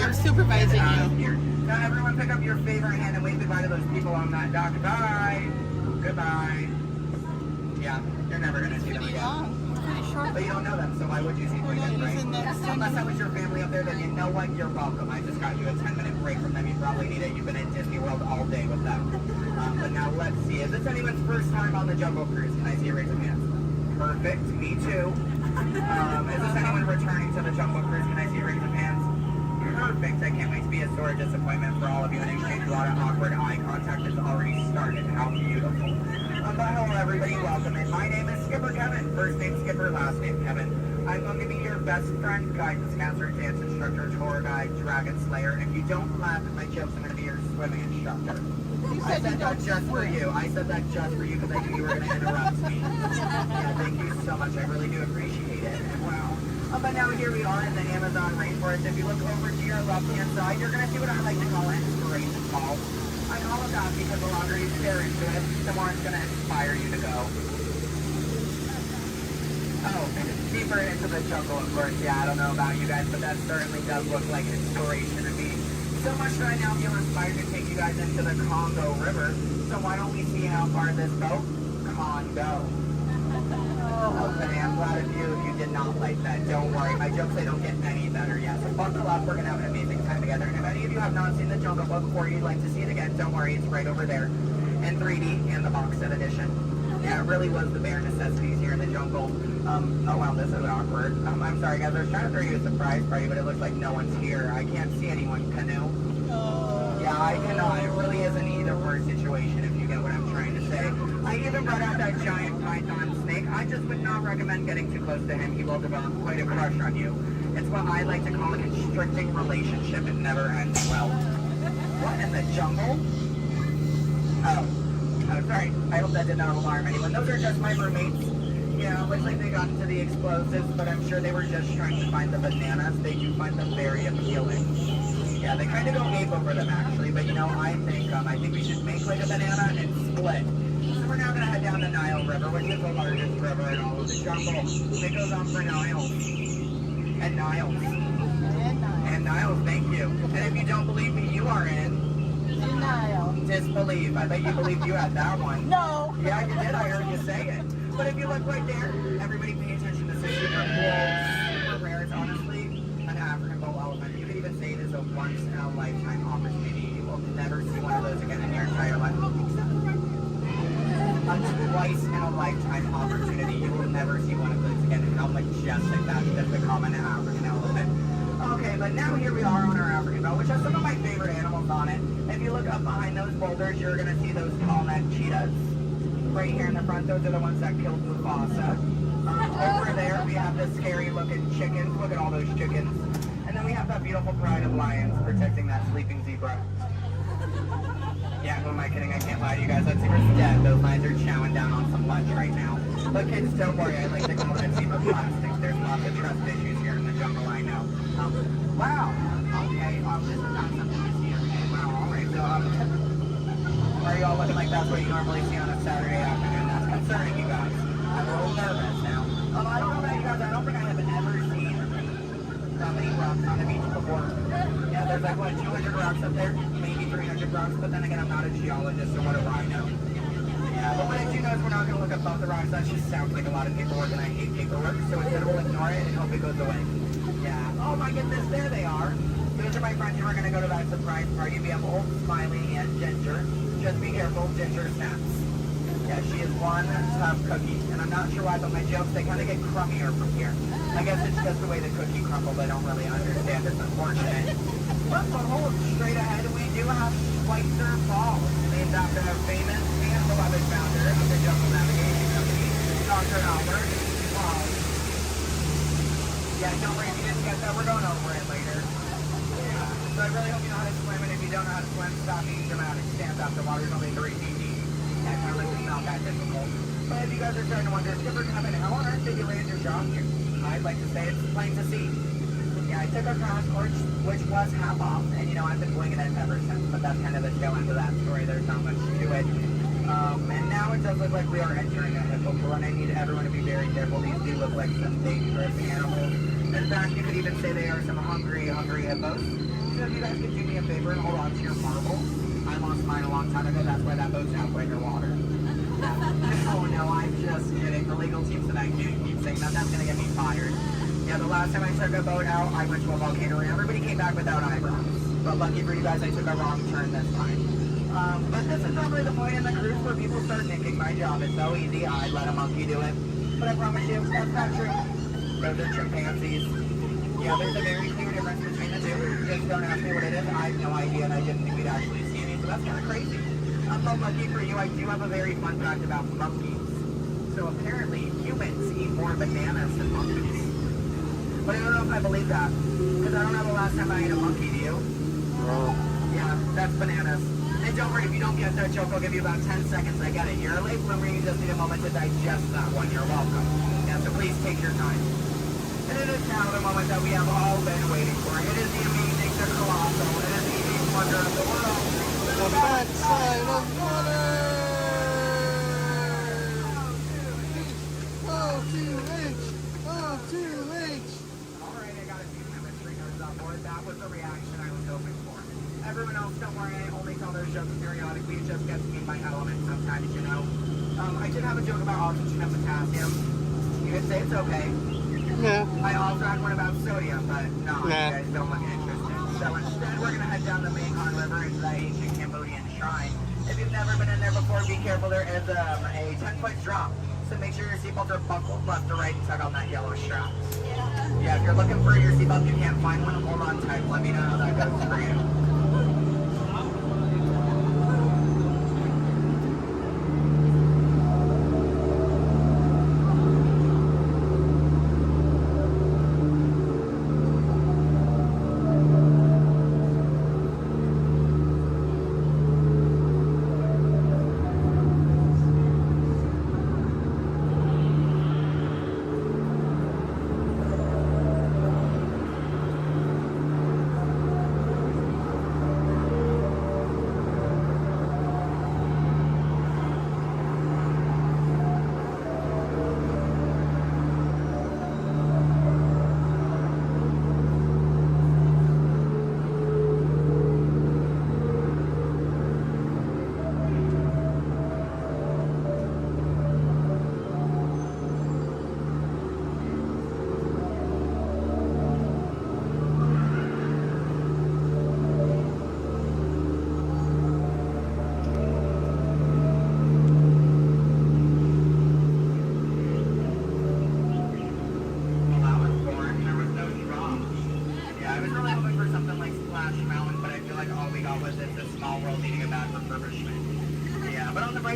I'm supervising you. Now everyone pick up your favorite hand and wave goodbye to those people on that dock. Bye. Goodbye. Yeah, you're never gonna see them again. But you don't know them, so why would you see them again, right? Unless that was your family up there, then you know what? You're welcome. I just got you a 10-minute break from them. You probably need it. You've been at Disney World all day with them. But now let's see. Is this anyone's first time on the Jungle Cruise? Can I see a raise of hands? Perfect. Me too. Is this anyone returning to the Jungle Cruise? Can I see a raise of hands? Perfect. I can't wait to be a sore disappointment for all of you and exchange a lot of awkward eye contact has already started. How beautiful. But hello everybody, welcome in. My name is Skipper Kevin. First name Skipper, last name Kevin. I'm going to be your best friend, guidance counselor, dance instructor, tour guide, dragon slayer. And if you don't laugh at my jokes, I'm going to be your swimming instructor. I said that just for you. I said that just for you because I knew you were going to interrupt me. Yeah, thank you so much. I really do appreciate it. Wow. But now here we are in the Amazon rainforest. If you look over to your left-hand side, you're going to see what I like to call an inspiration call. I call it that because the longer you stare into it, the more it's going to inspire you to go. Oh, deeper into the jungle, of course. Yeah, I don't know about you guys, but that certainly does look like inspiration to me. So much that I now feel inspired to take you guys into the Congo River. So why don't we see how far this boat can go? Okay, I'm glad of you if you did not like that. Don't worry, my jokes, they don't get any better yet. So buckle up, we're going to have an amazing time together. And if any of you have not seen the Jungle Book or you'd like to see it again, don't worry, it's right over there in 3D and the box set edition. Yeah, it really was the bare necessities here in the jungle. Oh wow, this is awkward. I'm sorry guys, I was trying to throw you a surprise party, but it looks like no one's here. I can't see anyone. Canoe? Yeah, I cannot. It really is an either-or situation if you get what I'm trying to say. I even brought out that giant python snake. I just would not recommend getting too close to him. He will develop quite a crush on you. It's what I like to call a constricting relationship. It never ends well. What in the jungle? Oh, sorry. I hope that did not alarm anyone. Those are just my roommates. Yeah, looks like they got into the explosives, but I'm sure they were just trying to find the bananas. They do find them very appealing. Yeah, they kind of go ape over them actually, but you know, I think we should make like a banana and split. So we're now going to head down the Nile River, which is the largest river in all of the jungle. It goes on for Niles. And Niles. And Niles, thank you. And if you don't believe me, you are in denial. Disbelief. I bet you believed you had that one. No. Yeah, you did. I heard you say it. But if you look right there, everybody pay attention to this super cool, super rare. It's honestly an African bull elephant. You could even say it is a once-in-a-lifetime opportunity. You will never see one of those again in your entire life. A twice-in-a-lifetime opportunity. You will never see one of those again. How majestic that is, the common African elephant. Okay, but now here we are on our African belt, which has some of my favorite animals on it. If you look up behind those boulders, you're going to see those tall-necked cheetahs. Right here in the front, those are the ones that killed Mufasa. Over there, we have the scary-looking chickens. Look at all those chickens. And then we have that beautiful pride of lions protecting that sleeping zebra. Yeah, who am I kidding? I can't lie to you guys. That zebra's dead. Those lions are chowing down on some lunch right now. But kids, don't worry. I like to call it zebra plastics. There's lots of trust issues here in the jungle, I know. Wow. Okay, this is not something you see every day. Wow, all right. So, why are you all looking like that's what you normally see on a Saturday afternoon? That's concerning, you guys. I'm a little nervous now. I don't know about you guys. I don't think I have ever seen that many rocks on the beach before. Yeah, there's like, what, 200 rocks up there? Maybe 300 rocks, but then again, I'm not a geologist, so what do I know? Yeah, but what I do know is we're not going to look above the rocks. That just sounds like a lot of paperwork, and I hate paperwork, so instead we'll ignore it and hope it goes away. Yeah. Oh my goodness, there they are. Those are my friends who are going to go to that surprise party. We have Old, Smiley, and Ginger. Just be careful, Ginger snaps. Yeah, she is one tough cookie, and I'm not sure why, but my jokes, they kind of get crummier from here. I guess it's just the way the cookie crumbles. I don't really understand. It's unfortunate. But hold straight ahead, we do have Schweitzer Falls, named after a famous and beloved founder of the Jungle Navigation Company, Dr. Albert. Yeah, don't worry if you didn't get that. We're going over it later. Yeah. So I really hope you know how to swim, and if you don't know how to swim, stop being dramatic. Stand up. The water's only 3 feet deep. Yeah, it's really not that difficult. But if you guys are starting to wonder, Skipper Kevin, how on earth did you land your job here? I'd like to say it's plain to see. Yeah, I took a crash course, which was half off, and you know, I've been winging it ever since, but that's kind of the tail end of that story. There's not much to it. And now it does look like we are entering a hippo pool, and I need everyone to be very careful. These do look like some dangerous animals. In fact, you could even say they are some hungry hippos. So if you guys could do me a favor and hold on to your marble. I lost mine a long time ago, that's why that boat's halfway underwater. No, I'm just kidding. The legal team tonight can't keep saying that. That's gonna get me fired. Yeah, the last time I took a boat out, I went to a volcano and everybody came back without eyebrows. But lucky for you guys, I took a wrong turn this time. But this is probably the point in the cruise where people start thinking my job is so easy, I let a monkey do it. But I promise you, that's not true. Those are chimpanzees. Yeah, there's a very clear difference between the two. Just don't ask me what it is. I have no idea, and I didn't think we'd actually see any, so that's kind of crazy. But lucky for you, I do have a very fun fact about monkeys. So apparently, humans eat more bananas than monkeys. But I don't know if I believe that, because I don't know the last time I ate a monkey, do you? Yeah, that's bananas. And don't worry, if you don't get that joke, I'll give you about 10 seconds. I get it. You're a late bloomer, you just need a moment to digest that one. You're welcome. Yeah, so please take your time. And it is now the moment that we have all been waiting for. It is the amazing, the colossal, it is the amazing wonder of the world. The backside of water! O2H! O2H! Alright, I got a few chemistry nerds on board. That was the reaction I was hoping for. Everyone else, don't worry, I only tell those jokes periodically. It just gets me in my element sometimes, you know. I did have a joke about oxygen and potassium. You could say it's okay. Yeah. I also had one about sodium, but no, you guys don't look interested. So instead, we're going to head down the Mekong River into the ancient Cambodian shrine. If you've never been in there before, be careful. There is a 10-foot drop. So make sure your seatbelts are buckled left to right and tug on that yellow strap. Yeah, if you're looking for your seatbelt, you can't find one, hold on tight. Let me know how that goes for you.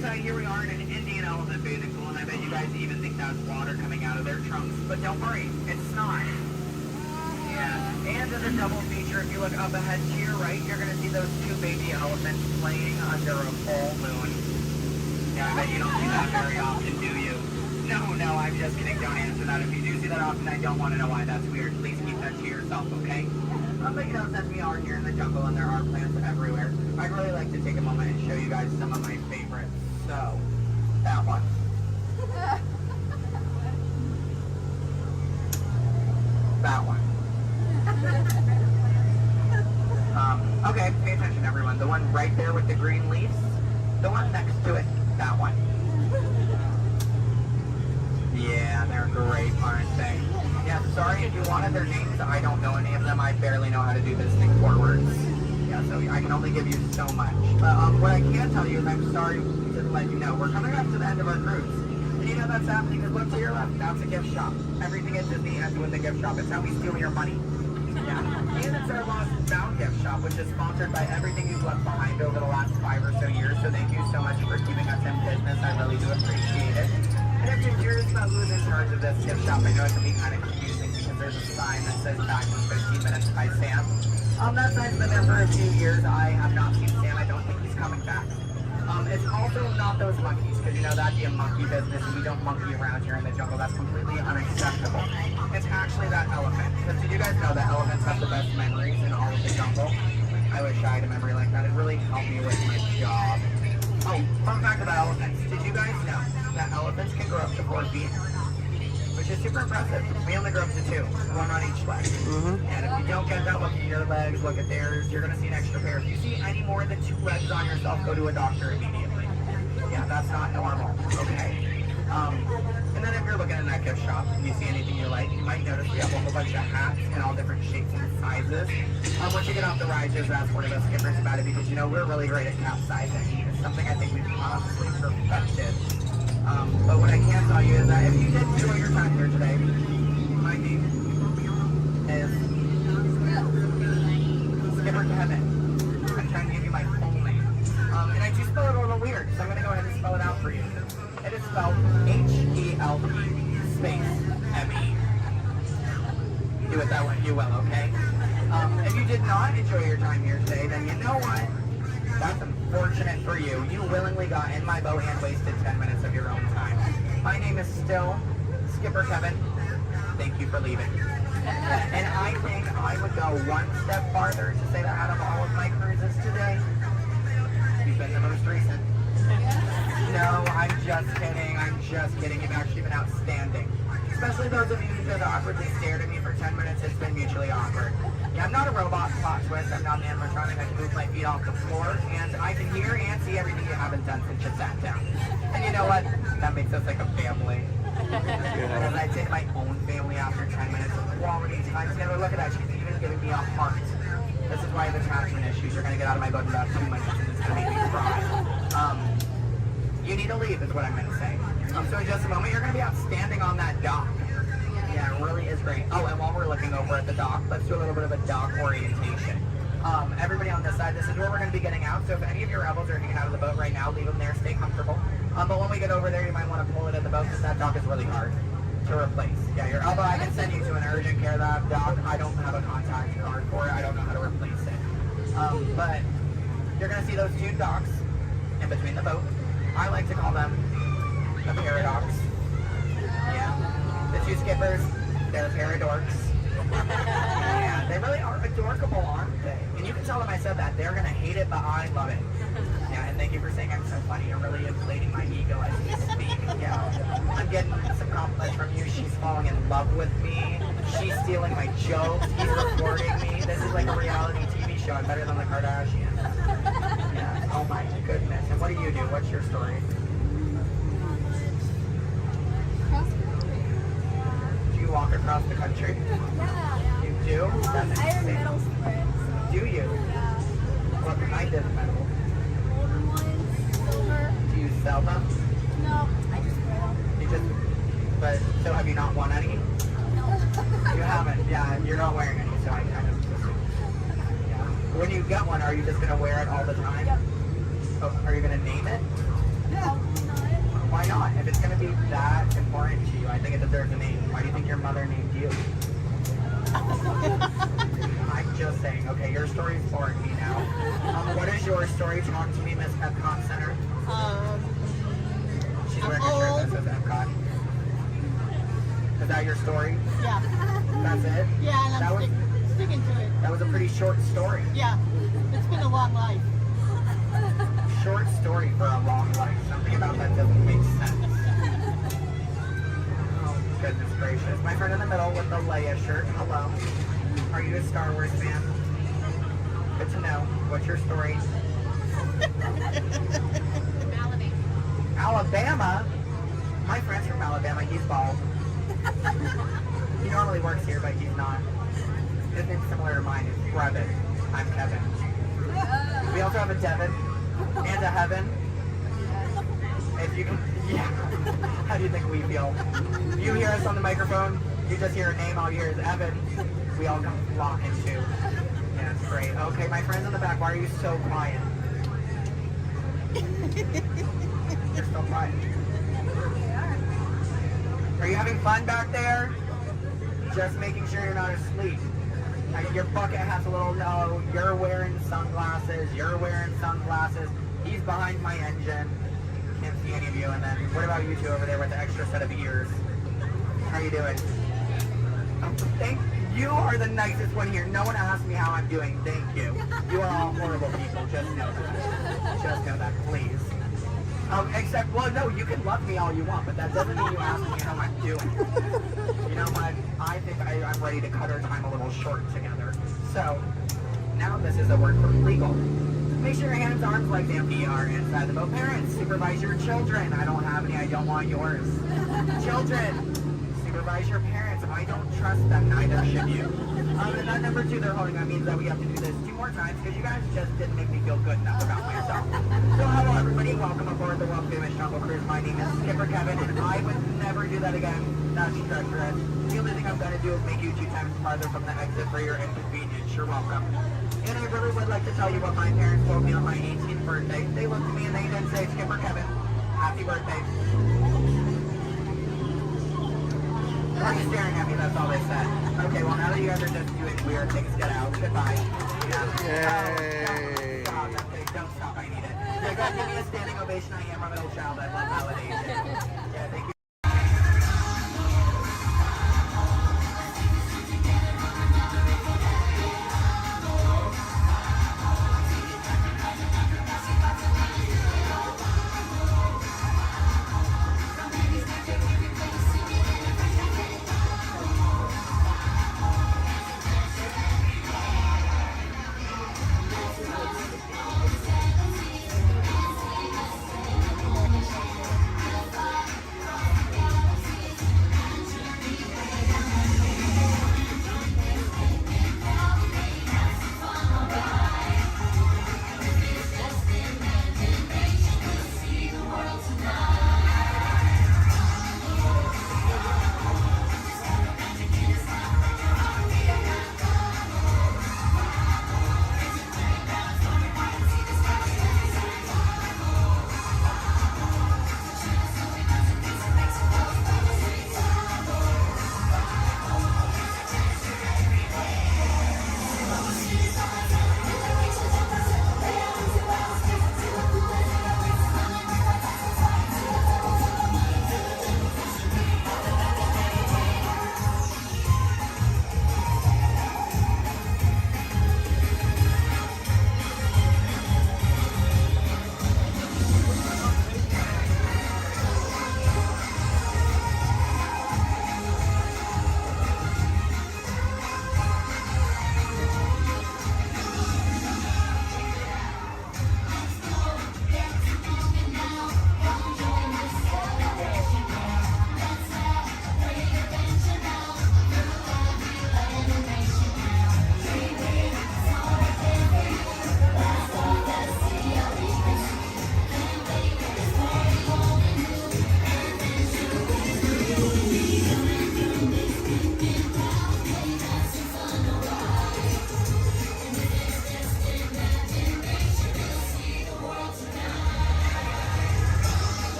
Here we are in an Indian elephant bathing pool, and I bet you guys even think that's water coming out of their trunks. But don't worry, it's not. Yeah, and as a double feature, if you look up ahead to your right, you're going to see those two baby elephants playing under a full moon. Yeah, I bet you don't see that very often, do you? No, I'm just kidding. Don't answer that. If you do see that often, I don't want to know why that's weird. Please keep that to yourself, okay? But you know, since we are here in the jungle and there are plants everywhere, I'd really like to take a moment and show you guys some of my favorites. So, that one. That one. Okay, pay attention everyone. The one right there with the green leaves. The one next to it. That one. Yeah, they're great, aren't they? Yeah, sorry if you wanted their names. I don't know any of them. I barely know how to do this thing forwards. Yeah, so I can only give you so much. But what I can tell you is I'm sorry to let you know we're coming up to the end of our cruise. And you know that's happening because look to your left. That's a gift shop. Everything at Disney ends with a gift shop. It's how we steal your money. Yeah. And it's our Lost and Found gift shop, which is sponsored by everything you've left behind over the last 5 or so years. So thank you so much for keeping us in business. I really do appreciate it. And if you're curious about who's in charge of this gift shop, I know it can be kind of confusing because there's a sign that says back in 15 minutes by Sam. That sign's been there for a few years. I have not seen Sam. I don't think he's coming back. It's also not those monkeys, because you know that'd be a monkey business, and we don't monkey around here in the jungle. That's completely unacceptable. It's actually that elephant. Because did you guys know that elephants have the best memories in all of the jungle? I wish I had a memory like that. It really helped me with my job. Oh, fun fact about elephants. Did you guys know that elephants can grow up to 4 feet? Which is super impressive. We only grow up to 2, one on each leg. And if you don't get that, look at your legs, look at theirs, you're going to see an extra pair. If you see any more than 2 legs on yourself, go to a doctor immediately. Yeah, that's not normal, okay? And then if you're looking in that gift shop and you see anything you like, you might notice we have a whole bunch of hats in all different shapes and sizes. Once you get off the ride, just ask one of us skippers about it, because you know we're really great at capsizing. It's something I think we've honestly perfected. But what I can tell you is that if you did enjoy your time here today, my name is Skipper Kevin. I'm trying to give you my full name. And I do spell it a little weird, so I'm going to go ahead and spell it out for you. It is spelled H-E-L-P space M-E. Do it that way, you will, okay? If you did not enjoy your time here today, then you know what? That's unfortunate for you. You willingly got in my boat and wasted 10 minutes of your own time. My name is still Skipper Kevin. Thank you for leaving. And I think I would go one step farther to say that out of all of my cruises today, you've been the most recent. No, I'm just kidding. I'm just kidding. You've actually been outstanding. Especially those of you who just awkwardly stared at me for 10 minutes. It's been mutually awkward. Yeah, I'm not a robot plot twist. I'm not an animatronic. I can move my feet off the floor, and I can hear and see everything you haven't done since you sat down. And you know what? That makes us like a family. And I'd say to my own family after 10 minutes of quality time together, look at that. She's even giving me a heart. This is why I have attachment issues. You're going to get out of my boat in about 2 minutes, and it's going to make me cry. You need to leave is what I'm going to say. So in just a moment, you're going to be outstanding on that dock. Yeah, it really is great. Oh, and while we're looking over at the dock, let's do a little bit of a dock orientation. Everybody on this side, this is where we're going to be getting out. So if any of your rebels are hanging out of the boat right now, leave them there, stay comfortable. But when we get over there, you might want to pull it in the boat, because that dock is really hard to replace. Yeah, your elbow, I can send you to an urgent care dock. I don't have a contact card for it. I don't know how to replace it. But you're going to see those 2 docks in between the boat. I like to call them the paradox. Yeah. The 2 skippers, they're paradorks. Yeah, they really are adorkable, aren't they? And you can tell them I said that. They're going to hate it, but I love it. Yeah, and thank you for saying I'm so funny. You're really inflating my ego as we speak. Yeah. I'm getting some compliments from you. She's falling in love with me. She's stealing my jokes. He's recording me. This is like a reality TV show. I'm better than the Kardashians. Yeah. Oh my goodness. And what do you do? What's your story? Do you walk across the country? Yeah. You do? That's I wear medal spreads. Do you? Yeah. What kind of medal? Golden ones, silver. Do you sell them? No, I just wear them. You just, but, so have you not won any? No. You haven't, yeah, you're not wearing any, so I kind of assumed. Yeah. When you get one, are you just going to wear it all the time? Yep. Oh, are you going to name it? No. Why not? If it's going to be that important to you, I think it deserves a name. Why do you think your mother named you? I'm just saying. Okay, your story's boring me now. What is your story? Talk to me, Miss Epcot Center. She's wearing a shirt that says Epcot. Is that your story? Yeah. That's it? Yeah, and I'm sticking to it. That was a pretty short story. Yeah. It's been a long life. Short story for a long life. Something about that doesn't make sense. Oh, goodness gracious. My friend in the middle with the Leia shirt. Hello. Are you a Star Wars fan? Good to know. What's your story? Alabama? My friend's from Alabama. He's bald. He normally works here, but he's not. His name's similar to mine. It's Brevin. I'm Kevin. We also have a Devin and a Heaven. If you can, yeah. How do you think we feel? You hear us on the microphone, you just hear a name, all you hear is Evan. We all come flocking too. Yeah, it's great. Okay, my friends in the back, why are you so quiet? You're still quiet. Are you having fun back there? Just making sure you're not asleep. Your bucket has a little no. You're wearing sunglasses. You're wearing sunglasses. He's behind my engine. Can't see any of you. And then what about you two over there with the extra set of ears? How you doing? You are the nicest one here. No one asked me how I'm doing. Thank you. You are all horrible people. Just know that. Just know that, please. Except, well, no, you can love me all you want, but that doesn't mean you ask me how I'm doing. You know what? I think I'm ready to cut our time a little short together. So, now this is a word for legal. Make sure your hands, arms, legs, and feet are inside the boat. Parents, supervise your children. I don't have any. I don't want yours. Children, supervise your parents. I don't trust them. Neither should you. And that number 2 they're holding, that means that we have to do this 2 more times because you guys just didn't make me feel good enough about myself. So hello everybody, welcome aboard the Walt famous Jungle Cruise. My name is Skipper Kevin and I would never do that again. That's treacherous. The only thing I'm going to do is make you 2 times farther from the exit for your inconvenience. You're welcome. And I really would like to tell you what my parents told me on my 18th birthday. They looked at me and they didn't say, Skipper Kevin, happy birthday. Why are you staring at me? That's all they said. Okay, well now that you guys are just doing weird things, get out. Goodbye. Yeah. Yay. Stop. Okay, don't stop. I need it. Yeah, guys, give me a standing ovation. I am a middle child. I love validation. Yeah, thank you.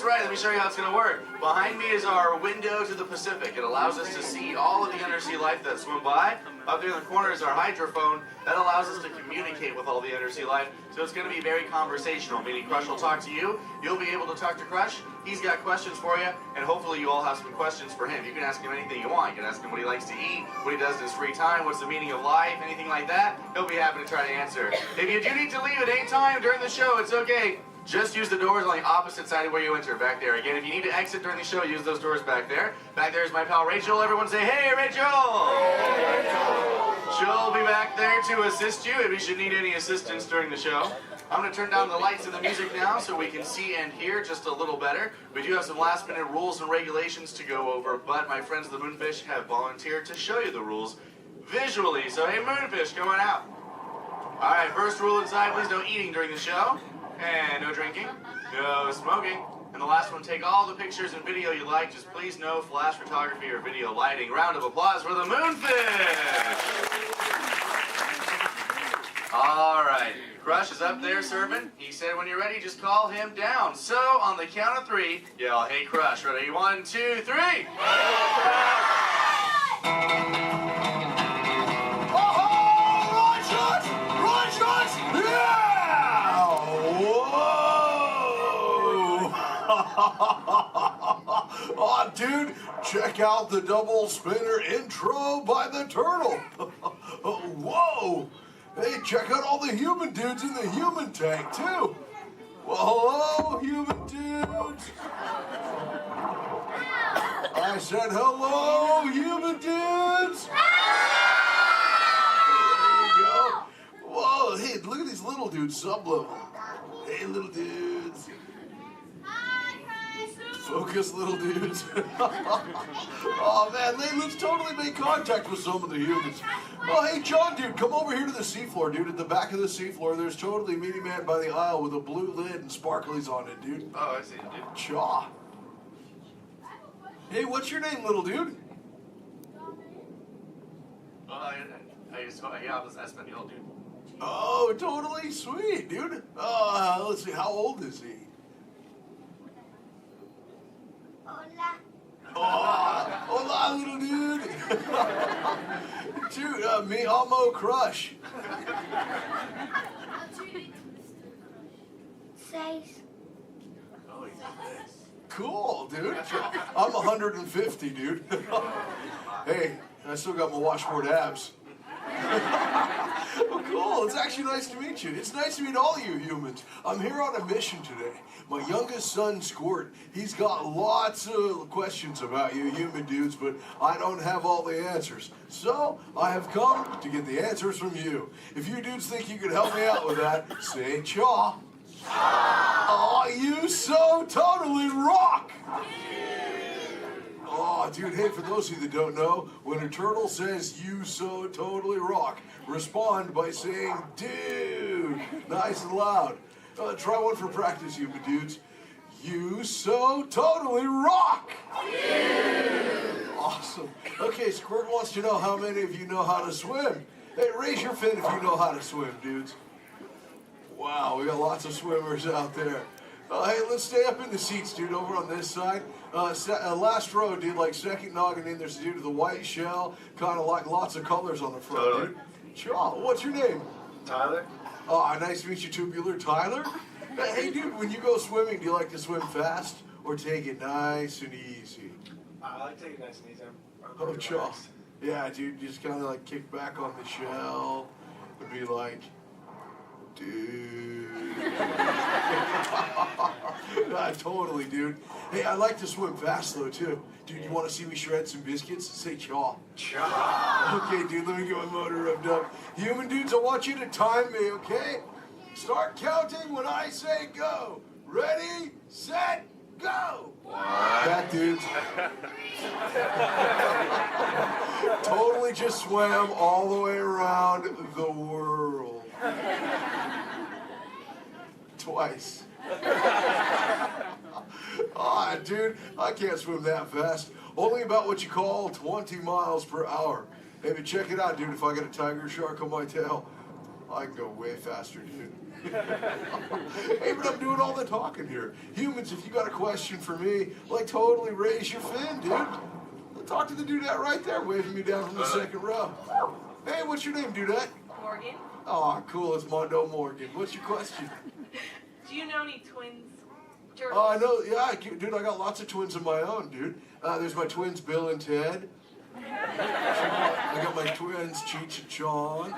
Let me show you how it's going to work. Behind me is our window to the Pacific. It allows us to see all of the undersea life that swim by. Up there in the corner is our hydrophone. That allows us to communicate with all the undersea life. So it's going to be very conversational, meaning Crush will talk to you. You'll be able to talk to Crush. He's got questions for you, and hopefully you all have some questions for him. You can ask him anything you want. You can ask him what he likes to eat, what he does in his free time, what's the meaning of life, anything like that. He'll be happy to try to answer. If you do need to leave at any time during the show, it's okay. Just use the doors on the opposite side of where you enter, back there. Again, if you need to exit during the show, use those doors back there. Back there is my pal Rachel. Everyone say, hey, Rachel! Hey, Rachel! She'll be back there to assist you if you should need any assistance during the show. I'm going to turn down the lights and the music now so we can see and hear just a little better. We do have some last-minute rules and regulations to go over, but my friends the Moonfish have volunteered to show you the rules visually. So, hey, Moonfish, come on out. All right, first rule inside, please no eating during the show. And no drinking, no smoking, And the last one, take all the pictures and video you like, just please no flash photography or video lighting. Round of applause for the moonfish! All right, Crush is up there serving. He said when you're ready, just call him down. So on the count of 3, yell, hey Crush. Ready, 1, 2, 3. Hey, Oh, dude, check out the double spinner intro by the turtle. Whoa! Hey, check out all the human dudes in the human tank, too. Well, hello, human dudes. I said hello, human dudes. There you go. Whoa, hey, look at these little dudes, sub-level. Hey, little dudes. Focus, little dudes. Oh, man, let's totally make contact with some of the humans. Oh, hey, John, dude, come over here to the seafloor, dude. At the back of the seafloor, there's totally Mini Man by the aisle with a blue lid and sparklies on it, dude. Oh, I see, dude. Chaw. Hey, what's your name, little dude? That's Espanol, dude. Oh, totally sweet, dude. Let's see, how old is he? Hola, little dude. Dude, me amo Crush. 6. Oh, Cool, dude. I'm 150, dude. Hey, I still got my washboard abs. Well, cool. It's actually nice to meet you. It's nice to meet all of you humans. I'm here on a mission today. My youngest son, Squirt, he's got lots of questions about you human dudes, but I don't have all the answers. So, I have come to get the answers from you. If you dudes think you could help me out with that, say chaw. Oh, you so totally rock! Oh, dude, hey, for those of you that don't know, when a turtle says, you so totally rock, respond by saying, dude, nice and loud. Try one for practice, human dudes. You so totally rock! Awesome. Okay, Squirt wants to know how many of you know how to swim. Hey, raise your fin if you know how to swim, dudes. Wow, we got lots of swimmers out there. Hey, let's stay up in the seats, dude, over on this side. Last row, dude, like second noggin in, there's a dude with a white shell, kind of like lots of colors on the front, dude. Chaw, what's your name? Tyler. Oh, nice to meet you, Tubular Tyler. Hey, dude, when you go swimming, do you like to swim fast or take it nice and easy? I like to take it nice and easy. Oh, chaw. Yeah, dude, just kind of like kick back on the shell and be like, dude. Totally, dude. Hey, I like to swim fast, though, too. Dude, you want to see me shred some biscuits? Say chaw. Chaw. Okay, dude, let me get my motor revved up. Human dudes, I want you to time me, okay? Start counting when I say go. Ready, set, go. Back, dudes. Totally just swam all the way around the world. Twice. Ah, dude, I can't swim that fast. Only about what you call 20 miles per hour. Hey, but check it out, dude. If I got a tiger shark on my tail, I can go way faster, dude. Hey, but I'm doing all the talking here. Humans, if you got a question for me, like totally raise your fin, dude. Talk to the dudette right there, waving me down from the second row. Hey, what's your name, dudette? Morgan. Oh, cool. It's Mondo Morgan. What's your question? Do you know any twins? Turtles? Oh, I know. Yeah, dude, I got lots of twins of my own, dude. There's my twins, Bill and Ted. I got my twins, Cheech and Chong.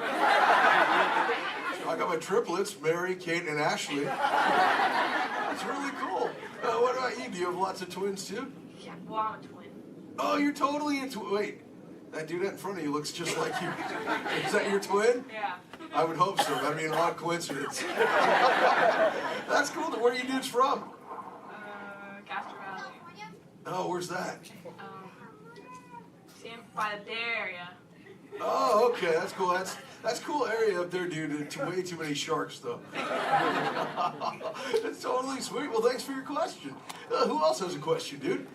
I got my triplets, Mary, Kate, and Ashley. That's really cool. What about you? Do you have lots of twins, too? Yeah, well, I'm a twin. Oh, you're totally into... Wait, that dude in front of you looks just like you. Is that your twin? Yeah. I would hope so. That'd be an odd coincidence. That's cool. Where are you dudes from? Castro Valley. Oh, where's that? By the Bay Area. Oh, okay. That's cool. That's a cool area up there, dude. Way too many sharks, though. It's totally sweet. Well, thanks for your question. Who else has a question, dude?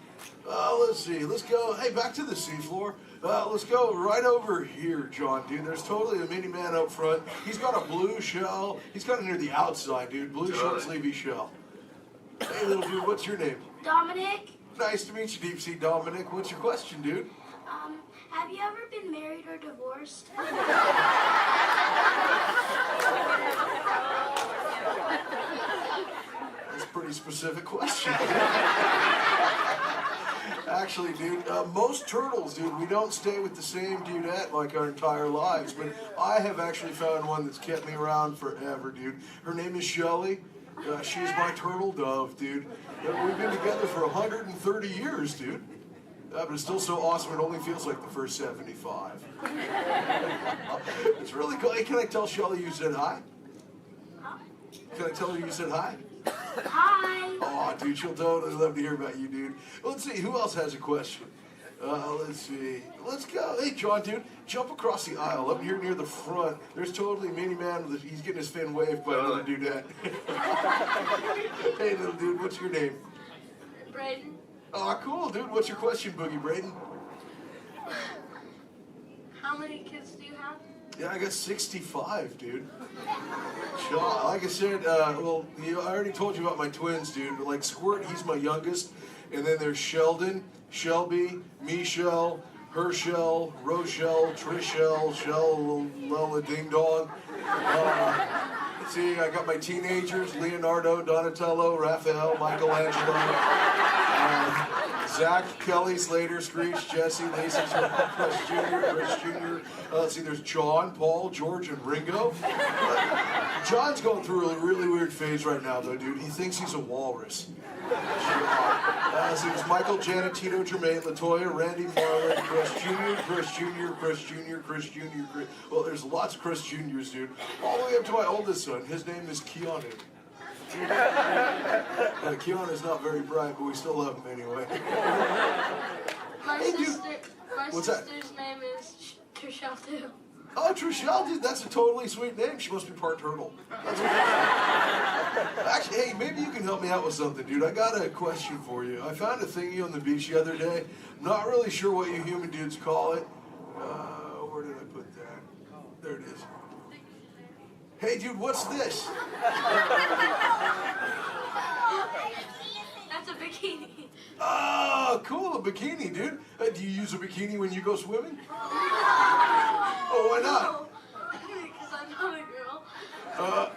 Let's see. Let's go. Hey, back to the seafloor. Let's go right over here, John, dude. There's totally a mini man up front. He's got a blue shell. He's got it near the outside, dude. Blue short sleevey shell. Hey, little dude, what's your name? Dominic, Nice to meet you, Deep Sea Dominic. What's your question, dude? have you ever been married or divorced? That's a pretty specific question. Actually, dude, most turtles, dude, we don't stay with the same dudette like our entire lives, but I have actually found one that's kept me around forever, dude. Her name is Shelly. She's my turtle dove, dude. We've been together for 130 years, dude. But it's still so awesome, it only feels like the first 75. It's really cool. Hey, can I tell Shelly you said hi? Can I tell her you said hi? Hi. Oh, dude, she'll totally love to hear about you, dude. Let's see, who else has a question? Let's see. Let's go. Hey, John, dude, jump across the aisle up here near the front. There's totally a mini man with he's getting his fin waved by another dudette. Hey, little dude, what's your name? Braden. Oh, cool, dude. What's your question, Boogie Braden? How many kids do you have? Yeah, I got 65, dude. Sean, like I said, I already told you about my twins, dude. But like Squirt, he's my youngest. And then there's Sheldon, Shelby, Michelle, Herschel, Rochelle, Trishelle, Shell, Lella Ding Dong. Let's see, I got my teenagers, Leonardo, Donatello, Raphael, Michelangelo. Zach, Kelly, Slater, Screech, Jesse, Lacey, Chris Jr. Let's see, there's John, Paul, George, and Ringo. John's going through a really weird phase right now, though, dude. He thinks he's a walrus. So there's Michael, Janet, Tito, Jermaine, LaToya, Randy, Marlon, Chris Jr., Chris Jr., Chris Jr., Chris Jr., Chris... Well, there's lots of Chris Jr.'s, dude. All the way up to my oldest son. His name is Keanu. Keanu's not very bright, but we still love him anyway. My What's that? sister's name is Trishelle too. Oh, Trishelle, dude, that's a totally sweet name. She must be part turtle. Actually, hey, maybe you can help me out with something, dude. I got a question for you. I found a thingy on the beach the other day. I'm not really sure what you human dudes call it. Where did I put that? There it is. Hey, dude, what's this? That's a bikini. Oh, cool, a bikini, dude. Do you use a bikini when you go swimming? Oh, why not? Because I'm not a girl.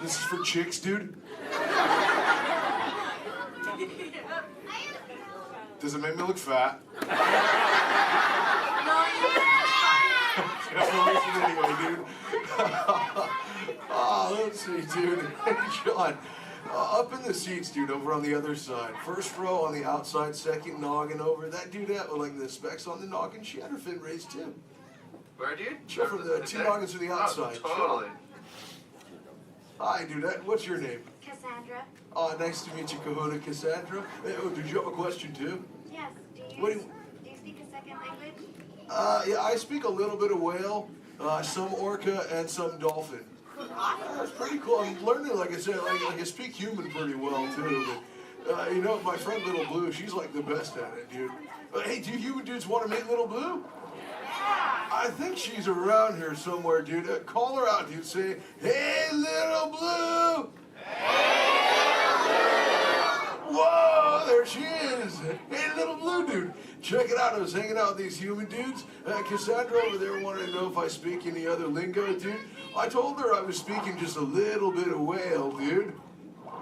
This is for chicks, dude? Does it make me look fat? Anyway, dude. Oh, let's see, dude. Hey, John. Up in the seats, dude, over on the other side. First row on the outside, second noggin over. That dudette with like the specs on the noggin, she had her fin raised too. Where, dude? Sure, from the two noggins to the outside. Oh, totally. Hi, dudette. What's your name? Cassandra. Oh, nice to meet you, Kahuna Cassandra. Hey, oh, did you have a question too? Yes. Do What you, do you- do you speak a second language? Yeah, I speak a little bit of whale, some orca, and some dolphin. That's pretty cool. I'm learning, like I said, like I speak human pretty well too. But you know, my friend Little Blue, she's like the best at it, dude. Hey, do you human dudes want to meet Little Blue? I think she's around here somewhere, dude. Call her out, dude. Say, "Hey, Little Blue." Whoa, there she is. Hey, Little Blue, dude. Check it out. I was hanging out with these human dudes. Cassandra over there wanted to know if I speak any other lingo, dude. I told her I was speaking just a little bit of whale, dude.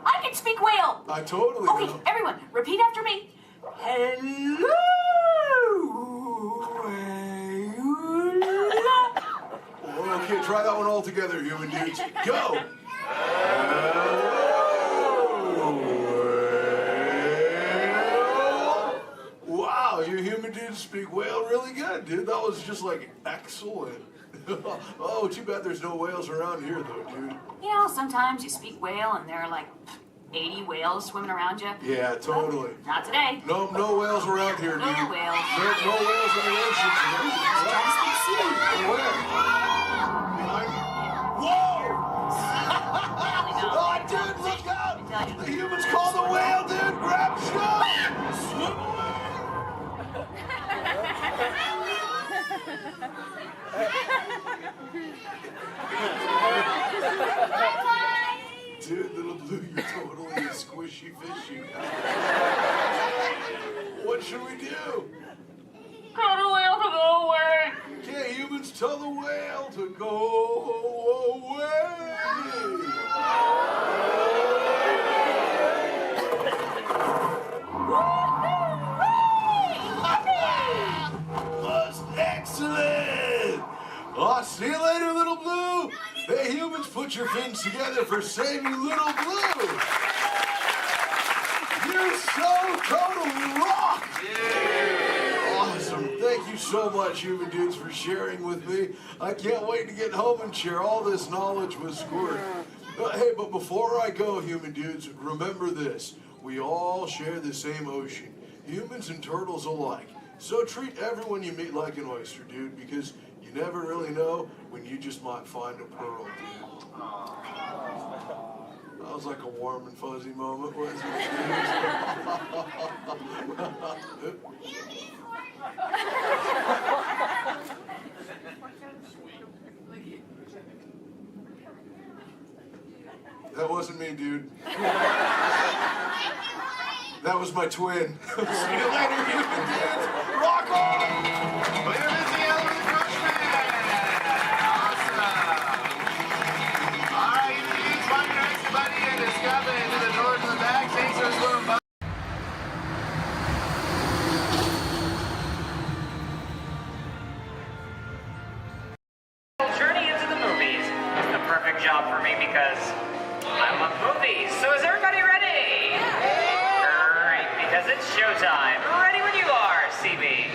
I can speak whale. I totally Okay, know. everyone, repeat after me. Hello. Okay, try that one all together, human dudes. Go. Wow, you human dudes speak whale really good, dude. That was just like excellent. Oh, too bad there's no whales around here, though, dude. You know, sometimes you speak whale and they're like 80 whales swimming around you? Yeah, totally. Not today. No whales around here, dude. No whales. No whales in the ocean today. Just the sea. Where? Whoa! Oh, dude, look out! The humans call the whale, dude! Grab shot! Swim away! Dude, little blue, you're totally a squishy fishy. What should we do? Tell the whale to go away. Can't humans tell the whale to go away? Most excellent! Oh, see you later, little blue! Hey, humans, put your fins together for saving little blue! You so totally rock! Awesome. Thank you so much, human dudes, for sharing with me. I can't wait to get home and share all this knowledge with Squirt. Hey, but before I go, human dudes, remember this. We all share the same ocean, humans and turtles alike. So treat everyone you meet like an oyster, dude, because you never really know when you just might find a pearl, dude. That was like a warm and fuzzy moment, wasn't it? That wasn't me, dude. That was my twin. See you later, human dudes. Rock on! Later, Missy Ellen with the Crushman. Awesome. All right, you dudes, find your next buddy and discover into the doors in the back. Thanks for swimming by. Journey into the movies is the perfect job for me because I love movies. So is everybody ready? Great, because it's showtime. Ready when you are, CB.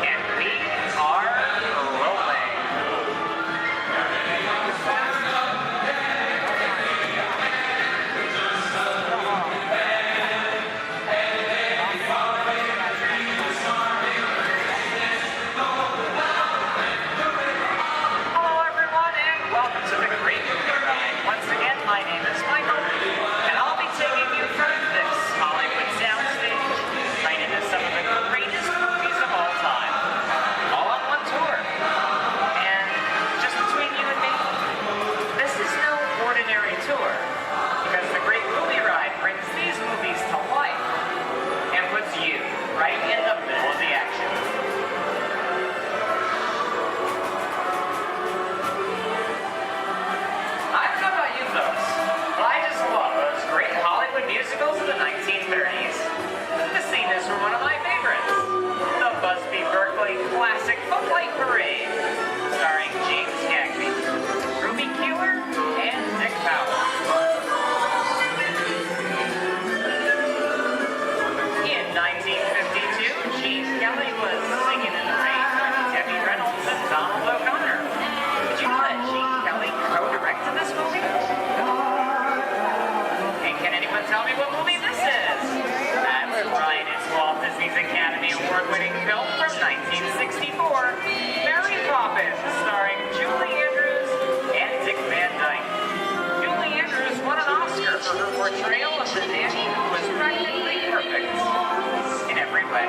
And we are rolling. Hello everyone and welcome to the Great Movie Ride. Once again, my name is Michael, and I'll be taking you from this Hollywood soundstage right into some of the greatest movies of all time, all on one tour. And just between you and me, this is no ordinary tour, because the Great Movie Ride brings these movies to life and puts you right in the middle of the action. I don't know about you folks, but I just love those great Hollywood musicals of the 1930s. This scene is from one of my favorites, the Busby Berkeley classic Footlight Parade, starring James Cagney, Ruby Keeler, and Dick Powell. In 1952, Gene Kelly was singing in the rain with Debbie Reynolds and Donald O'Connor. Did you know that Gene Kelly co-directed this movie? And can anyone tell me what movie this is? That's right, it's Walt Disney's Academy Award-winning film from 1964, Mary Poppins, starring Julie Andrews and Dick Van Dyke. Julie Andrews won an Oscar for her portrayal of the nanny who was practically perfect in every way.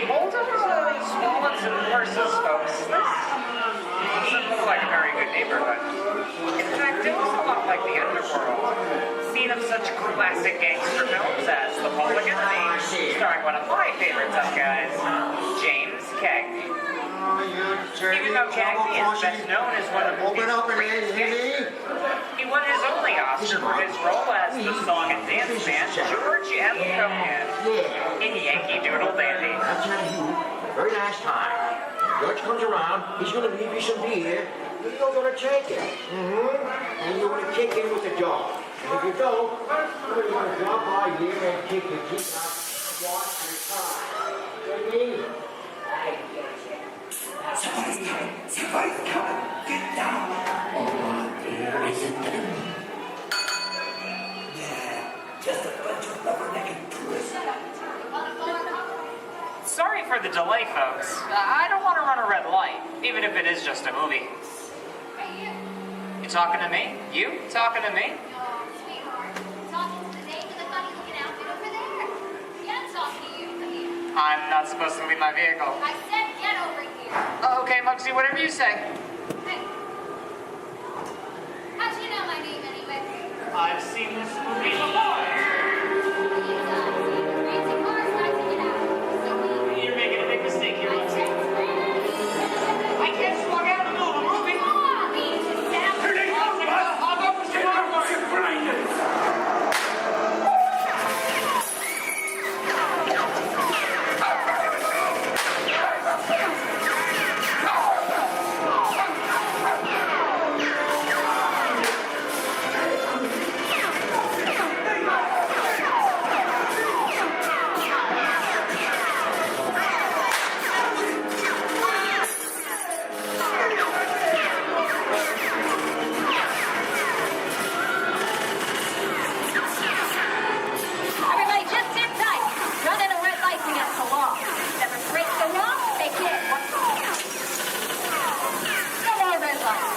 Hold up those wallets and purses, folks. This doesn't look like a very good neighborhood. In fact, it looks a lot like the underworld. Scene of such classic gangster films as The Public Enemy, starring one of my favorite tough guys, James Cagney. Even though Jackie is best known as one of the movie's greatest hits, he won his only Oscar for his role as the song and dance man George M. Cohan in Yankee Doodle Dandy. I'm telling you, very last time. George comes around, he's gonna leave you some beer, and you're gonna take it. And you're gonna kick in with the dog. And if you don't, you're gonna drop by here and kick your teeth out, wash your car. You know what I mean? Somebody's coming! Somebody's coming! Get down! Oh, there isn't them. Yeah, just a bunch of rubber-necking tourists. Sorry for the delay, folks. I don't want to run a red light, even if it is just a movie. You talking to me? You talking to me? I'm not supposed to leave my vehicle. I said get over here. Okay, Muggsy, whatever you say. Hey. How'd you know my name anyway? I've seen this movie before. You're making a big mistake here, Muggsy. I can't just walk out in the middle of a movie. Here they come, bud! I'll go for some more. Everybody just sit tight. Running a red light against the law. Never break the law, they get one. No more red lights.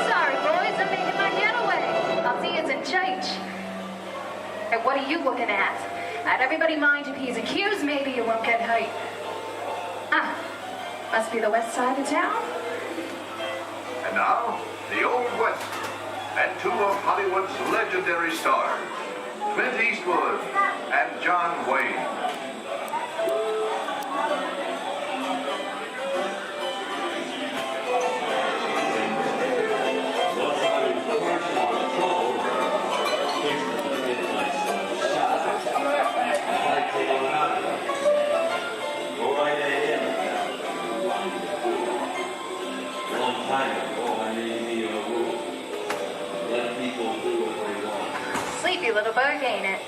Sorry, boys, I'm making my getaway. I'll see it's in church. And what are you looking at? I'd everybody mind if he's accused, maybe you won't get hurt. Ah, must be the west side of town. And now, the Old West, and two of Hollywood's legendary stars, Clint Eastwood and John Wayne. Sleepy little bug, ain't it?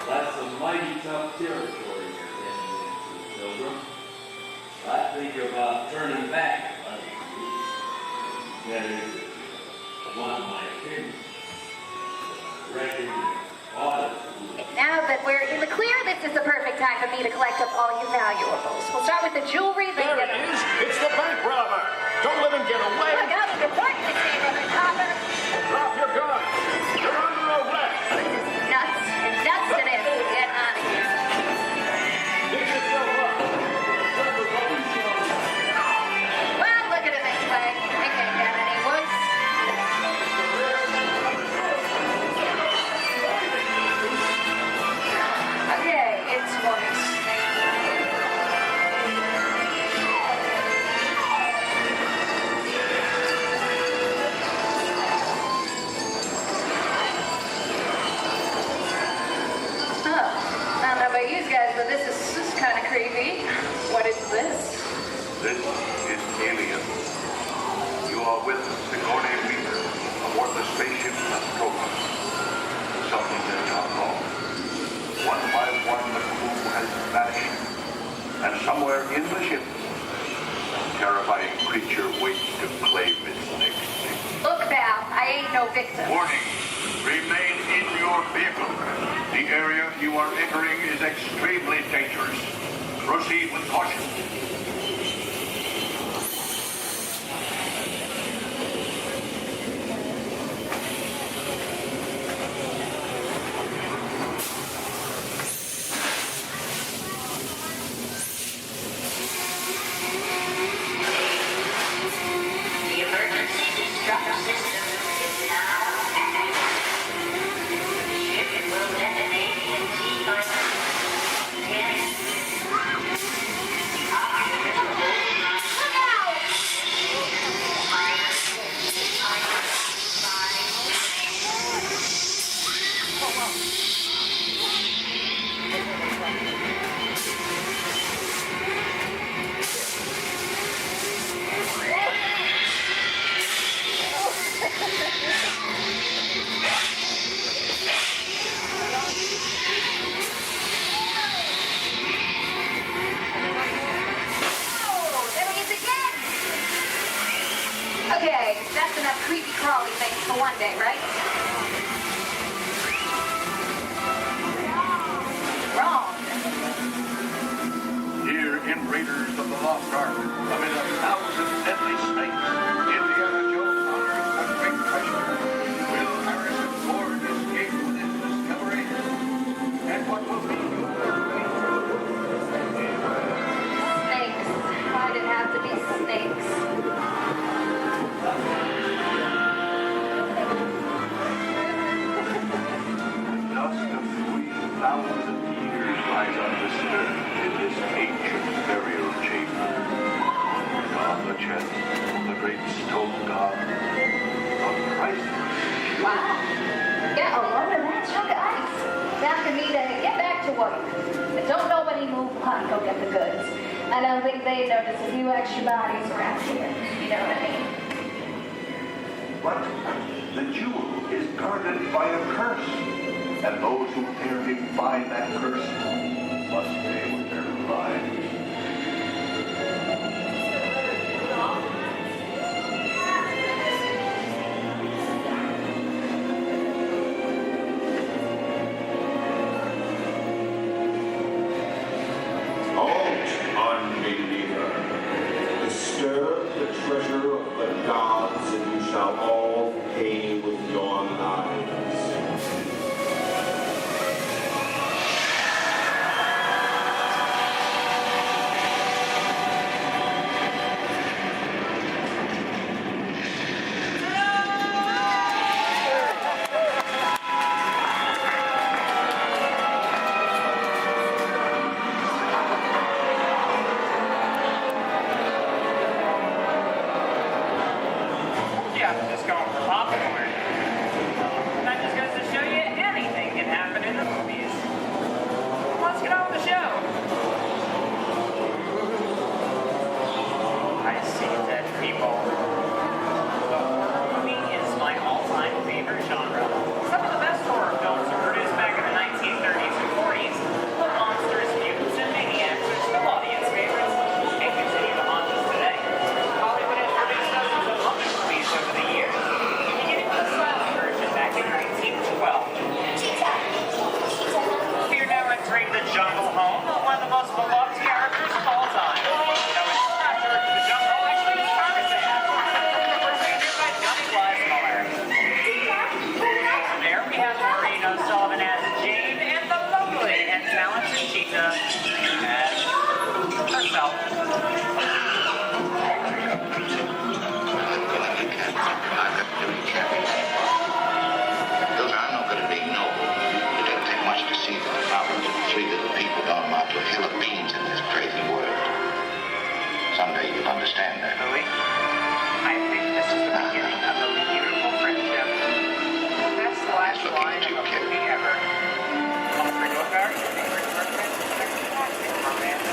That's a mighty tough territory you're heading into, Pilgrim. I think about turning back. That is, one of my opinion. Reckon Now that we're in the clear, this is the perfect time for me to collect up all your valuables. We'll start with the jewelry, then There it is! It's the bank robber! Don't let him get away! Look out, you're important this neighborhood, copper. Drop your gun! You're under arrest! Nuts and nuts it is. Get out of here. Get yourself up! Well, look at it this way. It can't get any worse. Okay, it's worse. I don't know about you guys, but this is kind of creepy. What is this? This is Alien. You are with Sigourney Weaver aboard the spaceship Nostromo. Something has gone wrong. One by one, the crew has vanished. And somewhere in the ship, a terrifying creature waits to claim its next victim. Look, Val, I ain't no victim. Warning, remain in your vehicle. The area you are entering is extremely dangerous. Proceed with caution. thousands of years lies undisturbed in this ancient burial chamber. On the chest, the great stone god of Christ. Wow. Get a load of that chunk of ice. Time for me to get back to work. But don't nobody move while I go get the goods. I don't think they notice a few extra bodies around here. You know what I mean? But the jewel is guarded by a curse, and those who dare defy that curse must pay with their lives. Unbeliever, disturb the treasure of the gods, and you shall all pay with your lives. Yeah, just going for popcorn. That just goes to show you anything can happen in the movies. Let's get on with the show. I see dead people. The horror movie is my all-time favorite genre. Some of the best horror films were produced back in the 1930s and 40s. But monsters, mutants, and maniacs are still audience favorites and continue to haunt us today. Hollywood has produced dozens of other movies over the years, beginning with a silent version back in 1912. We're now entering the jungle home of one of the most beloved characters of all time. No, it's not George of the Jungle, actually it's Tarzan. Originated by Johnny Weissmuller. There we have Maureen O'Sullivan as Jane and the lovely and talented Cheetah as herself. Those are not going to be noble. It doesn't take much to see the problems of three little people don't amount to a hill of beans in this crazy world. Someday you'll understand that. Louis, I think this is the beginning of a beautiful friendship. That's the last line of a movie ever. Humphrey Bogart, your favorite person, fantastic romance.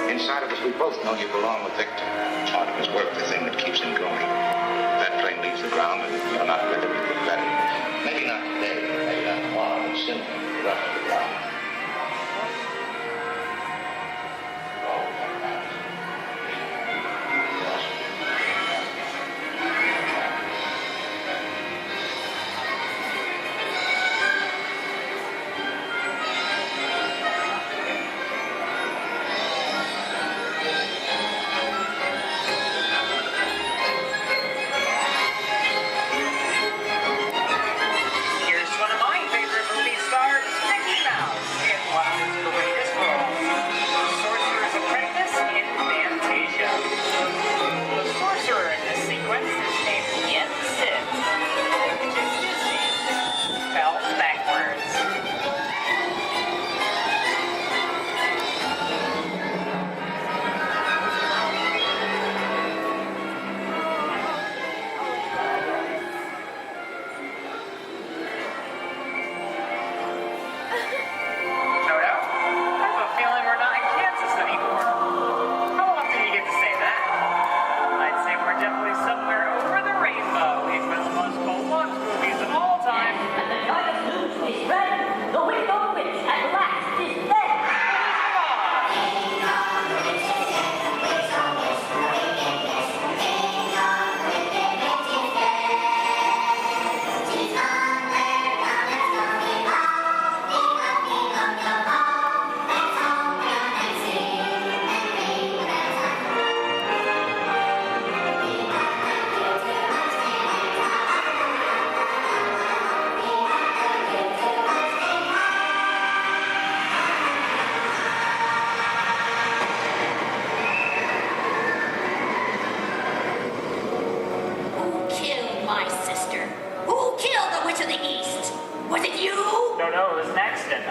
Inside of us, we both know you belong with Victor. Part of his work, the thing that keeps him going. If that plane leaves the ground and you're not with him, you look better. Maybe not today, maybe not tomorrow, but soon, the rest of the ground.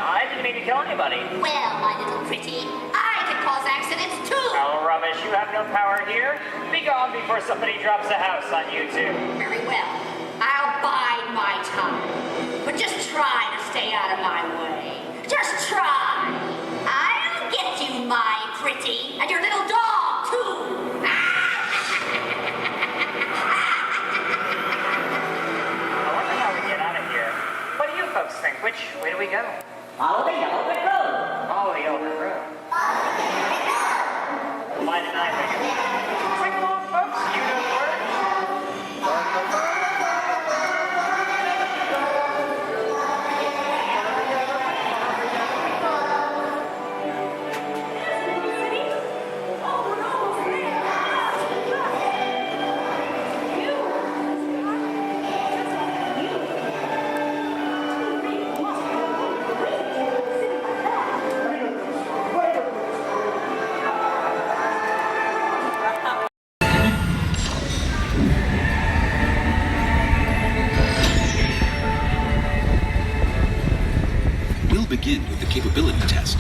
I didn't mean to kill anybody. Well, my little pretty, I can cause accidents too. Oh, rubbish. You have no power here. Be gone before somebody drops a house on you, too. Very well. I'll bide my time. But just try to stay out of my way. Just try. I'll get you, my pretty, and your little dog, too. I wonder how we get out of here. What do you folks think? Which way do we go? Follow the yellow brick road. Follow the yellow brick road. Why didn't I think of it? Sing along, folks. You know the words. We'll begin with the capability test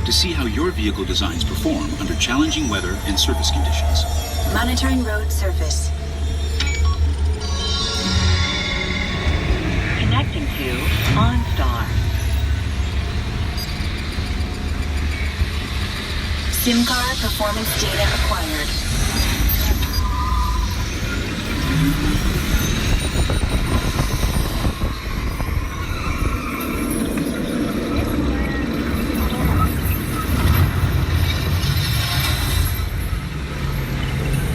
to see how your vehicle designs perform under challenging weather and surface conditions. Monitoring road surface. Connecting to OnStar. SIM card performance data acquired.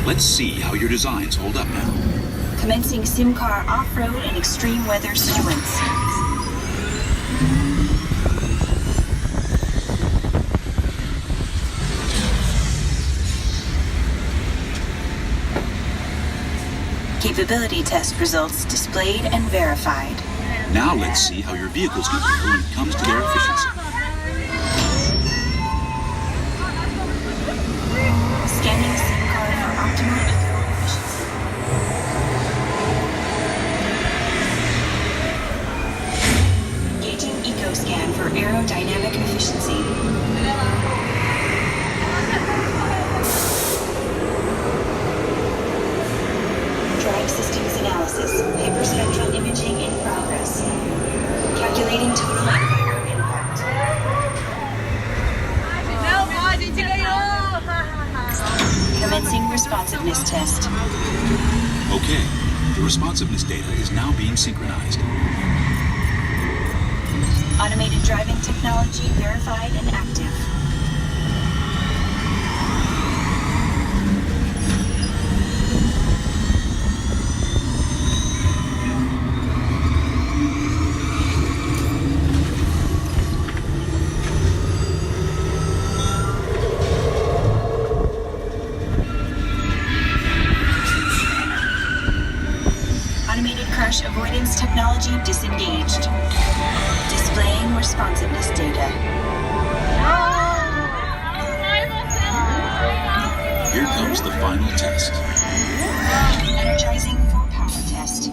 Let's see how your designs hold up now. Commencing SIM car off-road and extreme weather sequence. Capability test results displayed and verified. Now let's see how your vehicles compare when it comes to their efficiency. Scanning SIM card for optimal eco efficiency. Gauging eco scan for aerodynamic efficiency. Drive systems analysis. Hyperspectral imaging in progress. Calculating total environment impact. Commencing responsiveness test. Okay, the responsiveness data is now being synchronized. Automated driving technology verified and active. Crash avoidance technology disengaged. Displaying responsiveness data. Here comes the final test. Energizing for power test.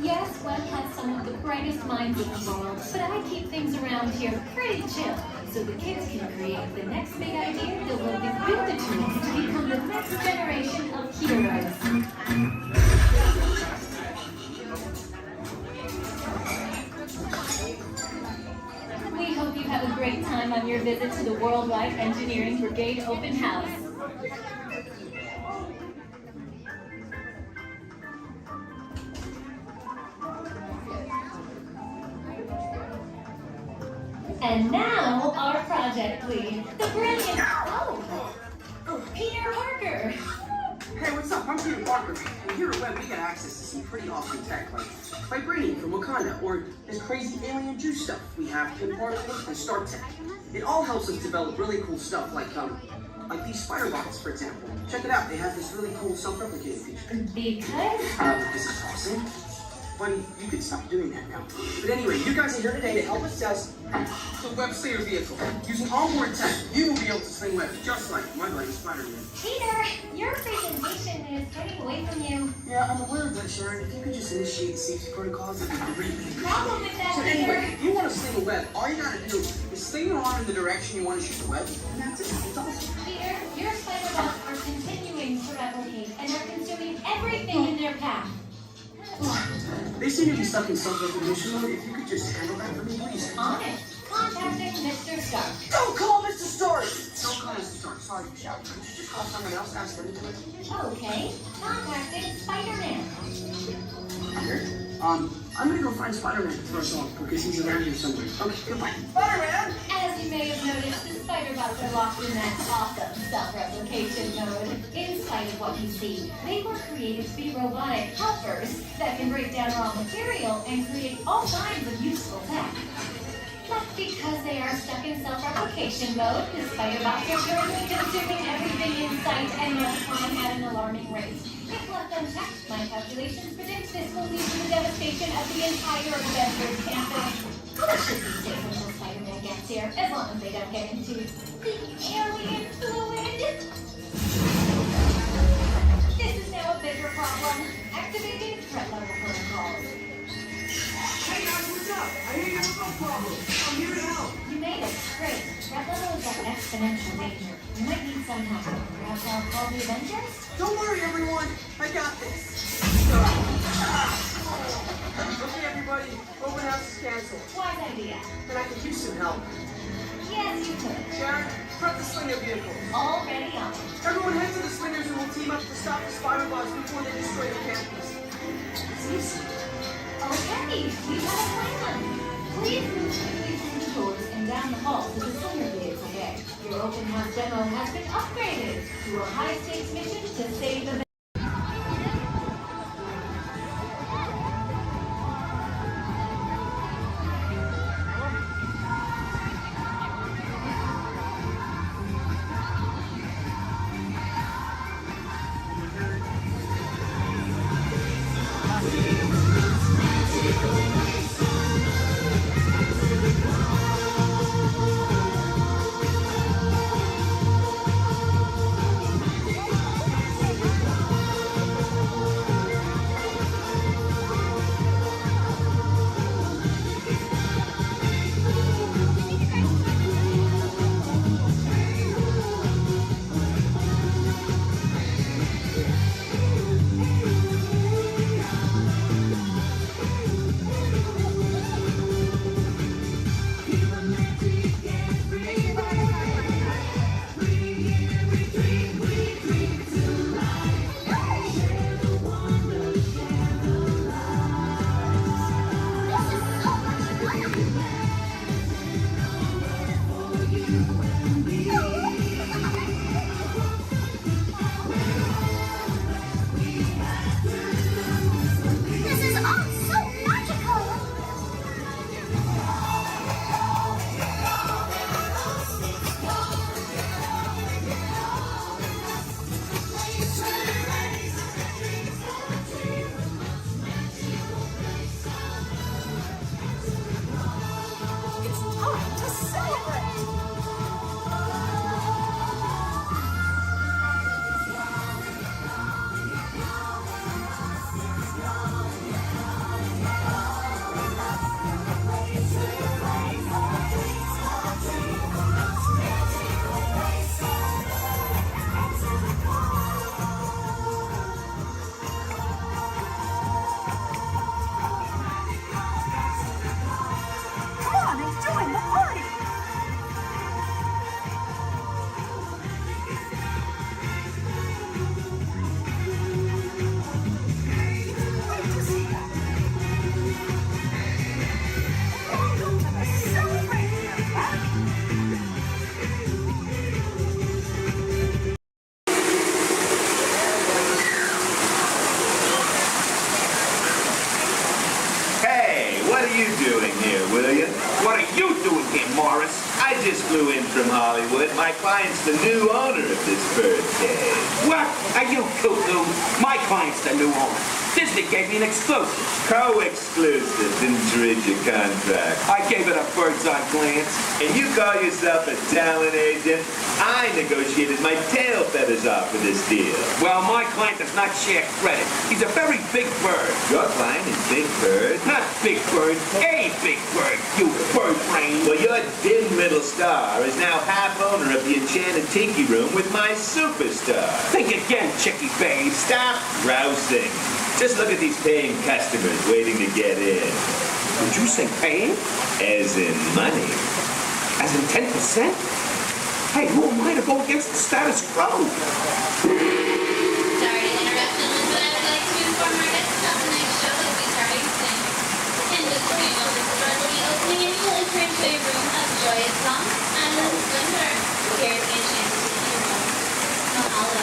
Yes, Walt has some of the brightest minds in the world, but I keep things around here pretty chill, so the kids can create the next big idea that will give you the tools to become the next generation of heroes. We hope you have a great time on your visit to the Worldwide Engineering Brigade Open House. And now, our project lead, the brilliant, Peter Parker. Hey, what's up? I'm Peter Parker. And here at Web, we get access to some pretty awesome tech, like vibranium from Wakanda, or this crazy alien juice stuff we have in Parliament and Star Tech. It all helps us develop really cool stuff, like these spider rockets, for example. Check it out. They have this really cool self-replicating feature. Because? This is awesome. Buddy, you could stop doing that now. But anyway, you guys are here today to help us test the Web Slayer vehicle. Using onboard tech, you will be able to sling webs just like my buddy Spider-Man. Peter, your presentation is getting away from you. Yeah, I'm aware of that, Sharon. If you could just initiate the safety protocols, it'd be great. Problem with that, So Peter. anyway, if you want to sling a web, all you gotta do is sling it on in the direction you want to shoot the web, and that's it. It's awesome. Peter, your spider bots are continuing to replicate, and are consuming everything in their path. They seem to be stuck in self-recognition mode. If you could just handle that for me, please. On it. Contacting Mr. Stark. Don't call Mr. Stark! Don't call Mr. Stark. Sorry, Michelle. Could you just call someone else? Ask them to do it. Okay. Contacting Spider-Man. Here. I'm gonna go find Spider-Man to throw us off because he's around here somewhere. Okay, goodbye. Spider-Man! As you may have noticed, the spider bots are locked in that awesome self-replication mode. In spite of what you see, they were created to be robotic helpers that can break down raw material and create all kinds of useful tech. But because they are stuck in self-replication mode, the spider bots are currently consuming everything in sight and multiplying at an alarming rate. If left unchecked, my calculations predict this will lead to the devastation of the entire Avengers campus. It should be safe until Spider-Man gets here, as long as they don't get into the alien fluid. This is now a bigger problem. Activating threat level protocols. Hey guys, what's up? I hear you have a problem. I'm here to help. You made it. Great. Threat level is at exponential danger. You might need some help. Perhaps I'll call the Avengers? Don't worry, everyone. I got this. Okay, everybody. Open house is canceled. Wise idea. And I could use some help. Yes, you could. Sharon, prep the slinger vehicle. Already on. Everyone head to the slingers and we'll team up to stop the spider bots before they destroy the campus. It's easy. Okay, we have a plan. Please move quickly through the doors and down the hall to the slinger vehicle bay. Your open house demo has been upgraded to a high-stakes mission to save the flew in from Hollywood. My client's the new owner of this birthday. What? Are you cuckoo? My client's the new owner. Disney gave me an exclusive. Co-exclusive. Didn't you read your contract? I gave it a bird's-eye glance. And you call yourself a talent agent? I negotiated my tail feathers off for this deal. Well, my client does not share credit. He's a very big bird. Your client is Big Bird? Not Big Bird, a big bird, you bird brain. Well, your dim little star is now half owner of the Enchanted Tiki Room with my superstar. Think again, chickie babe. Stop grousing. Just look at these paying customers waiting to get in. Did you say paying? As in money. As in 10%? Hey, who am I to go against the status quo? Sorry to interrupt, but I would like to inform our guests about the next show that will be starting soon. In just a few moments, the door will be opening and you will enter into a room of joyous songs and a splendor. Here at the Enchanted Tiki Room. Mahalo.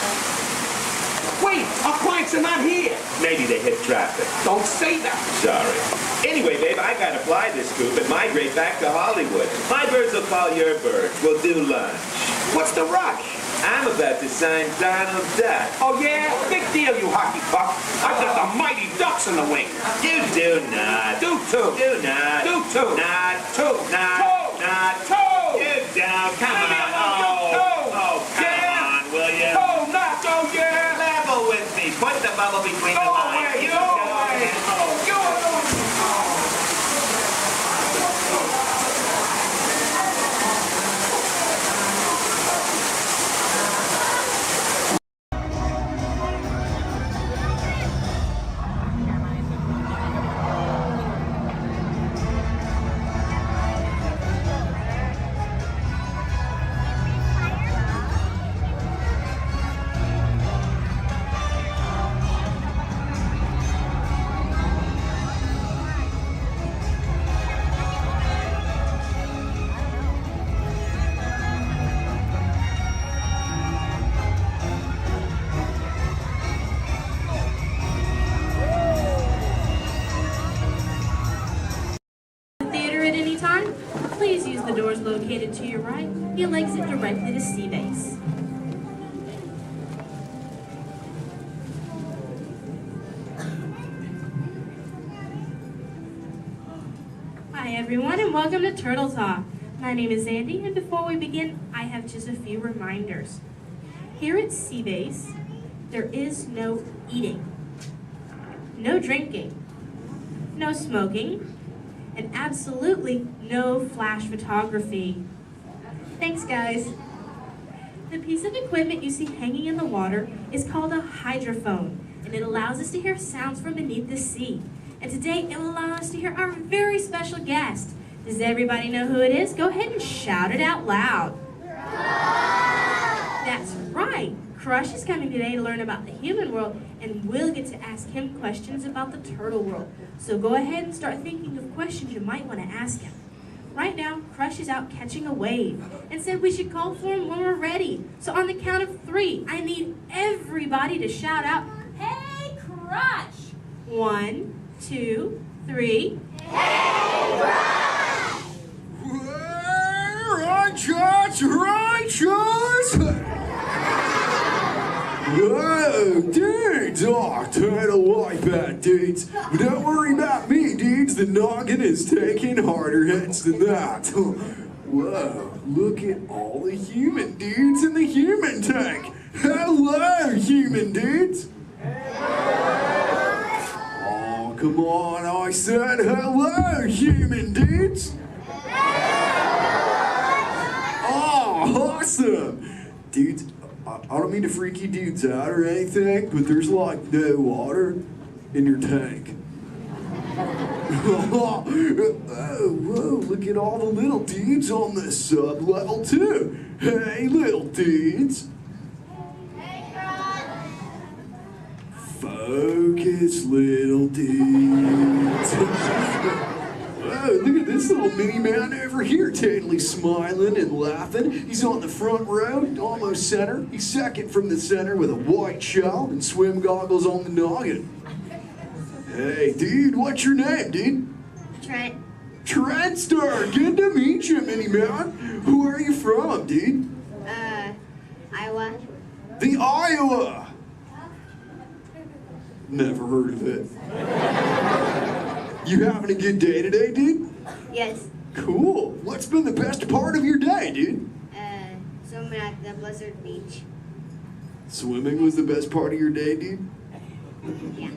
Wait, our clients are not here. Maybe they hit traffic. Don't say that. Sorry. Anyway, babe, I gotta fly this scoop and migrate back to Hollywood. My birds will call your birds. We'll do lunch. What's the rush? I'm about to sign Donald Duck. Oh, yeah? Big deal, you hockey puck. I've got the mighty Ducks in the wing. You do not. Do too. Do not. Do too. Not. Two. Not. Toe. Not. Toe. You down. Come Leave me on. alone, Oh, toe. come Yeah. on, will you? Toe, not go, yeah. Level with me. Put the bubble between Go the lines. away, You go go away. ahead. Oh, Go away. Theater at any time, please use the doors located to your right. You'll exit directly to Sea Base. Hi everyone and welcome to Turtle Talk. My name is Andy and before we begin, I have just a few reminders. Here at Sea Base, there is no eating, no drinking, no smoking, and absolutely no flash photography. Thanks, guys. The piece of equipment you see hanging in the water is called a hydrophone, and it allows us to hear sounds from beneath the sea. And today, it will allow us to hear our very special guest. Does everybody know who it is? Go ahead and shout it out loud. That's right. Crush is coming today to learn about the human world, and we'll get to ask him questions about the turtle world. So go ahead and start thinking of questions you might want to ask him. Right now, Crush is out catching a wave and said we should call for him when we're ready. So on the count of 3, I need everybody to shout out, "Hey, Crush!" 1, 2, 3. Hey, Crush! Righteous! Whoa, dudes! Oh, turtle like that, dudes. But don't worry about me, dudes. The noggin is taking harder hits than that. Whoa, look at all the human dudes in the human tank. Hello, human dudes. Oh, come on, I said hello, human dudes. Oh, awesome. Dudes, I don't mean to freak you dudes out or anything, but there's like no water in your tank. Oh, whoa, look at all the little dudes on this sub-level too. Hey, little dudes. Focus, little dudes. Whoa, look at this little mini man over here, totally smiling and laughing. He's on the front row, almost center. He's second from the center with a white shell and swim goggles on the noggin. Hey, dude, what's your name, dude? Trent. Trendster, good to meet you, mini man. Who are you from, dude? Iowa. The Iowa. Never heard of it. You having a good day today, dude? Yes. Cool. What's been the best part of your day, dude? Swimming at the Blizzard Beach. Swimming was the best part of your day, dude? Yeah.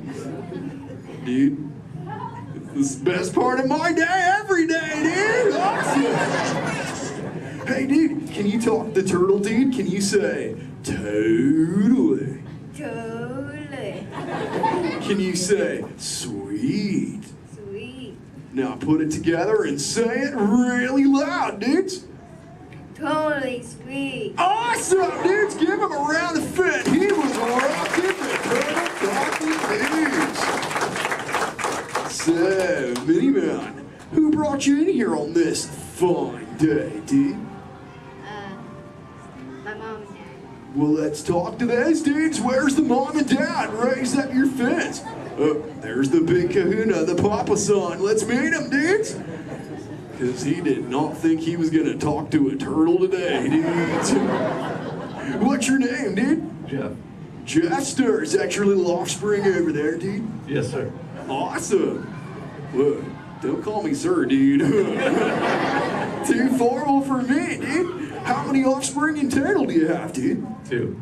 Dude, it's the best part of my day every day, dude! Awesome! Hey, dude, can you talk the turtle, dude? Can you say, totally? Totally. Can you say, sweet? Sweet. Now put it together and say it really loud, dudes. Totally sweet. Awesome, dudes! Give him a round of fit. He was rocking the turtle talking news. So, Mini Man, who brought you in here on this fine day, dude? My mom and dad. Well, let's talk to those dudes. Where's the mom and dad? Raise up your fence. Oh, there's the big kahuna, the papa son. Let's meet him, dudes. Because he did not think he was going to talk to a turtle today, dudes. What's your name, dude? Jeff. Jeffster. Is that your little offspring over there, dude? Yes, sir. Awesome. Whoa, don't call me sir, dude. Too formal for me, dude. How many offspring in total do you have, dude? 2.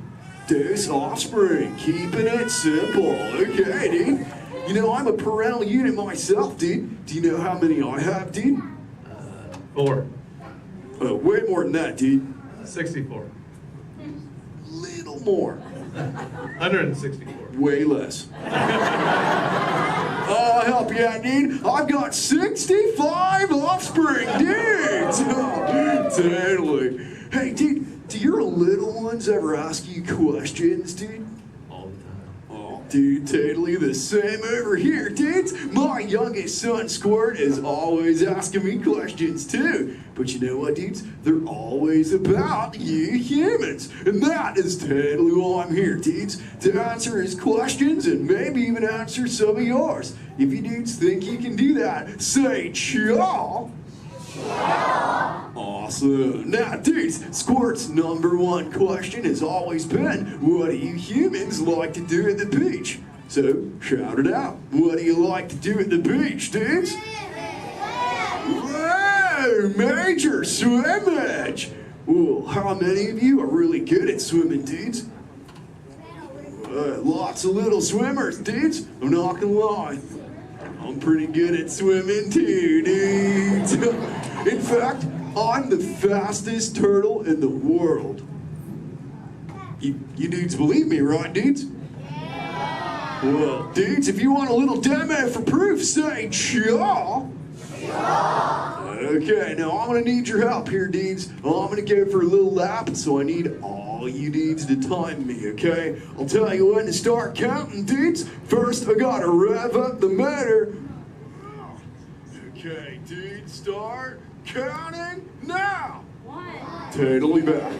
Deuce offspring, keeping it simple. Okay, dude. You know, I'm a parental unit myself, dude. Do you know how many I have, dude? 4. Way more than that, dude. 64. Little more. 164. Way less. I'll help you out, dude. I've got 65 offspring, dudes. Totally. Hey, dude, do your little ones ever ask you questions, dude? All the time. Oh, dude, totally the same over here, dudes. My youngest son, Squirt, is always asking me questions, too. But you know what, dudes? They're always about you humans. And that is totally why I'm here, dudes. To answer his questions and maybe even answer some of yours. If you dudes think you can do that, say chaw. Awesome. Now, dudes, Squirt's #1 question has always been, what do you humans like to do at the beach? So, shout it out. What do you like to do at the beach, dudes? Whoa, major swimmage. Well, how many of you are really good at swimming, dudes? Lots of little swimmers, dudes. I'm not gonna lie. I'm pretty good at swimming too, dudes. In fact, I'm the fastest turtle in the world. You dudes believe me, right, dudes? Well, dudes, if you want a little demo for proof, say chaw. Okay, now I'm gonna need your help here, dudes. I'm gonna go for a little lap, so I need all you dudes to time me, okay? I'll tell you when to start counting, dudes. First, I gotta rev up the motor. Okay, dudes, start counting now. 1. Totally back.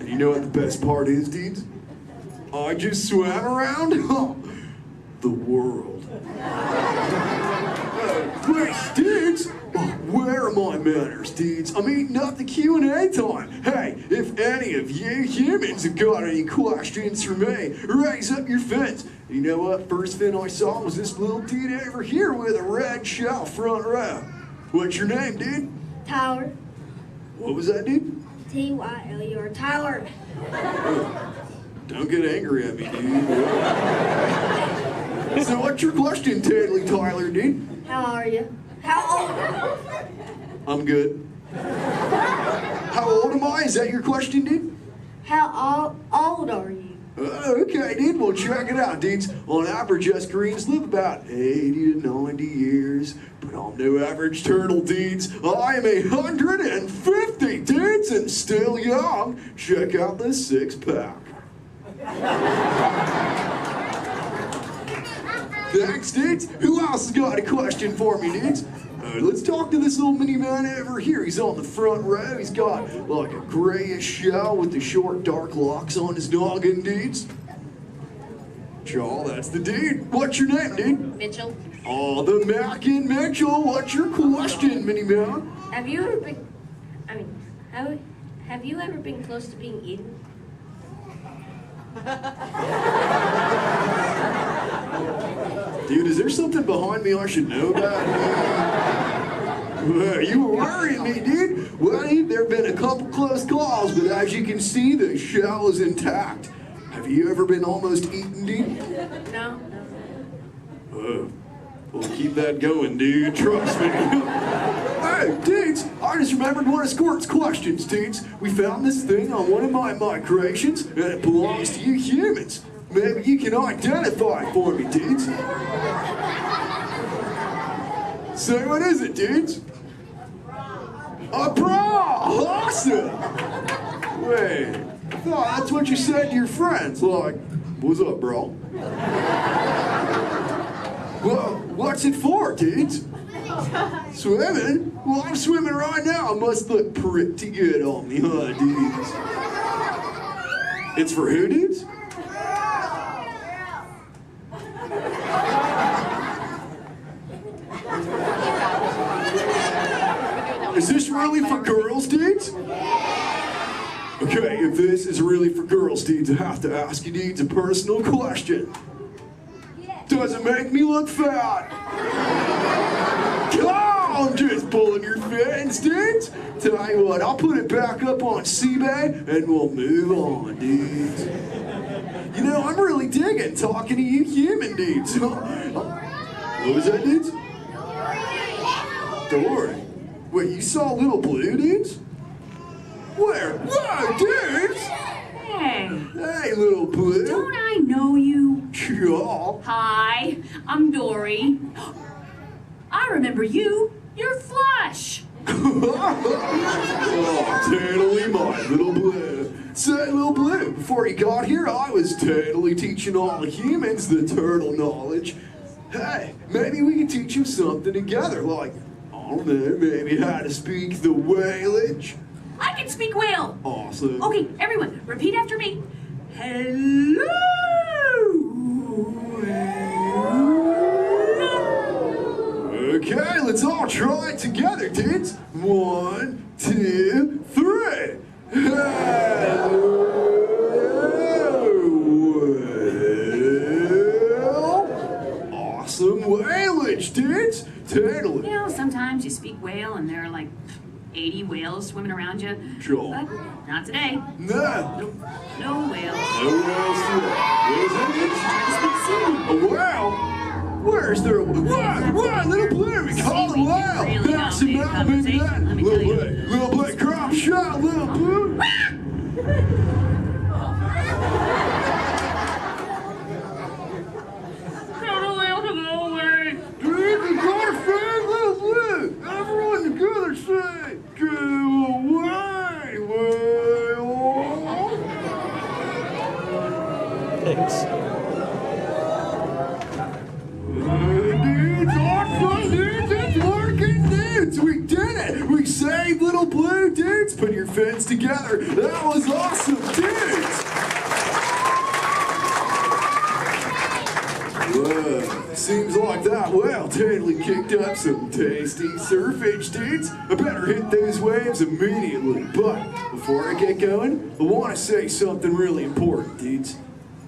And you know what the best part is, dudes? I just swam around the world. Wait, dudes, where are my manners, dudes? I'm eating up the Q&A time. Hey, if any of you humans have got any questions for me, raise up your fins. You know what? First fin I saw was this little dude over here with a red shell front row. What's your name, dude? Tyler. What was that, dude? Tyler. Tyler. Don't get angry at me, dude. So what's your question, Tadley Tyler, dude? How are you? How old are you? I'm good. How old am I? Is that your question, dude? How old are you? Okay, dude. Well, check it out, dudes. On average, us Koreans live about 80 to 90 years. But I'm no average turtle, dudes. I am 150, dudes, and still young. Check out this 6-pack. Thanks, dudes. Who else has got a question for me, dudes? Let's talk to this little mini man over here. He's on the front row. He's got like a grayish shell with the short dark locks on his noggin, dudes. Joel, that's the dude. What's your name, dude? Mitchell, Oh, the Mac and Mitchell. What's your question, Minnie Man? have you ever been, have you ever been close to being eaten? Dude, is there something behind me I should know about? Well, you were worrying me, dude. Well, there have been a couple close calls, but as you can see, the shell is intact. Have you ever been almost eaten, dude? No. We'll keep that going, dude. Trust me. Hey, dudes, I just remembered one of Squirt's questions, dudes. We found this thing on one of my creations, and it belongs to you humans. Maybe you can identify it for me, dudes. Say, what is it, dudes? A bra! Awesome! Wait, I thought that's what you said to your friends. Like, what's up, bro? Well, what's it for, dudes? Swimming? Well, I'm swimming right now. It must look pretty good on me, huh, dudes? It's for who, dudes? Is this really for girls, dudes? Okay, if this is really for girls, dudes, I have to ask you, dudes, a personal question. Does it make me look fat? I'm just pulling your fins, dudes. Tell you what, I'll put it back up on CBay and we'll move on, dudes. You know, I'm really digging talking to you human dudes. What was that, dudes? Dory. Wait, you saw Little Blue, dudes? Where? Whoa, dudes! Hey. Hey, Little Blue. Don't I know you? Yeah. Hi, I'm Dory. I remember you. You're Flush. Oh, totally mine, Little Blue. Say, Little Blue, before you got here, I was totally teaching all the humans the turtle knowledge. Hey, maybe we can teach them something together, like, I don't know, maybe how to speak the whalage. I can speak whale. Awesome. Okay, everyone, repeat after me. Hello. Okay, let's all try it together, dudes. 1, 2, 3. Awesome whalage, dudes. Totally. You know, sometimes you speak whale and there are like 80 whales swimming around you. Sure. But not today. No. No whales. No whales today. What is it? A whale? Where's there a whale? What? Little Blue, we call it whale. That's about maybe that. Little Blue, crop shot, Little Blue. Dude, we got a fan, Little Blue. Everyone together say, go away, whale. Thanks. Dudes, awesome, dudes, it's working, dudes. We did it. We saved Little Blue, dudes. Put your fins together. That was awesome, dudes. Whoa, seems like that whale totally kicked up some tasty surfage, dudes. I better hit those waves immediately. But before I get going, I want to say something really important, dudes.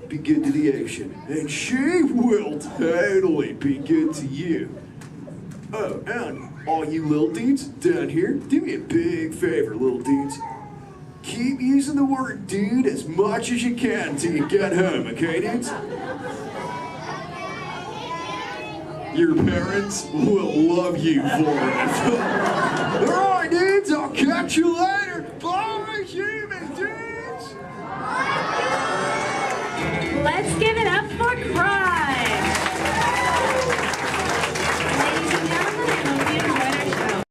Be good to the ocean, and she will totally be good to you. Oh, and all you little dudes down here, do me a big favor, little dudes. Keep using the word dude as much as you can till you get home, okay, dudes? Your parents will love you for it. All right, dudes, I'll catch you later. Bye, human dudes. Let's give it up for Crime! Ladies and gentlemen, I hope you enjoyed our show.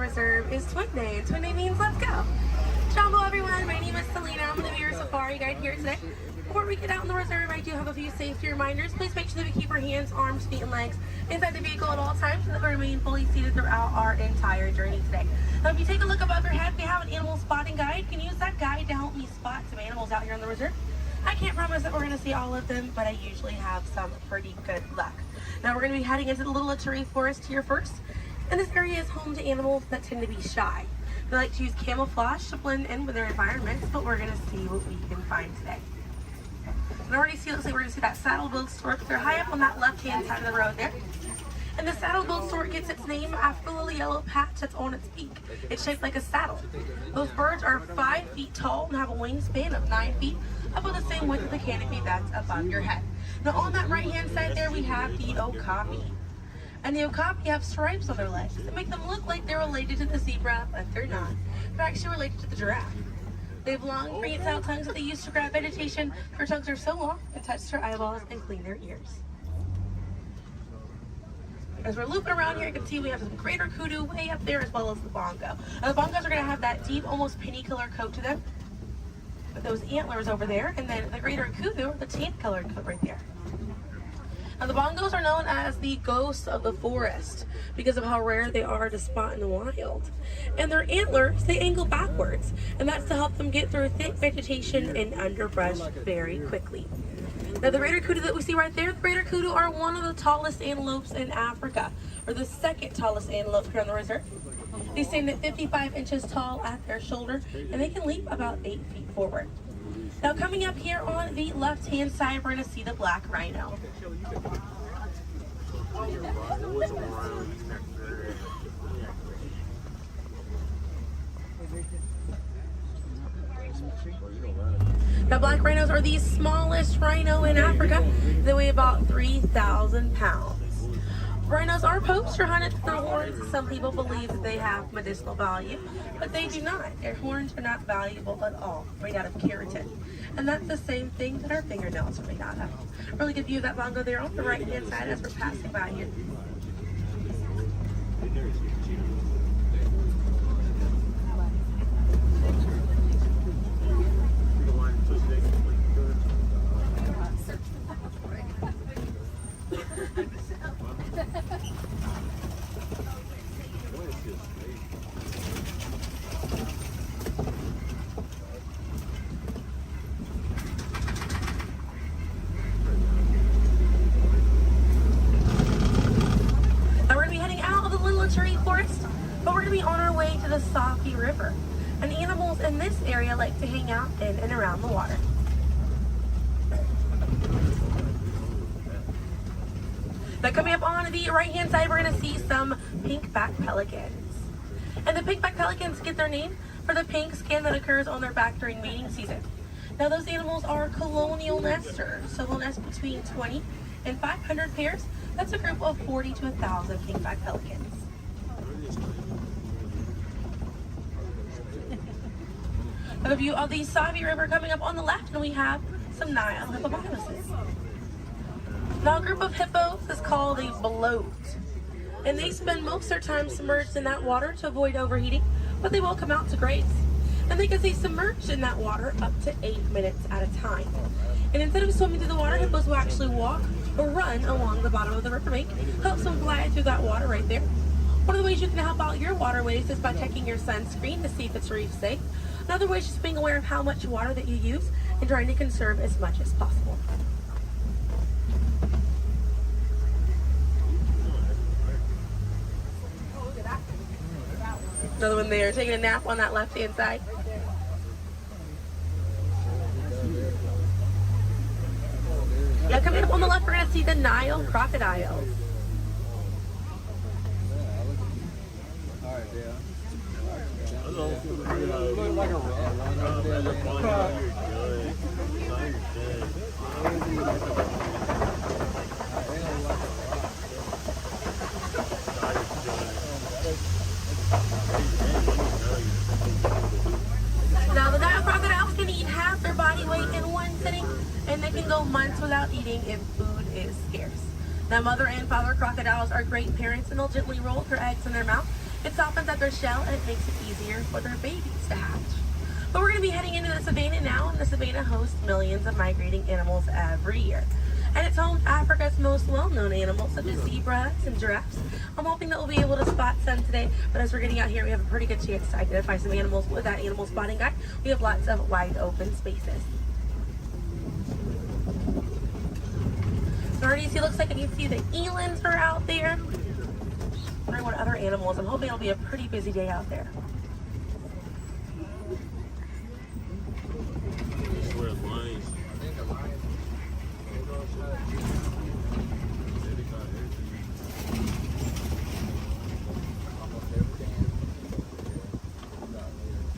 reserve is Twin Day, and Twin Day means let's go. Jumbo everyone, my name is Selena. I'm going to be your safari guide here today. Before we get out in the reserve, I do have a few safety reminders. Please make sure that we keep our hands, arms, feet, and legs inside the vehicle at all times so that we remain fully seated throughout our entire journey today. Now, if you take a look above your head, we have an animal spotting guide. You can use that guide to help me spot some animals out here in the reserve. I can't promise that we're going to see all of them, but I usually have some pretty good luck. Now, we're going to be heading into the Little Ituri Forest here first. And this area is home to animals that tend to be shy. They like to use camouflage to blend in with their environments, but we're going to see what we can find today. And already see, looks like we're going to see that saddle-billed stork. They're high up on that left-hand side of the road there. And the saddle-billed stork gets its name after the little yellow patch that's on its beak. It's shaped like a saddle. Those birds are 5 feet tall and have a wingspan of 9 feet, about the same width of the canopy that's above your head. Now on that right-hand side there, we have the okapi. And the okapi have stripes on their legs that make them look like they're related to the zebra, but they're not. They're actually related to the giraffe. They have long, prehensile tongues that they use to grab vegetation. Their tongues are so long, they touch their eyeballs and clean their ears. As we're looping around here, you can see we have some greater kudu way up there as well as the bongo. Now the bongos are going to have that deep, almost penny-colored coat to them, with those antlers over there, and then the greater kudu, the tan-colored coat right there. Now the bongos are known as the ghosts of the forest because of how rare they are to spot in the wild. And their antlers, they angle backwards, and that's to help them get through thick vegetation and underbrush very quickly. Now the greater kudu that we see right there, the greater kudu are one of the tallest antelopes in Africa, or the second tallest antelope here on the reserve. They stand at 55 inches tall at their shoulder, and they can leap about 8 feet forward. Now coming up here on the left-hand side, we're going to see the black rhino. Now black rhinos are the smallest rhino in Africa. They weigh about 3,000 pounds. Rhinos are poached or hunted for their horns. Some people believe that they have medicinal value, but they do not. Their horns are not valuable at all, made out of keratin. And that's the same thing that our fingernails are made out of. Really good view of that bongo there on the right-hand side as we're passing by here. River, and animals in this area like to hang out in and around the water. Now coming up on the right hand side, we're going to see some pink-back pelicans. And the pink-back pelicans get their name for the pink skin that occurs on their back during mating season. Now those animals are colonial nesters, so they'll nest between 20 and 500 pairs. That's a group of 40 to 1,000 pink-back pelicans. A view of the Savi River coming up on the left, and we have some Nile hippopotamuses. Now a group of hippos is called a bloat, and they spend most of their time submerged in that water to avoid overheating, but they will come out to graze. And they can stay submerged in that water up to 8 minutes at a time. And instead of swimming through the water, hippos will actually walk or run along the bottom of the riverbank, helps them glide through that water right there. One of the ways you can help out your waterways is by checking your sunscreen to see if it's reef safe. Another way is just being aware of how much water that you use and trying to conserve as much as possible. Another one there, taking a nap on that left-hand side. Now coming up on the left, we're going to see the Nile crocodiles. Now the Nile crocodiles can eat half their body weight in one sitting, and they can go months without eating if food is scarce. Now mother and father crocodiles are great parents, and they'll gently roll their eggs in their mouth It softens up their shell and it makes it easier for their babies to hatch. But we're going to be heading into the savannah now, and the savannah hosts millions of migrating animals every year. And it's home to Africa's most well-known animals, such as zebras and giraffes. I'm hoping that we'll be able to spot some today, but as we're getting out here, we have a pretty good chance to identify some animals with that animal spotting guide. We have lots of wide open spaces. Already, it looks like I can see the elands are out there. Wondering what other animals. I'm hoping it'll be a pretty busy day out there.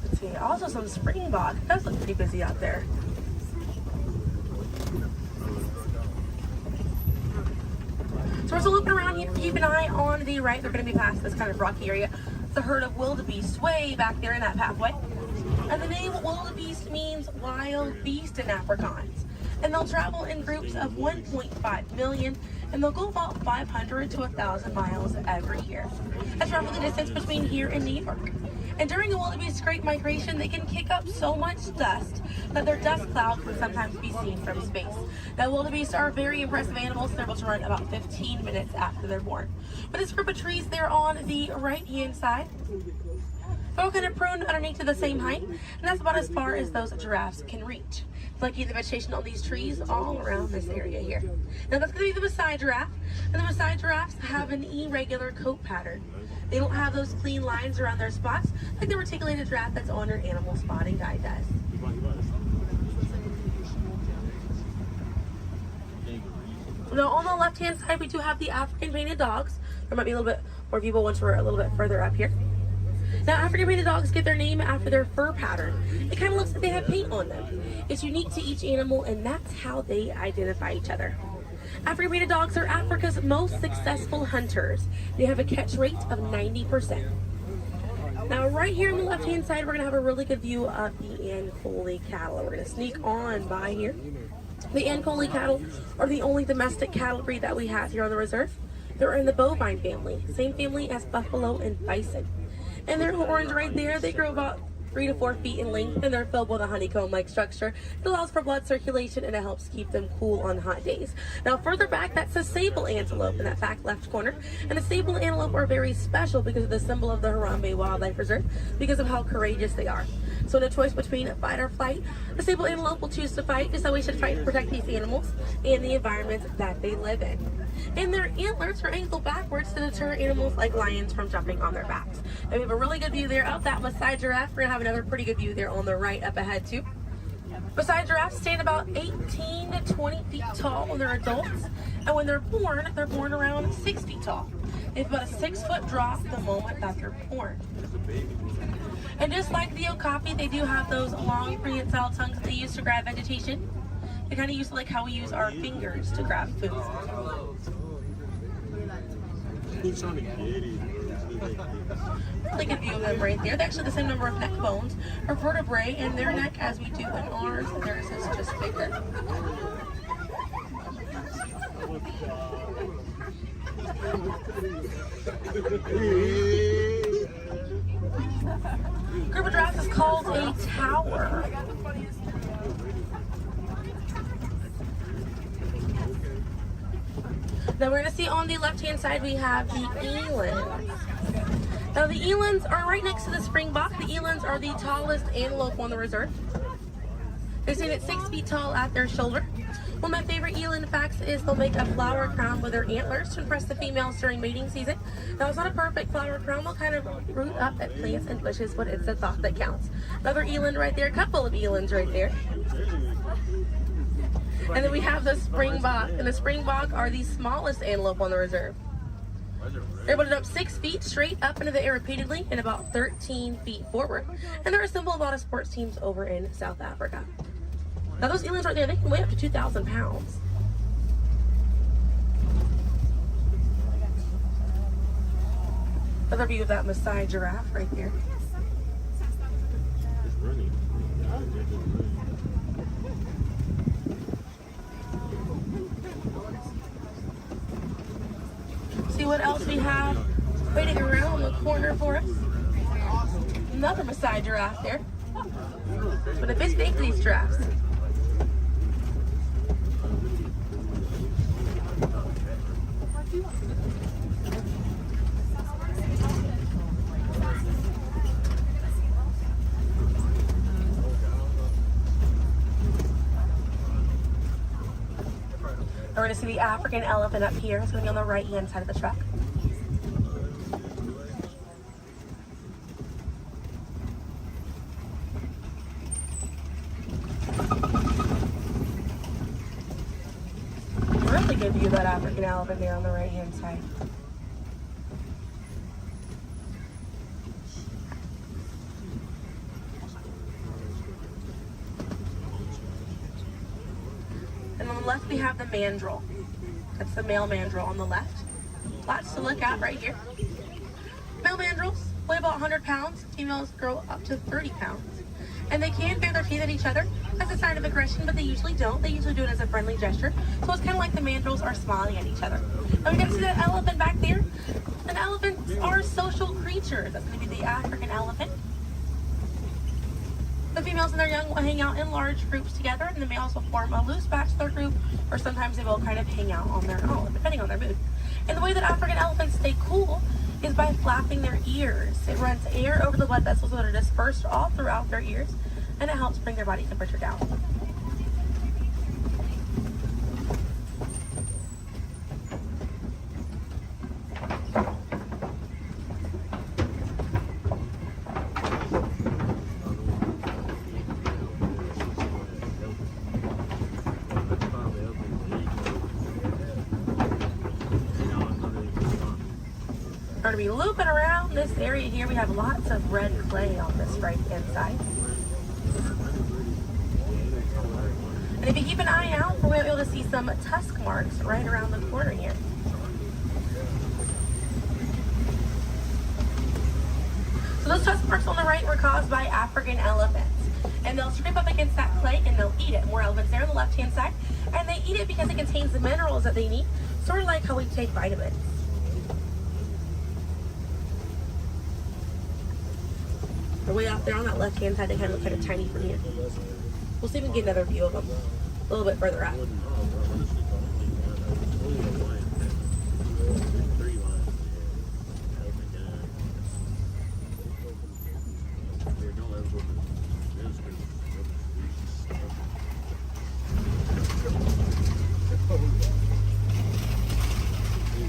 Let's see, also some springbok. It does look pretty busy out there. So we're still looking around here. Keep an eye on the right. They're going to be past this kind of rocky area. It's a herd of wildebeest way back there in that pathway. And the name wildebeest means wild beast in Afrikaans. And they'll travel in groups of 1.5 million, and they'll go about 500 to 1,000 miles every year. That's roughly the distance between here and New York. And during a wildebeest great migration, they can kick up so much dust that their dust cloud can sometimes be seen from space. Now, wildebeest are very impressive animals. They're able to run about 15 minutes after they're born. But this group of trees there on the right-hand side, they're all kind of pruned underneath to the same height, and that's about as far as those giraffes can reach. Looking at the vegetation on these trees all around this area here. Now that's going to be the Maasai giraffe, and the Maasai giraffes have an irregular coat pattern. They don't have those clean lines around their spots like the reticulated giraffe that's on your animal spotting guide does. Now on the left-hand side, we do have the African painted dogs. There might be a little bit more people once we're a little bit further up here. Now, African painted dogs get their name after their fur pattern. It kind of looks like they have paint on them. It's unique to each animal, and that's how they identify each other. African painted dogs are Africa's most successful hunters. They have a catch rate of 90%. Now, right here on the left-hand side, we're going to have a really good view of the Ankole cattle. We're going to sneak on by here. The Ankole cattle are the only domestic cattle breed that we have here on the reserve. They're in the bovine family, same family as buffalo and bison. And their horns right there, they grow about 3 to 4 feet in length, and they're filled with a honeycomb-like structure. It allows for blood circulation, and it helps keep them cool on hot days. Now, further back, that's a sable antelope in that back left corner. And the sable antelope are very special because of the symbol of the Harambe Wildlife Reserve, because of how courageous they are. So in a choice between fight or flight, the sable antelope will choose to fight, just so we should fight to protect these animals and the environment that they live in. And their antlers are angled backwards to deter animals like lions from jumping on their backs. And we have a really good view there of that Maasai giraffe. We're gonna have another pretty good view there on the right up ahead too. Maasai giraffes stand about 18 to 20 feet tall when they're adults, and when they're born around 6 feet tall. They have about a 6-foot drop the moment that they're born. And just like the okapi, they do have those long prehensile tongues that they use to grab vegetation. They kind of use like how we use our fingers to grab food. Really good view of them right there. They're actually the same number of neck bones or vertebrae in their neck as we do in ours. Theirs is just bigger. Group of giraffes is called a tower. Now we're going to see on the left-hand side we have the elands. Now the elands are right next to the springbok. The elands are the tallest antelope on the reserve. They stand at 6 feet tall at their shoulder. One of my favorite eland facts is they'll make a flower crown with their antlers to impress the females during mating season. Now it's not a perfect flower crown. They'll kind of root up at plants and bushes, but it's the thought that counts. Another eland right there, a couple of elands right there. And then we have the springbok, and the springbok are the smallest antelope on the reserve. They're able to jump 6 feet straight up into the air repeatedly and about 13 feet forward. And they're a symbol of a lot of sports teams over in South Africa. Now those elands right there, they can weigh up to 2,000 pounds. Another view of that Maasai giraffe right there. See what else we have Waiting around the corner for us. Another Maasai giraffe there. But a bit big for these giraffes. We're going to see the African elephant up here. It's going to be on the right-hand side of the truck. Really good view of that African elephant there on the right-hand side. And on the left we have the mandrill. That's the male mandrill on the left. Lots to look at right here. Male mandrills weigh about 100 pounds. Females grow up to 30 pounds. And they can bare their teeth at each other as a sign of aggression, but they usually don't. They usually do it as a friendly gesture. So it's kind of like the mandrills are smiling at each other. Now we can see that elephant back there. And elephants are social creatures. That's going to be the African elephant. The females and their young will hang out in large groups together, and the males will form a loose bachelor group, or sometimes they will kind of hang out on their own, depending on their mood. And the way that African elephants stay cool is by flapping their ears. It runs air over the blood vessels that are dispersed all throughout their ears, and it helps bring their body temperature down. We're going to be looping around this area here. We have lots of red clay on this right-hand side. And if you keep an eye out, we'll be able to see some tusk marks right around the corner here. So those tusk marks on the right were caused by African elephants. And they'll scrape up against that clay and they'll eat it. More elephants there on the left-hand side. And they eat it because it contains the minerals that they need, sort of like how we take vitamins. They're way out there on that left-hand side. They kind of look kind of tiny from here. We'll see if we can get another view of them a little bit further out.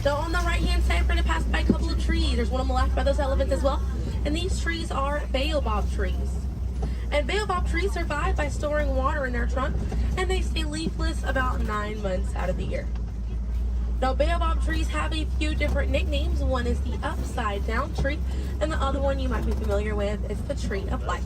So on the right-hand side, we're going to pass by a couple of trees. There's one on the left by those elephants as well. And these trees are baobab trees. And baobab trees survive by storing water in their trunk, and they stay leafless about 9 months out of the year. Now, baobab trees have a few different nicknames. One is the upside down tree, and the other one you might be familiar with is the tree of life.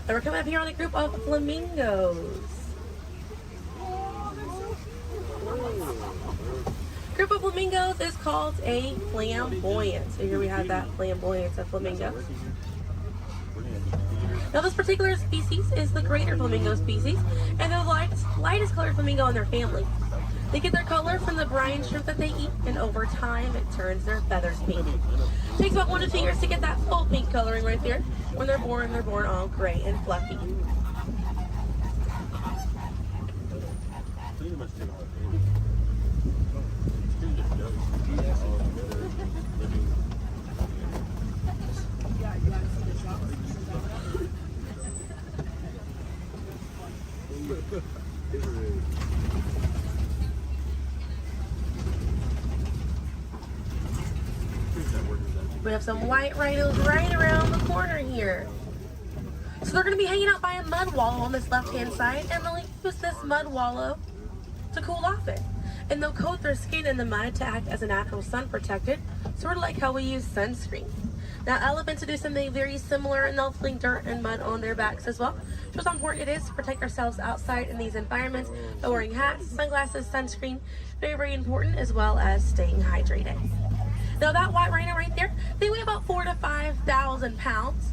And we're coming up here on a group of flamingos. Group of flamingos is called a flamboyant. So here we have that flamboyant of flamingos. Now this particular species is the greater flamingo species, and they're the lightest colored flamingo in their family. They get their color from the brine shrimp that they eat, and over time it turns their feathers pink. It takes about 1 to 2 years to get that full pink coloring right there. When they're born all gray and fluffy. We have some white rhinos right around the corner here. So they're going to be hanging out by a mud wallow on this left-hand side, and they'll use this mud wallow to cool off it. And they'll coat their skin in the mud to act as a natural sun protectant, sort of like how we use sunscreen. Now elephants will do something very similar, and they'll fling dirt and mud on their backs as well. Shows how important it is to protect ourselves outside in these environments by wearing hats, sunglasses, sunscreen. Very, very important, as well as staying hydrated. Now that white rhino right there, they weigh about 4,000 to 5,000 pounds.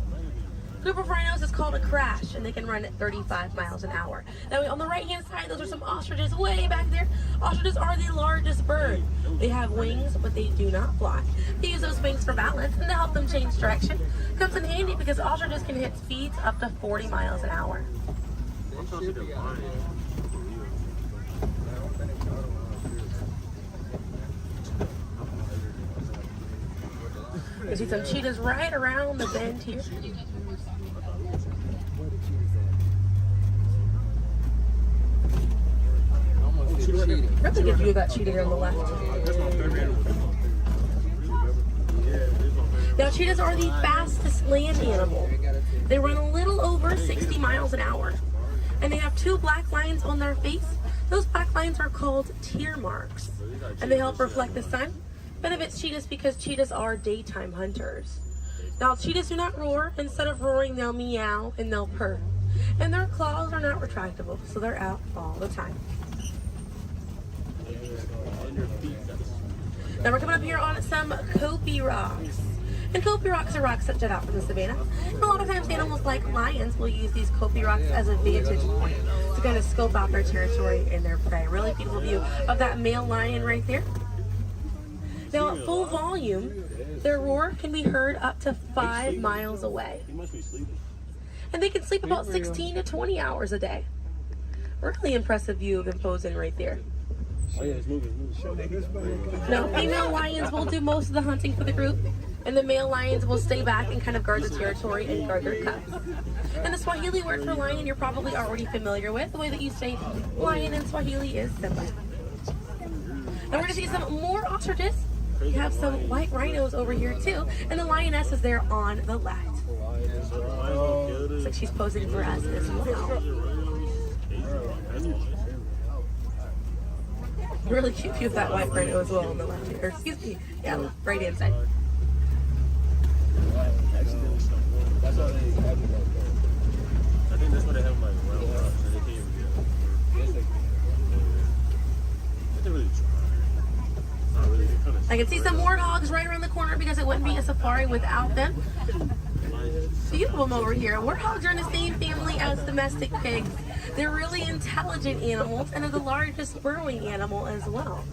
Group of rhinos is called a crash, and they can run at 35 miles an hour. Now on the right hand side, those are some ostriches way back there. Ostriches are the largest bird. They have wings, but they do not fly. They use those wings for balance and to help them change direction. Comes in handy because ostriches can hit speeds up to 40 miles an hour. You see some cheetahs right around the bend here. That's a good view of that cheetah here on the left. Now cheetahs are the fastest land animal. They run a little over 60 miles an hour. And they have 2 black lines on their face. Those black lines are called tear marks. And they help reflect the sun. Benefits cheetahs because cheetahs are daytime hunters. Now cheetahs do not roar. Instead of roaring, they'll meow and they'll purr. And their claws are not retractable, so they're out all the time. Now we're coming up here on some Kopi rocks. And Kopi rocks are rocks that jut out from the savannah. And a lot of times animals like lions will use these Kopi rocks as a vantage point to kind of scope out their territory and their prey. Really beautiful view of that male lion right there. Now at full volume, their roar can be heard up to 5 miles away. And they can sleep about 16 to 20 hours a day. Really impressive view of them posing right there. Now, female lions will do most of the hunting for the group, and the male lions will stay back and kind of guard the territory and guard their cubs. And the Swahili word for lion you're probably already familiar with. The way that you say lion in Swahili is Simba. And we're going to see some more ostriches. We have some white rhinos over here too, and the lioness is there on the left. Looks like she's posing for us as well. Really cute view of that white rhino as well on the left here. Excuse me. Yeah, right hand side. I can see some warthogs right around the corner because it wouldn't be a safari without them. Few of them over here. Warthogs are in the same family as domestic pigs. They're really intelligent animals and are the largest burrowing animal as well.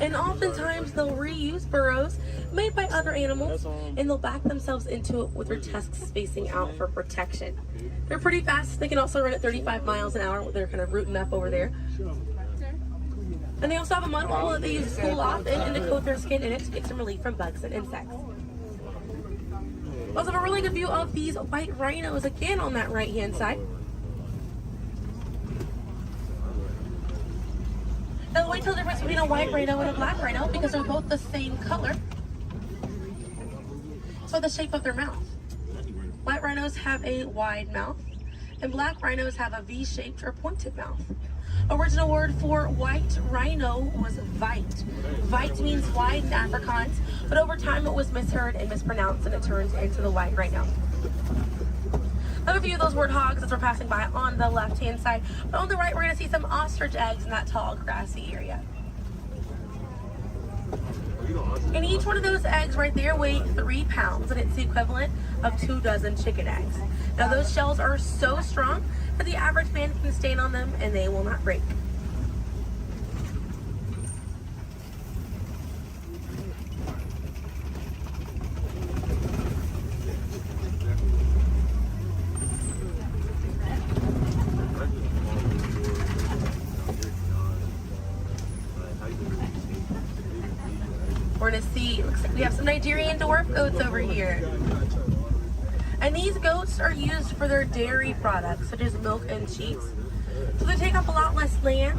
And oftentimes they'll reuse burrows made by other animals and they'll back themselves into it with their tusks spacing out for protection. They're pretty fast. They can also run at 35 miles an hour. They're kind of rooting up over there. And they also have a mud hole that they use to cool off and to coat their skin in it to get some relief from bugs and insects. Also have a really good view of these white rhinos again on that right hand side. Now the white tail difference between a white rhino and a black rhino because they're both the same color. So the shape of their mouth. White rhinos have a wide mouth and black rhinos have a V-shaped or pointed mouth. Original word for white rhino was vite. Vite means wide in Afrikaans, but over time it was misheard and mispronounced and it turns into the white rhino. Another view of those warthogs as we're passing by on the left-hand side. But on the right, we're going to see some ostrich eggs in that tall, grassy area. And each one of those eggs right there weigh 3 pounds, and it's the equivalent of 2 dozen chicken eggs. Now those shells are so strong that the average man can stand on them and they will not break. We're gonna see, looks like we have some Nigerian dwarf goats over here. And these goats are used for their dairy products, such as milk and cheese. So they take up a lot less land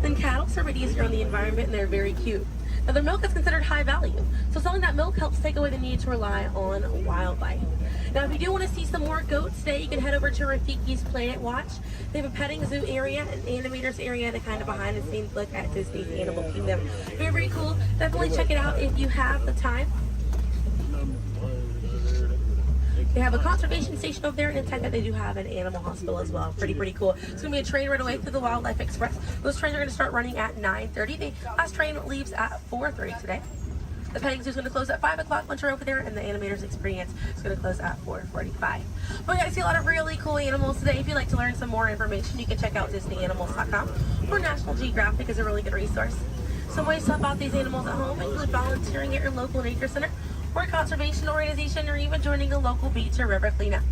than cattle, so they're easier on the environment and they're very cute. Now their milk is considered high value, so selling that milk helps take away the need to rely on wildlife. Now if you do want to see some more goats today, you can head over to Rafiki's Planet Watch. They have a petting zoo area, an animators area, and a kind of behind the scenes look at Disney's Animal Kingdom. Very, very cool. Definitely check it out if you have the time. They have a conservation station over there, and inside that they do have an animal hospital as well. Pretty cool. It's going to be a train right away through the Wildlife Express. Those trains are going to start running at 9:30. The last train leaves at 4:30 today. The petting zoo is going to close at 5 o'clock once you're over there, and the animators experience is going to close at 4:45. But we got to see a lot of really cool animals today. If you'd like to learn some more information, you can check out DisneyAnimals.com, or National Geographic is a really good resource. Some ways to help out these animals at home include volunteering at your local nature center, or a conservation organization, or even joining a local beach or river cleanup.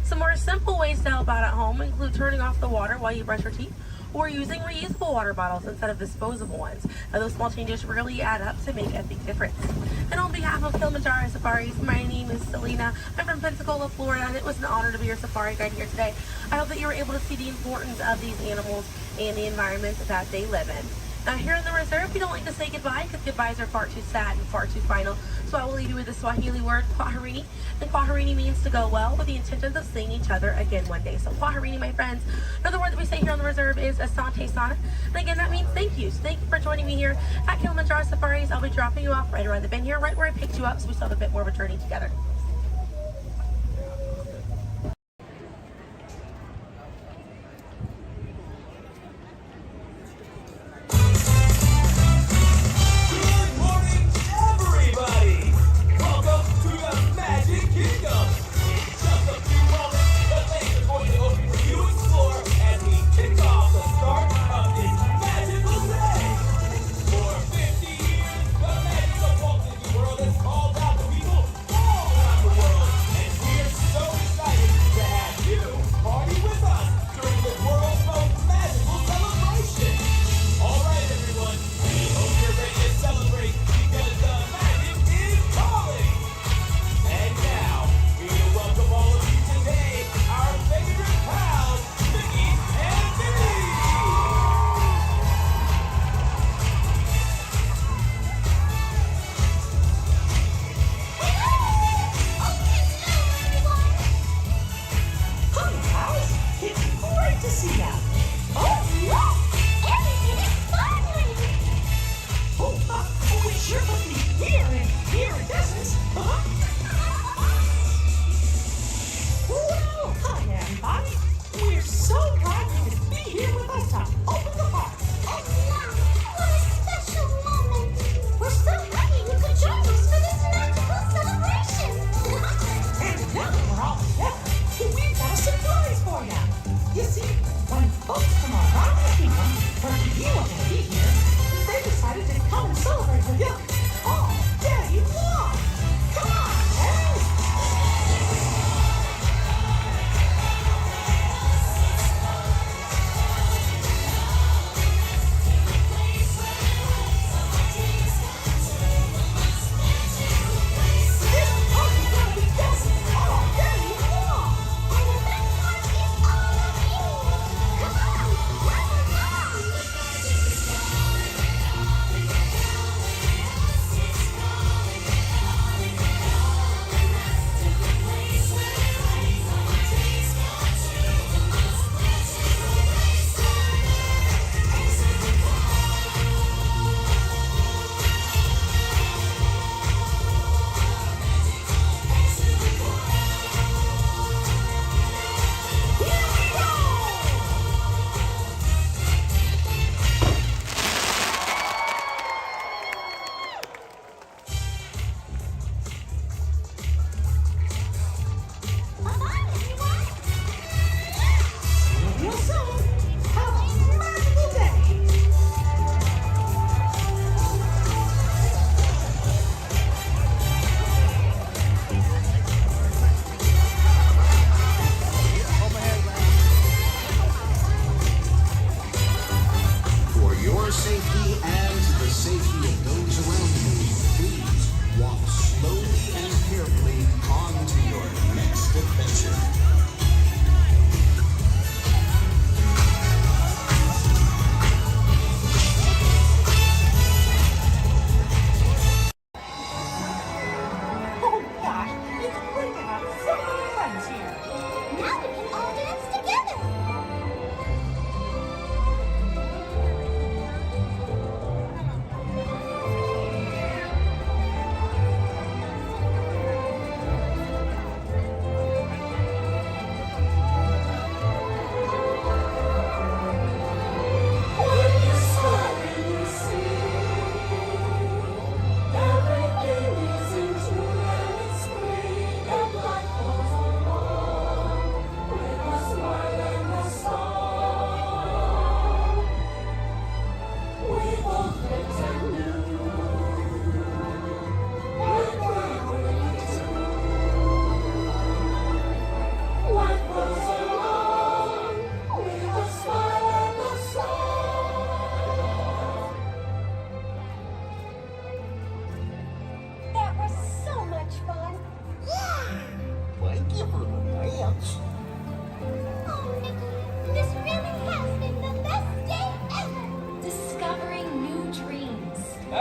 Some more simple ways to help out at home include turning off the water while you brush your teeth, or using reusable water bottles instead of disposable ones. Now, those small changes really add up to make a big difference. And on behalf of Kilimanjaro Safaris, my name is Selena. I'm from Pensacola, Florida, and it was an honor to be your safari guide here today. I hope that you were able to see the importance of these animals and the environment that they live in. Now, here in the reserve, we don't like to say goodbye because goodbyes are far too sad and far too final. So I will leave you with the Swahili word, kwaherini. And kwaherini means to go well, with the intentions of seeing each other again one day. So kwaherini, my friends. Another word that we say here on the reserve is asante sana. And again, that means thank you. So thank you for joining me here at Kilimanjaro Safaris. I'll be dropping you off right around the bend here, right where I picked you up, so we still have a bit more of a journey together.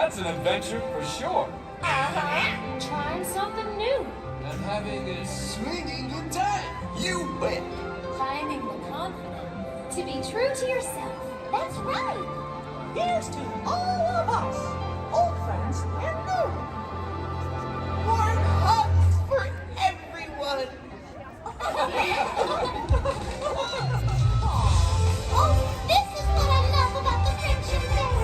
That's an adventure for sure. Uh-huh. Trying something new. And having a swinging good time. You win. Finding the confidence to be true to yourself. That's right. Here's to all of us, old friends and new. Warm hugs for everyone. Oh, this is what I love about the friendship fest.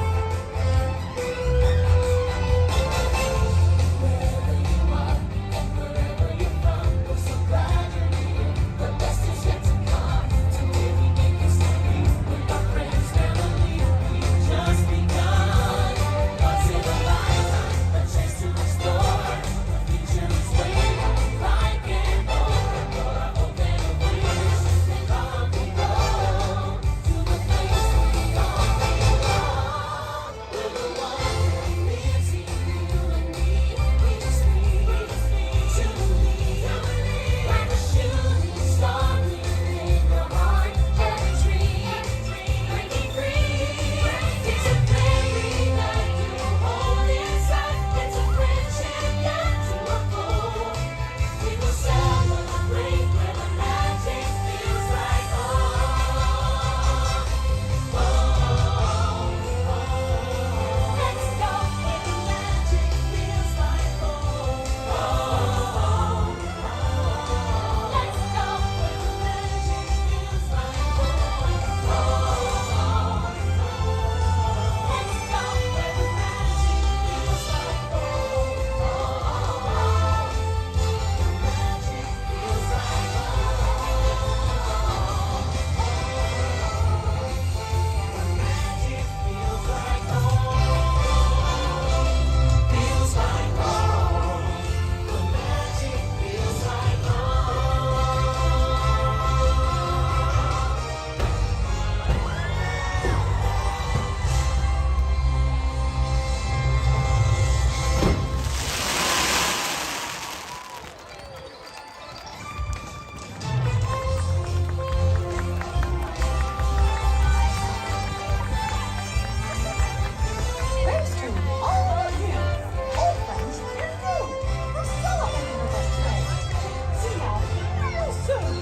Wherever you are and wherever you're from, we're so glad you're here. The best is yet to come. Today we make history with our friends, family. We've just begun. Once in a lifetime, a chance to explore. The future is waiting, like an open door. I hope and wish that all we go to the place we all belong. We're the one missing you and me. We just need to believe. Like a shooting star in your heart, every dream breaking free. It's a fairy that you hold inside. It's a friendship that to unfold. We will celebrate where the magic feels like home. Let's go where the magic feels like home. Let's go where the magic feels like home. Let's go where the magic feels Here's to all of you, old friends and new, for celebrating with us today. See y'all real soon.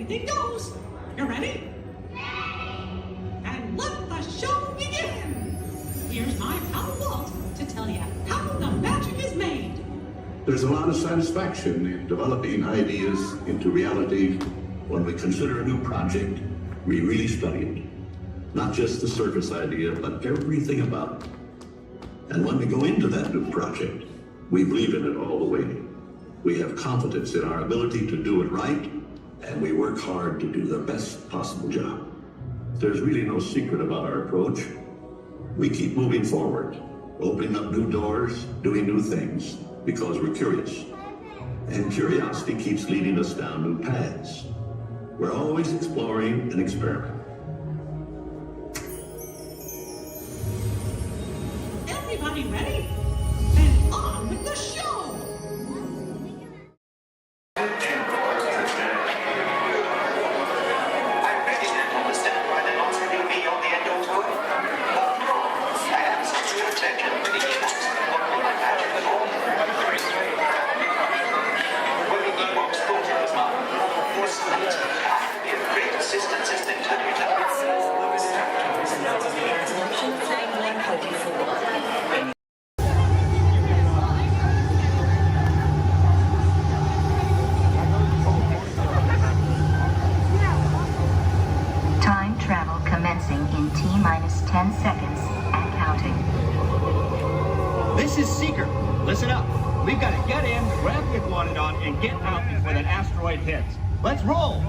anything goes. You ready? And let the show begin. Here's my pal Walt to tell you how the magic is made. There's a lot of satisfaction in developing ideas into reality. When we consider a new project, we really study it. Not just the surface idea, but everything about it. And when we go into that new project, we believe in it all the way. We have confidence in our ability to do it right, and we work hard to do the best possible job. There's really no secret about our approach. We keep moving forward, opening up new doors, doing new things, because we're curious. And curiosity keeps leading us down new paths. We're always exploring and experimenting. Everybody ready? Then on with the show! Time travel commencing in T-minus 10 seconds and counting. This is Seeker. Listen up. We've got to get in, grab the Iguanodon, and get out before that asteroid hits. Let's roll!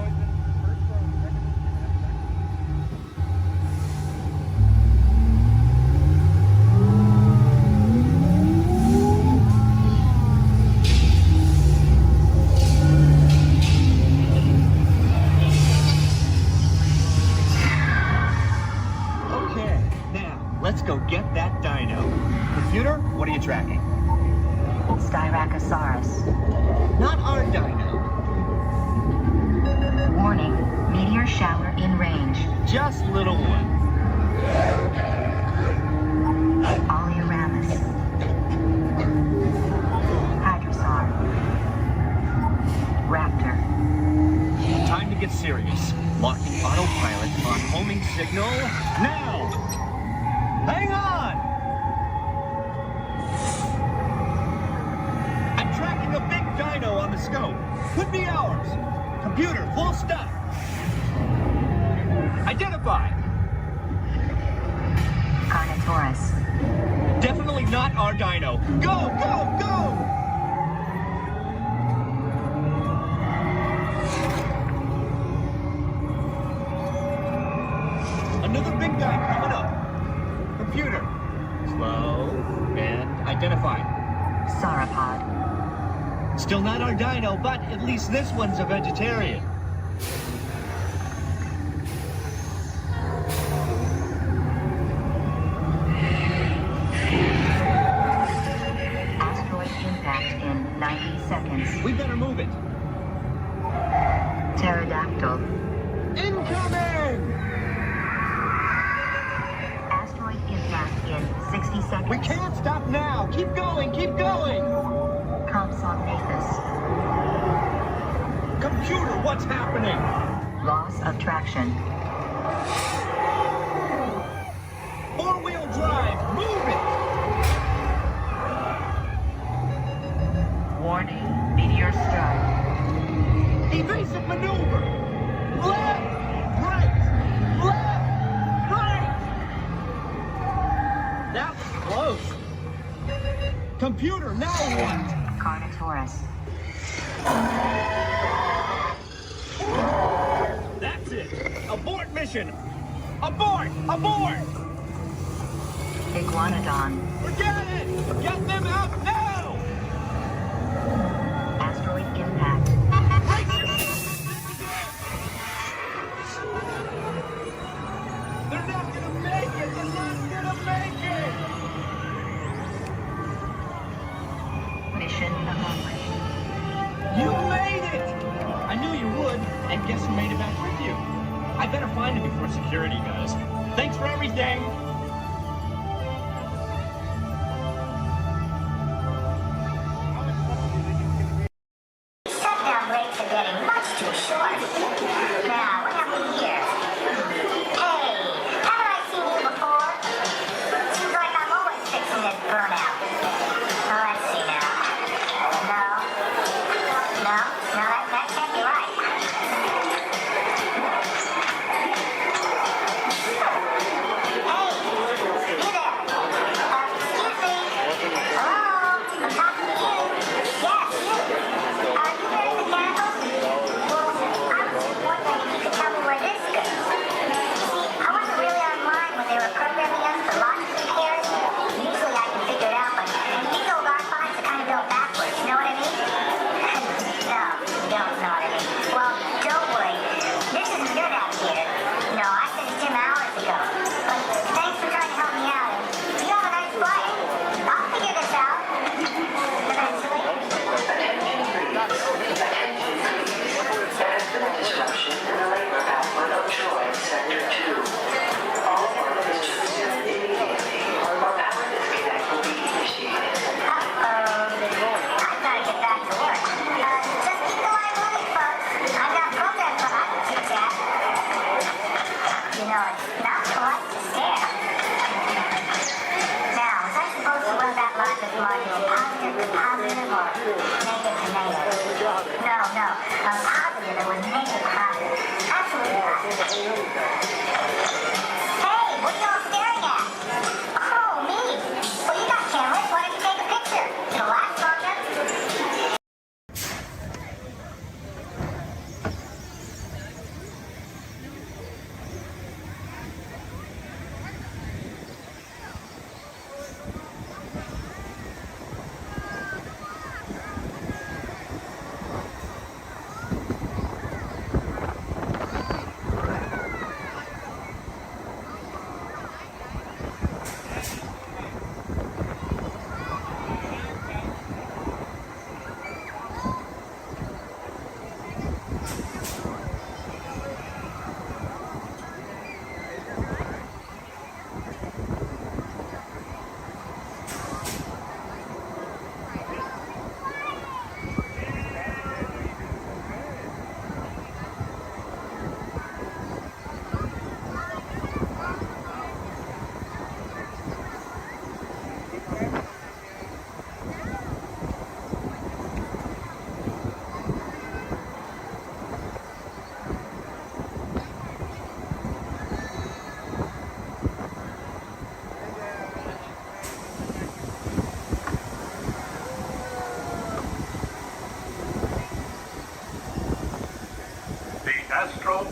Okay, now, let's go get that dino. Computer, what are you tracking? Styracosaurus. Not our dino. Warning, meteor shower in range. Just little one. Oleoramus. Hadrosaur. Raptor. Time to get serious. Locking autopilot on homing signal now! Hang on! I'm tracking a big dino on the scope. Could be ours. Computer, full stop. Identify. Carnotaurus. Definitely not our dino. Go, go, go! Another big guy coming up. Computer. Slow and identify. Sauropod. Still not our dino, but at least this one's a vegetarian. Asteroid impact in 90 seconds. We better move it. Pterodactyl. Incoming! Asteroid impact in 60 seconds. We can't stop now. Keep going, keep going. Compsognathus. Computer, what's happening? Loss of traction. Four-wheel drive, move it! Warning, meteor strike. Evasive maneuver! Left! Right! Left! Right! That was close. Computer, now what? Carnotaurus. That's it! Abort mission! Abort! Abort! Iguanodon. Forget it! Get them out now! Asteroid impact. They're not gonna make it! They're not gonna make it! Mission accomplished. You made it! I knew you would, and guess who made it back with you? I better find him before security does. Thanks for everything! Set down, Wait. are getting much too short. Now, what have we here? Hey, haven't I seen you before? Seems like I'm always fixing this burnout. Well, let's see now. No, that can't be right.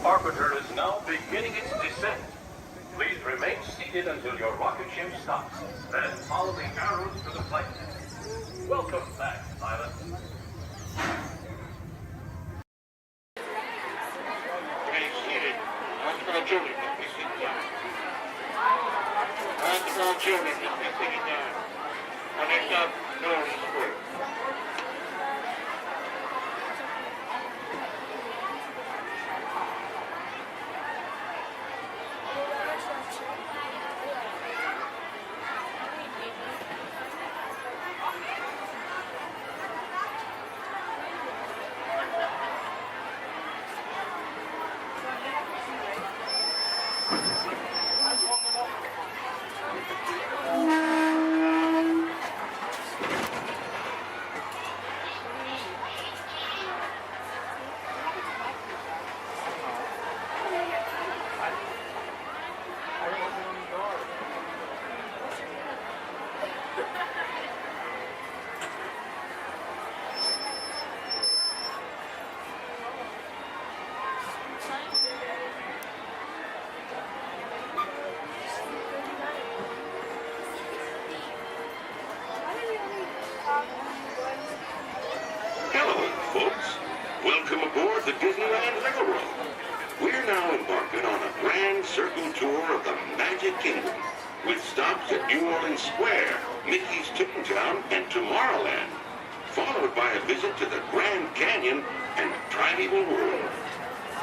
Orbiter is now beginning its descent. Please remain seated until your rocket ship stops. Then follow the arrows to the flight deck. Welcome back, pilot. Hello, folks. Welcome aboard the Disneyland Railroad. We're now embarking on a grand circle tour of the Magic Kingdom, with stops at New Orleans Square, Mickey's Toontown, and Tomorrowland, followed by a visit to the Grand Canyon and Primeval World.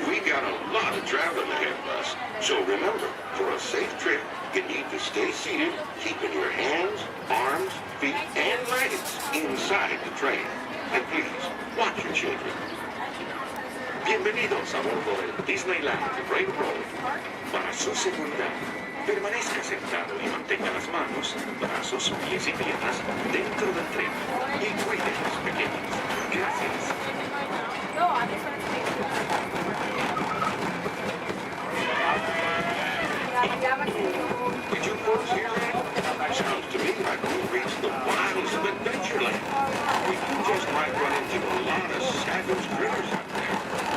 We got a lot of traveling ahead of us, so remember, for a safe trip, you need to stay seated, keeping your hands, arms, feet, and legs inside the train. And please, watch your children. Bienvenidos a bordo del Disneyland Railroad. Para su seguridad, permanezca sentado y mantenga las manos, brazos, pies y piernas dentro del tren y cuide a los pequeños. Gracias. Did you folks hear that? Sounds to me like we reached the wilds of Adventureland. We just might run into a lot of savage critters out there.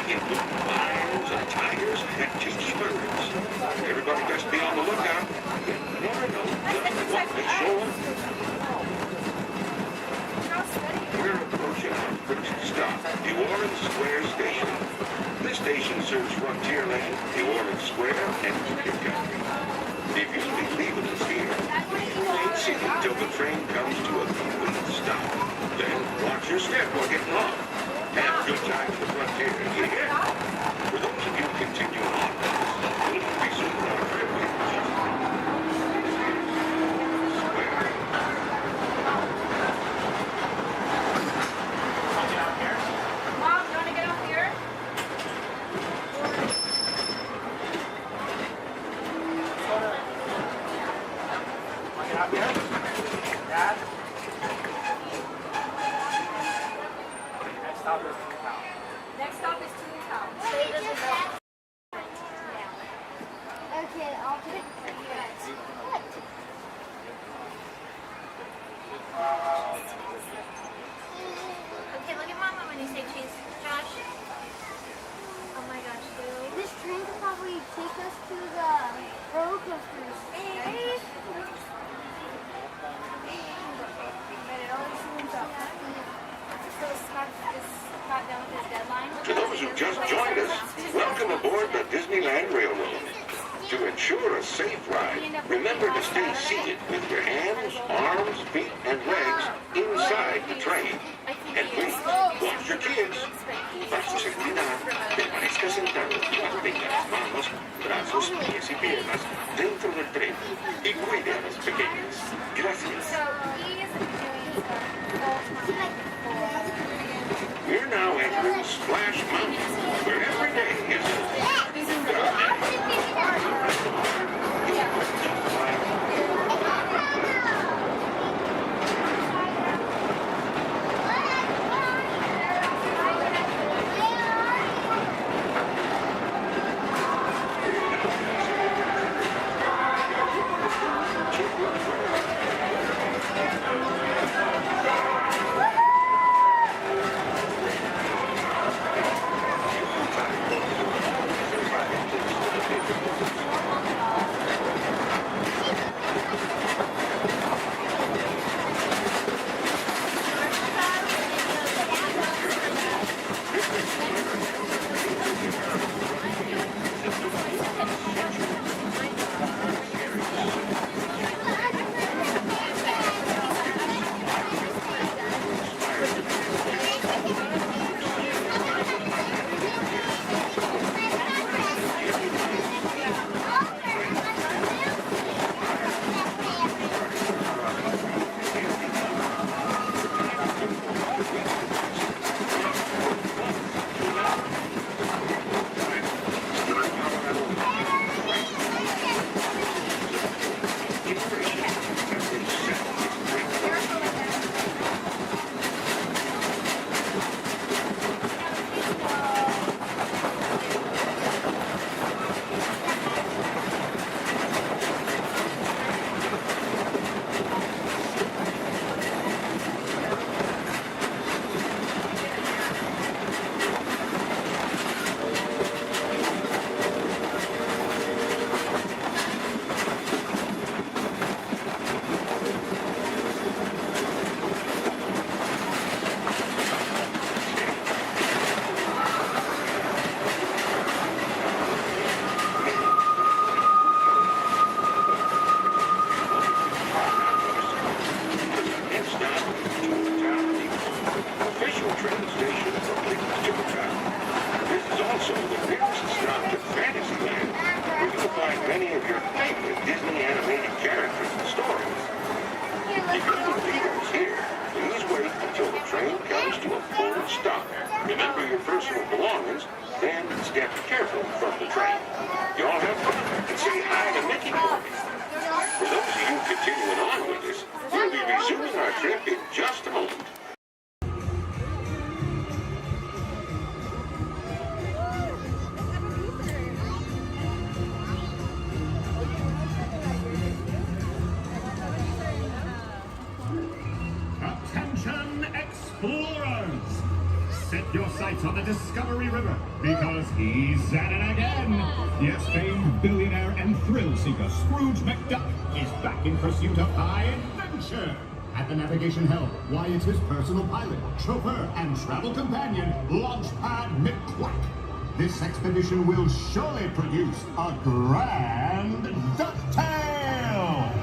Including lions and tigers and tiki birds. Everybody best be on the lookout. You never know what may show up. We're approaching our first stop, New Orleans Square Station. This station serves Frontierland, New Orleans Square, and Utica. If you'll be leaving us here, remain seated until the train comes to a complete stop. Then watch your step while getting off. Have a good time at the frontier, you hear? For those of you continuing on, we'll resume our trip in just Square. Mom, you want to get up here? Get out here. Dad. Next stop is Town. Next stop is Toontown. Okay, I'll take it for you guys. What? Okay, look at Mama when you say cheese. Josh. Oh my gosh, dude. This train could probably take us to the roller coasters. Hey. But it always seems up. So Scott is not done with his deadline. To those who just joined us, welcome aboard the Disneyland Railroad. To ensure a safe ride, remember to stay seated with your hands, arms, feet, and legs inside the train. And please, watch your kids. Para su seguridad, permanezca sentado y mantenga las manos, brazos, pies y piernas dentro del tren y cuide a los pequeños. Gracias. So he is doing the We're now entering Splash Mountain, where every day is step carefully from the train. You all have fun and say hi to Mickey for me. For those of you continuing on with us, we'll be resuming our trip in just a moment. Attention explorers! Set your sights on the Discovery River, because he's at it again! Yes, famed billionaire and thrill seeker Scrooge McDuck is back in pursuit of high adventure! At the navigation helm, why, it's his personal pilot, chauffeur, and travel companion, Launchpad McQuack. This expedition will surely produce a grand ducktail!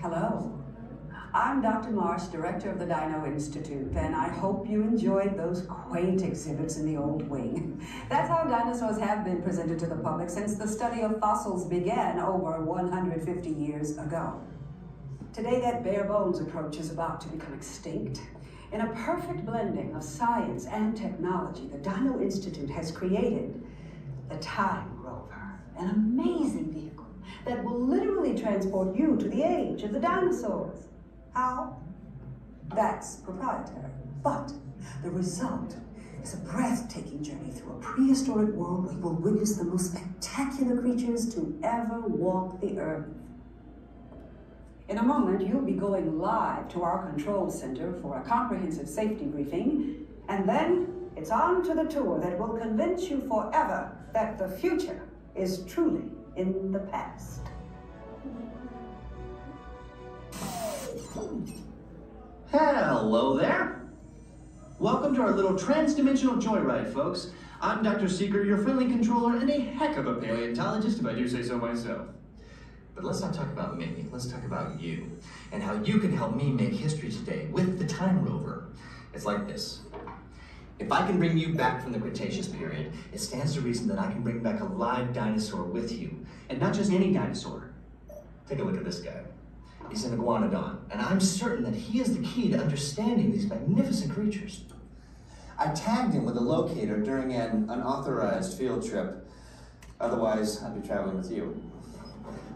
Hello. I'm Dr. Marsh, director of the Dino Institute, and I hope you enjoyed those quaint exhibits in the old wing. That's how dinosaurs have been presented to the public since the study of fossils began over 150 years ago. Today, that bare bones approach is about to become extinct. In a perfect blending of science and technology, the Dino Institute has created the Time Rover, an amazing vehicle that will literally transport you to the age of the dinosaurs. How? That's proprietary. But the result is a breathtaking journey through a prehistoric world where you will witness the most spectacular creatures to ever walk the earth. In a moment, you'll be going live to our control center for a comprehensive safety briefing, and then it's on to the tour that will convince you forever that the future is truly in the past. Hello there. Welcome to our little trans-dimensional joyride, folks. I'm Dr. Seeker, your friendly controller, and a heck of a paleontologist, if I do say so myself. But let's not talk about me, let's talk about you, and how you can help me make history today with the Time Rover. It's like this. If I can bring you back from the Cretaceous period, it stands to reason that I can bring back a live dinosaur with you. And not just any dinosaur. Take a look at this guy. He's an iguanodon, and I'm certain that he is the key to understanding these magnificent creatures. I tagged him with a locator during an unauthorized field trip. Otherwise, I'd be traveling with you.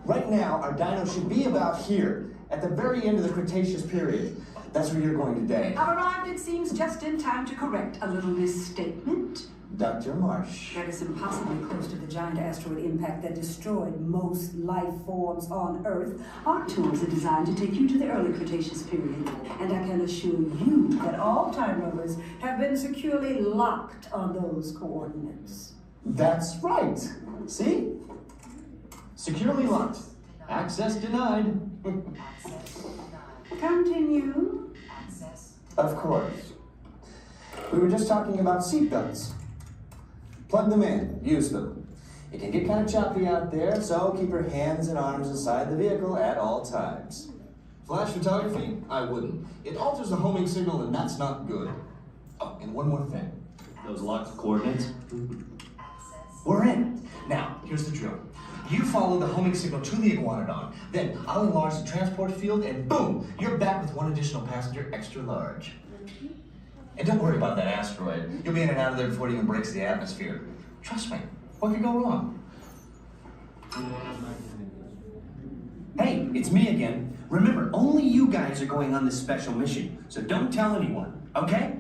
Right now, our dino should be about here, at the very end of the Cretaceous period. That's where you're going today. I've arrived, it seems, just in time to correct a little misstatement. Dr. Marsh. That is impossibly close to the giant asteroid impact that destroyed most life forms on Earth. Our tours are designed to take you to the early Cretaceous period, and I can assure you that all Time Rovers have been securely locked on those coordinates. That's right. See? Securely locked. Access denied. Continue. Of course. We were just talking about seatbelts. Plug them in, use them. It can get kind of choppy out there, so keep your hands and arms inside the vehicle at all times. Flash photography? I wouldn't. It alters the homing signal, and that's not good. Oh, and one more thing. Those locked coordinates? We're in. Now, here's the drill. You follow the homing signal to the iguanodon, then I'll enlarge the transport field, and boom, you're back with one additional passenger extra large. And don't worry about that asteroid. You'll be in and out of there before it even breaks the atmosphere. Trust me, what could go wrong? Hey, it's me again. Remember, only you guys are going on this special mission, so don't tell anyone, okay?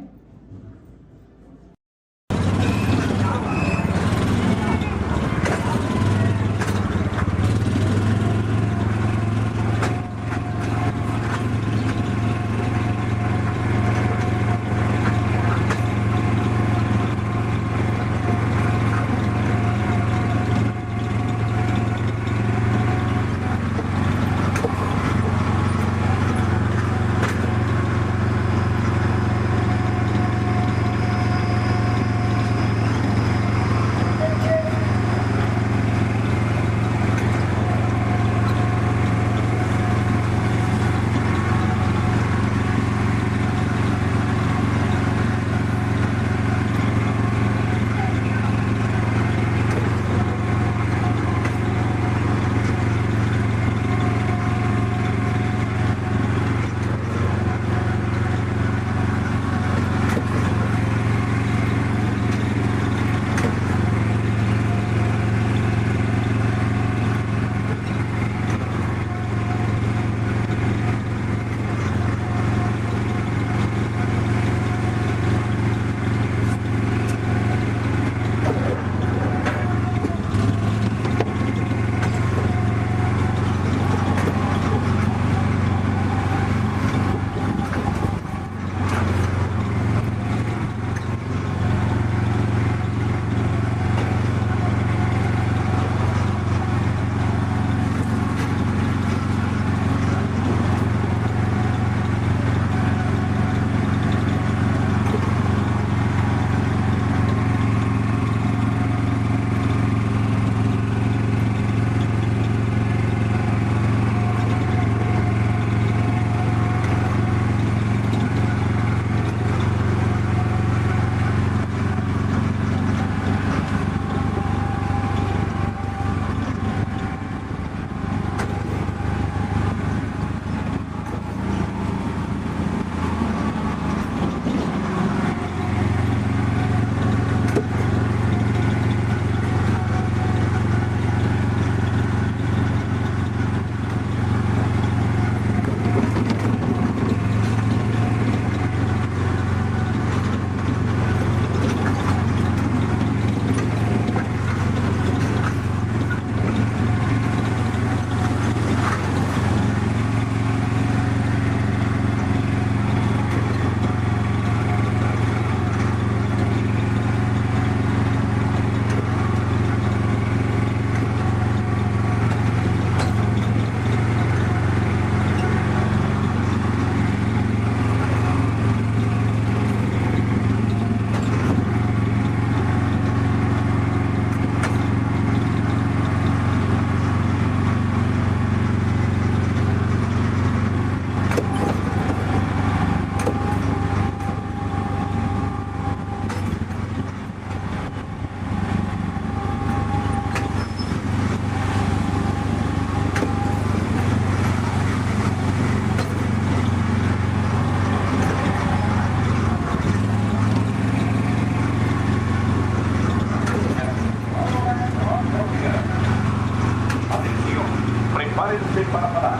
prepárense para parar.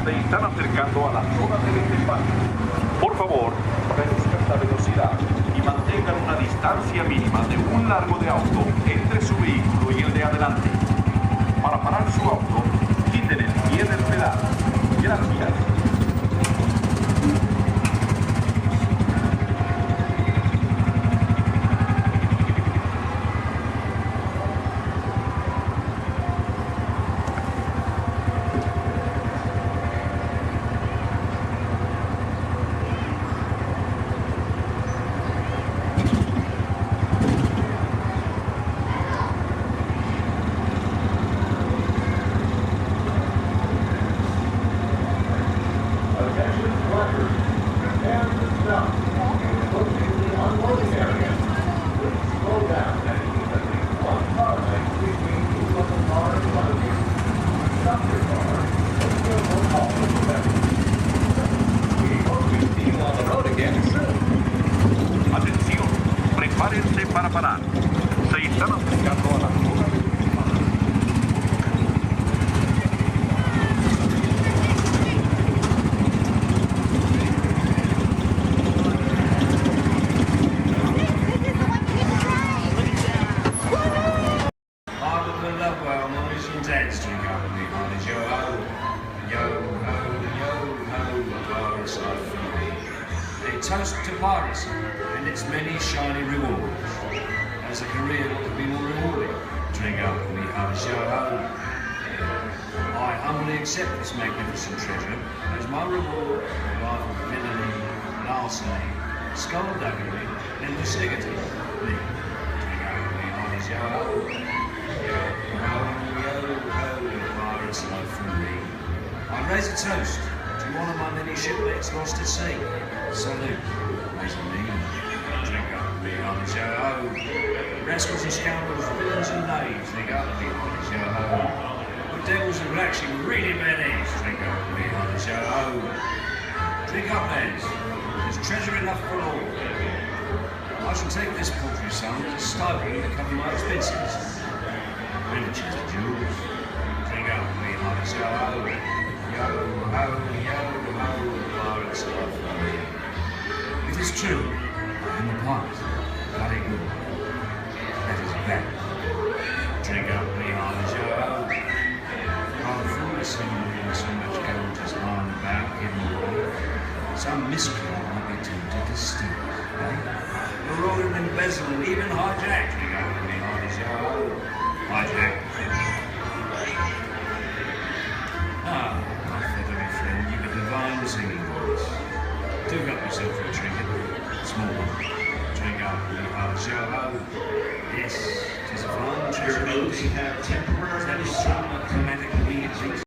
Se están acercando a la zona de desempate. Por favor, reduzcan la velocidad y mantengan una distancia mínima de un largo de auto entre su vehículo y el de adelante. Para parar su auto, quiten el pie del pedal. Gracias. Atención, prepárense para parar. Se están acercando a la zona de toast to piracy and its many shiny rewards. As a career, what could be more rewarding? Drink up, we have a show home. I humbly accept this magnificent treasure as my reward for a life of villainy, larceny, skullduggery, and lucidity. Drink up, we have a show home. Yo ho, the pirates love from me. I raise a toast to one of my many shipmates lost at sea. Salute, mezzanine. Drink up, be on the show. Rascals and scoundrels, villains and knaves. Drink up, be on the show. The devils and blacks, you really bad eggs. Drink up, be on the show. Drink up, lads. There's treasure enough for all. I shall take this paltry sum as a stipend to cover my expenses. Riches and jewels. Drink up, be on the show. Yo ho, pirates love from me. It is true, I am a pirate, bloody good. That is bad. Drink up behind the show. I'm foolish in so much gold just lying about giving away. Some miscreant might be tempted to steal it, eh? Marauding, embezzling, even hijack. Drink up behind the show. Hijack. Ah, my feathery friend, you've a divine singing voice. Do help yourself for a trinket. Small one. Drink up, we have a show. Yes, 'tis a fine treasure. We have temporary that is some climatic weird.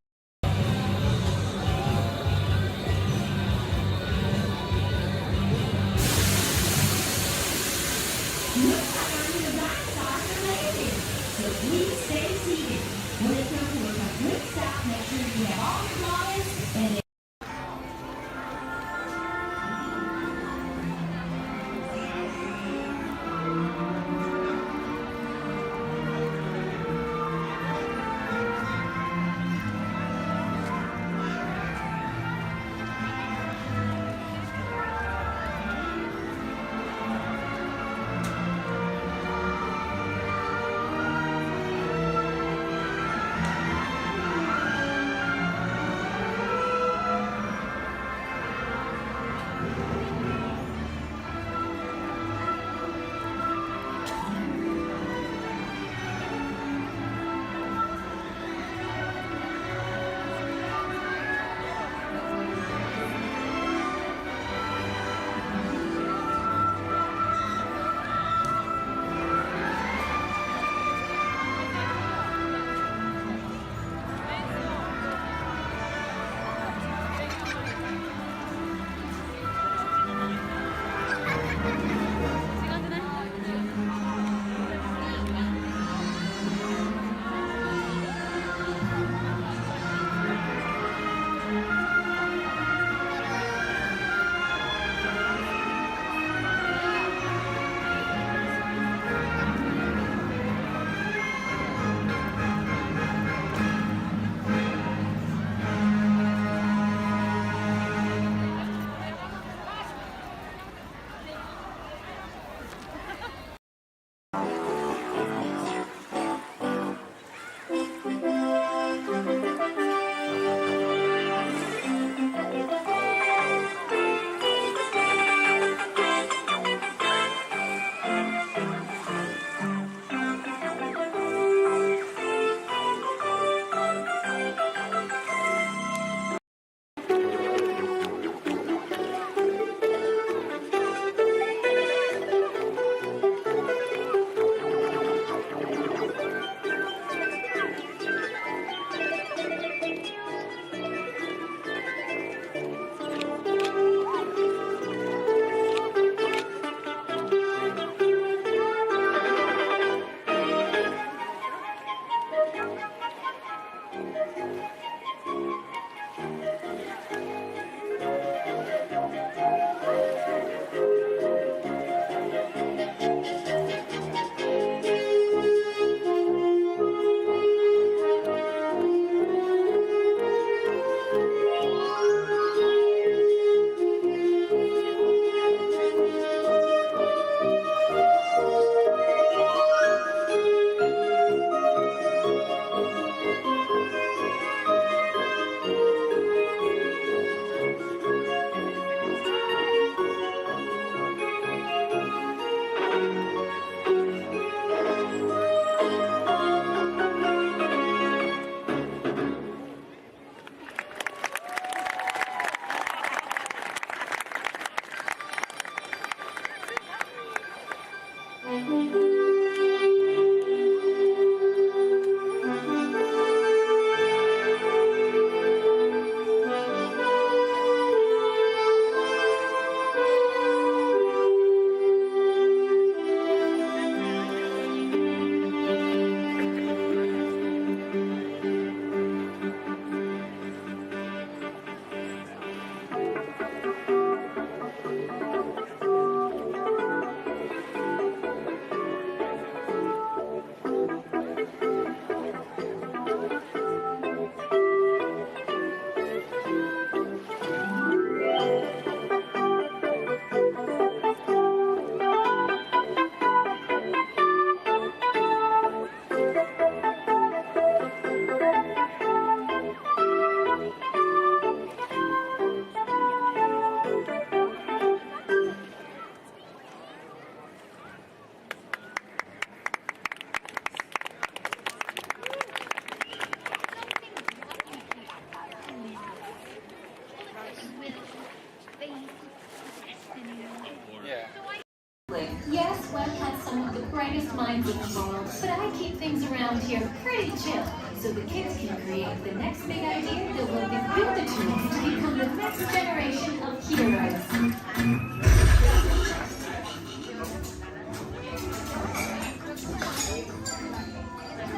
around here pretty chill, so the kids can create the next big idea that will equip the tools to become the next generation of heroes.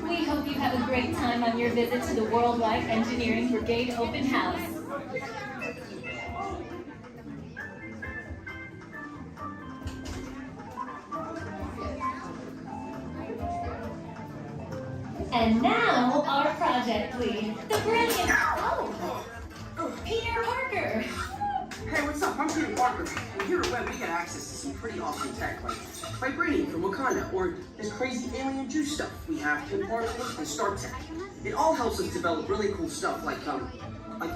We hope you have a great time on your visit to the Worldwide Engineering Brigade Open House. And now, our project lead, the brilliant, Peter Parker. Hey, what's up? I'm Peter Parker. And here at Web, we get access to some pretty awesome tech, like vibranium from Wakanda, or this crazy alien juice stuff we have in Parliament and Star Tech. It all helps us develop really cool stuff, like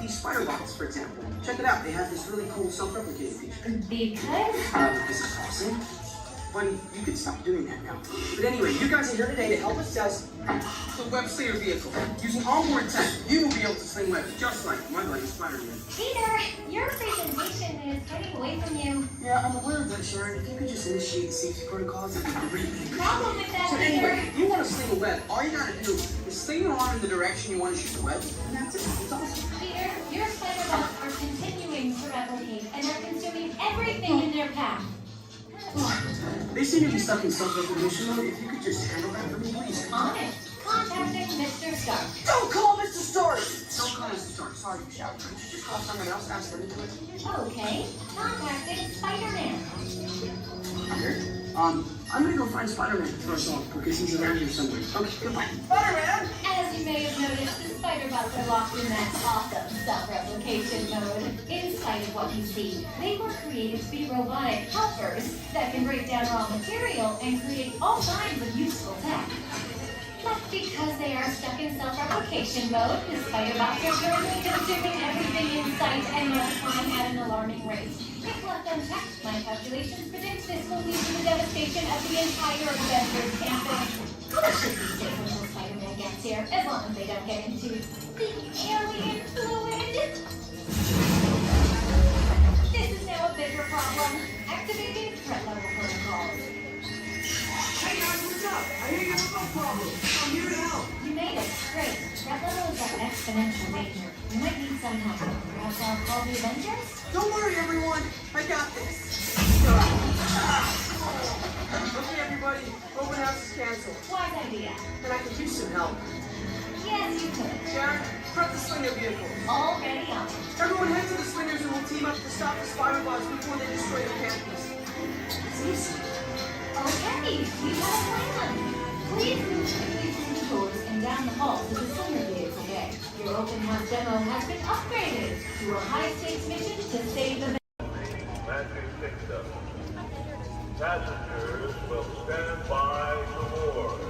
these spider bots, for example. Check it out. They have this really cool self-replicating feature. Because? This is awesome. Buddy, you could stop doing that now. But anyway, you guys are here today to help us test the Web Slayer vehicle. Using onboard tech, you will be able to sling webs just like my buddy Spider-Man. Peter, your presentation is getting away from you. Yeah, I'm aware of that, Sharon. If you could just initiate the safety protocols, it'd be great. Problem with that, So Peter. anyway, if you want to sling a web, all you gotta do is sling your arm in the direction you want to shoot the web, and that's it. It's awesome. Peter, your spider bots are continuing to replicate and are consuming everything in their path. They seem to be stuck in self-replication mode. If you could just handle that for me, please. On it. Contacting Mr. Stark. Don't call Mr. Stark! Don't call Mr. Stark. Sorry, Michelle. Could you just call someone else? Ask them to do it. Okay. Contacting Spider-Man. Here. I'm gonna go find Spider-Man for us all, because he's around here somewhere. Okay, goodbye. Spider-Man! As you may have noticed, the spider bots are locked in that awesome self-replication mode. In spite of what you see, they were created to be robotic helpers that can break down raw material and create all kinds of useful tech. But because they are stuck in self-replication mode, the spider bots are currently consuming everything in sight and multiplying at an alarming rate. If left unchecked, my calculations predict this will lead to the devastation of the entire Avengers campus. It should be safe until Spider-Man gets here, as long as they don't get into the alien fluid. This is now a bigger problem. Activating threat level protocols. Hey guys, what's up? I hear you have a problem. I'm here to help. You made it. Great. Threat level is at exponential danger. You might need some help. Perhaps I'll call the Avengers? Don't worry, everyone. I got this. Okay, everybody. Open house is canceled. Wise idea. And I could use some help. Yes, you could. Sharon, prep the slinger vehicle. Already on. Everyone head to the slingers and we'll team up to stop the spider bots before they destroy the campus. It's easy. Okay, we have a plan. Please move quickly through the doors and down the hall to the slinger vehicle bay. Your open house demo has been upgraded to a high-stakes mission to save the Passengers will stand by the board.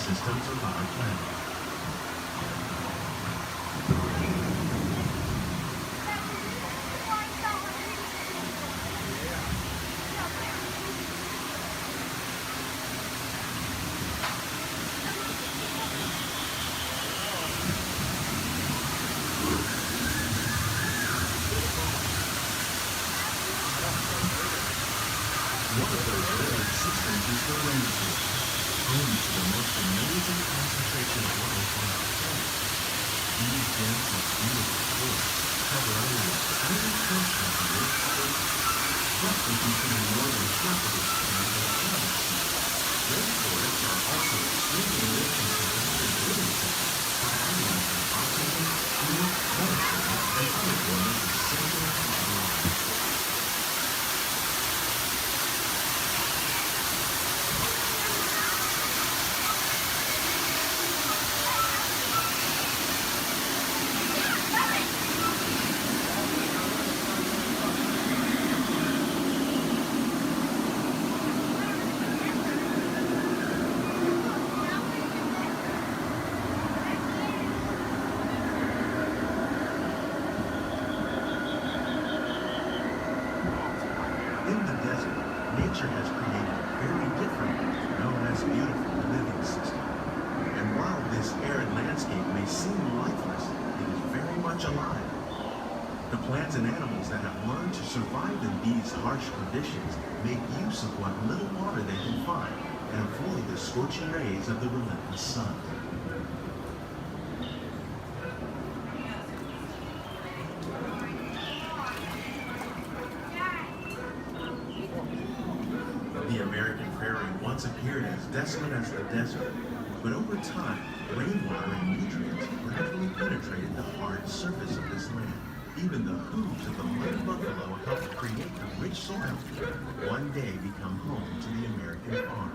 ecosystems of our planet. One of those living systems is the rainforest, home to the most amazing concentration of life on our planet. These dense and beautiful forests cover only a tiny portion of the Earth's surface, roughly between the northern half of its planet and the Atlantic Sea. Rainforests are also extremely rich in surrounding living systems, providing us with oxygen, food, medicine, and other forms of essential life. In the desert, nature has created a very different world known as beautiful living system. And while this arid landscape may seem lifeless, it is very much alive. The plants and animals that have learned to survive in these harsh conditions make use of what little water they can find and avoid the scorching rays of the relentless sun. The American prairie once appeared as desolate as the desert, but over time, rainwater and nutrients gradually penetrated the hard surface of this land. Even the hooves of the mud buffalo helped create the rich soil that one day become home to the American farm.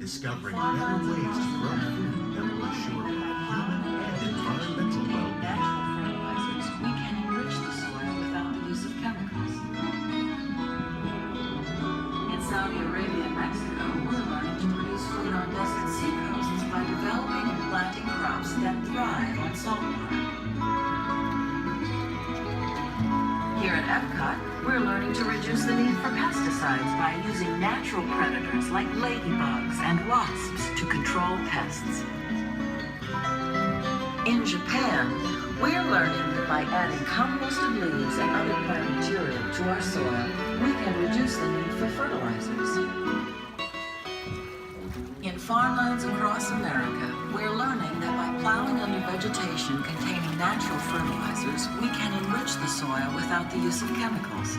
Discovering better ways to grow food that will assure human and environmental well-being. Fertilizers, we can enrich the soil without the use of chemicals. In Saudi Arabia and Mexico, we're learning to produce food on desert seacoasts by developing and planting crops that thrive on saltwater. Here at Epcot, we're learning to reduce the need for pesticides by using natural predators like ladybugs and wasps to control pests. In Japan, we're learning that by adding composted leaves and other plant material to our soil, we can reduce the need for fertilizers. In farmlands across America, we're learning that by plowing under vegetation containing natural fertilizers, we can enrich the soil without the use of chemicals.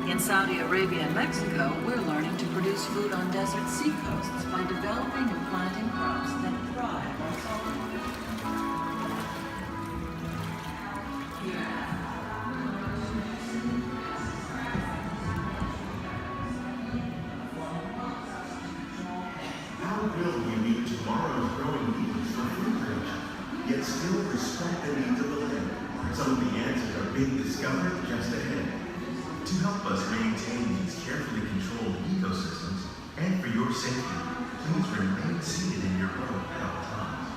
In Saudi Arabia and Mexico, we're learning to produce food on desert seacoasts by developing and planting crops that thrive on saltwater. How will we meet tomorrow's growing needs for food production, yet still respect the needs of the land? Some of the answers are being discovered just ahead. To help us maintain these carefully controlled ecosystems, and for your safety, please remain seated in your boat at all times.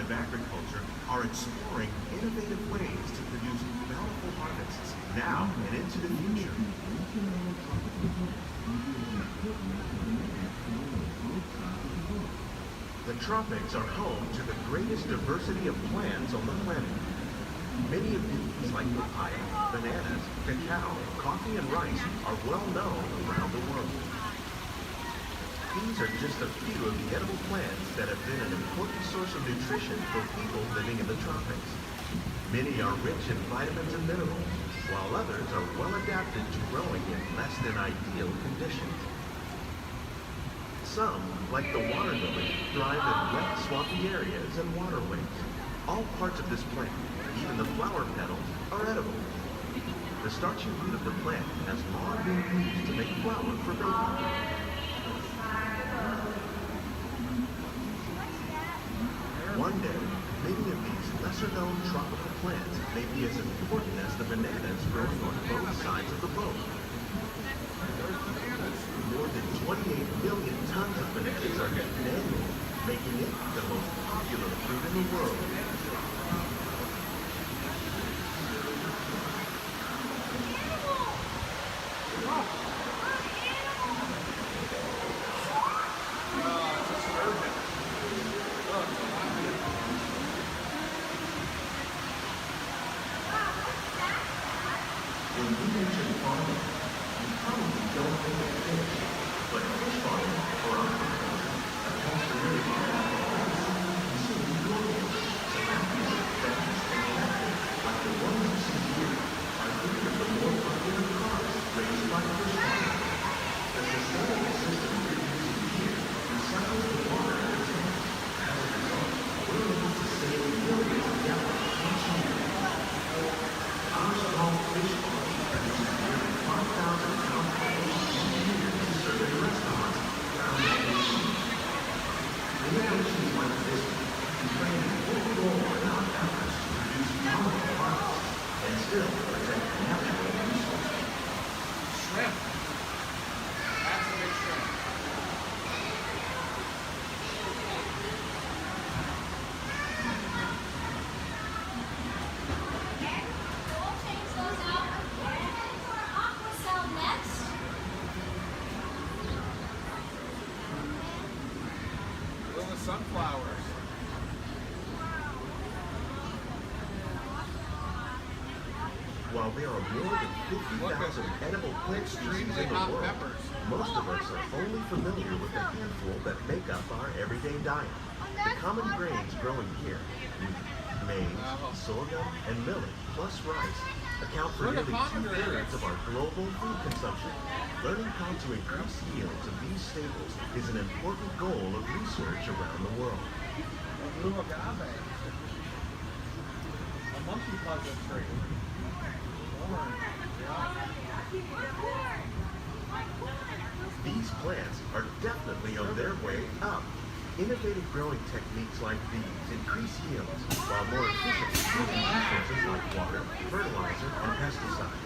of Agriculture are exploring innovative ways to produce bountiful harvests now and into the future. The tropics are home to the greatest diversity of plants on the planet. Many of these, like papaya, bananas, cacao, coffee, and rice, are well known around the world. These are just a few of the edible plants that have been an important source of nutrition for people living in the tropics. Many are rich in vitamins and minerals, while others are well adapted to growing in less than ideal conditions. Some, like the water lily, thrive in wet, swampy areas and waterways. All parts of this plant, even the flower petals, are edible. The starchy root of the plant has long been used to make flour for baking. One day, many of these lesser-known tropical plants may be as important as the bananas growing on both sides of the boat. More than 28 million tons of bananas are eaten annually, making it the most popular fruit in the world. When you mention farming, you probably don't think of fish, but fish farming or aquaculture accounts for nearly half of all the seafood consumed globally. Tilapia, bass, and catfish, like the ones you see here, are three of the more popular crops raised by fish farming. The sustainable system you're using here recycles the water in the tanks. As a result, we're able to save millions of gallons each year. Our small fish farm produces nearly 5,000 pounds of fish each year to serve in restaurants around the nation. Innovations like this can play an important role in our efforts to produce bountiful harvests and still protect natural resources. Shrimp. That's a big shrimp. Little sunflowers. While there are more than 50,000 edible plant species in the hot world, peppers. most of us are only familiar with the handful that make up our everyday diet. The common grains growing here, wheat, maize, sorghum, and millet, plus rice, account for Look at nearly pomegranates. 2/3 of our global food consumption. Learning how to increase yields of these staples is an important goal of research around the world. A blue agave. A monkey puzzle tree. Orange. These plants are definitely on their way up. Innovative growing techniques like these increase yields, while more efficiently using resources like water, fertilizer, and pesticides.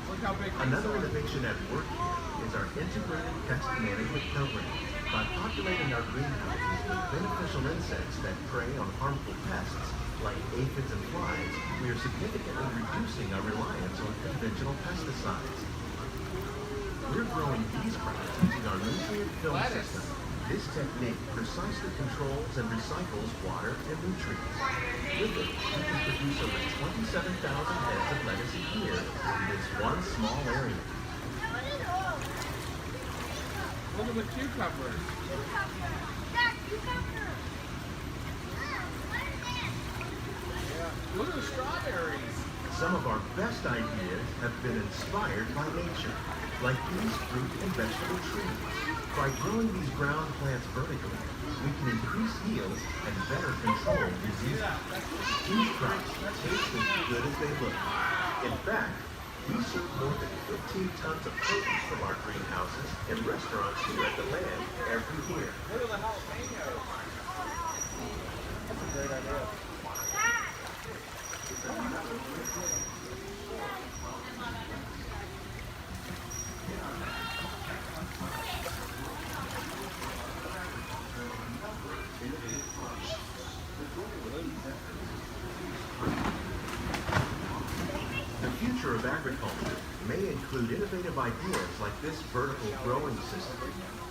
Another innovation at work here is our integrated pest management program. By populating our greenhouses with beneficial insects that prey on harmful pests, like aphids and flies, we are significantly reducing our reliance on conventional pesticides. We're growing these crops using our nutrient film system. This technique precisely controls and recycles water and nutrients. With it, we can produce over 27,000 heads of lettuce a year in this one small area. Look at the cucumbers. Look at the strawberries. Some of our best ideas have been inspired by nature, like these fruit and vegetable trees. By growing these ground plants vertically, we can increase yields and better control diseases. These crops taste as good as they look. In fact, we serve more than 15 tons of produce from our greenhouses in restaurants here at the land every year. Look at the jalapenos. That's a great idea. of agriculture may include innovative ideas like this vertical growing system.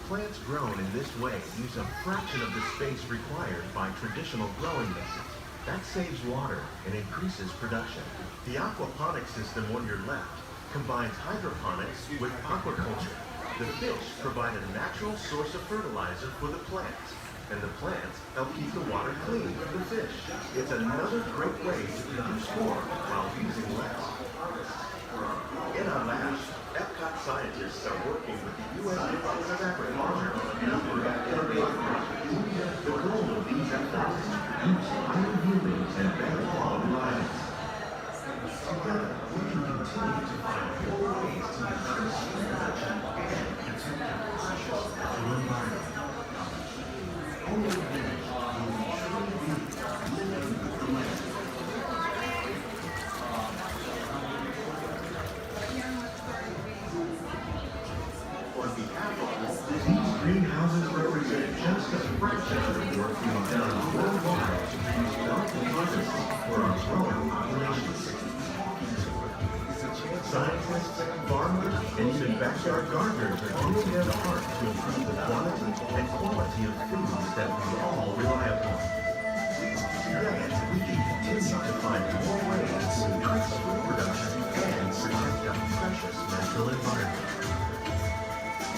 Plants grown in this way use a fraction of the space required by traditional growing methods. That saves water and increases production. The aquaponic system on your left combines hydroponics with aquaculture. The fish provide a natural source of fertilizer for the plants, and the plants help keep the water clean for the fish. It's another great way to produce more while using less. In our labs, Epcot scientists are working with the U.S. Department of Agriculture and other innovative projects. The goal of these efforts is to produce higher yielding and better quality lives. Together, we can continue to find more ways to increase food production and protect our precious natural environment. Only then will we truly be living with the land. On behalf of Walt Disney's greenhouses represent just a fraction of the work being done worldwide to produce delicate harvests for our growing populations. Scientists, farmers, and even backyard gardeners are doing their part to improve the quantity and quality of foods that we all rely upon. Together, we can continue to find more ways to increase food production and protect our precious natural environment.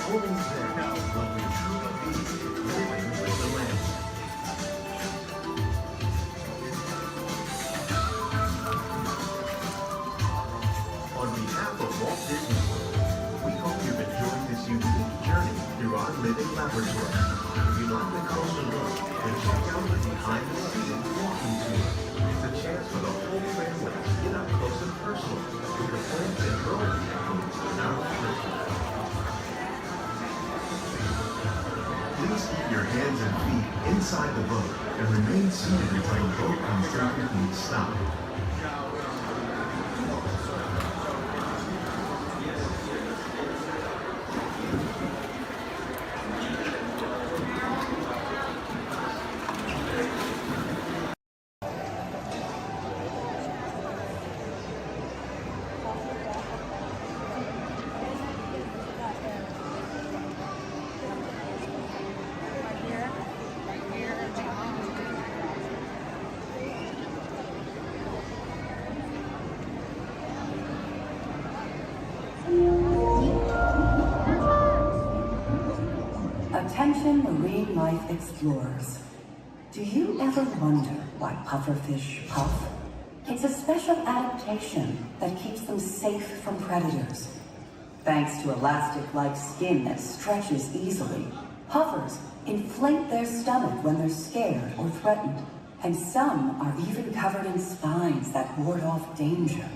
Only then will we truly be living with the land. On behalf of Walt Disney World, we hope you've enjoyed this unique journey through our living laboratory. If you'd like a closer look, then check out the behind-the-scenes walking tour. It's a chance for the whole family to get up close and personal with the plants and growing techniques in our laboratory. Please keep your hands and feet inside the boat and remain seated until the boat comes to a complete stop. Attention marine life explorers. Do you ever wonder why pufferfish puff? It's a special adaptation that keeps them safe from predators. Thanks to elastic-like skin that stretches easily, puffers inflate their stomach when they're scared or threatened, and some are even covered in spines that ward off danger.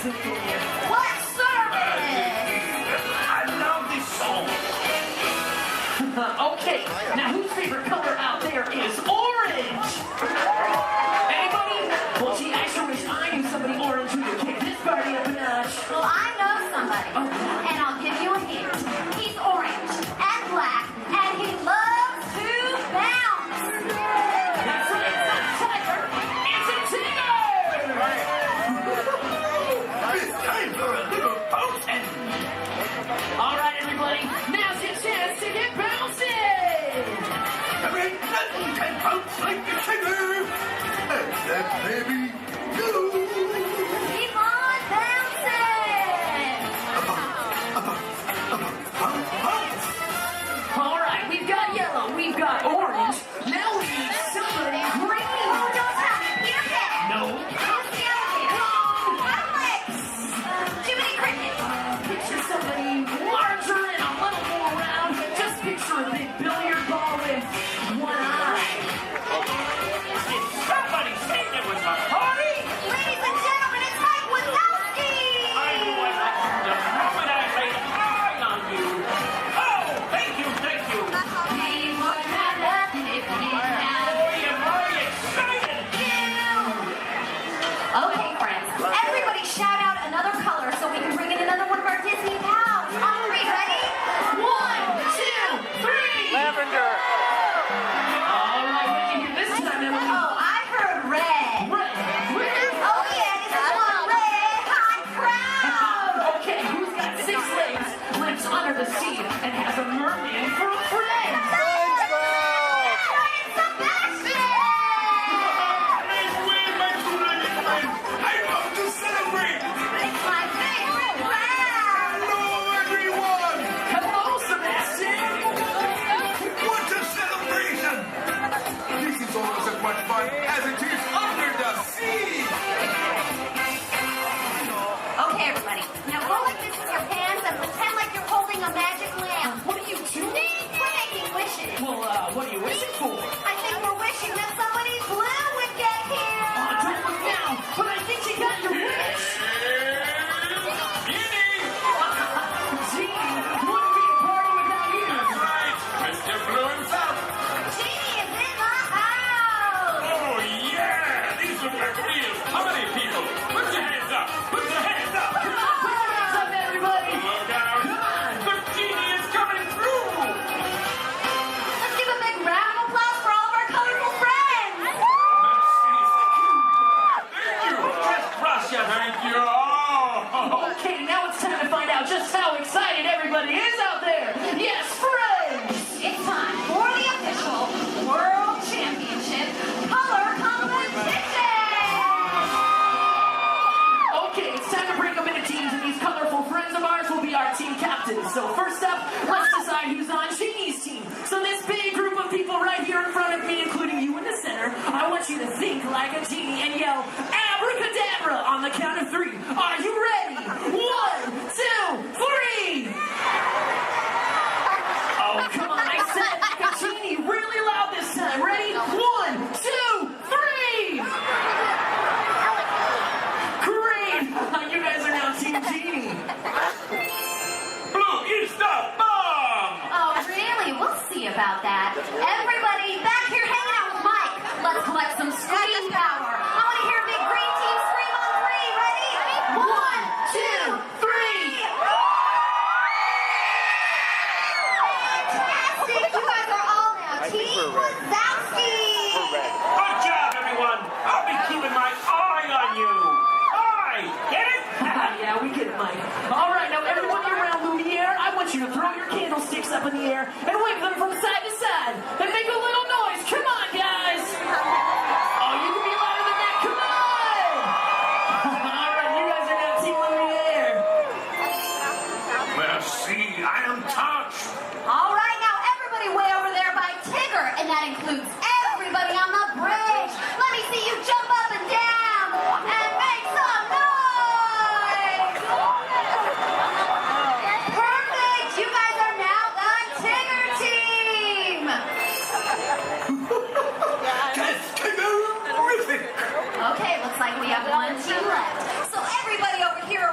What service? I love this song. Okay, now whose favorite color out there is orange? Anybody? Well, gee, I sure wish I knew somebody orange who could kick this party up a notch. Well, I know somebody, and I'll give you a hint. He's orange and black, and he loves to bounce. That's right, it's not a tiger, it's a tiger! It's time for a little bouncing. All right, everybody, now's your chance to get bouncing! There ain't nothing can bounce like the tiger. Except maybe you. Keep on bouncing. All right, we've got yellow, we've got orange, now we need somebody green! Oh, don't stop. Peter Pan. No. Who's the alligator? Alex. Jiminy Cricket. Picture somebody larger and a little more round. Just picture a big billiard ball with one eye. Did somebody say there was a party? Ladies and gentlemen, it's Mike Wazowski. I knew it the moment I laid eye on you. Oh, thank you, thank you. He would have nothing if he had Boy, am I excited. you. Okay, friends, everybody shout out another color so we can bring in another one of our Disney pals. On three, ready? 1, 2, 3. Lavender. All right, what did you hear this time, Emily? Oh, I heard red. Red. Oh yeah, this is one red hot crowd. Okay, who's got 6 legs, lives under the sea, and has a mermaid for a friend? I love to celebrate. It's my favorite crowd. Hello, everyone. Hello, Sebastian. What a celebration. This is almost as much fun as it is under the sea. Okay, everybody. Now go like this with your hands and pretend like you're holding a magic lamp. What are you doing? We're making wishes. Well, what are you wishing for? I think we're wishing that somebody blue would get here. Don't look now, but I think you got your wish. Genie, wouldn't be a party without you. That's right. Mr. Blue himself. Genie is in the house. Oh, yeah. These look like real party people. Put your hands up. Put your hands up. What's up, everybody? Look out. Come on. The genie is coming through. Let's give a big round of applause for all of our colorful friends. Thank you. Just Russia, thank you. Oh. Okay, now it's time to find out just how excited everybody is out there. Yes, friends! It's time for the official World Championship Color Competition. Okay, it's time to break them into teams, and these colorful friends of ours will be our team captains. So first up, let's decide who's on Genie's team. So this big group of people right here in front of me, including you in the center, I want you to think like a genie and yell abracadabra on the count of 3. Are you ready? 1, 2, 3! Oh, come on, I said like a genie really loud this time. Ready? 1, 2, 3! Great! You guys are now Team Genie. Blue is the bomb. Oh, really? We'll see about that. Everybody back here hanging out with Mike. Let's collect some scream power. I want to hear a big green team scream on 3. Ready? 1, 2, 3. Fantastic! You guys are all now Team Wazowski. Good job, everyone. I'll be keeping my eye on you. Eye. Get it? Yeah, we get it, Mike. All right, now everyone around Lumiere, I want you to throw your candlesticks up in the air and wave them from side to side and make a little noise. Come on, guys. Oh, you can be louder than that. Come on. All right, you guys are now Team Lumiere. Merci. I am touched. All right, now everybody way over there by Tigger, and that includes everybody on the bridge. Let me see you jump up and down and make some noise. Perfect. You guys are now the Tigger team. That's terrific. Okay, looks like we have one team left. So everybody over here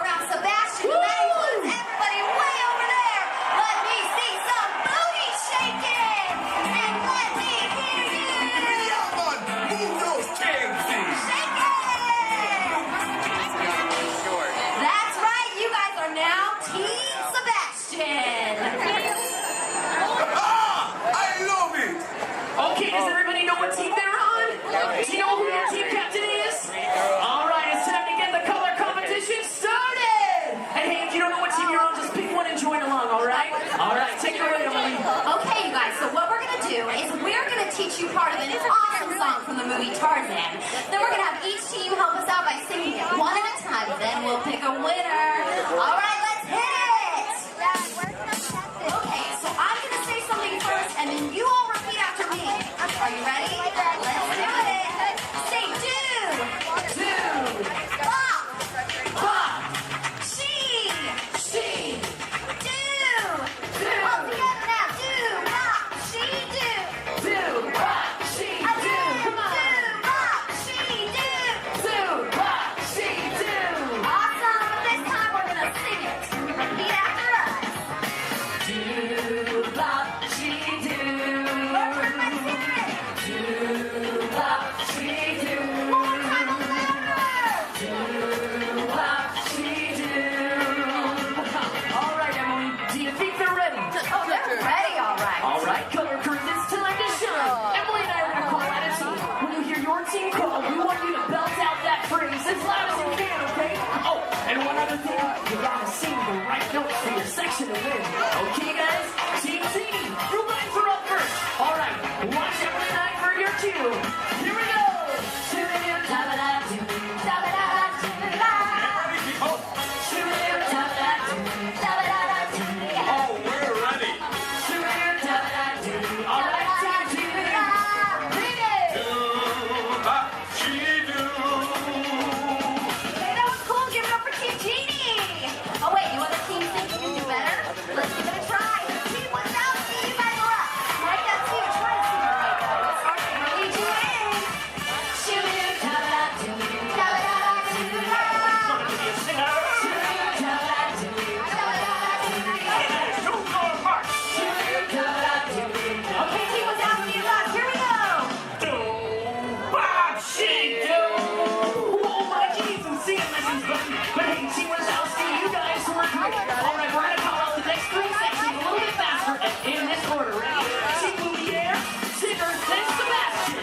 this button. But hey, Team Wazowski, you guys work great. All right, we're gonna call out the next 3 sections a little bit faster and in this order. Ready? Team Lumiere, Tigger, then Sebastian.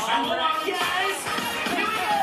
All right, guys. Here we go.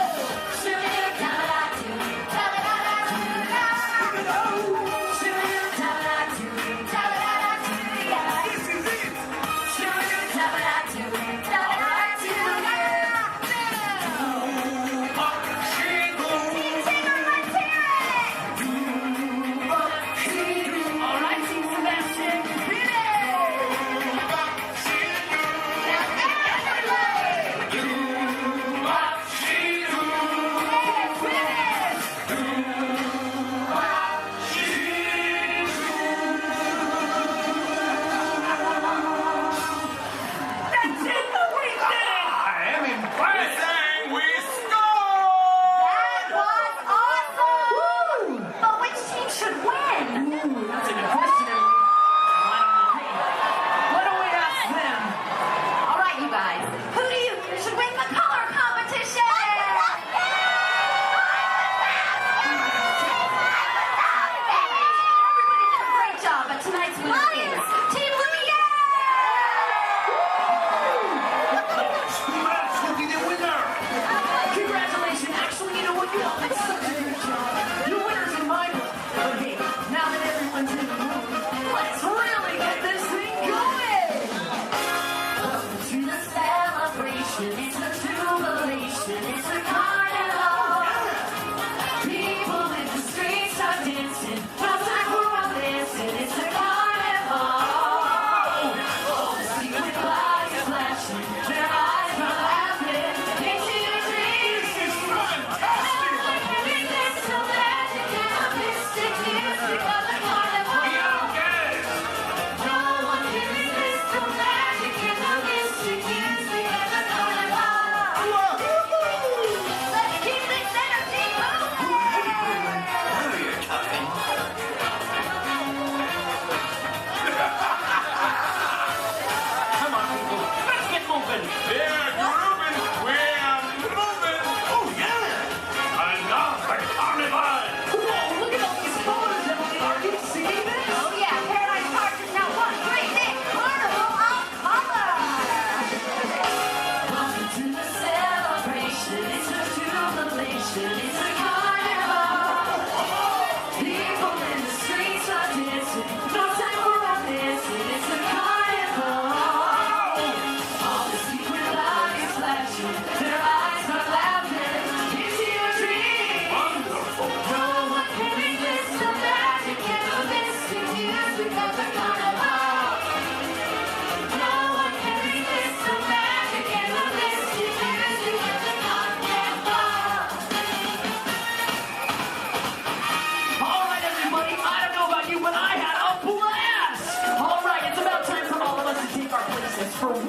For World of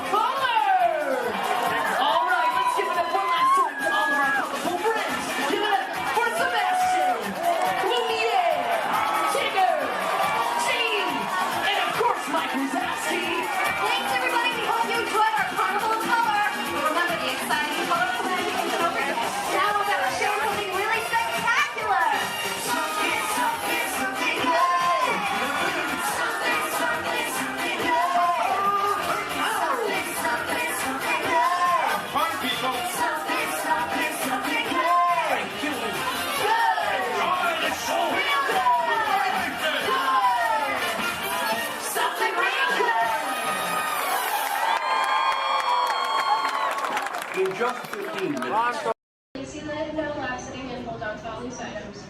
Color! All right, let's give it up one last time to all of our colorful friends. Give it up for Sebastian, Lumiere, Tigger, Gene, and of course Mike Wazowski. Thanks everybody, we hope you enjoyed our Carnival of Color. Remember the exciting colorful magic is over. Now we're going to show something really spectacular. Something good. Something good. In just 15 minutes. Disneyland, no lasting, and hold on to all these items.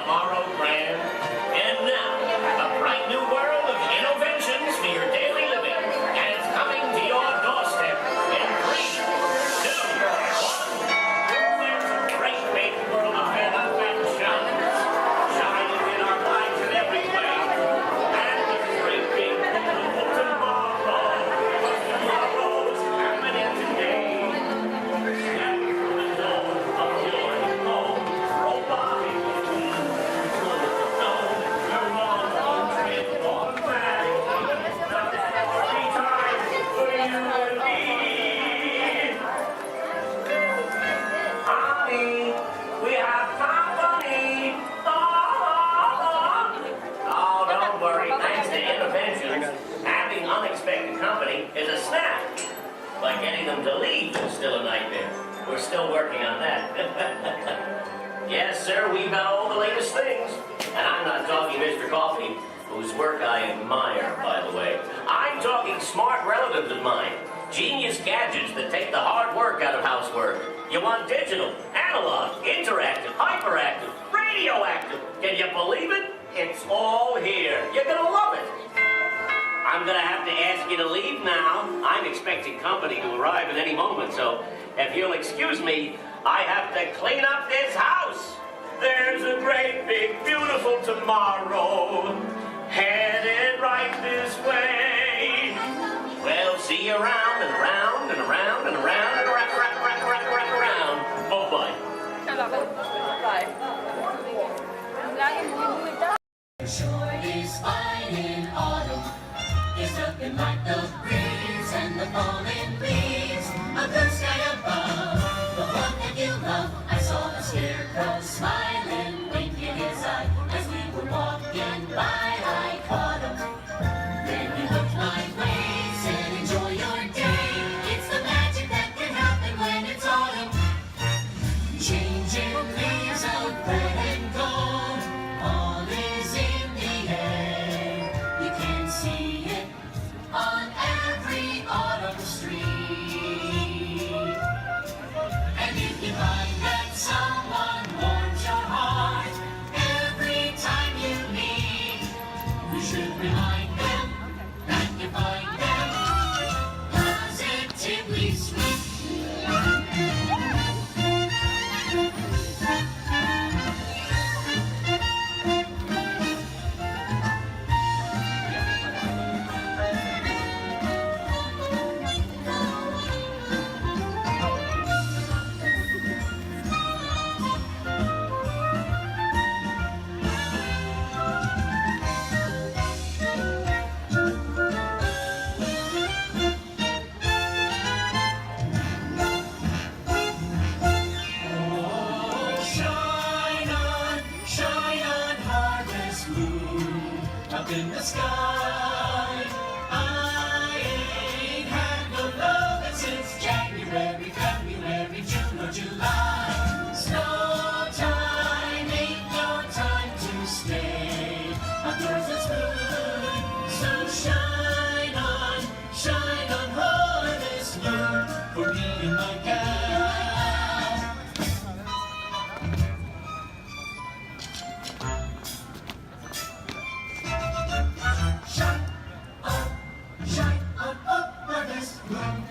tomorrow grand. And now, a bright new world of innovations for your daily living. And it's coming to your doorstep in 3, 2, 1. There's a great big world of inventions. Shining in our lives in every way. And a great big beautiful tomorrow. Tomorrow's happening today. Step through the door of your home. Robotic. Honey, we have company. Oh, don't worry. Thanks to interventions, having unexpected company is a snap. But getting them to leave is still a nightmare. We're still working on that. Yes, sir, we've got all the latest things. And I'm not talking Mr. Coffee, whose work I admire, by the way. I'm talking smart relatives of mine. Genius gadgets that take the hard work out of housework. You want digital, analog, interactive, hyperactive, radioactive. Can you believe it? It's all here. You're gonna love it. I'm gonna have to ask you to leave now. I'm expecting company to arrive at any moment, so if you'll excuse me, I have to clean up this house. There's a great, big, beautiful tomorrow headed right this way. We'll see you around and around and around and around and around. Bye-bye. Sure is fine in autumn. It's looking like the breeze and the falling leaves. A blue sky above, the one that you love. I saw the scarecrow smiling, winking his eye as we were walking by. I caught him. Then he looked my way, said, "Enjoy your day." It's the magic that can happen when it's autumn. Changing leaves of red and gold, all is in the air. You can see it on every autumn street. And if you find that someone warms your heart every time you meet, you should remind them that you find them positively sweet. Shine on, harvest moon, up in the sky. I ain't had no lovin' since January, February, June or July. Snow time ain't no time to stay. Outdoors it's good, so shine on harvest moon for me and my gal. Shine on, harvest moon.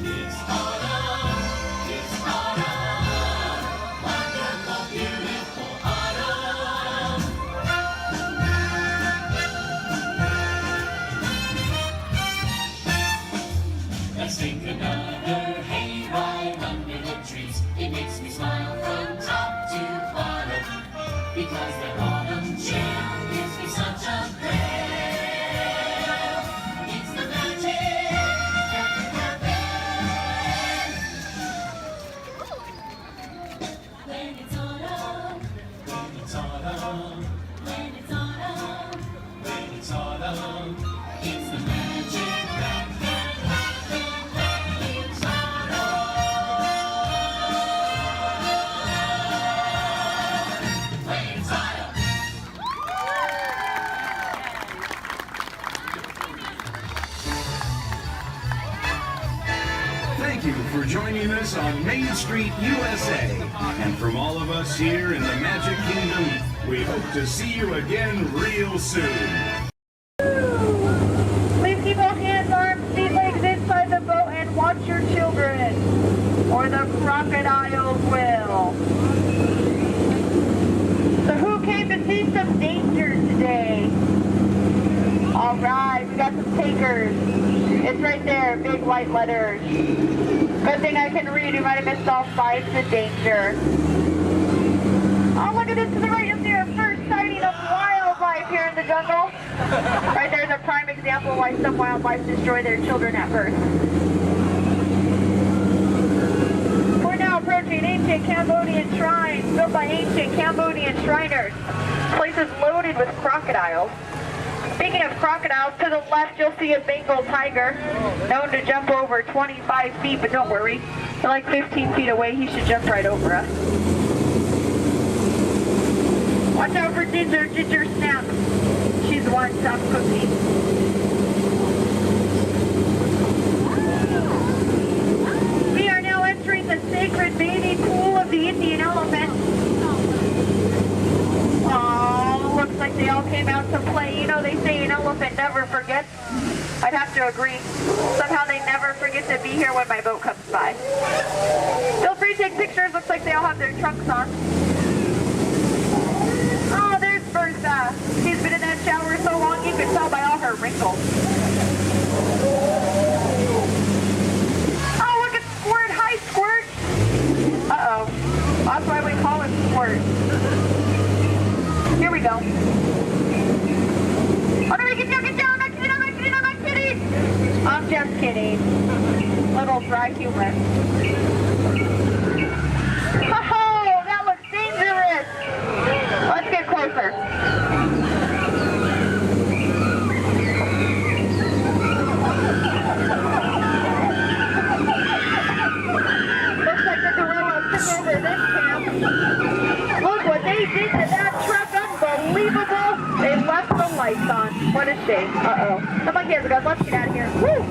It's autumn, wonderful, beautiful autumn. Let's take another hayride under the trees. It makes me smile from top to bottom, because the autumn chill gives me such a thrill. It's the magic that can happen when it's autumn. When it's autumn. When it's autumn. When it's autumn. It's the magic that can happen when it's autumn. us on Main Street, USA. And from all of us here in the Magic Kingdom, we hope to see you again real soon. Please keep all hands, arms, feet, legs inside the boat and watch your children, or the crocodiles will. So who came to see some danger today? All right, we got some takers. It's right there, big white letters. Good thing I can read. You might have missed all signs of danger. Oh, look at this to the right. You'll see our first sighting of wildlife here in the jungle. Right there's a prime example of why some wildlife destroy their children at birth. We're now approaching ancient Cambodian shrines built by ancient Cambodian Shriners. This place is loaded with crocodiles. Speaking of crocodiles, to the left you'll see a Bengal tiger, known to jump over 25 feet, but don't worry, they're like 15 feet away, he should jump right over us. Watch out for Ginger, Ginger Snap. She's the one to stop cooking. We are now entering the sacred bathing pool of the Indian elephant. Oh, looks like they all came out to play. You know, they say an elephant never forgets. I'd have to agree. Somehow they never forget to be here when my boat comes by. Feel free to take pictures. Looks like they all have their trunks on. Oh, there's Bertha. She's been in that shower so long you can tell by all her wrinkles. Oh, look at Squirt. Hi, Squirt. Uh-oh. That's why we call him Squirt. Here we go. Oh no, get down, I'm not kidding, I'm not kidding, I'm not kidding! I'm just kidding. Little dry humor. Oh, that looks dangerous! Let's get closer. Looks like the gorillas took over this camp. Look what they did to that truck, unbelievable. They left the lights on. What a shame. Uh-oh. The monkey has a gun. Let's get out of here. Woo!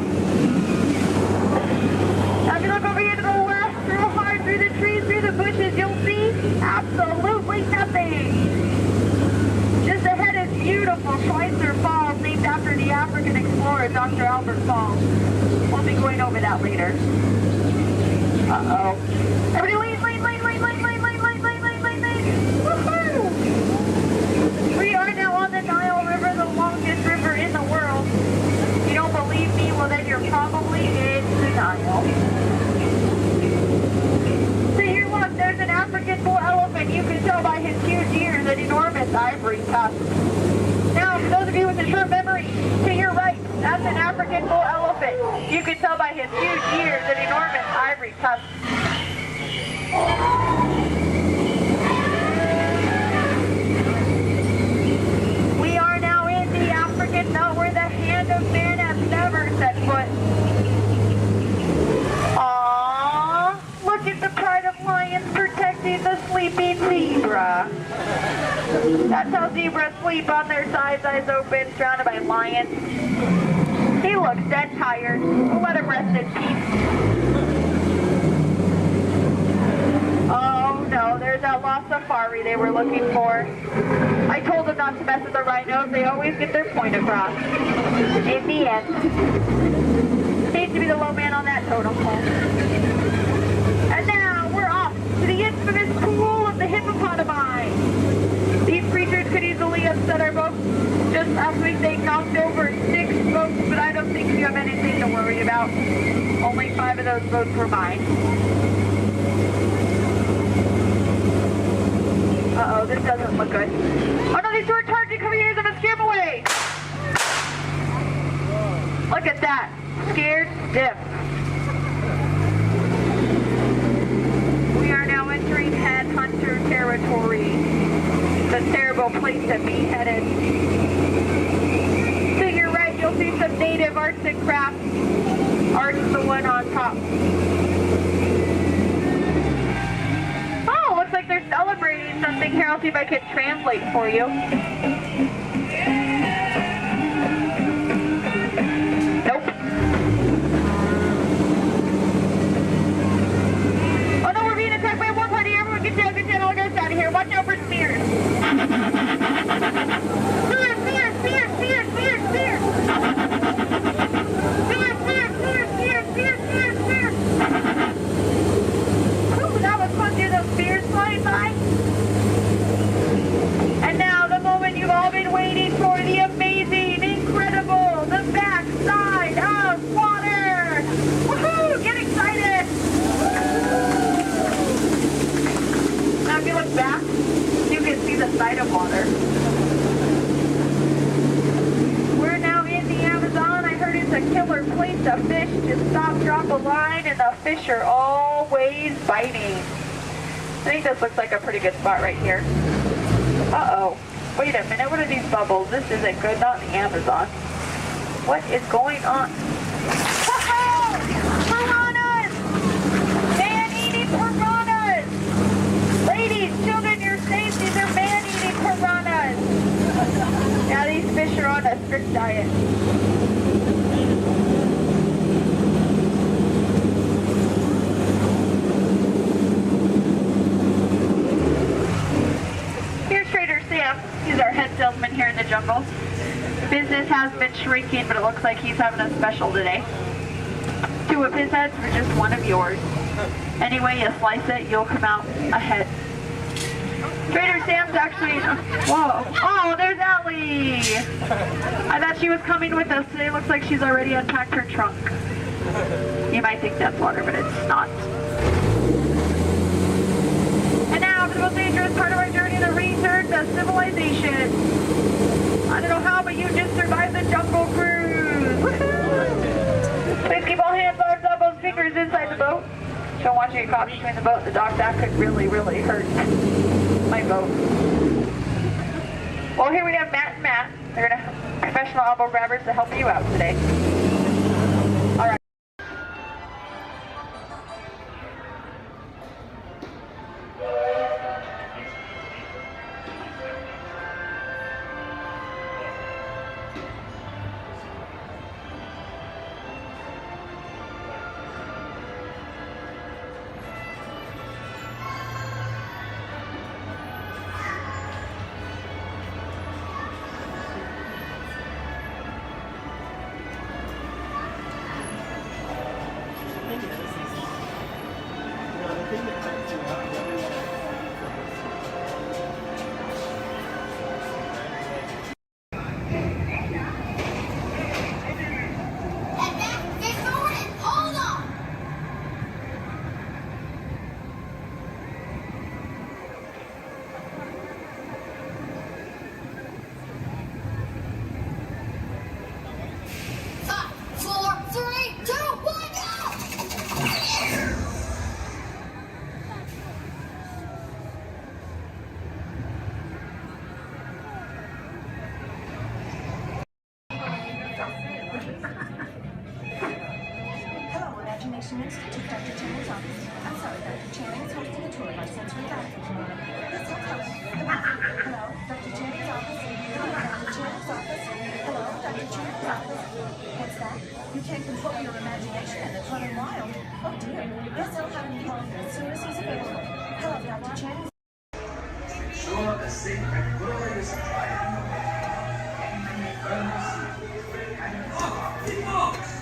Now if you look over here to the left, real hard through the trees, through the bushes, you'll see absolutely nothing. Just ahead is beautiful Schweitzer Falls, named after the African explorer, Dr. Albert Falls. We'll be going over that later. Uh-oh. Everybody lean. Woohoo! We are now on the Nile River, the longest river in the world. If you don't believe me, well then you're probably in denial. So here look, there's an African bull elephant. You can tell by his huge ears and enormous ivory tusks. Now, for those of you with a short memory, to your right, that's an African bull elephant. You can tell by his huge ears and enormous ivory tusks. We are now in the African belt where the hand of man has never set foot. Aww, look at the pride of lions protecting the sleeping zebra. That's how zebras sleep, on their sides, eyes open, surrounded by lions. He looks dead tired. We'll let him rest in peace. Oh no, there's that lost safari they were looking for. I told them not to mess with the rhinos. They always get their point across. In the end. Needs to be the low man on that totem pole. And now we're off to the infamous pool of the hippopotami. These creatures could easily upset our boat. Just last week they knocked over 6 boats, but I don't think you have anything to worry about. Only 5 of those boats were mine. Uh-oh, this doesn't look good. Oh no, these two are charging! Come here, I'm gonna scare them away! Look at that. Scared stiff. We are now entering headhunter territory. It's a terrible place to be headed. To your right, you'll see some native arts and crafts. Art's the one on top. Oh, looks like they're celebrating something here. I'll see if I can translate for you. Nope. Watch out for spears. Spears, spears, spears, spears, spears, spears. Spears, spears, spears, spears, spears, spears, spears. Ooh, that was fun. See those spears flying by? And now the moment you've all been waiting for, the amazing, incredible, the backside of water. Woohoo! Get excited. Now if you look back, you can see the side of water. We're now in the Amazon. I heard it's a killer place to fish. Just stop, drop a line, and the fish are always biting. I think this looks like a pretty good spot right here. Uh-oh. Wait a minute, what are these bubbles? This isn't good, not in the Amazon. What is going on? Whoa! Piranhas! Man-eating piranhas! Ladies, children, you're safe. These are man-eating piranhas. Now these fish are on a strict diet. Here's Trader Sam. He's our head salesman here in the jungle. Business has been shrinking, but it looks like he's having a special today. 2 of his heads for just 1 of yours. Anyway, you slice it, you'll come out ahead. Trader Sam's actually... Whoa. Oh, there's Ellie! I thought she was coming with us today. Looks like she's already unpacked her trunk. You might think that's water, but it's not. And now for the most dangerous part of our journey, the return to civilization. I don't know how, but you just survived the jungle cruise. Woohoo! Please keep all hands, arms, elbows, fingers inside the boat. Don't want you to get caught between the boat and the dock. That could really, really hurt my boat. Well, here we have Matt and Matt. They're going to have professional elbow grabbers to help you out today. All right. Institute, Dr. Channing's office. I'm sorry, Dr. Channing is hosting a tour of our sensory dining room. This hotel. Hello, Dr. Channing's office. Hello, Dr. Channing's office. Hello, Dr. Channing's office. What's that? You can't control your imagination and it's running wild. Oh dear. Yes, I'll have him call you as soon as he's available. Hello, Dr. Channing's. Sure, the secret word is trying. Oh, it works!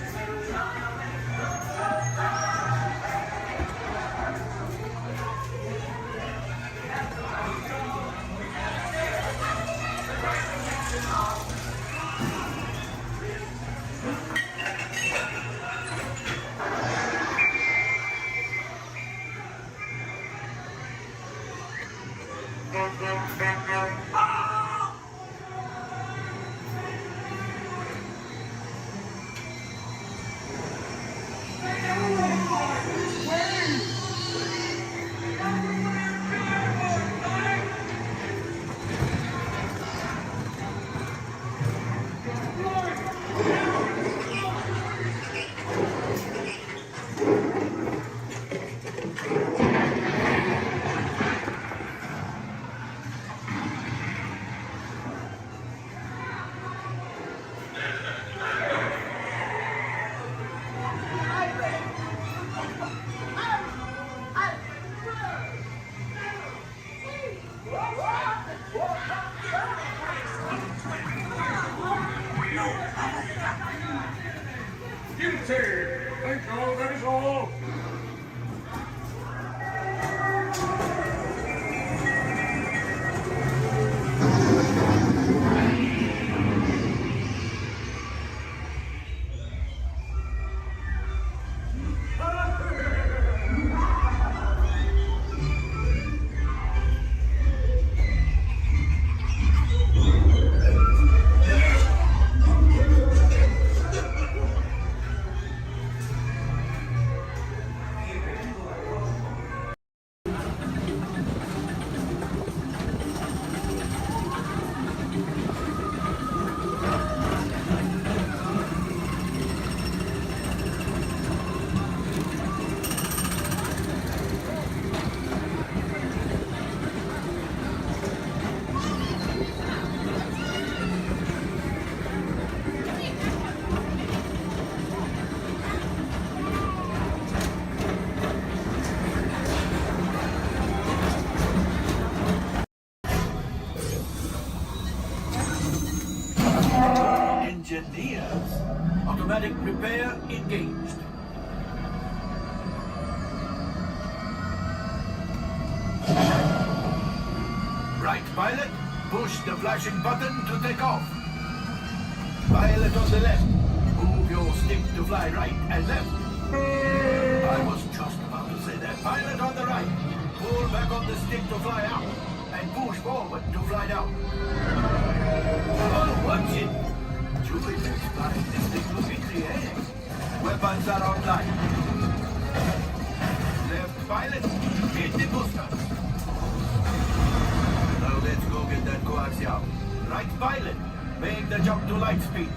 years. Automatic repair engaged. Right, pilot. Push the flashing button to take off. Pilot on the left. Move your stick to fly right and left. I was just about to say that. Pilot on the right. Pull back on the stick to fly out. And push forward to fly down. Oh, watch it. Julie is flying this thing up in the air. Weapons are online. Left pilot. Hit the booster. Now let's go get that coaxial. Right pilot. Make the jump to light speed.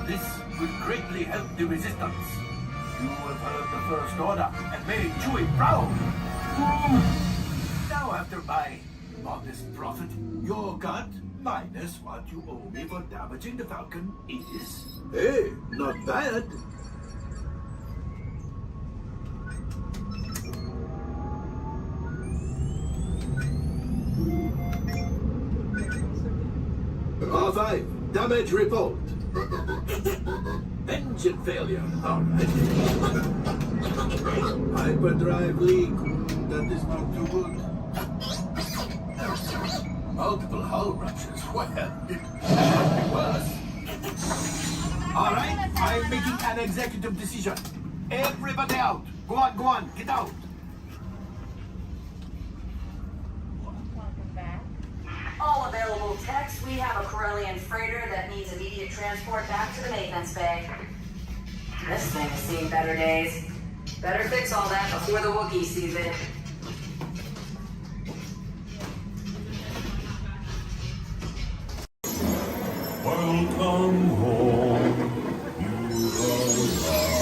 This will greatly help the resistance. You have heard the First Order and made Chewie proud. Now, after my modest profit, your cut minus what you owe me for damaging the Falcon is... Hey, not bad. R5, damage report. Engine failure. All right. Hyperdrive leak. That is not too good. Multiple hull ruptures. Well, it might be worse. All right, I'm making an executive decision. Everybody out. Go on, get out. All available techs, we have a Corellian freighter that needs immediate transport back to the maintenance bay. This thing's seen better days. Better fix all that before the Wookiee sees it. Welcome home. You arrived.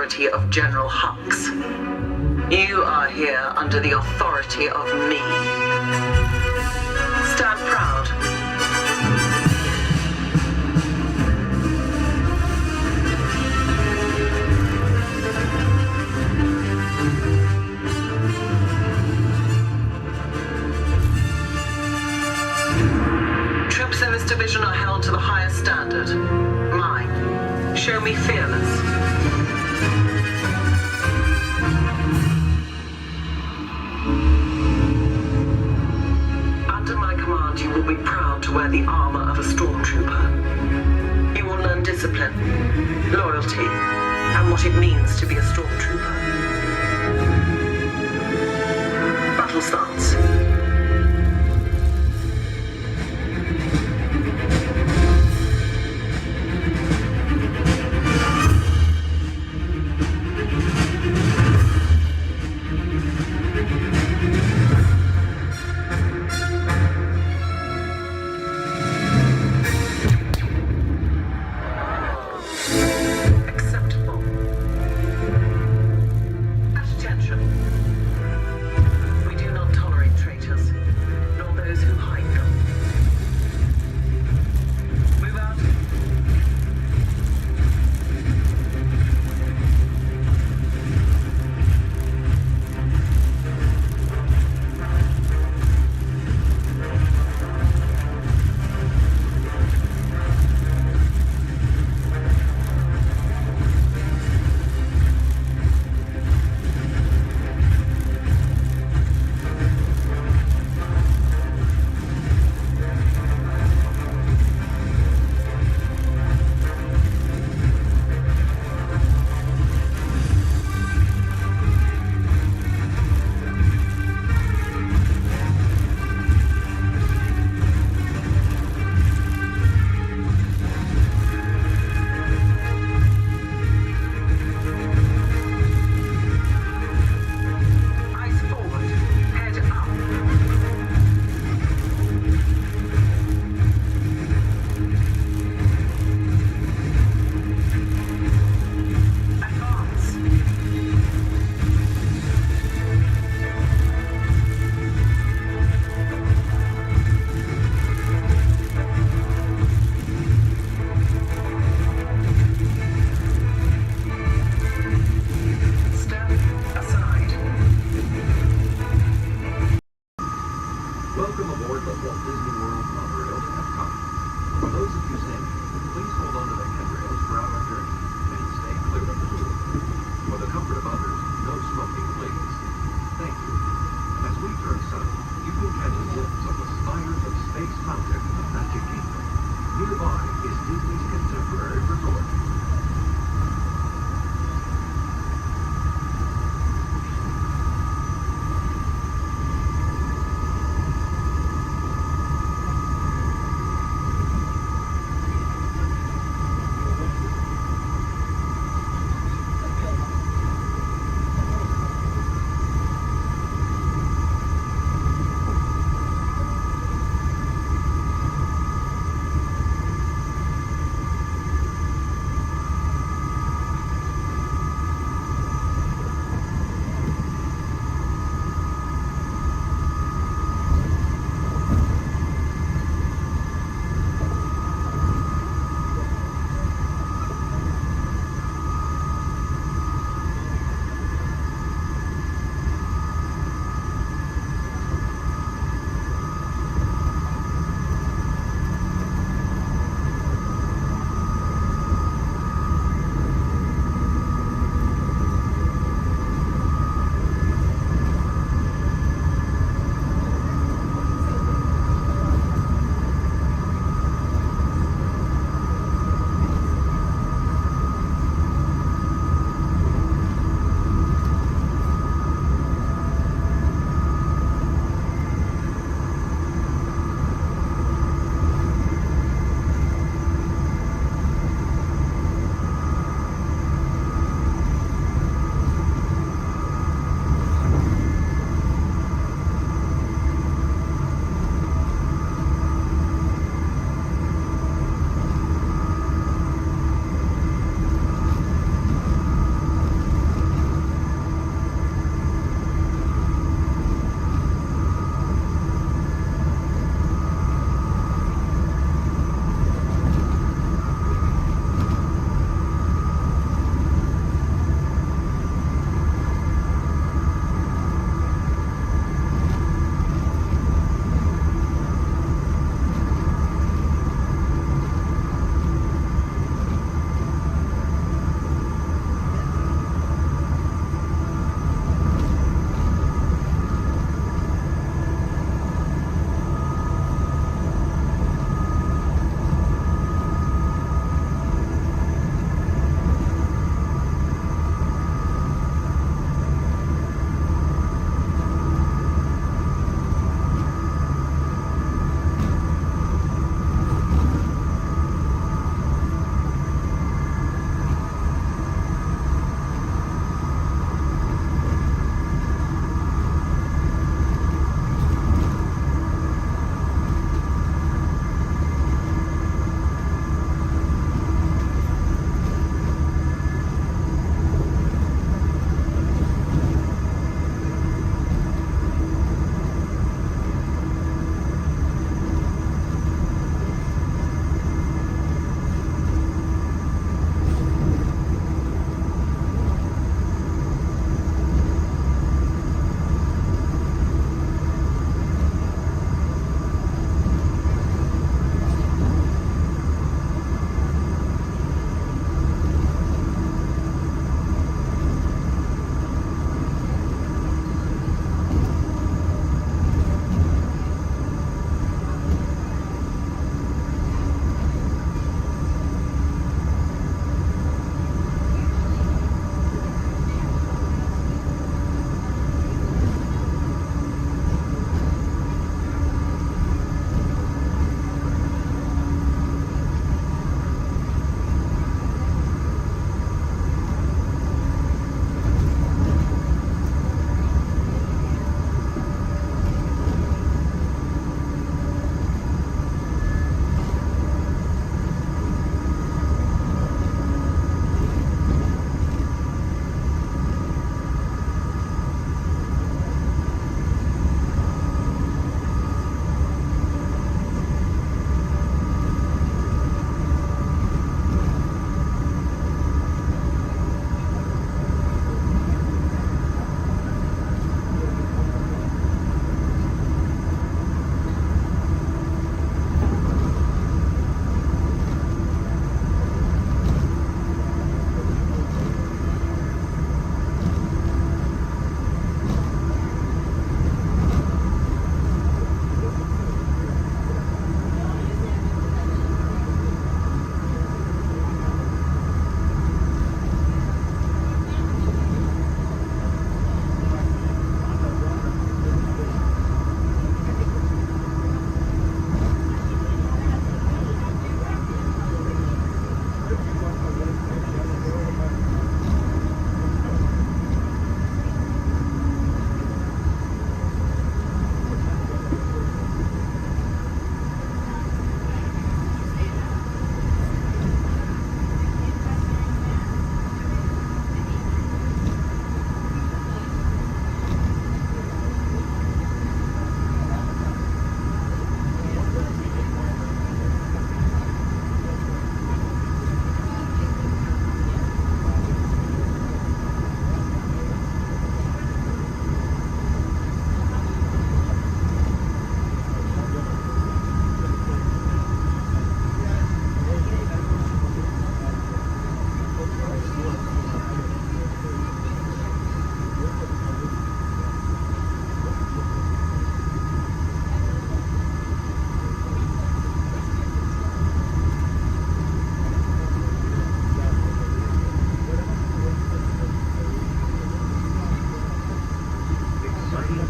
authority of General Hux. You are here under the authority of me. Stand proud. Troops in this division are held to the highest standard. Mine. Show me fearless. Under my command, you will be proud to wear the armor of a stormtrooper. You will learn discipline, loyalty, and what it means to be a stormtrooper. Battle stance. Attention. We do not tolerate traitors.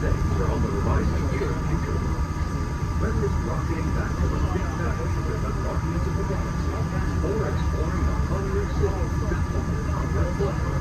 States are on the horizon here in future. Whether it's rocketing back to the Big Valley with the Rockies of the Galaxy, or exploring the hungry city built on the power of blood,